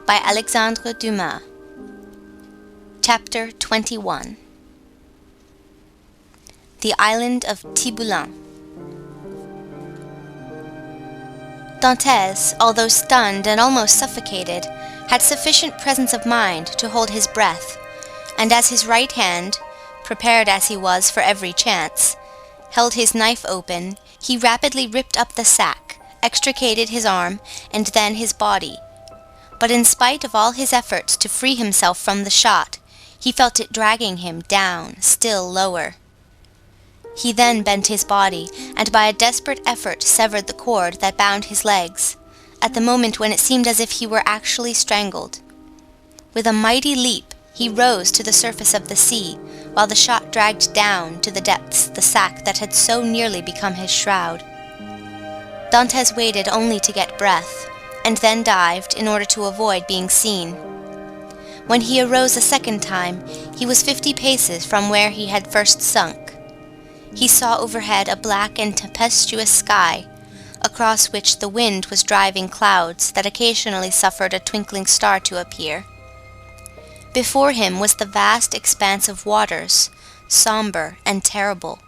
by Alexandre Dumas. Chapter 21. The Island of Tiboulin. Dantès, although stunned and almost suffocated, had sufficient presence of mind to hold his breath, and as his right hand, prepared as he was for every chance, held his knife open, he rapidly ripped up the sack, extricated his arm, and then his body. But in spite of all his efforts to free himself from the shot, he felt it dragging him down, still lower. He then bent his body, and by a desperate effort severed the cord that bound his legs, at the moment when it seemed as if he were actually strangled. With a mighty leap, he rose to the surface of the sea, while the shot dragged down to the depths the sack that had so nearly become his shroud. Dantès waited only to get breath, and then dived in order to avoid being seen. When he arose a second time, he was 50 paces from where he had first sunk. He saw overhead a black and tempestuous sky, across which the wind was driving clouds that occasionally suffered a twinkling star to appear. Before him was the vast expanse of waters, somber and terrible,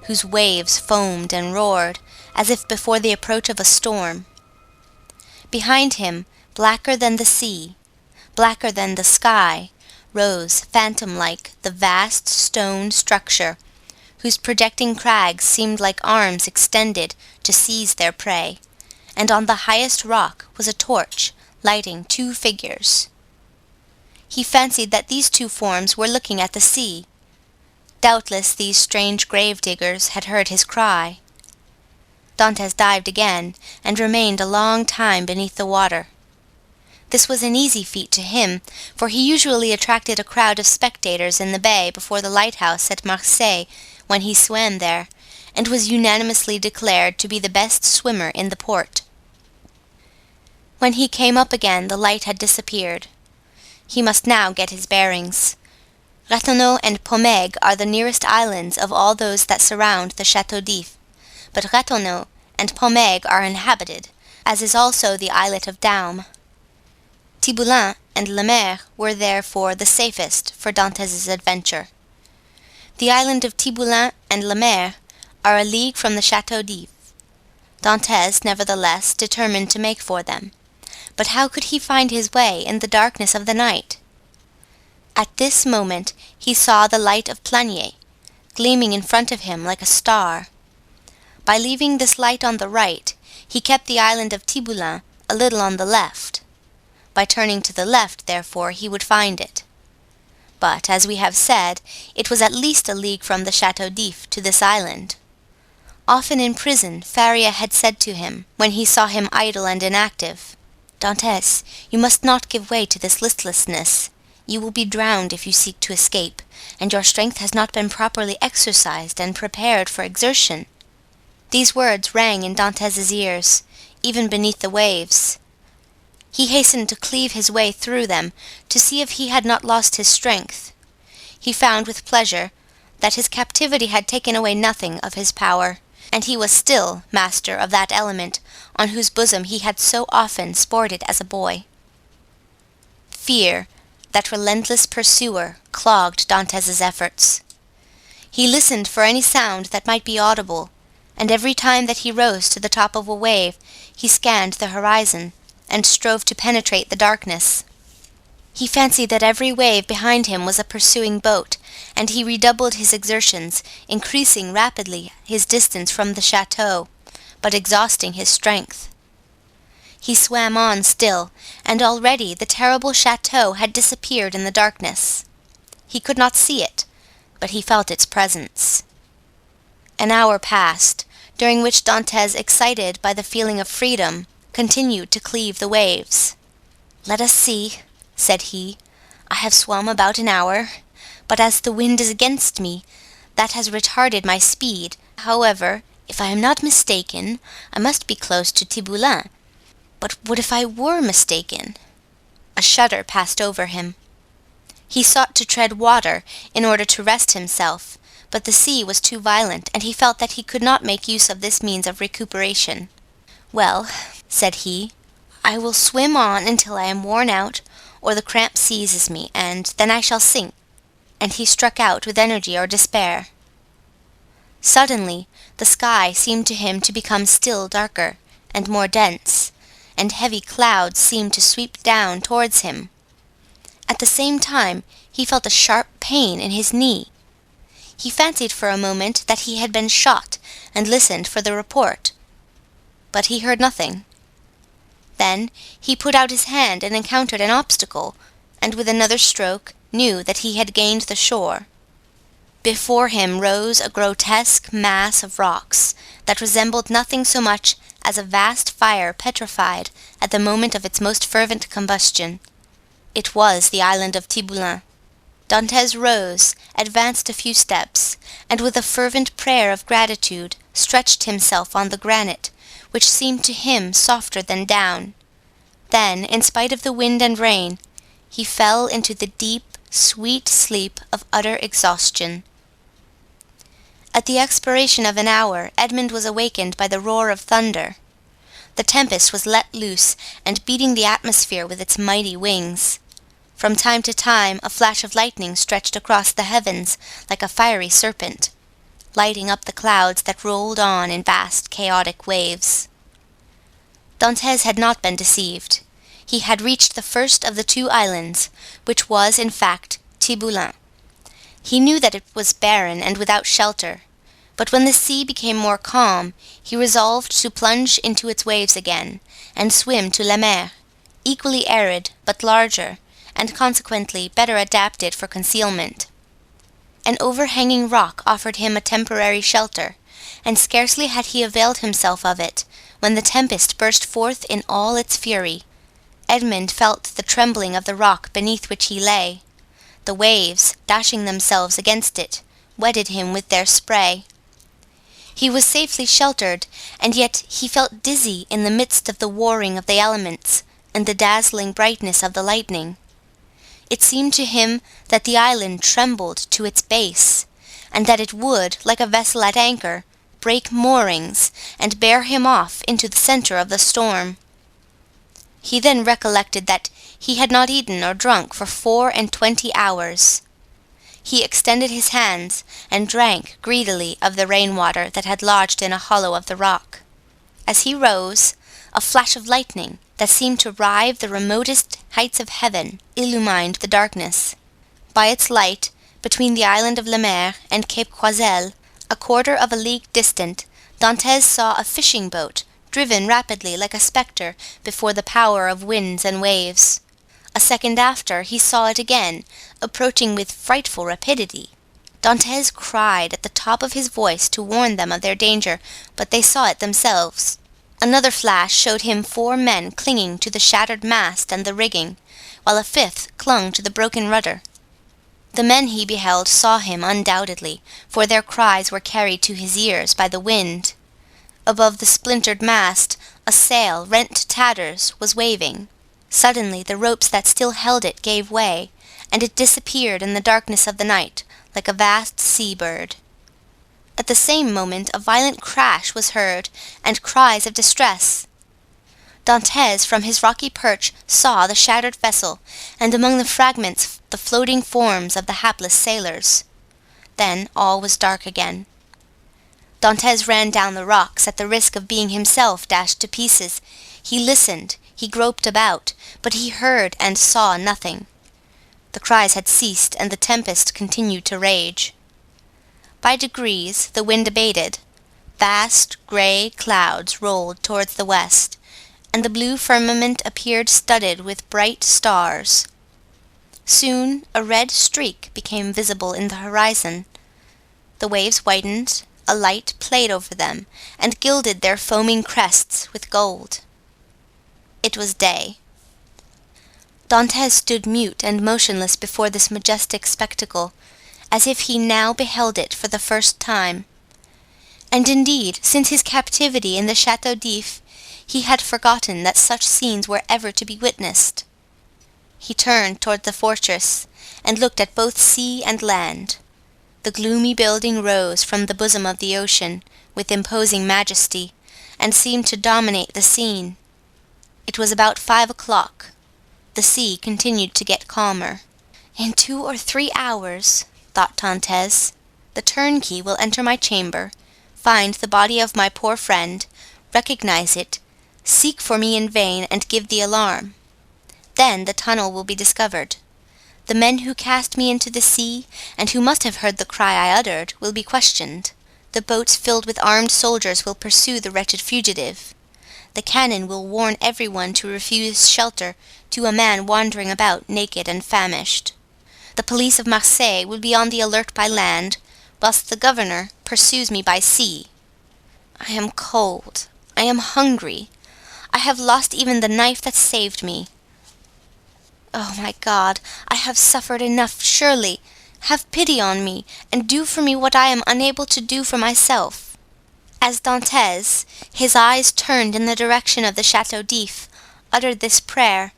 whose waves foamed and roared as if before the approach of a storm. Behind him, blacker than the sea, blacker than the sky, rose, phantom-like, the vast stone structure, whose projecting crags seemed like arms extended to seize their prey, and on the highest rock was a torch lighting 2 figures. He fancied that these 2 forms were looking at the sea. Doubtless these strange grave-diggers had heard his cry. Dantès dived again, and remained a long time beneath the water. This was an easy feat to him, for he usually attracted a crowd of spectators in the bay before the lighthouse at Marseille when he swam there, and was unanimously declared to be the best swimmer in the port. When he came up again, the light had disappeared. He must now get his bearings. Ratonneau and Pomègue are the nearest islands of all those that surround the Château d'If, but Ratonneau and Pomègue are inhabited, as is also the islet of Daume. Tiboulin and Le Maire were therefore the safest for Dantès' adventure. The island of Tiboulin and Le Maire are a league from the Château d'If. Dantès, nevertheless, determined to make for them. But how could he find his way in the darkness of the night? At this moment he saw the light of Planier, gleaming in front of him like a star. By leaving this light on the right, he kept the island of Tiboulin a little on the left. By turning to the left, therefore, he would find it. But, as we have said, it was at least a league from the Chateau d'If to this island. Often in prison, Faria had said to him, when he saw him idle and inactive, "Dantès, you must not give way to this listlessness. You will be drowned if you seek to escape, and your strength has not been properly exercised and prepared for exertion." These words rang in Dantès' ears, even beneath the waves. He hastened to cleave his way through them, to see if he had not lost his strength. He found with pleasure that his captivity had taken away nothing of his power, and he was still master of that element on whose bosom he had so often sported as a boy. Fear, that relentless pursuer, clogged Dantès' efforts. He listened for any sound that might be audible, and every time that he rose to the top of a wave, he scanned the horizon, and strove to penetrate the darkness. He fancied that every wave behind him was a pursuing boat, and he redoubled his exertions, increasing rapidly his distance from the chateau, but exhausting his strength. He swam on still, and already the terrible chateau had disappeared in the darkness. He could not see it, but he felt its presence. An hour passed, during which Dantès, excited by the feeling of freedom, continued to cleave the waves. "Let us see," said he. "I have swum about an hour, but as the wind is against me, that has retarded my speed. However, if I am not mistaken, I must be close to Tiboulin. But what if I were mistaken?" A shudder passed over him. He sought to tread water in order to rest himself, but the sea was too violent, and he felt that he could not make use of this means of recuperation. "Well," said he, "I will swim on until I am worn out, or the cramp seizes me, and then I shall sink." And he struck out with energy or despair. Suddenly the sky seemed to him to become still darker and more dense, and heavy clouds seemed to sweep down towards him. At the same time he felt a sharp pain in his knee. He fancied for a moment that he had been shot, and listened for the report, but he heard nothing. Then he put out his hand and encountered an obstacle, and with another stroke knew that he had gained the shore. Before him rose a grotesque mass of rocks that resembled nothing so much as a vast fire petrified at the moment of its most fervent combustion. It was the island of Tiboulin. Dantès rose, advanced a few steps, and with a fervent prayer of gratitude stretched himself on the granite, which seemed to him softer than down. Then, in spite of the wind and rain, he fell into the deep, sweet sleep of utter exhaustion. At the expiration of an hour, Edmund was awakened by the roar of thunder. The tempest was let loose and beating the atmosphere with its mighty wings. From time to time a flash of lightning stretched across the heavens like a fiery serpent, lighting up the clouds that rolled on in vast chaotic waves. Dantès had not been deceived. He had reached the first of the two islands, which was, in fact, Tiboulin. He knew that it was barren and without shelter, but when the sea became more calm, he resolved to plunge into its waves again, and swim to La Mer, equally arid but larger, and consequently better adapted for concealment. An overhanging rock offered him a temporary shelter, and scarcely had he availed himself of it, when the tempest burst forth in all its fury. Edmund felt the trembling of the rock beneath which he lay. The waves, dashing themselves against it, wetted him with their spray. He was safely sheltered, and yet he felt dizzy in the midst of the warring of the elements and the dazzling brightness of the lightning. It seemed to him that the island trembled to its base, and that it would, like a vessel at anchor, break moorings and bear him off into the center of the storm. He then recollected that he had not eaten or drunk for 24 hours. He extended his hands and drank greedily of the rainwater that had lodged in a hollow of the rock. As he rose, a flash of lightning that seemed to rive the remotest heights of heaven illumined the darkness. By its light, between the island of La Mer and Cape Croiselle, a quarter of a league distant, Dantès saw a fishing boat, driven rapidly like a spectre before the power of winds and waves. A second after, he saw it again, approaching with frightful rapidity. Dantès cried at the top of his voice to warn them of their danger, but they saw it themselves. Another flash showed him 4 men clinging to the shattered mast and the rigging, while a 5th clung to the broken rudder. The men he beheld saw him undoubtedly, for their cries were carried to his ears by the wind. Above the splintered mast, a sail, rent to tatters, was waving. Suddenly the ropes that still held it gave way, and it disappeared in the darkness of the night, like a vast sea-bird. At the same moment a violent crash was heard, and cries of distress. Dantès, from his rocky perch, saw the shattered vessel, and among the fragments the floating forms of the hapless sailors. Then all was dark again. Dantès ran down the rocks at the risk of being himself dashed to pieces. He listened, he groped about, but he heard and saw nothing. The cries had ceased, and the tempest continued to rage. By degrees the wind abated. Vast grey clouds rolled towards the west, and the blue firmament appeared studded with bright stars. Soon a red streak became visible in the horizon. The waves whitened, a light played over them, and gilded their foaming crests with gold. It was day. Dantès stood mute and motionless before this majestic spectacle, as if he now beheld it for the first time. And indeed, since his captivity in the Château d'If, he had forgotten that such scenes were ever to be witnessed. He turned toward the fortress, and looked at both sea and land. The gloomy building rose from the bosom of the ocean, with imposing majesty, and seemed to dominate the scene. It was about 5 o'clock. The sea continued to get calmer. In 2 or 3 hours, thought Dantès, the turnkey will enter my chamber, find the body of my poor friend, recognize it, seek for me in vain, and give the alarm. Then the tunnel will be discovered. The men who cast me into the sea, and who must have heard the cry I uttered, will be questioned. The boats filled with armed soldiers will pursue the wretched fugitive. The cannon will warn everyone to refuse shelter to a man wandering about naked and famished. The police of Marseille will be on the alert by land, whilst the governor pursues me by sea. I am cold, I am hungry, I have lost even the knife that saved me. Oh, my God, I have suffered enough, surely. Have pity on me, and do for me what I am unable to do for myself. As Dantès, his eyes turned in the direction of the Château d'If, uttered this prayer,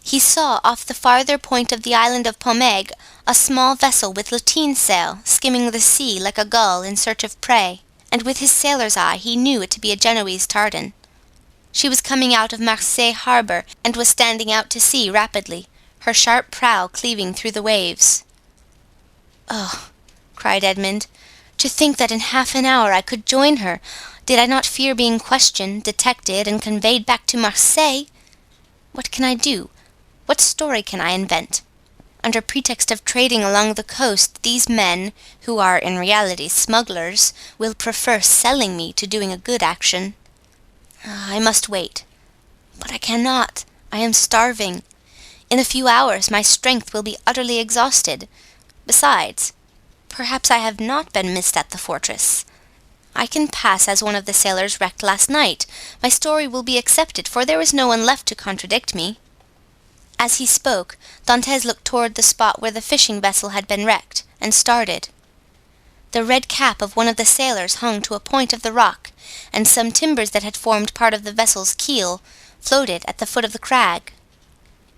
he saw off the farther point of the island of Pomègue a small vessel with lateen sail skimming the sea like a gull in search of prey, and with his sailor's eye he knew it to be a Genoese tartan. She was coming out of Marseille harbour and was standing out to sea rapidly, her sharp prow cleaving through the waves. "Oh," cried Edmund, "to think that in half an hour I could join her! Did I not fear being questioned, detected, and conveyed back to Marseille? What can I do? What story can I invent? Under pretext of trading along the coast, these men, who are in reality smugglers, will prefer selling me to doing a good action. I must wait. But I cannot. I am starving. In a few hours my strength will be utterly exhausted. Besides, perhaps I have not been missed at the fortress. I can pass as one of the sailors wrecked last night. My story will be accepted, for there is no one left to contradict me." As he spoke, Dantès looked toward the spot where the fishing vessel had been wrecked, and started. The red cap of one of the sailors hung to a point of the rock, and some timbers that had formed part of the vessel's keel floated at the foot of the crag.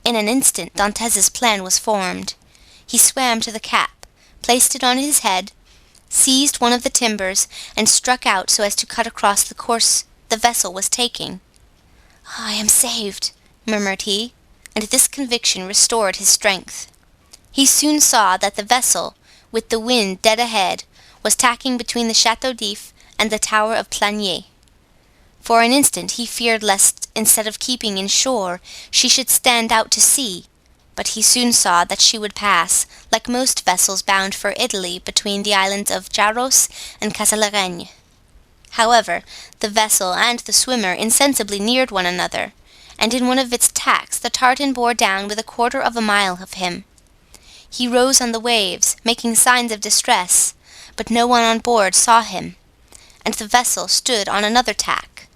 In an instant Dantès' plan was formed. He swam to the cap, placed it on his head, seized one of the timbers, and struck out so as to cut across the course the vessel was taking. "I am saved," murmured he, and this conviction restored his strength. He soon saw that the vessel, with the wind dead ahead, was tacking between the Château d'If and the tower of Planier. For an instant he feared lest, instead of keeping in shore, she should stand out to sea, but he soon saw that she would pass, like most vessels bound for Italy, between the islands of Jaros and Casalaragne. However, the vessel and the swimmer insensibly neared one another, and in one of its tacks the tartan bore down with 1/4 of a mile of him. He rose on the waves, making signs of distress, but no one on board saw him, and the vessel stood on another tack.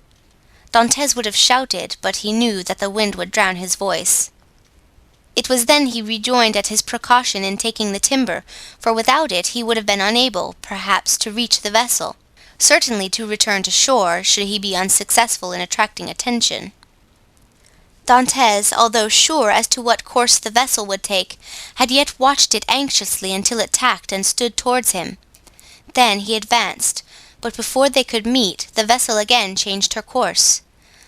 Dantès would have shouted, but he knew that the wind would drown his voice. It was then he rejoined at his precaution in taking the timber, for without it he would have been unable, perhaps, to reach the vessel, certainly to return to shore, should he be unsuccessful in attracting attention. Dantès, although sure as to what course the vessel would take, had yet watched it anxiously until it tacked and stood towards him. Then he advanced, but before they could meet, the vessel again changed her course.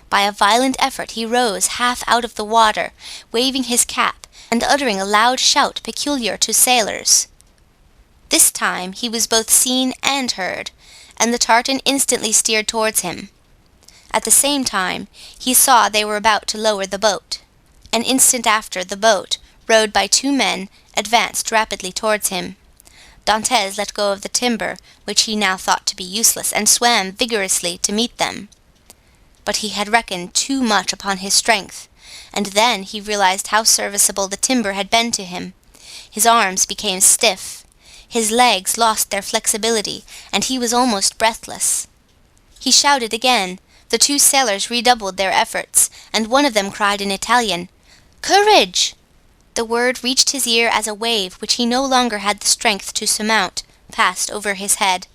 By a violent effort he rose half out of the water, waving his cap, and uttering a loud shout peculiar to sailors. This time he was both seen and heard, and the tartan instantly steered towards him. At the same time, he saw they were about to lower the boat. An instant after, the boat, rowed by 2 men, advanced rapidly towards him. Dantès let go of the timber, which he now thought to be useless, and swam vigorously to meet them. But he had reckoned too much upon his strength, and then he realized how serviceable the timber had been to him. His arms became stiff, his legs lost their flexibility, and he was almost breathless. He shouted again. The 2 sailors redoubled their efforts, and one of them cried in Italian, "Courage!" The word reached his ear as a wave, which he no longer had the strength to surmount, passed over his head.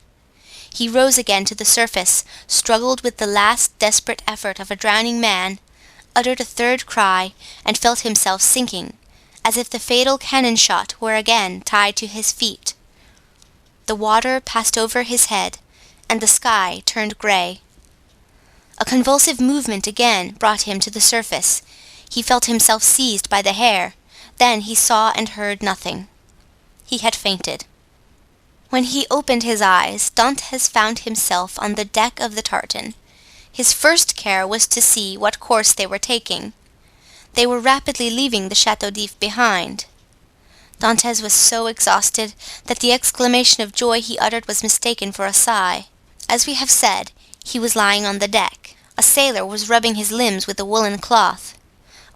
He rose again to the surface, struggled with the last desperate effort of a drowning man, uttered a 3rd cry, and felt himself sinking, as if the fatal cannon shot were again tied to his feet. The water passed over his head, and the sky turned grey. A convulsive movement again brought him to the surface. He felt himself seized by the hair. Then he saw and heard nothing. He had fainted. When he opened his eyes, Dantès found himself on the deck of the tartan. His first care was to see what course they were taking. They were rapidly leaving the Château d'If behind. Dantès was so exhausted that the exclamation of joy he uttered was mistaken for a sigh. As we have said, he was lying on the deck. A sailor was rubbing his limbs with a woolen cloth.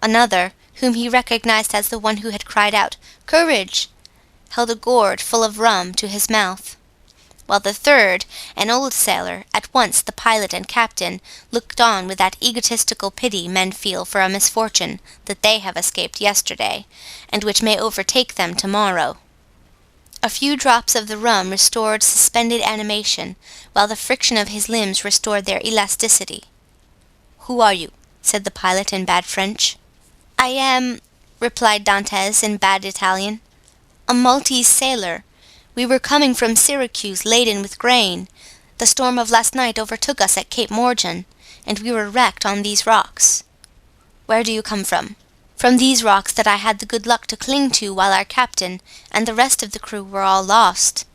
Another, whom he recognized as the one who had cried out, "Courage!" held a gourd full of rum to his mouth, while the third, an old sailor, at once the pilot and captain, looked on with that egotistical pity men feel for a misfortune that they have escaped yesterday, and which may overtake them tomorrow. A few drops of the rum restored suspended animation, while the friction of his limbs restored their elasticity. "Who are you?" said the pilot in bad French. "I am," replied Dantès in bad Italian, "a Maltese sailor. We were coming from Syracuse laden with grain. The storm of last night overtook us at Cape Morgan, and we were wrecked on these rocks." "Where do you come from?" "From these rocks that I had the good luck to cling to while our captain and the rest of the crew were all lost.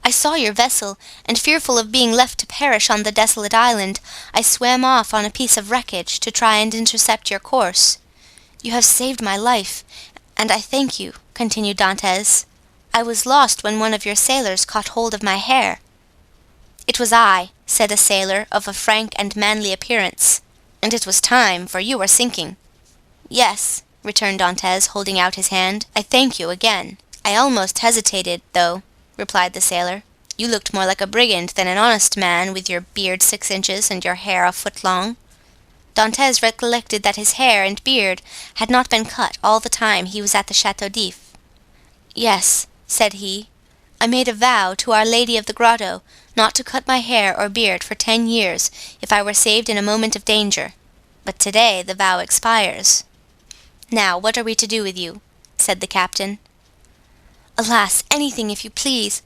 I saw your vessel, and fearful of being left to perish on the desolate island, I swam off on a piece of wreckage to try and intercept your course. You have saved my life, and I thank you," continued Dantès. "I was lost when one of your sailors caught hold of my hair." "It was I," said a sailor of a frank and manly appearance, "and it was time, for you were sinking." "Yes," returned Dantès, holding out his hand, "I thank you again." "I almost hesitated, though," replied the sailor. "You looked more like a brigand than an honest man, with your beard 6 inches and your hair a foot long." Dantès recollected that his hair and beard had not been cut all the time he was at the Château d'If. "Yes," said he, "I made a vow to Our Lady of the Grotto not to cut my hair or beard for 10 years if I were saved in a moment of danger, but today the vow expires. Now, what are we to do with you?" said the captain. "Alas, anything, if you please.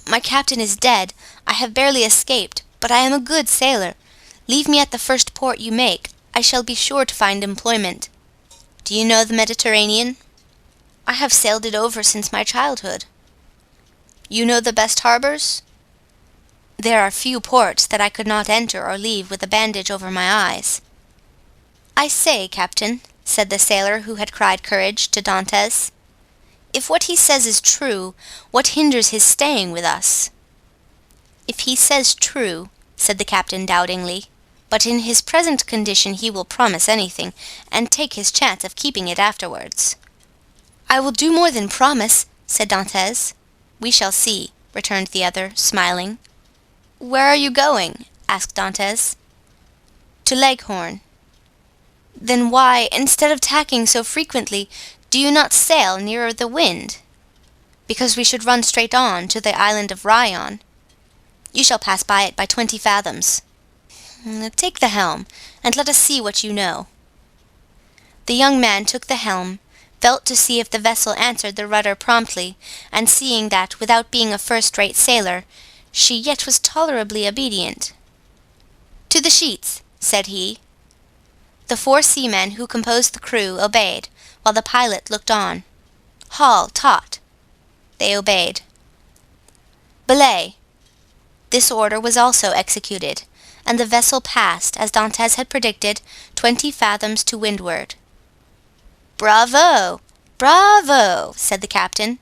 My captain is dead. I have barely escaped, but I am a good sailor. Leave me at the first port you make. I shall be sure to find employment." "Do you know the Mediterranean?" "I have sailed it over since my childhood." "You know the best harbors?" "There are few ports that I could not enter or leave with a bandage over my eyes." "I say, captain," said the sailor who had cried courage to Dantès, "if what he says is true, what hinders his staying with us?" "If he says true," said the captain doubtingly. "But in his present condition he will promise anything, and take his chance of keeping it afterwards." "I will do more than promise," said Dantès. "We shall see," returned the other, smiling. "Where are you going?" asked Dantès. "To Leghorn." "Then why, instead of tacking so frequently, do you not sail nearer the wind?" "Because we should run straight on to the island of Rayon. You shall pass by it by 20 fathoms. Take the helm, and let us see what you know." The young man took the helm, felt to see if the vessel answered the rudder promptly, and seeing that, without being a first-rate sailor, she yet was tolerably obedient. "To the sheets," said he. The 4 seamen who composed the crew obeyed, while the pilot looked on. "Haul, taut." They obeyed. "Belay." This order was also executed, and the vessel passed, as Dantès had predicted, 20 fathoms to windward. "Bravo! Bravo!" said the captain.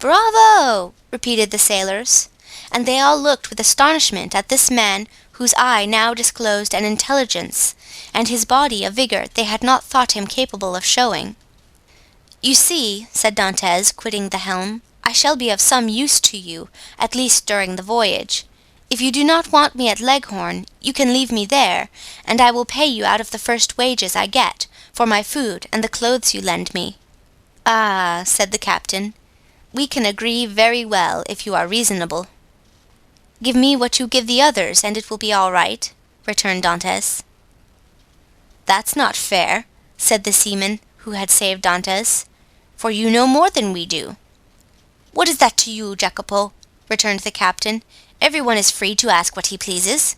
"Bravo!" repeated the sailors, and they all looked with astonishment at this man whose eye now disclosed an intelligence, and his body a vigor they had not thought him capable of showing. "You see," said Dantès, quitting the helm, "I shall be of some use to you, at least during the voyage. If you do not want me at Leghorn, you can leave me there, and I will pay you out of the first wages I get, for my food and the clothes you lend me." "Ah," said the captain, "we can agree very well if you are reasonable." "Give me what you give the others, and it will be all right," returned Dantès. "That's not fair," said the seaman who had saved Dantès, "for you know more than we do." "What is that to you, Jacopo?" returned the captain. "Everyone is free to ask what he pleases."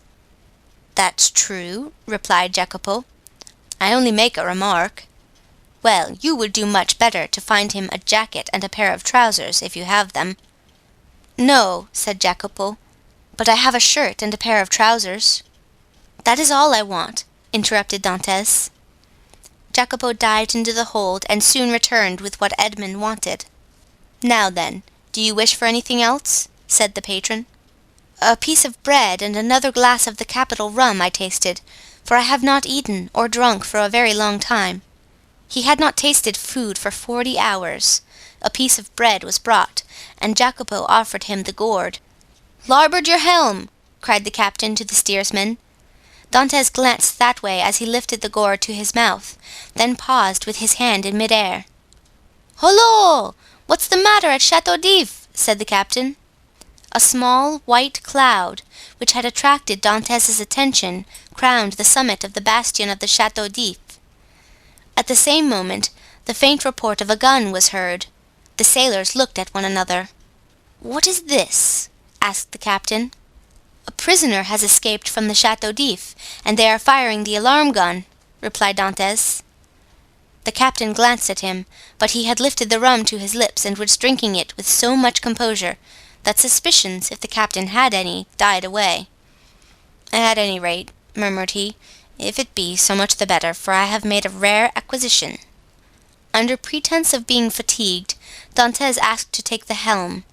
"That's true," replied Jacopo. "I only make a remark. Well, you would do much better to find him a jacket and a pair of trousers, if you have them." "No," said Jacopo, "but I have a shirt and a pair of trousers." "That is all I want," interrupted Dantès. Jacopo dived into the hold and soon returned with what Edmond wanted. "Now then, do you wish for anything else?" said the patron. "A piece of bread and another glass of the capital rum I tasted, for I have not eaten or drunk for a very long time." He had not tasted food for 40 hours. A piece of bread was brought, and Jacopo offered him the gourd. "Larboard your helm!" cried the captain to the steersman. Dantès glanced that way as he lifted the gourd to his mouth, then paused with his hand in mid-air. "Hollo! What's the matter at Chateau d'If?" said the captain. A small white cloud, which had attracted Dantès' attention, crowned the summit of the bastion of the Chateau d'If. At the same moment, the faint report of a gun was heard. The sailors looked at one another. "What is this?" asked the captain. "A prisoner has escaped from the Chateau d'If, and they are firing the alarm gun," replied Dantès. The captain glanced at him, but he had lifted the rum to his lips and was drinking it with so much composure that suspicions, if the captain had any, died away. "At any rate," murmured he, "if it be, so much the better, for I have made a rare acquisition." Under pretense of being fatigued, Dantès asked to take the helm.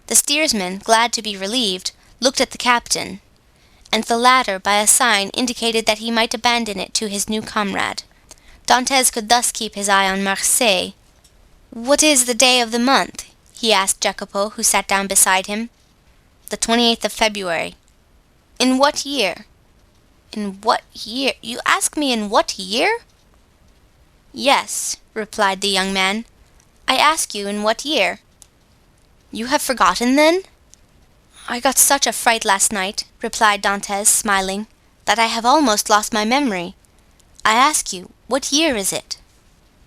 The steersman, glad to be relieved, looked at the captain, and the latter by a sign indicated that he might abandon it to his new comrade. Dantès could thus keep his eye on Marseille. "What is the day of the month?" he asked Jacopo, who sat down beside him. "The 28th of February." "In what year?" "In what year? You ask me in what year?" "Yes," replied the young man. "I ask you in what year." "You have forgotten, then?" "I got such a fright last night," replied Dantès, smiling, "that I have almost lost my memory. I ask you, what year is it?"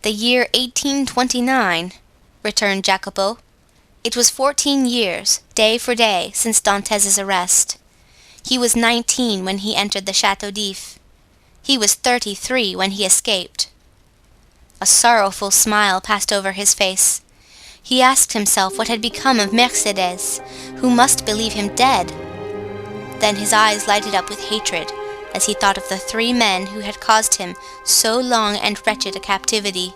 "The year 1829," returned Jacopo. It was 14 years, day for day, since Dantès' arrest. He was 19 when he entered the Chateau d'If. He was 33 when he escaped. A sorrowful smile passed over his face. He asked himself what had become of Mercédès, who must believe him dead. Then his eyes lighted up with hatred as he thought of the 3 men who had caused him so long and wretched a captivity.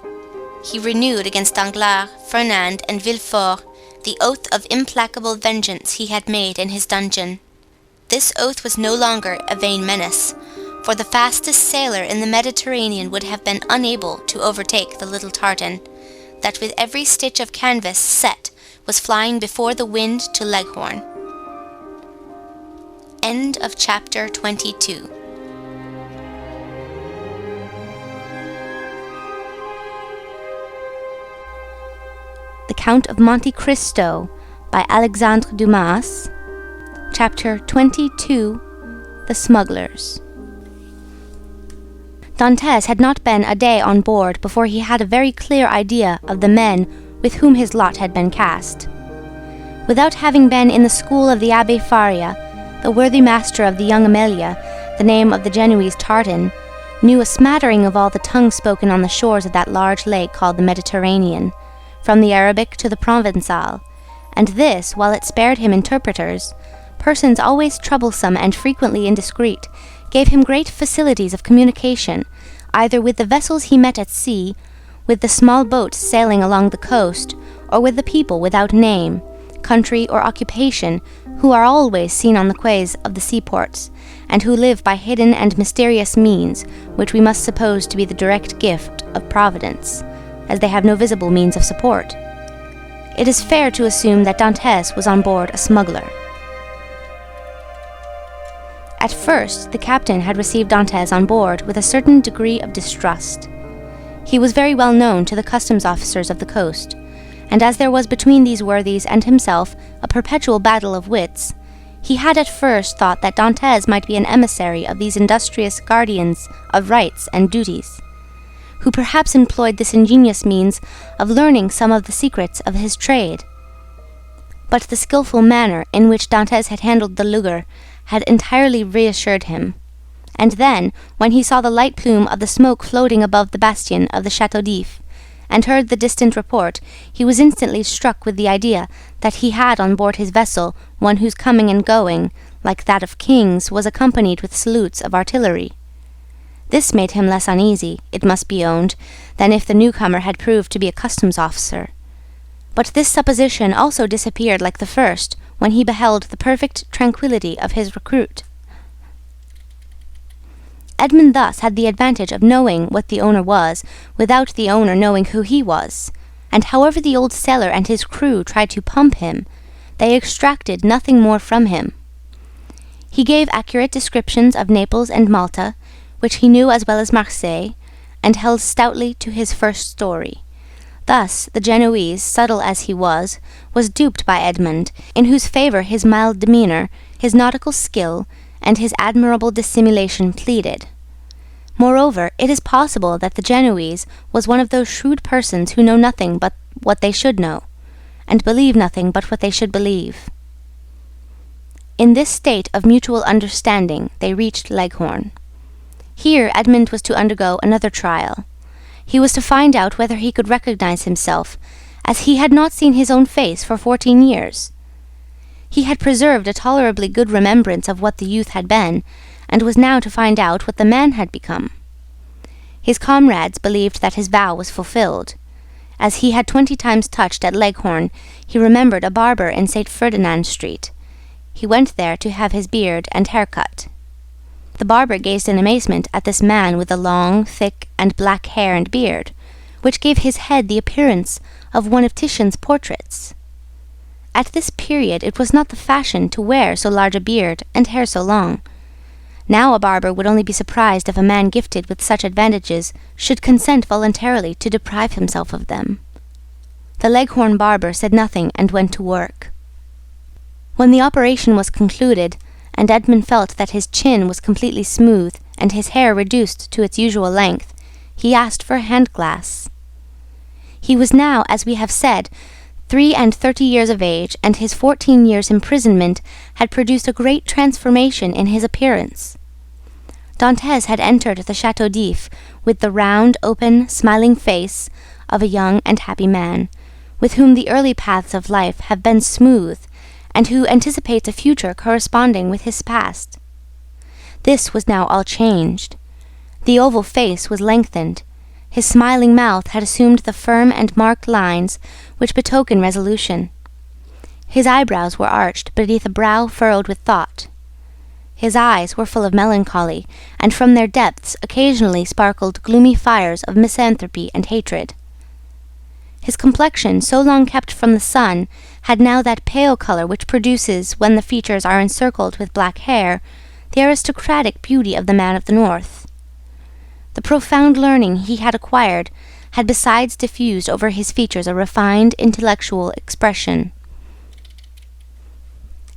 He renewed against Danglars, Fernand, and Villefort the oath of implacable vengeance he had made in his dungeon. This oath was no longer a vain menace, for the fastest sailor in the Mediterranean would have been unable to overtake the little tartan, that with every stitch of canvas set was flying before the wind to Leghorn. End of chapter 22. The Count of Monte Cristo by Alexandre Dumas. Chapter 22. The Smugglers. Dantès had not been a day on board before he had a very clear idea of the men with whom his lot had been cast. Without having been in the school of the Abbé Faria, the worthy master of the young Amelia, the name of the Genoese tartan, knew a smattering of all the tongues spoken on the shores of that large lake called the Mediterranean, from the Arabic to the Provençal, and this, while it spared him interpreters, persons always troublesome and frequently indiscreet, gave him great facilities of communication, either with the vessels he met at sea, with the small boats sailing along the coast, or with the people without name, country, or occupation, who are always seen on the quays of the seaports, and who live by hidden and mysterious means, which we must suppose to be the direct gift of Providence, as they have no visible means of support. It is fair to assume that Dantès was on board a smuggler. At first, the captain had received Dantès on board with a certain degree of distrust. He was very well known to the customs officers of the coast, and as there was between these worthies and himself a perpetual battle of wits, he had at first thought that Dantès might be an emissary of these industrious guardians of rights and duties, who perhaps employed this ingenious means of learning some of the secrets of his trade. But the skilful manner in which Dantès had handled the lugger had entirely reassured him, and then, when he saw the light plume of the smoke floating above the bastion of the Château d'If, and heard the distant report, he was instantly struck with the idea that he had on board his vessel one whose coming and going, like that of kings, was accompanied with salutes of artillery. This made him less uneasy, it must be owned, than if the newcomer had proved to be a customs officer. But this supposition also disappeared like the first, when he beheld the perfect tranquillity of his recruit. Edmund thus had the advantage of knowing what the owner was, without the owner knowing who he was, and however the old sailor and his crew tried to pump him, they extracted nothing more from him. He gave accurate descriptions of Naples and Malta, which he knew as well as Marseille, and held stoutly to his first story. Thus the Genoese, subtle as he was duped by Edmund, in whose favour his mild demeanour, his nautical skill, and his admirable dissimulation pleaded. Moreover, it is possible that the Genoese was one of those shrewd persons who know nothing but what they should know, and believe nothing but what they should believe. In this state of mutual understanding they reached Leghorn. Here Edmund was to undergo another trial. He was to find out whether he could recognize himself, as he had not seen his own face for 14 years. He had preserved a tolerably good remembrance of what the youth had been, and was now to find out what the man had become. His comrades believed that his vow was fulfilled. As he had 20 times touched at Leghorn, he remembered a barber in St. Ferdinand Street. He went there to have his beard and hair cut. The barber gazed in amazement at this man with the long, thick, and black hair and beard, which gave his head the appearance of one of Titian's portraits. At this period it was not the fashion to wear so large a beard and hair so long. Now a barber would only be surprised if a man gifted with such advantages should consent voluntarily to deprive himself of them. The Leghorn barber said nothing and went to work. When the operation was concluded, and Edmund felt that his chin was completely smooth and his hair reduced to its usual length, he asked for a hand-glass. He was now, as we have said, 33 years of age, and his 14 years' imprisonment had produced a great transformation in his appearance. Dantès had entered the Château d'If with the round, open, smiling face of a young and happy man, with whom the early paths of life have been smooth, and who anticipates a future corresponding with his past. This was now all changed. The oval face was lengthened. His smiling mouth had assumed the firm and marked lines which betoken resolution. His eyebrows were arched beneath a brow furrowed with thought. His eyes were full of melancholy, and from their depths occasionally sparkled gloomy fires of misanthropy and hatred. His complexion, so long kept from the sun, had now that pale colour which produces, when the features are encircled with black hair, the aristocratic beauty of the man of the north. The profound learning he had acquired had besides diffused over his features a refined intellectual expression.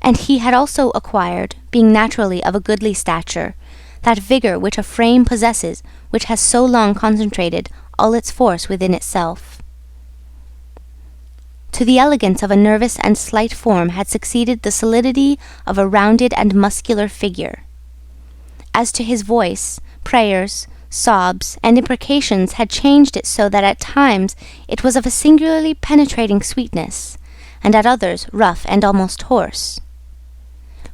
And he had also acquired, being naturally of a goodly stature, that vigour which a frame possesses which has so long concentrated all its force within itself. To the elegance of a nervous and slight form had succeeded the solidity of a rounded and muscular figure. As to his voice, prayers, sobs, and imprecations had changed it so that at times it was of a singularly penetrating sweetness, and at others rough and almost hoarse.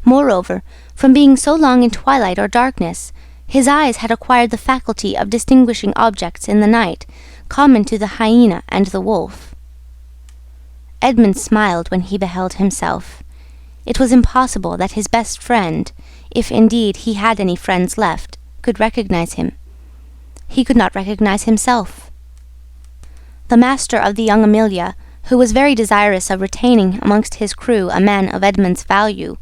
Moreover, from being so long in twilight or darkness, his eyes had acquired the faculty of distinguishing objects in the night, common to the hyena and the wolf. Edmund smiled when he beheld himself. It was impossible that his best friend, if indeed he had any friends left, could recognize him. He could not recognize himself. The master of the young Amelia, who was very desirous of retaining amongst his crew a man of Edmund's value,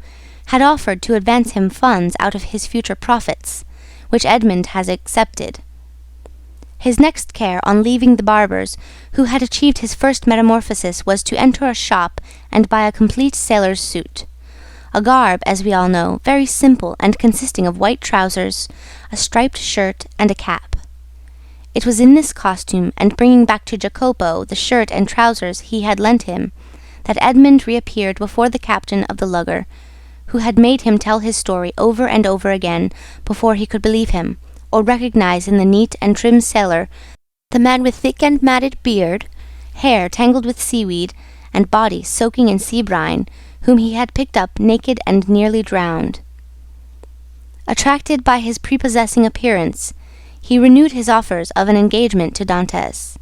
had offered to advance him funds out of his future profits, which Edmund has accepted. His next care on leaving the barber's, who had achieved his first metamorphosis, was to enter a shop and buy a complete sailor's suit, a garb, as we all know, very simple and consisting of white trousers, a striped shirt, and a cap. It was in this costume, and bringing back to Jacopo the shirt and trousers he had lent him, that Edmund reappeared before the captain of the lugger, who had made him tell his story over and over again before he could believe him, or recognize in the neat and trim sailor the man with thick and matted beard, hair tangled with seaweed, and body soaking in sea brine, whom he had picked up naked and nearly drowned. Attracted by his prepossessing appearance, he renewed his offers of an engagement to Dantès.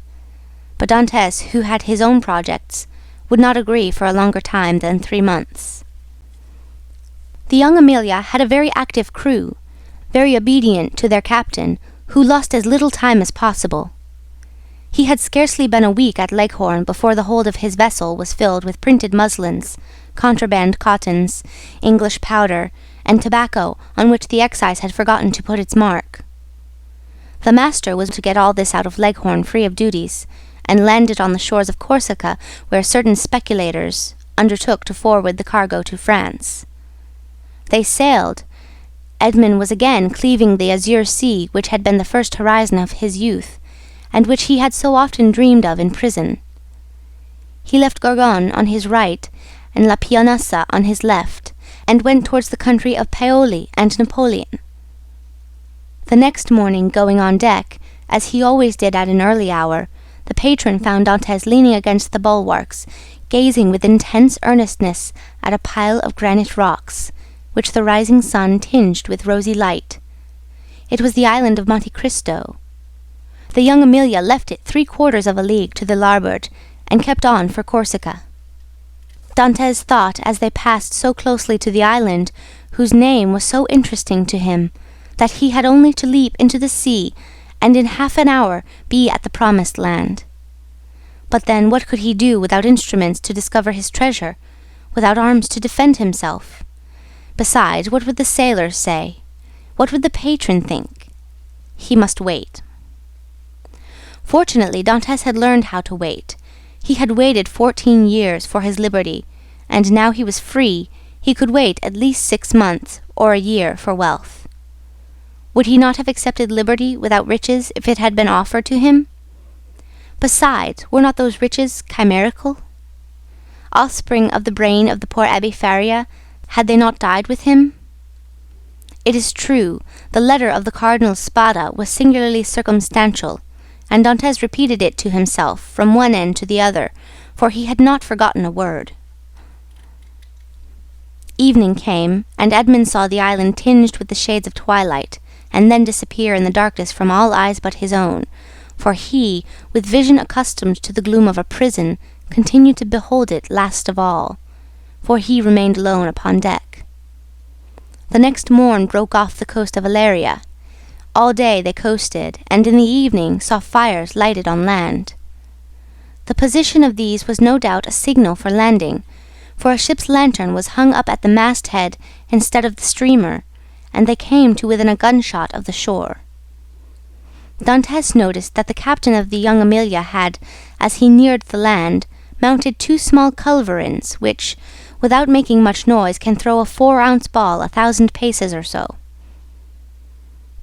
But Dantès, who had his own projects, would not agree for a longer time than 3 months. The young Amelia had a very active crew, very obedient to their captain, who lost as little time as possible. He had scarcely been a week at Leghorn before the hold of his vessel was filled with printed muslins, contraband cottons, English powder, and tobacco on which the excise had forgotten to put its mark. The master was to get all this out of Leghorn free of duties, and land it on the shores of Corsica, where certain speculators undertook to forward the cargo to France. They sailed. Edmund was again cleaving the azure sea which had been the first horizon of his youth, and which he had so often dreamed of in prison. He left Gorgone on his right, and La Pianosa on his left, and went towards the country of Paoli and Napoleon. The next morning, going on deck, as he always did at an early hour, the patron found Dantès leaning against the bulwarks, gazing with intense earnestness at a pile of granite rocks, which the rising sun tinged with rosy light. It was the island of Monte Cristo. The young Amelia left it 3/4 of a league to the larboard, and kept on for Corsica. Dantès thought, as they passed so closely to the island, whose name was so interesting to him, that he had only to leap into the sea, and in half an hour be at the promised land. But then what could he do without instruments to discover his treasure, without arms to defend himself? Besides, what would the sailors say? What would the patron think? He must wait. Fortunately, Dantès had learned how to wait. He had waited 14 years for his liberty, and now he was free, he could wait at least 6 months or a year for wealth. Would he not have accepted liberty without riches if it had been offered to him? Besides, were not those riches chimerical? Offspring of the brain of the poor Abbé Faria, had they not died with him? It is true, the letter of the Cardinal Spada was singularly circumstantial, and Dantès repeated it to himself from one end to the other, for he had not forgotten a word. Evening came, and Edmund saw the island tinged with the shades of twilight, and then disappear in the darkness from all eyes but his own, for he, with vision accustomed to the gloom of a prison, continued to behold it last of all, for he remained alone upon deck. The next morn broke off the coast of Aleria. All day they coasted, and in the evening saw fires lighted on land. The position of these was no doubt a signal for landing, for a ship's lantern was hung up at the masthead instead of the streamer, and they came to within a gunshot of the shore. Dantès noticed that the captain of the Young Amelia had, as he neared the land, mounted 2 small culverins, which, without making much noise, can throw a 4-ounce ball 1,000 paces or so.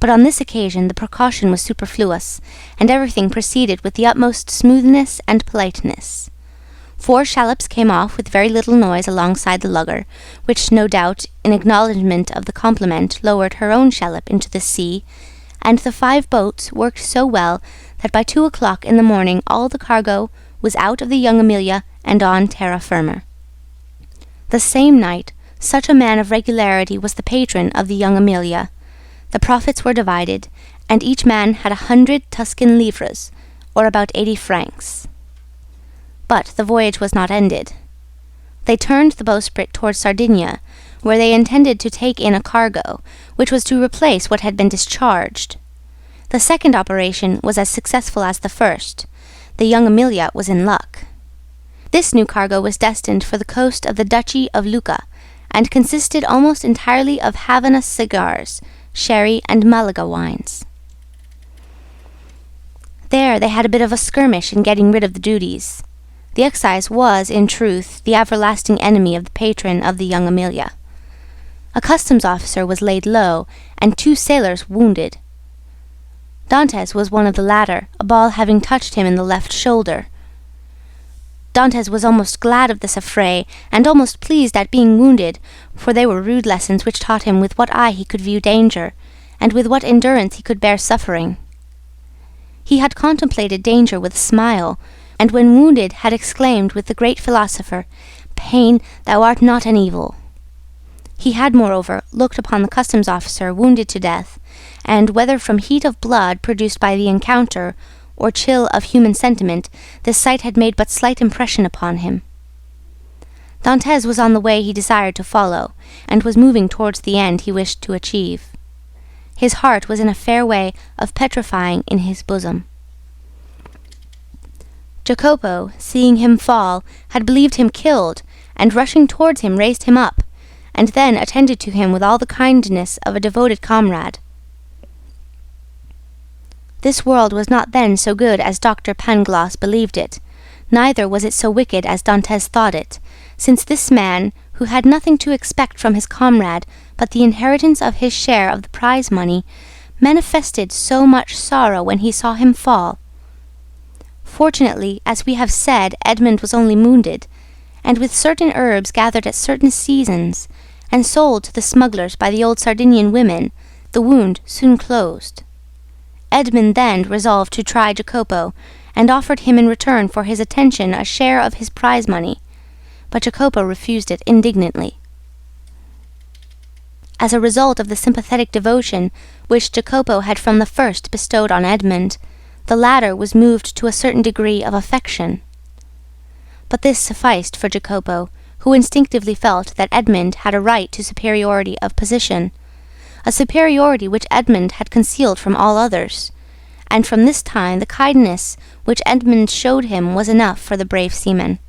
But on this occasion the precaution was superfluous, and everything proceeded with the utmost smoothness and politeness. 4 shallops came off with very little noise alongside the lugger, which no doubt, in acknowledgment of the compliment, lowered her own shallop into the sea, and the 5 boats worked so well that by 2 o'clock in the morning all the cargo was out of the Young Amelia and on terra firma. The same night, such a man of regularity was the patron of the Young Amelia. The profits were divided, and each man had 100 Tuscan livres, or about 80 francs. But the voyage was not ended. They turned the bowsprit towards Sardinia, where they intended to take in a cargo, which was to replace what had been discharged. The second operation was as successful as the first. The Young Amelia was in luck. This new cargo was destined for the coast of the Duchy of Lucca, and consisted almost entirely of Havana cigars, sherry, and Malaga wines. There they had a bit of a skirmish in getting rid of the duties. The excise was, in truth, the everlasting enemy of the patron of the Young Amelia. A customs officer was laid low, and 2 sailors wounded. Dantès was one of the latter, a ball having touched him in the left shoulder. Dantès was almost glad of this affray, and almost pleased at being wounded, for they were rude lessons which taught him with what eye he could view danger, and with what endurance he could bear suffering. He had contemplated danger with a smile, and when wounded had exclaimed with the great philosopher, "Pain, thou art not an evil." He had, moreover, looked upon the customs officer wounded to death, and whether from heat of blood produced by the encounter, or chill of human sentiment, this sight had made but slight impression upon him. Dantès was on the way he desired to follow, and was moving towards the end he wished to achieve. His heart was in a fair way of petrifying in his bosom. Jacopo, seeing him fall, had believed him killed, and rushing towards him raised him up, and then attended to him with all the kindness of a devoted comrade. This world was not then so good as Dr. Pangloss believed it, neither was it so wicked as Dantès thought it, since this man, who had nothing to expect from his comrade but the inheritance of his share of the prize money, manifested so much sorrow when he saw him fall. Fortunately, as we have said, Edmund was only wounded, and with certain herbs gathered at certain seasons, and sold to the smugglers by the old Sardinian women, the wound soon closed. Edmund then resolved to try Jacopo, and offered him in return for his attention a share of his prize money, but Jacopo refused it indignantly. As a result of the sympathetic devotion which Jacopo had from the first bestowed on Edmund, the latter was moved to a certain degree of affection. But this sufficed for Jacopo, who instinctively felt that Edmund had a right to superiority of position, a superiority which Edmund had concealed from all others, and from this time the kindness which Edmund showed him was enough for the brave seaman.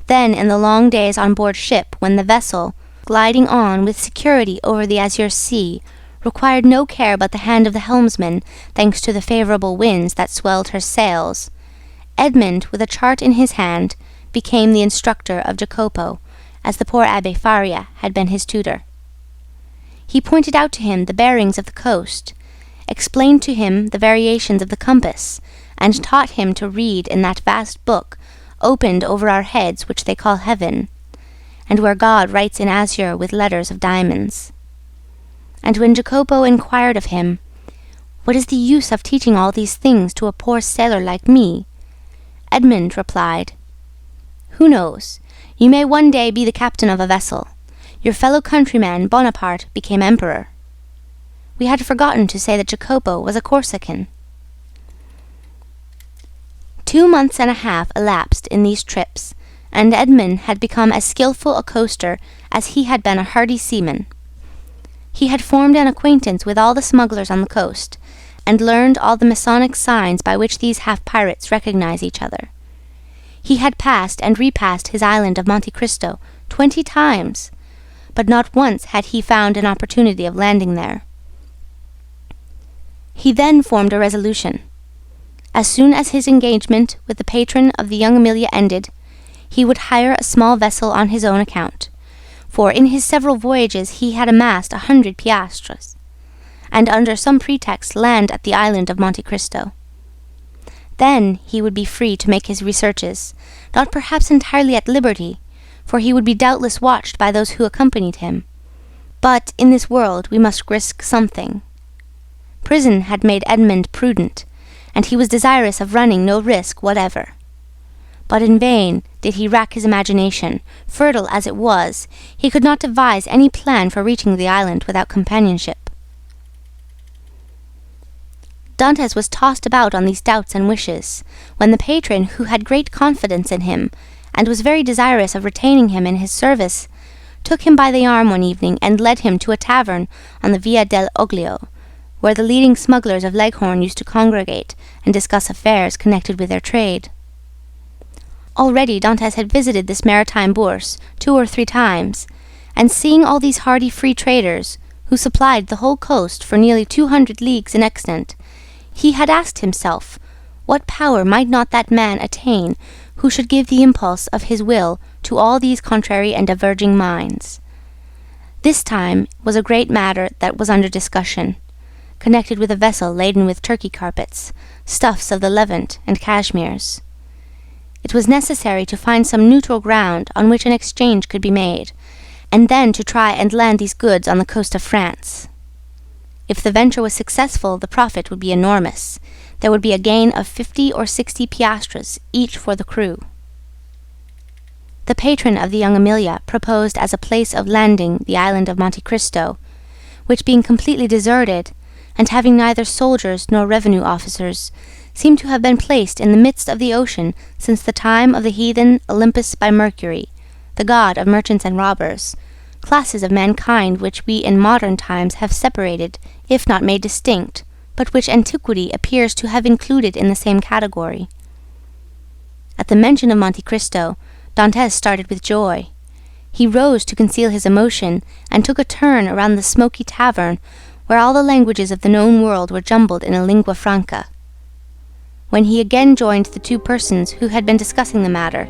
Then in the long days on board ship, when the vessel, gliding on with security over the azure sea, required no care but the hand of the helmsman, thanks to the favourable winds that swelled her sails, Edmund, with a chart in his hand, became the instructor of Jacopo, as the poor Abbé Faria had been his tutor. He pointed out to him the bearings of the coast, explained to him the variations of the compass, and taught him to read in that vast book opened over our heads which they call heaven, and where God writes in azure with letters of diamonds. And when Jacopo inquired of him, "What is the use of teaching all these things to a poor sailor like me?" Edmund replied, "Who knows? You may one day be the captain of a vessel. Your fellow countryman Bonaparte became emperor." We had forgotten to say that Jacopo was a Corsican. 2 months and a half elapsed in these trips, and Edmund had become as skilful a coaster as he had been a hardy seaman. He had formed an acquaintance with all the smugglers on the coast, and learned all the Masonic signs by which these half-pirates recognize each other. He had passed and repassed his island of Monte Cristo 20 times, but not once had he found an opportunity of landing there. He then formed a resolution. As soon as his engagement with the patron of the young Amelia ended, he would hire a small vessel on his own account, for in his several voyages he had amassed 100 piastres, and under some pretext land at the island of Monte Cristo. Then he would be free to make his researches, not perhaps entirely at liberty, for he would be doubtless watched by those who accompanied him. But in this world we must risk something. Prison had made Edmund prudent, and he was desirous of running no risk whatever. But in vain did he rack his imagination. Fertile as it was, he could not devise any plan for reaching the island without companionship. Dantès was tossed about on these doubts and wishes, when the patron, who had great confidence in him, and was very desirous of retaining him in his service, took him by the arm one evening and led him to a tavern on the Via del Oglio, where the leading smugglers of Leghorn used to congregate and discuss affairs connected with their trade. Already Dantès had visited this maritime bourse 2 or 3 times, and seeing all these hardy free traders, who supplied the whole coast for nearly 200 leagues in extent, he had asked himself, what power might not that man attain who should give the impulse of his will to all these contrary and diverging minds? This time was a great matter that was under discussion, connected with a vessel laden with Turkey carpets, stuffs of the Levant, and cashmeres. It was necessary to find some neutral ground on which an exchange could be made, and then to try and land these goods on the coast of France. If the venture was successful, the profit would be enormous. There would be a gain of 50 or 60 piastres each for the crew. The patron of the young Amelia proposed as a place of landing the island of Monte Cristo, which being completely deserted, and having neither soldiers nor revenue officers, seemed to have been placed in the midst of the ocean since the time of the heathen Olympus by Mercury, the god of merchants and robbers, classes of mankind which we in modern times have separated, if not made distinct, but which antiquity appears to have included in the same category. At the mention of Monte Cristo, Dantès started with joy. He rose to conceal his emotion, and took a turn around the smoky tavern, where all the languages of the known world were jumbled in a lingua franca. When he again joined the 2 persons who had been discussing the matter,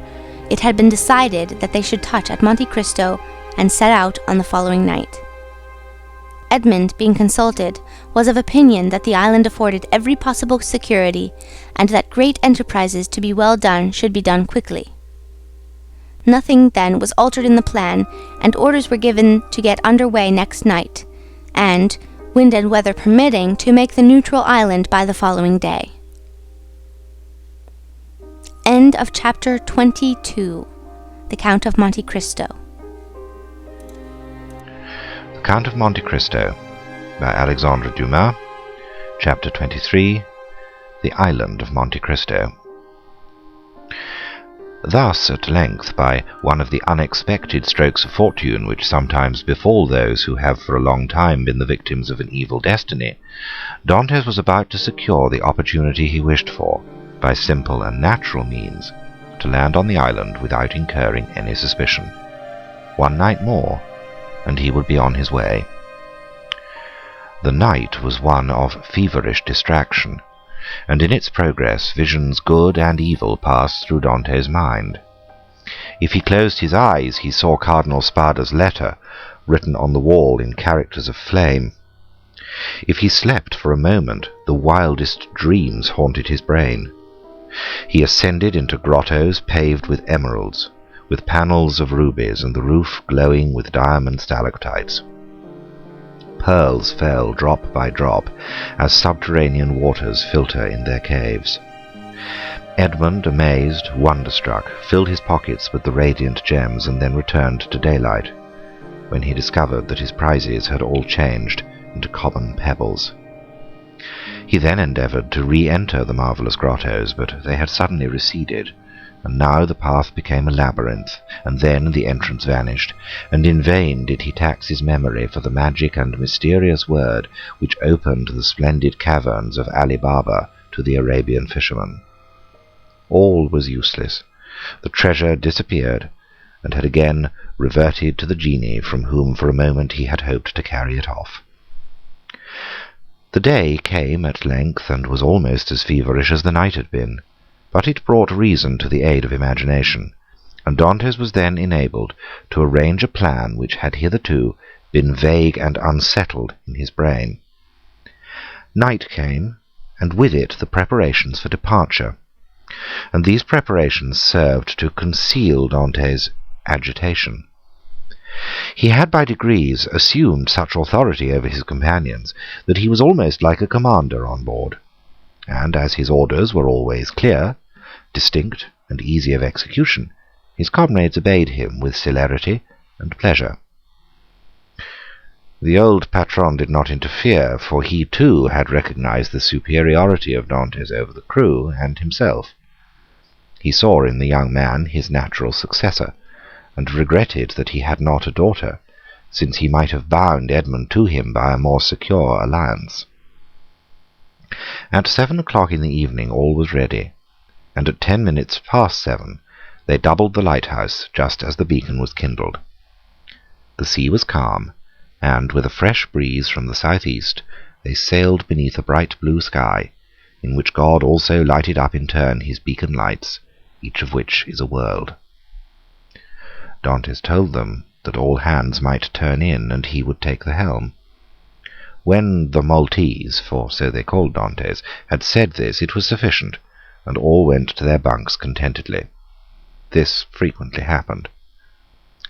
it had been decided that they should touch at Monte Cristo and set out on the following night. Edmund, being consulted, was of opinion that the island afforded every possible security, and that great enterprises to be well done should be done quickly. Nothing, then, was altered in the plan, and orders were given to get under way next night, and, wind and weather permitting, to make the neutral island by the following day. End of chapter 22. The Count of Monte Cristo. The Count of Monte Cristo by Alexandre Dumas. Chapter 23. The Island of Monte Cristo. Thus, at length, by one of the unexpected strokes of fortune which sometimes befall those who have for a long time been the victims of an evil destiny, Dantès was about to secure the opportunity he wished for, by simple and natural means, to land on the island without incurring any suspicion. One night more, and he would be on his way. The night was one of feverish distraction, and in its progress visions good and evil passed through Dantès' mind. If he closed his eyes, he saw Cardinal Spada's letter written on the wall in characters of flame. If he slept for a moment, the wildest dreams haunted his brain. He ascended into grottos paved with emeralds, with panels of rubies, and the roof glowing with diamond stalactites. Pearls fell drop by drop, as subterranean waters filter in their caves. Edmund, amazed, wonderstruck, filled his pockets with the radiant gems, and then returned to daylight, when he discovered that his prizes had all changed into common pebbles. He then endeavoured to re-enter the marvellous grottos, but they had suddenly receded, and now the path became a labyrinth, and then the entrance vanished, and in vain did he tax his memory for the magic and mysterious word which opened the splendid caverns of Ali Baba to the Arabian fisherman. All was useless. The treasure disappeared, and had again reverted to the genie from whom for a moment he had hoped to carry it off. The day came at length, and was almost as feverish as the night had been, but it brought reason to the aid of imagination, and Dantes was then enabled to arrange a plan which had hitherto been vague and unsettled in his brain. Night came, and with it the preparations for departure, and these preparations served to conceal Dantes' agitation. He had by degrees assumed such authority over his companions that he was almost like a commander on board, and as his orders were always clear, distinct, and easy of execution, his comrades obeyed him with celerity and pleasure. The old patron did not interfere, for he too had recognized the superiority of Dantes over the crew and himself. He saw in the young man his natural successor, and regretted that he had not a daughter, since he might have bound Edmund to him by a more secure alliance. At 7 o'clock in the evening all was ready, and at 10 minutes past 7 they doubled the lighthouse just as the beacon was kindled. The sea was calm, and with a fresh breeze from the southeast they sailed beneath a bright blue sky, in which God also lighted up in turn his beacon lights, each of which is a world. Dantes told them that all hands might turn in, and he would take the helm. When the Maltese, for so they called Dantes, had said this, it was sufficient, and all went to their bunks contentedly. This frequently happened.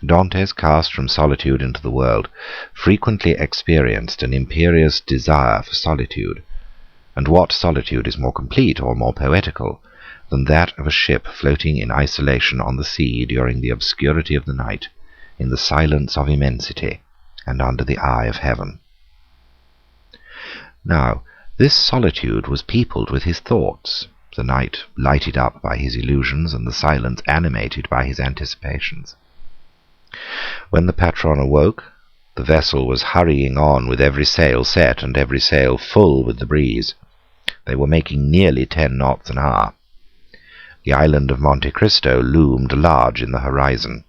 Dantes, cast from solitude into the world, frequently experienced an imperious desire for solitude, and what solitude is more complete or more poetical than that of a ship floating in isolation on the sea during the obscurity of the night, in the silence of immensity, and under the eye of heaven? Now, this solitude was peopled with his thoughts, the night lighted up by his illusions, and the silence animated by his anticipations. When the patron awoke, the vessel was hurrying on with every sail set and every sail full with the breeze. They were making nearly 10 knots an hour. The island of Monte Cristo loomed large in the horizon.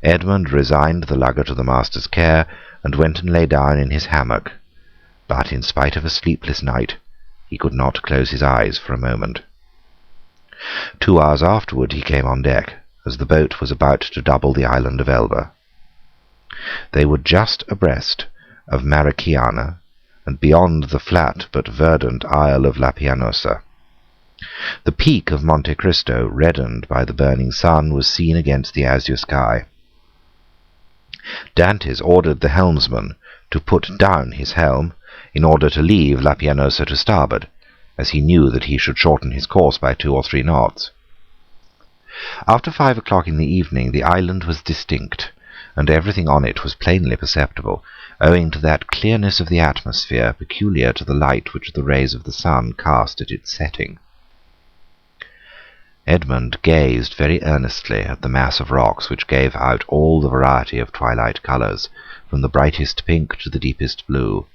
Edmund resigned the lugger to the master's care, and went and lay down in his hammock, but in spite of a sleepless night he could not close his eyes for a moment. 2 hours afterward he came on deck, as the boat was about to double the island of Elba. They were just abreast of Marichiana, and beyond the flat but verdant isle of La Pianosa. The peak of Monte Cristo, reddened by the burning sun, was seen against the azure sky. Dantes ordered the helmsman to put down his helm, in order to leave La Pianosa to starboard, as he knew that he should shorten his course by 2 or 3 knots. After 5 o'clock in the evening the island was distinct, and everything on it was plainly perceptible, owing to that clearness of the atmosphere peculiar to the light which the rays of the sun cast at its setting. Edmund gazed very earnestly at the mass of rocks which gave out all the variety of twilight colours, from the brightest pink to the deepest blue,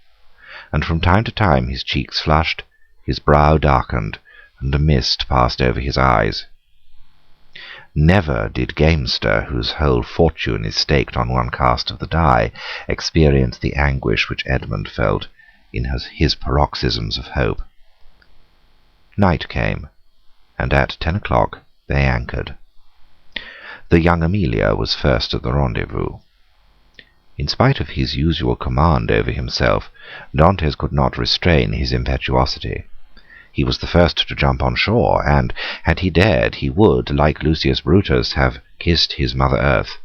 and from time to time his cheeks flushed, his brow darkened, and a mist passed over his eyes. Never did gamester, whose whole fortune is staked on one cast of the die, experience the anguish which Edmund felt in his paroxysms of hope. Night came, and at 10 o'clock they anchored. The young Amelia was first at the rendezvous. In spite of his usual command over himself, Dantes could not restrain his impetuosity. He was the first to jump on shore, and, had he dared, he would, like Lucius Brutus, have kissed his Mother Earth.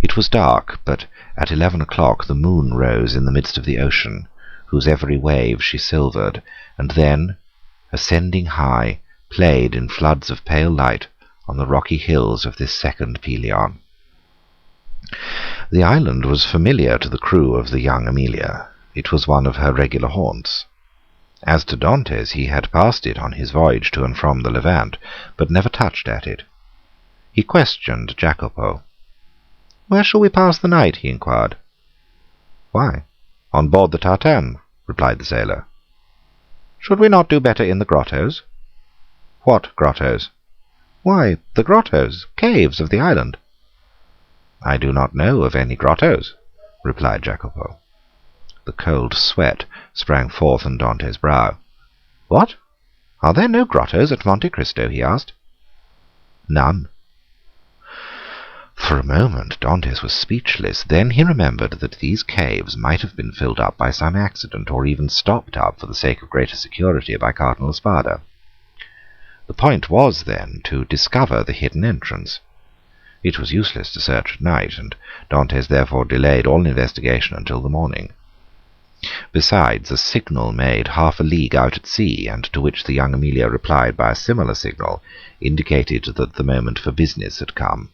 It was dark, but at 11 o'clock the moon rose in the midst of the ocean, whose every wave she silvered, and then, ascending high, played in floods of pale light on the rocky hills of this second Pelion. The island was familiar to the crew of the young Amelia. It was one of her regular haunts. As to Dantes, he had passed it on his voyage to and from the Levant, but never touched at it. He questioned Jacopo. "Where shall we pass the night?" he inquired. "Why, on board the tartan," replied the sailor. "Should we not do better in the grottos?" "What grottos?" "Why, the grottos, caves of the island." "I do not know of any grottos," replied Jacopo. The cold sweat sprang forth on Dante's brow. "What? Are there no grottos at Monte Cristo?" he asked. "None." For a moment Dantes was speechless. Then he remembered that these caves might have been filled up by some accident, or even stopped up for the sake of greater security by Cardinal Spada. The point was, then, to discover the hidden entrance. It was useless to search at night, and Dantes therefore delayed all investigation until the morning. Besides, a signal made half a league out at sea, and to which the young Amelia replied by a similar signal, indicated that the moment for business had come.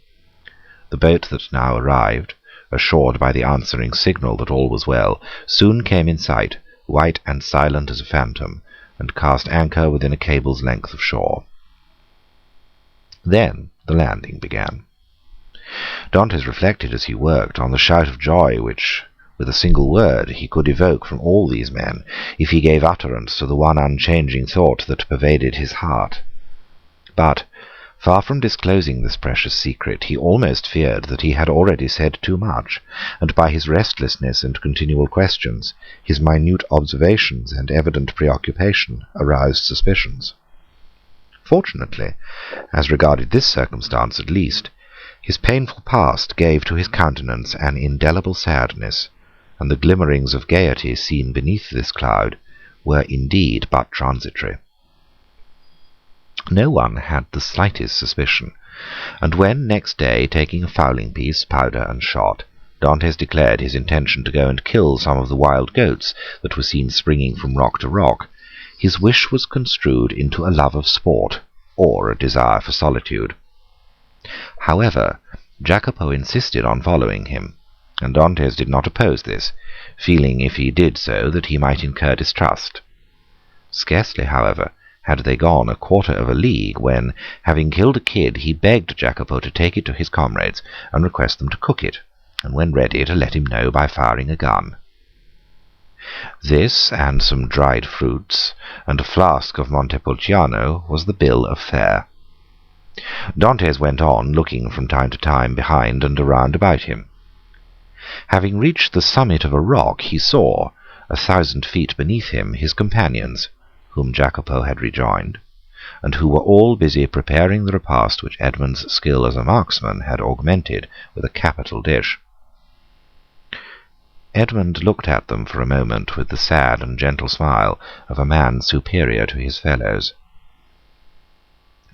The boat that now arrived, assured by the answering signal that all was well, soon came in sight, white and silent as a phantom, and cast anchor within a cable's length of shore. Then the landing began. Dantes reflected as he worked on the shout of joy which, with a single word, he could evoke from all these men, if he gave utterance to the one unchanging thought that pervaded his heart. But, far from disclosing this precious secret, he almost feared that he had already said too much, and by his restlessness and continual questions, his minute observations and evident preoccupation, aroused suspicions. Fortunately, as regarded this circumstance at least, his painful past gave to his countenance an indelible sadness, and the glimmerings of gaiety seen beneath this cloud were indeed but transitory. No one had the slightest suspicion, and when next day, taking a fowling-piece, powder, and shot, Dantes declared his intention to go and kill some of the wild goats that were seen springing from rock to rock, his wish was construed into a love of sport, or a desire for solitude. However, Jacopo insisted on following him, and Dantes did not oppose this, feeling, if he did so, that he might incur distrust. Scarcely, however, had they gone a quarter of a league, when, having killed a kid, he begged Jacopo to take it to his comrades, and request them to cook it, and when ready to let him know by firing a gun. This, and some dried fruits, and a flask of Montepulciano, was the bill of fare. Dantes went on, looking from time to time behind and around about him. Having reached the summit of a rock, he saw, 1,000 feet beneath him, his companions, whom Jacopo had rejoined, and who were all busy preparing the repast which Edmund's skill as a marksman had augmented with a capital dish. Edmund looked at them for a moment with the sad and gentle smile of a man superior to his fellows.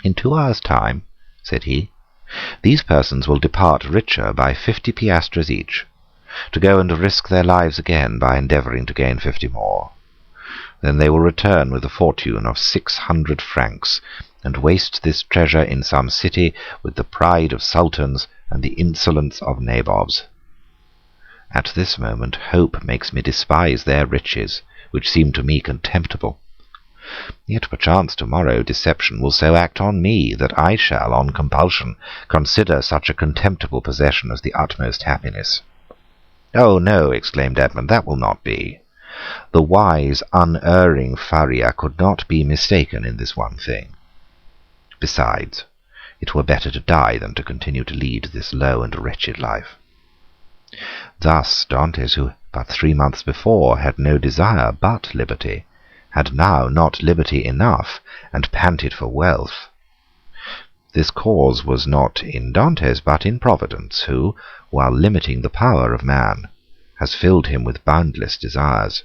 "In 2 hours' time," said he, "these persons will depart richer by 50 piastres each, to go and risk their lives again by endeavouring to gain 50 more. Then they will return with a fortune of 600 francs, and waste this treasure in some city with the pride of sultans and the insolence of nabobs. At this moment hope makes me despise their riches, which seem to me contemptible. Yet perchance tomorrow deception will so act on me that I shall, on compulsion, consider such a contemptible possession as the utmost happiness." "Oh, no," exclaimed Edmund, "that will not be. The wise, unerring Faria could not be mistaken in this one thing. Besides, it were better to die than to continue to lead this low and wretched life." Thus Dantes, who but 3 months before had no desire but liberty, had now not liberty enough, and panted for wealth. This cause was not in Dantes, but in Providence, who, while limiting the power of man, has filled him with boundless desires.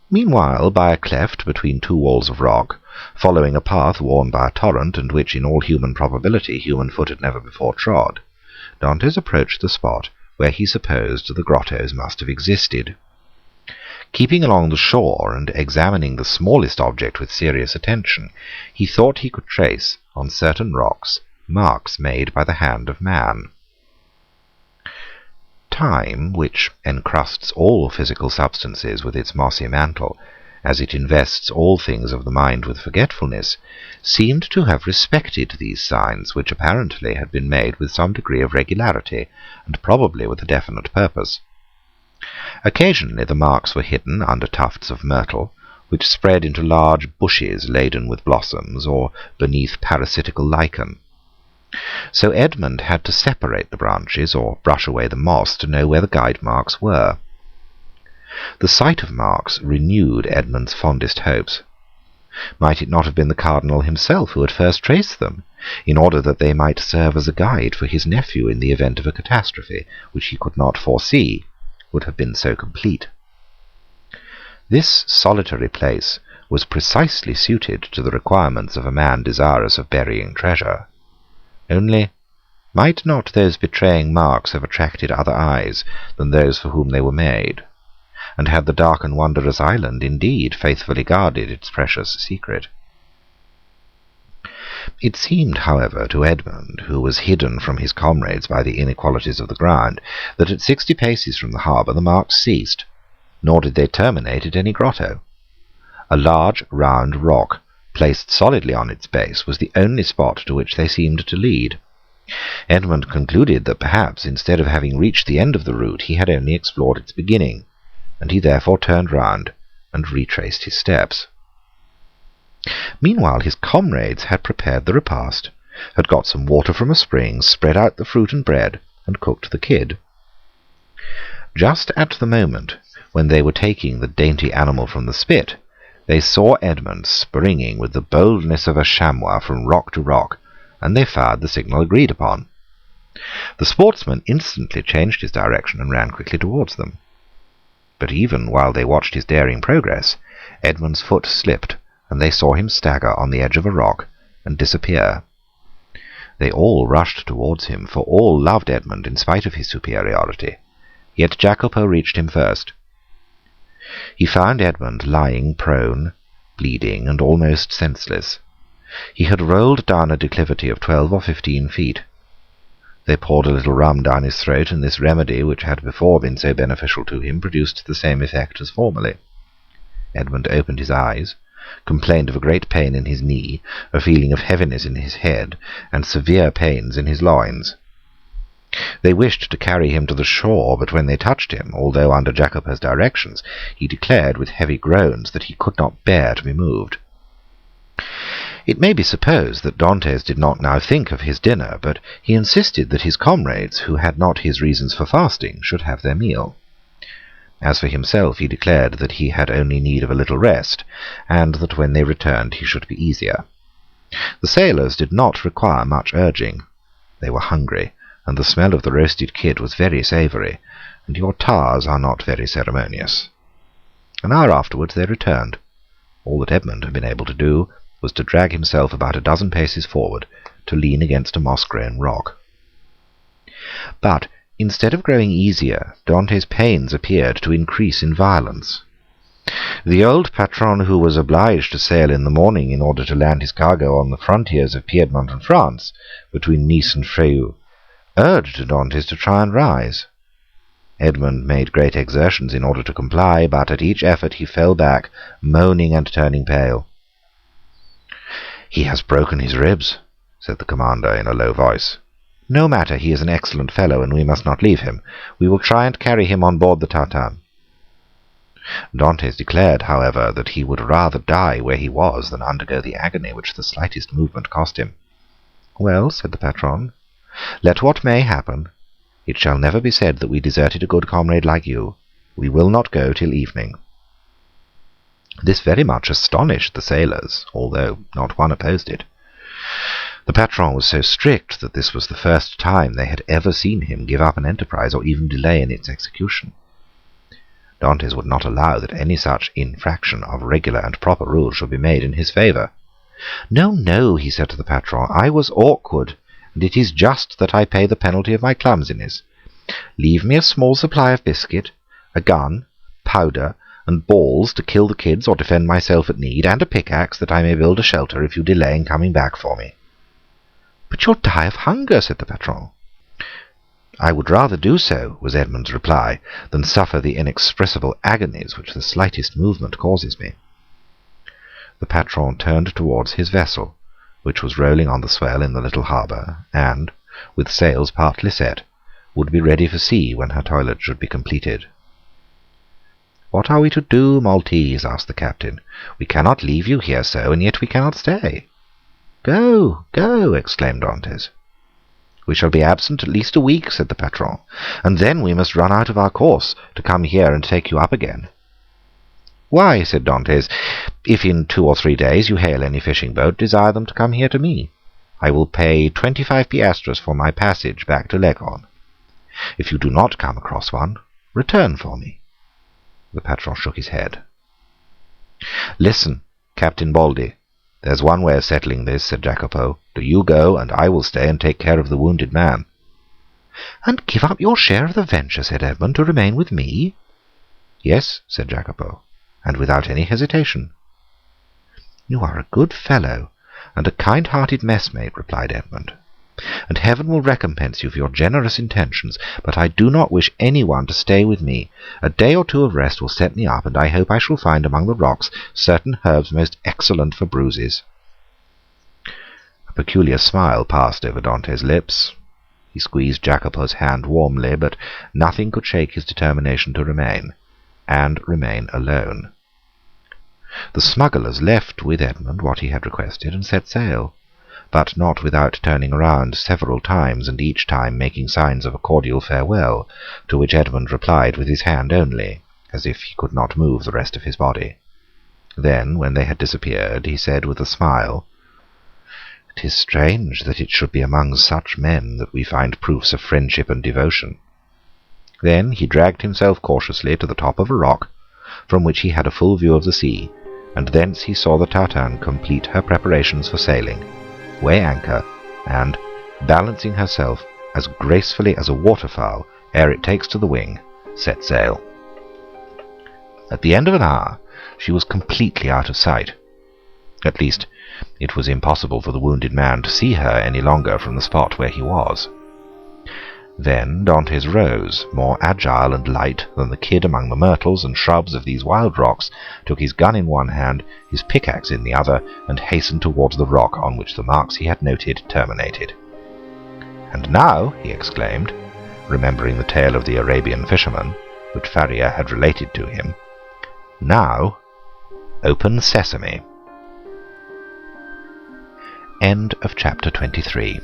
Meanwhile, by a cleft between 2 walls of rock, following a path worn by a torrent, and which in all human probability human foot had never before trod, Dantes approached the spot where he supposed the grottos must have existed. Keeping along the shore and examining the smallest object with serious attention, he thought he could trace, on certain rocks, marks made by the hand of man. Time, which encrusts all physical substances with its mossy mantle, as it invests all things of the mind with forgetfulness, seemed to have respected these signs, which apparently had been made with some degree of regularity, and probably with a definite purpose. Occasionally the marks were hidden under tufts of myrtle, which spread into large bushes laden with blossoms, or beneath parasitical lichen. So Edmund had to separate the branches, or brush away the moss, to know where the guide marks were. The sight of marks renewed Edmund's fondest hopes. Might it not have been the cardinal himself who had first traced them, in order that they might serve as a guide for his nephew in the event of a catastrophe, which he could not foresee, would have been so complete? This solitary place was precisely suited to the requirements of a man desirous of burying treasure. Only, might not those betraying marks have attracted other eyes than those for whom they were made? And had the dark and wondrous island indeed faithfully guarded its precious secret? It seemed, however, to Edmund, who was hidden from his comrades by the inequalities of the ground, that at 60 paces from the harbour the marks ceased, nor did they terminate at any grotto. A large round rock, placed solidly on its base, was the only spot to which they seemed to lead. Edmund concluded that perhaps, instead of having reached the end of the route, he had only explored its beginning, and he therefore turned round and retraced his steps. Meanwhile his comrades had prepared the repast, had got some water from a spring, spread out the fruit and bread, and cooked the kid. Just at the moment when they were taking the dainty animal from the spit, they saw Edmund springing with the boldness of a chamois from rock to rock, and they fired the signal agreed upon. The sportsman instantly changed his direction and ran quickly towards them. But even while they watched his daring progress, Edmund's foot slipped, and they saw him stagger on the edge of a rock and disappear. They all rushed towards him, for all loved Edmund in spite of his superiority. Yet Jacopo reached him first. He found Edmund lying prone, bleeding, and almost senseless. He had rolled down a declivity of 12 or 15 feet. They poured a little rum down his throat, and this remedy, which had before been so beneficial to him, produced the same effect as formerly. Edmund opened his eyes, complained of a great pain in his knee, a feeling of heaviness in his head, and severe pains in his loins. They wished to carry him to the shore, but when they touched him, although under Jacopo's directions, he declared with heavy groans that he could not bear to be moved. It may be supposed that Dantès did not now think of his dinner, but he insisted that his comrades, who had not his reasons for fasting, should have their meal. As for himself, he declared that he had only need of a little rest, and that when they returned he should be easier. The sailors did not require much urging. They were hungry, and the smell of the roasted kid was very savoury, and your tars are not very ceremonious. An hour afterwards they returned. All that Edmund had been able to do was to drag himself about a dozen paces forward, to lean against a moss-grown rock. But instead of growing easier, Dante's pains appeared to increase in violence. The old patron, who was obliged to sail in the morning in order to land his cargo on the frontiers of Piedmont and France, between Nice and Freou, urged Dantes to try and rise. Edmund made great exertions in order to comply, but at each effort he fell back, moaning and turning pale. "He has broken his ribs," said the commander in a low voice. "No matter, he is an excellent fellow, and we must not leave him. We will try and carry him on board the tartan." Dantes declared, however, that he would rather die where he was than undergo the agony which the slightest movement cost him. "Well," said the patron, "let what may happen, it shall never be said that we deserted a good comrade like you. We will not go till evening." This very much astonished the sailors, although not one opposed it. The patron was so strict that this was the first time they had ever seen him give up an enterprise or even delay in its execution. Dantes would not allow that any such infraction of regular and proper rules should be made in his favour. "No, no," he said to the patron, "I was awkward, and it is just that I pay the penalty of my clumsiness. Leave me a small supply of biscuit, a gun, powder, and balls to kill the kids or defend myself at need, and a pickaxe that I may build a shelter if you delay in coming back for me." "But you'll die of hunger," said the patron. "I would rather do so," was Edmund's reply, "than suffer the inexpressible agonies which the slightest movement causes me. the patron turned towards his vessel, which was rolling on the swell in the little harbour, and, with sails partly set, would be ready for sea when her toilet should be completed. "What are we to do, Maltese?" asked the captain. "We cannot leave you here so, and yet we cannot stay." "Go, go!" exclaimed Dantès. "We shall be absent at least a week," said the patron, "and then we must run out of our course to come here and take you up again." "Why," said Dantès, "if in 2 or 3 days you hail any fishing boat, desire them to come here to me. I will pay 25 piastres for my passage back to Leghorn. If you do not come across one, return for me." The patron shook his head. "Listen, Captain Baldy, there's one way of settling this," said Jacopo. "Do you go, and I will stay and take care of the wounded man." "And give up your share of the venture," said Edmund, "to remain with me?" "Yes," said Jacopo, "and without any hesitation." "You are a good fellow, and a kind-hearted messmate," replied Edmund, "and heaven will recompense you for your generous intentions, but I do not wish any one to stay with me. A day or 2 of rest will set me up, and I hope I shall find among the rocks certain herbs most excellent for bruises." A peculiar smile passed over Dante's lips. He squeezed Jacopo's hand warmly, but nothing could shake his determination to remain, and remain alone. The smugglers left with Edmund what he had requested, and set sail, but not without turning round several times, and each time making signs of a cordial farewell, to which Edmund replied with his hand only, as if he could not move the rest of his body. Then, when they had disappeared, he said with a smile, "'Tis strange that it should be among such men that we find proofs of friendship and devotion." Then he dragged himself cautiously to the top of a rock, from which he had a full view of the sea, and thence he saw the tartan complete her preparations for sailing, weigh anchor, and, balancing herself as gracefully as a waterfowl ere it takes to the wing, set sail. At the end of an hour she was completely out of sight. At least, it was impossible for the wounded man to see her any longer from the spot where he was. Then Dantès rose, more agile and light than the kid among the myrtles and shrubs of these wild rocks, took his gun in one hand, his pickaxe in the other, and hastened towards the rock on which the marks he had noted terminated. "And now," he exclaimed, remembering the tale of the Arabian fisherman, which Faria had related to him, "now, open sesame." End of chapter 23.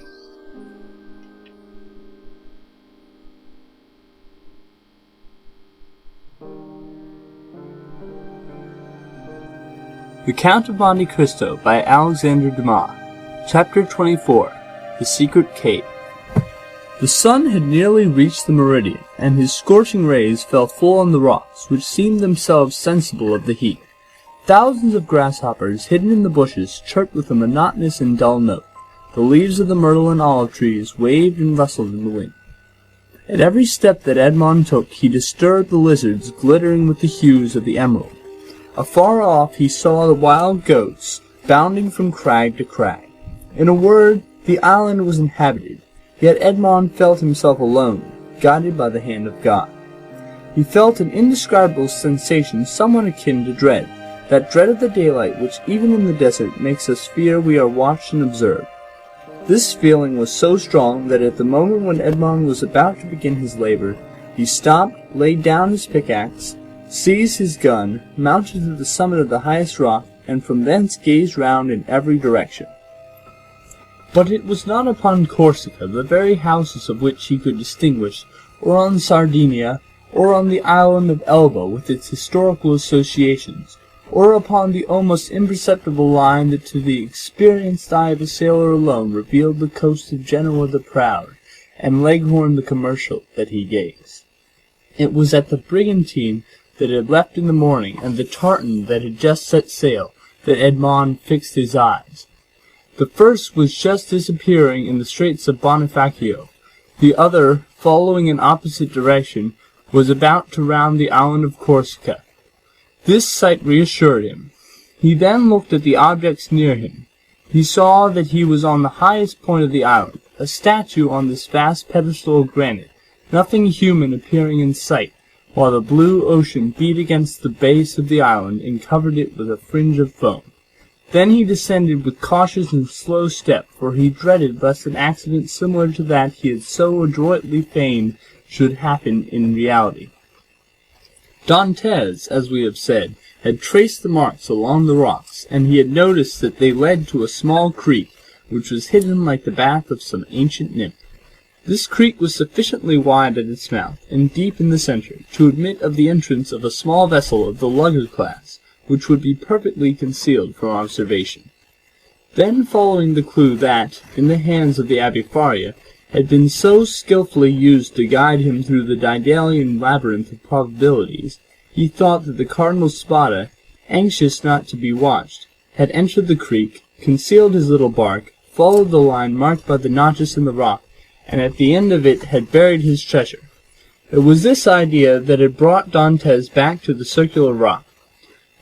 The Count of Monte Cristo by Alexandre Dumas. Chapter 24. The Secret Cave. The sun had nearly reached the meridian, and his scorching rays fell full on the rocks, which seemed themselves sensible of the heat. Thousands of grasshoppers, hidden in the bushes, chirped with a monotonous and dull note. The leaves of the myrtle and olive trees waved and rustled in the wind. At every step that Edmond took, he disturbed the lizards glittering with the hues of the emerald. Afar off he saw the wild goats bounding from crag to crag. In a word, the island was inhabited, yet Edmond felt himself alone, guided by the hand of God. He felt an indescribable sensation somewhat akin to dread, that dread of the daylight which even in the desert makes us fear we are watched and observed. This feeling was so strong that at the moment when Edmond was about to begin his labor, he stopped, laid down his pickaxe, seized his gun, mounted to the summit of the highest rock, and from thence gazed round in every direction. But it was not upon Corsica, the very houses of which he could distinguish, or on Sardinia, or on the island of Elba with its historical associations, or upon the almost imperceptible line that to the experienced eye of a sailor alone revealed the coast of Genoa the proud, and Leghorn the commercial, that he gazed. It was at the brigantine that had left in the morning, and the tartan that had just set sail, that Edmond fixed his eyes. The first was just disappearing in the Straits of Bonifacio. The other, following in opposite direction, was about to round the island of Corsica. This sight reassured him. He then looked at the objects near him. He saw that he was on the highest point of the island, a statue on this vast pedestal of granite, nothing human appearing in sight, while the blue ocean beat against the base of the island and covered it with a fringe of foam. Then he descended with cautious and slow step, for he dreaded lest an accident similar to that he had so adroitly feigned should happen in reality. Dantès, as we have said, had traced the marks along the rocks, and he had noticed that they led to a small creek, which was hidden like the bath of some ancient nymph. This creek was sufficiently wide at its mouth, and deep in the centre, to admit of the entrance of a small vessel of the lugger class, which would be perfectly concealed from observation. Then, following the clue that, in the hands of the Abbé Faria, had been so skilfully used to guide him through the Daedalian labyrinth of probabilities, he thought that the Cardinal Spada, anxious not to be watched, had entered the creek, concealed his little bark, followed the line marked by the notches in the rock, and at the end of it had buried his treasure. It was this idea that had brought Dantès back to the circular rock.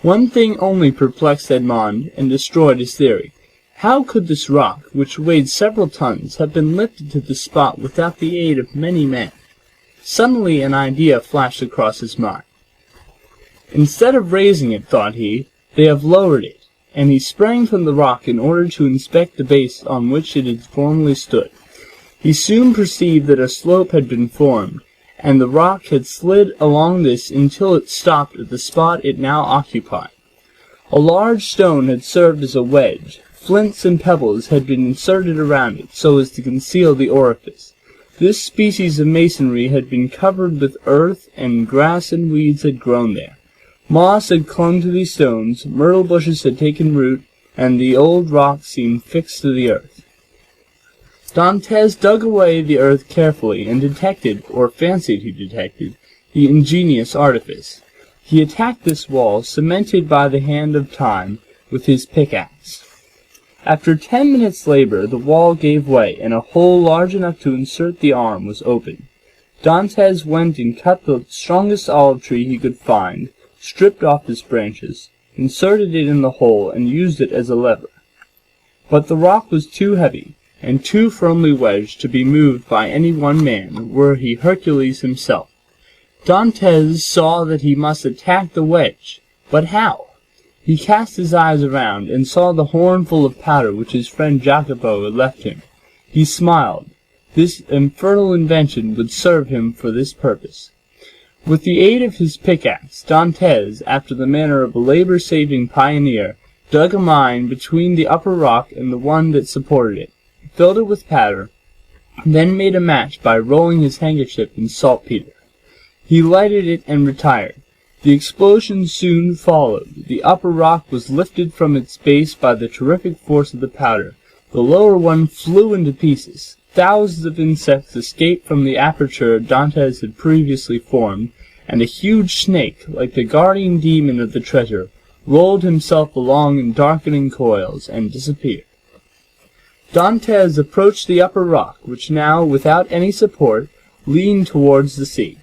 One thing only perplexed Edmond and destroyed his theory. How could this rock, which weighed several tons, have been lifted to the spot without the aid of many men? Suddenly an idea flashed across his mind. Instead of raising it, thought he, they have lowered it, and he sprang from the rock in order to inspect the base on which it had formerly stood. He soon perceived that a slope had been formed, and the rock had slid along this until it stopped at the spot it now occupied. A large stone had served as a wedge. Flints and pebbles had been inserted around it so as to conceal the orifice. This species of masonry had been covered with earth, and grass and weeds had grown there. Moss had clung to these stones, myrtle bushes had taken root, and the old rock seemed fixed to the earth. Dantès dug away the earth carefully, and detected, or fancied he detected, the ingenious artifice. He attacked this wall, cemented by the hand of time, with his pickaxe. After 10 minutes' labor, the wall gave way, and a hole large enough to insert the arm was opened. Dantès went and cut the strongest olive tree he could find, stripped off its branches, inserted it in the hole, and used it as a lever. But the rock was too heavy, and too firmly wedged to be moved by any one man, were he Hercules himself. Dantès saw that he must attack the wedge, but how? He cast his eyes around, and saw the horn full of powder which his friend Jacopo had left him. He smiled. This infernal invention would serve him for this purpose. With the aid of his pickaxe, Dantès, after the manner of a labor-saving pioneer, dug a mine between the upper rock and the one that supported it, filled it with powder, then made a match by rolling his handkerchief in saltpetre. He lighted it and retired. The explosion soon followed. The upper rock was lifted from its base by the terrific force of the powder. The lower one flew into pieces. Thousands of insects escaped from the aperture Dantès had previously formed, and a huge snake, like the guardian demon of the treasure, rolled himself along in darkening coils and disappeared. Dantès approached the upper rock, which now, without any support, leaned towards the sea.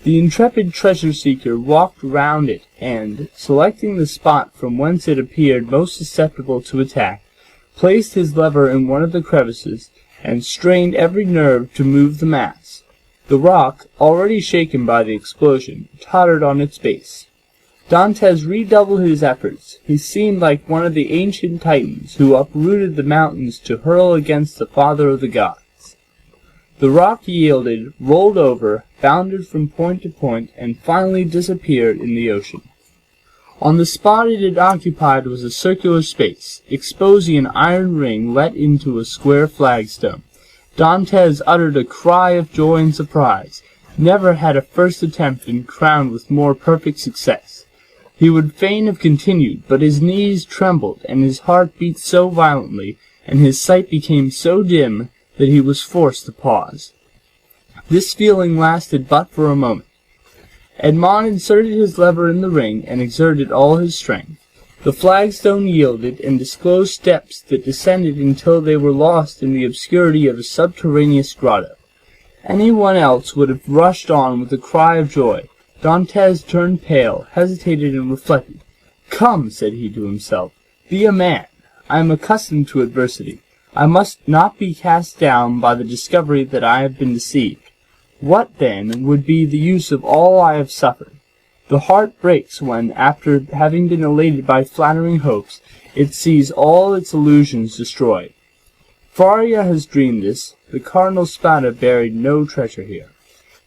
The intrepid treasure-seeker walked round it, and, selecting the spot from whence it appeared most susceptible to attack, placed his lever in one of the crevices, and strained every nerve to move the mass. The rock, already shaken by the explosion, tottered on its base. Dantès redoubled his efforts. He seemed like one of the ancient Titans who uprooted the mountains to hurl against the father of the gods. The rock yielded, rolled over, bounded from point to point, and finally disappeared in the ocean. On the spot it had occupied was a circular space, exposing an iron ring let into a square flagstone. Dantès uttered a cry of joy and surprise. Never had a first attempt been crowned with more perfect success. He would fain have continued, but his knees trembled, and his heart beat so violently, and his sight became so dim, that he was forced to pause. This feeling lasted but for a moment. Edmond inserted his lever in the ring, and exerted all his strength. The flagstone yielded, and disclosed steps that descended until they were lost in the obscurity of a subterraneous grotto. Any one else would have rushed on with a cry of joy. Dantès turned pale, hesitated, and reflected. "Come," said he to himself, "be a man. I am accustomed to adversity. I must not be cast down by the discovery that I have been deceived. What, then, would be the use of all I have suffered? The heart breaks when, after having been elated by flattering hopes, it sees all its illusions destroyed. Faria has dreamed this. The Cardinal Spada buried no treasure here.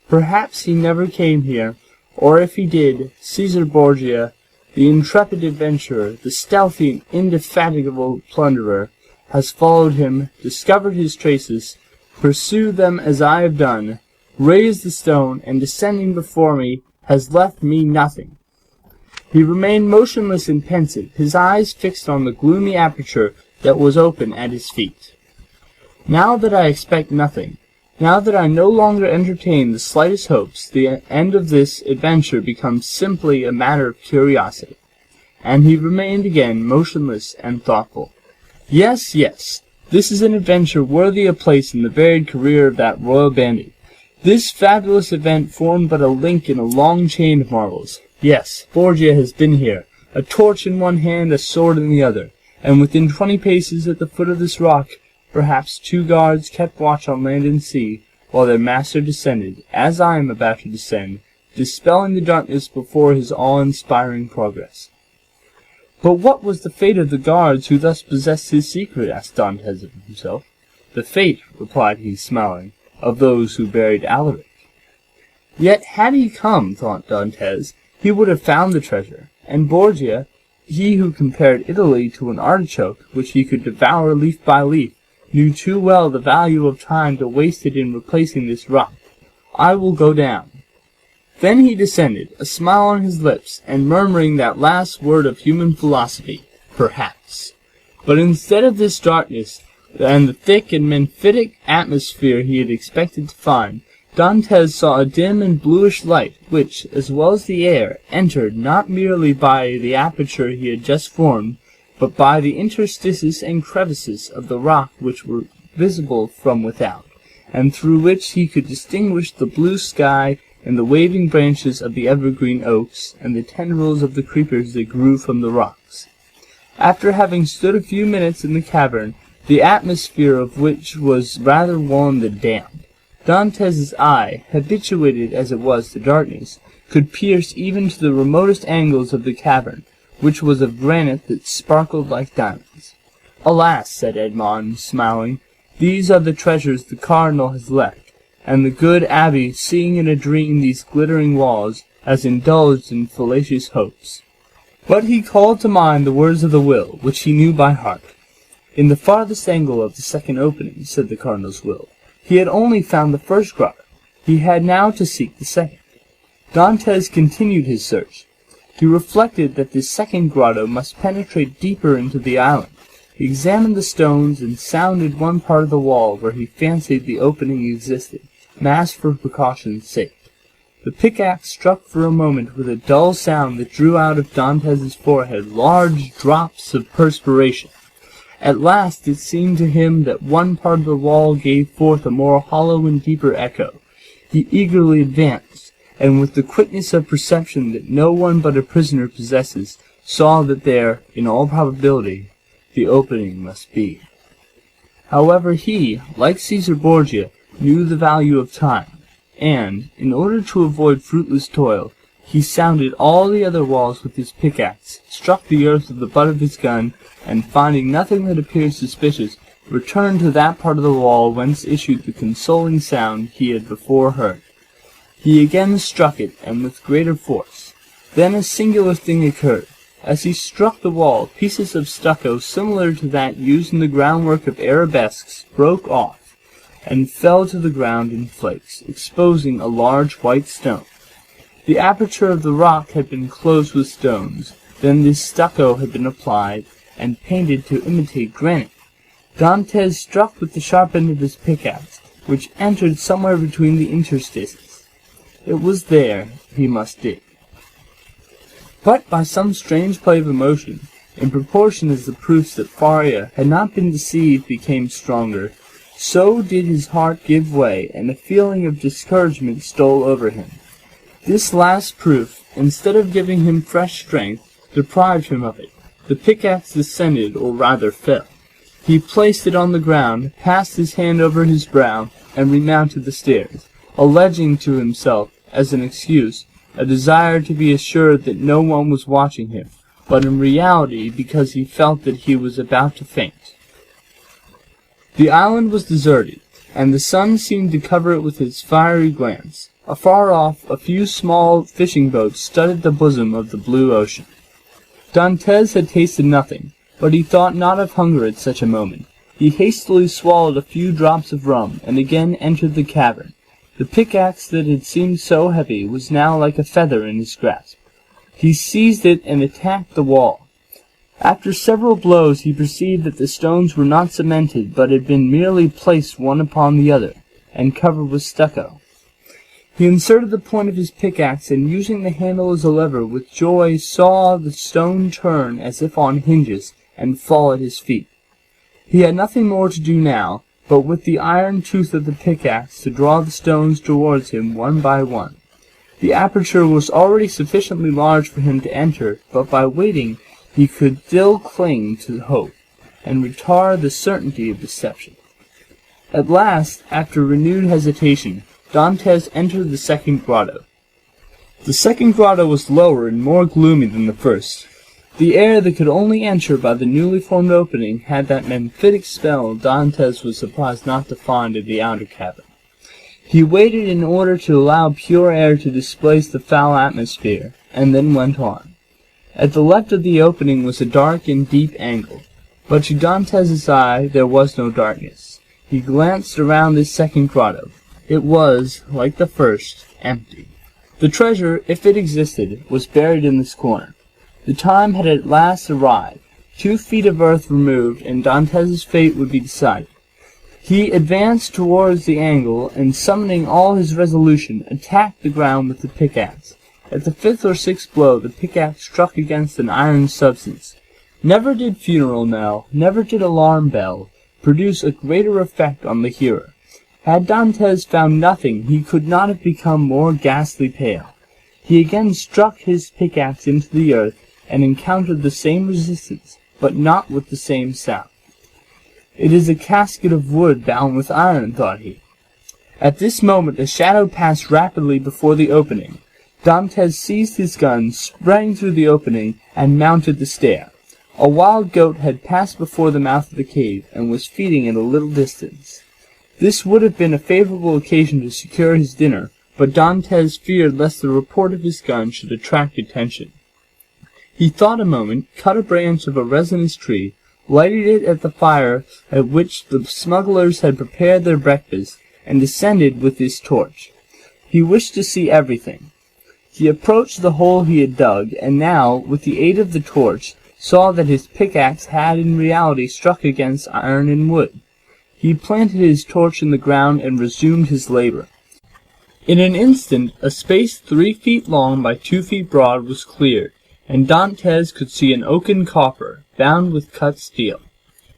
Perhaps he never came here, or if he did, Caesar Borgia, the intrepid adventurer, the stealthy and indefatigable plunderer, has followed him, discovered his traces, pursued them as I have done, raised the stone, and descending before me, has left me nothing. He remained motionless and pensive, his eyes fixed on the gloomy aperture that was open at his feet. Now that I expect nothing, now that I no longer entertain the slightest hopes, the end of this adventure becomes simply a matter of curiosity. And he remained again motionless and thoughtful. Yes, yes, this is an adventure worthy a place in the varied career of that royal bandit. This fabulous event formed but a link in a long chain of marvels. Yes, Borgia has been here, a torch in one hand, a sword in the other, and within 20 paces at the foot of this rock, perhaps 2 guards kept watch on land and sea, while their master descended, as I am about to descend, dispelling the darkness before his awe-inspiring progress. But what was the fate of the guards who thus possessed his secret? Asked Dantès of himself. The fate, replied he, smiling, of those who buried Alaric. Yet had he come, thought Dantès, he would have found the treasure, and Borgia, he who compared Italy to an artichoke, which he could devour leaf by leaf, knew too well the value of time to waste it in replacing this rock. I will go down. Then he descended, a smile on his lips, and murmuring that last word of human philosophy, perhaps. But instead of this darkness, and the thick and mephitic atmosphere he had expected to find, Dantès saw a dim and bluish light, which, as well as the air, entered not merely by the aperture he had just formed, but by the interstices and crevices of the rock which were visible from without, and through which he could distinguish the blue sky and the waving branches of the evergreen oaks, and the tendrils of the creepers that grew from the rocks. After having stood a few minutes in the cavern, the atmosphere of which was rather warm than damp, Dantès' eye, habituated as it was to darkness, could pierce even to the remotest angles of the cavern, which was of granite that sparkled like diamonds. Alas, said Edmond, smiling, these are the treasures the cardinal has left, and the good abbé, seeing in a dream these glittering walls, has indulged in fallacious hopes. But he called to mind the words of the will, which he knew by heart. In the farthest angle of the second opening, said the cardinal's will. He had only found the first grotto. He had now to seek the second. Dantès continued his search. He reflected that this second grotto must penetrate deeper into the island. He examined the stones and sounded one part of the wall where he fancied the opening existed, masked for precaution's sake. The pickaxe struck for a moment with a dull sound that drew out of Dantès' forehead large drops of perspiration. At last it seemed to him that one part of the wall gave forth a more hollow and deeper echo. He eagerly advanced, and with the quickness of perception that no one but a prisoner possesses, saw that there, in all probability, the opening must be. However, he, like Caesar Borgia, knew the value of time, and, in order to avoid fruitless toil, he sounded all the other walls with his pickaxe, struck the earth with the butt of his gun, and finding nothing that appeared suspicious, returned to that part of the wall whence issued the consoling sound he had before heard. He again struck it, and with greater force. Then a singular thing occurred. As he struck the wall, pieces of stucco similar to that used in the groundwork of arabesques broke off, and fell to the ground in flakes, exposing a large white stone. The aperture of the rock had been closed with stones. Then this stucco had been applied, and painted to imitate granite. Dantès struck with the sharp end of his pickaxe, which entered somewhere between the interstices. It was there he must dig. But by some strange play of emotion, in proportion as the proofs that Faria had not been deceived became stronger, so did his heart give way, and a feeling of discouragement stole over him. This last proof, instead of giving him fresh strength, deprived him of it. The pickaxe descended, or rather fell. He placed it on the ground, passed his hand over his brow, and remounted the stairs, alleging to himself, as an excuse, a desire to be assured that no one was watching him, but in reality because he felt that he was about to faint. The island was deserted, and the sun seemed to cover it with its fiery glance. Afar off, a few small fishing boats studded the bosom of the blue ocean. Dantès had tasted nothing, but he thought not of hunger at such a moment. He hastily swallowed a few drops of rum, and again entered the cavern. The pickaxe that had seemed so heavy was now like a feather in his grasp. He seized it and attacked the wall. After several blows he perceived that the stones were not cemented, but had been merely placed one upon the other, and covered with stucco. He inserted the point of his pickaxe, and using the handle as a lever, with joy saw the stone turn as if on hinges, and fall at his feet. He had nothing more to do now, but with the iron tooth of the pickaxe to draw the stones towards him one by one. The aperture was already sufficiently large for him to enter, but by waiting he could still cling to hope, and retard the certainty of deception. At last, after renewed hesitation, Dantès entered the second grotto. The second grotto was lower and more gloomy than the first. The air that could only enter by the newly formed opening had that mephitic spell Dantès was surprised not to find in the outer cavern. He waited in order to allow pure air to displace the foul atmosphere, and then went on. At the left of the opening was a dark and deep angle, but to Dantès' eye there was no darkness. He glanced around this second grotto. It was, like the first, empty. The treasure, if it existed, was buried in this corner. The time had at last arrived. 2 feet of earth removed, and Dantès' fate would be decided. He advanced towards the angle, and summoning all his resolution, attacked the ground with the pickaxe. At the 5th or 6th blow, the pickaxe struck against an iron substance. Never did funeral knell, never did alarm bell, produce a greater effect on the hearer. Had Dantès found nothing, he could not have become more ghastly pale. He again struck his pickaxe into the earth, and encountered the same resistance, but not with the same sound. It is a casket of wood bound with iron, thought he. At this moment a shadow passed rapidly before the opening. Dantès seized his gun, sprang through the opening, and mounted the stair. A wild goat had passed before the mouth of the cave, and was feeding at a little distance. This would have been a favorable occasion to secure his dinner, but Dantès feared lest the report of his gun should attract attention. He thought a moment, cut a branch of a resinous tree, lighted it at the fire at which the smugglers had prepared their breakfast, and descended with his torch. He wished to see everything. He approached the hole he had dug, and now, with the aid of the torch, saw that his pickaxe had in reality struck against iron and wood. He planted his torch in the ground and resumed his labor. In an instant, a space 3 feet long by 2 feet broad was cleared, and Dantès could see an oaken coffer, bound with cut steel.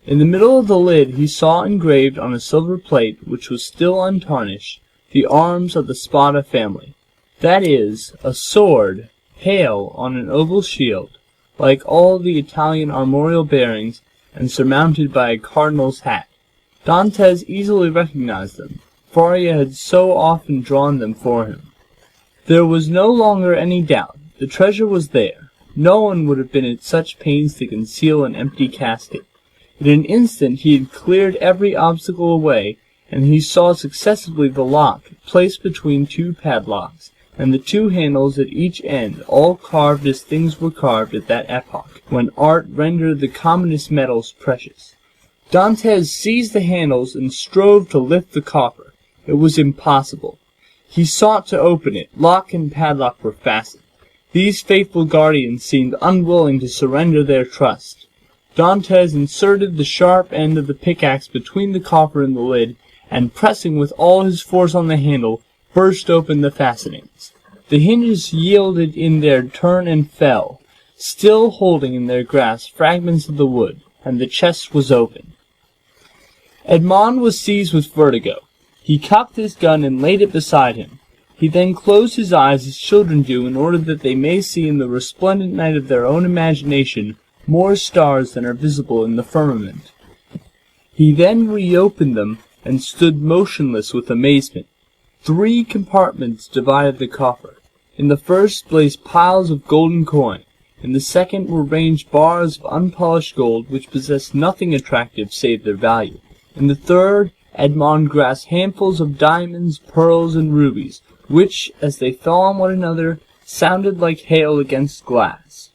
In the middle of the lid he saw engraved on a silver plate, which was still untarnished, the arms of the Spada family. That is, a sword, pale on an oval shield, like all the Italian armorial bearings, and surmounted by a cardinal's hat. Dantès easily recognized them. Faria had so often drawn them for him. There was no longer any doubt. The treasure was there. No one would have been at such pains to conceal an empty casket. In an instant he had cleared every obstacle away, and he saw successively the lock, placed between 2 padlocks, and the 2 handles at each end, all carved as things were carved at that epoch, when art rendered the commonest metals precious. Dantès seized the handles and strove to lift the coffer. It was impossible. He sought to open it. Lock and padlock were fastened. These faithful guardians seemed unwilling to surrender their trust. Dantès inserted the sharp end of the pickaxe between the coffer and the lid, and pressing with all his force on the handle, burst open the fastenings. The hinges yielded in their turn and fell, still holding in their grasp fragments of the wood, and the chest was open. Edmond was seized with vertigo. He cocked his gun and laid it beside him. He then closed his eyes as children do in order that they may see in the resplendent night of their own imagination more stars than are visible in the firmament. He then reopened them and stood motionless with amazement. 3 compartments divided the coffer. In the first blazed piles of golden coin. In the second were ranged bars of unpolished gold which possessed nothing attractive save their value. In the third, Edmond grasped handfuls of diamonds, pearls, and rubies, which, as they fell on one another, sounded like hail against glass.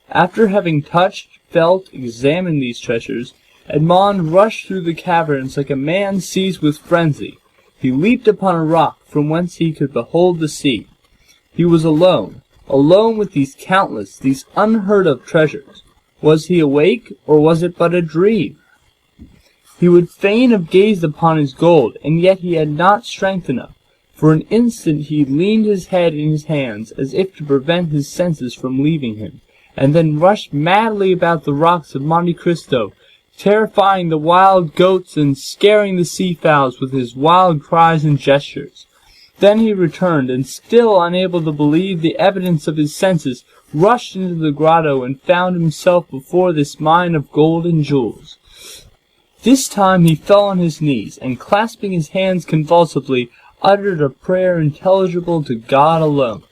After having touched, felt, examined these treasures, Edmond rushed through the caverns like a man seized with frenzy. He leaped upon a rock from whence he could behold the sea. He was alone with these countless, these unheard-of treasures. Was he awake, or was it but a dream? He would fain have gazed upon his gold, and yet he had not strength enough. For an instant he leaned his head in his hands, as if to prevent his senses from leaving him, and then rushed madly about the rocks of Monte Cristo, terrifying the wild goats and scaring the sea-fowls with his wild cries and gestures. Then he returned, and still unable to believe the evidence of his senses, rushed into the grotto and found himself before this mine of gold and jewels. This time he fell on his knees, and clasping his hands convulsively, uttered a prayer intelligible to God alone.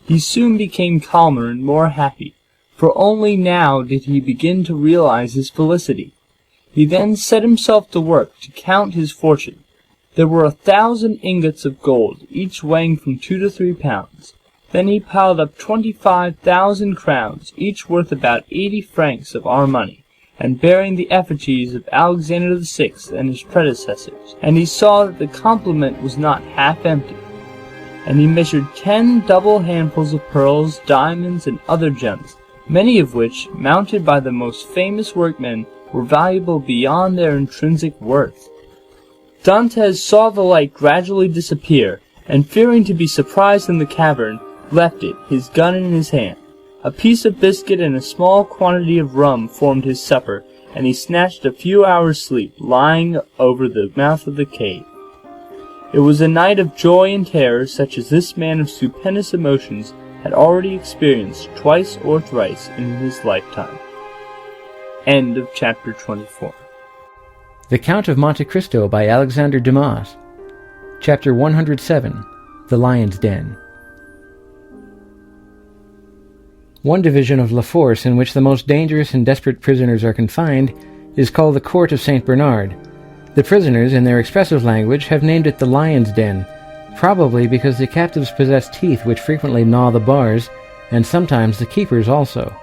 He soon became calmer and more happy, for only now did he begin to realize his felicity. He then set himself to work to count his fortune. There were 1,000 ingots of gold, each weighing from 2 to 3 pounds. Then he piled up 25,000 crowns, each worth about 80 francs of our money, and bearing the effigies of Alexander VI and his predecessors. And he saw that the complement was not half empty. And he measured 10 double handfuls of pearls, diamonds, and other gems, many of which, mounted by the most famous workmen, were valuable beyond their intrinsic worth. Dantès saw the light gradually disappear, and fearing to be surprised in the cavern, left it, his gun in his hand. A piece of biscuit and a small quantity of rum formed his supper, and he snatched a few hours' sleep, lying over the mouth of the cave. It was a night of joy and terror such as this man of stupendous emotions had already experienced twice or thrice in his lifetime. End of chapter 24. The Count of Monte Cristo by Alexandre Dumas. Chapter 107. The Lion's Den. One division of La Force in which the most dangerous and desperate prisoners are confined is called the Court of St. Bernard. The prisoners, in their expressive language, have named it the Lion's Den, probably because the captives possess teeth which frequently gnaw the bars, and sometimes the keepers also.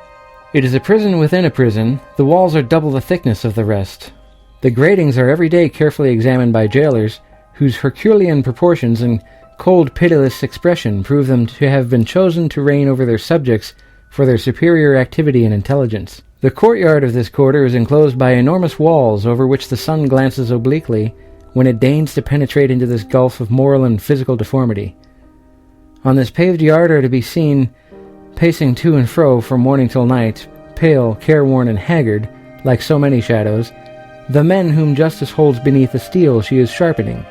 It is a prison within a prison. The walls are double the thickness of the rest. The gratings are every day carefully examined by jailers, whose Herculean proportions and cold, pitiless expression prove them to have been chosen to reign over their subjects for their superior activity and intelligence. The courtyard of this quarter is enclosed by enormous walls over which the sun glances obliquely when it deigns to penetrate into this gulf of moral and physical deformity. On this paved yard are to be seen, pacing to and fro from morning till night, pale, careworn, and haggard, like so many shadows, the men whom justice holds beneath the steel she is sharpening.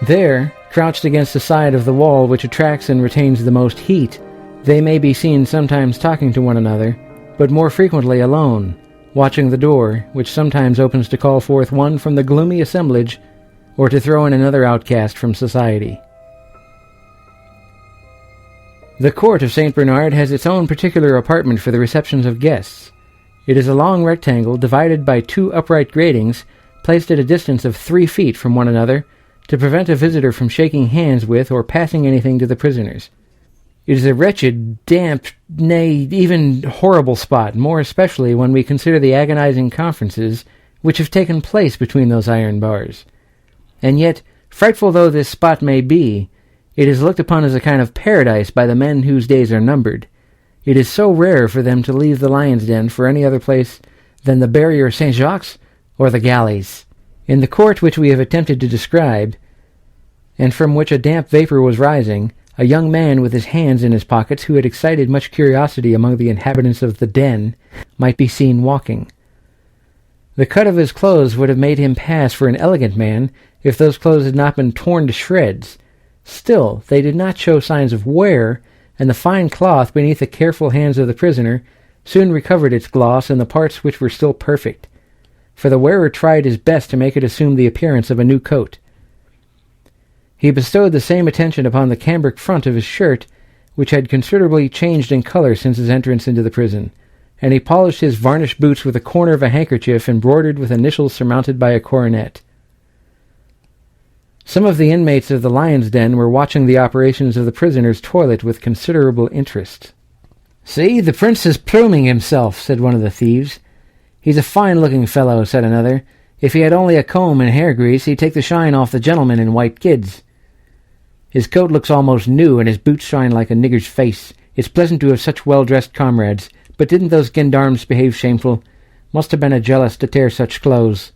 There, crouched against the side of the wall which attracts and retains the most heat, they may be seen sometimes talking to one another, but more frequently alone, watching the door, which sometimes opens to call forth one from the gloomy assemblage, or to throw in another outcast from society. The Court of St. Bernard has its own particular apartment for the receptions of guests. It is a long rectangle divided by 2 upright gratings, placed at a distance of 3 feet from one another, to prevent a visitor from shaking hands with or passing anything to the prisoners. It is a wretched, damp, nay, even horrible spot, more especially when we consider the agonizing conferences which have taken place between those iron bars. And yet, frightful though this spot may be, it is looked upon as a kind of paradise by the men whose days are numbered. It is so rare for them to leave the lion's den for any other place than the barrier Saint-Jacques or the galleys. In the court which we have attempted to describe, and from which a damp vapor was rising, a young man with his hands in his pockets, who had excited much curiosity among the inhabitants of the den, might be seen walking. The cut of his clothes would have made him pass for an elegant man if those clothes had not been torn to shreds. Still, they did not show signs of wear, and the fine cloth beneath the careful hands of the prisoner soon recovered its gloss in the parts which were still perfect, for the wearer tried his best to make it assume the appearance of a new coat. He bestowed the same attention upon the cambric front of his shirt which had considerably changed in color since his entrance into the prison, and he polished his varnished boots with a corner of a handkerchief embroidered with initials surmounted by a coronet. Some of the inmates of the lion's den were watching the operations of the prisoner's toilet with considerable interest. "See, the prince is pluming himself," said one of the thieves. "He's a fine-looking fellow," said another. "If he had only a comb and hair grease, he'd take the shine off the gentleman in white kids. His coat looks almost new, and his boots shine like a nigger's face. It's pleasant to have such well-dressed comrades, but didn't those gendarmes behave shameful? Must have been a jealous to tear such clothes."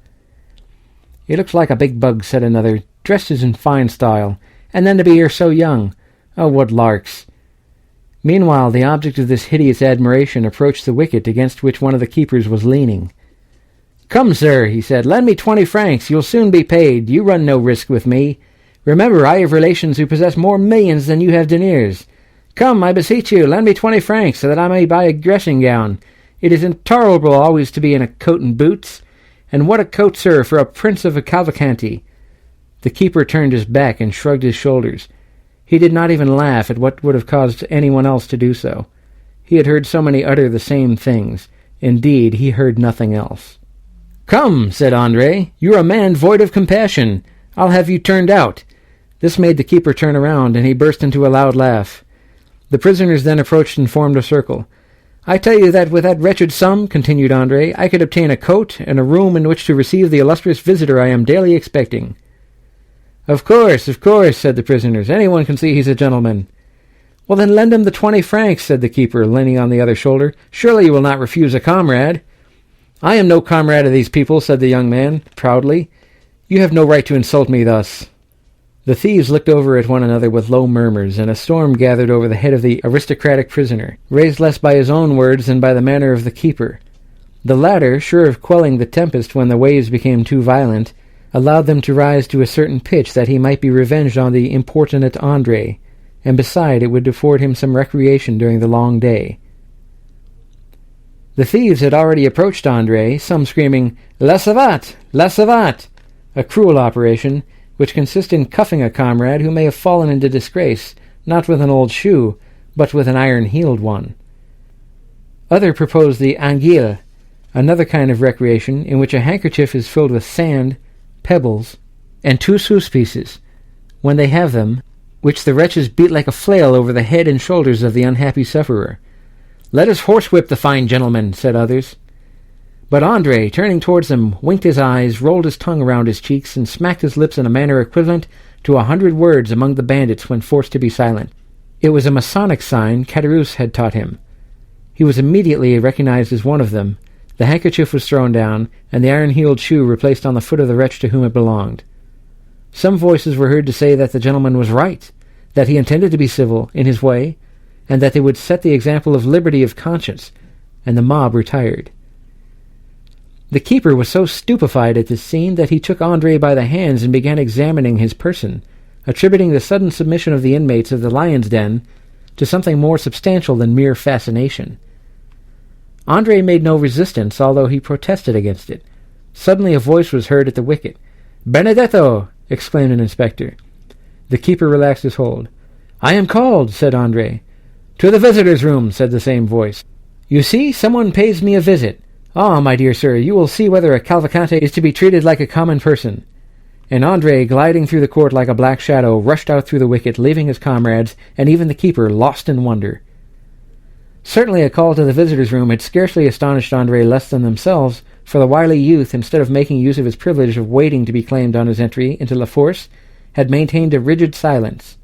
"He looks like a big bug," said another. "Dressed in fine style, and then to be here so young. Oh, what larks!" Meanwhile, the object of this hideous admiration approached the wicket against which one of the keepers was leaning. "Come, sir," he said, "lend me 20 francs. You'll soon be paid. You run no risk with me. Remember, I have relations who possess more millions than you have deniers. Come, I beseech you, lend me 20 francs, so that I may buy a dressing gown. It is intolerable always to be in a coat and boots. And what a coat, sir, for a prince of a Cavalcanti." The keeper turned his back and shrugged his shoulders. He did not even laugh at what would have caused anyone else to do so. He had heard so many utter the same things. Indeed, he heard nothing else. "Come," said Andre, "you're a man void of compassion. I'll have you turned out." This made the keeper turn around, and he burst into a loud laugh. The prisoners then approached and formed a circle. "I tell you that with that wretched sum," continued Andre, "I could obtain a coat and a room in which to receive the illustrious visitor I am daily expecting." Of course," said the prisoners. "Anyone can see he's a gentleman." "Well, then lend him the 20 francs," said the keeper, leaning on the other shoulder. "Surely you will not refuse a comrade." "I am no comrade of these people," said the young man, proudly. "You have no right to insult me thus." The thieves looked over at one another with low murmurs, and a storm gathered over the head of the aristocratic prisoner, raised less by his own words than by the manner of the keeper. The latter, sure of quelling the tempest when the waves became too violent, allowed them to rise to a certain pitch that he might be revenged on the importunate Andre, and beside it would afford him some recreation during the long day. The thieves had already approached Andre, some screaming, "La savate! La savate!" a cruel operation, which consists in cuffing a comrade who may have fallen into disgrace, not with an old shoe, but with an iron-heeled one. Other proposed the anguille, another kind of recreation in which a handkerchief is filled with sand, pebbles, and 2 sous pieces, when they have them, which the wretches beat like a flail over the head and shoulders of the unhappy sufferer. "Let us horsewhip the fine gentleman," said others. But Andre, turning towards them, winked his eyes, rolled his tongue around his cheeks, and smacked his lips in a manner equivalent to 100 words among the bandits when forced to be silent. It was a Masonic sign Caderousse had taught him. He was immediately recognized as one of them. The handkerchief was thrown down, and the iron-heeled shoe replaced on the foot of the wretch to whom it belonged. Some voices were heard to say that the gentleman was right, that he intended to be civil in his way, and that they would set the example of liberty of conscience, and the mob retired. The keeper was so stupefied at this scene that he took Andre by the hands and began examining his person, attributing the sudden submission of the inmates of the lion's den to something more substantial than mere fascination. Andre made no resistance, although he protested against it. Suddenly a voice was heard at the wicket. "Benedetto!" exclaimed an inspector. The keeper relaxed his hold. "I am called," said Andre. "To the visitors' room," said the same voice. "You see, someone pays me a visit. Ah, my dear sir, you will see whether a Cavalcante is to be treated like a common person." And Andre, gliding through the court like a black shadow, rushed out through the wicket, leaving his comrades, and even the keeper, lost in wonder. Certainly a call to the visitors' room had scarcely astonished Andre less than themselves, for the wily youth, instead of making use of his privilege of waiting to be claimed on his entry into La Force, had maintained a rigid silence.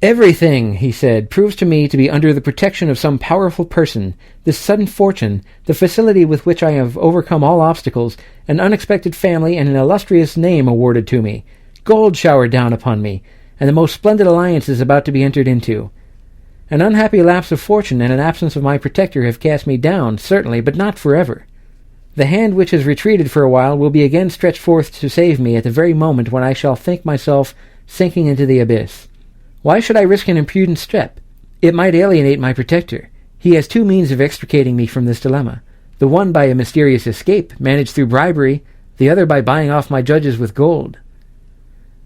"Everything," he said, "proves to me to be under the protection of some powerful person. This sudden fortune, the facility with which I have overcome all obstacles, an unexpected family, and an illustrious name awarded to me, gold showered down upon me, and the most splendid alliances about to be entered into. An unhappy lapse of fortune and an absence of my protector have cast me down, certainly, but not forever. The hand which has retreated for a while will be again stretched forth to save me at the very moment when I shall think myself sinking into the abyss. Why should I risk an imprudent step? It might alienate my protector. He has 2 means of extricating me from this dilemma, the one by a mysterious escape, managed through bribery, the other by buying off my judges with gold.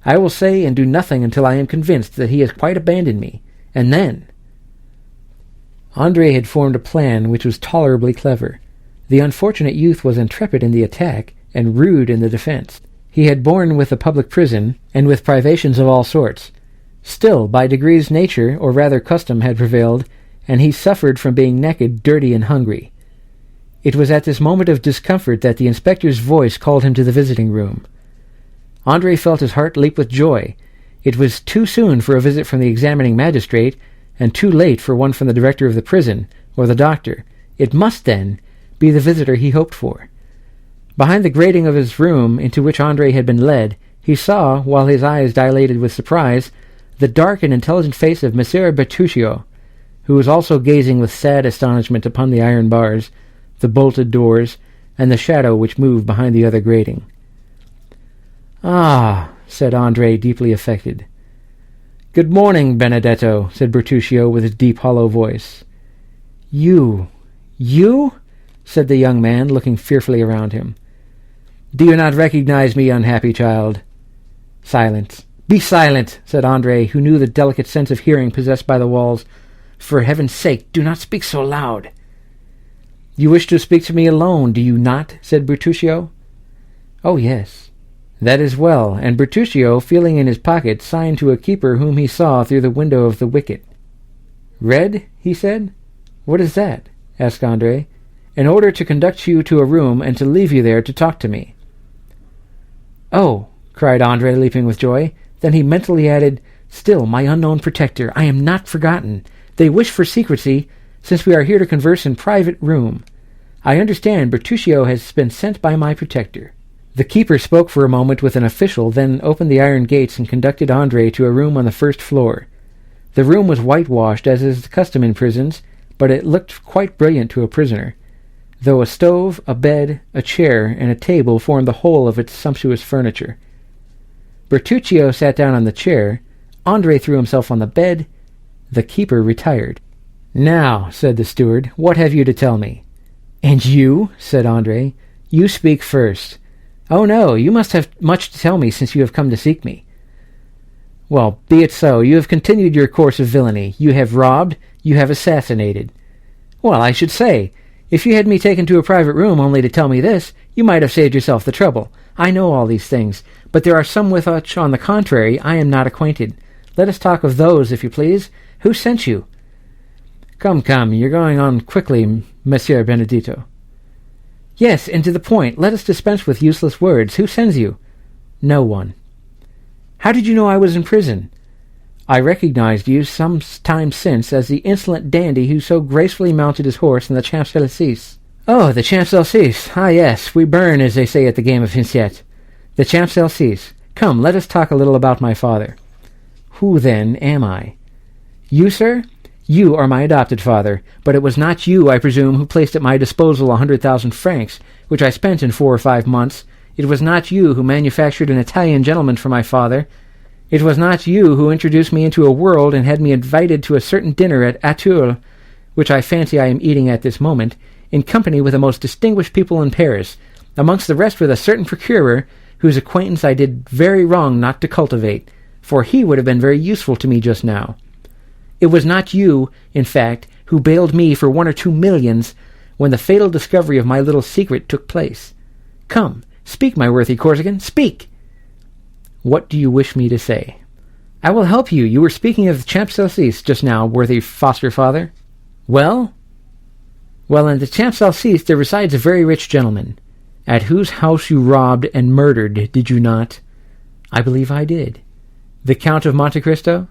I will say and do nothing until I am convinced that he has quite abandoned me, and then... Andre had formed a plan which was tolerably clever. The unfortunate youth was intrepid in the attack and rude in the defence. He had borne with the public prison, and with privations of all sorts. Still, by degrees nature, or rather custom, had prevailed, and he suffered from being naked, dirty, and hungry. It was at this moment of discomfort that the inspector's voice called him to the visiting room. Andre felt his heart leap with joy. It was too soon for a visit from the examining magistrate, and too late for one from the director of the prison, or the doctor. It must, then, be the visitor he hoped for. Behind the grating of his room, into which Andre had been led, he saw, while his eyes dilated with surprise, the dark and intelligent face of Messer Bertuccio, who was also gazing with sad astonishment upon the iron bars, the bolted doors, and the shadow which moved behind the other grating. "Ah," said Andre, deeply affected. "Good morning, Benedetto," said Bertuccio with his deep, hollow voice. You?" said the young man, looking fearfully around him. "Do you not recognize me, unhappy child?" "Silence. Be silent," said Andre, who knew the delicate sense of hearing possessed by the walls. "For heaven's sake, do not speak so loud." "You wish to speak to me alone, do you not?" said Bertuccio. "Oh, yes." "That is well," and Bertuccio, feeling in his pocket, signed to a keeper whom he saw through the window of the wicket. "Read?" he said. "What is that?" asked Andre. "In order to conduct you to a room and to leave you there to talk to me." "Oh!" cried Andre, leaping with joy. Then he mentally added, "Still, my unknown protector, I am not forgotten. They wish for secrecy, since we are here to converse in private room. I understand Bertuccio has been sent by my protector." The keeper spoke for a moment with an official, then opened the iron gates and conducted Andre to a room on the first floor. The room was whitewashed, as is the custom in prisons, but it looked quite brilliant to a prisoner, though a stove, a bed, a chair, and a table formed the whole of its sumptuous furniture. Bertuccio sat down on the chair, Andre threw himself on the bed, the keeper retired. "Now," said the steward, "what have you to tell me?" "And you?" said Andre. "You speak first." "Oh, no, you must have much to tell me, since you have come to seek me." "Well, be it so. You have continued your course of villainy. You have robbed, you have assassinated." "Well, I should say, if you had me taken to a private room only to tell me this, you might have saved yourself the trouble. I know all these things, but there are some with which, on the contrary, I am not acquainted. Let us talk of those, if you please. Who sent you?" Come, you're going on quickly, Monsieur Benedetto." "Yes, and to the point. Let us dispense with useless words. Who sends you?" "No one." "How did you know I was in prison?" "I recognized you some time since as the insolent dandy who so gracefully mounted his horse in the Champs-Élysées." "Oh, the Champs-Élysées. Ah, yes, we burn, as they say at the game of Hinciet. The Champs-Élysées. Come, let us talk a little about my father." "Who, then, am I?" "You, sir? You are my adopted father, but it was not you, I presume, who placed at my disposal 100,000 francs, which I spent in 4 or 5 months. It was not you who manufactured an Italian gentleman for my father. It was not you who introduced me into a world and had me invited to a certain dinner at Auteuil, which I fancy I am eating at this moment, in company with the most distinguished people in Paris, amongst the rest with a certain procurer, whose acquaintance I did very wrong not to cultivate, for he would have been very useful to me just now. It was not you, in fact, who bailed me for 1 or 2 millions when the fatal discovery of my little secret took place. Come, speak, my worthy Corsican, speak!" "What do you wish me to say?" "I will help you. You were speaking of the Champs-Élysées just now, worthy foster father." "Well?" "Well, in the Champs-Élysées there resides a very rich gentleman, at whose house you robbed and murdered, did you not?" "I believe I did." "The Count of Monte Cristo?"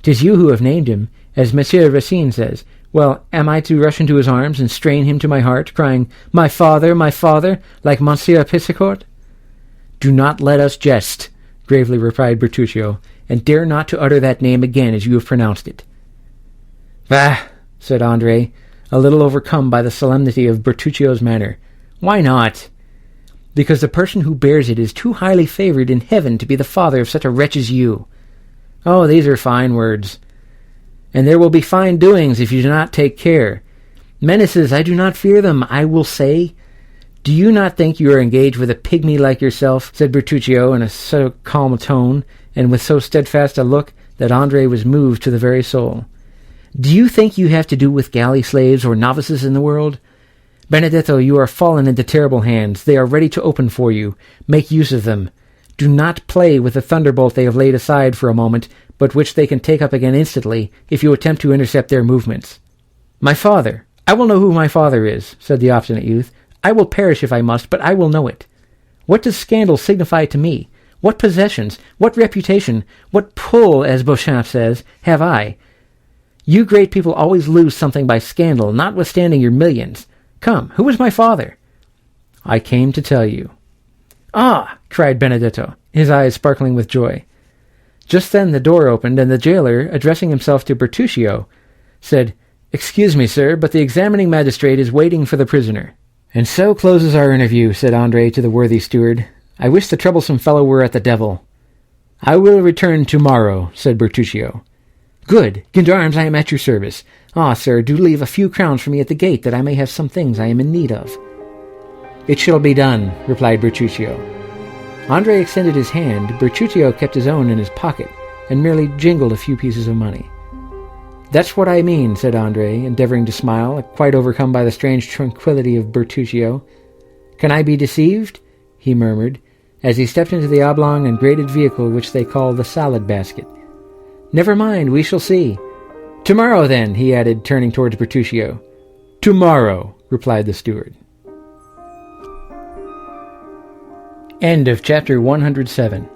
"'Tis you who have named him, as Monsieur Racine says. Well, am I to rush into his arms and strain him to my heart, crying, 'My father, like Monsieur Piscicourt?'" "Do not let us jest," gravely replied Bertuccio, "and dare not to utter that name again as you have pronounced it." "Bah!" said Andre, a little overcome by the solemnity of Bertuccio's manner. "Why not?" "Because the person who bears it is too highly favored in heaven to be the father of such a wretch as you." "Oh, these are fine words." "And there will be fine doings if you do not take care. Menaces, I do not fear them, I will say." "Do you not think you are engaged with a pygmy like yourself?" said Bertuccio in so calm a tone, and with so steadfast a look, that Andre was moved to the very soul. Do you think you have to do with galley slaves or novices in the world? Benedetto, you are fallen into terrible hands. They are ready to open for you. Make use of them. Do not play with the thunderbolt they have laid aside for a moment, but which they can take up again instantly if you attempt to intercept their movements. My father! I will know who my father is, said the obstinate youth. I will perish if I must, but I will know it. What does scandal signify to me? What possessions, what reputation, what pull, as Beauchamp says, have I? You great people always lose something by scandal, notwithstanding your millions. Come, who is my father? I came to tell you. Ah! Cried Benedetto, his eyes sparkling with joy. Just then the door opened, and the jailer, addressing himself to Bertuccio, said, Excuse me, sir, but the examining magistrate is waiting for the prisoner. And so closes our interview, said André to the worthy steward. I wish the troublesome fellow were at the devil. I will return tomorrow, said Bertuccio. Good. Gendarmes, I am at your service. Ah, sir, do leave a few crowns for me at the gate, that I may have some things I am in need of. It shall be done, replied Bertuccio. André extended his hand. Bertuccio kept his own in his pocket, and merely jingled a few pieces of money. That's what I mean, said André, endeavoring to smile, quite overcome by the strange tranquillity of Bertuccio. Can I be deceived? He murmured, as he stepped into the oblong and grated vehicle which they call the salad basket. Never mind, we shall see. Tomorrow, then, he added, turning towards Bertuccio. Tomorrow, replied the steward. End of chapter 107.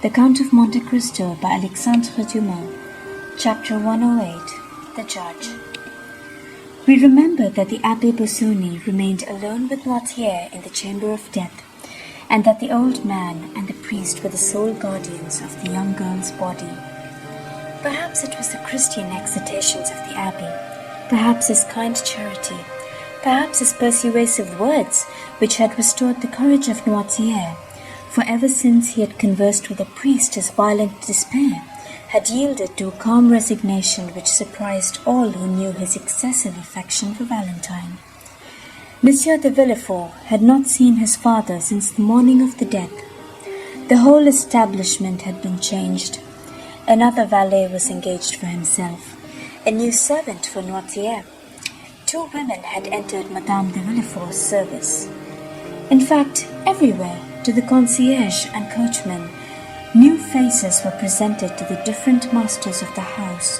The Count of Monte Cristo by Alexandre Dumas. Chapter 108. The Judge. We remember that the Abbé Busoni remained alone with Noirtier in the chamber of death, and that the old man and the priest were the sole guardians of the young girl's body. Perhaps it was the Christian exhortations of the abbé, perhaps his kind charity, perhaps his persuasive words, which had restored the courage of Noirtier, for ever since he had conversed with a priest his violent despair had yielded to a calm resignation which surprised all who knew his excessive affection for Valentine. Monsieur de Villefort had not seen his father since the morning of the death. The whole establishment had been changed. Another valet was engaged for himself, a new servant for Noirtier. 2 women had entered Madame de Villefort's service. In fact, everywhere, to the concierge and coachman, new faces were presented to the different masters of the house,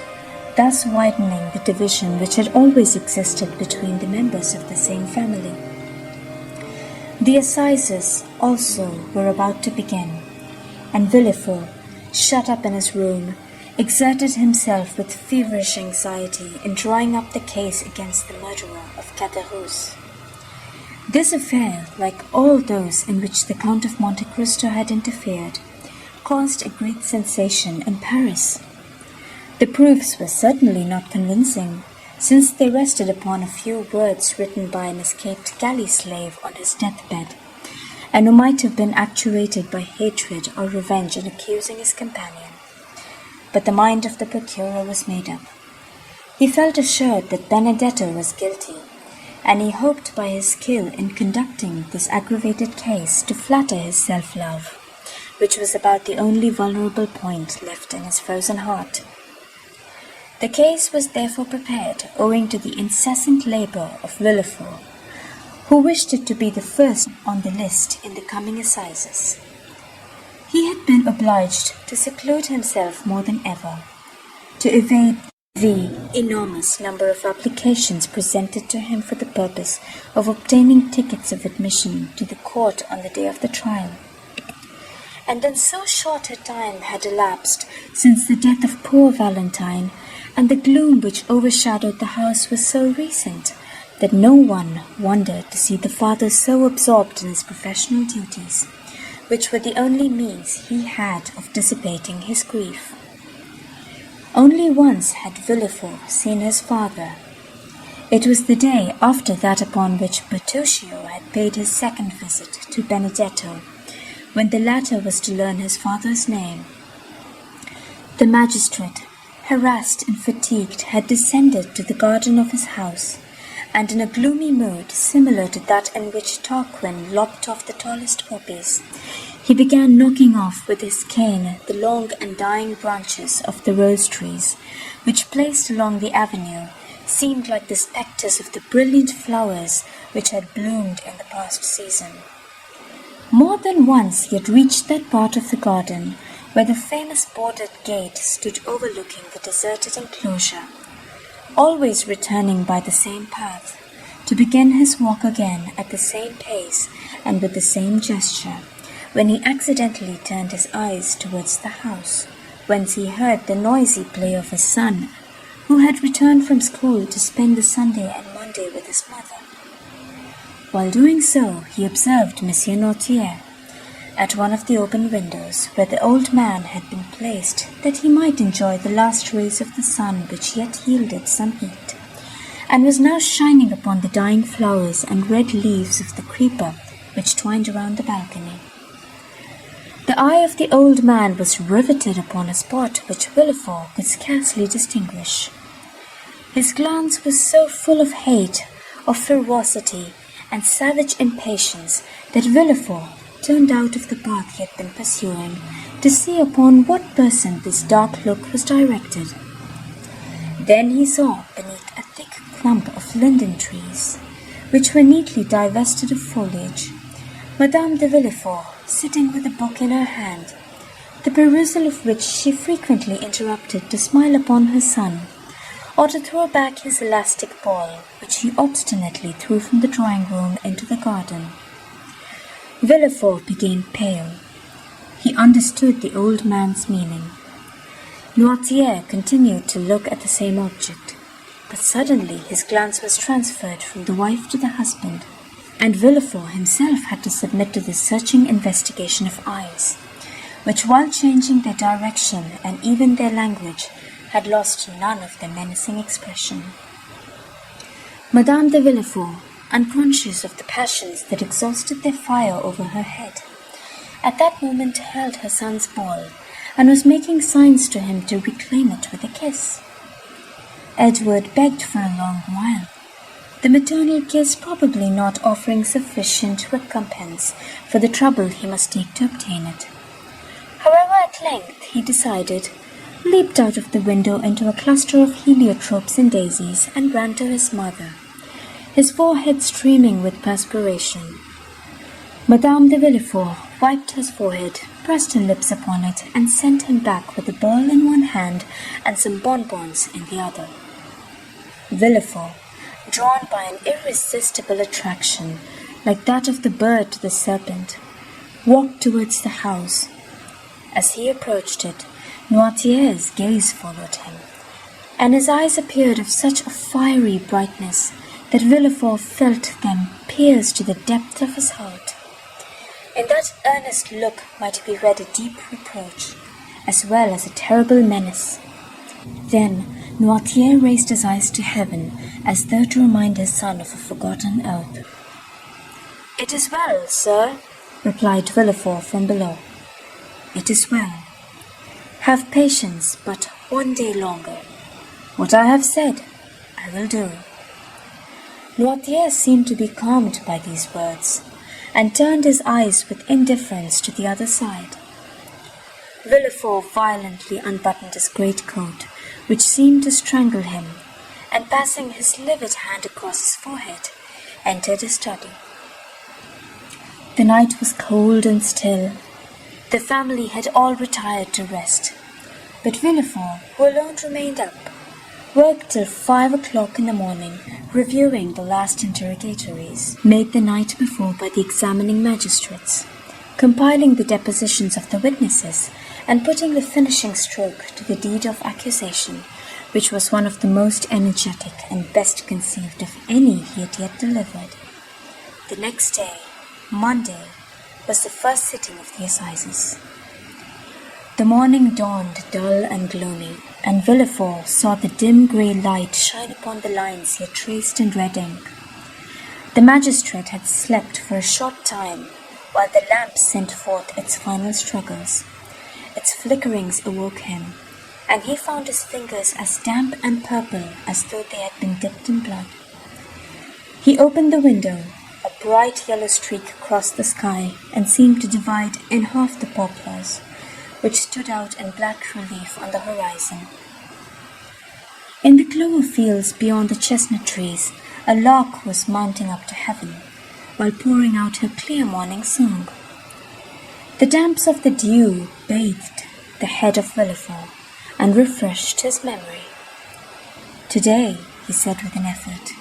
thus widening the division which had always existed between the members of the same family. The assizes, also, were about to begin, and Villefort, shut up in his room, exerted himself with feverish anxiety in drawing up the case against the murderer of Caderousse. This affair, like all those in which the Count of Monte Cristo had interfered, caused a great sensation in Paris. The proofs were certainly not convincing, since they rested upon a few words written by an escaped galley slave on his deathbed, and who might have been actuated by hatred or revenge in accusing his companion. But the mind of the procurer was made up. He felt assured that Benedetto was guilty, and he hoped by his skill in conducting this aggravated case to flatter his self-love, which was about the only vulnerable point left in his frozen heart. The case was therefore prepared owing to the incessant labour of Villefort, who wished it to be the first on the list in the coming assizes. He had been obliged to seclude himself more than ever, to evade the enormous number of applications presented to him for the purpose of obtaining tickets of admission to the court on the day of the trial. And then so short a time had elapsed since the death of poor Valentine, and the gloom which overshadowed the house was so recent, that no one wondered to see the father so absorbed in his professional duties, which were the only means he had of dissipating his grief. Only once had Villefort seen his father. It was the day after that upon which Bertuccio had paid his second visit to Benedetto, when the latter was to learn his father's name. The magistrate, harassed and fatigued, had descended to the garden of his house, and in a gloomy mood similar to that in which Tarquin lopped off the tallest poppies, he began knocking off with his cane the long and dying branches of the rose trees, which placed along the avenue seemed like the spectres of the brilliant flowers which had bloomed in the past season. More than once he had reached that part of the garden where the famous bordered gate stood overlooking the deserted enclosure, always returning by the same path, to begin his walk again at the same pace and with the same gesture, when he accidentally turned his eyes towards the house, whence he heard the noisy play of his son, who had returned from school to spend the Sunday and Monday with his mother. While doing so, he observed Monsieur Noirtier at one of the open windows where the old man had been placed that he might enjoy the last rays of the sun which yet yielded some heat, and was now shining upon the dying flowers and red leaves of the creeper which twined around the balcony. The eye of the old man was riveted upon a spot which Villefort could scarcely distinguish. His glance was so full of hate, of ferocity, and savage impatience that Villefort turned out of the path he had been pursuing to see upon what person this dark look was directed. Then he saw beneath a thick clump of linden trees, which were neatly divested of foliage, Madame de Villefort sitting with a book in her hand, the perusal of which she frequently interrupted to smile upon her son, or to throw back his elastic ball, which he obstinately threw from the drawing-room into the garden. Villefort became pale. He understood the old man's meaning. Noirtier continued to look at the same object, but suddenly his glance was transferred from the wife to the husband, and Villefort himself had to submit to this searching investigation of eyes, which, while changing their direction and even their language, had lost none of their menacing expression. Madame de Villefort, unconscious of the passions that exhausted their fire over her head, at that moment held her son's ball, and was making signs to him to reclaim it with a kiss. Edward begged for a long while, the maternal kiss probably not offering sufficient recompense for the trouble he must take to obtain it. However, at length he decided, leaped out of the window into a cluster of heliotropes and daisies, and ran to his mother, his forehead streaming with perspiration. Madame de Villefort wiped his forehead, pressed her lips upon it, and sent him back with the ball in one hand and some bonbons in the other. Villefort, drawn by an irresistible attraction, like that of the bird to the serpent, walked towards the house. As he approached it, Noirtier's gaze followed him, and his eyes appeared of such a fiery brightness that Villefort felt them pierce to the depth of his heart. In that earnest look might be read a deep reproach, as well as a terrible menace. Then Noirtier raised his eyes to heaven, as though to remind his son of a forgotten oath. "It is well, sir," replied Villefort from below. "It is well. Have patience but one day longer. What I have said, I will do." Noirtier seemed to be calmed by these words, and turned his eyes with indifference to the other side. Villefort violently unbuttoned his greatcoat, which seemed to strangle him, and passing his livid hand across his forehead, entered his study. The night was cold and still. The family had all retired to rest, but Villefort, who alone remained up, worked till 5 o'clock in the morning, reviewing the last interrogatories made the night before by the examining magistrates, compiling the depositions of the witnesses, and putting the finishing stroke to the deed of accusation, which was one of the most energetic and best conceived of any he had yet delivered. The next day, Monday, was the first sitting of the assizes. The morning dawned dull and gloomy, and Villefort saw the dim grey light shine upon the lines he had traced in red ink. The magistrate had slept for a short time, while the lamp sent forth its final struggles. Its flickerings awoke him, and he found his fingers as damp and purple as though they had been dipped in blood. He opened the window. A bright yellow streak crossed the sky and seemed to divide in half the poplars, which stood out in black relief on the horizon. In the clover fields beyond the chestnut trees, a lark was mounting up to heaven, while pouring out her clear morning song. The damps of the dew bathed the head of Villefort and refreshed his memory. "Today," he said with an effort,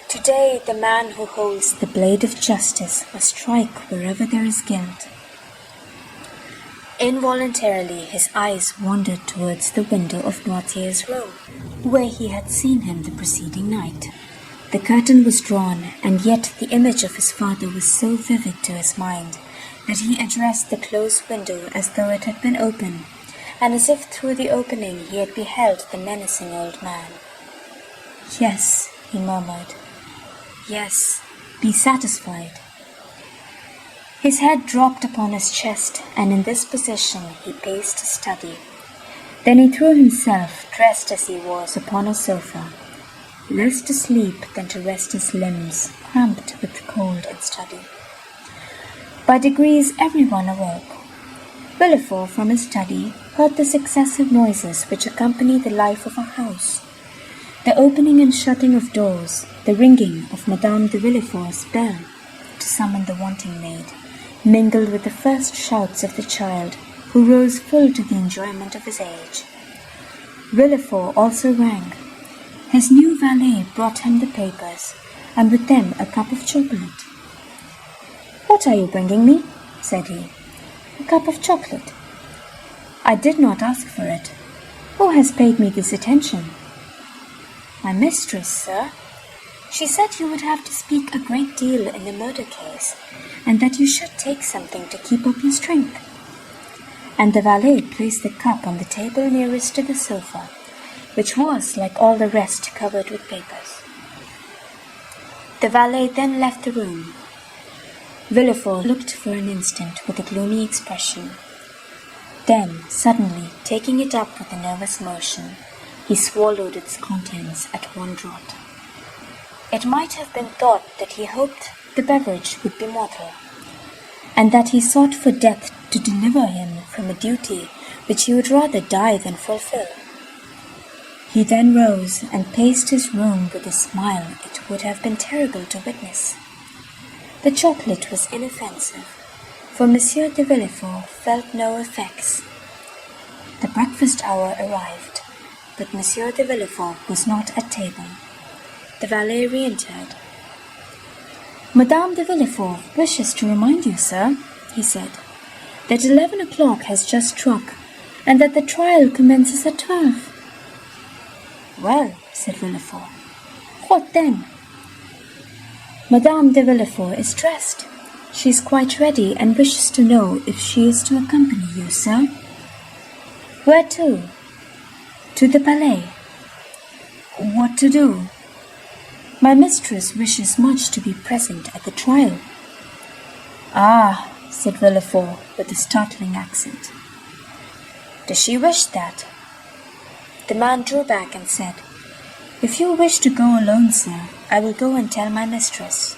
"today the man who holds the blade of justice must strike wherever there is guilt." Involuntarily his eyes wandered towards the window of Noirtier's room, where he had seen him the preceding night. The curtain was drawn, and yet the image of his father was so vivid to his mind that he addressed the closed window as though it had been open, and as if through the opening he had beheld the menacing old man. "Yes," he murmured, "yes, be satisfied." His head dropped upon his chest, and in this position he paced his study. Then he threw himself, dressed as he was, upon a sofa, less to sleep than to rest his limbs, cramped with cold and study. By degrees everyone awoke. Villefort, from his study, heard the successive noises which accompany the life of a house. The opening and shutting of doors, the ringing of Madame de Villefort's bell to summon the wanting maid, mingled with the first shouts of the child, who rose full to the enjoyment of his age. Villefort also rang. His new valet brought him the papers, and with them a cup of chocolate. "What are you bringing me?" said he. "A cup of chocolate." "I did not ask for it. Who has paid me this attention?" "My mistress, sir. She said you would have to speak a great deal in the murder case, and that you should take something to keep up your strength." And the valet placed the cup on the table nearest to the sofa, which was, like all the rest, covered with papers. The valet then left the room. Villefort looked for an instant with a gloomy expression. Then, suddenly, taking it up with a nervous motion, he swallowed its contents at one draught. It might have been thought that he hoped the beverage would be mortal, and that he sought for death to deliver him from a duty which he would rather die than fulfill. He then rose and paced his room with a smile it would have been terrible to witness. The chocolate was inoffensive, for Monsieur de Villefort felt no effects. The breakfast hour arrived, but Monsieur de Villefort was not at table. The valet re-entered. "Madame de Villefort wishes to remind you, sir," he said, "that 11 o'clock has just struck, and that the trial commences at 12. "Well," said Villefort, "what then?" "Madame de Villefort is dressed. She is quite ready, and wishes to know if she is to accompany you, sir." "Where to?" "To the Palais." "What to do?" "My mistress wishes much to be present at the trial." "Ah," said Villefort with a startling accent. "Does she wish that?" The man drew back and said, "If you wish to go alone, sir, I will go and tell my mistress."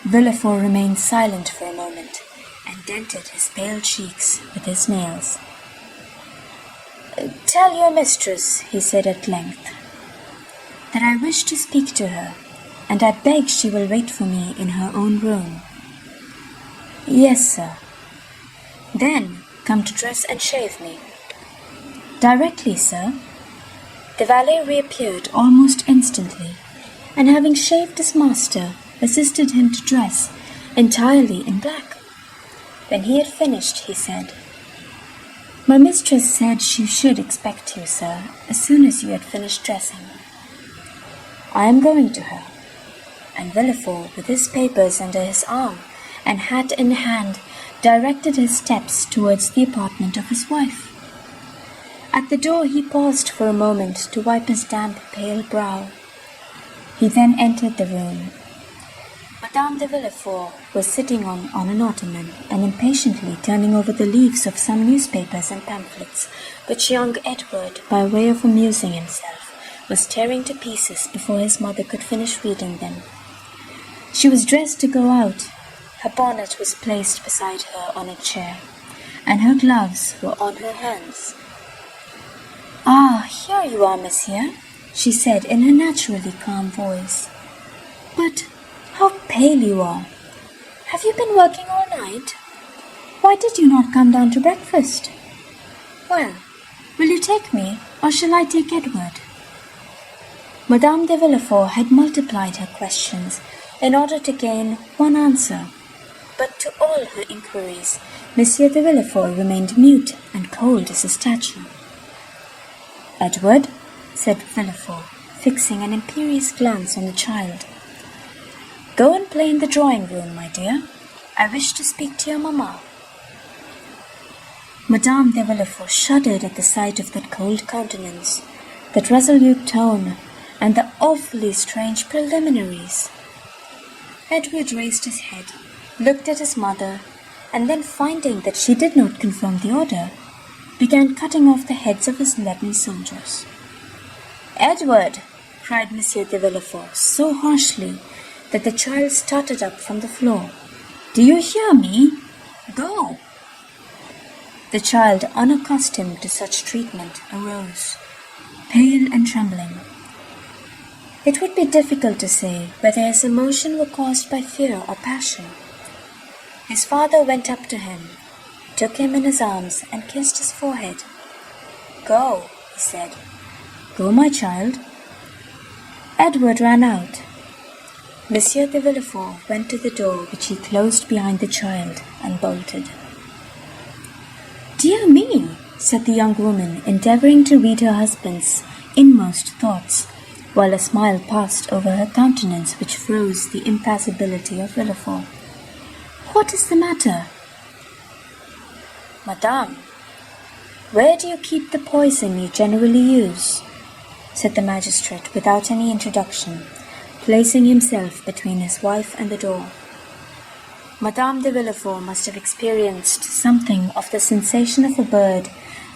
Villefort remained silent for a moment, and dented his pale cheeks with his nails. "Tell your mistress," he said at length, "that I wish to speak to her, and I beg she will wait for me in her own room." "Yes, sir." "Then come to dress and shave me." "Directly, sir." The valet reappeared almost instantly, and having shaved his master, assisted him to dress, entirely in black. When he had finished, he said, "My mistress said she should expect you, sir, as soon as you had finished dressing." "I am going to her." And Villefort, with his papers under his arm, and hat in hand, directed his steps towards the apartment of his wife. At the door he paused for a moment to wipe his damp, pale brow. He then entered the room. Madame de Villefort was sitting on an ottoman, and impatiently turning over the leaves of some newspapers and pamphlets, which young Edward, by way of amusing himself, was tearing to pieces before his mother could finish reading them. She was dressed to go out. Her bonnet was placed beside her on a chair, and her gloves were on her hands. "Ah, here you are, monsieur," she said in her naturally calm voice. "But how pale you are! Have you been working all night? Why did you not come down to breakfast? Well, will you take me, or shall I take Edward?" Madame de Villefort had multiplied her questions in order to gain one answer, but to all her inquiries, Monsieur de Villefort remained mute and cold as a statue. "Edward," said Villefort, fixing an imperious glance on the child, "go and play in the drawing-room, my dear. I wish to speak to your mamma." Madame de Villefort shuddered at the sight of that cold countenance, that resolute tone, and the awfully strange preliminaries. Edward raised his head, looked at his mother, and then finding that she did not confirm the order, began cutting off the heads of his leaden soldiers. "Edward!" cried Monsieur de Villefort so harshly that the child started up from the floor. "Do you hear me? Go!" The child, unaccustomed to such treatment, arose, pale and trembling. It would be difficult to say whether his emotion were caused by fear or passion. His father went up to him, took him in his arms, and kissed his forehead. "Go," he said. "Go, my child." Edward ran out. Monsieur de Villefort went to the door, which he closed behind the child and bolted. "Dear me," said the young woman, endeavoring to read her husband's inmost thoughts, while a smile passed over her countenance which froze the impassibility of Villefort. "What is the matter?" "Madame, where do you keep the poison you generally use?" said the magistrate without any introduction, placing himself between his wife and the door. Madame de Villefort must have experienced something of the sensation of a bird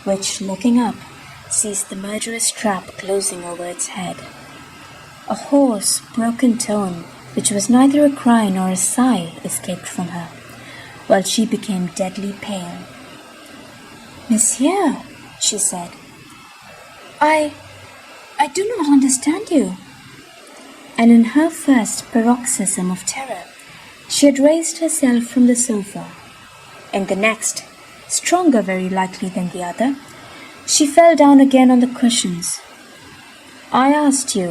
which, looking up, sees the murderous trap closing over its head. A hoarse, broken tone, which was neither a cry nor a sigh, escaped from her, while she became deadly pale. "Monsieur," she said, I do not understand you." And in her first paroxysm of terror, she had raised herself from the sofa. In the next, stronger very likely than the other, she fell down again on the cushions. "I asked you,"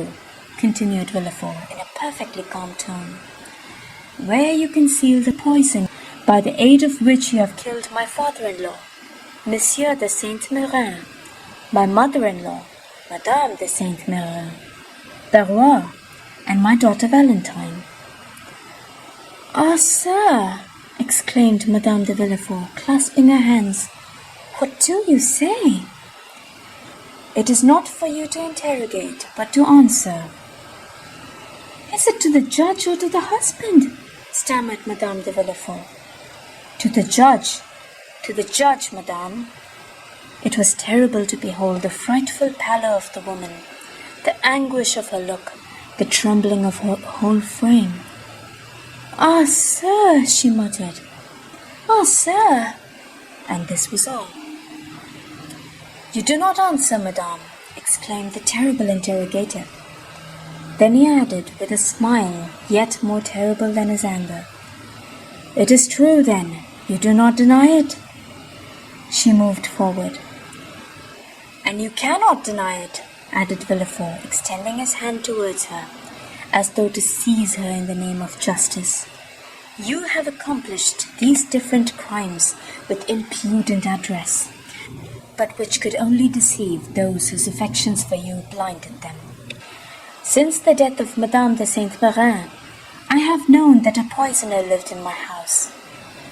continued Villefort in a perfectly calm tone, "where you conceal the poison by the aid of which you have killed my father-in-law, Monsieur de Saint-Mérin, my mother-in-law, Madame de Saint-Mérin, Barrois, and my daughter Valentine." "Ah, sir!" exclaimed Madame de Villefort, clasping her hands, "what do you say?" "It is not for you to interrogate, but to answer." "Is it to the judge or to the husband?" stammered Madame de Villefort. "To the judge, madame." It was terrible to behold the frightful pallor of the woman, the anguish of her look, the trembling of her whole frame. "Ah, sir," she muttered, "ah, sir," and this was all. "You do not answer, madame," exclaimed the terrible interrogator. Then he added, with a smile yet more terrible than his anger, "It is true, then, you do not deny it?" She moved forward. "And you cannot deny it," added Villefort, extending his hand towards her, as though to seize her in the name of justice. "You have accomplished these different crimes with impudent address, but which could only deceive those whose affections for you blinded them. Since the death of Madame de Saint-Mérin, I have known that a poisoner lived in my house.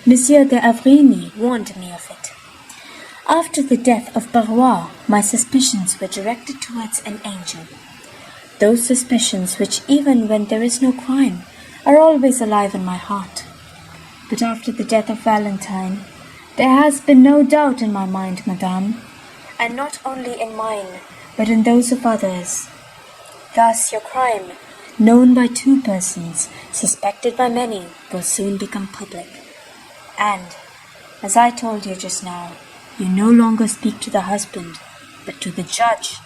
Monsieur de Avrigny warned me of it. After the death of Barrois, my suspicions were directed towards an angel. Those suspicions which, even when there is no crime, are always alive in my heart. But after the death of Valentine, there has been no doubt in my mind, madame, and not only in mine, but in those of others, Thus your crime, known by 2 persons, suspected by many, will soon become public. And, as I told you just now, you no longer speak to the husband, but to the judge.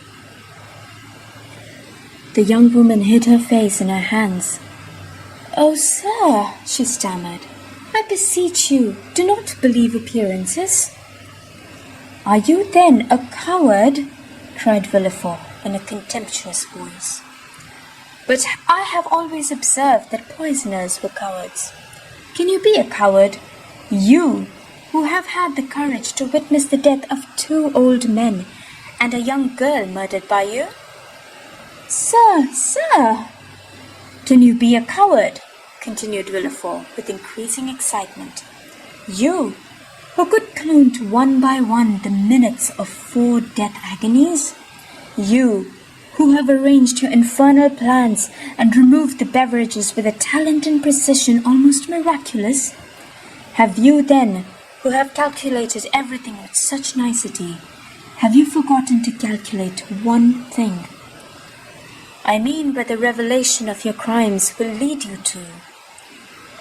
The young woman hid her face in her hands. "Oh, sir," she stammered, "I beseech you, do not believe appearances." "Are you then a coward?" cried Villefort in a contemptuous voice. "But I have always observed that poisoners were cowards. Can you be a coward? You, who have had the courage to witness the death of 2 old men and a young girl murdered by you?" Sir! "Can you be a coward?" continued Villefort with increasing excitement. "You, who could count one by one the minutes of 4 death agonies? You, who have arranged your infernal plans and removed the beverages with a talent and precision almost miraculous? Have you, then, who have calculated everything with such nicety, have you forgotten to calculate one thing? I mean where the revelation of your crimes will lead you to.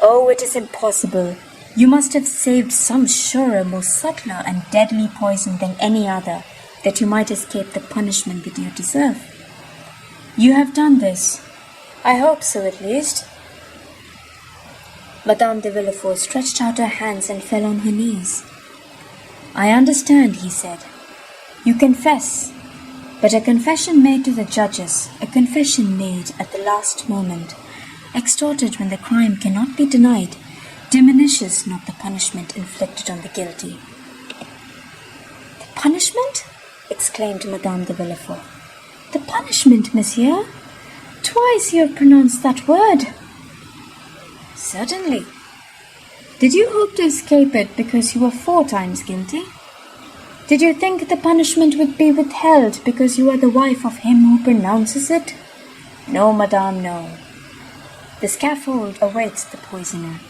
Oh, it is impossible. You must have saved some surer, more subtler and deadly poison than any other, that you might escape the punishment that you deserve. You have done this. I hope so, at least." Madame de Villefort stretched out her hands and fell on her knees. "I understand," he said. "You confess. But a confession made to the judges, a confession made at the last moment, extorted when the crime cannot be denied, diminishes not the punishment inflicted on the guilty." "The punishment?" exclaimed Madame de Villefort. "The punishment, monsieur? Twice you have pronounced that word." "Certainly. Did you hope to escape it because you were 4 times guilty? Did you think the punishment would be withheld because you are the wife of him who pronounces it? No, madame, no. The scaffold awaits the poisoner,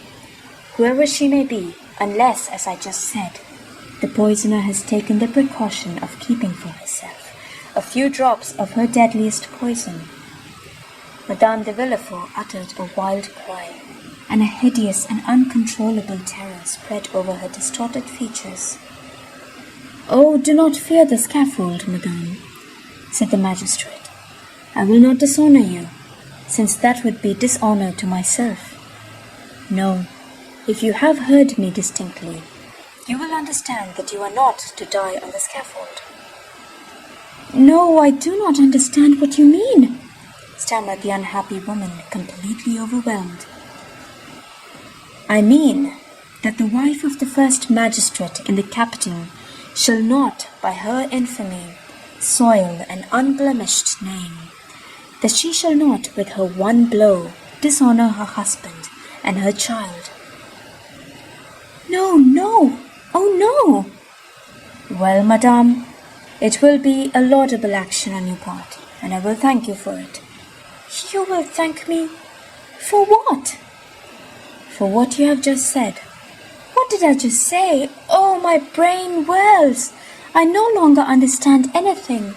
whoever she may be, unless, as I just said, the poisoner has taken the precaution of keeping for herself a few drops of her deadliest poison." Madame de Villefort uttered a wild cry, and a hideous and uncontrollable terror spread over her distorted features. "Oh, do not fear the scaffold, madame," said the magistrate. "I will not dishonor you, since that would be dishonor to myself. No, if you have heard me distinctly, you will understand that you are not to die on the scaffold." "No, I do not understand what you mean," stammered the unhappy woman, completely overwhelmed. "I mean that the wife of the first magistrate in the capital shall not, by her infamy, soil an unblemished name, that she shall not, with her one blow, dishonor her husband and her child." "No, no, oh no!" "Well, madame, it will be a laudable action on your part, and I will thank you for it." "You will thank me? For what?" "For what you have just said." "What did I just say? Oh, my brain whirls. I no longer understand anything.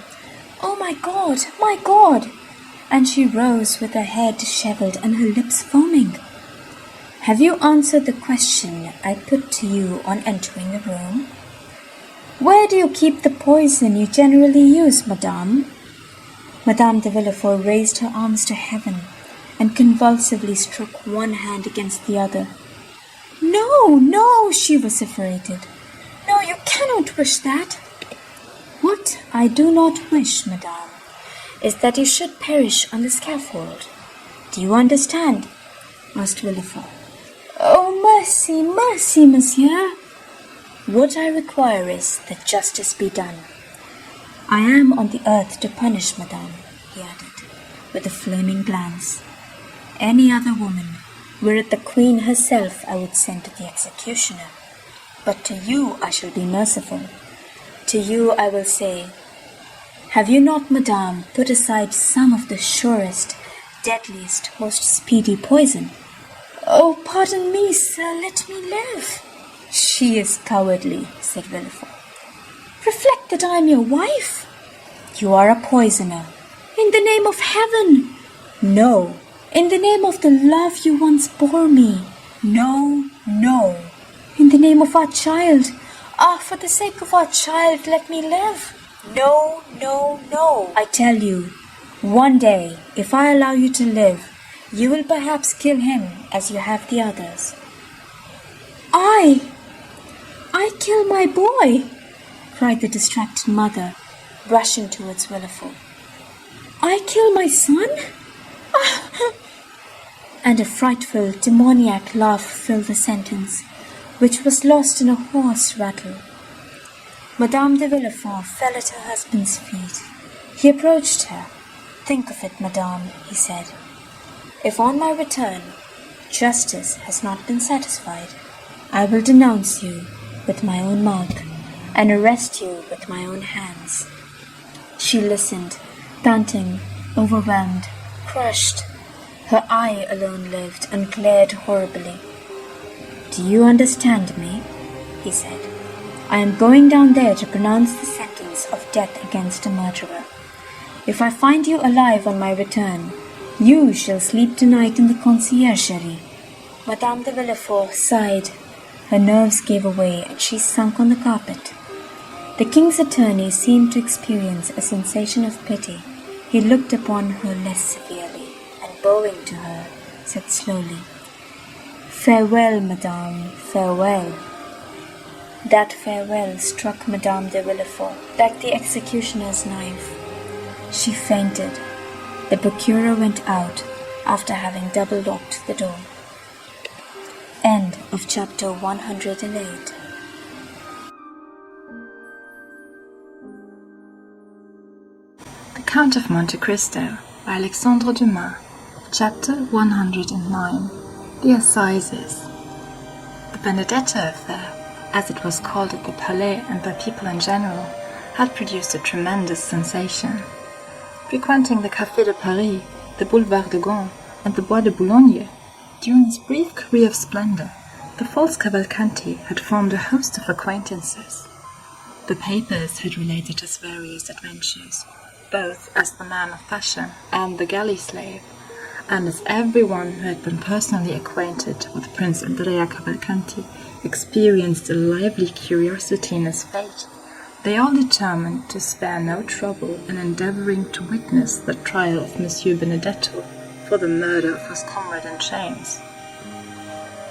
Oh, my God, my God!" And she rose with her hair disheveled and her lips foaming. "Have you answered the question I put to you on entering the room? Where do you keep the poison you generally use, madame?" Madame de Villefort raised her arms to heaven and convulsively struck one hand against the other. "No, no," she vociferated. "No, you cannot wish that." "What I do not wish, madame, is that you should perish on the scaffold. Do you understand?" asked Villefort. "Oh, mercy, mercy, monsieur." "What I require is that justice be done. I am on the earth to punish, madame," he added, with a flaming glance. "Any other woman, were it the queen herself, I would send to the executioner. But to you I shall be merciful. To you I will say, have you not, madame, put aside some of the surest, deadliest, most speedy poison?" "Oh, pardon me, sir, let me live." "She is cowardly," said Villefort. "Reflect that I am your wife." "You are a poisoner." In the name of heaven! No. In the name of the love you once bore me. No, no. In the name of our child. Ah, for the sake of our child, let me live. No, no, no. I tell you, one day, if I allow you to live, you will perhaps kill him as you have the others. I kill my boy, cried the distracted mother, rushing towards Williful. I kill my son? And a frightful, demoniac laugh filled the sentence, which was lost in a hoarse rattle. Madame de Villefort fell at her husband's feet. He approached her. Think of it, madame, he said. If on my return justice has not been satisfied, I will denounce you with my own mouth and arrest you with my own hands. She listened, panting, overwhelmed, crushed. Her eye alone lived and glared horribly. Do you understand me? He said. I am going down there to pronounce the sentence of death against a murderer. If I find you alive on my return, you shall sleep tonight in the conciergerie. Madame de Villefort sighed. Her nerves gave way and she sunk on the carpet. The king's attorney seemed to experience a sensation of pity. He looked upon her less severely, and bowing to her, said slowly, Farewell, madame, farewell. That farewell struck Madame de Villefort like the executioner's knife. She fainted. The procureur went out after having double locked the door. End of chapter 108. The Count of Monte Cristo by Alexandre Dumas. Chapter 109. The Assizes. The Benedetto affair, as it was called at the Palais and by people in general, had produced a tremendous sensation. Frequenting the Café de Paris, the Boulevard de Gaulle, and the Bois de Boulogne, during his brief career of splendor, the false Cavalcanti had formed a host of acquaintances. The papers had related his various adventures, both as the man of fashion and the galley slave, and as everyone who had been personally acquainted with Prince Andrea Cavalcanti experienced a lively curiosity in his fate, they all determined to spare no trouble in endeavoring to witness the trial of Monsieur Benedetto for the murder of his comrade in chains.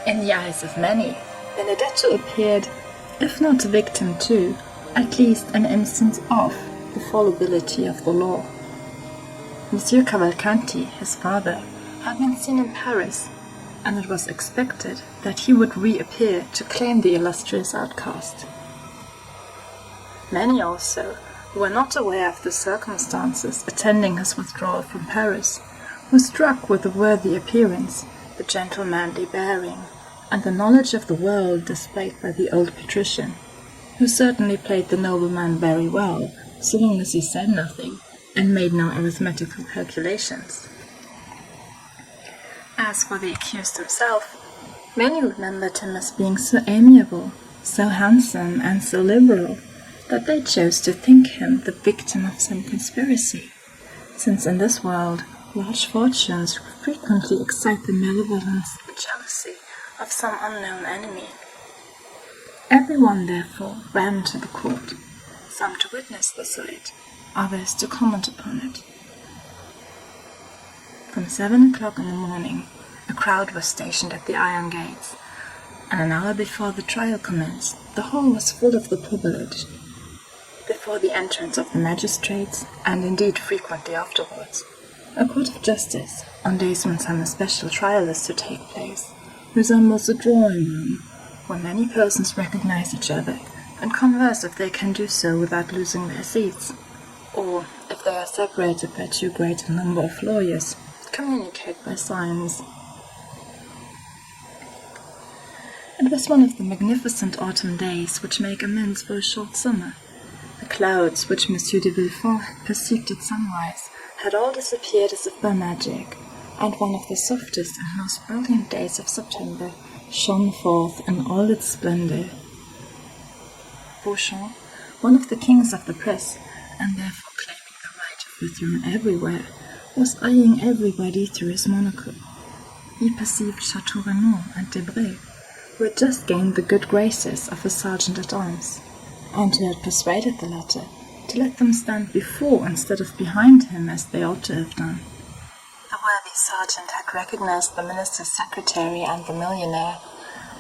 In the eyes of many, Benedetto appeared, if not a victim to, at least an instance of, the fallibility of the law. Monsieur Cavalcanti, his father, had been seen in Paris, and it was expected that he would reappear to claim the illustrious outcast. Many also, who were not aware of the circumstances attending his withdrawal from Paris, were struck with the worthy appearance, the gentlemanly bearing, and the knowledge of the world displayed by the old patrician, who certainly played the nobleman very well, so long as he said nothing, and made no arithmetical calculations. As for the accused himself, many remembered him as being so amiable, so handsome, and so liberal, that they chose to think him the victim of some conspiracy, since in this world large fortunes frequently excite the malevolence and jealousy of some unknown enemy. Everyone, therefore, ran to the court, some to witness the sight, others to comment upon it. From 7 o'clock in the morning, a crowd was stationed at the iron gates, and an hour before the trial commenced, the hall was full of the privilege. Before the entrance of the magistrates, and indeed frequently afterwards, a court of justice, on days when some especial trial is to take place, resembles a drawing-room, where many persons recognize each other and converse if they can do so without losing their seats, or, if they are separated by too great a number of lawyers, communicate by signs. It was one of the magnificent autumn days which make amends for a short summer. The clouds which Monsieur de Villefort had perceived at sunrise had all disappeared as if by magic, and one of the softest and most brilliant days of September shone forth in all its splendor. Beauchamp, one of the kings of the press, and therefore claiming the right of were thrown everywhere, was eyeing everybody through his monocle. He perceived Chateau Renaud and Debray, who had just gained the good graces of a sergeant-at-arms, and who had persuaded the latter to let them stand before instead of behind him as they ought to have done. The worthy sergeant had recognized the minister's secretary and the millionaire,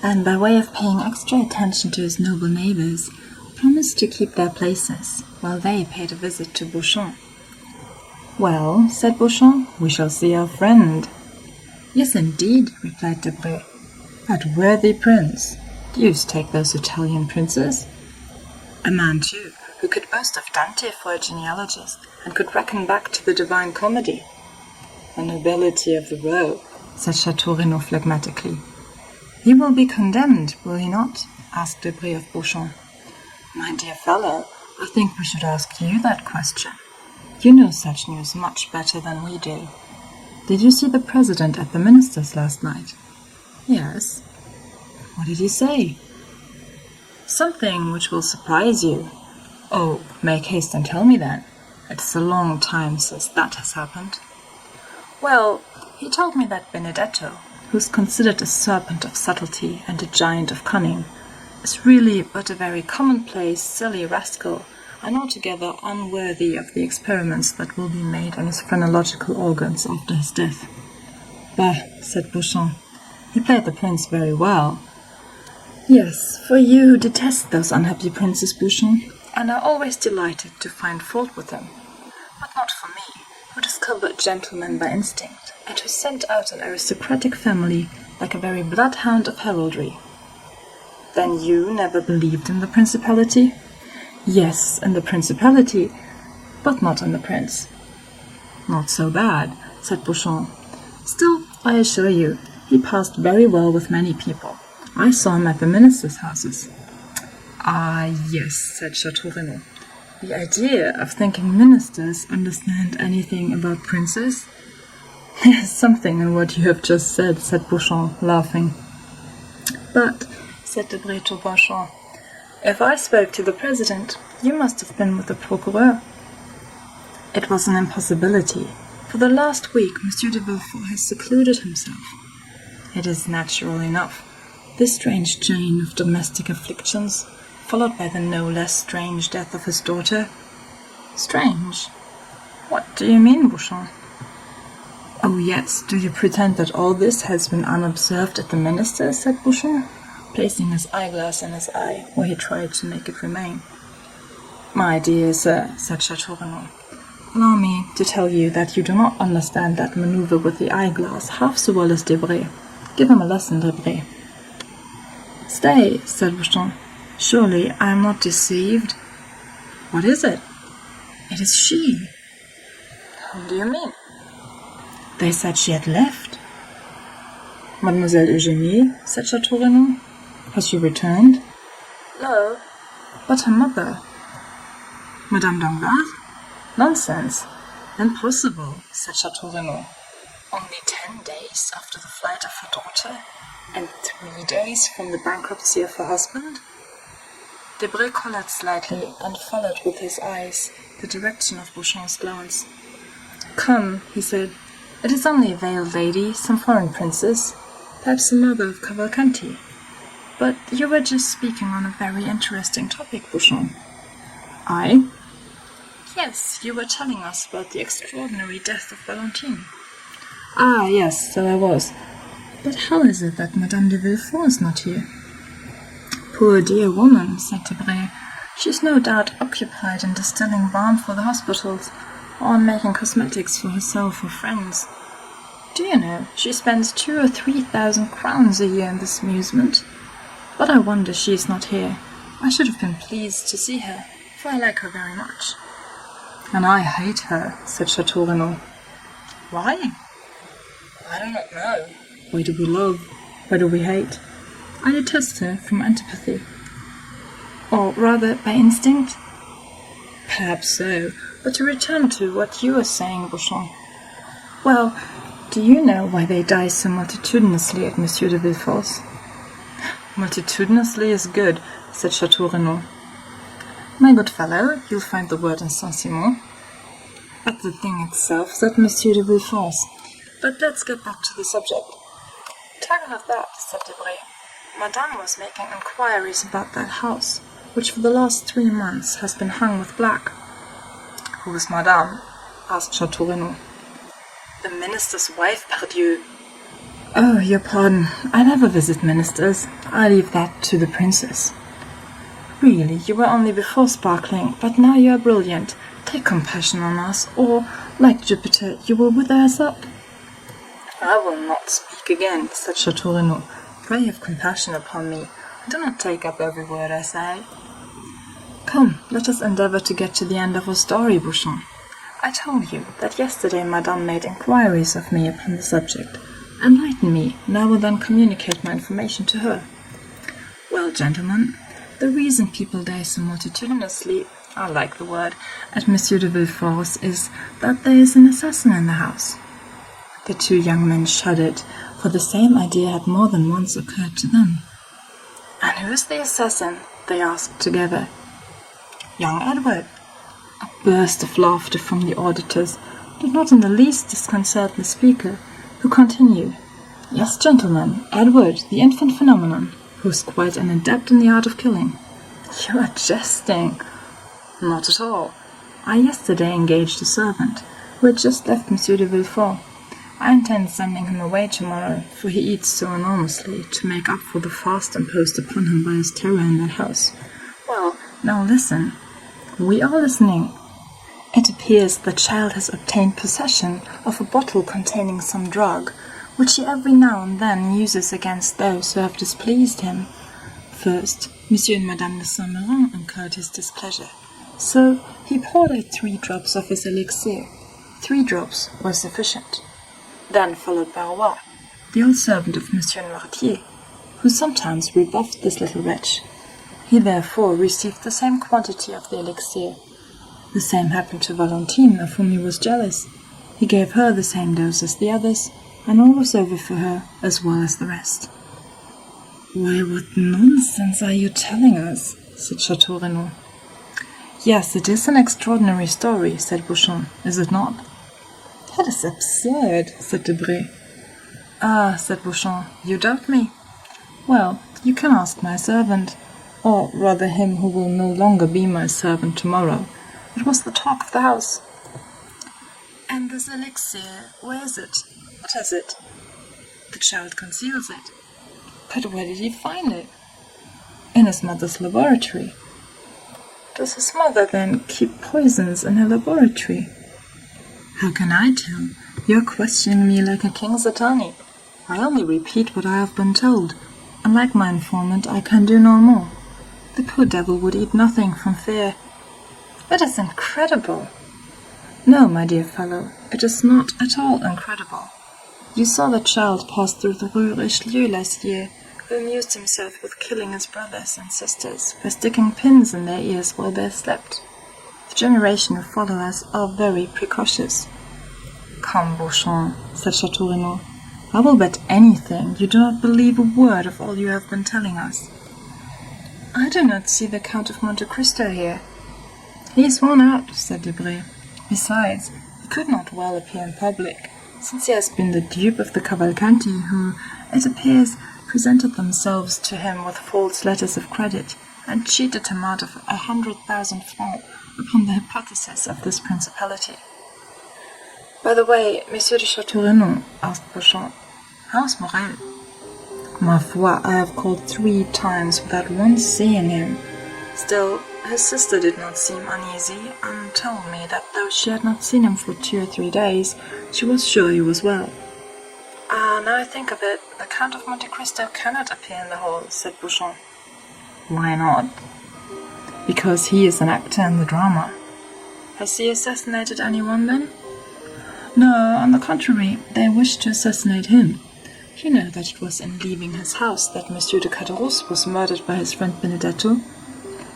and by way of paying extra attention to his noble neighbors, promised to keep their places, while they paid a visit to Beauchamp. "Well," said Beauchamp, "we shall see our friend." "Yes, indeed," replied Debray. "That worthy prince. Deuce take those Italian princes. A man, too, who could boast of Dante for a genealogist, and could reckon back to the Divine Comedy." "The nobility of the robe," said Chateau Renaud phlegmatically. "He will be condemned, will he not?" asked Debray of Beauchamp. "My dear fellow, I think we should ask you that question. You know such news much better than we do. Did you see the president at the minister's last night?" "Yes." "What did he say?" "Something which will surprise you." "Oh, make haste and tell me then. It's a long time since that has happened." "Well, he told me that Benedetto, who's considered a serpent of subtlety and a giant of cunning, is really but a very commonplace, silly rascal, and altogether unworthy of the experiments that will be made on his phrenological organs after his death." "Bah," said Beauchamp, "he played the prince very well." "Yes, for you who detest those unhappy princes, Beauchamp, and are always delighted to find fault with them. But not for me, who discovered gentlemen by instinct, and who sent out an aristocratic family like a very bloodhound of heraldry." "Then you never believed in the principality?" "Yes, in the principality, but not in the prince." "Not so bad," said Beauchamp. "Still, I assure you, he passed very well with many people. I saw him at the ministers' houses." "Ah, yes," said Chateau Renaud. "The idea of thinking ministers understand anything about princes?" "There's something in what you have just said," said Beauchamp, laughing. "But," said Debray to Beauchamp, "if I spoke to the president, you must have been with the procureur." "It was an impossibility. For the last week, Monsieur de Villefort has secluded himself." "It is natural enough. This strange chain of domestic afflictions, followed by the no less strange death of his daughter." "Strange? What do you mean, Beauchamp?" "Oh, yes, do you pretend that all this has been unobserved at the minister's?" said Beauchamp, placing his eyeglass in his eye, where he tried to make it remain. "My dear sir," said Chateau Renaud, "allow me to tell you that you do not understand that maneuver with the eyeglass half so well as Debray. Give him a lesson, Debray." "Stay," said Beauchamp. "Surely I am not deceived." "What is it?" "It is she." "How do you mean?" "They said she had left." "Mademoiselle Eugénie," said Chateau Renaud. "Has she returned?" "No." "But her mother?" "Madame Danglars?" "Nonsense." "Impossible," said Chateau Renaud. "Only 10 days after the flight of her daughter, and 3 days from the bankruptcy of her husband?" Debray colored slightly and followed with his eyes the direction of Beauchamp's glance. "Come," he said, "it is only a veiled lady, some foreign princess, perhaps the mother of Cavalcanti. But you were just speaking on a very interesting topic, Beauchamp." "I?" "Yes, you were telling us about the extraordinary death of Valentine." "Ah, yes, so I was. But how is it that Madame de Villefort is not here?" "Poor dear woman," said Debray. "She's no doubt occupied in distilling balm for the hospitals, or in making cosmetics for herself or friends. Do you know, she spends 2,000 or 3,000 crowns a year in this amusement. But I wonder she is not here. I should have been pleased to see her, for I like her very much." "And I hate her," said Chateau Renaud. "Why?" "I do not know. Why do we love? Why do we hate? I detest her from antipathy." "Or rather by instinct?" "Perhaps so. But to return to what you were saying, Beauchamp. Well, do you know why they die so multitudinously at Monsieur de Villefort's?" "Multitudinously is good," said Chateau Renaud. "My good fellow, you'll find the word in Saint-Simon." At the thing itself, said Monsieur de Villefort. But let's get back to the subject. Talking of that, said Debray, Madame was making inquiries about that house, which for the last 3 months has been hung with black. Who is Madame? Asked Chateau Renaud. The minister's wife, pardieu. Oh, your pardon. I never visit ministers. I leave that to the princess. Really, you were only before sparkling, but now you are brilliant. Take compassion on us, or, like Jupiter, you will wither us up. I will not speak again, said Chateau Renaud. Pray have compassion upon me. Do not take up every word I say. Come, let us endeavour to get to the end of our story, Bouchon. I told you that yesterday Madame made inquiries of me upon the subject. Enlighten me, and I will then communicate my information to her. Well, gentlemen, the reason people die so multitudinously, I like the word, at Monsieur de Villefort's is that there is an assassin in the house. The 2 young men shuddered, for the same idea had more than once occurred to them. And who is the assassin? They asked together. Young Edward. A burst of laughter from the auditors did not in the least disconcert the speaker, who continued, Yes, gentlemen, Edward, the infant phenomenon, who is quite an adept in the art of killing. You are jesting. Not at all. I yesterday engaged a servant, who had just left Monsieur de Villefort. I intend sending him away tomorrow, for he eats so enormously, to make up for the fast imposed upon him by his terror in that house. Well, now listen. We are listening. It appears the child has obtained possession of a bottle containing some drug, which he every now and then uses against those who have displeased him. First, Monsieur and Madame de Saint-Méran incurred his displeasure, so he poured out 3 drops of his elixir. 3 drops were sufficient. Then followed Barrois, the old servant of Monsieur Noirtier, who sometimes rebuffed this little wretch. He therefore received the same quantity of the elixir. The same happened to Valentine, of whom he was jealous. He gave her the same dose as the others, and all was over for her, as well as the rest. Why, what nonsense are you telling us? Said Chateau Renaud. Yes, it is an extraordinary story, said Bouchon, is it not? That is absurd, said Debray. Ah, said Bouchon, you doubt me? Well, you can ask my servant, or rather him who will no longer be my servant tomorrow. It was the talk of the house. And this elixir, where is it? What is it? The child conceals it. But where did he find it? In his mother's laboratory. Does his mother, then, keep poisons in her laboratory? How can I tell? You're questioning me like a king's attorney. I only repeat what I have been told, and like my informant, I can do no more. The poor devil would eat nothing from fear. It is incredible. No, my dear fellow, it is not at all incredible. You saw the child pass through the Rue Richelieu last year, who amused himself with killing his brothers and sisters by sticking pins in their ears while they slept. The generation who follow us are very precocious. Come, Bouchon, said Chateau Renaud. I will bet anything you do not believe a word of all you have been telling us. I do not see the Count of Monte Cristo here. He is worn out, said Debray. Besides, he could not well appear in public, since he has been the dupe of the Cavalcanti who, it appears, presented themselves to him with false letters of credit, and cheated him out of 100,000 francs upon the hypothesis of this principality. By the way, Monsieur de Chateau Renaud, asked Bouchon, how's Morel? Ma foi, I have called 3 times without once seeing him. Still, his sister did not seem uneasy, and told me that though she had not seen him for 2 or 3 days, she was sure he was well. Ah, now I think of it, the Count of Monte Cristo cannot appear in the hall, said Bouchon. Why not? Because he is an actor in the drama. Has he assassinated anyone, then? No, on the contrary, they wished to assassinate him. You know that it was in leaving his house that Monsieur de Caderousse was murdered by his friend Benedetto.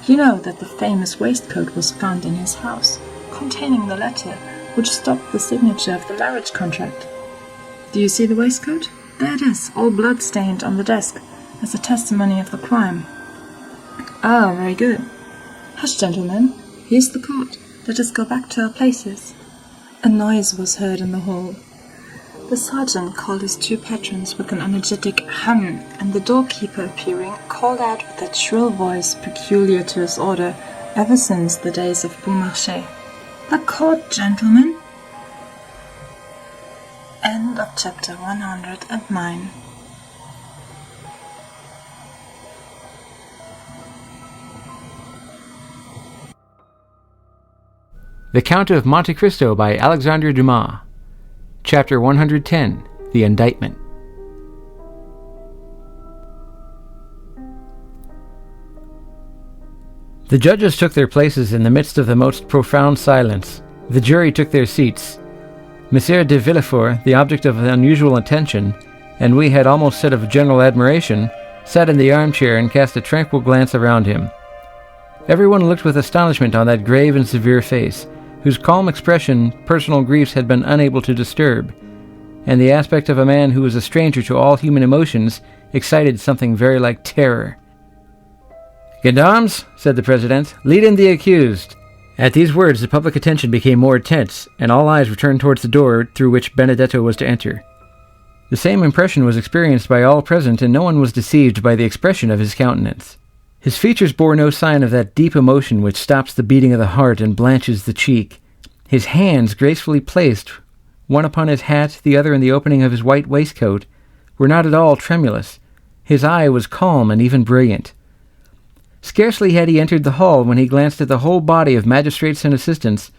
You know that the famous waistcoat was found in his house, containing the letter which stopped the signature of the marriage contract. Do you see the waistcoat? There it is, all blood-stained on the desk, as a testimony of the crime. Ah, very good. Hush, gentlemen, here's the court. Let us go back to our places. A noise was heard in the hall. The sergeant called his two patrons with an energetic hum, and the doorkeeper appearing, called out with that shrill voice peculiar to his order ever since the days of Beaumarchais. "The court, gentlemen." End of chapter 109. The Count of Monte Cristo by Alexandre Dumas. Chapter 110. The Indictment. The judges took their places in the midst of the most profound silence. The jury took their seats. Monsieur de Villefort, the object of unusual attention, and we had almost said of general admiration, sat in the armchair and cast a tranquil glance around him. Everyone looked with astonishment on that grave and severe face, whose calm expression personal griefs had been unable to disturb, and the aspect of a man who was a stranger to all human emotions excited something very like terror. "Gendarmes," said the president, "lead in the accused." At these words the public attention became more intense, and all eyes were turned towards the door through which Benedetto was to enter. The same impression was experienced by all present, and no one was deceived by the expression of his countenance. His features bore no sign of that deep emotion which stops the beating of the heart and blanches the cheek. His hands, gracefully placed, one upon his hat, the other in the opening of his white waistcoat, were not at all tremulous. His eye was calm and even brilliant. Scarcely had he entered the hall when he glanced at the whole body of magistrates and assistants.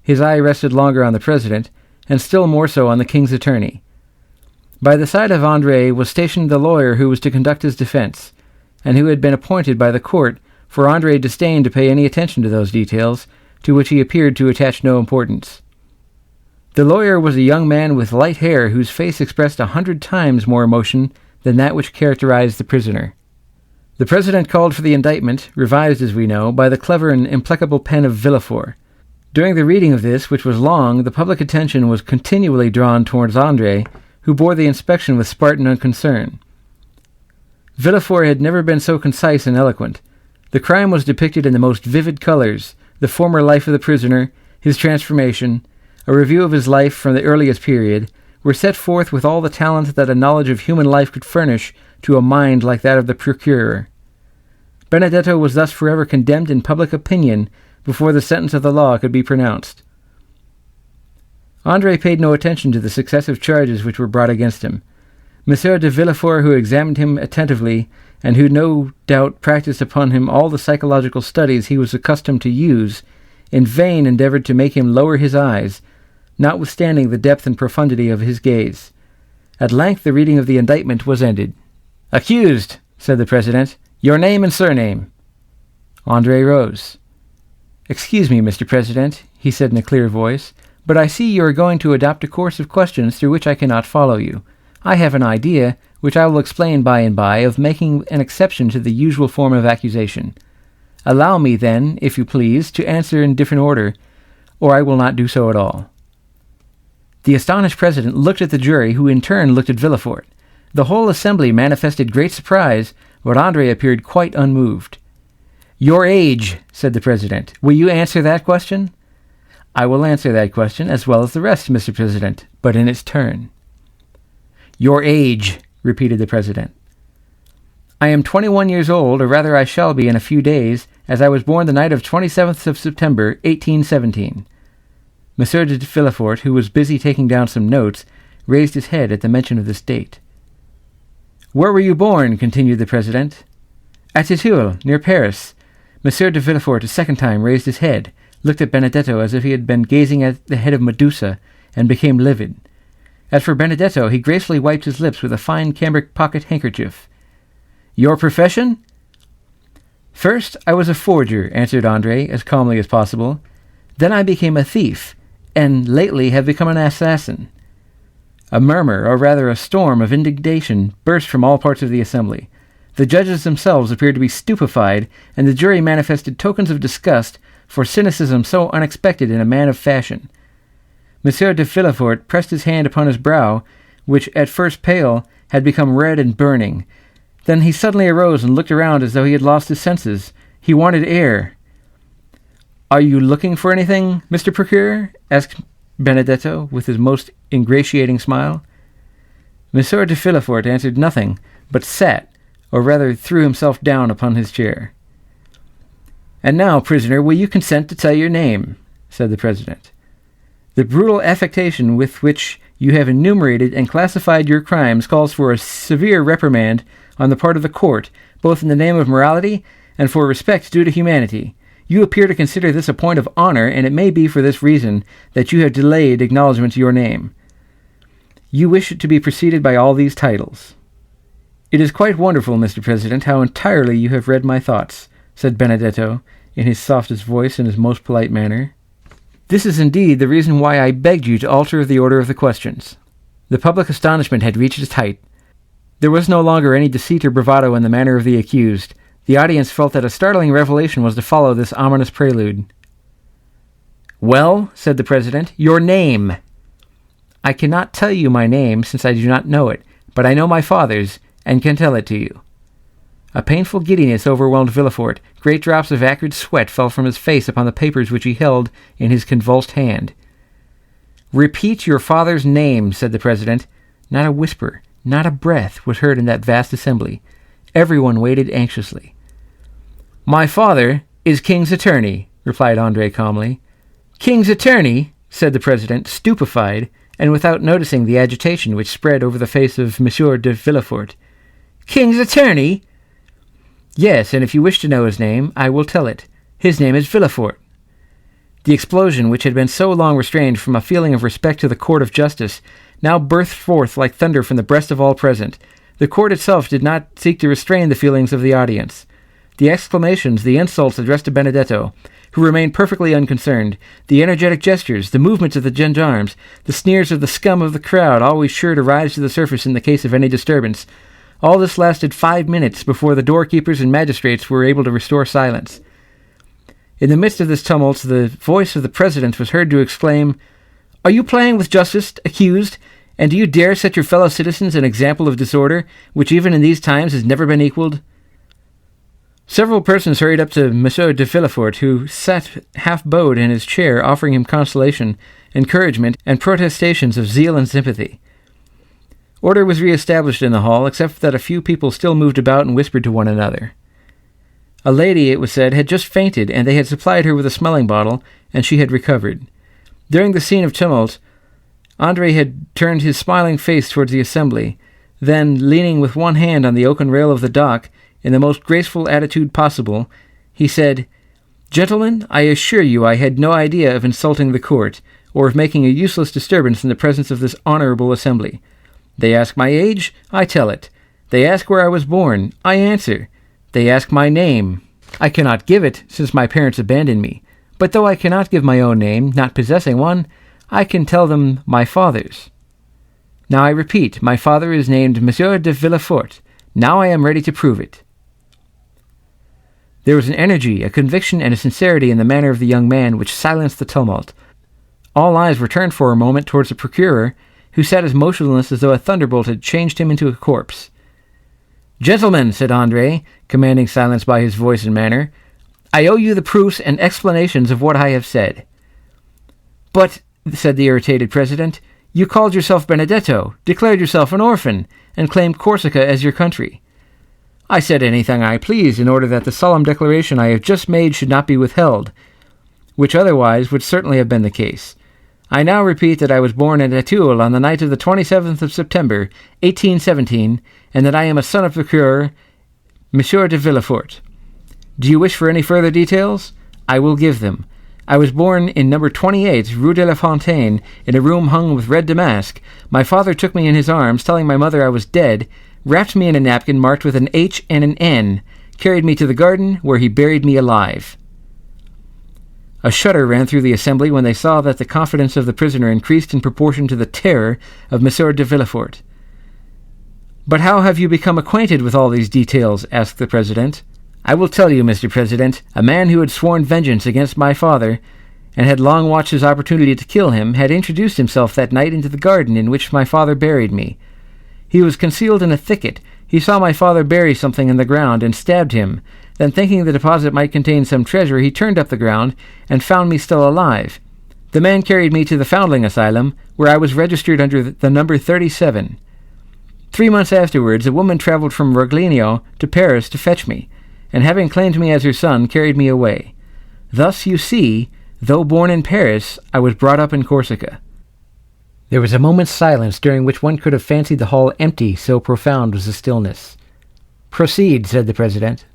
His eye rested longer on the president, and still more so on the king's attorney. By the side of André was stationed the lawyer who was to conduct his defense, and who had been appointed by the court, for André disdained to pay any attention to those details, to which he appeared to attach no importance. The lawyer was a young man with light hair whose face expressed 100 times more emotion than that which characterized the prisoner. The president called for the indictment, revised, as we know, by the clever and implacable pen of Villefort. During the reading of this, which was long, the public attention was continually drawn towards André, who bore the inspection with Spartan unconcern. Villefort had never been so concise and eloquent. The crime was depicted in the most vivid colors, the former life of the prisoner, his transformation, a review of his life from the earliest period, were set forth with all the talent that a knowledge of human life could furnish to a mind like that of the procureur. Benedetto was thus forever condemned in public opinion before the sentence of the law could be pronounced. André paid no attention to the successive charges which were brought against him. Monsieur de Villefort, who examined him attentively, and who no doubt practiced upon him all the psychological studies he was accustomed to use, in vain endeavored to make him lower his eyes, notwithstanding the depth and profundity of his gaze. At length the reading of the indictment was ended. "Accused," said the president, "your name and surname." André rose. "Excuse me, Mr. President," he said in a clear voice, "but I see you are going to adopt a course of questions through which I cannot follow you. I have an idea, which I will explain by and by, of making an exception to the usual form of accusation. Allow me, then, if you please, to answer in different order, or I will not do so at all." The astonished president looked at the jury, who in turn looked at Villefort. The whole assembly manifested great surprise, but André appeared quite unmoved. "Your age," said the president. "Will you answer that question?" "I will answer that question, as well as the rest, Mr. President, but in its turn." "Your age," repeated the president. "I am 21 years old, or rather I shall be in a few days, as I was born the night of 27th of September, 1817. Monsieur de Villefort, who was busy taking down some notes, raised his head at the mention of this date. "Where were you born?" continued the president. "At Tituel, near Paris." Monsieur de Villefort a second time raised his head, looked at Benedetto as if he had been gazing at the head of Medusa, and became livid. As for Benedetto, he gracefully wiped his lips with a fine cambric pocket handkerchief. "Your profession?" "First, I was a forger," answered André, as calmly as possible. "Then I became a thief, and lately have become an assassin." A murmur, or rather a storm of indignation, burst from all parts of the assembly. The judges themselves appeared to be stupefied, and the jury manifested tokens of disgust for cynicism so unexpected in a man of fashion. Monsieur de Villefort pressed his hand upon his brow, which, at first pale, had become red and burning. Then he suddenly arose and looked around as though he had lost his senses. He wanted air. "Are you looking for anything, Mr. Procureur?" asked Benedetto, with his most ingratiating smile. Monsieur de Villefort answered nothing, but sat, or rather threw himself down upon his chair. "And now, prisoner, will you consent to tell your name?" said the president. "The brutal affectation with which you have enumerated and classified your crimes calls for a severe reprimand on the part of the court, both in the name of morality and for respect due to humanity. You appear to consider this a point of honor, and it may be for this reason that you have delayed acknowledgment to your name. You wish it to be preceded by all these titles." "It is quite wonderful, Mr. President, how entirely you have read my thoughts," said Benedetto, in his softest voice and his most polite manner. "This is indeed the reason why I begged you to alter the order of the questions." The public astonishment had reached its height. There was no longer any deceit or bravado in the manner of the accused. The audience felt that a startling revelation was to follow this ominous prelude. "Well," said the president, "your name." "I cannot tell you my name, since I do not know it, but I know my father's, and can tell it to you." A painful giddiness overwhelmed Villefort. Great drops of acrid sweat fell from his face upon the papers which he held in his convulsed hand. "Repeat your father's name," said the president. Not a whisper, not a breath was heard in that vast assembly. Everyone waited anxiously. "My father is King's attorney," replied André calmly. "King's attorney?" said the president, stupefied, and without noticing the agitation which spread over the face of Monsieur de Villefort. "King's attorney?" "Yes, and if you wish to know his name, I will tell it. His name is Villefort." The explosion, which had been so long restrained from a feeling of respect to the court of justice, now burst forth like thunder from the breast of all present. The court itself did not seek to restrain the feelings of the audience. The exclamations, the insults addressed to Benedetto, who remained perfectly unconcerned, the energetic gestures, the movements of the gendarmes, the sneers of the scum of the crowd, always sure to rise to the surface in the case of any disturbance, all this lasted 5 minutes before the doorkeepers and magistrates were able to restore silence. In the midst of this tumult, the voice of the president was heard to exclaim, "Are you playing with justice, accused? And do you dare set your fellow citizens an example of disorder, which even in these times has never been equalled?" Several persons hurried up to Monsieur de Villefort, who sat half-bowed in his chair, offering him consolation, encouragement, and protestations of zeal and sympathy. Order was re-established in the hall, except that a few people still moved about and whispered to one another. A lady, it was said, had just fainted, and they had supplied her with a smelling bottle, and she had recovered. During the scene of tumult, André had turned his smiling face towards the assembly. Then, leaning with one hand on the oaken rail of the dock, in the most graceful attitude possible, he said, "Gentlemen, I assure you I had no idea of insulting the court, or of making a useless disturbance in the presence of this honorable assembly. They ask my age, I tell it. They ask where I was born, I answer. They ask my name. I cannot give it, since my parents abandoned me. But though I cannot give my own name, not possessing one, I can tell them my father's. Now I repeat, my father is named Monsieur de Villefort. Now I am ready to prove it." There was an energy, a conviction, and a sincerity in the manner of the young man which silenced the tumult. All eyes were turned for a moment towards the procureur, who sat as motionless as though a thunderbolt had changed him into a corpse. "Gentlemen," said André, commanding silence by his voice and manner, "I owe you the proofs and explanations of what I have said." "But," said the irritated president, "you called yourself Benedetto, declared yourself an orphan, and claimed Corsica as your country." "I said anything I pleased in order that the solemn declaration I have just made should not be withheld, which otherwise would certainly have been the case. I now repeat that I was born at Étoile on the night of the 27th of September, 1817, and that I am a son of procureur, Monsieur de Villefort. Do you wish for any further details? I will give them. I was born in number 28, Rue de la Fontaine, in a room hung with red damask. My father took me in his arms, telling my mother I was dead, wrapped me in a napkin marked with an H and an N, carried me to the garden, where he buried me alive." A shudder ran through the assembly when they saw that the confidence of the prisoner increased in proportion to the terror of Monsieur de Villefort. "But how have you become acquainted with all these details?" asked the president. "I will tell you, Mr. President. A man who had sworn vengeance against my father, and had long watched his opportunity to kill him, had introduced himself that night into the garden in which my father buried me. He was concealed in a thicket. He saw my father bury something in the ground, and stabbed him. Then, thinking the deposit might contain some treasure, he turned up the ground, and found me still alive. The man carried me to the foundling asylum, where I was registered under the number 37. 3 months afterwards, a woman traveled from Rogliano to Paris to fetch me, and having claimed me as her son, carried me away. Thus, you see, though born in Paris, I was brought up in Corsica." There was a moment's silence, during which one could have fancied the hall empty, so profound was the stillness. "Proceed," said the President.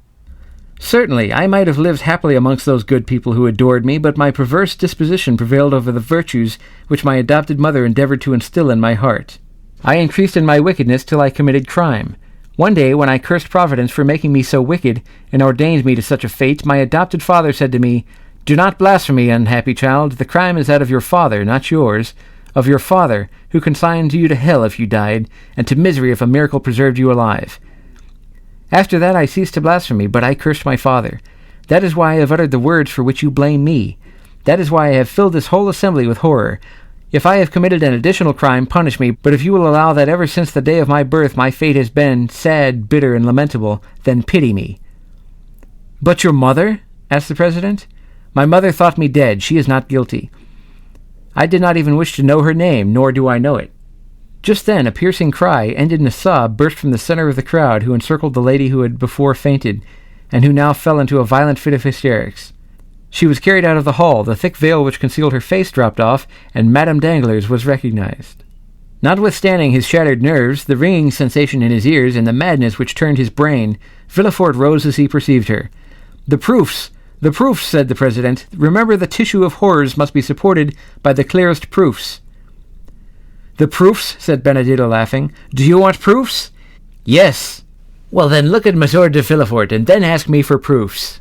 "Certainly, I might have lived happily amongst those good people who adored me, but my perverse disposition prevailed over the virtues which my adopted mother endeavoured to instill in my heart. I increased in my wickedness till I committed crime. One day, when I cursed Providence for making me so wicked, and ordained me to such a fate, my adopted father said to me, 'Do not blaspheme, unhappy child. The crime is that of your father, not yours, of your father, who consigned you to hell if you died, and to misery if a miracle preserved you alive.' After that I ceased to blaspheme, but I cursed my father. That is why I have uttered the words for which you blame me. That is why I have filled this whole assembly with horror. If I have committed an additional crime, punish me, but if you will allow that ever since the day of my birth my fate has been sad, bitter, and lamentable, then pity me." "But your mother?" asked the President. "My mother thought me dead. She is not guilty. I did not even wish to know her name, nor do I know it." Just then a piercing cry, ended in a sob, burst from the center of the crowd, who encircled the lady who had before fainted, and who now fell into a violent fit of hysterics. She was carried out of the hall, the thick veil which concealed her face dropped off, and Madame Danglars was recognized. Notwithstanding his shattered nerves, the ringing sensation in his ears, and the madness which turned his brain, Villefort rose as he perceived her. "The proofs! The proofs!" said the President. "Remember, the tissue of horrors must be supported by the clearest proofs." "The proofs?" said Benedetto, laughing. "Do you want proofs?" "Yes." "Well, then look at Monsieur de Villefort, and then ask me for proofs."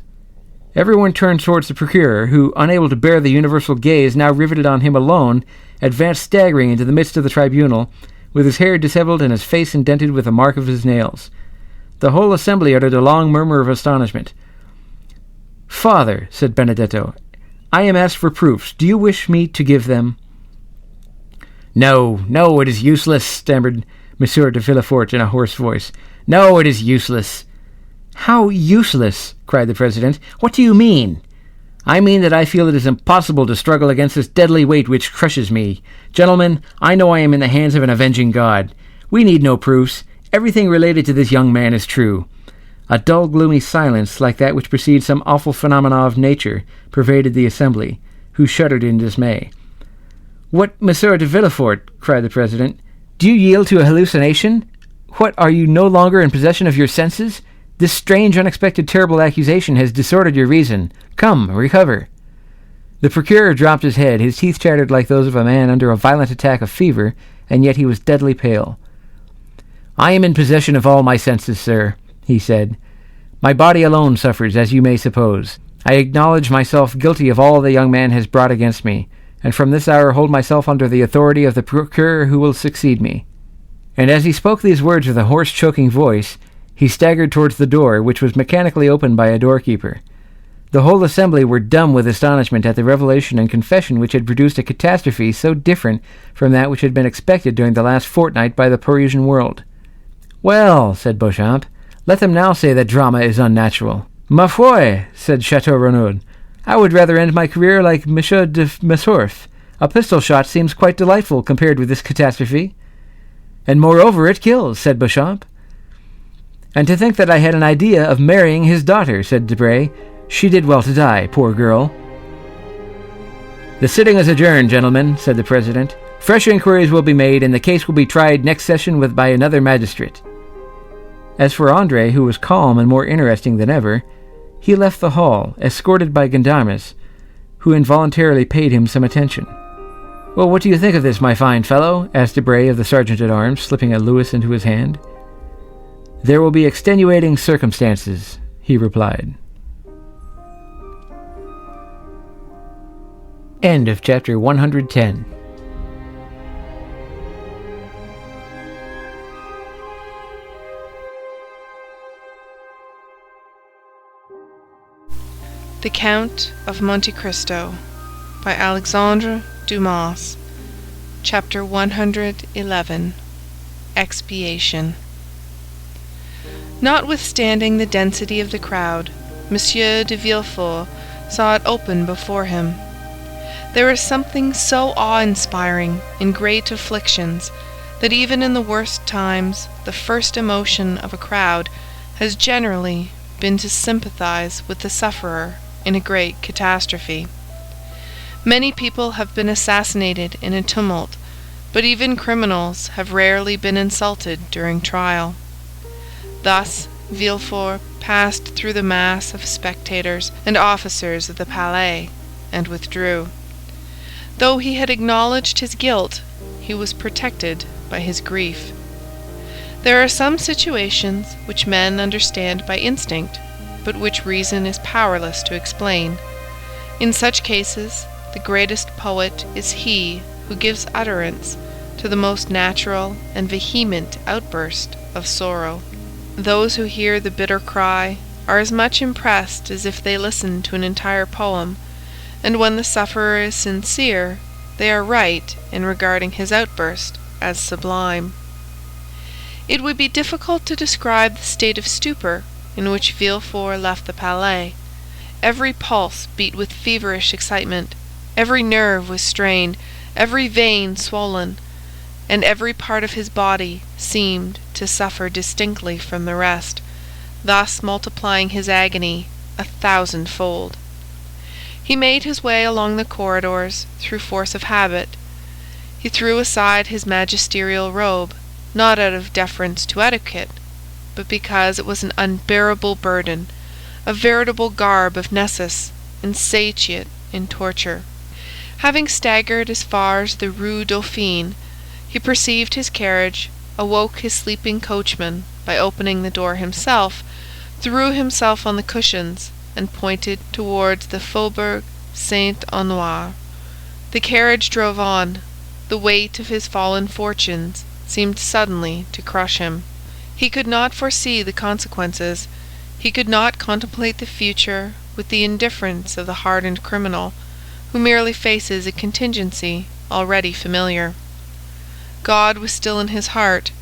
Everyone turned towards the procureur, who, unable to bear the universal gaze now riveted on him alone, advanced staggering into the midst of the tribunal, with his hair dishevelled and his face indented with the mark of his nails. The whole assembly uttered a long murmur of astonishment. "Father," said Benedetto, "I am asked for proofs. Do you wish me to give them?" "No, no, it is useless," stammered Monsieur de Villefort in a hoarse voice. "No, it is useless." "How useless?" cried the President. "What do you mean?" "I mean that I feel it is impossible to struggle against this deadly weight which crushes me. Gentlemen, I know I am in the hands of an avenging God. We need no proofs. Everything related to this young man is true." A dull, gloomy silence, like that which precedes some awful phenomena of nature, pervaded the assembly, who shuddered in dismay. "What, Monsieur de Villefort," cried the President, "do you yield to a hallucination? What, are you no longer in possession of your senses? This strange, unexpected, terrible accusation has disordered your reason. Come, recover." The procureur dropped his head. His teeth chattered like those of a man under a violent attack of fever, and yet he was deadly pale. "I am in possession of all my senses, sir," he said. "My body alone suffers, as you may suppose. I acknowledge myself guilty of all the young man has brought against me, and from this hour hold myself under the authority of the procureur who will succeed me." And as he spoke these words with a hoarse, choking voice, he staggered towards the door, which was mechanically opened by a doorkeeper. The whole assembly were dumb with astonishment at the revelation and confession which had produced a catastrophe so different from that which had been expected during the last fortnight by the Parisian world. "Well," said Beauchamp, "let them now say that drama is unnatural." "Ma foi," said Chateau Renaud, "I would rather end my career like Monsieur de Masorf. A pistol shot seems quite delightful compared with this catastrophe." "And moreover it kills," said Beauchamp. "And to think that I had an idea of marrying his daughter," said Debray. "She did well to die, poor girl." "The sitting is adjourned, gentlemen," said the President. "Fresh inquiries will be made, and the case will be tried next session by another magistrate." As for André, who was calm and more interesting than ever, he left the hall, escorted by gendarmes, who involuntarily paid him some attention. "Well, what do you think of this, my fine fellow?" asked Debray of the sergeant-at-arms, slipping a louis into his hand. "There will be extenuating circumstances," he replied. End of chapter 110. The Count of Monte Cristo by Alexandre Dumas. Chapter 111. Expiation. Notwithstanding the density of the crowd, Monsieur de Villefort saw it open before him. There is something so awe-inspiring in great afflictions that even in the worst times the first emotion of a crowd has generally been to sympathize with the sufferer in a great catastrophe. Many people have been assassinated in a tumult, but even criminals have rarely been insulted during trial. Thus Villefort passed through the mass of spectators and officers of the Palais, and withdrew. Though he had acknowledged his guilt, he was protected by his grief. There are some situations which men understand by instinct, but which reason is powerless to explain. In such cases, the greatest poet is he who gives utterance to the most natural and vehement outburst of sorrow. Those who hear the bitter cry are as much impressed as if they listened to an entire poem, and when the sufferer is sincere, they are right in regarding his outburst as sublime. It would be difficult to describe the state of stupor in which Villefort left the Palais. Every pulse beat with feverish excitement, every nerve was strained, every vein swollen, and every part of his body seemed to suffer distinctly from the rest, thus multiplying his agony 1,000-fold. He made his way along the corridors through force of habit. He threw aside his magisterial robe, not out of deference to etiquette, but because it was an unbearable burden, a veritable garb of Nessus, insatiate in torture. Having staggered as far as the Rue Dauphine, he perceived his carriage, awoke his sleeping coachman by opening the door himself, threw himself on the cushions, and pointed towards the Faubourg Saint-Honoré. The carriage drove on. The weight of his fallen fortunes seemed suddenly to crush him. He could not foresee the consequences. He could not contemplate the future with the indifference of the hardened criminal, who merely faces a contingency already familiar. God was still in his heart.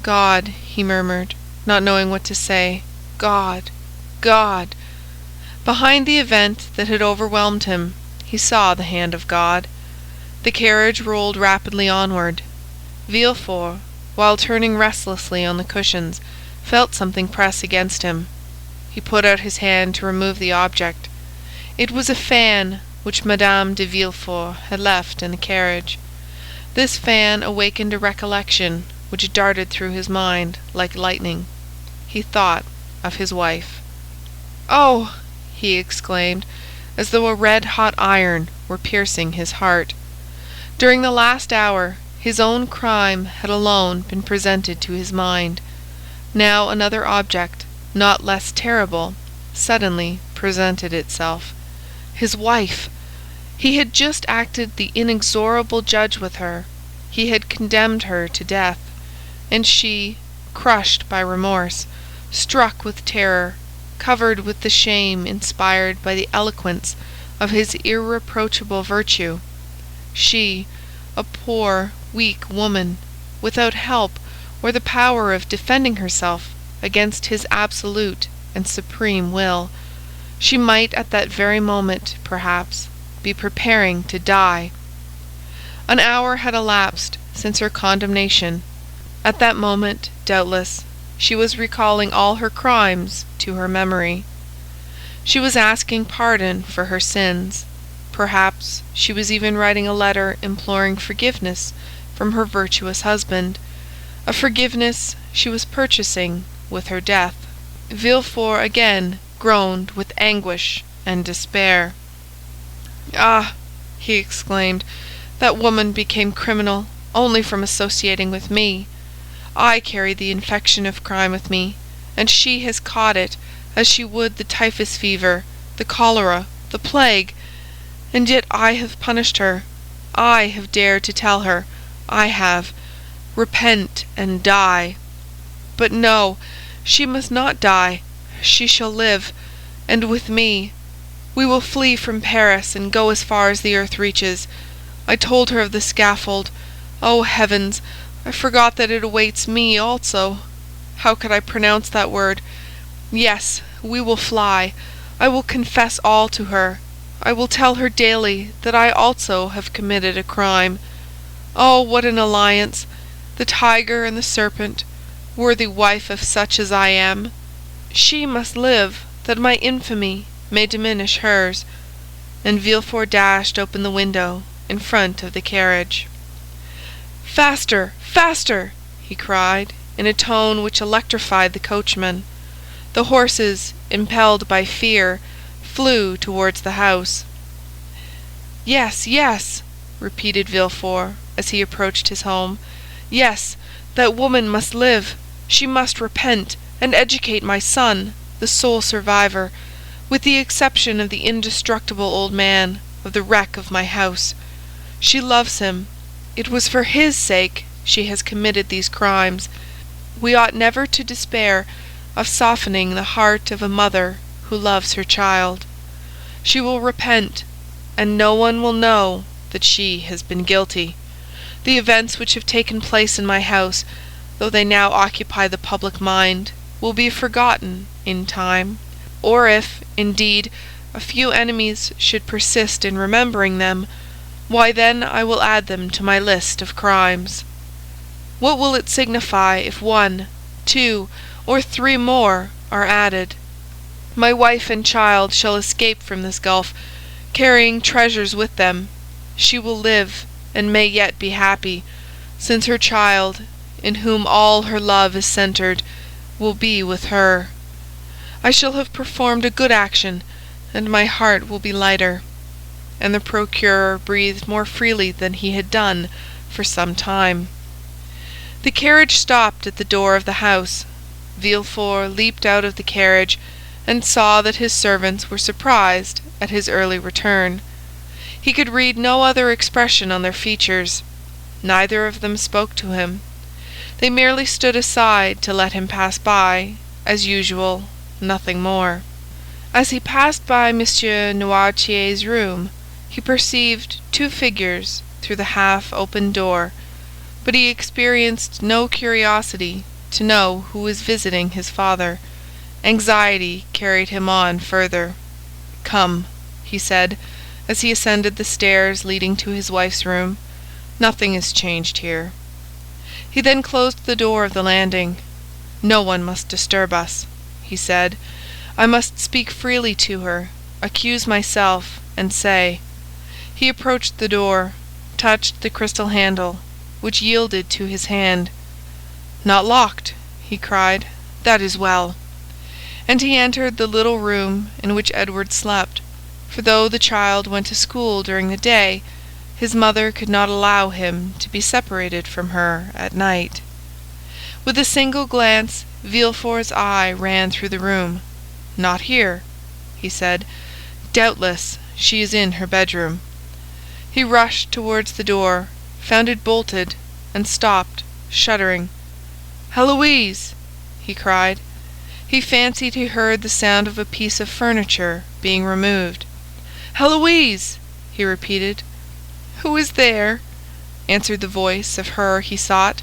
God, he murmured, not knowing what to say. God, God. Behind the event that had overwhelmed him, he saw the hand of God. The carriage rolled rapidly onward. Villefort, while turning restlessly on the cushions, felt something press against him. He put out his hand to remove the object. It was a fan which Madame de Villefort had left in the carriage. This fan awakened a recollection which darted through his mind like lightning. He thought of his wife. "Oh!" he exclaimed, as though a red-hot iron were piercing his heart. During the last hour, his own crime had alone been presented to his mind. Now another object, not less terrible, suddenly presented itself. His wife! He had just acted the inexorable judge with her. He had condemned her to death. And she, crushed by remorse, struck with terror, covered with the shame inspired by the eloquence of his irreproachable virtue. She, a poor, weak woman, without help or the power of defending herself against his absolute and supreme will. She might at that very moment, perhaps, be preparing to die. An hour had elapsed since her condemnation. At that moment, doubtless, she was recalling all her crimes to her memory. She was asking pardon for her sins. Perhaps she was even writing a letter imploring forgiveness from her virtuous husband, a forgiveness she was purchasing with her death. Villefort again groaned with anguish and despair. "Ah!" he exclaimed, "that woman became criminal only from associating with me. I carried the infection of crime with me, and she has caught it as she would the typhus fever, the cholera, the plague. And yet I have punished her. I have dared to tell her, I have, 'Repent and die.' But no, she must not die. She shall live, and with me. We will flee from Paris and go as far as the earth reaches. I told her of the scaffold. Oh, heavens! I forgot that it awaits me also. How could I pronounce that word? Yes, we will fly. I will confess all to her. I will tell her daily that I also have committed a crime. Oh, what an alliance! The tiger and the serpent, worthy wife of such as I am. She must live, that my infamy may diminish hers." And Villefort dashed open the window in front of the carriage. "Faster, faster!" he cried, in a tone which electrified the coachman. The horses, impelled by fear, flew towards the house. "Yes, yes," repeated Villefort, as he approached his home. "Yes, that woman must live. She must repent and educate my son, the sole survivor, with the exception of the indestructible old man, of the wreck of my house. She loves him. It was for his sake she has committed these crimes. We ought never to despair of softening the heart of a mother who loves her child. She will repent, and no one will know that she has been guilty. The events which have taken place in my house, though they now occupy the public mind, will be forgotten in time. Or if, indeed, a few enemies should persist in remembering them, why then I will add them to my list of crimes. What will it signify if 1, 2, or 3 more are added? My wife and child shall escape from this gulf, carrying treasures with them. She will live, and may yet be happy, since her child, in whom all her love is centered, will be with her. I shall have performed a good action, and my heart will be lighter." And the procureur breathed more freely than he had done for some time. The carriage stopped at the door of the house. Villefort leaped out of the carriage and saw that his servants were surprised at his early return. He could read no other expression on their features. Neither of them spoke to him. They merely stood aside to let him pass by, as usual, nothing more. As he passed by M. Noirtier's room, he perceived 2 figures through the half-open door, but he experienced no curiosity to know who was visiting his father. Anxiety carried him on further. "Come," he said, as he ascended the stairs leading to his wife's room. "Nothing is changed here." He then closed the door of the landing. "No one must disturb us," he said. "I must speak freely to her, accuse myself, and say—" He approached the door, touched the crystal handle, which yielded to his hand. "Not locked," he cried. "That is well." And he entered the little room in which Edward slept, for though the child went to school during the day, his mother could not allow him to be separated from her at night. With a single glance, Villefort's eye ran through the room. "Not here," he said. "Doubtless she is in her bedroom." He rushed towards the door, found it bolted, and stopped, shuddering. "Héloïse!" he cried. He fancied he heard the sound of a piece of furniture being removed. "Héloïse!" he repeated. "Who is there?" answered the voice of her he sought.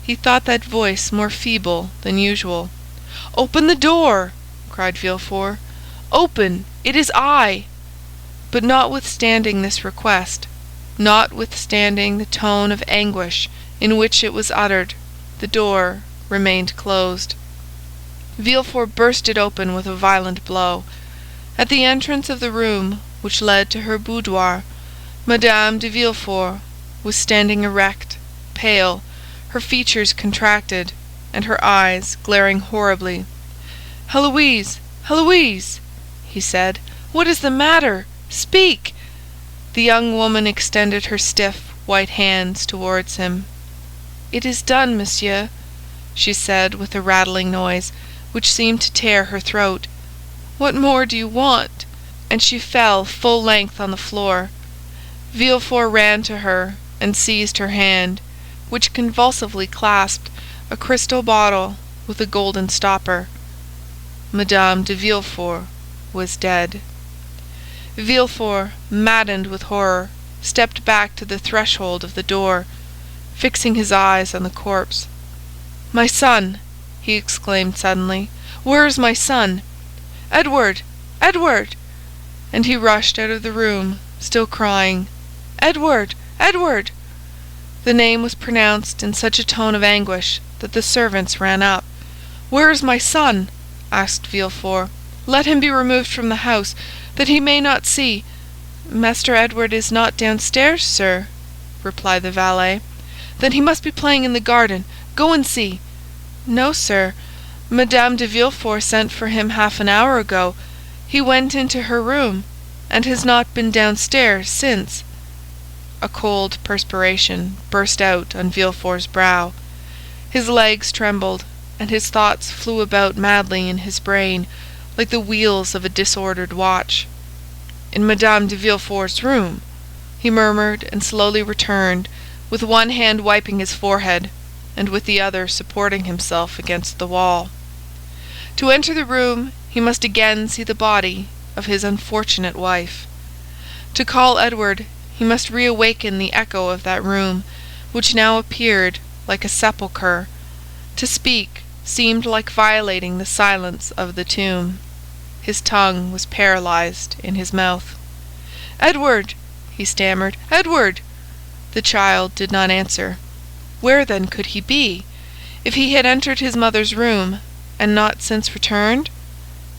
He thought that voice more feeble than usual. "Open the door!" cried Villefort. "Open! It is I!" But notwithstanding this request, notwithstanding the tone of anguish in which it was uttered, the door remained closed. Villefort burst it open with a violent blow. At the entrance of the room which led to her boudoir, Madame de Villefort was standing erect, pale, her features contracted, and her eyes glaring horribly. "Héloïse! Héloïse!" he said. "What is the matter? Speak!" The young woman extended her stiff, white hands towards him. "It is done, monsieur," she said with a rattling noise, which seemed to tear her throat. "What more do you want?" And she fell full length on the floor. Villefort ran to her and seized her hand, which convulsively clasped a crystal bottle with a golden stopper. Madame de Villefort was dead. Villefort, maddened with horror, stepped back to the threshold of the door, fixing his eyes on the corpse. "My son!" he exclaimed suddenly. "Where is my son? Edward! Edward!" and he rushed out of the room, still crying, "Edward! Edward!" The name was pronounced in such a tone of anguish that the servants ran up. "Where is my son?" asked Villefort. "Let him be removed from the house, that he may not see—" "Master Edward is not downstairs, sir," replied the valet. "Then he must be playing in the garden. Go and see." "No, sir. Madame de Villefort sent for him half an hour ago. He went into her room, and has not been downstairs since." A cold perspiration burst out on Villefort's brow. His legs trembled, and his thoughts flew about madly in his brain, like the wheels of a disordered watch. "In Madame de Villefort's room," he murmured, and slowly returned, with one hand wiping his forehead, and with the other supporting himself against the wall. To enter the room, he must again see the body of his unfortunate wife. To call Edward, he must reawaken the echo of that room, which now appeared like a sepulchre. To speak seemed like violating the silence of the tomb. His tongue was paralyzed in his mouth. "Edward!" he stammered. "Edward!" The child did not answer. Where then could he be? If he had entered his mother's room, and not since returned?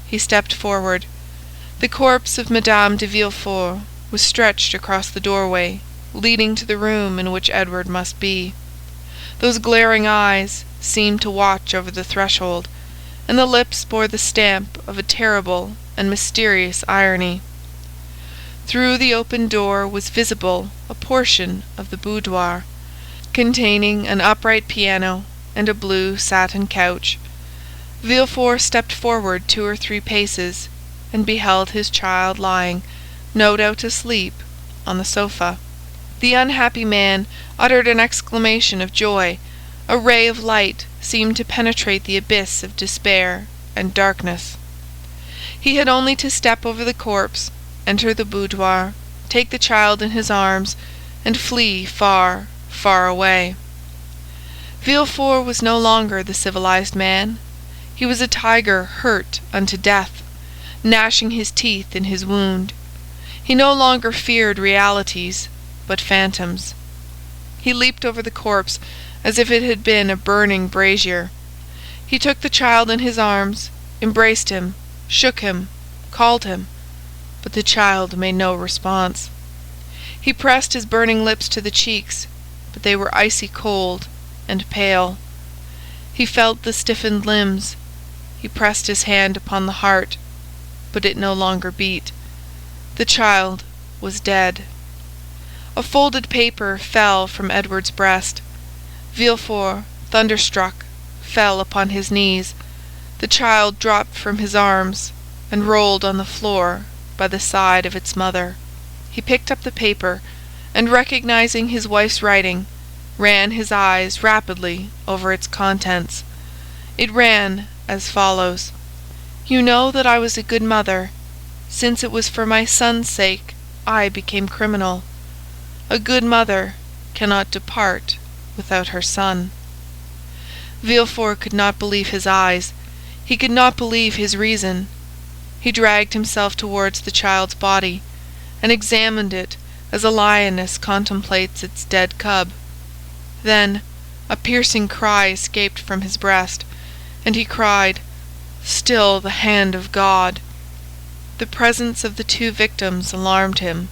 He stepped forward. The corpse of Madame de Villefort was stretched across the doorway, leading to the room in which Edward must be. Those glaring eyes seemed to watch over the threshold, and the lips bore the stamp of a terrible and mysterious irony. Through the open door was visible a portion of the boudoir, containing an upright piano and a blue satin couch. Villefort stepped forward 2 or 3 paces, and beheld his child lying, no doubt asleep, on the sofa. The unhappy man uttered an exclamation of joy. A ray of light seemed to penetrate the abyss of despair and darkness. He had only to step over the corpse, enter the boudoir, take the child in his arms, and flee far, far away. Villefort was no longer the civilized man. He was a tiger hurt unto death, gnashing his teeth in his wound. He no longer feared realities, but phantoms. He leaped over the corpse as if it had been a burning brazier. He took the child in his arms, embraced him, shook him, called him, but the child made no response. He pressed his burning lips to the cheeks, but they were icy cold and pale. He felt the stiffened limbs. He pressed his hand upon the heart, but it no longer beat. The child was dead. A folded paper fell from Edward's breast. Villefort, thunderstruck, fell upon his knees. The child dropped from his arms and rolled on the floor by the side of its mother. He picked up the paper, and recognizing his wife's writing, ran his eyes rapidly over its contents. It ran as follows: "You know that I was a good mother. Since it was for my son's sake I became criminal. A good mother cannot depart without her son." Villefort could not believe his eyes. He could not believe his reason. He dragged himself towards the child's body, and examined it as a lioness contemplates its dead cub. Then a piercing cry escaped from his breast, and he cried, "Still the hand of God!" The presence of the 2 victims alarmed him.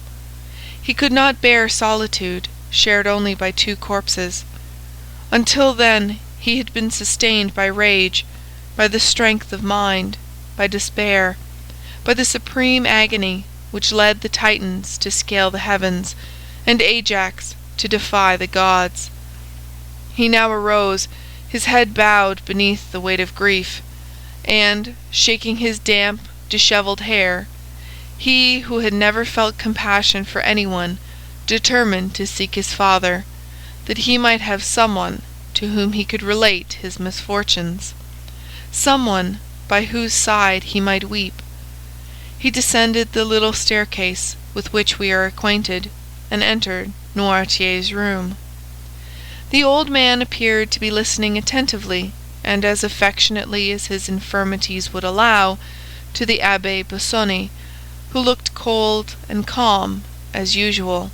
He could not bear solitude shared only by 2 corpses. Until then he had been sustained by rage, by the strength of mind, by despair, by the supreme agony which led the Titans to scale the heavens, and Ajax to defy the gods. He now arose, his head bowed beneath the weight of grief, and, shaking his damp, dishevelled hair, he who had never felt compassion for anyone determined to seek his father, that he might have someone to whom he could relate his misfortunes, someone by whose side he might weep. He descended the little staircase with which we are acquainted, and entered Noirtier's room. The old man appeared to be listening attentively and as affectionately as his infirmities would allow to the Abbé Busoni, who looked cold and calm as usual.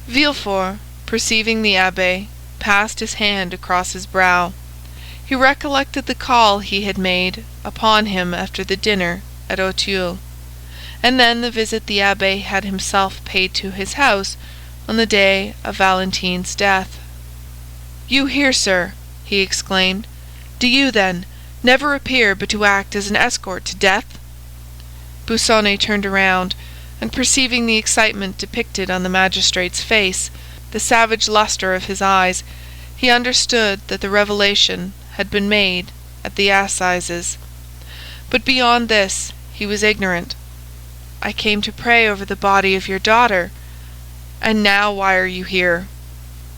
Villefort, perceiving the abbé, passed his hand across his brow. He recollected the call he had made upon him after the dinner at Auteuil, and then the visit the abbé had himself paid to his house on the day of Valentine's death. "You here, sir!" he exclaimed. "Do you, then, never appear but to act as an escort to death?" Busoni turned around, and perceiving the excitement depicted on the magistrate's face, the savage lustre of his eyes, he understood that the revelation had been made at the assizes. But beyond this he was ignorant. "I came to pray over the body of your daughter." "And now why are you here?"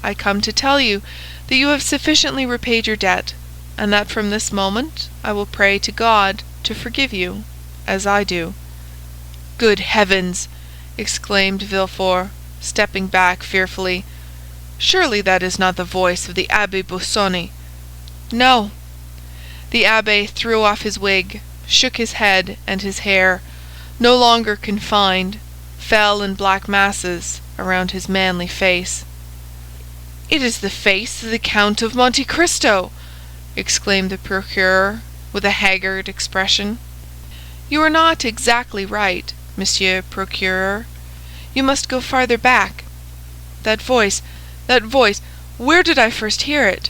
"I come to tell you that you have sufficiently repaid your debt, and that from this moment I will pray to God to forgive you, as I do." "Good heavens!" exclaimed Villefort, stepping back fearfully. "Surely that is not the voice of the Abbé Busoni." "No." The abbé threw off his wig, shook his head, and his hair, no longer confined, fell in black masses around his manly face. "It is the face of the Count of Monte Cristo!" exclaimed the procureur, with a haggard expression. "You are not exactly right, Monsieur Procureur. You must go farther back. That voice, where did I first hear it?"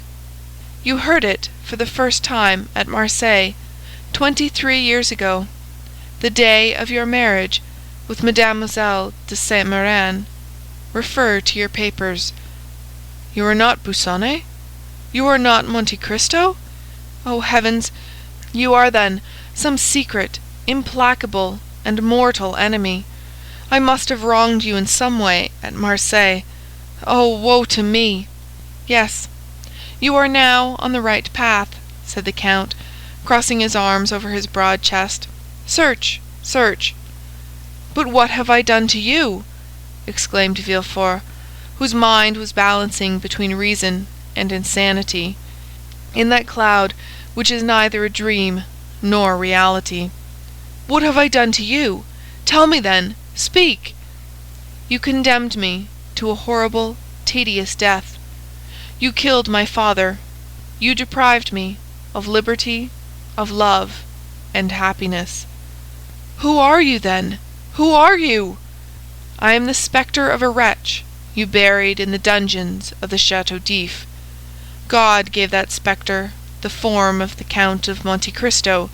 "You heard it for the first time at Marseilles, 23 years ago, the day of your marriage with Mademoiselle de Saint Méran. Refer to your papers." "You are not Busoni? You are not Monte Cristo? Oh, heavens! You are, then, some secret, implacable, and mortal enemy. I must have wronged you in some way at Marseilles. Oh, woe to me! Yes, you are now on the right path," said the count, crossing his arms over his broad chest. "Search, search." "But what have I done to you?" exclaimed Villefort, whose mind was balancing between reason and insanity, in that cloud which is neither a dream nor reality. "What have I done to you? Tell me, then. Speak." "You condemned me to a horrible, tedious death. You killed my father. You deprived me of liberty, of love, and happiness." "Who are you, then? Who are you?" "I am the spectre of a wretch you buried in the dungeons of the Château d'If. God gave that spectre the form of the Count of Monte Cristo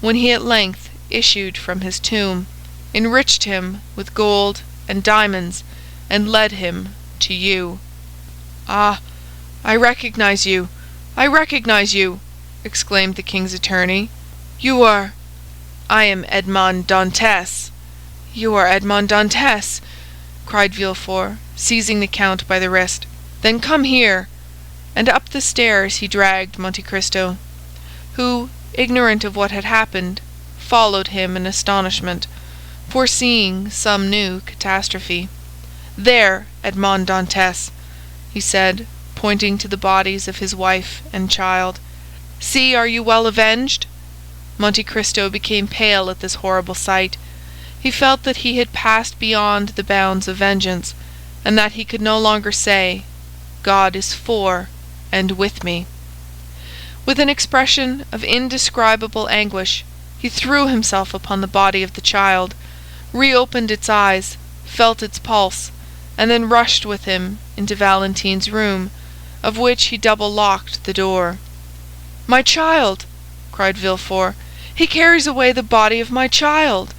when he at length issued from his tomb, enriched him with gold and diamonds, and led him to you." "Ah, I recognize you! I recognize you!" exclaimed the king's attorney. "You are—" "I am Edmond Dantès." "You are Edmond Dantès!" cried Villefort, seizing the count by the wrist. "Then come here!" And up the stairs he dragged Monte Cristo, who, ignorant of what had happened, followed him in astonishment, foreseeing some new catastrophe. "There, Edmond Dantès," he said, pointing to the bodies of his wife and child. "See, are you well avenged?" Monte Cristo became pale at this horrible sight. He felt that he had passed beyond the bounds of vengeance, and that he could no longer say, "God is for and with me." With an expression of indescribable anguish, he threw himself upon the body of the child, reopened its eyes, felt its pulse, and then rushed with him into Valentine's room, of which he double-locked the door. "My child!" cried Villefort. "He carries away the body of my child!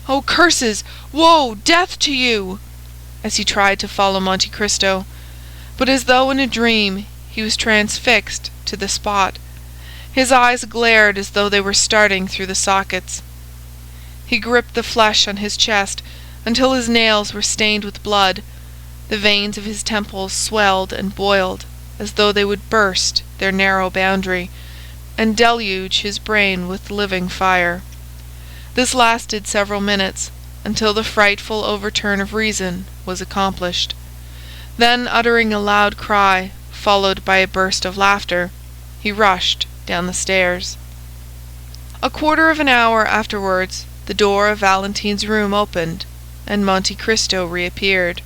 Oh, curses, woe, death to you!" as he tried to follow Monte Cristo. But as though in a dream, he was transfixed to the spot. His eyes glared as though they were starting through the sockets. He gripped the flesh on his chest until his nails were stained with blood. The veins of his temples swelled and boiled as though they would burst their narrow boundary, and deluge his brain with living fire. This lasted several minutes, until the frightful overturn of reason was accomplished. Then, uttering a loud cry, followed by a burst of laughter, he rushed down the stairs. A quarter of an hour afterwards, the door of Valentine's room opened, and Monte Cristo reappeared.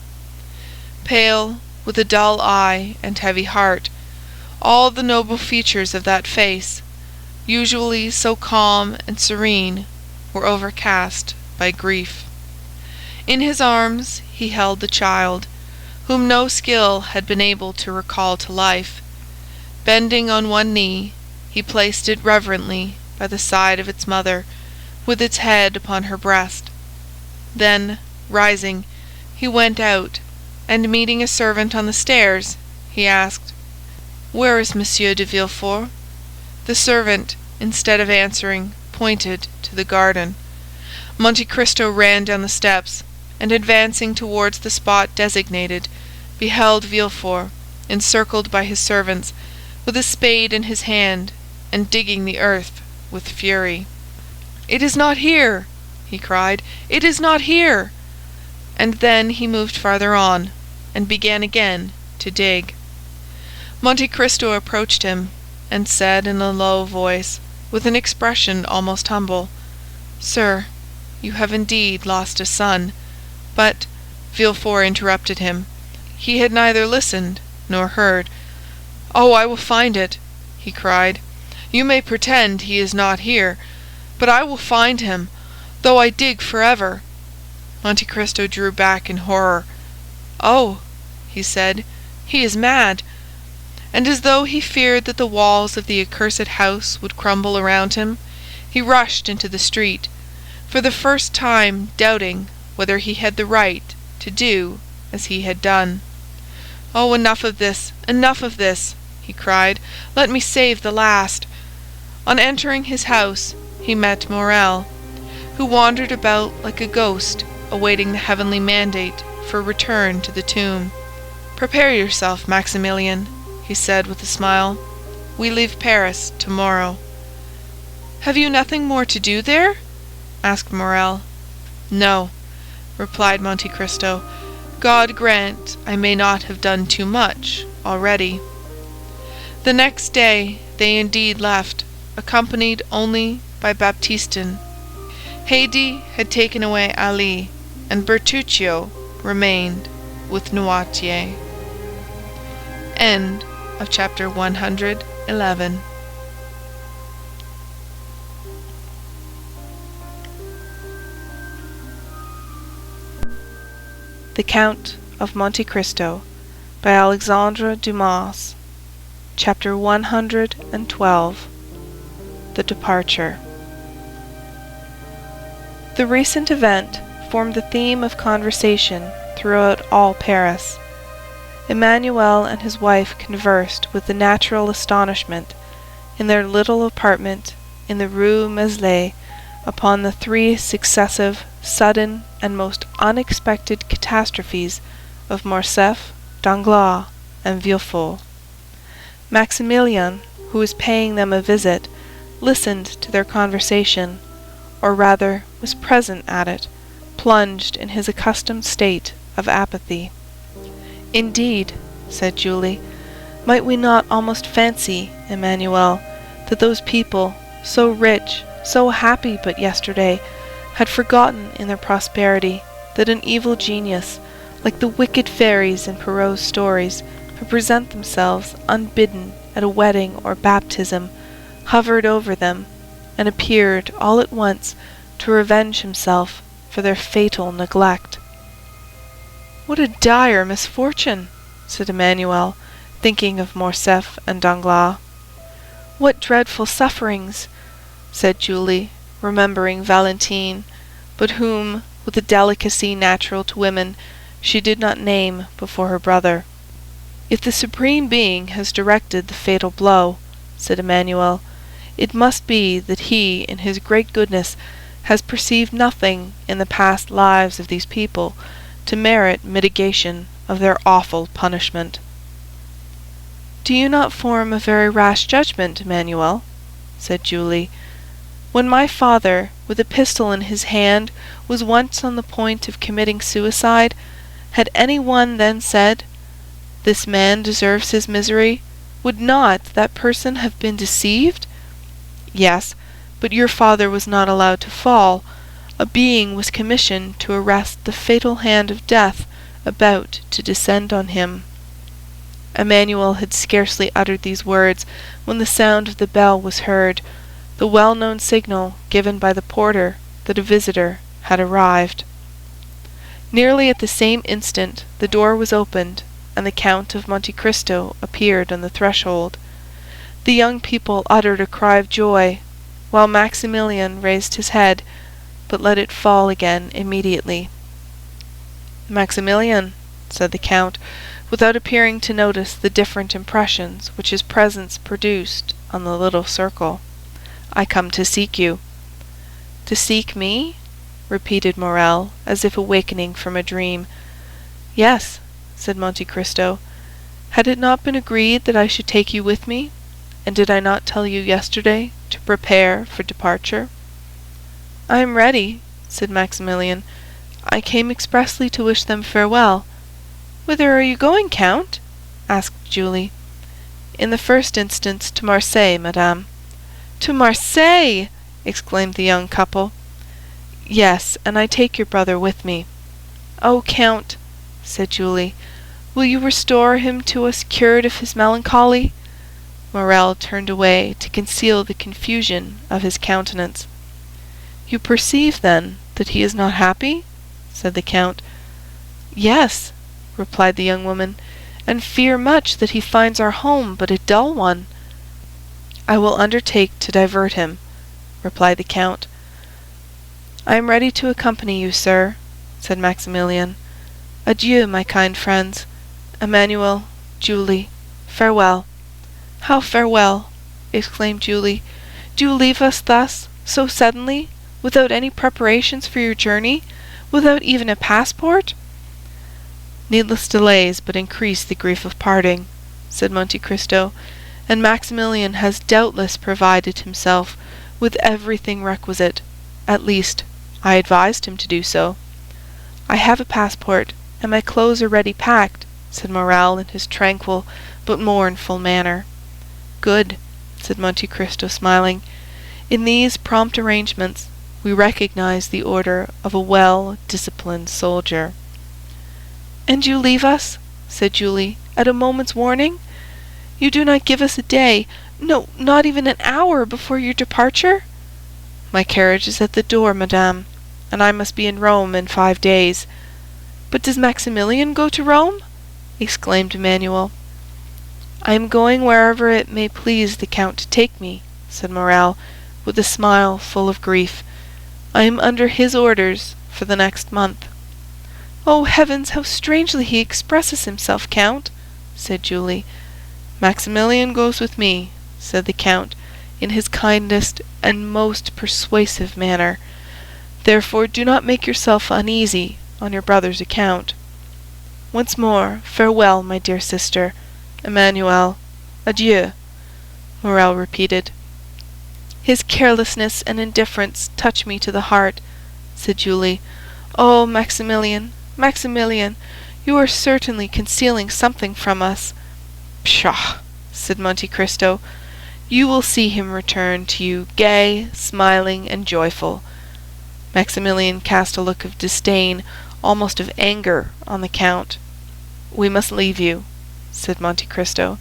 Pale, with a dull eye and heavy heart, all the noble features of that face, usually so calm and serene, were overcast by grief. In his arms he held the child, whom no skill had been able to recall to life. Bending on one knee, he placed it reverently by the side of its mother, with its head upon her breast. Then, rising, he went out, and meeting a servant on the stairs, he asked, "Where is Monsieur de Villefort?" The servant, instead of answering, pointed to the garden. Monte Cristo ran down the steps, and advancing towards the spot designated, beheld Villefort, encircled by his servants, with a spade in his hand, and digging the earth with fury. "It is not here!" he cried. "It is not here!" And then he moved farther on, and began again to dig. Monte Cristo approached him, and said in a low voice, with an expression almost humble, "Sir, you have indeed lost a son." But Villefort interrupted him. He had neither listened nor heard. "Oh, I will find it," he cried. "You may pretend he is not here, but I will find him, though I dig forever." Monte Cristo drew back in horror. "Oh," he said, "he is mad." And as though he feared that the walls of the accursed house would crumble around him, he rushed into the street, for the first time doubting whether he had the right to do as he had done. "Oh, enough of this, enough of this!" he cried. "Let me save the last." On entering his house, he met Morel, who wandered about like a ghost, awaiting the heavenly mandate for return to the tomb. "Prepare yourself, Maximilien," he said with a smile. "We leave Paris tomorrow." "Have you nothing more to do there?" asked Morel. "No," replied Monte Cristo. "God grant I may not have done too much already." The next day they indeed left, accompanied only by Baptistin. Haydée had taken away Ali, and Bertuccio remained with Noirtier. End of chapter 111. The Count of Monte Cristo by Alexandre Dumas. Chapter 112. The Departure. The recent event formed the theme of conversation throughout all Paris. Emmanuel and his wife conversed with the natural astonishment in their little apartment in the Rue Meslay upon the 3 successive, sudden, and most unexpected catastrophes of Morcerf, Danglars, and Villefort. Maximilien, who was paying them a visit, listened to their conversation, or rather was present at it, plunged in his accustomed state of apathy. "Indeed," said Julie, "might we not almost fancy, Emmanuel, that those people, so rich, so happy but yesterday, had forgotten in their prosperity that an evil genius, like the wicked fairies in Perrault's stories, who present themselves unbidden at a wedding or baptism, hovered over them, and appeared all at once to revenge himself for their fatal neglect." "What a dire misfortune!" said Emmanuel, thinking of Morcerf and Danglars. "What dreadful sufferings!" said Julie, remembering Valentine, but whom, with a delicacy natural to women, she did not name before her brother. "If the Supreme Being has directed the fatal blow," said Emmanuel, "it must be that he, in his great goodness, has perceived nothing in the past lives of these people to merit mitigation of their awful punishment." "Do you not form a very rash judgment, Emmanuel?" said Julie. "When my father, with a pistol in his hand, was once on the point of committing suicide, had any one then said, 'This man deserves his misery,' would not that person have been deceived? Yes, but your father was not allowed to fall. a being was commissioned to arrest the fatal hand of death about to descend on him. Emmanuel had scarcely uttered these words when the sound of the bell was heard, the well-known signal given by the porter that a visitor had arrived. Nearly at the same instant the door was opened, and the Count of Monte Cristo appeared on the threshold. The young people uttered a cry of joy, while Maximilian raised his head, but let it fall again immediately. "Maximilian," said the Count, without appearing to notice the different impressions which his presence produced on the little circle, "I come to seek you." "To seek me?" repeated Morel, as if awakening from a dream. "Yes," said Monte Cristo. "Had it not been agreed that I should take you with me? And did I not tell you yesterday to prepare for departure?" "I am ready," said Maximilian. "I came expressly to wish them farewell." "Whither are you going, Count?" asked Julie. "In the first instance to Marseille, madame." "To Marseille!" exclaimed the young couple. "Yes, and I take your brother with me." "Oh, Count," said Julie, "will you restore him to us cured of his melancholy?" Morel turned away to conceal the confusion of his countenance. "You perceive, then, that he is not happy?" said the Count. "Yes," replied the young woman, "and fear much that he finds our home but a dull one." "I will undertake to divert him," replied the Count. "I am ready to accompany you, sir," said Maximilian. "Adieu, my kind friends. Emmanuel, Julie, farewell." "How farewell?" exclaimed Julie. "Do you leave us thus, so suddenly, without any preparations for your journey, without even a passport?" "Needless delays but increase the grief of parting," said Monte Cristo, "and Maximilian has doubtless provided himself with everything requisite. At least, I advised him to do so." "I have a passport, and my clothes are ready packed," said Morel in his tranquil but mournful manner. "Good," said Monte Cristo, smiling. "In these prompt arrangements we recognize the order of a well-disciplined soldier." "And you leave us," said Julie, "at a moment's warning? You do not give us a day, no, not even an hour before your departure?" "My carriage is at the door, madame, and I must be in Rome in 5 days." "But does Maximilian go to Rome?" exclaimed Emmanuel. "I am going wherever it may please the Count to take me," said Morel, with a smile full of grief. "I am under his orders for the next month." "Oh, heavens, how strangely he expresses himself, Count," said Julie. "Maximilian goes with me," said the Count, in his kindest and most persuasive manner. "Therefore do not make yourself uneasy on your brother's account. Once more, farewell, my dear sister. Emmanuel, adieu," Morel repeated. "His carelessness and indifference touch me to the heart," said Julie. "Oh, Maximilian, Maximilian, you are certainly concealing something from us." "Pshaw!" said Monte Cristo. "You will see him return to you gay, smiling, and joyful." Maximilian cast a look of disdain, almost of anger, on the Count. "We must leave you," said Monte Cristo.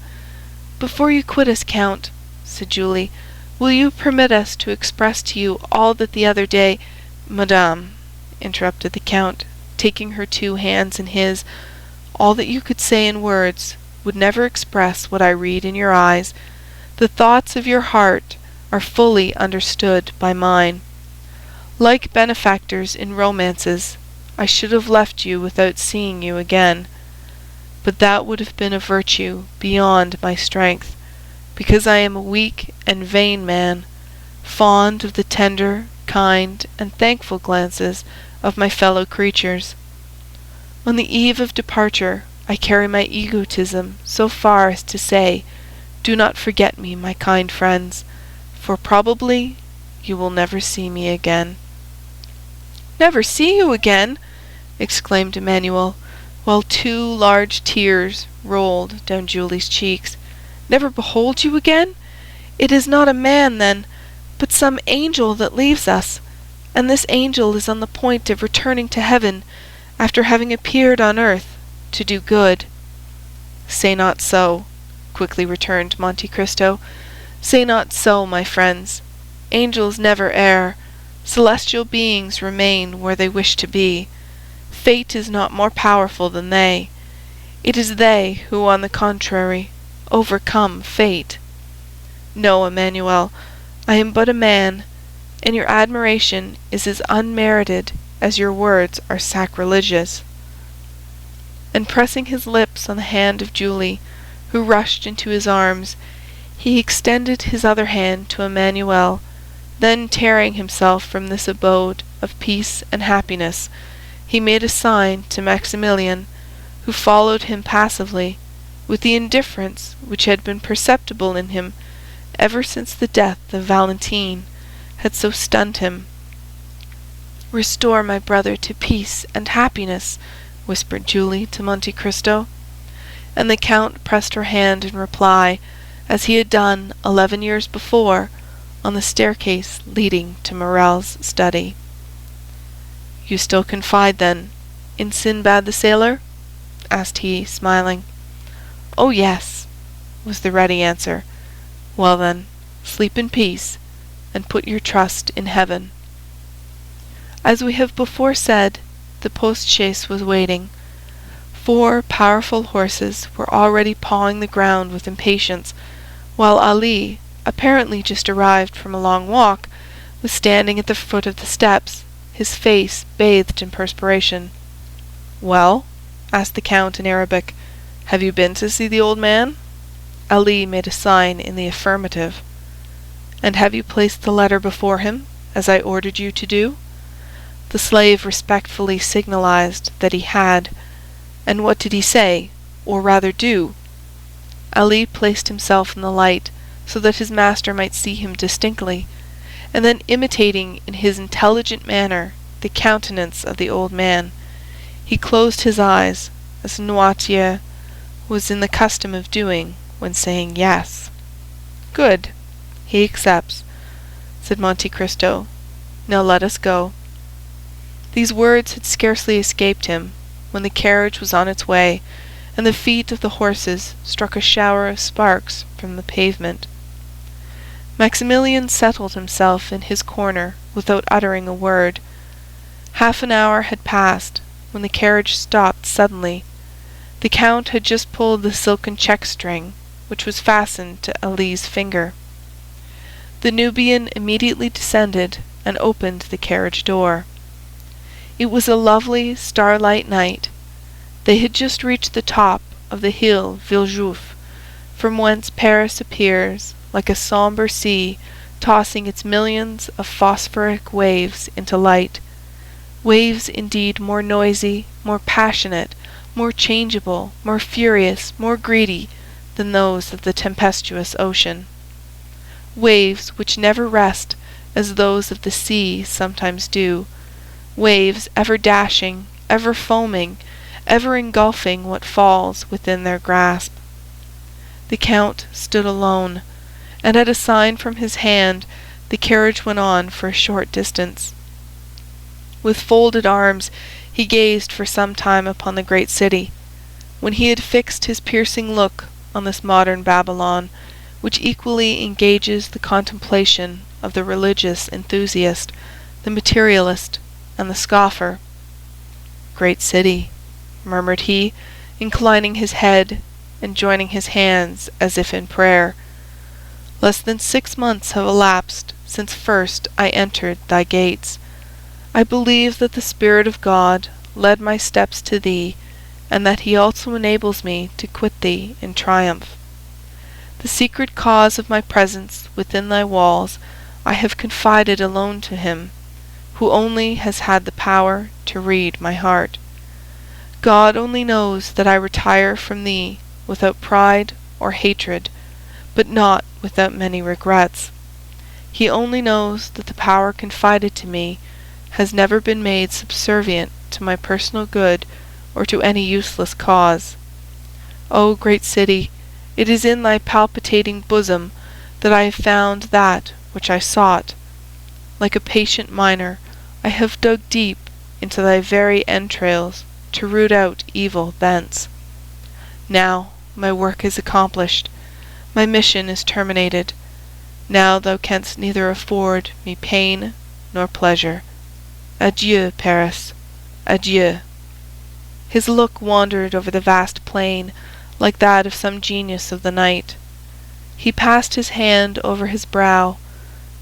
"Before you quit us, Count," said Julie, "will you permit us to express to you all that the other day—" "Madame," interrupted the Count, taking her 2 hands in his, "all that you could say in words would never express what I read in your eyes. The thoughts of your heart are fully understood by mine. Like benefactors in romances, I should have left you without seeing you again. But that would have been a virtue beyond my strength, because I am a weak and vain man, fond of the tender, kind, and thankful glances of my fellow creatures. On the eve of departure, I carry my egotism so far as to say, do not forget me, my kind friends, for probably you will never see me again." "Never see you again!" exclaimed Emmanuel, while 2 large tears rolled down Julie's cheeks. "Never behold you again? It is not a man, then, but some angel that leaves us. and this angel is on the point of returning to heaven, after having appeared on earth to do good." "Say not so," quickly returned Monte Cristo. "Say not so, my friends. Angels never err. Celestial beings remain where they wish to be. Fate is not more powerful than they. It is they who, on the contrary, overcome fate. No, Emmanuel, I am but a man, and your admiration is as unmerited as your words are sacrilegious." And pressing his lips on the hand of Julie, who rushed into his arms, he extended his other hand to Emmanuel, then tearing himself from this abode of peace and happiness, he made a sign to Maximilian, who followed him passively, with the indifference which had been perceptible in him ever since the death of Valentine had so stunned him. "Restore my brother to peace and happiness," whispered Julie to Monte Cristo, and the Count pressed her hand in reply, as he had done 11 years before on the staircase leading to Morel's study. "You still confide, then, in Sinbad the sailor?" asked he, smiling. "Oh, yes," was the ready answer. "Well, then, sleep in peace, and put your trust in heaven." As we have before said, the post-chaise was waiting. 4 powerful horses were already pawing the ground with impatience, while Ali, apparently just arrived from a long walk, was standing at the foot of the steps, his face bathed in perspiration. "Well?" asked the Count in Arabic. "Have you been to see the old man?" Ali made a sign in the affirmative. "And have you placed the letter before him, as I ordered you to do?" The slave respectfully signalized that he had. "And what did he say, or rather do?" Ali placed himself in the light, so that his master might see him distinctly, and then, imitating in his intelligent manner the countenance of the old man, he closed his eyes, as Noirtier was in the custom of doing when saying yes. "Good, he accepts," said Monte Cristo. "Now let us go." These words had scarcely escaped him when the carriage was on its way, and the feet of the horses struck a shower of sparks from the pavement. Maximilian settled himself in his corner without uttering a word. Half an hour had passed when the carriage stopped suddenly. The Count had just pulled the silken check-string which was fastened to Ali's finger. The Nubian immediately descended and opened the carriage door. It was a lovely starlight night. They had just reached the top of the hill Villejuif, from whence Paris appears like a sombre sea tossing its millions of phosphoric waves into light, waves indeed more noisy, more passionate, more changeable, more furious, more greedy than those of the tempestuous ocean, waves which never rest as those of the sea sometimes do, waves ever dashing, ever foaming, ever engulfing what falls within their grasp. The Count stood alone, and at a sign from his hand the carriage went on for a short distance. With folded arms he gazed for some time upon the great city. When he had fixed his piercing look on this modern Babylon, which equally engages the contemplation of the religious enthusiast, the materialist, and the scoffer, "Great city," murmured he, inclining his head and joining his hands as if in prayer. "Less than 6 months have elapsed since first I entered thy gates. I believe that the Spirit of God led my steps to thee, and that he also enables me to quit thee in triumph. The secret cause of my presence within thy walls I have confided alone to him, who only has had the power to read my heart. God only knows that I retire from thee without pride or hatred, but not without many regrets. He only knows that the power confided to me has never been made subservient to my personal good or to any useless cause. O great city, it is in thy palpitating bosom that I have found that which I sought. Like a patient miner, I have dug deep into thy very entrails to root out evil thence. Now my work is accomplished, my mission is terminated. Now thou canst neither afford me pain nor pleasure. Adieu, Paris, adieu." His look wandered over the vast plain like that of some genius of the night. He passed his hand over his brow,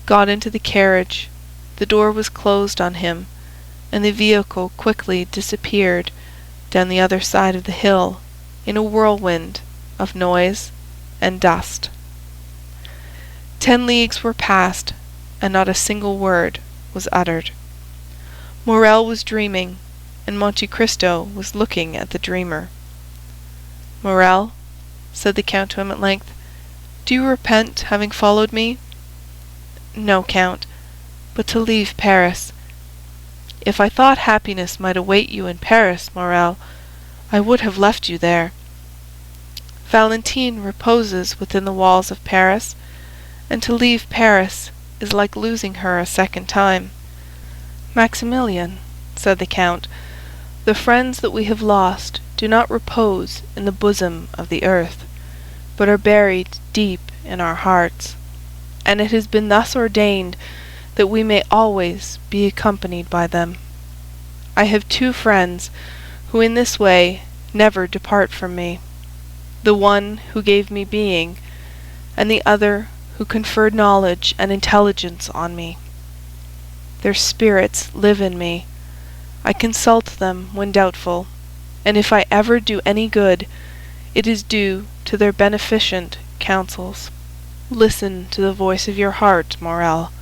got into the carriage, the door was closed on him, and the vehicle quickly disappeared down the other side of the hill in a whirlwind of noise and dust. 10 leagues were passed, and not a single word was uttered. Morel was dreaming, and Monte Cristo was looking at the dreamer. "Morel," said the Count to him at length, "do you repent having followed me?" "No, Count, but to leave Paris." "If I thought happiness might await you in Paris, Morel, I would have left you there. Valentine reposes within the walls of Paris, and to leave Paris is like losing her a second time." "Maximilian," said the Count, "the friends that we have lost do not repose in the bosom of the earth, but are buried deep in our hearts, and it has been thus ordained that we may always be accompanied by them. I have 2 friends who in this way never depart from me, the one who gave me being, and the other who conferred knowledge and intelligence on me. Their spirits live in me. I consult them when doubtful, and if I ever do any good, it is due to their beneficent counsels. Listen to the voice of your heart, Morel,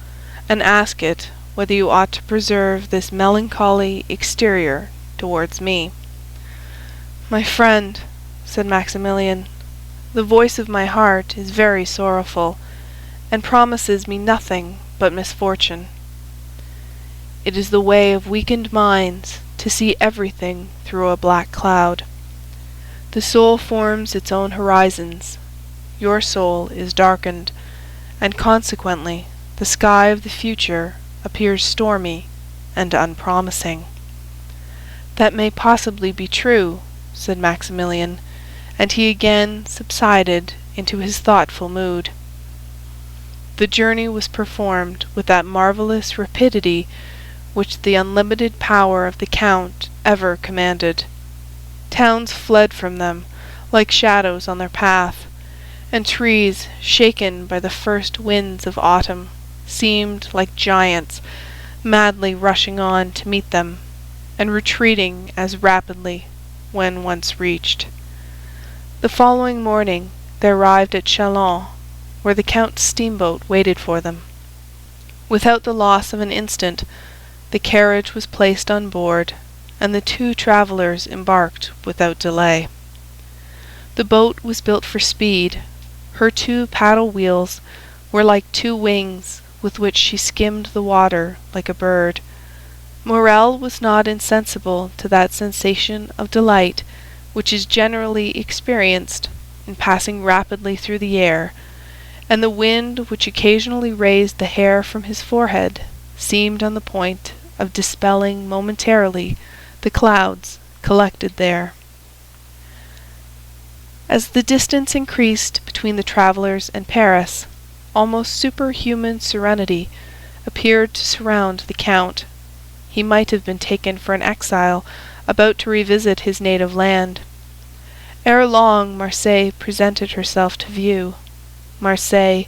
and ask it whether you ought to preserve this melancholy exterior towards me." "My friend," said Maximilian, "the voice of my heart is very sorrowful, and promises me nothing but misfortune. It is the way of weakened minds to see everything through a black cloud. The soul forms its own horizons. Your soul is darkened, and consequently the sky of the future appears stormy and unpromising." "That may possibly be true," said Maximilian, and he again subsided into his thoughtful mood. The journey was performed with that marvellous rapidity which the unlimited power of the Count ever commanded. Towns fled from them like shadows on their path, and trees shaken by the first winds of autumn seemed like giants madly rushing on to meet them, and retreating as rapidly when once reached. The following morning they arrived at Châlons, where the Count's steamboat waited for them. Without the loss of an instant, the carriage was placed on board, and the 2 travellers embarked without delay. The boat was built for speed. Her 2 paddle wheels were like 2 wings with which she skimmed the water like a bird. Morel was not insensible to that sensation of delight which is generally experienced in passing rapidly through the air, and the wind which occasionally raised the hair from his forehead seemed on the point of dispelling momentarily the clouds collected there. As the distance increased between the travellers and Paris, almost superhuman serenity appeared to surround the Count. He might have been taken for an exile about to revisit his native land. Ere long Marseille presented herself to view. Marseille,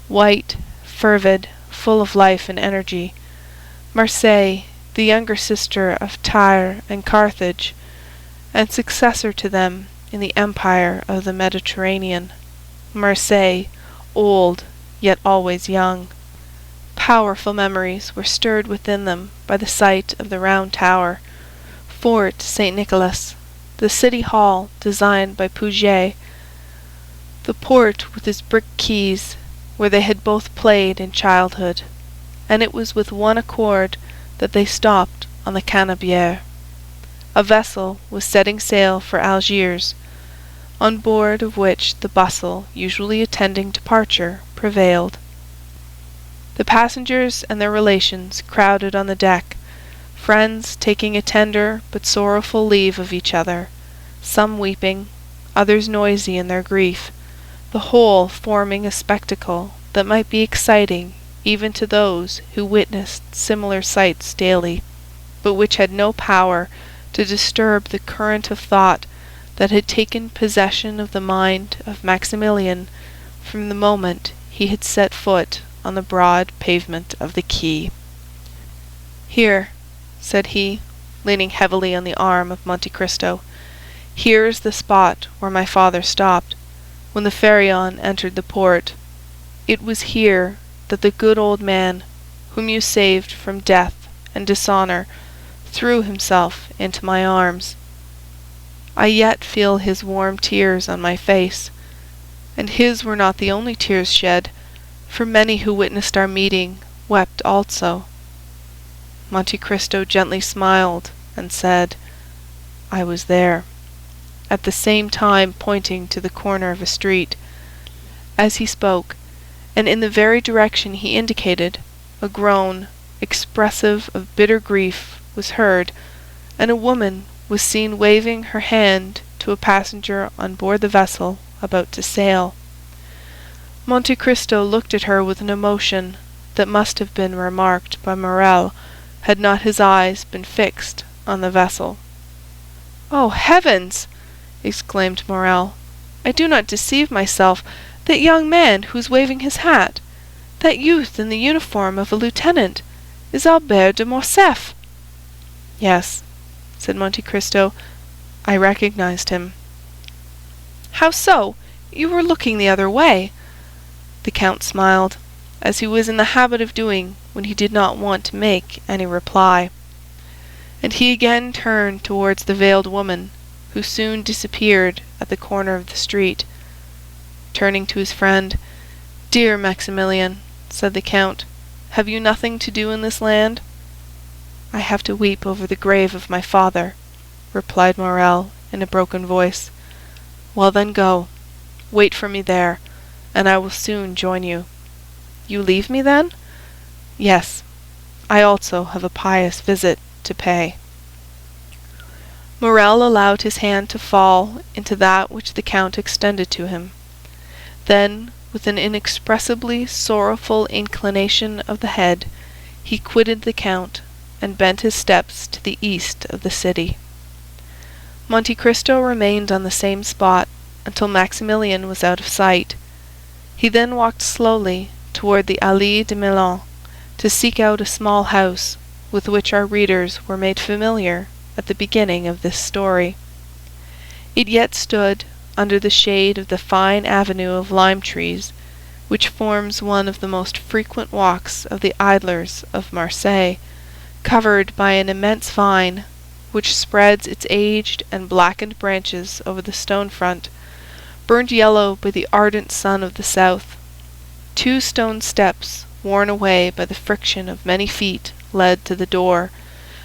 white, fervid, full of life and energy. Marseille, the younger sister of Tyre and Carthage, and successor to them in the empire of the Mediterranean. Marseille, old, yet always young. Powerful memories were stirred within them by the sight of the Round Tower, Fort St. Nicholas, the City Hall designed by Puget, the port with its brick quays where they had both played in childhood, and it was with one accord that they stopped on the Canebière. A vessel was setting sail for Algiers, on board of which the bustle usually attending departure prevailed. The passengers and their relations crowded on the deck, friends taking a tender but sorrowful leave of each other, some weeping, others noisy in their grief, the whole forming a spectacle that might be exciting even to those who witnessed similar sights daily, but which had no power to disturb the current of thought that had taken possession of the mind of Maximilian from the moment he had set foot on the broad pavement of the quay. "Here," said he, leaning heavily on the arm of Monte Cristo, "here is the spot where my father stopped, when the Pharaon entered the port. It was here that the good old man, whom you saved from death and dishonor, threw himself into my arms. I yet feel his warm tears on my face, and his were not the only tears shed, for many who witnessed our meeting wept also." Monte Cristo gently smiled and said, "I was there," at the same time pointing to the corner of a street. As he spoke, and in the very direction he indicated, a groan, expressive of bitter grief, was heard, and a woman was seen waving her hand to a passenger on board the vessel about to sail. Monte Cristo looked at her with an emotion that must have been remarked by Morrel had not his eyes been fixed on the vessel. "Oh, heavens!" exclaimed Morrel. "I do not deceive myself. That young man who is waving his hat, that youth in the uniform of a lieutenant, is Albert de Morcerf." "Yes," said Monte Cristo, "I recognized him." "How so? You were looking the other way." The count smiled, as he was in the habit of doing when he did not want to make any reply, and he again turned towards the veiled woman, who soon disappeared at the corner of the street. Turning to his friend, "Dear Maximilian," said the count, "have you nothing to do in this land?" "I have to weep over the grave of my father," replied Morrel in a broken voice. "Well then, go. Wait for me there, and I will soon join you." "You leave me, then?" "Yes. I also have a pious visit to pay." Morrel allowed his hand to fall into that which the count extended to him. Then, with an inexpressibly sorrowful inclination of the head, he quitted the count and bent his steps to the east of the city. Monte Cristo remained on the same spot until Maximilian was out of sight. He then walked slowly toward the Allée de Meilhan to seek out a small house with which our readers were made familiar at the beginning of this story. It yet stood under the shade of the fine avenue of lime trees, which forms one of the most frequent walks of the idlers of Marseille, covered by an immense vine, which spreads its aged and blackened branches over the stone front, burned yellow by the ardent sun of the south. 2 stone steps, worn away by the friction of many feet, led to the door,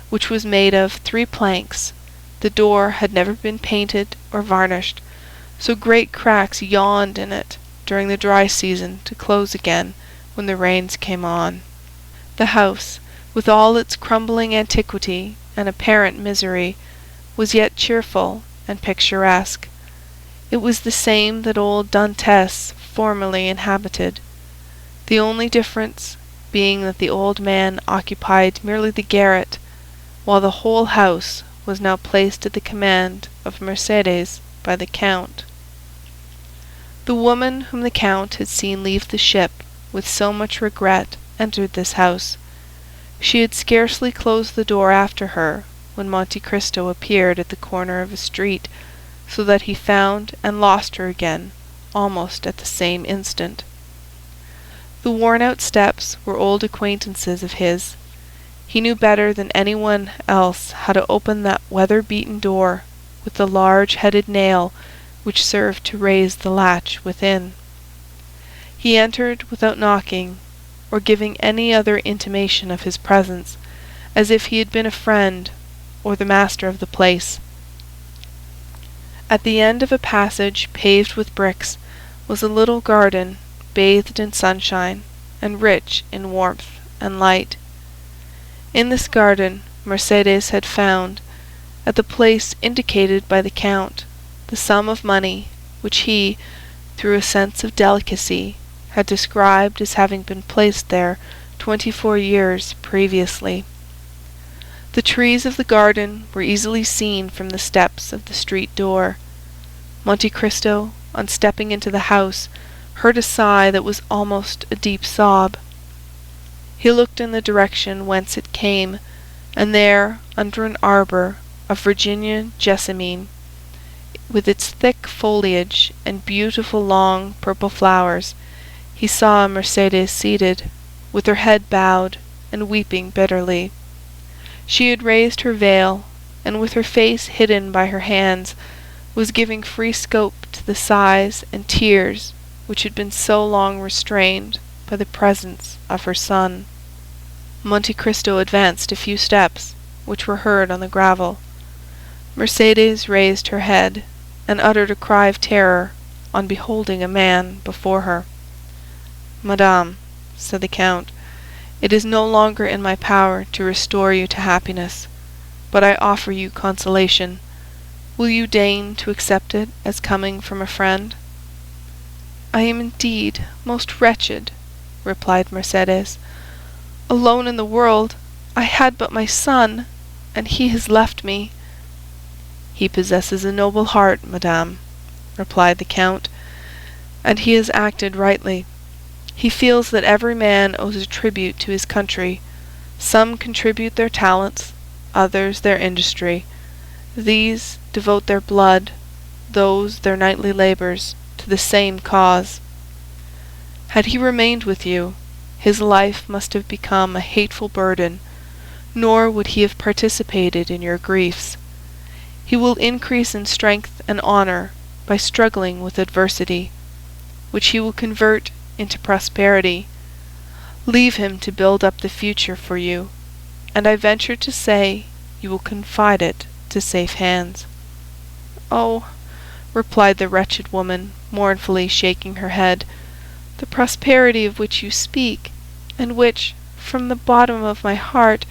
which was made of 3 planks. The door had never been painted or varnished, so great cracks yawned in it during the dry season to close again when the rains came on. The house, with all its crumbling antiquity and apparent misery, was yet cheerful and picturesque. It was the same that old Dantès formerly inhabited, the only difference being that the old man occupied merely the garret, while the whole house was now placed at the command of Mercédès by the count. The woman whom the count had seen leave the ship with so much regret entered this house. She had scarcely closed the door after her when Monte Cristo appeared at the corner of a street, so that he found and lost her again almost at the same instant. The worn-out steps were old acquaintances of his. He knew better than anyone else how to open that weather-beaten door with the large-headed nail which served to raise the latch within. He entered without knocking, or giving any other intimation of his presence, as if he had been a friend or the master of the place. At the end of a passage paved with bricks was a little garden bathed in sunshine and rich in warmth and light. In this garden Mercédès had found, at the place indicated by the Count, the sum of money which he, through a sense of delicacy, had described as having been placed there 24 years previously. The trees of the garden were easily seen from the steps of the street door. Monte Cristo, on stepping into the house, heard a sigh that was almost a deep sob. He looked in the direction whence it came, and there, under an arbor of Virginia jessamine, with its thick foliage and beautiful long purple flowers, he saw Mercédès seated, with her head bowed and weeping bitterly. She had raised her veil, and with her face hidden by her hands, was giving free scope to the sighs and tears which had been so long restrained by the presence of her son. Monte Cristo advanced a few steps, which were heard on the gravel. Mercédès raised her head, and uttered a cry of terror on beholding a man before her. "Madame," said the Count, "it is no longer in my power to restore you to happiness, but I offer you consolation. Will you deign to accept it as coming from a friend?" "I am indeed most wretched," replied Mercédès. "Alone in the world, I had but my son, and he has left me." "He possesses a noble heart, madame," replied the Count, "and he has acted rightly. He feels that every man owes a tribute to his country. Some contribute their talents, others their industry. These devote their blood, those their nightly labors, to the same cause. Had he remained with you, his life must have become a hateful burden, nor would he have participated in your griefs. He will increase in strength and honor by struggling with adversity, which he will convert into prosperity. Leave him to build up the future for you, and I venture to say you will confide it to safe hands." "Oh," replied the wretched woman, mournfully shaking her head, "the prosperity of which you speak, and which, from the bottom of my heart,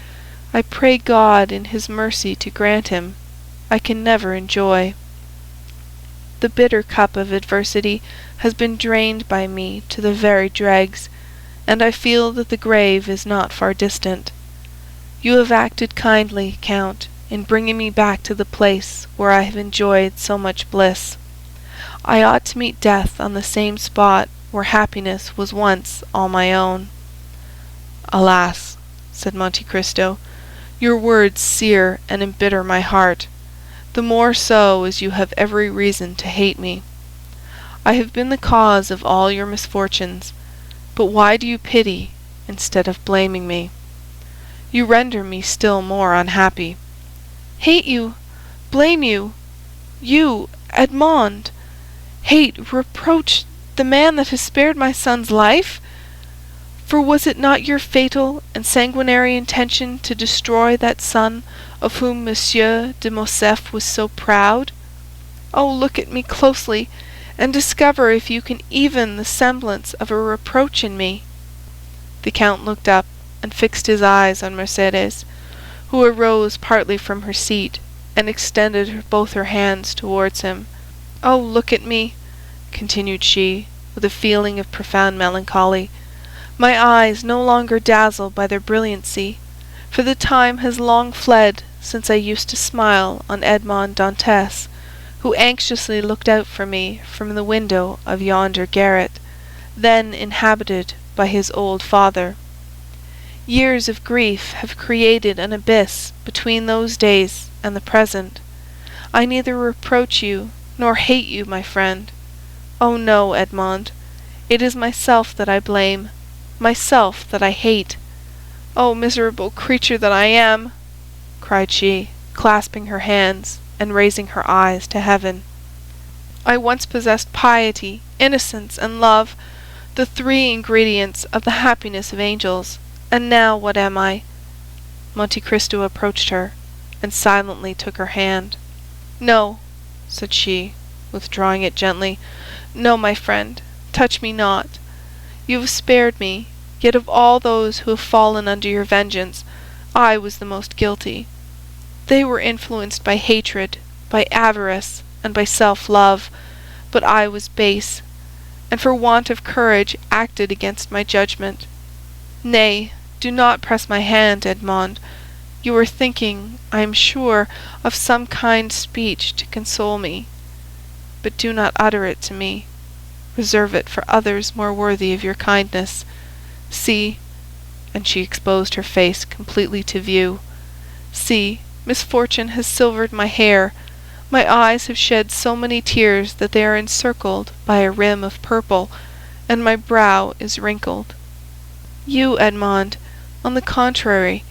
I pray God in his mercy to grant him, I can never enjoy. The bitter cup of adversity has been drained by me to the very dregs, and I feel that the grave is not far distant. You have acted kindly, Count, in bringing me back to the place where I have enjoyed so much bliss. I ought to meet death on the same spot where happiness was once all my own." "Alas," said Monte Cristo, "your words sear and embitter my heart, the more so as you have every reason to hate me. I have been the cause of all your misfortunes, but why do you pity instead of blaming me? You render me still more unhappy." "Hate you! Blame you! You, Edmond! Hate, reproach the man that has spared my son's life? For was it not your fatal and sanguinary intention to destroy that son of whom Monsieur de Morcerf was so proud? Oh, look at me closely, and discover if you can even the semblance of a reproach in me." The Count looked up and fixed his eyes on Mercédès, who arose partly from her seat and extended both her hands towards him. "Oh, look at me," continued she, with a feeling of profound melancholy. "My eyes no longer dazzle by their brilliancy, for the time has long fled since I used to smile on Edmond Dantès, who anxiously looked out for me from the window of yonder garret, then inhabited by his old father. Years of grief have created an abyss between those days and the present. I neither reproach you nor hate you, my friend. Oh no, Edmond, it is myself that I blame, myself that I hate. Oh, miserable creature that I am!" cried she, clasping her hands and raising her eyes to heaven. "I once possessed piety, innocence, and love, the three ingredients of the happiness of angels, and now what am I?" Monte Cristo approached her, and silently took her hand. "No," said she, withdrawing it gently. "No, my friend, touch me not. You have spared me, yet of all those who have fallen under your vengeance, I was the most guilty. They were influenced by hatred, by avarice, and by self-love, but I was base, and for want of courage acted against my judgment. Nay, do not press my hand, Edmond. You are thinking, I am sure, of some kind speech to console me. But do not utter it to me. Reserve it for others more worthy of your kindness. See," and she exposed her face completely to view, "see, misfortune has silvered my hair. My eyes have shed so many tears that they are encircled by a rim of purple, and my brow is wrinkled. You, Edmond, on the contrary,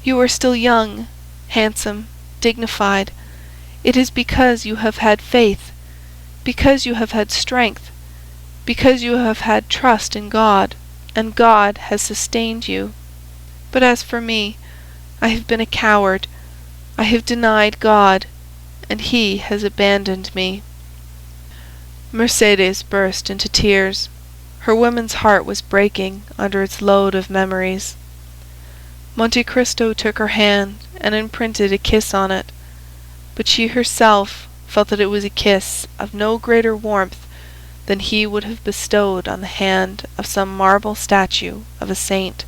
you are still young, handsome, dignified. It is because you have had faith, because you have had strength, because you have had trust in God, and God has sustained you. But as for me, I have been a coward. I have denied God, and He has abandoned me." Mercedes burst into tears. Her woman's heart was breaking under its load of memories. Monte Cristo took her hand and imprinted a kiss on it, but she herself felt that it was a kiss of no greater warmth than he would have bestowed on the hand of some marble statue of a saint.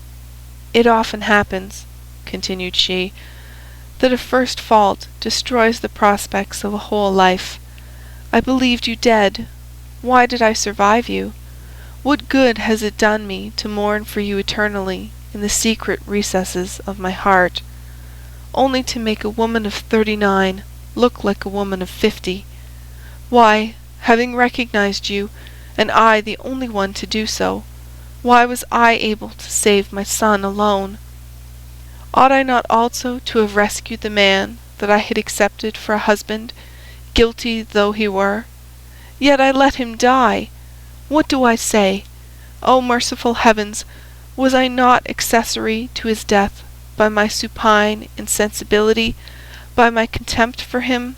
"It often happens," continued she, "that a first fault destroys the prospects of a whole life. I believed you dead. Why did I survive you? What good has it done me to mourn for you eternally in the secret recesses of my heart, only to make a woman of 39 look like a woman of 50? Why, having recognized you, and I the only one to do so, why was I able to save my son alone? Ought I not also to have rescued the man that I had accepted for a husband, guilty though he were? Yet I let him die. What do I say? O merciful heavens, was I not accessory to his death by my supine insensibility, by my contempt for him,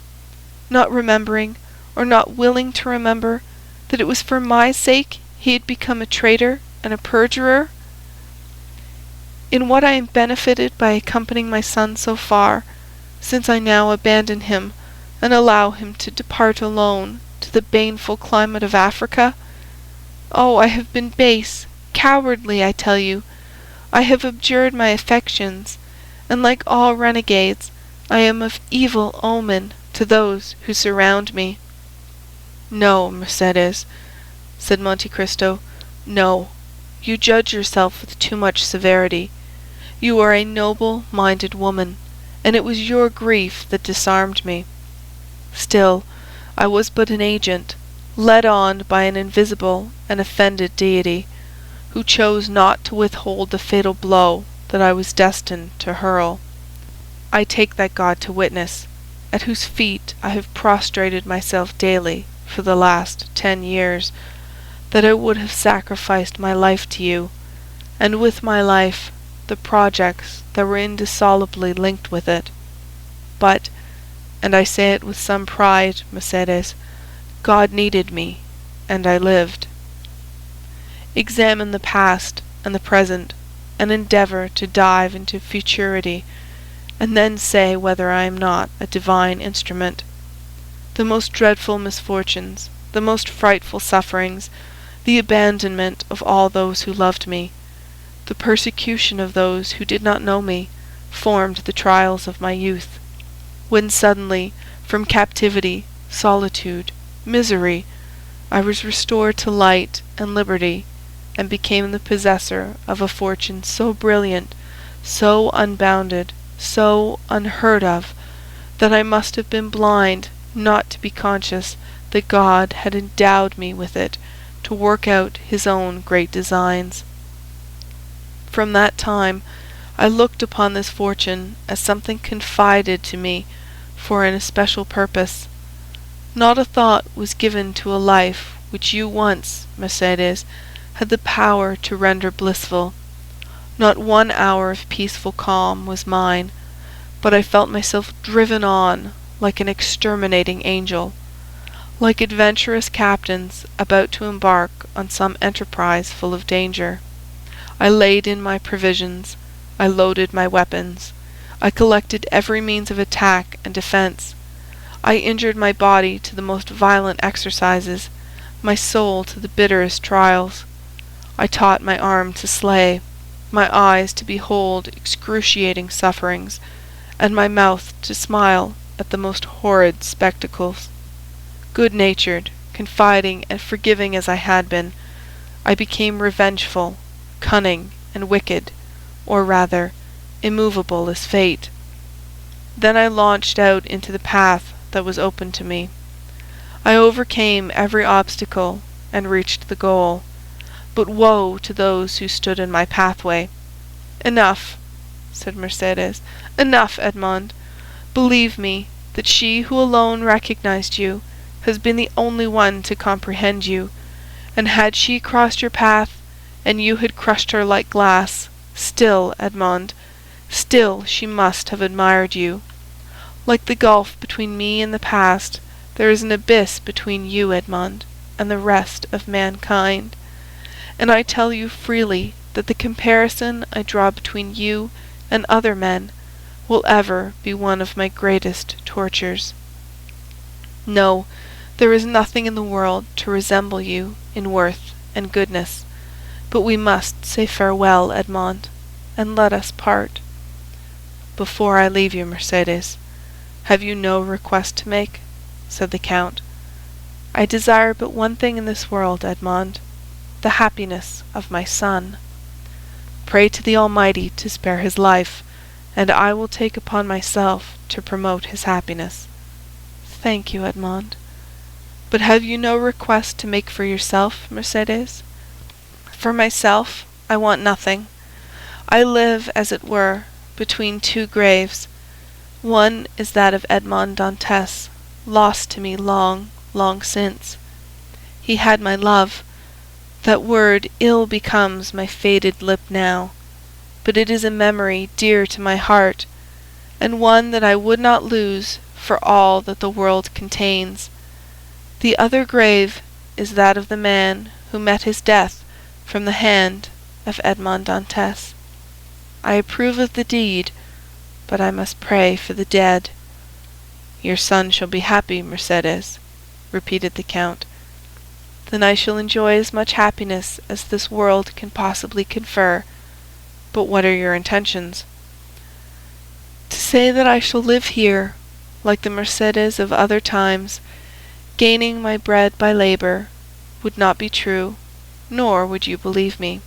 not remembering, or not willing to remember, that it was for my sake he had become a traitor and a perjurer? In what I am benefited by accompanying my son so far, since I now abandon him and allow him to depart alone to the baneful climate of Africa? Oh, I have been base, cowardly, I tell you. I have abjured my affections, and like all renegades, I am of evil omen to those who surround me." "No, Mercedes," said Monte Cristo, "no, you judge yourself with too much severity. You are a noble-minded woman, and it was your grief that disarmed me. Still, I was but an agent, led on by an invisible and offended deity, who chose not to withhold the fatal blow that I was destined to hurl. I take that God to witness, at whose feet I have prostrated myself daily for the last 10 years, that I would have sacrificed my life to you, and with my life the projects that were indissolubly linked with it. But, and I say it with some pride, Mercedes, God needed me, and I lived. Examine the past and the present, and endeavor to dive into futurity, and then say whether I am not a divine instrument. The most dreadful misfortunes, the most frightful sufferings, the abandonment of all those who loved me, the persecution of those who did not know me, formed the trials of my youth, when suddenly, from captivity, solitude, misery, I was restored to light and liberty, and became the possessor of a fortune so brilliant, so unbounded, so unheard of, that I must have been blind not to be conscious that God had endowed me with it to work out his own great designs. From that time I looked upon this fortune as something confided to me for an especial purpose. Not a thought was given to a life which you once, Mercedes, had the power to render blissful. Not 1 hour of peaceful calm was mine, but I felt myself driven on like an exterminating angel, like adventurous captains about to embark on some enterprise full of danger. I laid in my provisions, I loaded my weapons, I collected every means of attack and defence. I injured my body to the most violent exercises, my soul to the bitterest trials. I taught my arm to slay, my eyes to behold excruciating sufferings, and my mouth to smile at the most horrid spectacles. Good-natured, confiding, and forgiving as I had been, I became revengeful, cunning, and wicked, or rather, immovable as fate. Then I launched out into the path that was open to me. I overcame every obstacle and reached the goal. But woe to those who stood in my pathway. Enough, said Mercédès. Enough, Edmond. Believe me that she who alone recognized you has been the only one to comprehend you, and had she crossed your path, and you had crushed her like glass, still, Edmond, still she must have admired you. Like the gulf between me and the past, there is an abyss between you, Edmond, and the rest of mankind. And I tell you freely that the comparison I draw between you and other men will ever be one of my greatest tortures. No, there is nothing in the world to resemble you in worth and goodness, but we must say farewell, Edmond, and let us part. Before I leave you, Mercédès, have you no request to make? Said the Count. I desire but one thing in this world, Edmond, the happiness of my son. Pray to the Almighty to spare his life, and I will take upon myself to promote his happiness. Thank you, Edmond. But have you no request to make for yourself, Mercédès? For myself, I want nothing. I live, as it were, between two graves. One is that of Edmond Dantès, lost to me long, long since. He had my love. That word ill becomes my faded lip now, but it is a memory dear to my heart, and one that I would not lose for all that the world contains. The other grave is that of the man who met his death from the hand of Edmond Dantès. I approve of the deed, but I must pray for the dead. Your son shall be happy, Mercédès, repeated the Count. Then I shall enjoy as much happiness as this world can possibly confer. But what are your intentions? To say that I shall live here, like the Mercédès of other times, gaining my bread by labor, would not be true, nor would you believe me.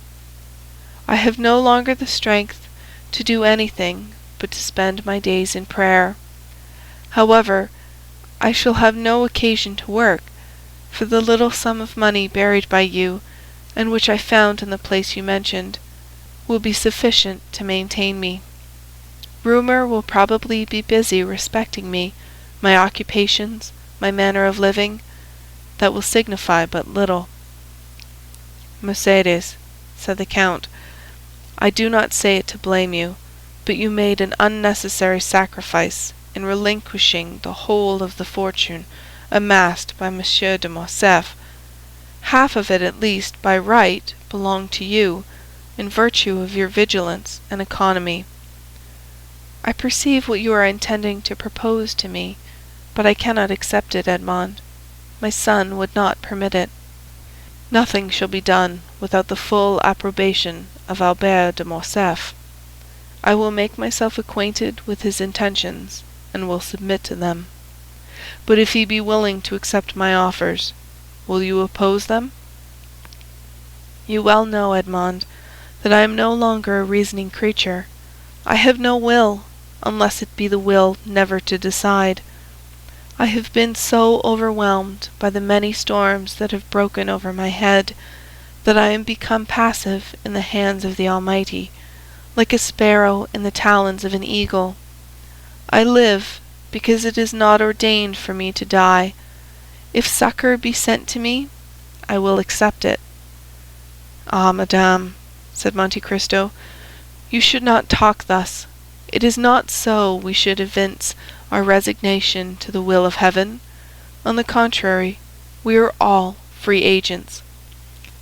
I have no longer the strength to do anything but to spend my days in prayer. However, I shall have no occasion to work, for the little sum of money buried by you, and which I found in the place you mentioned, will be sufficient to maintain me. Rumor will probably be busy respecting me, my occupations, my manner of living. That will signify but little. Mercédès, said the Count, I do not say it to blame you, but you made an unnecessary sacrifice in relinquishing the whole of the fortune amassed by Monsieur de Morcerf. Half of it at least by right belonged to you, in virtue of your vigilance and economy. I perceive what you are intending to propose to me, but I cannot accept it, Edmond. My son would not permit it. Nothing shall be done without the full approbation of Albert de Morcerf. I will make myself acquainted with his intentions, and will submit to them. But if he be willing to accept my offers, will you oppose them? You well know, Edmond, that I am no longer a reasoning creature. I have no will, unless it be the will never to decide. I have been so overwhelmed by the many storms that have broken over my head, that I am become passive in the hands of the Almighty, like a sparrow in the talons of an eagle. I live because it is not ordained for me to die. If succor be sent to me, I will accept it. Ah, madame, said Monte Cristo, you should not talk thus. It is not so we should evince our resignation to the will of heaven. On the contrary, we are all free agents.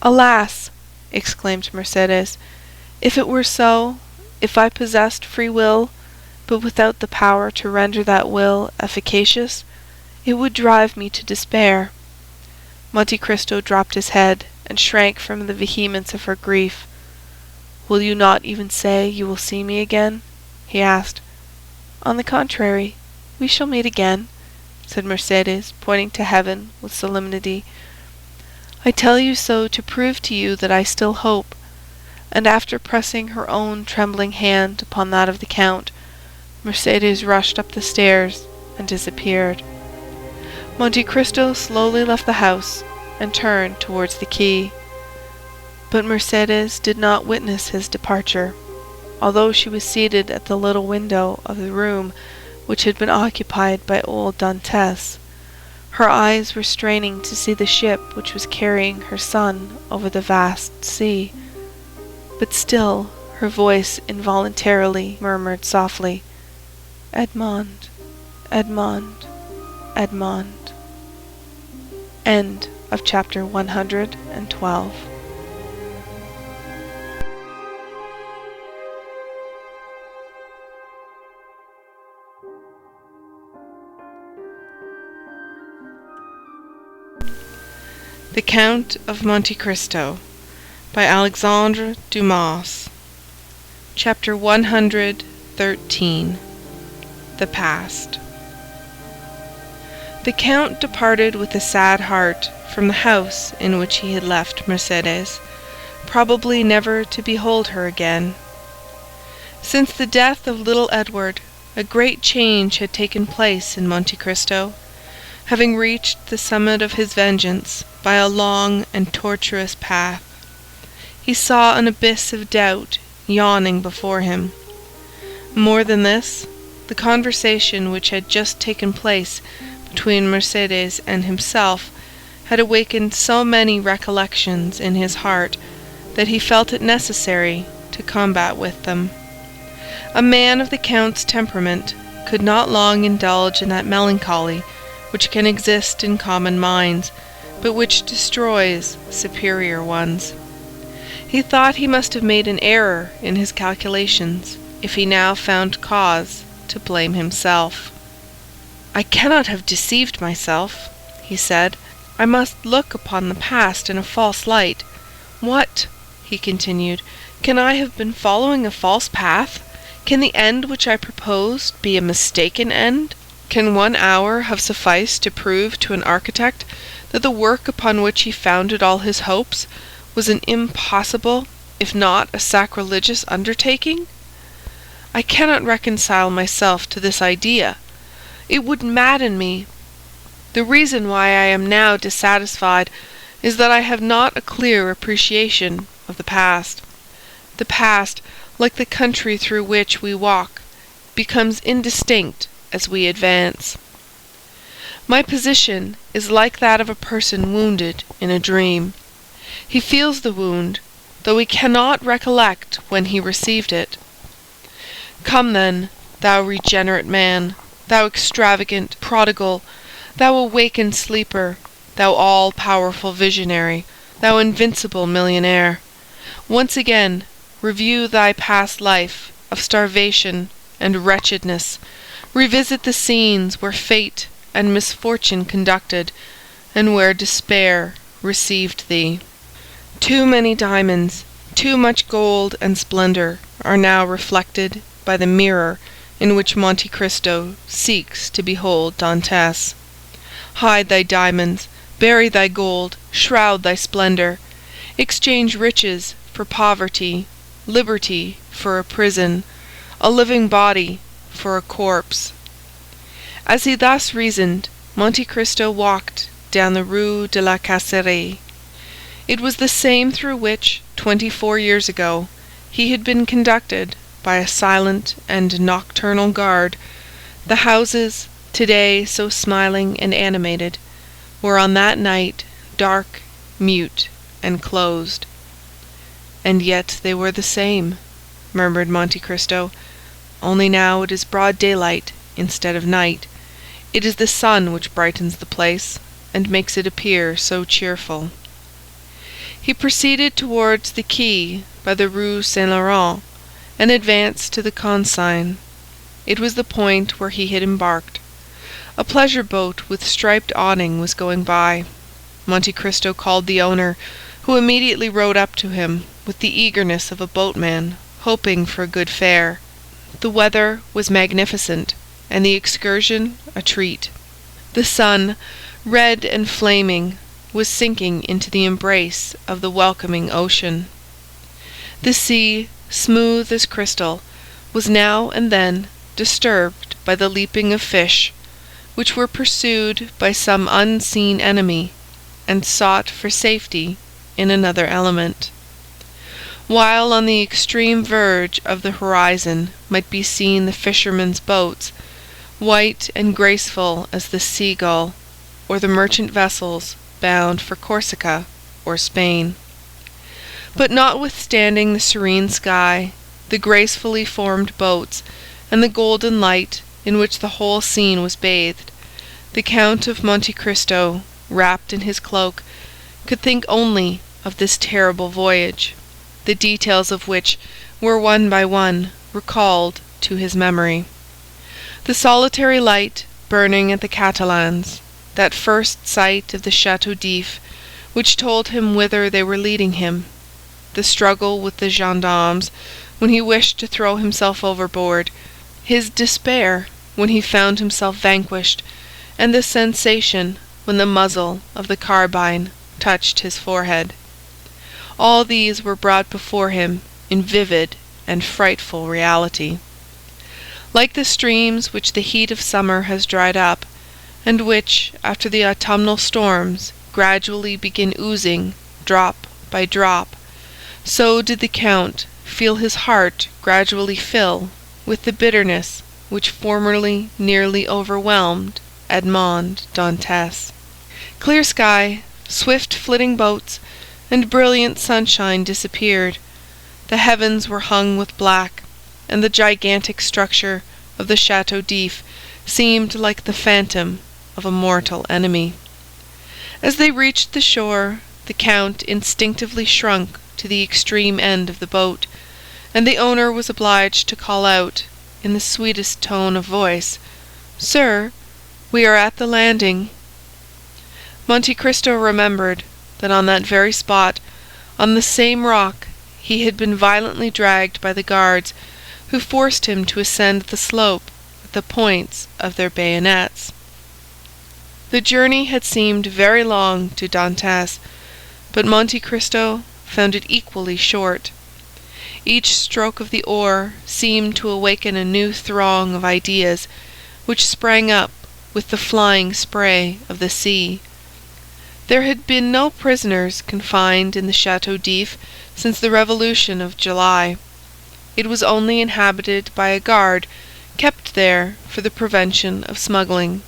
Alas, exclaimed Mercédès, if it were so, if I possessed free will, but without the power to render that will efficacious, it would drive me to despair." Monte Cristo dropped his head and shrank from the vehemence of her grief. "Will you not even say you will see me again?" he asked. "On the contrary, we shall meet again," said Mercédès, pointing to heaven with solemnity. "I tell you so to prove to you that I still hope." And after pressing her own trembling hand upon that of the Count, Mercédès rushed up the stairs and disappeared. Monte Cristo slowly left the house and turned towards the quay. But Mercédès did not witness his departure, although she was seated at the little window of the room which had been occupied by old Dantès. Her eyes were straining to see the ship which was carrying her son over the vast sea. But still her voice involuntarily murmured softly, "Edmond, Edmond, Edmond." End of chapter 112. The Count of Monte Cristo by Alexandre Dumas. Chapter 113. The Past. The Count departed with a sad heart from the house in which he had left Mercédès, probably never to behold her again. Since the death of little Edward, a great change had taken place in Monte Cristo. Having reached the summit of his vengeance by a long and tortuous path, he saw an abyss of doubt yawning before him. More than this, the conversation which had just taken place between Mercédès and himself had awakened so many recollections in his heart that he felt it necessary to combat with them. A man of the Count's temperament could not long indulge in that melancholy which can exist in common minds, but which destroys superior ones. He thought he must have made an error in his calculations if he now found cause to blame himself. "I cannot have deceived myself," he said. "I must look upon the past in a false light. What," he continued, "can I have been following a false path? Can the end which I proposed be a mistaken end? Can 1 hour have sufficed to prove to an architect that the work upon which he founded all his hopes was an impossible, if not a sacrilegious undertaking? I cannot reconcile myself to this idea. It would madden me. The reason why I am now dissatisfied is that I have not a clear appreciation of the past. The past, like the country through which we walk, becomes indistinct as we advance. My position is like that of a person wounded in a dream. He feels the wound, though he cannot recollect when he received it. Come then, thou regenerate man, thou extravagant prodigal, thou awakened sleeper, thou all-powerful visionary, thou invincible millionaire. Once again, review thy past life of starvation and wretchedness. Revisit the scenes where fate and misfortune conducted, and where despair received thee. Too many diamonds, too much gold and splendor are now reflected by the mirror in which Monte Cristo seeks to behold Dantès. Hide thy diamonds, bury thy gold, shroud thy splendor. Exchange riches for poverty, liberty for a prison, a living body for a corpse. As he thus reasoned, Monte Cristo walked down the Rue de la Casserie. It was the same through which, 24 years ago, he had been conducted by a silent and nocturnal guard. The houses, today so smiling and animated, were on that night dark, mute, and closed. "And yet they were the same," murmured Monte Cristo, "only now it is broad daylight instead of night. It is the sun which brightens the place, and makes it appear so cheerful." He proceeded towards the quay by the Rue Saint-Laurent, and advanced to the Consigne. It was the point where he had embarked. A pleasure boat with striped awning was going by. Monte Cristo called the owner, who immediately rowed up to him with the eagerness of a boatman hoping for a good fare. The weather was magnificent, and the excursion a treat. The sun, red and flaming, was sinking into the embrace of the welcoming ocean. The sea, smooth as crystal, was now and then disturbed by the leaping of fish, which were pursued by some unseen enemy, and sought for safety in another element. While on the extreme verge of the horizon might be seen the fishermen's boats, white and graceful as the seagull, or the merchant vessels bound for Corsica or Spain. But notwithstanding the serene sky, the gracefully formed boats, and the golden light in which the whole scene was bathed, the Count of Monte Cristo, wrapped in his cloak, could think only of this terrible voyage, the details of which were one by one recalled to his memory. The solitary light burning at the Catalans, that first sight of the Château d'If, which told him whither they were leading him, the struggle with the gendarmes when he wished to throw himself overboard, his despair when he found himself vanquished, and the sensation when the muzzle of the carbine touched his forehead. All these were brought before him in vivid and frightful reality. Like the streams which the heat of summer has dried up, and which, after the autumnal storms, gradually begin oozing, drop by drop, so did the Count feel his heart gradually fill with the bitterness which formerly nearly overwhelmed Edmond Dantès. Clear sky, swift flitting boats, and brilliant sunshine disappeared. The heavens were hung with black, and the gigantic structure of the Château d'If seemed like the phantom of a mortal enemy. As they reached the shore, the Count instinctively shrunk to the extreme end of the boat, and the owner was obliged to call out, in the sweetest tone of voice, "Sir, we are at the landing." Monte Cristo remembered that on that very spot, on the same rock, he had been violently dragged by the guards, who forced him to ascend the slope with the points of their bayonets. The journey had seemed very long to Dantès, but Monte Cristo found it equally short. Each stroke of the oar seemed to awaken a new throng of ideas, which sprang up with the flying spray of the sea. There had been no prisoners confined in the Château d'If since the Revolution of July. It was only inhabited by a guard kept there for the prevention of smuggling.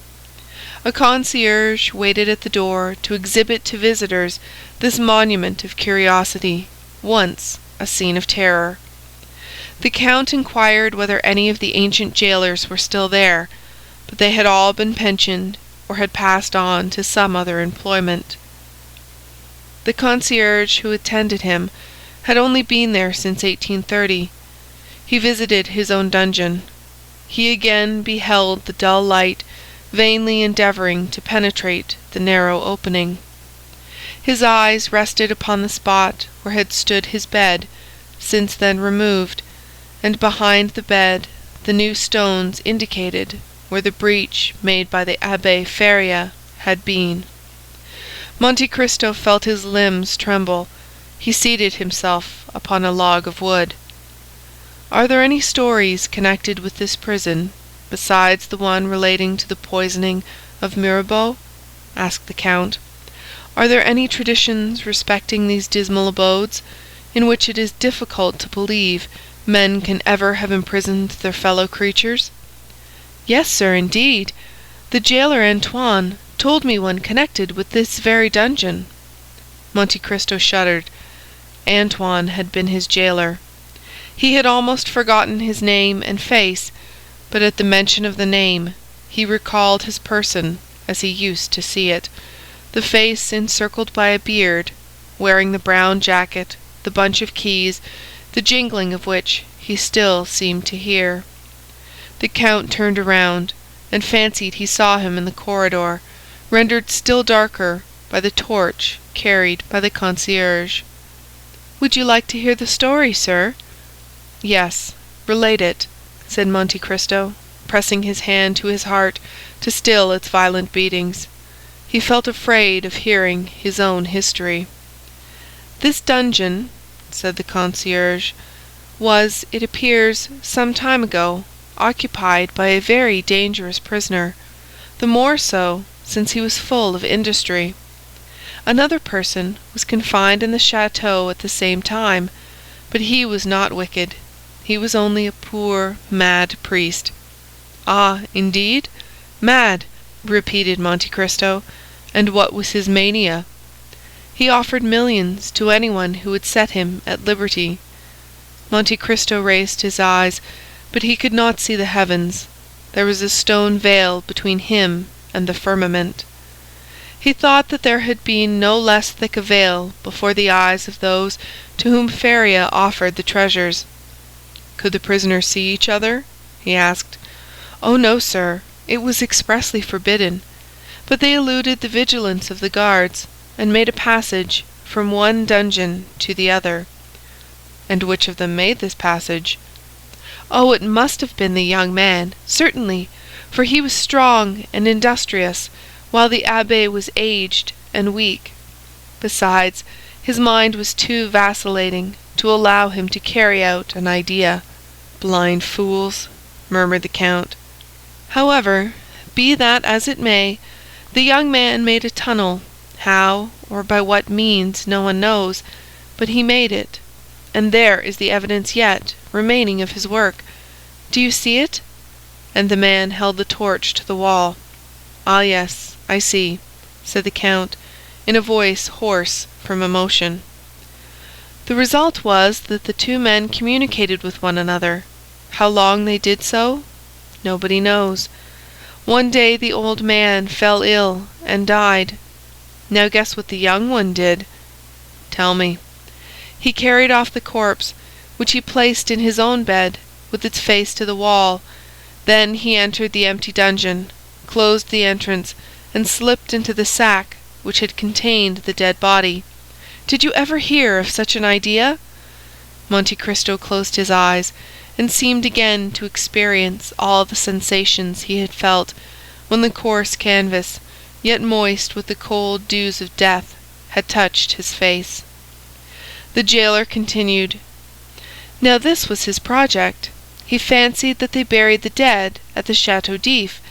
A concierge waited at the door to exhibit to visitors this monument of curiosity, once a scene of terror. The Count inquired whether any of the ancient jailers were still there, but they had all been pensioned or had passed on to some other employment. The concierge who attended him had only been there since 1830. He visited his own dungeon. He again beheld the dull light, vainly endeavoring to penetrate the narrow opening. His eyes rested upon the spot where had stood his bed, since then removed, and behind the bed the new stones indicated where the breach made by the Abbé Faria had been. Monte Cristo felt his limbs tremble. He seated himself upon a log of wood. "Are there any stories connected with this prison, besides the one relating to the poisoning of Mirabeau?" asked the Count. "Are there any traditions respecting these dismal abodes, in which it is difficult to believe men can ever have imprisoned their fellow creatures?" "Yes, sir, indeed. The jailer Antoine told me one connected with this very dungeon." Monte Cristo shuddered. Antoine had been his jailer. He had almost forgotten his name and face, but at the mention of the name he recalled his person as he used to see it, the face encircled by a beard, wearing the brown jacket, the bunch of keys, the jingling of which he still seemed to hear. The Count turned around, and fancied he saw him in the corridor, rendered still darker by the torch carried by the concierge. "Would you like to hear the story, sir?" "Yes, relate it," said Monte Cristo, pressing his hand to his heart to still its violent beatings. He felt afraid of hearing his own history. "This dungeon," said the concierge, "was, it appears, some time ago, occupied by a very dangerous prisoner, the more so since he was full of industry. Another person was confined in the chateau at the same time, but he was not wicked. He was only a poor, mad priest." "Ah, indeed? Mad," repeated Monte Cristo. "And what was his mania?" "He offered millions to anyone who would set him at liberty." Monte Cristo raised his eyes, but he could not see the heavens. There was a stone veil between him and the firmament. He thought that there had been no less thick a veil before the eyes of those to whom Faria offered the treasures. "Could the prisoners see each other?" he asked. "Oh, no, sir, it was expressly forbidden. But they eluded the vigilance of the guards, and made a passage from one dungeon to the other." "And which of them made this passage?" "Oh, it must have been the young man, certainly, for he was strong and industrious, while the abbé was aged and weak. Besides, his mind was too vacillating to allow him to carry out an idea." "Blind fools," murmured the Count. "However, be that as it may, the young man made a tunnel. How or by what means no one knows, but he made it, and there is the evidence yet remaining of his work. Do you see it?" And the man held the torch to the wall. "Ah, yes, I see," said the Count, in a voice hoarse from emotion. "The result was that the two men communicated with one another. How long they did so, nobody knows. One day the old man fell ill and died. Now guess what the young one did." "Tell me." "He carried off the corpse, which he placed in his own bed, with its face to the wall. Then he entered the empty dungeon, closed the entrance, and slipped into the sack which had contained the dead body. Did you ever hear of such an idea?" Monte Cristo closed his eyes, and seemed again to experience all the sensations he had felt when the coarse canvas, yet moist with the cold dews of death, had touched his face. The jailer continued, "Now this was his project. He fancied that they buried the dead at the Château d'If,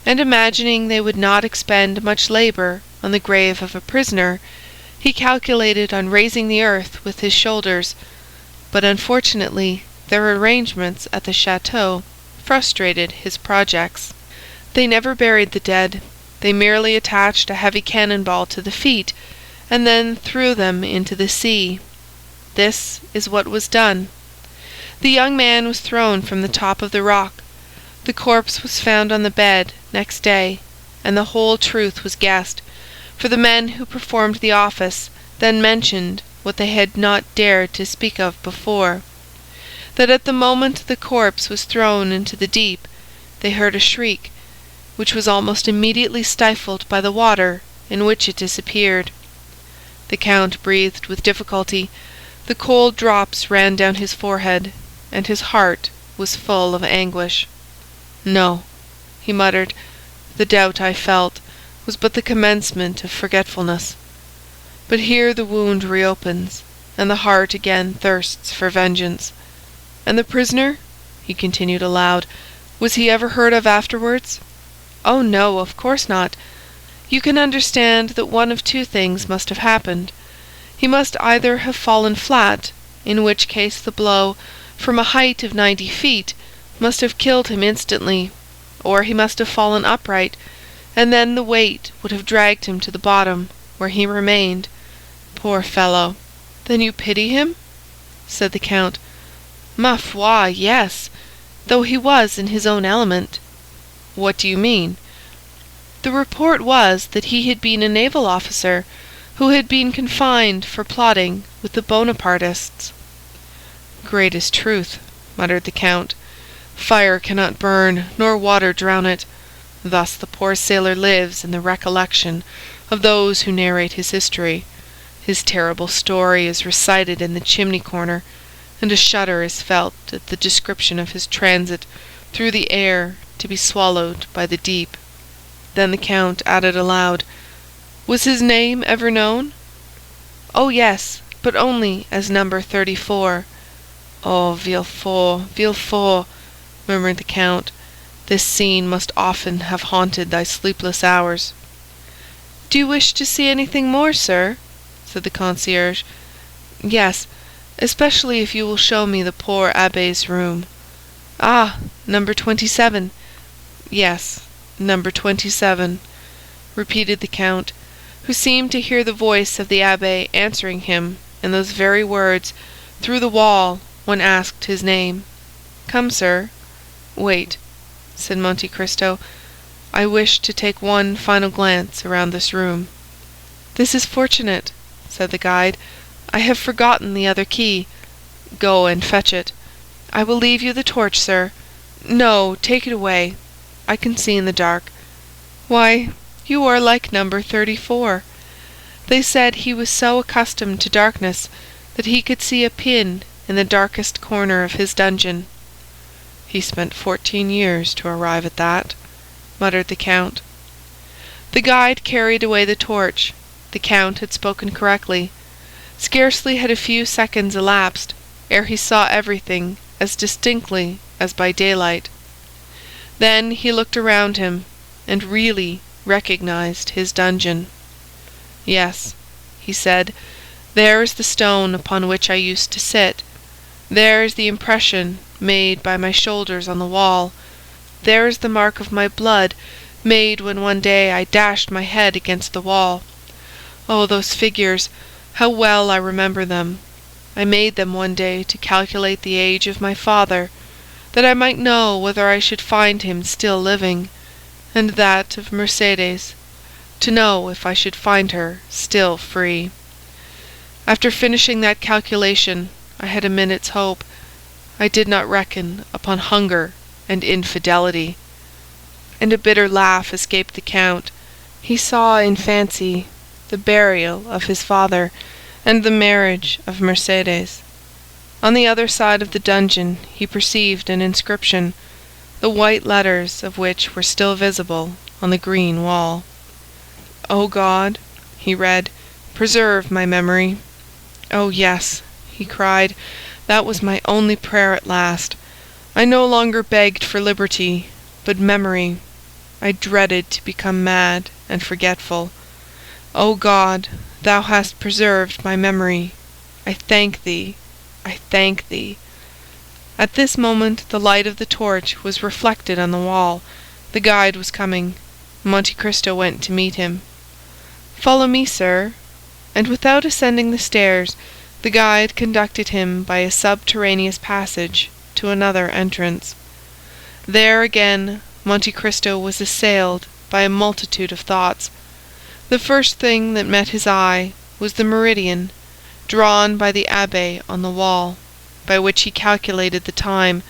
and imagining they would not expend much labor on the grave of a prisoner, he calculated on raising the earth with his shoulders. But unfortunately their arrangements at the château frustrated his projects. They never buried the dead. They merely attached a heavy cannon-ball to the feet, and then threw them into the sea. This is what was done. The young man was thrown from the top of the rock. The corpse was found on the bed next day, and the whole truth was guessed, for the men who performed the office then mentioned what they had not dared to speak of before, that at the moment the corpse was thrown into the deep, they heard a shriek, which was almost immediately stifled by the water in which it disappeared. The Count breathed with difficulty. The cold drops ran down his forehead, and his heart was full of anguish. "No," he muttered, "the doubt I felt was but the commencement of forgetfulness. But here the wound reopens, and the heart again thirsts for vengeance. And the prisoner," he continued aloud, "was he ever heard of afterwards?" "Oh, no, of course not. You can understand that one of two things must have happened. He must either have fallen flat, in which case the blow, from a height of 90 feet, must have killed him instantly, or he must have fallen upright, and then the weight would have dragged him to the bottom, where he remained. Poor fellow!" "Then you pity him?" said the Count. "Ma foi, yes, though he was in his own element." "What do you mean?" "The report was that he had been a naval officer who had been confined for plotting with the Bonapartists." "Greatest truth," muttered the Count. Fire cannot burn, nor water drown it. Thus the poor sailor lives in the recollection of those who narrate his history. His terrible story is recited in the chimney-corner, and a shudder is felt at the description of his transit through the air to be swallowed by the deep." Then the Count added aloud, "Was his name ever known?" "Oh, yes, but only as number 34. "Oh, Villefort, Villefort," murmured the Count, "this scene must often have haunted thy sleepless hours." "Do you wish to see anything more, sir?" said the concierge. "Yes, especially if you will show me the poor abbé's room." "Ah, number 27. "Yes, number 27, repeated the Count, who seemed to hear the voice of the abbé answering him in those very words through the wall when asked his name. "Come, sir." "Wait," said Monte Cristo. "I wish to take one final glance around this room." "This is fortunate," said the guide. "I have forgotten the other key." "Go and fetch it." "I will leave you the torch, sir." "No, take it away. I can see in the dark." "Why, you are like number 34. They said he was so accustomed to darkness that he could see a pin in the darkest corner of his dungeon." "He spent 14 years to arrive at that," muttered the Count. The guide carried away the torch. The Count had spoken correctly. Scarcely had a few seconds elapsed ere he saw everything as distinctly as by daylight. Then he looked around him, and really recognized his dungeon. "Yes," he said, "there is the stone upon which I used to sit. There is the impression made by my shoulders on the wall. There is the mark of my blood made when one day I dashed my head against the wall. Oh, those figures! How well I remember them! I made them one day to calculate the age of my father, that I might know whether I should find him still living, and that of Mercédès, to know if I should find her still free. After finishing that calculation, I had a minute's hope. I did not reckon upon hunger and infidelity." And a bitter laugh escaped the Count. He saw in fancy the burial of his father and the marriage of Mercédès. On the other side of the dungeon he perceived an inscription, the white letters of which were still visible on the green wall. "O God," he read, "preserve my memory." "Oh, yes," he cried, "that was my only prayer at last. I no longer begged for liberty, but memory. I dreaded to become mad and forgetful. O God, thou hast preserved my memory. I thank thee, I thank thee." At this moment the light of the torch was reflected on the wall. The guide was coming. Monte Cristo went to meet him. "Follow me, sir." And without ascending the stairs, the guide conducted him by a subterraneous passage to another entrance. There again Monte Cristo was assailed by a multitude of thoughts. The first thing that met his eye was the meridian, drawn by the abbé on the wall, by which he calculated the time.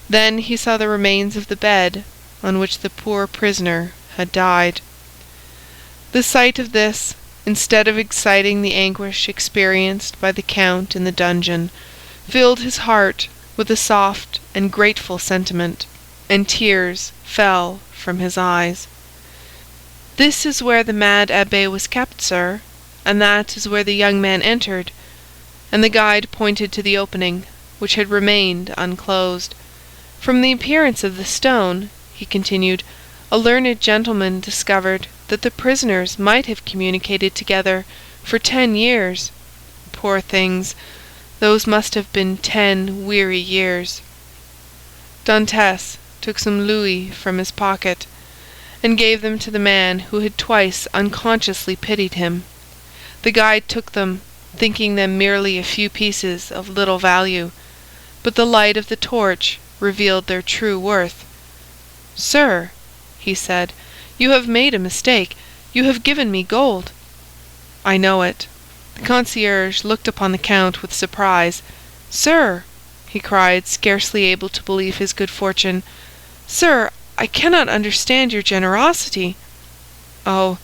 Then he saw the remains of the bed on which the poor prisoner had died. The sight of this, instead of exciting the anguish experienced by the Count in the dungeon, filled his heart with a soft and grateful sentiment, and tears fell from his eyes. "This is where the mad abbé was kept, sir, and that is where the young man entered." And the guide pointed to the opening, which had remained unclosed. "From the appearance of the stone," he continued, "a learned gentleman discovered that the prisoners might have communicated together for 10 years. Poor things! Those must have been 10 weary years." Dantès took some louis from his pocket, and gave them to the man who had twice unconsciously pitied him. The guide took them, thinking them merely a few pieces of little value, but the light of the torch revealed their true worth. "Sir," he said, "you have made a mistake. You have given me gold." "I know it." The concierge looked upon the Count with surprise. "Sir!" he cried, scarcely able to believe his good fortune. "Sir, I cannot understand your generosity." "Oh,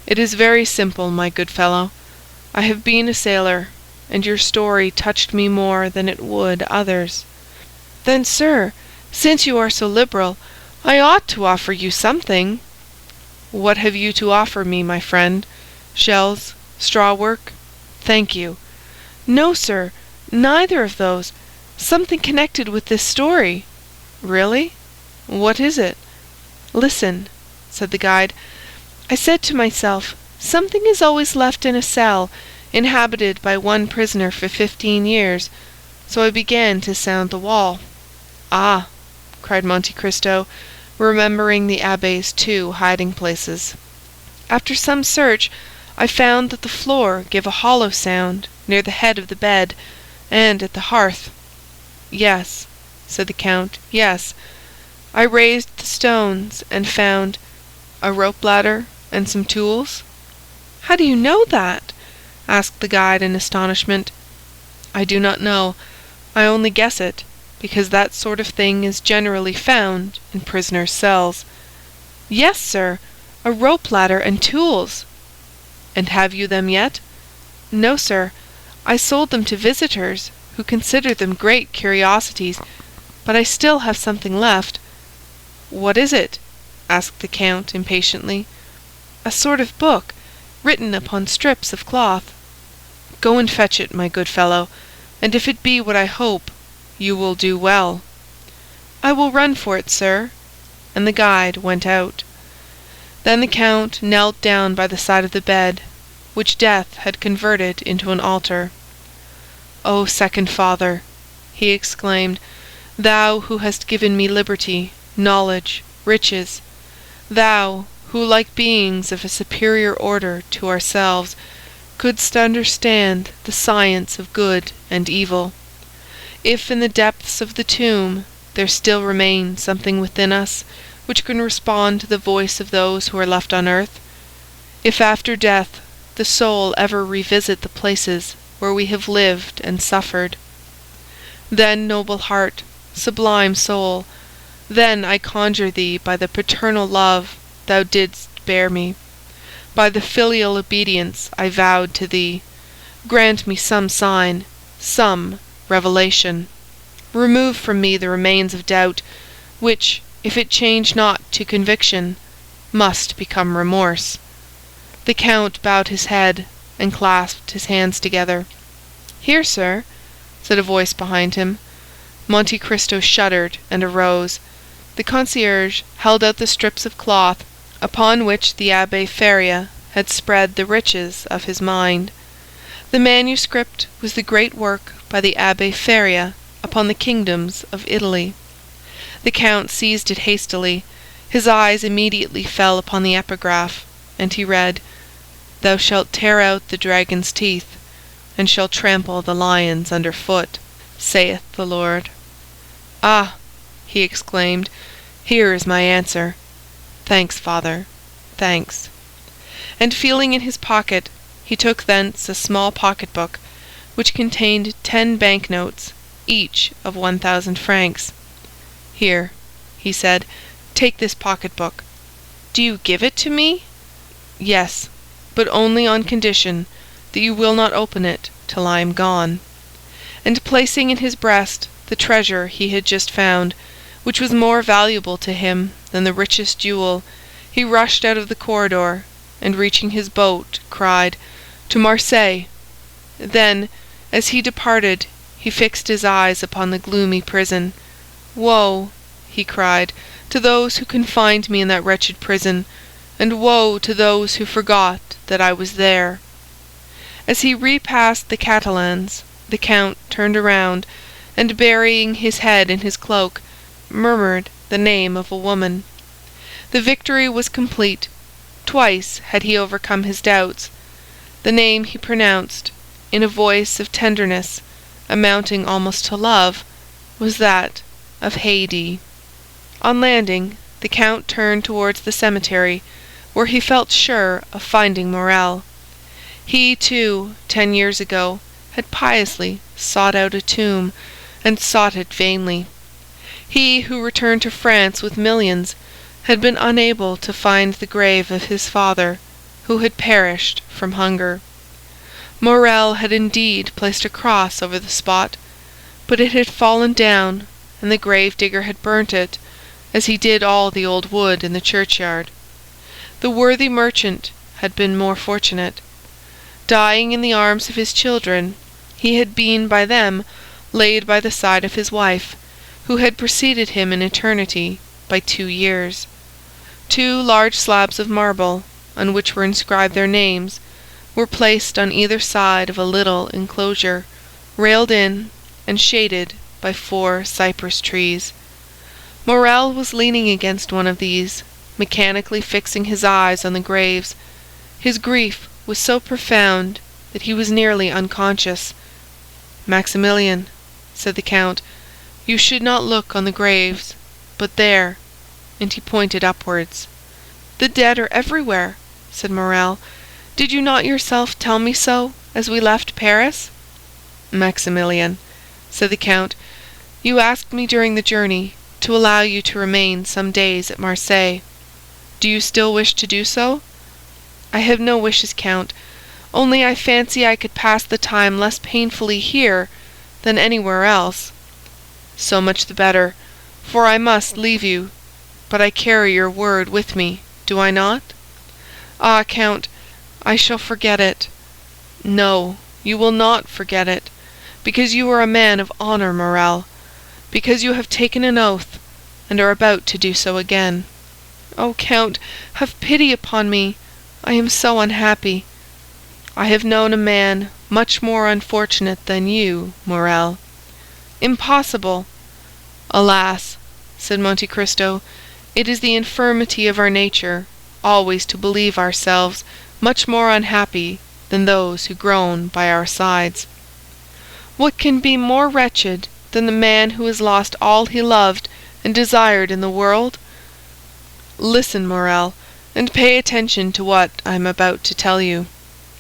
it is very simple, my good fellow. I have been a sailor, and your story touched me more than it would others." "Then, sir, since you are so liberal, I ought to offer you something." "What have you to offer me, my friend? Shells? Straw work? Thank you." "No, sir, neither of those. Something connected with this story." "Really? What is it?" "Listen," said the guide. "I said to myself, something is always left in a cell inhabited by one prisoner for 15 years, so I began to sound the wall." "Ah!" cried Monte Cristo, remembering the abbé's 2 hiding-places. "After some search, I found that the floor gave a hollow sound near the head of the bed and at the hearth." "Yes," said the Count, "yes. I raised the stones and found a rope ladder and some tools." "How do you know that?" asked the guide in astonishment. "I do not know. I only guess it, because that sort of thing is generally found in prisoners' cells." "Yes, sir, a rope ladder and tools." "And have you them yet?" "No, sir. I sold them to visitors who consider them great curiosities, but I still have something left." "What is it?" asked the Count impatiently. "A sort of book, written upon strips of cloth." "Go and fetch it, my good fellow, and if it be what I hope, you will do well." "I will run for it, sir," and the guide went out. Then the Count knelt down by the side of the bed, which death had converted into an altar. "O second Father," he exclaimed, "thou who hast given me liberty, knowledge, riches, thou who, like beings of a superior order to ourselves, couldst understand the science of good and evil, if in the depths of the tomb there still remain something within us which can respond to the voice of those who are left on earth, if after death the soul ever revisit the places where we have lived and suffered, then, noble heart, sublime soul, then I conjure thee by the paternal love thou didst bear me, by the filial obedience I vowed to thee, grant me some sign, some revelation. Remove from me the remains of doubt, which, if it change not to conviction, must become remorse." The Count bowed his head and clasped his hands together. "Here, sir," said a voice behind him. Monte Cristo shuddered and arose. The concierge held out the strips of cloth upon which the Abbé Faria had spread the riches of his mind. The manuscript was the great work by the Abbé Faria upon the kingdoms of Italy. The Count seized it hastily. His eyes immediately fell upon the epigraph, and he read, "Thou shalt tear out the dragon's teeth, and shall trample the lions under foot, saith the Lord." "Ah!" he exclaimed, "here is my answer. Thanks, Father, thanks." And feeling in his pocket, he took thence a small pocket-book, which contained 10 banknotes, each of 1,000 francs. "Here," he said, "take this pocket-book." "Do you give it to me?" "Yes, but only on condition that you will not open it till I am gone." And placing in his breast the treasure he had just found, which was more valuable to him than the richest jewel, he rushed out of the corridor, and reaching his boat, cried, "To Marseille!" Then, as he departed, he fixed his eyes upon the gloomy prison. "Woe," he cried, "to those who confined me in that wretched prison, and woe to those who forgot that I was there!" As he repassed the Catalans, the Count turned around, and burying his head in his cloak, murmured the name of a woman. The victory was complete. Twice had he overcome his doubts. The name he pronounced, in a voice of tenderness, amounting almost to love, was that of Haydée. On landing, the Count turned towards the cemetery, where he felt sure of finding Morel. He, too, 10 years ago, had piously sought out a tomb, and sought it vainly. He who returned to France with millions had been unable to find the grave of his father, who had perished from hunger. Morel had indeed placed a cross over the spot, but it had fallen down, and the grave-digger had burnt it, as he did all the old wood in the churchyard. The worthy merchant had been more fortunate. Dying in the arms of his children, he had been by them laid by the side of his wife, who had preceded him in eternity by 2 years. 2 large slabs of marble, on which were inscribed their names, were placed on either side of a little enclosure, railed in and shaded by 4 cypress trees. Morel was leaning against one of these, mechanically fixing his eyes on the graves. His grief was so profound that he was nearly unconscious. "Maximilian," said the Count, "you should not look on the graves, but there," and he pointed upwards. "The dead are everywhere," said Morel. "Did you not yourself tell me so as we left Paris?" "Maximilian," said the Count, "you asked me during the journey to allow you to remain some days at Marseille. Do you still wish to do so?" "I have no wishes, Count, only I fancy I could pass the time less painfully here than anywhere else." "So much the better, for I must leave you. But I carry your word with me, do I not?" "Ah, Count, I shall forget it." "No, you will not forget it, because you are a man of honor, Morel, because you have taken an oath and are about to do so again." "Oh, Count, have pity upon me. I am so unhappy." "I have known a man much more unfortunate than you, Morel." "Impossible." "Alas," said Monte Cristo, "it is the infirmity of our nature always to believe ourselves much more unhappy than those who groan by our sides." "What can be more wretched than the man who has lost all he loved and desired in the world?" "Listen, Morel, and pay attention to what I am about to tell you.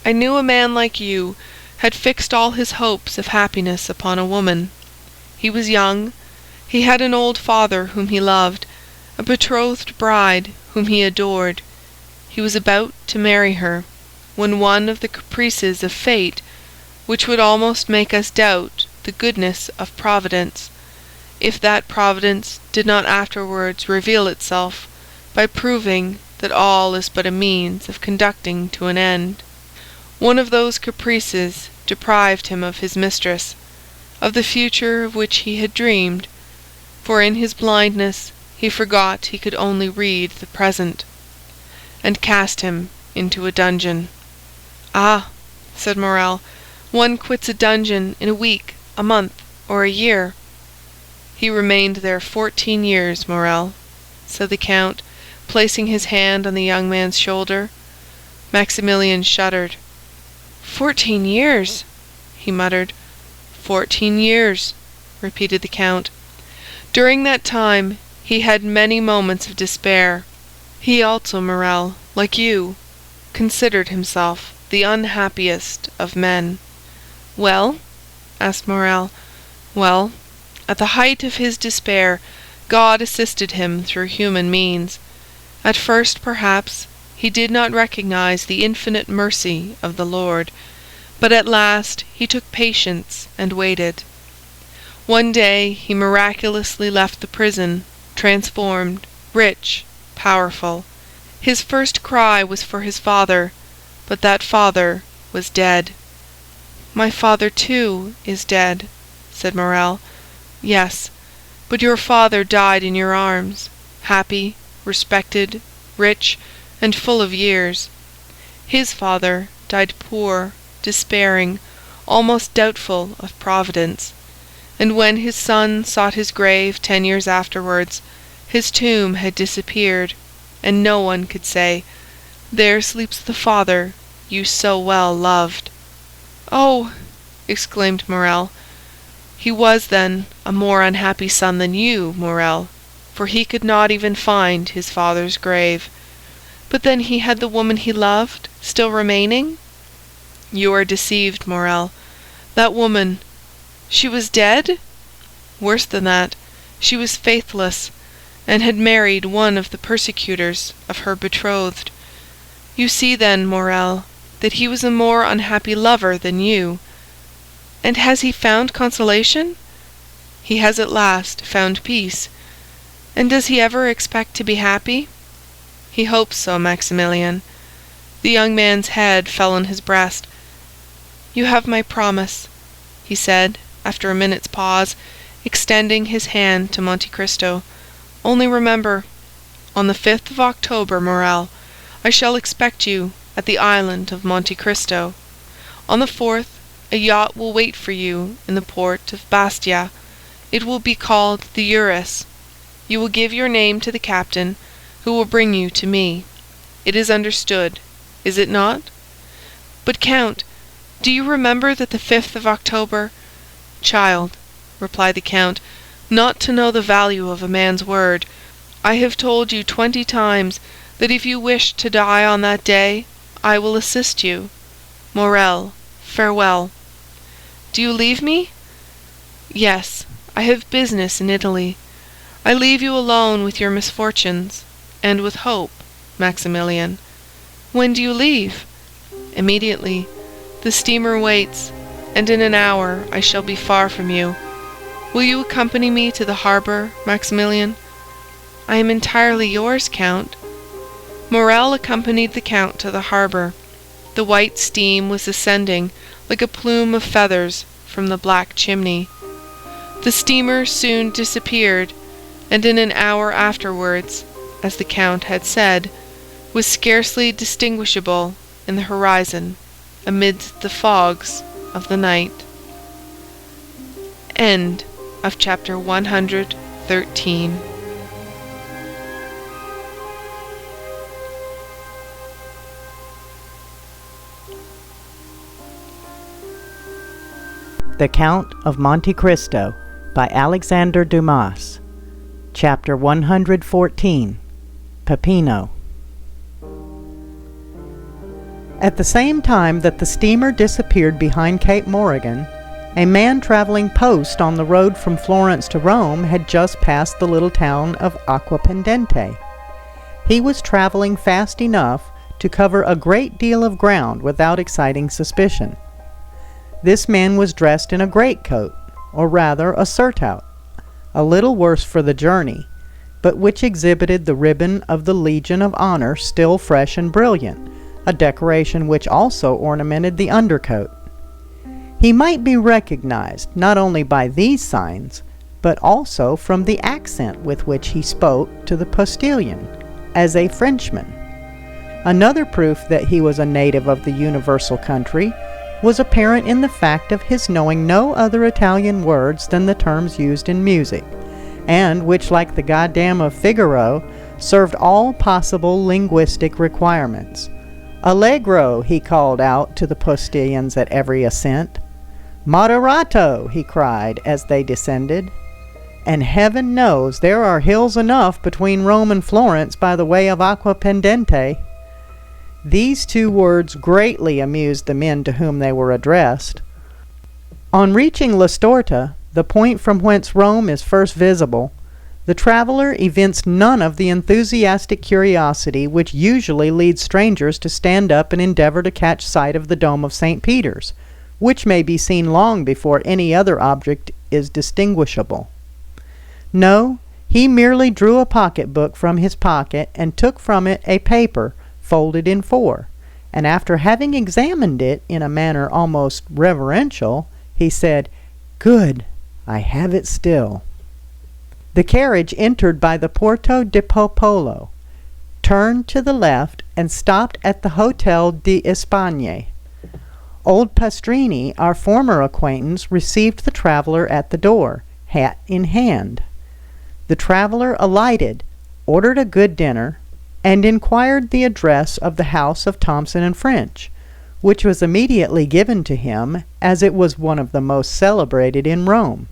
I knew a man like you had fixed all his hopes of happiness upon a woman. He was young, he had an old father whom he loved, a betrothed bride whom he adored. He was about to marry her, when one of the caprices of fate, which would almost make us doubt the goodness of Providence, if that Providence did not afterwards reveal itself by proving that all is but a means of conducting to an end, one of those caprices deprived him of his mistress, of the future of which he had dreamed, for in his blindness he forgot he could only read the present, and cast him into a dungeon." "Ah," said Morel, "one quits a dungeon in a week, a month, or a year." "He remained there 14 years, Morel," said the Count, placing his hand on the young man's shoulder. Maximilian shuddered. "14 years!" he muttered. 14 years," repeated the Count. "During that time he had many moments of despair. He also, Morel, like you, considered himself the unhappiest of men." "Well?" asked Morel. "Well, at the height of his despair, God assisted him through human means. At first, perhaps, he did not recognize the infinite mercy of the Lord, but at last he took patience and waited. One day he miraculously left the prison, transformed, rich, powerful. His first cry was for his father, but that father was dead." "My father, too, is dead," said Morel. "Yes, but your father died in your arms, happy, respected, rich, and full of years. His father died poor, despairing, almost doubtful of Providence. And when his son sought his grave 10 years afterwards, his tomb had disappeared, and no one could say, 'There sleeps the father you so well loved.'" "Oh!" exclaimed Morel. "He was, then, a more unhappy son than you, Morel, for he could not even find his father's grave." "But then he had the woman he loved still remaining?" "You are deceived, Morel. That woman—" "She was dead?" Worse than that, she was faithless, and had married one of the persecutors of her betrothed. You see, then, Morel, that he was a more unhappy lover than you. And has he found consolation? He has at last found peace. And does he ever expect to be happy? He hopes so, Maximilian. The young man's head fell on his breast. You have my promise, he said, after a minute's pause, extending his hand to Monte Cristo. Only remember, on the 5th of October, Morel, I shall expect you at the island of Monte Cristo. On the 4th, a yacht will wait for you in the port of Bastia. It will be called the Eurus. You will give your name to the captain, who will bring you to me. It is understood, is it not? But, Count, do you remember that the 5th of October— Child, replied the Count, not to know the value of a man's word, I have told you 20 times that if you wish to die on that day, I will assist you. Morel, farewell. Do you leave me? Yes, I have business in Italy. I leave you alone with your misfortunes, and with hope, Maximilian. When do you leave? Immediately. The steamer waits, and in an hour I shall be far from you. Will you accompany me to the harbor, Maximilian? I am entirely yours, Count. Morel accompanied the Count to the harbor. The white steam was ascending like a plume of feathers from the black chimney. The steamer soon disappeared, and in an hour afterwards, as the Count had said, was scarcely distinguishable in the horizon amidst the fogs of the night. End of chapter 113. The Count of Monte Cristo by Alexandre Dumas. Chapter 114. Peppino. At the same time that the steamer disappeared behind Cape Morgan, a man traveling post on the road from Florence to Rome had just passed the little town of Aquapendente. He was traveling fast enough to cover a great deal of ground without exciting suspicion. This man was dressed in a greatcoat, or rather a surtout, a little worse for the journey, but which exhibited the ribbon of the Legion of Honor still fresh and brilliant, a decoration which also ornamented the undercoat. He might be recognized not only by these signs, but also from the accent with which he spoke to the postilion, as a Frenchman. Another proof that he was a native of the universal country was apparent in the fact of his knowing no other Italian words than the terms used in music, and which, like the goddamn of Figaro, served all possible linguistic requirements. Allegro, he called out to the postilions at every ascent. Moderato, he cried as they descended. And heaven knows there are hills enough between Rome and Florence by the way of Aquapendente. These two words greatly amused the men to whom they were addressed. On reaching Listorta, the point from whence Rome is first visible, the traveler evinced none of the enthusiastic curiosity which usually leads strangers to stand up and endeavor to catch sight of the dome of St. Peter's, which may be seen long before any other object is distinguishable. No, he merely drew a pocket-book from his pocket and took from it a paper folded in 4, and after having examined it in a manner almost reverential, he said, "Good, I have it still." The carriage entered by the Porto di Popolo, turned to the left, and stopped at the Hotel di Espagne. Old Pastrini, our former acquaintance, received the traveler at the door, hat in hand. The traveler alighted, ordered a good dinner, and inquired the address of the house of Thomson and French, which was immediately given to him, as it was one of the most celebrated in Rome.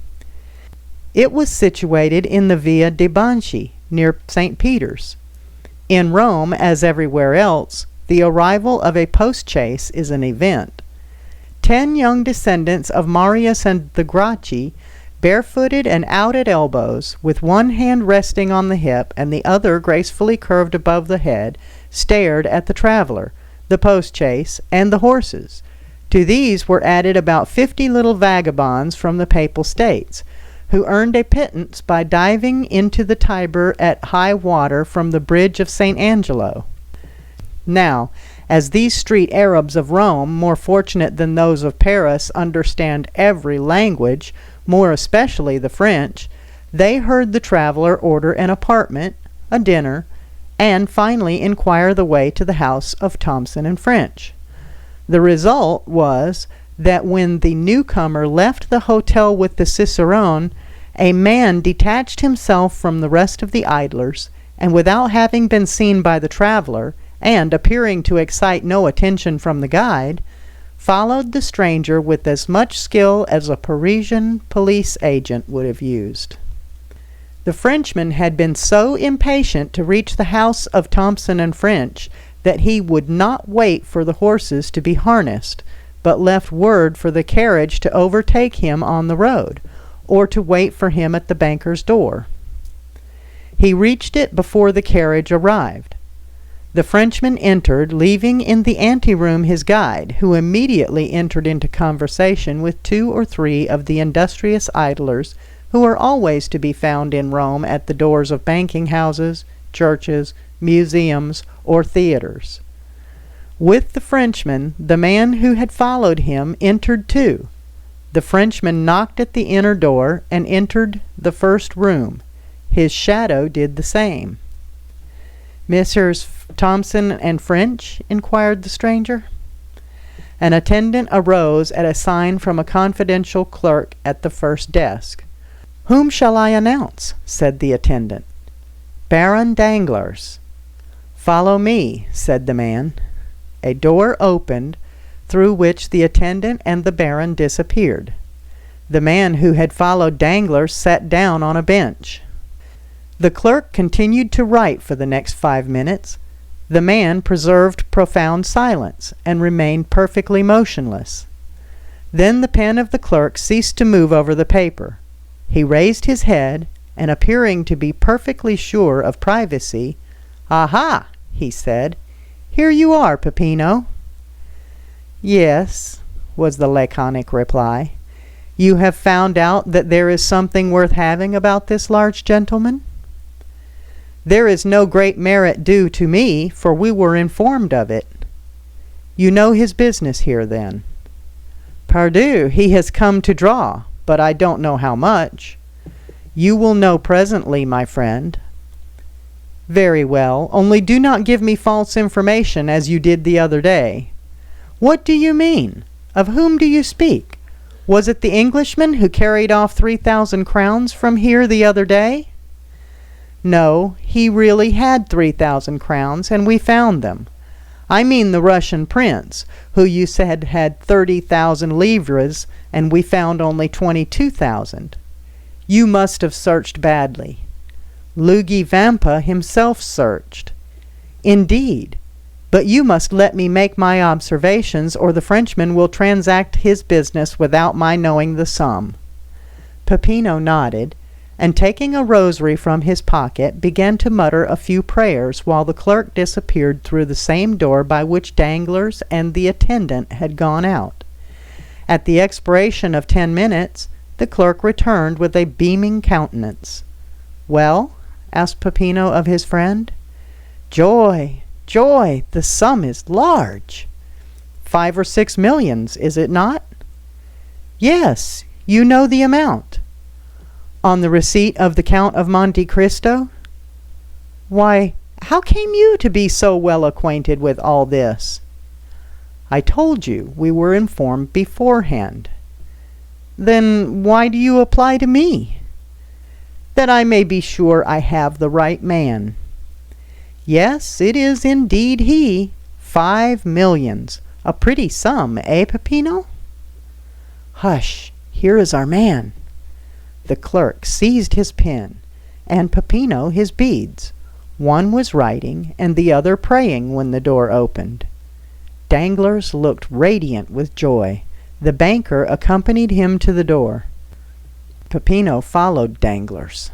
It was situated in the Via de' Banchi, near St. Peter's. In Rome, as everywhere else, the arrival of a post-chaise is an event. 10 young descendants of Marius and the Gracchi barefooted and out at elbows, with one hand resting on the hip and the other gracefully curved above the head, stared at the traveller, the post-chaise, and the horses. To these were added about 50 little vagabonds from the Papal States, who earned a pittance by diving into the Tiber at high water from the bridge of St. Angelo. Now, as these street Arabs of Rome, more fortunate than those of Paris, understand every language, more especially the French, they heard the traveller order an apartment, a dinner, and finally inquire the way to the house of Thomson and French. The result was that when the newcomer left the hotel with the cicerone, a man detached himself from the rest of the idlers, and without having been seen by the traveller, and appearing to excite no attention from the guide, followed the stranger with as much skill as a Parisian police agent would have used. The Frenchman had been so impatient to reach the house of Thomson and French that he would not wait for the horses to be harnessed, but left word for the carriage to overtake him on the road, or to wait for him at the banker's door. He reached it before the carriage arrived. The Frenchman entered, leaving in the anteroom his guide, who immediately entered into conversation with 2 or 3 of the industrious idlers who are always to be found in Rome at the doors of banking houses, churches, museums, or theaters. With the Frenchman, the man who had followed him entered too. The Frenchman knocked at the inner door and entered the first room. His shadow did the same. "Messrs. Thomson and French?" inquired the stranger. An attendant arose at a sign from a confidential clerk at the first desk. "Whom shall I announce?" said the attendant. "Baron Danglars." "Follow me," said the man. A door opened, through which the attendant and the Baron disappeared. The man who had followed Danglars sat down on a bench. The clerk continued to write for the next 5 minutes. The man preserved profound silence, and remained perfectly motionless. Then the pen of the clerk ceased to move over the paper. He raised his head, and appearing to be perfectly sure of privacy, "Aha!" he said. "Here you are, Peppino." "Yes," was the laconic reply. "You have found out that there is something worth having about this large gentleman?" "There is no great merit due to me, for we were informed of it." "You know his business here, then?" "Pardieu, he has come to draw, but I don't know how much." "You will know presently, my friend." "Very well, only do not give me false information as you did the other day." "What do you mean? Of whom do you speak? Was it the Englishman who carried off 3,000 crowns from here the other day?" "No, he really had 3,000 crowns, and we found them. I mean the Russian prince, who you said had 30,000 livres, and we found only 22,000. You must have searched badly. Luigi Vampa himself searched." "Indeed. But you must let me make my observations, or the Frenchman will transact his business without my knowing the sum." Peppino nodded, and taking a rosary from his pocket, began to mutter a few prayers while the clerk disappeared through the same door by which Danglars and the attendant had gone out. At the expiration of 10 minutes, the clerk returned with a beaming countenance. "Well?" asked Peppino of his friend. "Joy! Joy! The sum is large." 5 or 6 millions, is it not?" "Yes, you know the amount." "On the receipt of the Count of Monte Cristo?" "Why, how came you to be so well acquainted with all this?" "I told you we were informed beforehand." "Then why do you apply to me?" "That I may be sure I have the right man." "Yes, it is indeed he. 5 millions. A pretty sum, eh, Peppino?" "Hush! Here is our man." The clerk seized his pen, and Peppino his beads. One was writing, and the other praying when the door opened. Danglars looked radiant with joy. The banker accompanied him to the door. Peppino followed Danglars.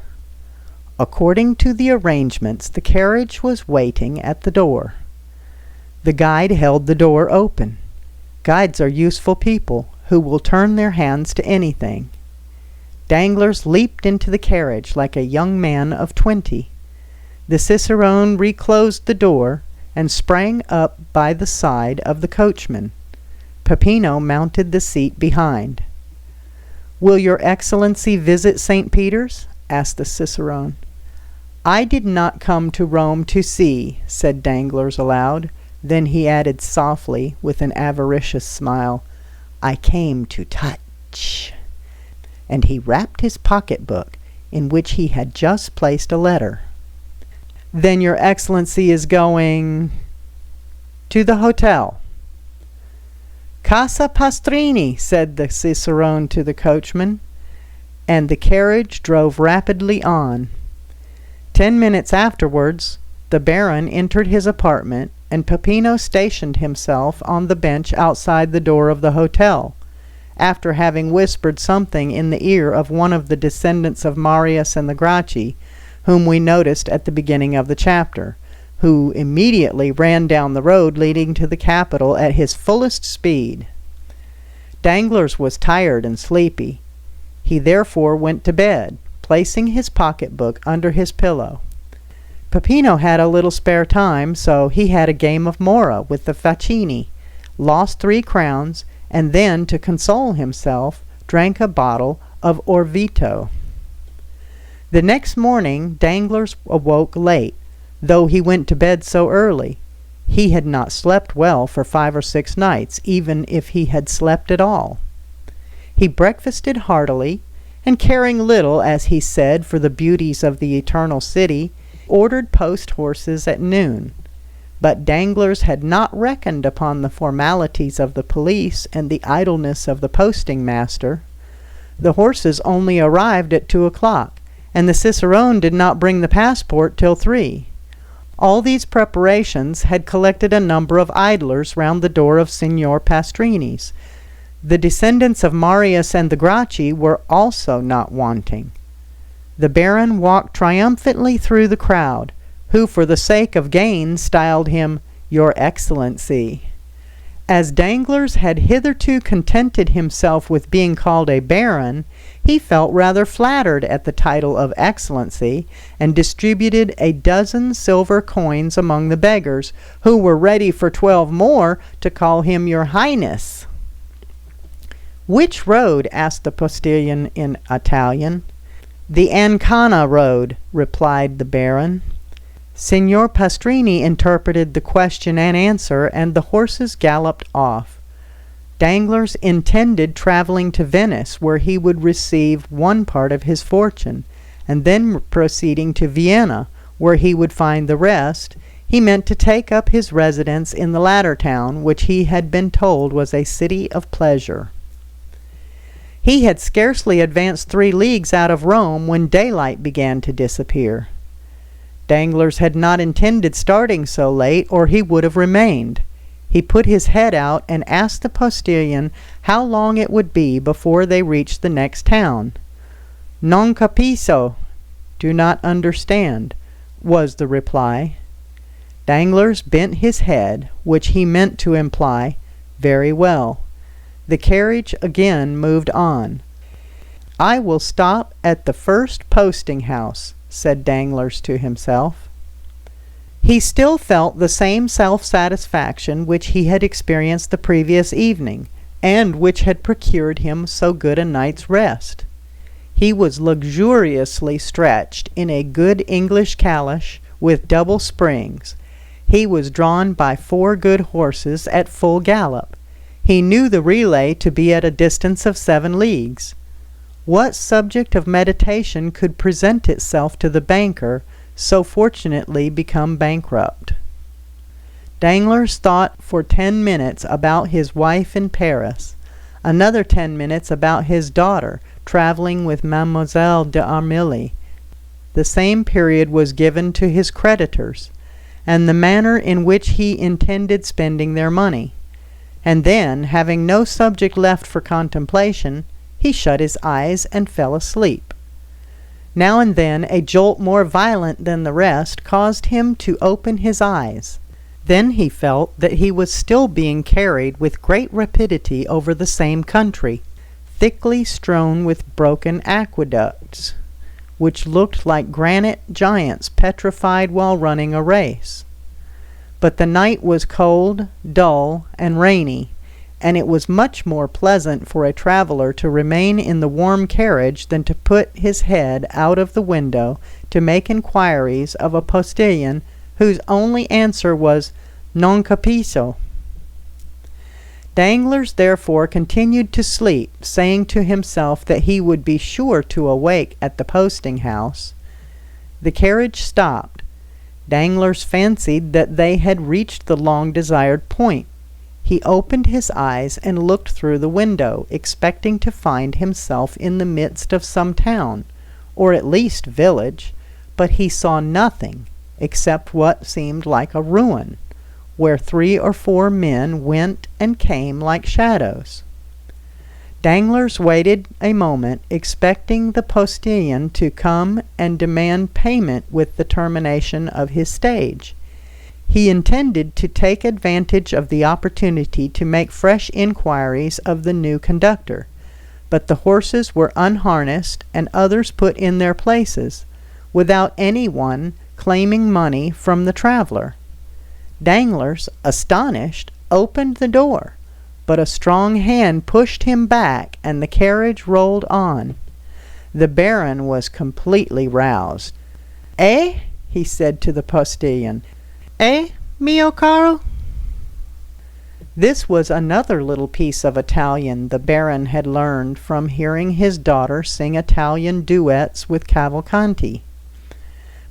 According to the arrangements, the carriage was waiting at the door. The guide held the door open. Guides are useful people who will turn their hands to anything. Danglars leaped into the carriage like a young man of 20. The cicerone reclosed the door and sprang up by the side of the coachman. Peppino mounted the seat behind. "Will your Excellency visit St. Peter's?" asked the cicerone. "I did not come to Rome to see," said Danglars aloud. Then he added softly, with an avaricious smile, "I came to touch." And he rapped his pocket-book, in which he had just placed a letter. "Then your Excellency is going—" "To the hotel." "Casa Pastrini," said the cicerone to the coachman, and the carriage drove rapidly on. 10 minutes afterwards, the Baron entered his apartment, and Peppino stationed himself on the bench outside the door of the hotel, after having whispered something in the ear of one of the descendants of Marius and the Gracchi, whom we noticed at the beginning of the chapter, who immediately ran down the road leading to the capital at his fullest speed. Danglars was tired and sleepy. He therefore went to bed, placing his pocket-book under his pillow. Peppino had a little spare time, so he had a game of mora with the Facchini, lost 3 crowns, and then, to console himself, drank a bottle of Orvieto. The next morning Danglars awoke late, though he went to bed so early. He had not slept well for 5 or 6 nights, even if he had slept at all. He breakfasted heartily, and caring little, as he said, for the beauties of the Eternal City, ordered post-horses at noon. But Danglars had not reckoned upon the formalities of the police and the idleness of the posting-master. The horses only arrived at 2 o'clock, and the cicerone did not bring the passport till 3. All these preparations had collected a number of idlers round the door of Signor Pastrini's. The descendants of Marius and the Gracchi were also not wanting. The Baron walked triumphantly through the crowd, who for the sake of gain styled him "Your Excellency." As Danglars had hitherto contented himself with being called a baron, he felt rather flattered at the title of Excellency, and distributed a dozen silver coins among the beggars, who were ready for 12 more to call him "Your Highness." "Which road?" asked the postilion in Italian. "The Ancona road," replied the Baron. Signor Pastrini interpreted the question and answer, and the horses galloped off. Danglars intended travelling to Venice, where he would receive one part of his fortune, and then proceeding to Vienna, where he would find the rest. He meant to take up his residence in the latter town, which he had been told was a city of pleasure. He had scarcely advanced 3 leagues out of Rome when daylight began to disappear. Danglars had not intended starting so late, or he would have remained. He put his head out and asked the postilion how long it would be before they reached the next town. "Non capisco," do not understand, was the reply. Danglars bent his head, which he meant to imply, "Very well." The carriage again moved on. "I will stop at the first posting-house," said Danglars to himself. He still felt the same self-satisfaction which he had experienced the previous evening, and which had procured him so good a night's rest. He was luxuriously stretched in a good English calash with double springs. He was drawn by 4 good horses at full gallop. He knew the relay to be at a distance of 7 leagues. What subject of meditation could present itself to the banker, so fortunately become bankrupt? Danglars thought for 10 minutes about his wife in Paris, another 10 minutes about his daughter travelling with Mademoiselle d'Armilly. The same period was given to his creditors, and the manner in which he intended spending their money. And then, having no subject left for contemplation, he shut his eyes and fell asleep. Now and then a jolt more violent than the rest caused him to open his eyes. Then he felt that he was still being carried with great rapidity over the same country, thickly strewn with broken aqueducts, which looked like granite giants petrified while running a race. But the night was cold, dull, and rainy, and it was much more pleasant for a traveler to remain in the warm carriage than to put his head out of the window to make inquiries of a postilion whose only answer was "Non capisco." Danglars therefore continued to sleep, saying to himself that he would be sure to awake at the posting-house. The carriage stopped. Danglars fancied that they had reached the long-desired point. He opened his eyes and looked through the window, expecting to find himself in the midst of some town, or at least village, but he saw nothing except what seemed like a ruin, where 3 or 4 men went and came like shadows. Danglars waited a moment, expecting the postilion to come and demand payment with the termination of his stage. He intended to take advantage of the opportunity to make fresh inquiries of the new conductor, but the horses were unharnessed and others put in their places, without anyone claiming money from the traveler. Danglars, astonished, opened the door, but a strong hand pushed him back and the carriage rolled on. The Baron was completely roused. "Eh?" he said to the postilion. "Eh, mio caro?" This was another little piece of Italian the Baron had learned from hearing his daughter sing Italian duets with Cavalcanti.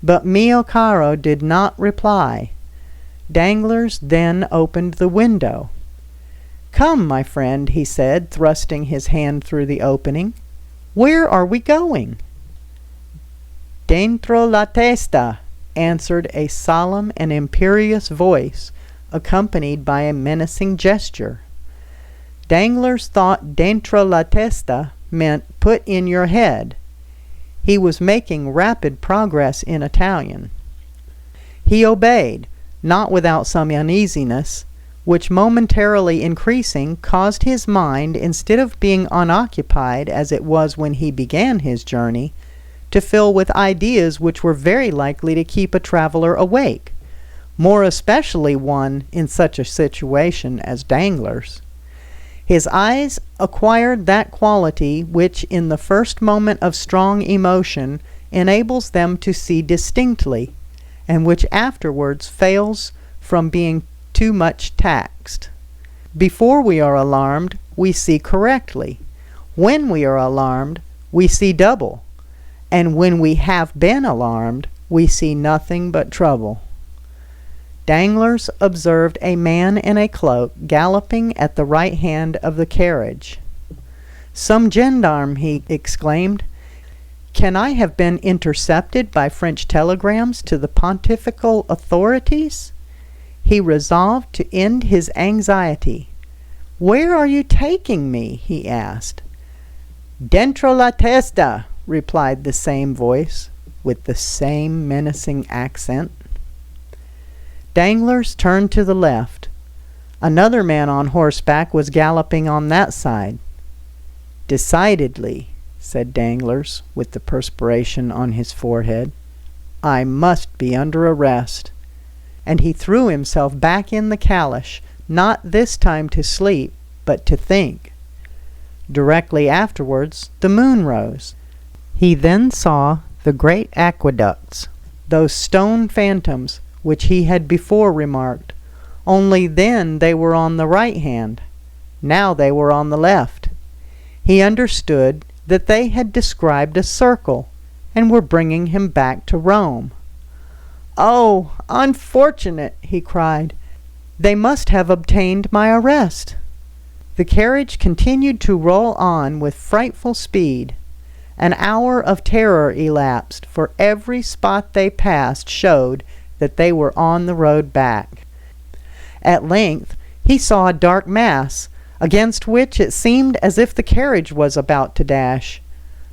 But mio caro did not reply. Danglars then opened the window. "Come, my friend," he said, thrusting his hand through the opening. "Where are we going?" "Dentro la testa," answered a solemn and imperious voice, accompanied by a menacing gesture. Danglars thought dentro la testa meant put in your head. He was making rapid progress in Italian. He obeyed, not without some uneasiness, which momentarily increasing caused his mind, instead of being unoccupied as it was when he began his journey, to fill with ideas which were very likely to keep a traveler awake, more especially one in such a situation as Danglars. His eyes acquired that quality which in the first moment of strong emotion enables them to see distinctly, and which afterwards fails from being too much taxed. Before we are alarmed, we see correctly. When we are alarmed, we see double. And when we have been alarmed, we see nothing but trouble. Danglars observed a man in a cloak galloping at the right hand of the carriage. "Some gendarme!" he exclaimed. "Can I have been intercepted by French telegrams to the pontifical authorities?" He resolved to end his anxiety. "Where are you taking me?" he asked. "Dentro la testa," replied the same voice, with the same menacing accent. Danglars turned to the left. Another man on horseback was galloping on that side. "Decidedly," said Danglars, with the perspiration on his forehead, "I must be under arrest." And he threw himself back in the calash, not this time to sleep, but to think. Directly afterwards, the moon rose. He then saw the great aqueducts, those stone phantoms which he had before remarked, only then they were on the right hand, now they were on the left. He understood that they had described a circle, and were bringing him back to Rome. "Oh, unfortunate!" he cried. "They must have obtained my arrest." The carriage continued to roll on with frightful speed. An hour of terror elapsed, for every spot they passed showed that they were on the road back. At length he saw a dark mass, against which it seemed as if the carriage was about to dash.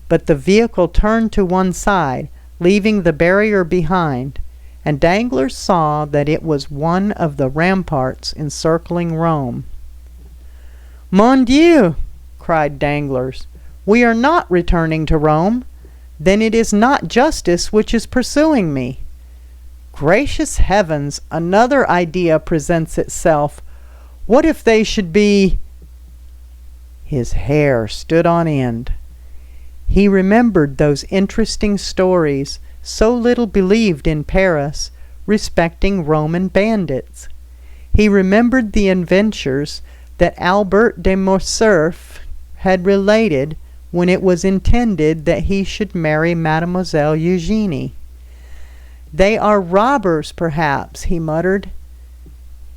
But the vehicle turned to one side, leaving the barrier behind, and Danglars saw that it was one of the ramparts encircling Rome. "Mon Dieu!" cried Danglars, "we are not returning to Rome. Then it is not justice which is pursuing me. Gracious heavens, another idea presents itself. What if they should be—" His hair stood on end. He remembered those interesting stories, so little believed in Paris, respecting Roman bandits. He remembered the adventures that Albert de Morcerf had related when it was intended that he should marry Mademoiselle Eugénie. "They are robbers, perhaps," he muttered.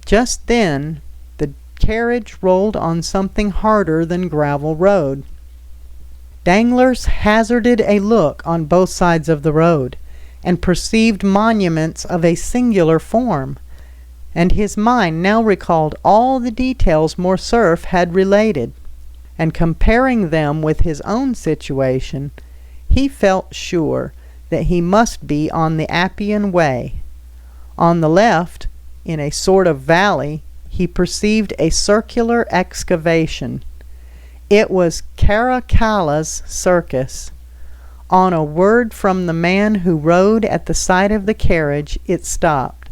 Just then the carriage rolled on something harder than gravel road. Danglars hazarded a look on both sides of the road, and perceived monuments of a singular form, and his mind now recalled all the details Morcerf had related, and comparing them with his own situation, he felt sure that he must be on the Appian Way. On the left, in a sort of valley, he perceived a circular excavation. It was Caracalla's circus. On a word from the man who rode at the side of the carriage, it stopped.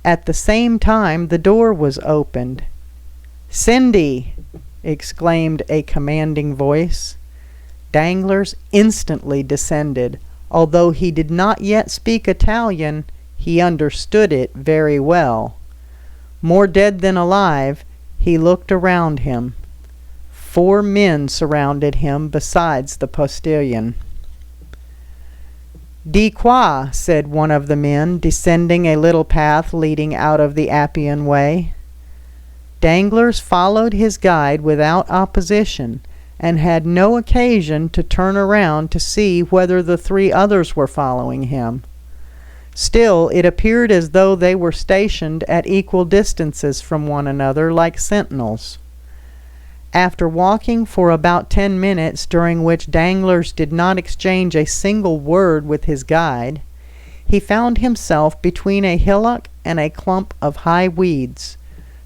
At the same time, the door was opened. "Cindy!" exclaimed a commanding voice. Danglars instantly descended. Although he did not yet speak Italian, he understood it very well. More dead than alive, he looked around him. 4 men surrounded him besides the postilion. "Di qua," said one of the men, descending a little path leading out of the Appian Way. Danglars followed his guide without opposition, and had no occasion to turn around to see whether the 3 others were following him. Still, it appeared as though they were stationed at equal distances from one another, like sentinels. After walking for about 10 minutes, during which Danglars did not exchange a single word with his guide, he found himself between a hillock and a clump of high weeds.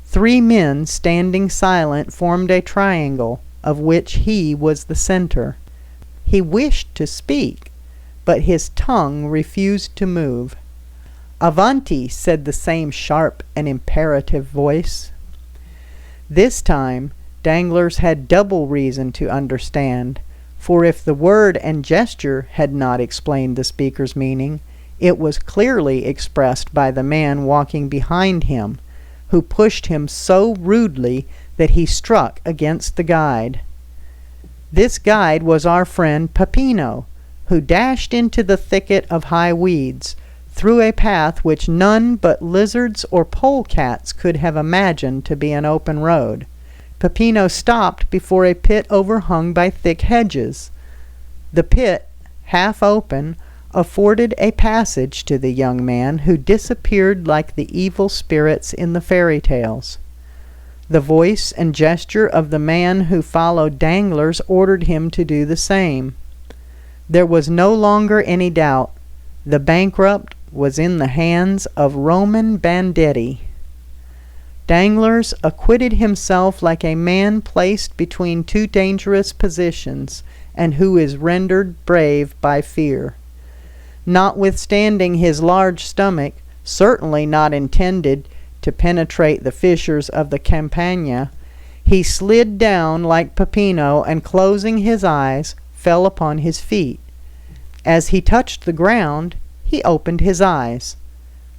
3 men standing silent formed a triangle, of which he was the center. He wished to speak, but his tongue refused to move. "Avanti!" said the same sharp and imperative voice. This time Danglars had double reason to understand, for if the word and gesture had not explained the speaker's meaning, it was clearly expressed by the man walking behind him, who pushed him so rudely that he struck against the guide. This guide was our friend Peppino, who dashed into the thicket of high weeds, through a path which none but lizards or polecats could have imagined to be an open road. Peppino stopped before a pit overhung by thick hedges. The pit, half open, afforded a passage to the young man, who disappeared like the evil spirits in the fairy tales. The voice and gesture of the man who followed Danglars ordered him to do the same. There was no longer any doubt. The bankrupt was in the hands of Roman banditti. Danglars acquitted himself like a man placed between 2 dangerous positions, and who is rendered brave by fear. Notwithstanding his large stomach, certainly not intended to penetrate the fissures of the Campagna, he slid down like Peppino, and closing his eyes, fell upon his feet. As he touched the ground, he opened his eyes.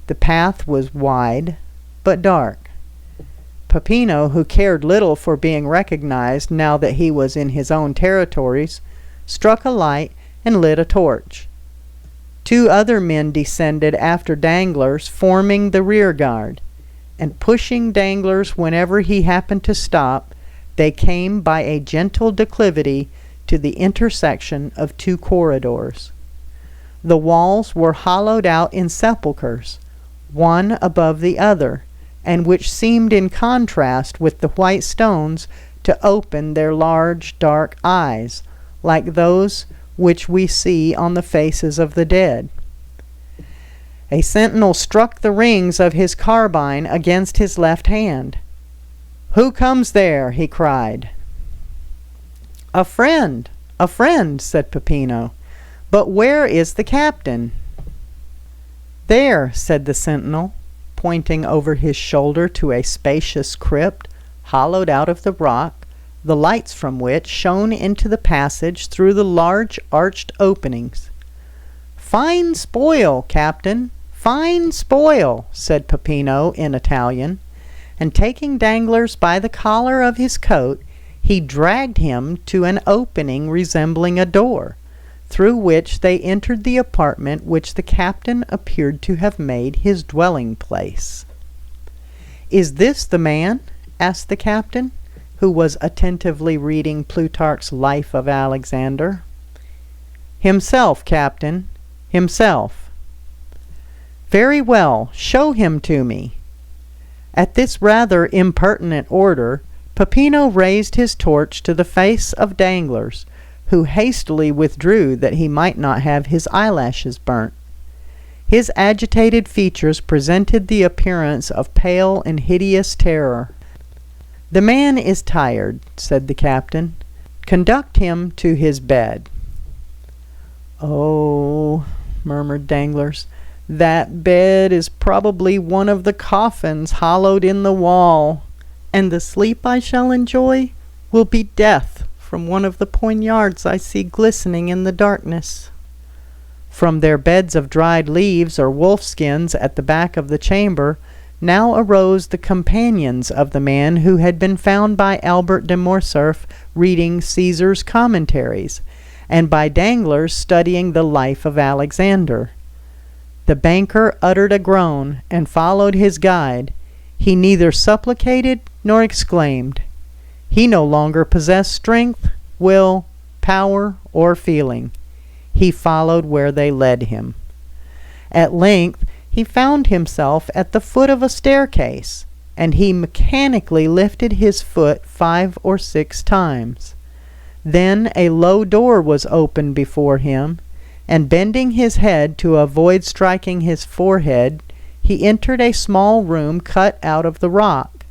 The path was wide, but dark. Peppino, who cared little for being recognized now that he was in his own territories, struck a light and lit a torch. 2 other men descended after Danglars, forming the rear guard, and pushing Danglars whenever he happened to stop, they came by a gentle declivity to the intersection of 2 corridors. The walls were hollowed out in sepulchres, one above the other, and which seemed in contrast with the white stones to open their large, dark eyes, like those which we see on the faces of the dead. A sentinel struck the rings of his carbine against his left hand. "Who comes there?" he cried. A friend, said Peppino. "But where is the captain?" "There," said the sentinel, pointing over his shoulder to a spacious crypt hollowed out of the rock, the lights from which shone into the passage through the large arched openings. "Fine spoil, Captain, fine spoil," said Peppino in Italian, and taking Danglars by the collar of his coat, he dragged him to an opening resembling a door, through which they entered the apartment which the captain appeared to have made his dwelling place. "Is this the man?" asked the captain, who was attentively reading Plutarch's Life of Alexander. "Himself, Captain, himself." "Very well, show him to me." At this rather impertinent order, Peppino raised his torch to the face of Danglars, who hastily withdrew that he might not have his eyelashes burnt. His agitated features presented the appearance of pale and hideous terror. "The man is tired," said the captain. "Conduct him to his bed." "Oh," murmured Danglars, "that bed is probably one of the coffins hollowed in the wall, and the sleep I shall enjoy will be death from one of the poignards I see glistening in the darkness." From their beds of dried leaves or wolf-skins at the back of the chamber now arose the companions of the man who had been found by Albert de Morcerf reading Caesar's Commentaries, and by Danglars studying the Life of Alexander. The banker uttered a groan, and followed his guide. He neither supplicated nor exclaimed. He no longer possessed strength, will, power, or feeling. He followed where they led him. At length he found himself at the foot of a staircase, and he mechanically lifted his foot 5 or 6 times. Then a low door was opened before him, and bending his head to avoid striking his forehead, he entered a small room cut out of the rock.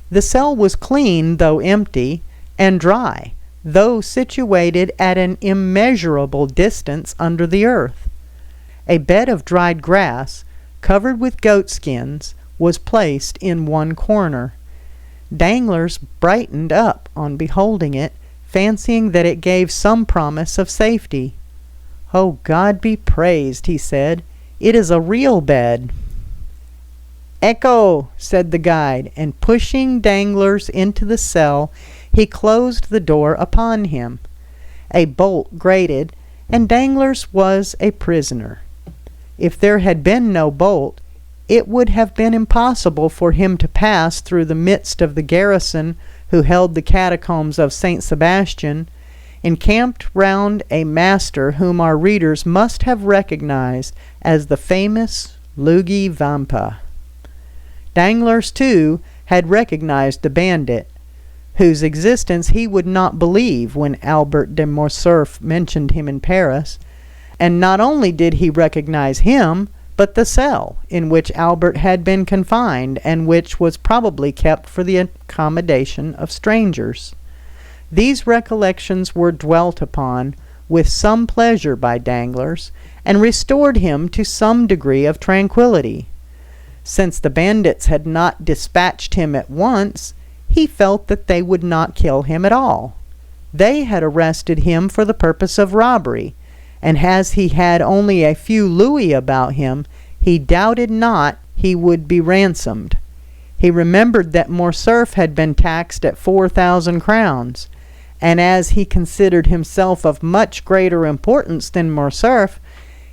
The cell was clean, though empty, and dry, though situated at an immeasurable distance under the earth. A bed of dried grass, covered with goatskins, was placed in one corner. Danglars brightened up on beholding it, fancying that it gave some promise of safety. "Oh, God be praised," he said, "it is a real bed." "Ecco," said the guide, and pushing Danglars into the cell, he closed the door upon him. A bolt grated, and Danglars was a prisoner. If there had been no bolt, it would have been impossible for him to pass through the midst of the garrison who held the catacombs of St. Sebastian, encamped round a master whom our readers must have recognized as the famous Luigi Vampa. Danglars, too, had recognized the bandit, whose existence he would not believe when Albert de Morcerf mentioned him in Paris, and not only did he recognize him, but the cell in which Albert had been confined, and which was probably kept for the accommodation of strangers. These recollections were dwelt upon with some pleasure by Danglars, and restored him to some degree of tranquillity. Since the bandits had not dispatched him at once, he felt that they would not kill him at all. They had arrested him for the purpose of robbery, and as he had only a few louis about him, he doubted not he would be ransomed. He remembered that Morcerf had been taxed at 4,000 crowns, and as he considered himself of much greater importance than Morcerf,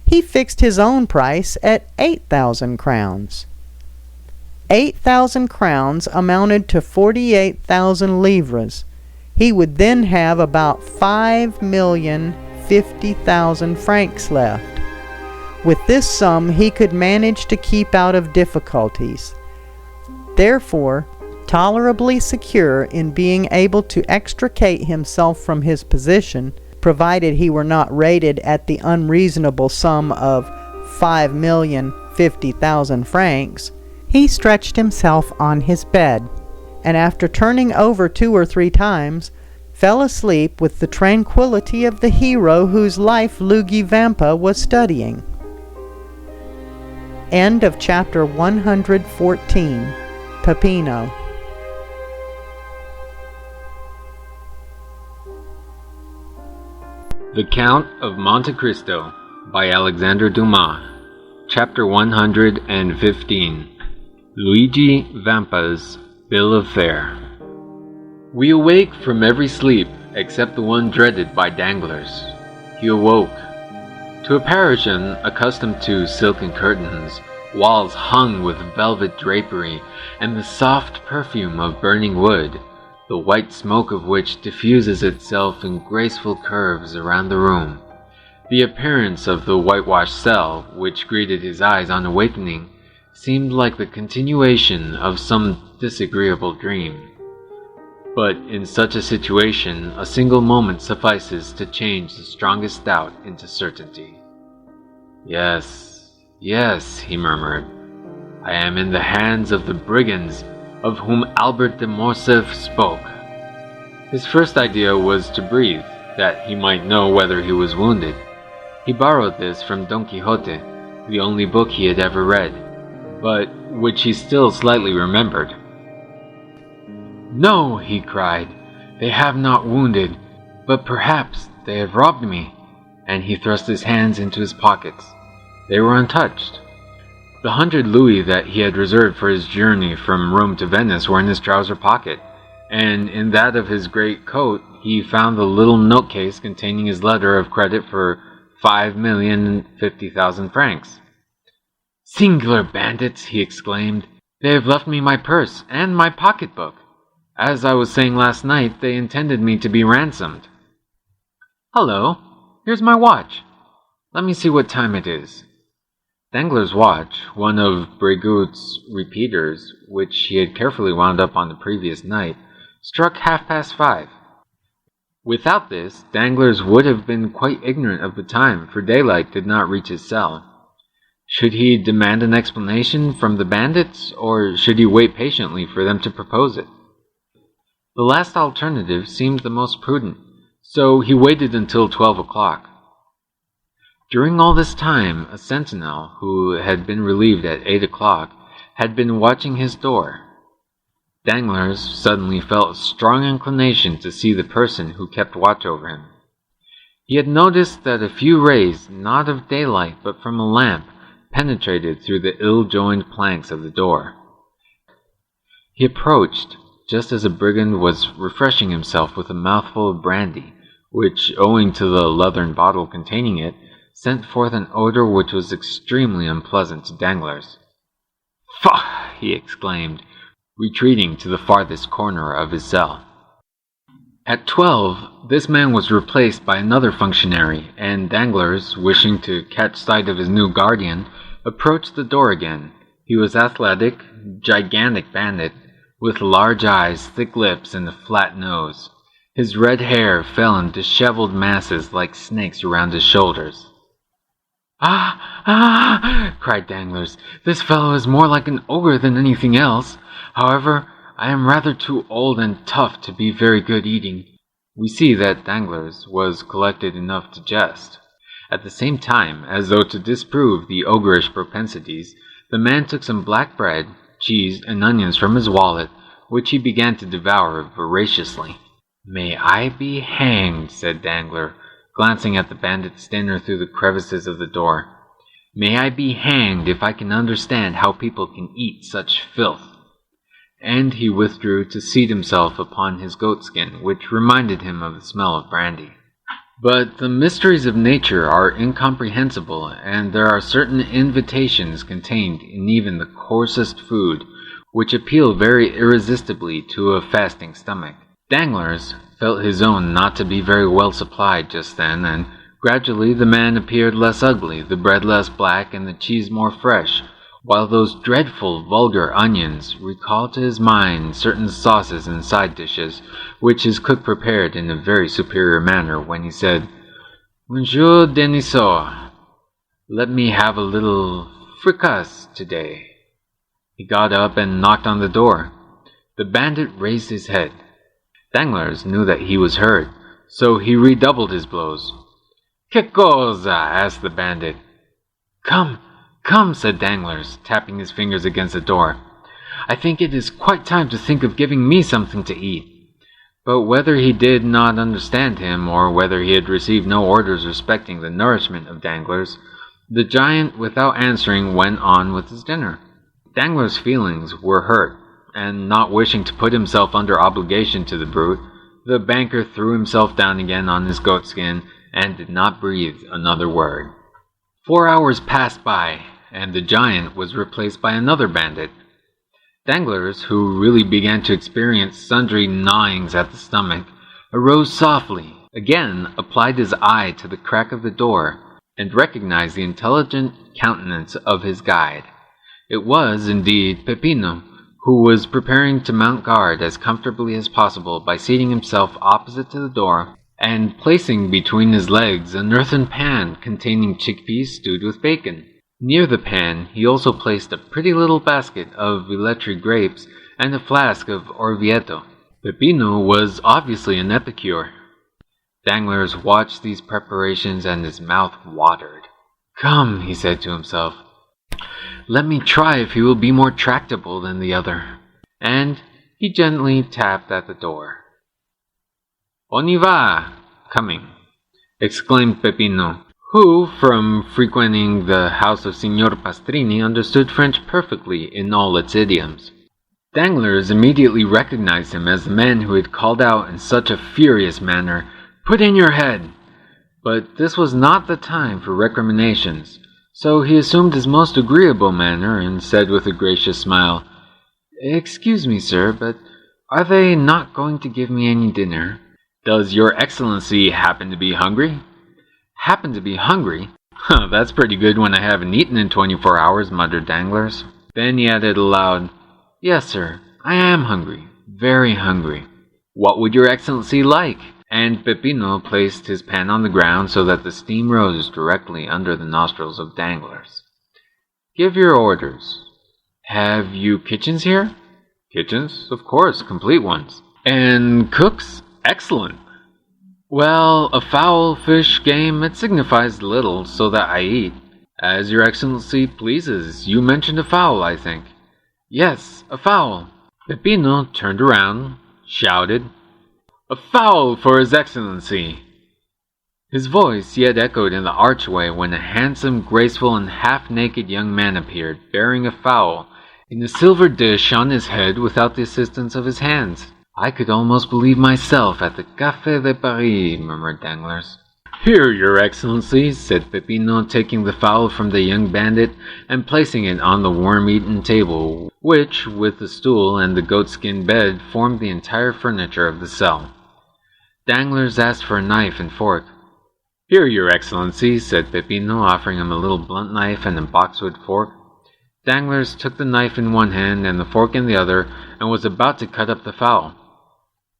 he fixed his own price at 8,000 crowns. 8,000 crowns amounted to 48,000 livres. He would then have about 5,050,000 francs left. With this sum he could manage to keep out of difficulties. Therefore, tolerably secure in being able to extricate himself from his position, provided he were not rated at the unreasonable sum of 5,050,000 francs, he stretched himself on his bed, and after turning over 2 or 3 times, fell asleep with the tranquillity of the hero whose life Luigi Vampa was studying. End of chapter 114. Peppino. The Count of Monte Cristo by Alexandre Dumas. Chapter 115. Luigi Vampa's Bill of Fare. We awake from every sleep except the one dreaded by Danglars. He awoke. To a Parisian accustomed to silken curtains, walls hung with velvet drapery, and the soft perfume of burning wood, the white smoke of which diffuses itself in graceful curves around the room. The appearance of the whitewashed cell, which greeted his eyes on awakening, seemed like the continuation of some disagreeable dream. But in such a situation, a single moment suffices to change the strongest doubt into certainty. Yes, yes, he murmured. I am in the hands of the brigands of whom Albert de Morcerf spoke. His first idea was to breathe, that he might know whether he was wounded. He borrowed this from Don Quixote, the only book he had ever read, but which he still slightly remembered. No, he cried, they have not wounded, but perhaps they have robbed me, and he thrust his hands into his pockets. They were untouched. The 100 louis that he had reserved for his journey from Rome to Venice were in his trouser pocket, and in that of his great coat he found the little note case containing his letter of credit for 5,050,000 francs. Singular bandits, he exclaimed. They have left me my purse and my pocketbook. As I was saying last night, they intended me to be ransomed. Hullo, here's my watch. Let me see what time it is. Danglars' watch, one of Brégout's repeaters, which he had carefully wound up on the previous night, struck 5:30. Without this, Danglars would have been quite ignorant of the time, for daylight did not reach his cell. Should he demand an explanation from the bandits, or should he wait patiently for them to propose it? The last alternative seemed the most prudent, so he waited until 12 o'clock. During all this time, a sentinel, who had been relieved at 8 o'clock, had been watching his door. Danglars suddenly felt a strong inclination to see the person who kept watch over him. He had noticed that a few rays, not of daylight but from a lamp, penetrated through the ill-joined planks of the door. He approached, just as a brigand was refreshing himself with a mouthful of brandy, which, owing to the leathern bottle containing it, sent forth an odor which was extremely unpleasant to Danglars. Faugh! He exclaimed, retreating to the farthest corner of his cell. At 12, this man was replaced by another functionary, and Danglars, wishing to catch sight of his new guardian, approached the door again. He was athletic, gigantic bandit, with large eyes, thick lips, and a flat nose. His red hair fell in disheveled masses like snakes around his shoulders. Ah! Ah! Cried Danglars. This fellow is more like an ogre than anything else. However, I am rather too old and tough to be very good eating. We see that Danglars was collected enough to jest. At the same time, as though to disprove the ogreish propensities, the man took some black bread, cheese, and onions from his wallet, which he began to devour voraciously. May I be hanged, said Danglars, glancing at the bandit's dinner through the crevices of the door. May I be hanged if I can understand how people can eat such filth. And he withdrew to seat himself upon his goatskin, which reminded him of the smell of brandy. But the mysteries of nature are incomprehensible, and there are certain invitations contained in even the coarsest food, which appeal very irresistibly to a fasting stomach. Danglars felt his own not to be very well supplied just then, and gradually the man appeared less ugly, the bread less black, and the cheese more fresh, while those dreadful vulgar onions recalled to his mind certain sauces and side dishes which his cook prepared in a very superior manner when he said, "Monsieur Denisot, let me have a little fricasse today." He got up and knocked on the door. The bandit raised his head. Danglars knew that he was heard, so he redoubled his blows. "Que cosa?" asked the bandit. "Come, come," said Danglars, tapping his fingers against the door. "I think it is quite time to think of giving me something to eat." But whether he did not understand him, or whether he had received no orders respecting the nourishment of Danglars, the giant, without answering, went on with his dinner. Danglars' feelings were hurt, and not wishing to put himself under obligation to the brute, the banker threw himself down again on his goatskin and did not breathe another word. 4 hours passed by, and the giant was replaced by another bandit. Danglars, who really began to experience sundry gnawings at the stomach, arose softly, again applied his eye to the crack of the door, and recognized the intelligent countenance of his guide. It was, indeed, Peppino, who was preparing to mount guard as comfortably as possible by seating himself opposite to the door and placing between his legs an earthen pan containing chickpeas stewed with bacon. Near the pan he also placed a pretty little basket of Velletri grapes and a flask of Orvieto. Peppino was obviously an epicure. Danglars watched these preparations and his mouth watered. "Come," he said to himself, "let me try if he will be more tractable than the other." And he gently tapped at the door. "On y va!" "Coming," exclaimed Peppino, who, from frequenting the house of Signor Pastrini, understood French perfectly in all its idioms. Danglars immediately recognized him as the man who had called out in such a furious manner, "Put in your head!" But this was not the time for recriminations, so he assumed his most agreeable manner and said with a gracious smile, "Excuse me, sir, but are they not going to give me any dinner?" "Does your Excellency happen to be hungry?" "Happen to be hungry? That's pretty good when I haven't eaten in 24 hours, muttered Danglars. Then he added aloud, "Yes, sir, I am hungry, very hungry." "What would your Excellency like?" And Peppino placed his pan on the ground so that the steam rose directly under the nostrils of Danglars. "Give your orders." "Have you kitchens here?" "Kitchens? Of course, complete ones." "And cooks? Excellent." "Well, a fowl, fish, game, it signifies little, so that I eat." "As your Excellency pleases. You mentioned a fowl, I think." "Yes, a fowl." Peppino turned around, shouted, "A fowl for His Excellency!" His voice yet echoed in the archway when a handsome, graceful, and half-naked young man appeared, bearing a fowl, in a silver dish on his head without the assistance of his hands. "I could almost believe myself at the Café de Paris," murmured Danglars. "Here, your Excellency," said Peppino, taking the fowl from the young bandit and placing it on the worm-eaten table, which, with the stool and the goatskin bed, formed the entire furniture of the cell. Danglars asked for a knife and fork. "Here, your Excellency," said Peppino, offering him a little blunt knife and a boxwood fork. Danglars took the knife in one hand and the fork in the other, and was about to cut up the fowl.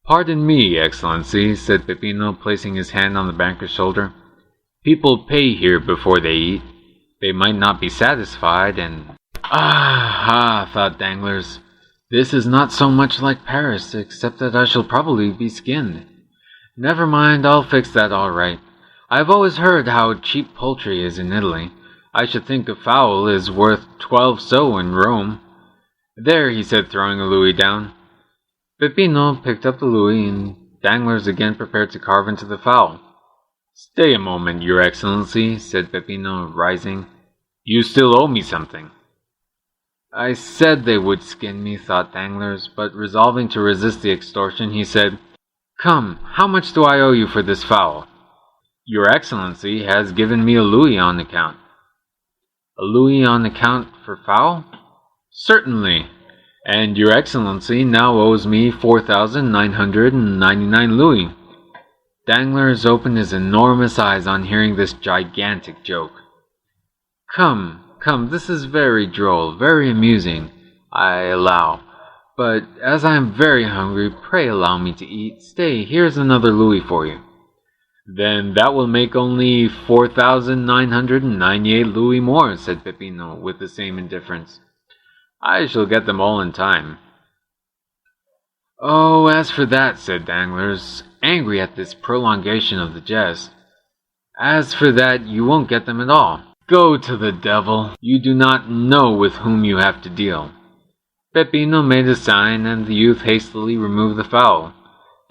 "Pardon me, Excellency," said Peppino, placing his hand on the banker's shoulder. "People pay here before they eat. They might not be satisfied, and—" Ah, thought Danglars, "this is not so much like Paris, except that I shall probably be skinned. Never mind, I'll fix that all right. I've always heard how cheap poultry is in Italy. I should think a fowl is worth 12 sous in Rome. There," he said, throwing a louis down. Peppino picked up the louis, and Danglars again prepared to carve into the fowl. "Stay a moment, your Excellency," said Peppino, rising. "You still owe me something." "I said they would skin me," thought Danglars, but resolving to resist the extortion, he said, "Come, how much do I owe you for this fowl?" "Your Excellency has given me a louis on account." "A louis on account for fowl?" "Certainly. And your Excellency now owes me 4,999 louis. Danglars opened his enormous eyes on hearing this gigantic joke. Come, come, this is very droll, very amusing, I allow. But as I am very hungry, pray allow me to eat. Stay, here's another louis for you. Then that will make only 4,998 louis more, said Peppino, with the same indifference. I shall get them all in time. Oh, as for that, said Danglars, angry at this prolongation of the jest, as for that, you won't get them at all. Go to the devil. You do not know with whom you have to deal. Peppino made a sign, and the youth hastily removed the fowl.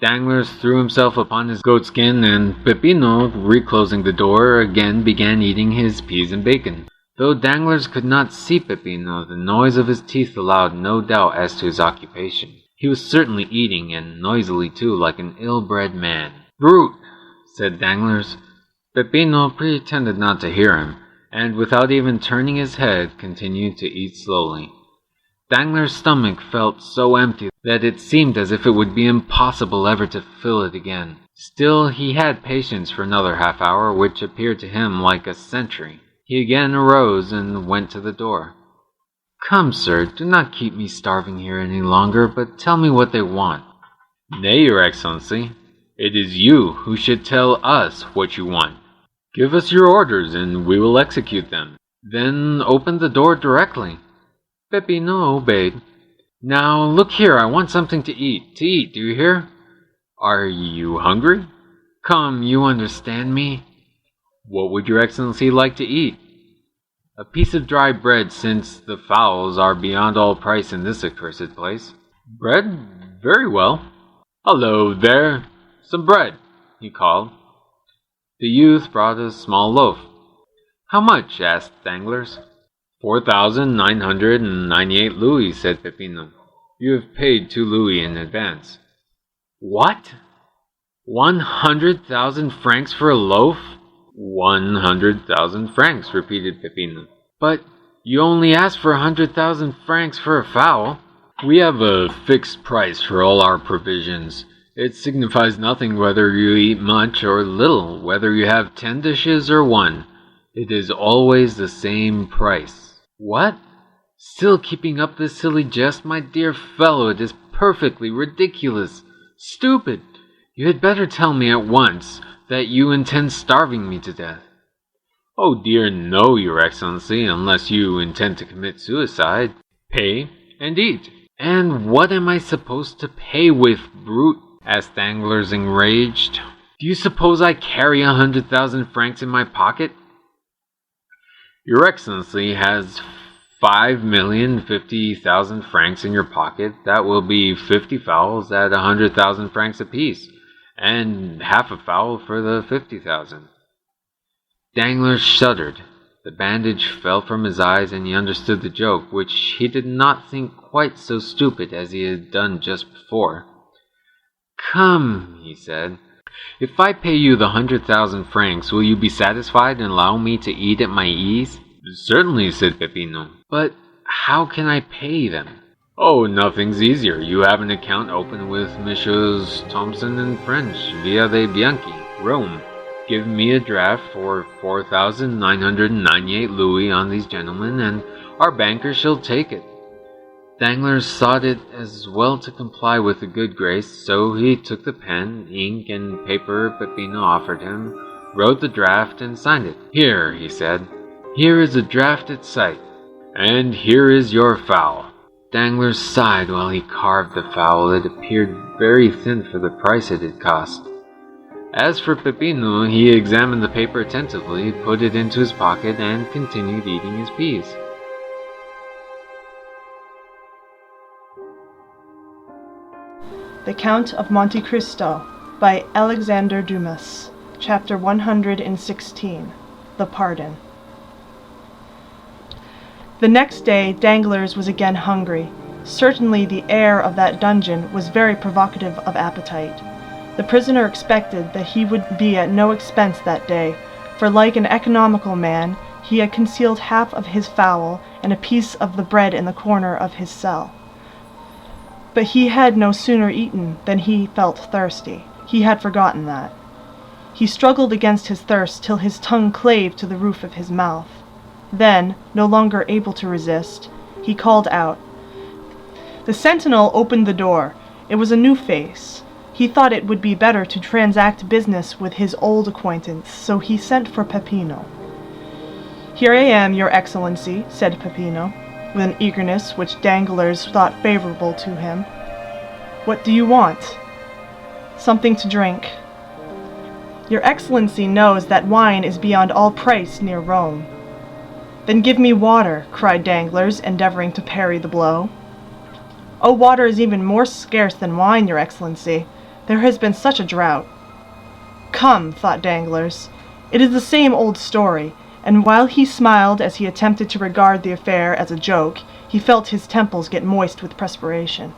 Danglars threw himself upon his goatskin, and Peppino, reclosing the door, again began eating his peas and bacon. Though Danglars could not see Peppino, the noise of his teeth allowed no doubt as to his occupation. He was certainly eating, and noisily too, like an ill-bred man. Brute! Said Danglars. Peppino pretended not to hear him, and without even turning his head, continued to eat slowly. Danglars' stomach felt so empty that it seemed as if it would be impossible ever to fill it again. Still, he had patience for another half-hour, which appeared to him like a century. He again arose and went to the door. Come, sir, do not keep me starving here any longer, but tell me what they want. Nay, your excellency, it is you who should tell us what you want. Give us your orders, and we will execute them. Then open the door directly. Peppino obeyed. Now, look here, I want something to eat, do you hear? Are you hungry? Come, you understand me. What would your excellency like to eat? A piece of dry bread, since the fowls are beyond all price in this accursed place. Bread? Very well. Hullo there, some bread, he called. The youth brought a small loaf. How much? Asked Danglars. 4,998 louis, said Peppino. You have paid 2 louis in advance. What? 100,000 francs for a loaf? 100,000 francs, repeated Peppino. But you only asked for 100,000 francs for a fowl. We have a fixed price for all our provisions. It signifies nothing whether you eat much or little, whether you have 10 dishes or 1. It is always the same price. What? Still keeping up this silly jest, my dear fellow? It is perfectly ridiculous. Stupid! You had better tell me at once that you intend starving me to death. Oh dear, no, your excellency, unless you intend to commit suicide. Pay and eat. And what am I supposed to pay with, brute? Asked Danglars, enraged. Do you suppose I carry 100,000 francs in my pocket? Your excellency has 5,050,000 francs in your pocket. That will be 50 fowls at 100,000 francs apiece, and half a fowl for the 50,000. Danglars shuddered. The bandage fell from his eyes, and he understood the joke, which he did not think quite so stupid as he had done just before. Come, he said, if I pay you the 100,000 francs, will you be satisfied and allow me to eat at my ease? Certainly, said Peppino. But how can I pay them? Oh, nothing's easier. You have an account open with Messrs. Thomson and French, Via de Bianchi, Rome. Give me a draft for 4,998 louis on these gentlemen, and our banker shall take it. Danglars thought it as well to comply with a good grace, so he took the pen, ink, and paper Peppino offered him, wrote the draft, and signed it. Here, he said, here is a draft at sight, and here is your fowl. Danglars sighed while he carved the fowl. It appeared very thin for the price it had cost. As for Peppino, he examined the paper attentively, put it into his pocket, and continued eating his peas. The Count of Monte Cristo by Alexandre Dumas. Chapter 116. The Pardon. The next day Danglars was again hungry. Certainly the air of that dungeon was very provocative of appetite. The prisoner expected that he would be at no expense that day, for like an economical man, he had concealed half of his fowl and a piece of the bread in the corner of his cell. But he had no sooner eaten than he felt thirsty. He had forgotten that. He struggled against his thirst till his tongue clave to the roof of his mouth. Then, no longer able to resist, he called out. The sentinel opened the door. It was a new face. He thought it would be better to transact business with his old acquaintance, so he sent for Peppino. "Here I am, your Excellency," said Peppino, with an eagerness which Danglars thought favorable to him. "What do you want?" "Something to drink." "Your Excellency knows that wine is beyond all price near Rome." "Then give me water," cried Danglars, endeavoring to parry the blow. "Oh, water is even more scarce than wine, your Excellency. There has been such a drought." "Come," thought Danglars, "it is the same old story," and while he smiled as he attempted to regard the affair as a joke, he felt his temples get moist with perspiration.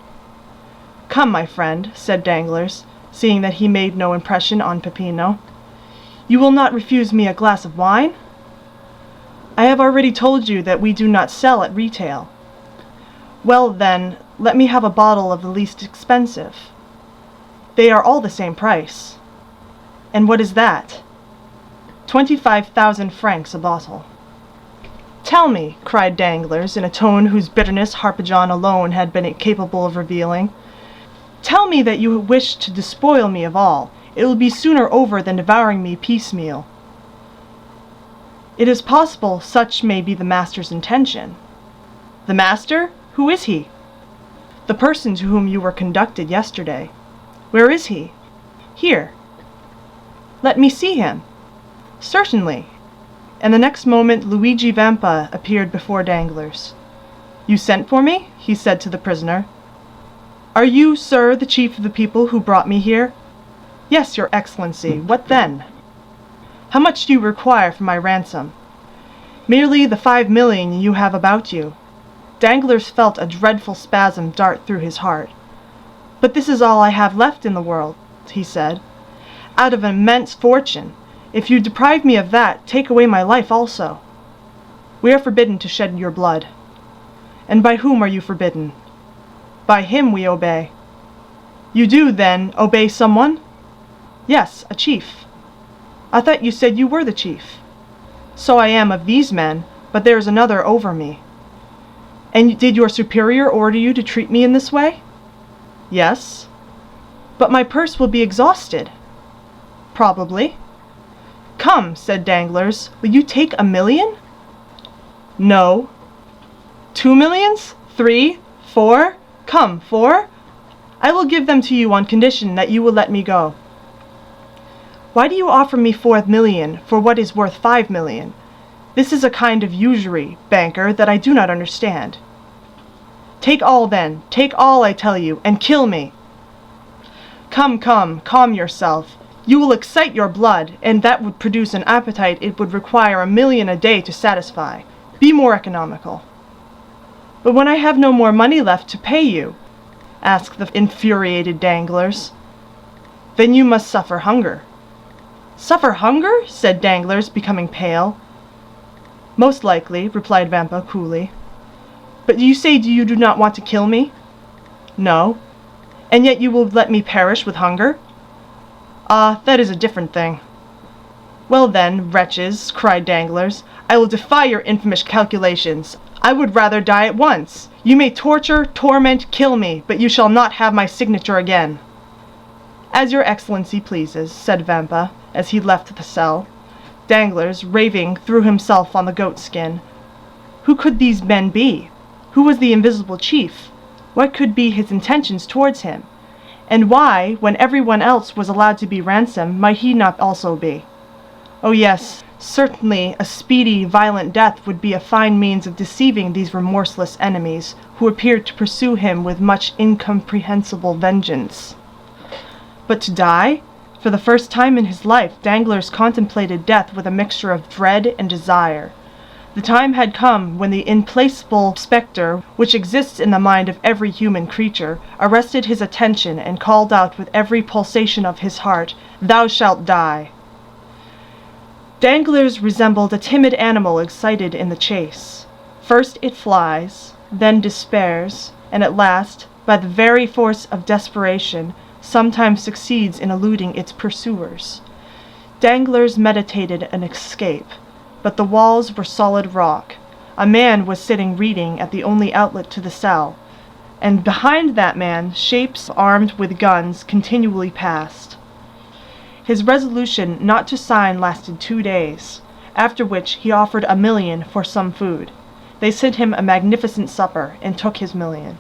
"Come, my friend," said Danglars, seeing that he made no impression on Peppino. "You will not refuse me a glass of wine?" "I have already told you that we do not sell at retail." "Well, then, let me have a bottle of the least expensive." "They are all the same price." "And what is that?" 25,000 francs a bottle." "Tell me," cried Danglars, in a tone whose bitterness Harpagon alone had been capable of revealing, "tell me that you wish to despoil me of all. It will be sooner over than devouring me piecemeal." "It is possible such may be the master's intention." "The master? Who is he?" "The person to whom you were conducted yesterday." "Where is he?" "Here." "Let me see him." "Certainly." And the next moment Luigi Vampa appeared before Danglars. "You sent for me?" he said to the prisoner. "Are you, sir, the chief of the people who brought me here?" "Yes, your Excellency. What then?" "How much do you require for my ransom?" "Merely the 5 million you have about you." Danglars felt a dreadful spasm dart through his heart. "But this is all I have left in the world," he said, "out of an immense fortune. If you deprive me of that, take away my life also." "We are forbidden to shed your blood." "And by whom are you forbidden?" "By him we obey." "You do, then, obey someone?" "Yes, a chief." "I thought you said you were the chief." "So I am of these men, but there is another over me." "And did your superior order you to treat me in this way?" "Yes." "But my purse will be exhausted." "Probably." "Come," said Danglars, "will you take 1 million?" "No." 2 millions? 3? 4? Come, 4? "I will give them to you on condition that you will let me go." "Why do you offer me 4 million for what is worth 5 million? This is a kind of usury, banker, that I do not understand." "Take all, then. Take all, I tell you, and kill me." Come, calm yourself. You will excite your blood, and that would produce an appetite it would require 1 million a day to satisfy. Be more economical." "But when I have no more money left to pay you?" asked the infuriated Danglars. "Then you must suffer hunger." "Suffer hunger?" said Danglars, becoming pale. "Most likely," replied Vampa coolly. "But you say you do not want to kill me?" "No." "And yet you will let me perish with hunger?" "Ah, that is a different thing." "Well then, wretches," cried Danglars, "I will defy your infamous calculations. I would rather die at once. You may torture, torment, kill me, but you shall not have my signature again." "As your Excellency pleases," said Vampa, as he left the cell. Danglars, raving, threw himself on the goatskin. Who could these men be? Who was the invisible chief? What could be his intentions towards him? And why, when everyone else was allowed to be ransomed, might he not also be? Oh yes, certainly a speedy, violent death would be a fine means of deceiving these remorseless enemies, who appeared to pursue him with much incomprehensible vengeance. But to die? For the first time in his life, Danglars contemplated death with a mixture of dread and desire. The time had come when the implacable spectre, which exists in the mind of every human creature, arrested his attention and called out with every pulsation of his heart, "Thou shalt die!" Danglars resembled a timid animal excited in the chase. First it flies, then despairs, and at last, by the very force of desperation, sometimes succeeds in eluding its pursuers. Danglars meditated an escape, but the walls were solid rock. A man was sitting reading at the only outlet to the cell, and behind that man shapes armed with guns continually passed. His resolution not to sign lasted 2 days, after which he offered $1 million for some food. They sent him a magnificent supper, and took his $1 million.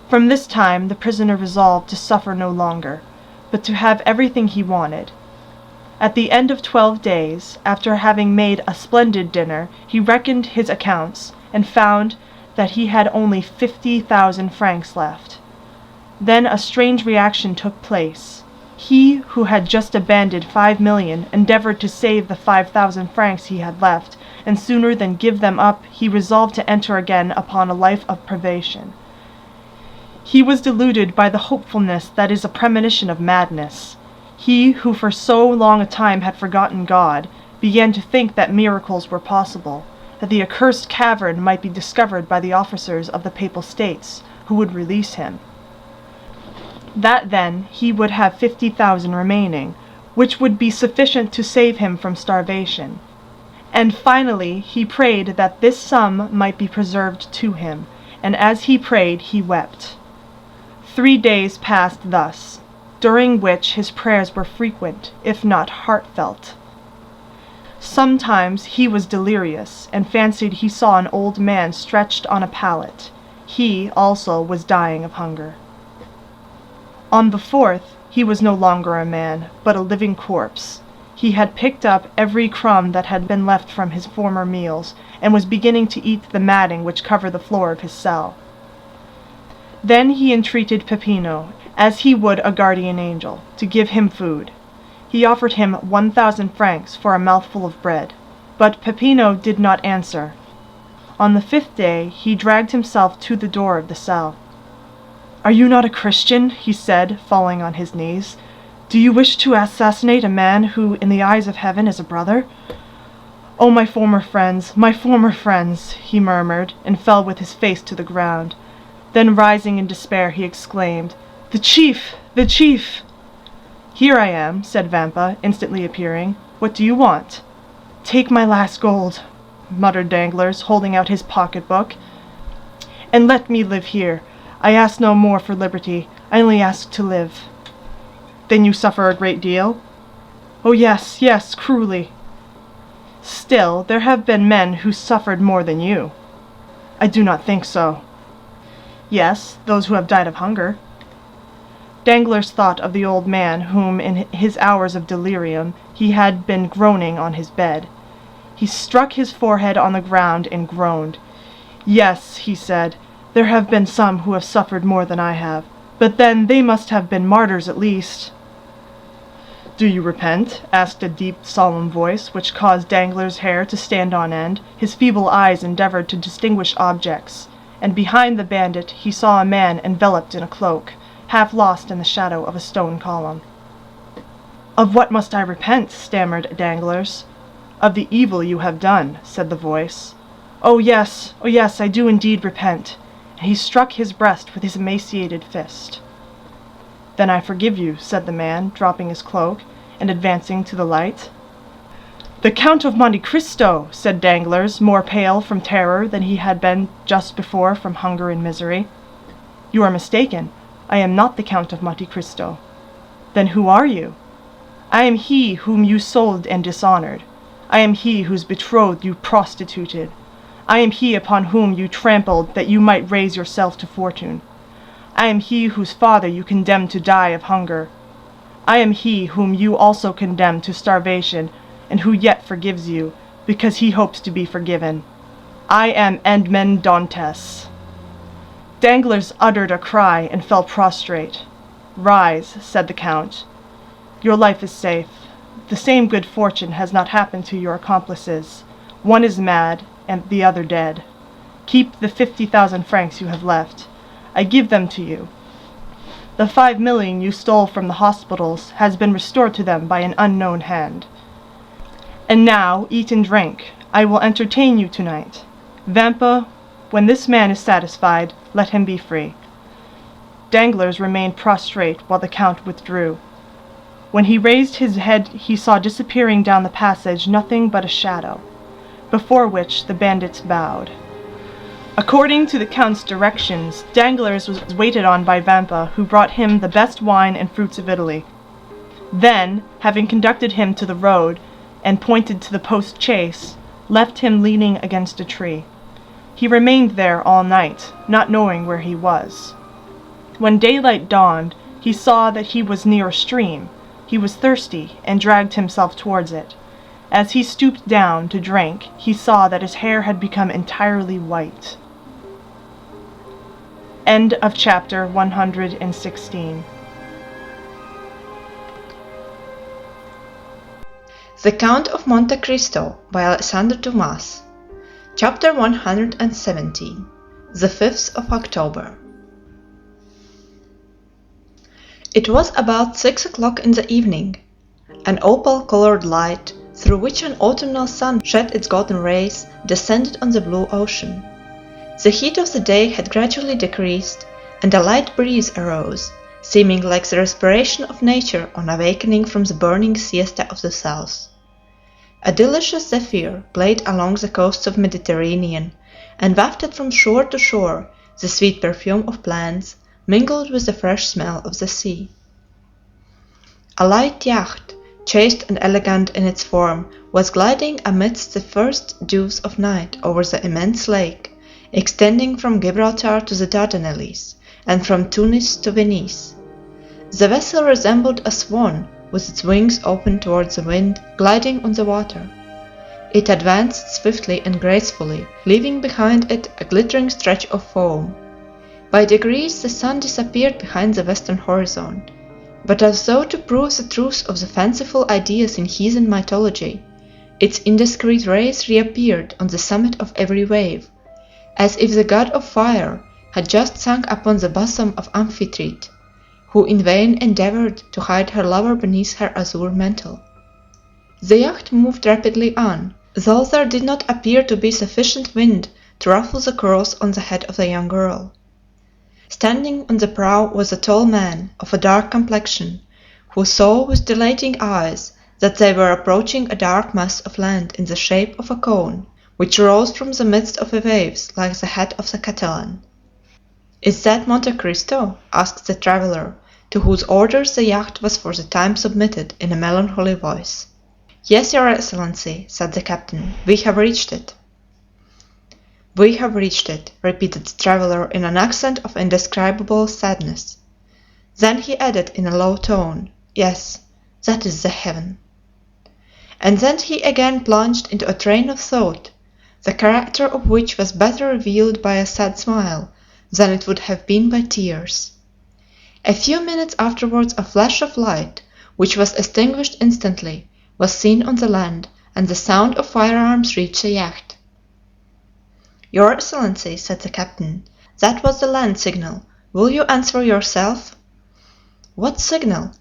From this time the prisoner resolved to suffer no longer, but to have everything he wanted. At the end of 12 days, after having made a splendid dinner, he reckoned his accounts, and found that he had only 50,000 francs left. Then a strange reaction took place. He who had just abandoned 5 million endeavored to save the 5,000 francs he had left, and sooner than give them up he resolved to enter again upon a life of privation. He was deluded by the hopefulness that is a premonition of madness. He who for so long a time had forgotten God began to think that miracles were possible, that the accursed cavern might be discovered by the officers of the Papal States, who would release him. That then he would have 50,000 remaining, which would be sufficient to save him from starvation. And finally he prayed that this sum might be preserved to him, and as he prayed he wept. 3 days passed thus, during which his prayers were frequent, if not heartfelt. Sometimes he was delirious, and fancied he saw an old man stretched on a pallet. He also was dying of hunger. On the 4th, he was no longer a man, but a living corpse. He had picked up every crumb that had been left from his former meals, and was beginning to eat the matting which covered the floor of his cell. Then he entreated Peppino, as he would a guardian angel, to give him food. He offered him 1,000 francs for a mouthful of bread, but Peppino did not answer. On the 5th day he dragged himself to the door of the cell. "Are you not a Christian?" he said, falling on his knees. "Do you wish to assassinate a man who, in the eyes of heaven, is a brother?" "Oh, my former friends, he murmured, and fell with his face to the ground. Then rising in despair, he exclaimed, "The chief! The chief!" "Here I am," said Vampa, instantly appearing. "What do you want?" "Take my last gold," muttered Danglars, holding out his pocket-book, "and let me live here. I ask no more for liberty. I only ask to live." "Then you suffer a great deal?" "Oh, yes, yes, cruelly." "Still, there have been men who suffered more than you." "I do not think so." "Yes, those who have died of hunger." Danglars thought of the old man whom, in his hours of delirium, he had been groaning on his bed. He struck his forehead on the ground and groaned. "Yes," he said, "there have been some who have suffered more than I have, but then they must have been martyrs at least." "Do you repent?" asked a deep, solemn voice, which caused Danglars' hair to stand on end. His feeble eyes endeavored to distinguish objects, and behind the bandit he saw a man enveloped in a cloak, half lost in the shadow of a stone column. "Of what must I repent?" stammered Danglars. "Of the evil you have done," said the voice. Oh yes, I do indeed repent." And he struck his breast with his emaciated fist. "Then I forgive you," said the man, dropping his cloak, and advancing to the light. "The Count of Monte Cristo!" said Danglars, more pale from terror than he had been just before from hunger and misery. "You are mistaken. I am not the Count of Monte Cristo." "Then who are you?" "I am he whom you sold and dishonored. I am he whose betrothed you prostituted. I am he upon whom you trampled that you might raise yourself to fortune. I am he whose father you condemned to die of hunger. I am he whom you also condemned to starvation, and who yet forgives you, because he hopes to be forgiven. I am Edmond Dantes." Danglars uttered a cry and fell prostrate. "Rise," said the Count. "Your life is safe. The same good fortune has not happened to your accomplices. One is mad, and the other dead. Keep the 50,000 francs you have left. I give them to you. The 5 million you stole from the hospitals has been restored to them by an unknown hand. And now eat and drink. I will entertain you tonight. Vampa, when this man is satisfied, let him be free." Danglars remained prostrate while the Count withdrew. When he raised his head he saw disappearing down the passage nothing but a shadow, before which the bandits bowed. According to the Count's directions, Danglars was waited on by Vampa, who brought him the best wine and fruits of Italy. Then, having conducted him to the road, and pointed to the post-chaise, left him leaning against a tree. He remained there all night, not knowing where he was. When daylight dawned, he saw that he was near a stream. He was thirsty, and dragged himself towards it. As he stooped down to drink, he saw that his hair had become entirely white. End of chapter 116. The Count of Monte Cristo by Alexandre Dumas. Chapter 117. The 5th of October. It was about 6 o'clock in the evening. An opal-colored light, through which an autumnal sun shed its golden rays, descended on the blue ocean. The heat of the day had gradually decreased, and a light breeze arose, seeming like the respiration of nature on awakening from the burning siesta of the south. A delicious zephyr played along the coasts of Mediterranean, and wafted from shore to shore the sweet perfume of plants, mingled with the fresh smell of the sea. A light yacht, chaste and elegant in its form, was gliding amidst the first dews of night over the immense lake, extending from Gibraltar to the Dardanelles, and from Tunis to Venice. The vessel resembled a swan, with its wings open towards the wind, gliding on the water. It advanced swiftly and gracefully, leaving behind it a glittering stretch of foam. By degrees the sun disappeared behind the western horizon, but as though to prove the truth of the fanciful ideas in heathen mythology, its indiscreet rays reappeared on the summit of every wave, as if the god of fire had just sunk upon the bosom of Amphitrite, who in vain endeavored to hide her lover beneath her azure mantle. The yacht moved rapidly on, though there did not appear to be sufficient wind to ruffle the curls on the head of the young girl. Standing on the prow was a tall man of a dark complexion, who saw with dilating eyes that they were approaching a dark mass of land in the shape of a cone, which rose from the midst of the waves like the head of the Catalan. "Is that Monte Cristo?" asked the traveler, to whose orders the yacht was for the time submitted, in a melancholy voice. "Yes, your Excellency," said the captain, "we have reached it." "We have reached it," repeated the traveler in an accent of indescribable sadness. Then he added in a low tone, "Yes, that is the heaven." And then he again plunged into a train of thought, the character of which was better revealed by a sad smile than it would have been by tears. A few minutes afterwards a flash of light, which was extinguished instantly, was seen on the land, and the sound of firearms reached the yacht. "Your Excellency," said the captain, "that was the land signal. Will you answer yourself?" "What signal?"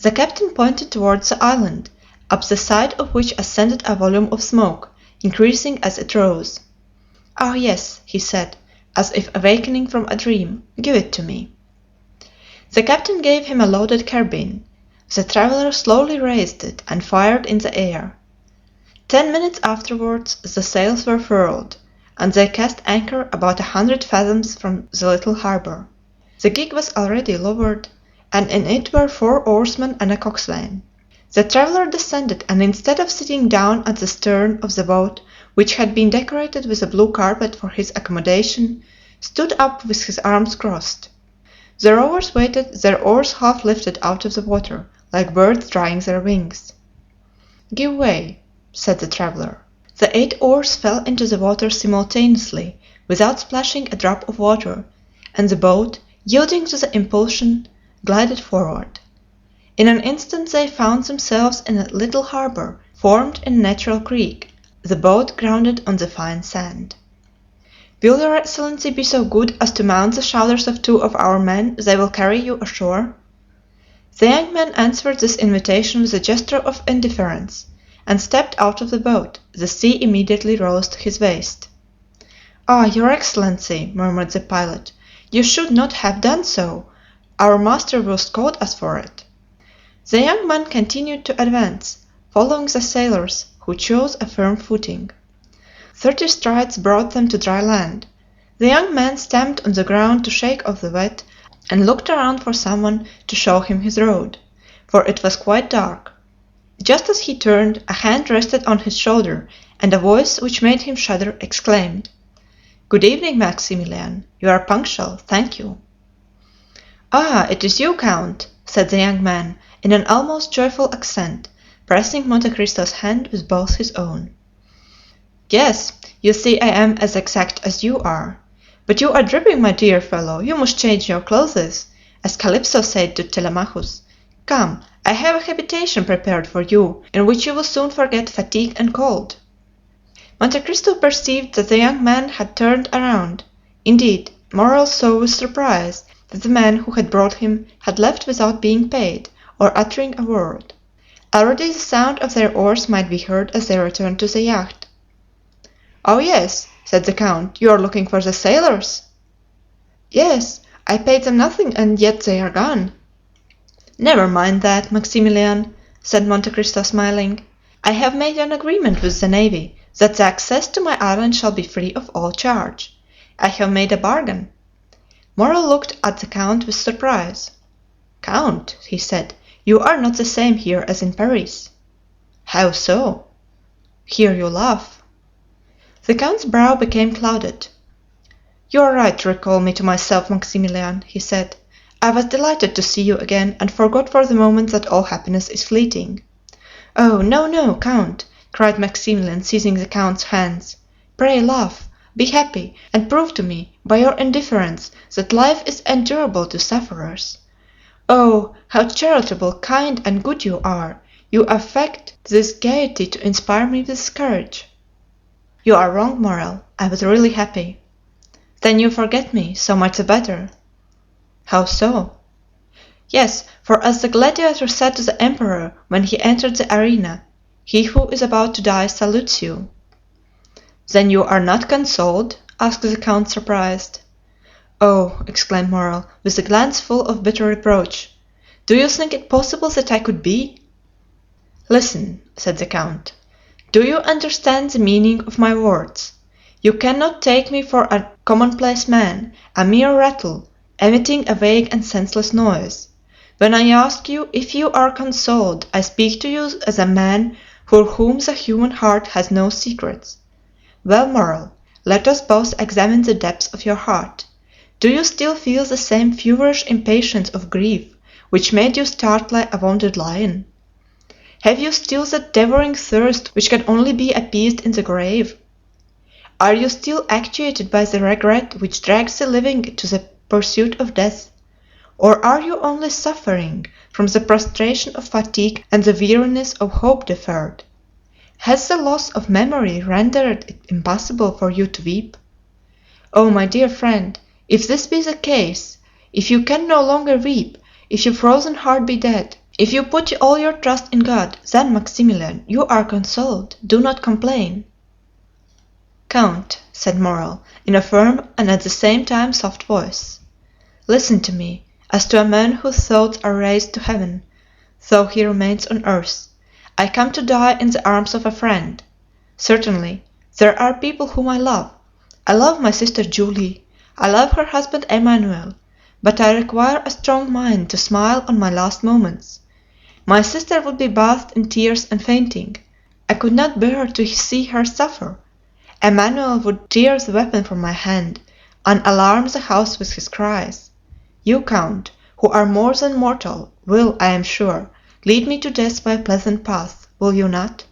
The captain pointed towards the island, up the side of which ascended a volume of smoke, increasing as it rose. "Ah, yes," he said, as if awakening from a dream, "give it to me." The captain gave him a loaded carbine. The traveler slowly raised it and fired in the air. 10 minutes afterwards the sails were furled, and they cast anchor about 100 fathoms from the little harbor. The gig was already lowered, and in it were 4 oarsmen and a coxswain. The traveler descended, and instead of sitting down at the stern of the boat, which had been decorated with a blue carpet for his accommodation, stood up with his arms crossed. The rowers waited, their oars half lifted out of the water, like birds drying their wings. "Give way," said the traveler. The 8 oars fell into the water simultaneously, without splashing a drop of water, and the boat, yielding to the impulsion, glided forward. In an instant they found themselves in a little harbor, formed in a natural creek, the boat grounded on the fine sand. "Will your Excellency be so good as to mount the shoulders of 2 of our men? They will carry you ashore." The young man answered this invitation with a gesture of indifference, and stepped out of the boat. The sea immediately rose to his waist. "Ah, your Excellency," murmured the pilot, "you should not have done so. Our master will scold us for it." The young man continued to advance, following the sailors, who chose a firm footing. 30 strides brought them to dry land. The young man stamped on the ground to shake off the wet, and looked around for someone to show him his road, for it was quite dark. Just as he turned, a hand rested on his shoulder, and a voice which made him shudder exclaimed, "Good evening, Maximilian. You are punctual, thank you." "Ah, it is you, Count," said the young man, in an almost joyful accent, pressing Monte Cristo's hand with both his own. "Yes, you see I am as exact as you are. But you are dripping, my dear fellow, you must change your clothes, as Calypso said to Telemachus. Come, I have a habitation prepared for you, in which you will soon forget fatigue and cold." Monte Cristo perceived that the young man had turned around. Indeed, Morrel saw with surprise that the man who had brought him had left without being paid, or uttering a word. Already the sound of their oars might be heard as they returned to the yacht. "Oh yes," said the count, "you are looking for the sailors?" "Yes, I paid them nothing and yet they are gone." "Never mind that, Maximilian," said Monte Cristo smiling. "I have made an agreement with the navy that the access to my island shall be free of all charge. I have made a bargain." Morrel looked at the count with surprise. "Count," he said, "you are not the same here as in Paris." "How so?" "Here you laugh." The count's brow became clouded. "You are right to recall me to myself, Maximilian," he said. "I was delighted to see you again, and forgot for the moment that all happiness is fleeting." "Oh, no, no, Count!" cried Maximilian, seizing the count's hands. "Pray laugh, be happy, and prove to me, by your indifference, that life is endurable to sufferers. Oh, how charitable, kind, and good you are! You affect this gaiety to inspire me with courage." "You are wrong, Morrel. I was really happy." "Then you forget me, so much the better." "How so?" "Yes, for as the gladiator said to the emperor when he entered the arena, 'He who is about to die salutes you.'" "Then you are not consoled?" asked the count, surprised. "Oh," exclaimed Morrel, with a glance full of bitter reproach, "do you think it possible that I could be?" "Listen," said the count. "Do you understand the meaning of my words? You cannot take me for a commonplace man, a mere rattle, emitting a vague and senseless noise. When I ask you if you are consoled, I speak to you as a man for whom the human heart has no secrets. Well, Morrel, let us both examine the depths of your heart. Do you still feel the same feverish impatience of grief which made you start like a wounded lion? Have you still that devouring thirst which can only be appeased in the grave? Are you still actuated by the regret which drags the living to the pursuit of death? Or are you only suffering from the prostration of fatigue and the weariness of hope deferred? Has the loss of memory rendered it impossible for you to weep? Oh, my dear friend, if this be the case, if you can no longer weep, if your frozen heart be dead, if you put all your trust in God, then, Maximilian, you are consoled. Do not complain." "Count," said Morrel, in a firm and at the same time soft voice, "listen to me, as to a man whose thoughts are raised to heaven, though he remains on earth. I come to die in the arms of a friend. Certainly, there are people whom I love. I love my sister Julie, I love her husband Emmanuel, but I require a strong mind to smile on my last moments. My sister would be bathed in tears and fainting. I could not bear to see her suffer. Emmanuel would tear the weapon from my hand, and alarm the house with his cries. You, Count, who are more than mortal, will, I am sure, lead me to death by a pleasant path, will you not?"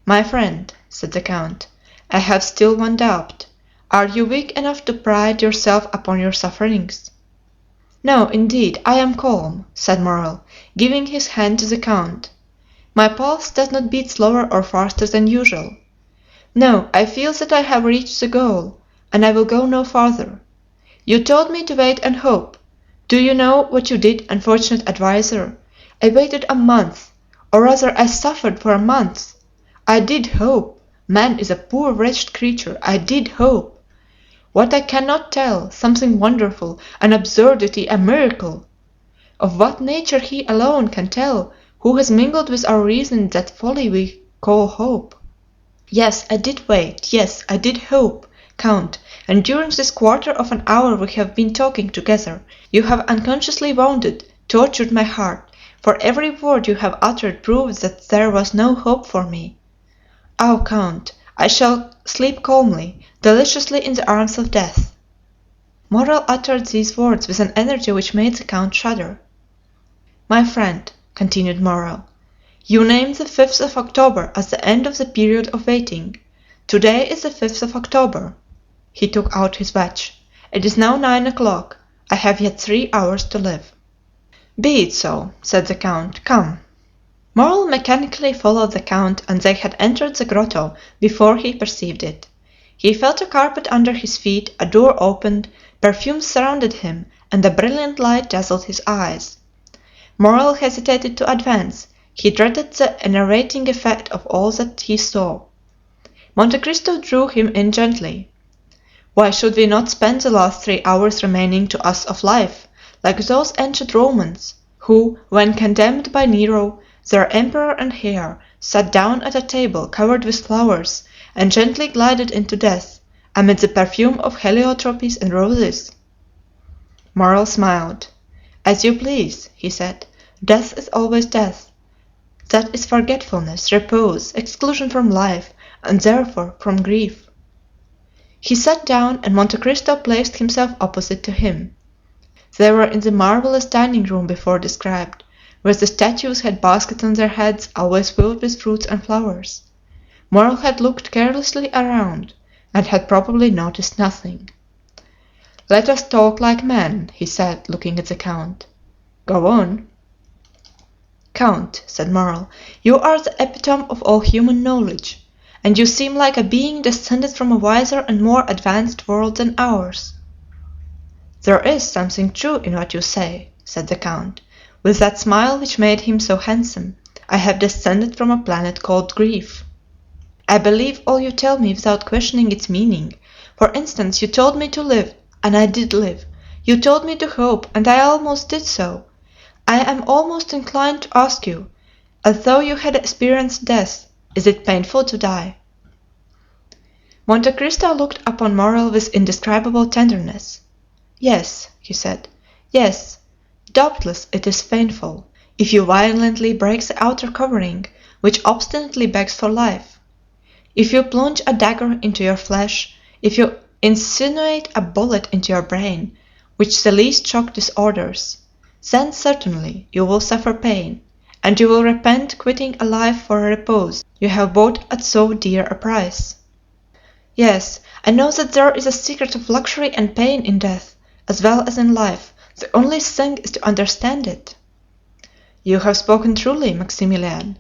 "My friend," said the count, "I have still one doubt. Are you weak enough to pride yourself upon your sufferings?" "No, indeed, I am calm," said Morrel, giving his hand to the count. "My pulse does not beat slower or faster than usual. No, I feel that I have reached the goal, and I will go no farther. You told me to wait and hope. Do you know what you did, unfortunate adviser? I waited a month, or rather I suffered for a month. I did hope. Man is a poor wretched creature. I did hope. What I cannot tell, something wonderful, an absurdity, a miracle. Of what nature he alone can tell, who has mingled with our reason that folly we call hope. Yes, I did wait, yes, I did hope, Count, and during this quarter of an hour we have been talking together, you have unconsciously wounded, tortured my heart, for every word you have uttered proves that there was no hope for me. Oh, Count, I shall sleep calmly, deliciously in the arms of death." Morrel uttered these words with an energy which made the Count shudder. "My friend," continued Morrel, "you named the 5th of October as the end of the period of waiting. Today is the 5th of October." He took out his watch. "It is now 9 o'clock. I have yet 3 hours to live." "Be it so," said the Count. "Come." Morrel mechanically followed the Count, and they had entered the grotto before he perceived it. He felt a carpet under his feet, a door opened, perfumes surrounded him, and a brilliant light dazzled his eyes. Morrel hesitated to advance. He dreaded the enervating effect of all that he saw. Monte Cristo drew him in gently. "Why should we not spend the last 3 hours remaining to us of life, like those ancient Romans, who, when condemned by Nero, their emperor and heir, sat down at a table covered with flowers, and gently glided into death, amid the perfume of heliotropes and roses?" Morrel smiled. "As you please," he said. "Death is always death. That is forgetfulness, repose, exclusion from life, and therefore from grief." He sat down, and Monte Cristo placed himself opposite to him. They were in the marvelous dining room before described, where the statues had baskets on their heads always filled with fruits and flowers. Morrel had looked carelessly around, and had probably noticed nothing. "Let us talk like men," he said, looking at the Count. "Go on." "Count," said Morrel, "you are the epitome of all human knowledge, and you seem like a being descended from a wiser and more advanced world than ours." "There is something true in what you say," said the Count, with that smile which made him so handsome. "I have descended from a planet called Grief. I believe all you tell me without questioning its meaning. For instance, you told me to live, and I did live. You told me to hope, and I almost did so. I am almost inclined to ask you, as though you had experienced death, is it painful to die?" Monte Cristo looked upon Morrel with indescribable tenderness. "Yes," he said, "yes, doubtless it is painful, if you violently break the outer covering, which obstinately begs for life. If you plunge a dagger into your flesh, if you insinuate a bullet into your brain, which the least shock disorders, then certainly you will suffer pain, and you will repent quitting a life for a repose you have bought at so dear a price. Yes, I know that there is a secret of luxury and pain in death, as well as in life. The only thing is to understand it." "You have spoken truly, Maximilian.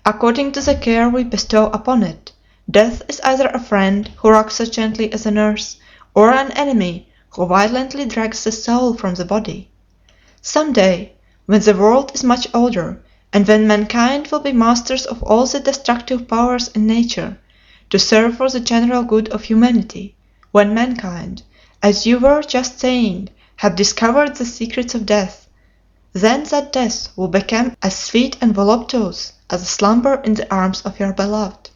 According to the care we bestow upon it, death is either a friend who rocks us gently as a nurse, or an enemy who violently drags the soul from the body. Some day, when the world is much older, and when mankind will be masters of all the destructive powers in nature, to serve for the general good of humanity, when mankind, as you were just saying, have discovered the secrets of death, then that death will become as sweet and voluptuous as a slumber in the arms of your beloved."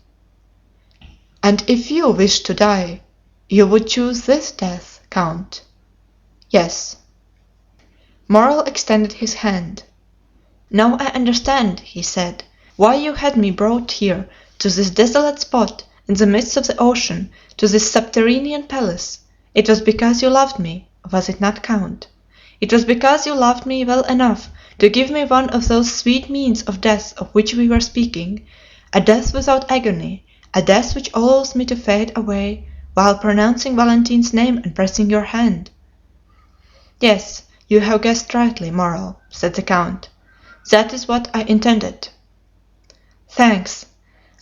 "And if you wished to die, you would choose this death, Count?" "Yes." Morrel extended his hand. "Now I understand," he said, "why you had me brought here, to this desolate spot, in the midst of the ocean, to this subterranean palace. It was because you loved me, was it not, Count? It was because you loved me well enough to give me one of those sweet means of death of which we were speaking, a death without agony, a death which allows me to fade away while pronouncing Valentine's name and pressing your hand." "Yes, you have guessed rightly, Morrel," said the Count. "That is what I intended." "Thanks.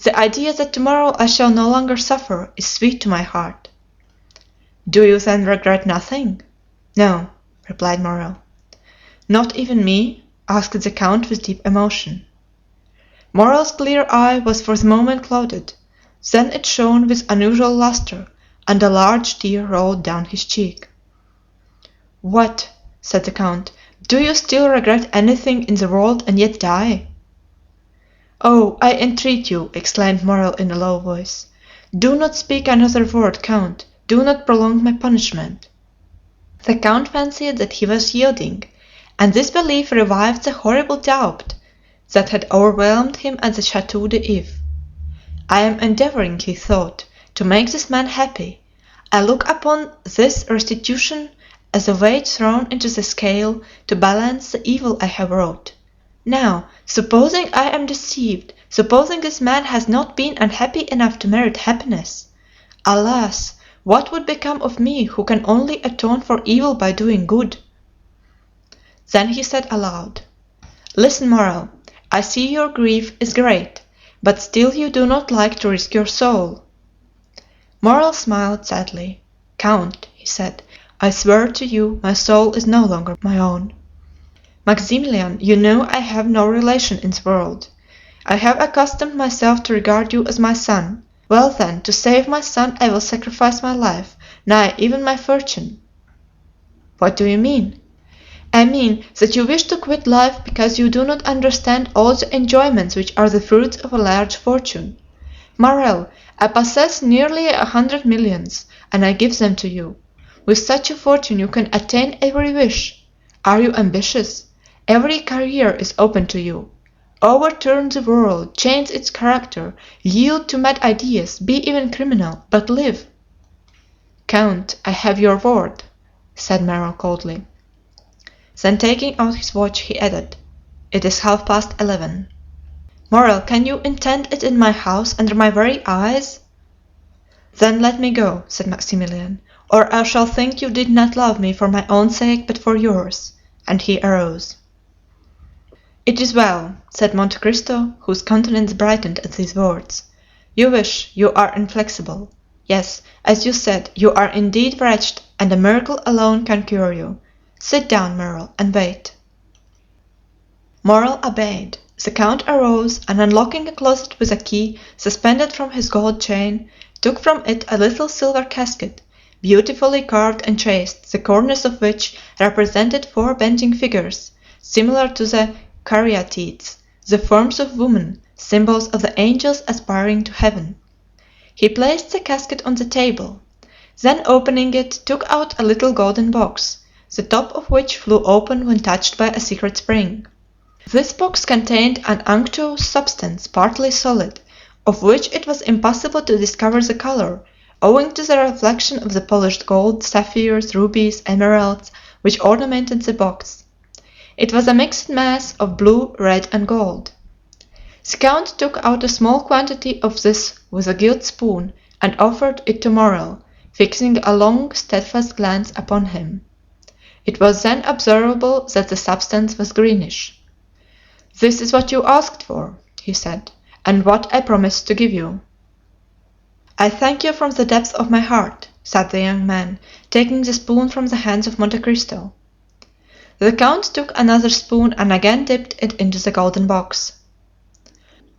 The idea that tomorrow I shall no longer suffer is sweet to my heart." "Do you then regret nothing?" "No," replied Morrel. "Not even me?" asked the Count with deep emotion. Morrel's clear eye was for the moment clouded, then it shone with unusual luster, and a large tear rolled down his cheek. "What," said the Count, Do you still regret anything in the world and yet die?" "Oh, I entreat you," exclaimed Morrel in a low voice, "do not speak another word, Count, do not prolong my punishment." The count fancied that he was yielding, and this belief revived the horrible doubt that had overwhelmed him at the Chateau d'If. "I am endeavoring," he thought, "to make this man happy. I look upon this restitution as a weight thrown into the scale to balance the evil I have wrought. Now, supposing I am deceived, supposing this man has not been unhappy enough to merit happiness, alas! What would become of me who can only atone for evil by doing good?" Then he said aloud, "Listen, Morrel, I see your grief is great, but still you do not like to risk your soul." Morrel smiled sadly. "Count," he said, "I swear to you my soul is no longer my own. Maximilian, you know I have no relation in the world. I have accustomed myself to regard you as my son. Well then, to save my son I will sacrifice my life, nay, even my fortune." "What do you mean?" "I mean that you wish to quit life because you do not understand all the enjoyments which are the fruits of a large fortune. Morrel, I possess nearly 100 millions, and I give them to you. With such a fortune you can attain every wish. Are you ambitious? Every career is open to you. Overturn the world, change its character, yield to mad ideas, be even criminal, but live." "Count, I have your word," said Morrel coldly. Then taking out his watch, he added, "It is 11:30. Morrel, can you intend it in my house under my very eyes?" "Then let me go," said Maximilian, "or I shall think you did not love me for my own sake but for yours," and he arose. "It is well," said Monte Cristo, whose countenance brightened at these words. "You wish, you are inflexible. Yes, as you said, you are indeed wretched, and a miracle alone can cure you. Sit down, Morrel, and wait." Morrel obeyed. The count arose, and unlocking a closet with a key suspended from his gold chain, took from it a little silver casket, beautifully carved and chased, the corners of which represented four bending figures, similar to the caryatides, the forms of women, symbols of the angels aspiring to heaven. He placed the casket on the table, then opening it, took out a little golden box, the top of which flew open when touched by a secret spring. This box contained an unctuous substance, partly solid, of which it was impossible to discover the color, owing to the reflection of the polished gold, sapphires, rubies, emeralds, which ornamented the box. It was a mixed mass of blue, red, and gold. The count took out a small quantity of this with a gilt spoon and offered it to Morrel, fixing a long, steadfast glance upon him. It was then observable that the substance was greenish. "This is what you asked for," he said, "and what I promised to give you." "I thank you from the depth of my heart," said the young man, taking the spoon from the hands of Monte Cristo. The count took another spoon and again dipped it into the golden box.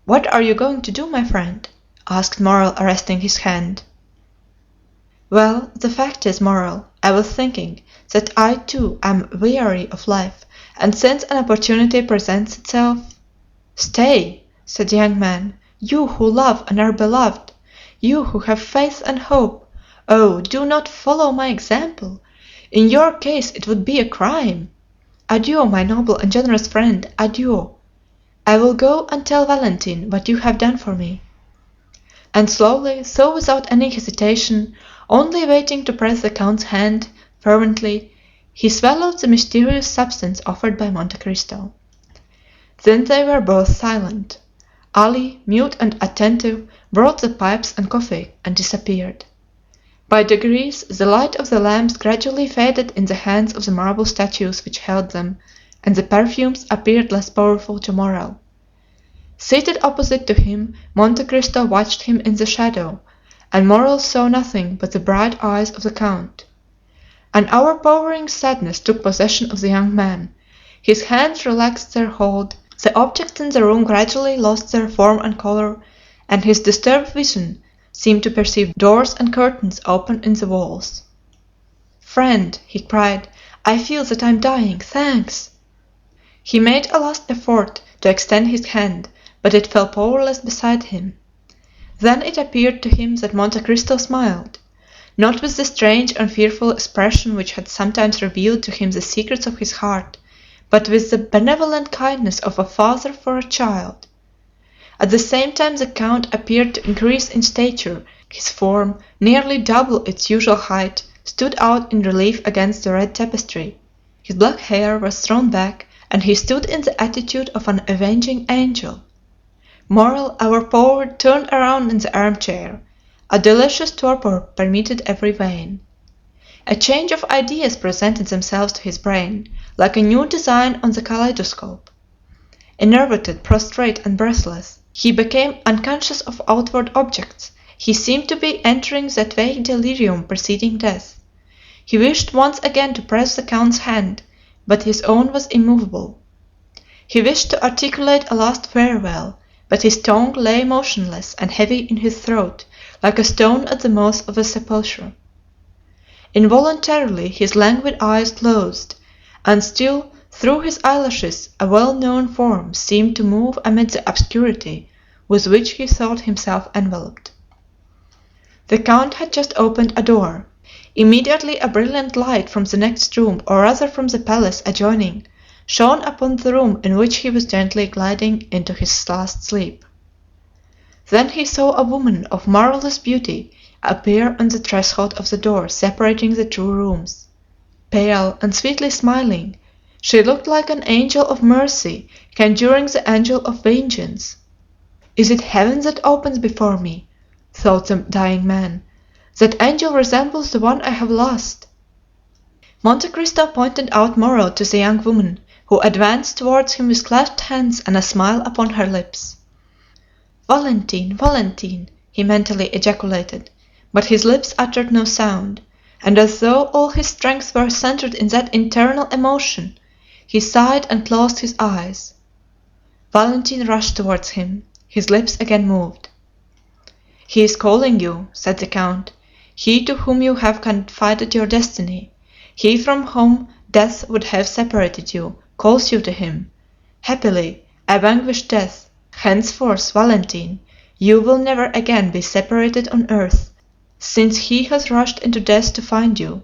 "What are you going to do, my friend?" asked Morrel, arresting his hand. "Well, the fact is, Morrel, I was thinking that I too am weary of life, and since an opportunity presents itself—" "Stay," said the young man, "you who love and are beloved, you who have faith and hope, oh, do not follow my example. In your case it would be a crime. Adieu, my noble and generous friend, adieu. I will go and tell Valentine what you have done for me." And slowly, so without any hesitation, only waiting to press the count's hand fervently, he swallowed the mysterious substance offered by Monte Cristo. Then they were both silent. Ali, mute and attentive, brought the pipes and coffee and disappeared. By degrees the light of the lamps gradually faded in the hands of the marble statues which held them, and the perfumes appeared less powerful to Morrel. Seated opposite to him, Monte Cristo watched him in the shadow, and Morrel saw nothing but the bright eyes of the count. An overpowering sadness took possession of the young man. His hands relaxed their hold, the objects in the room gradually lost their form and color, and his disturbed vision seemed to perceive doors and curtains open in the walls. "Friend," he cried, I feel that I'm dying. Thanks." He made a last effort to extend his hand, but it fell powerless beside him. Then it appeared to him that Monte Cristo smiled, not with the strange and fearful expression which had sometimes revealed to him the secrets of his heart, but with the benevolent kindness of a father for a child. At the same time the count appeared to increase in stature. His form, nearly double its usual height, stood out in relief against the red tapestry. His black hair was thrown back, and he stood in the attitude of an avenging angel. Morrel, our poet, turned around in the armchair. A delicious torpor permeated every vein. A change of ideas presented themselves to his brain, like a new design on the kaleidoscope. Enervated, prostrate, and breathless, he became unconscious of outward objects. He seemed to be entering that vague delirium preceding death. He wished once again to press the count's hand, but his own was immovable. He wished to articulate a last farewell, but his tongue lay motionless and heavy in his throat, like a stone at the mouth of a sepulchre. Involuntarily his languid eyes closed, and still through his eyelashes a well-known form seemed to move amid the obscurity with which he thought himself enveloped. The count had just opened a door. Immediately a brilliant light from the next room, or rather from the palace adjoining, shone upon the room in which he was gently gliding into his last sleep. Then he saw a woman of marvelous beauty appear on the threshold of the door separating the two rooms. Pale and sweetly smiling, she looked like an angel of mercy conjuring the angel of vengeance. "Is it heaven that opens before me?" thought the dying man. "That angel resembles the one I have lost." Monte Cristo pointed out Morrel to the young woman, who advanced towards him with clasped hands and a smile upon her lips. "Valentine, Valentine!" he mentally ejaculated, but his lips uttered no sound, and as though all his strength were centered in that internal emotion, he sighed and closed his eyes. Valentine rushed towards him. His lips again moved. "He is calling you," said the count. "He to whom you have confided your destiny, he from whom death would have separated you, calls you to him. Happily, I vanquished death. Henceforth, Valentine, you will never again be separated on earth, since he has rushed into death to find you.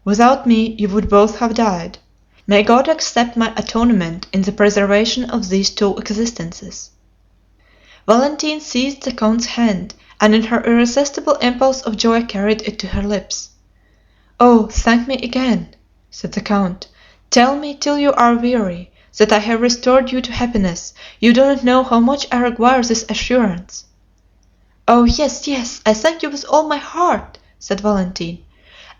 Without me you would both have died. May God accept my atonement in the preservation of these two existences." Valentine seized the count's hand, and in her irresistible impulse of joy carried it to her lips. "Oh, thank me again," said the count. "Tell me till you are weary that I have restored you to happiness. You do not know how much I require this assurance." "Oh, yes, yes, I thank you with all my heart," said Valentine.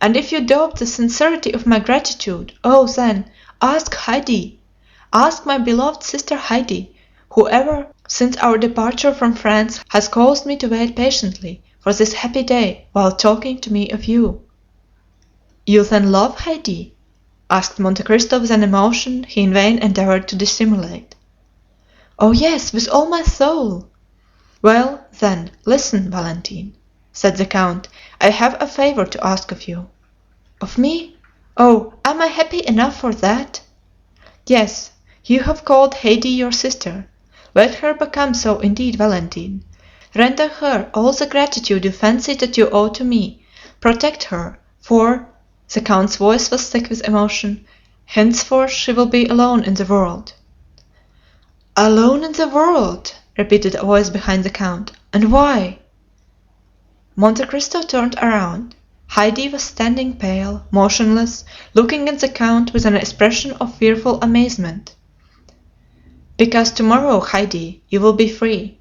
"And if you doubt the sincerity of my gratitude, oh, then, ask Heidi. Ask my beloved sister Heidi, who ever since our departure from France has caused me to wait patiently for this happy day while talking to me of you." "You then love Heidi?" asked Monte Cristo with an emotion he in vain endeavored to dissimulate. "Oh, yes, with all my soul." "Well, then, listen, Valentine," said the count. "I have a favor to ask of you." "Of me? Oh, am I happy enough for that?" "Yes, you have called Heidi your sister. Let her become so indeed, Valentine. Render her all the gratitude you fancy that you owe to me. Protect her, for," the count's voice was thick with emotion, "henceforth she will be alone in the world." "Alone in the world!" repeated a voice behind the count. "And why?" Monte Cristo turned around. Heidi was standing pale, motionless, looking at the count with an expression of fearful amazement. "Because tomorrow, Heidi, you will be free.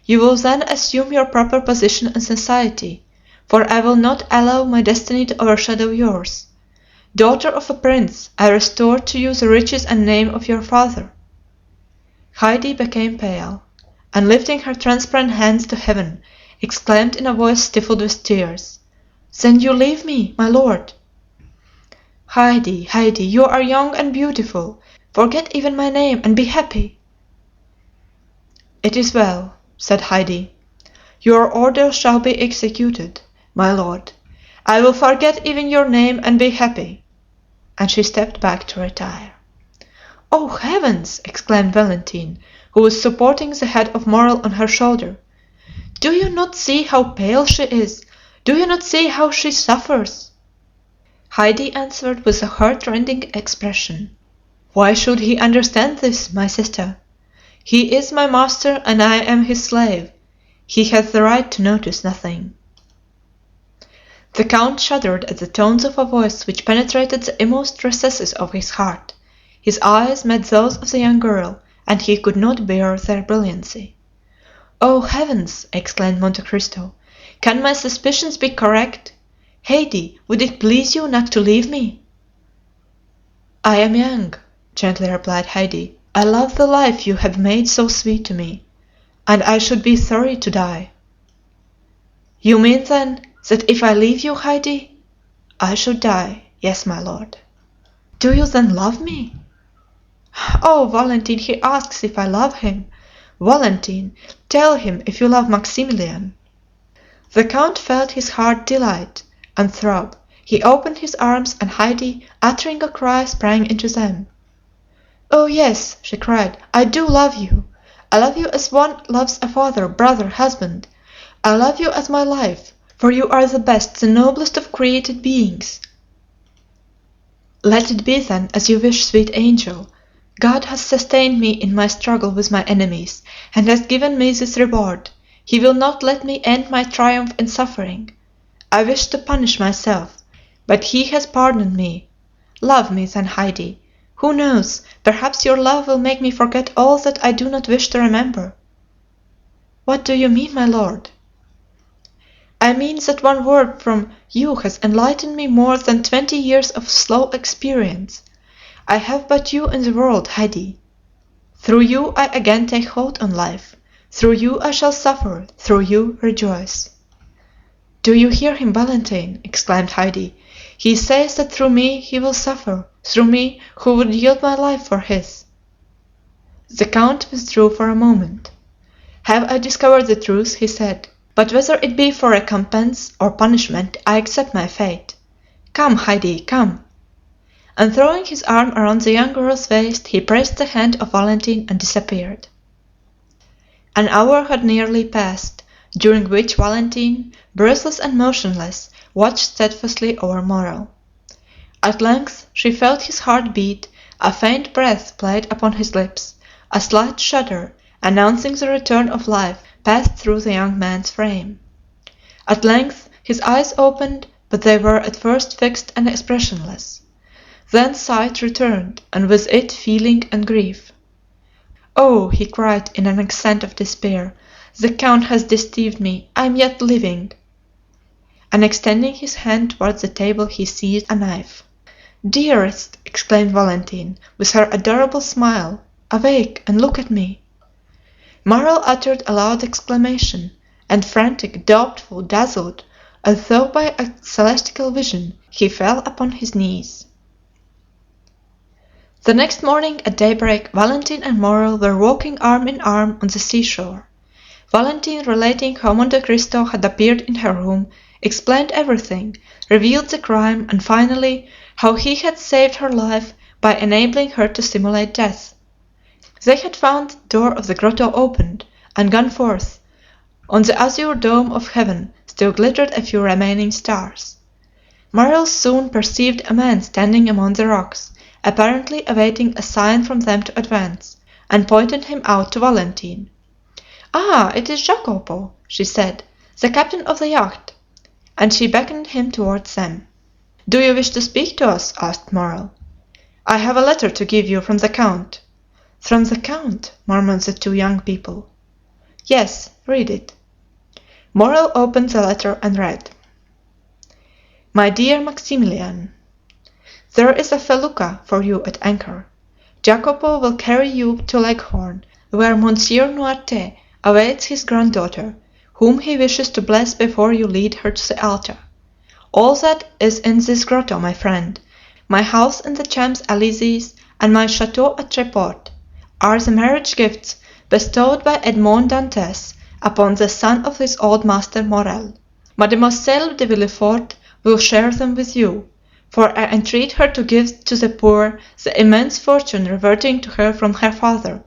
You will then assume your proper position in society, for I will not allow my destiny to overshadow yours. Daughter of a prince, I restore to you the riches and name of your father." Heidi became pale, and lifting her transparent hands to heaven, exclaimed in a voice stifled with tears, "Then you leave me, my lord?" "Heidi, Heidi, you are young and beautiful. Forget even my name and be happy." "It is well," said Heidi. "Your order shall be executed, my lord. I will forget even your name and be happy." and she stepped back to retire. "Oh, heavens!" exclaimed Valentine, who was supporting the head of Morrel on her shoulder. "Do you not see how pale she is? Do you not see how she suffers?" Heidi answered with a heart-rending expression. "Why should he understand this, my sister? He is my master and I am his slave. He has the right to notice nothing." The count shuddered at the tones of a voice which penetrated the inmost recesses of his heart. His eyes met those of the young girl, and he could not bear their brilliancy. "Oh, heavens!" exclaimed Monte Cristo. "Can my suspicions be correct? Haydée, would it please you not to leave me?" "I am young," gently replied Haydée. "I love the life you have made so sweet to me, and I should be sorry to die." "You mean, then, that if I leave you, Haydée, I should die? Yes, my lord." "Do you then love me?" "Oh, Valentine, he asks if I love him. Valentine, tell him if you love Maximilian." The count felt his heart dilate and throb. He opened his arms, and Haydée, uttering a cry, sprang into them. "Oh yes," she cried, "I do love you. I love you as one loves a father, brother, husband. I love you as my life, for you are the best, the noblest of created beings." "Let it be then as you wish, sweet angel. God has sustained me in my struggle with my enemies, and has given me this reward. He will not let me end my triumph in suffering. I wished to punish myself, but he has pardoned me. Love me then, Haydée. Who knows, perhaps your love will make me forget all that I do not wish to remember." "What do you mean, my lord?" "I mean that one word from you has enlightened me more than 20 years of slow experience. I have but you in the world, Haydée. Through you I again take hold on life. Through you I shall suffer, through you rejoice." "Do you hear him, Valentine?" exclaimed Haydée. "He says that through me he will suffer, through me who would yield my life for his." The count withdrew for a moment. "Have I discovered the truth?" he said. "But whether it be for recompense or punishment, I accept my fate. Come, Haydée, come." And throwing his arm around the young girl's waist, he pressed the hand of Valentine and disappeared. An hour had nearly passed, during which Valentine, breathless and motionless, watched steadfastly over Morrel. At length she felt his heart beat, a faint breath played upon his lips, a slight shudder, announcing the return of life, passed through the young man's frame. At length his eyes opened, but they were at first fixed and expressionless. Then sight returned, and with it feeling and grief. "Oh," he cried in an accent of despair, "the count has deceived me. I am yet living." And extending his hand toward the table he seized a knife. "Dearest," exclaimed Valentine, with her adorable smile, "awake and look at me." Morrel uttered a loud exclamation, and frantic, doubtful, dazzled, as though by a celestial vision, he fell upon his knees. The next morning at daybreak Valentine and Morrel were walking arm in arm on the seashore. Valentine, relating how Monte Cristo had appeared in her room, explained everything, revealed the crime, and finally how he had saved her life by enabling her to simulate death. They had found the door of the grotto opened, and gone forth. On the azure dome of heaven still glittered a few remaining stars. Morrel soon perceived a man standing among the rocks, apparently awaiting a sign from them to advance, and pointed him out to Valentine. "Ah, it is Jacopo," she said, "the captain of the yacht," and she beckoned him towards them. "Do you wish to speak to us?" asked Morrel. "I have a letter to give you from the count." "From the count?" murmured the two young people. "Yes, read it." Morrel opened the letter and read: "My dear Maximilian, there is a felucca for you at anchor. Jacopo will carry you to Leghorn, where Monsieur Noirtier awaits his granddaughter, whom he wishes to bless before you lead her to the altar. All that is in this grotto, my friend, my house in the Champs-Élysées and my chateau at Tréport, are the marriage gifts bestowed by Edmond Dantès upon the son of his old master Morrel. Mademoiselle de Villefort will share them with you, for I entreat her to give to the poor the immense fortune reverting to her from her father,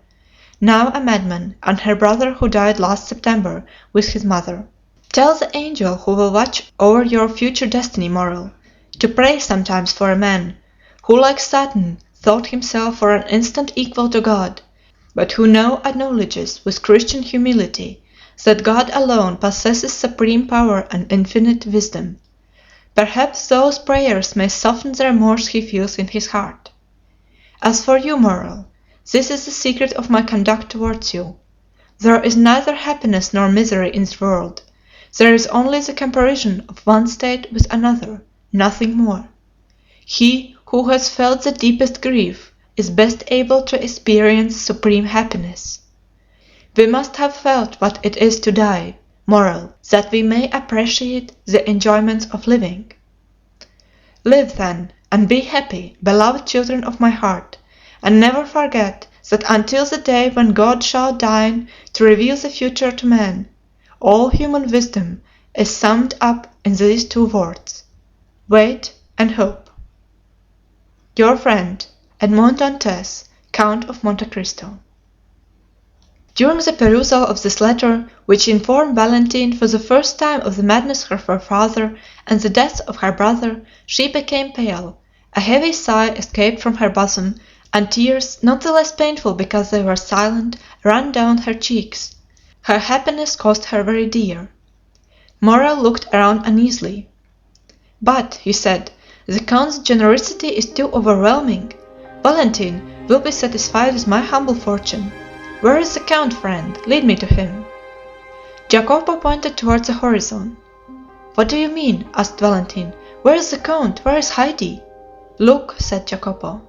now a madman, and her brother who died last September with his mother. Tell the angel who will watch over your future destiny, Morrel, to pray sometimes for a man who, like Satan, thought himself for an instant equal to God, but who now acknowledges with Christian humility that God alone possesses supreme power and infinite wisdom. Perhaps those prayers may soften the remorse he feels in his heart. As for you, Morrel, this is the secret of my conduct towards you. There is neither happiness nor misery in this world. There is only the comparison of one state with another, nothing more. He who has felt the deepest grief is best able to experience supreme happiness. We must have felt what it is to die, Morrel, that we may appreciate the enjoyments of living. Live then, and be happy, beloved children of my heart, and never forget that until the day when God shall deign to reveal the future to man, all human wisdom is summed up in these two words: wait and hope. Your friend, Edmond Dantès, Count of Monte Cristo. During the perusal of this letter, which informed Valentine for the first time of the madness of her father and the death of her brother, she became pale, a heavy sigh escaped from her bosom, and tears, not the less painful because they were silent, ran down her cheeks. Her happiness cost her very dear. Morrel looked around uneasily. "But," he said, "the count's generosity is too overwhelming. Valentine will be satisfied with my humble fortune. Where is the count, friend? Lead me to him." Jacopo pointed towards the horizon. "What do you mean?" asked Valentine. "Where is the count? Where is Heidi?" "Look," said Jacopo.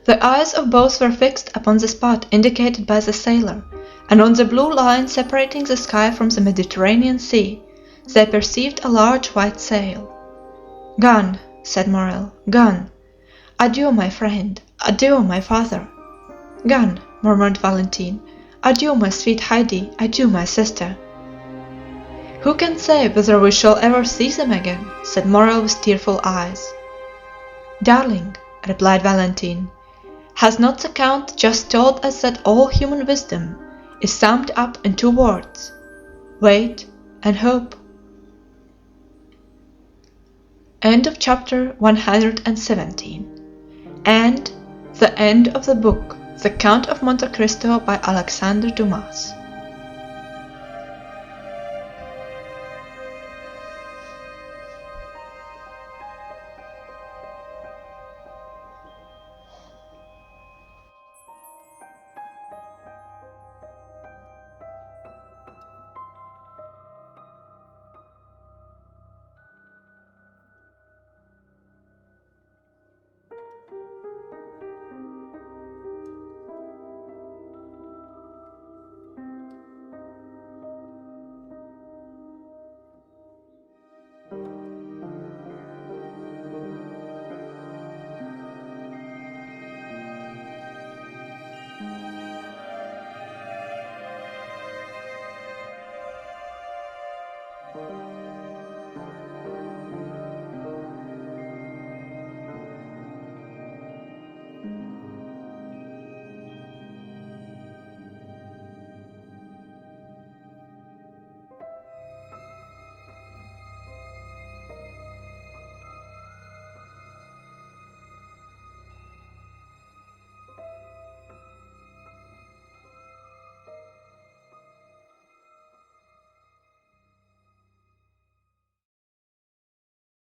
The eyes of both were fixed upon the spot indicated by the sailor, and on the blue line separating the sky from the Mediterranean Sea they perceived a large white sail. "Gone," said Morrel, "gone. Adieu, my friend, adieu, my father." "Gone," murmured Valentine. "Adieu, my sweet Heidi, adieu, my sister." "Who can say whether we shall ever see them again?" said Morrel with tearful eyes. "Darling," replied Valentine, "has not the count just told us that all human wisdom is summed up in two words: wait and hope?" End of chapter 117. And the end of the book The Count of Monte Cristo by Alexandre Dumas.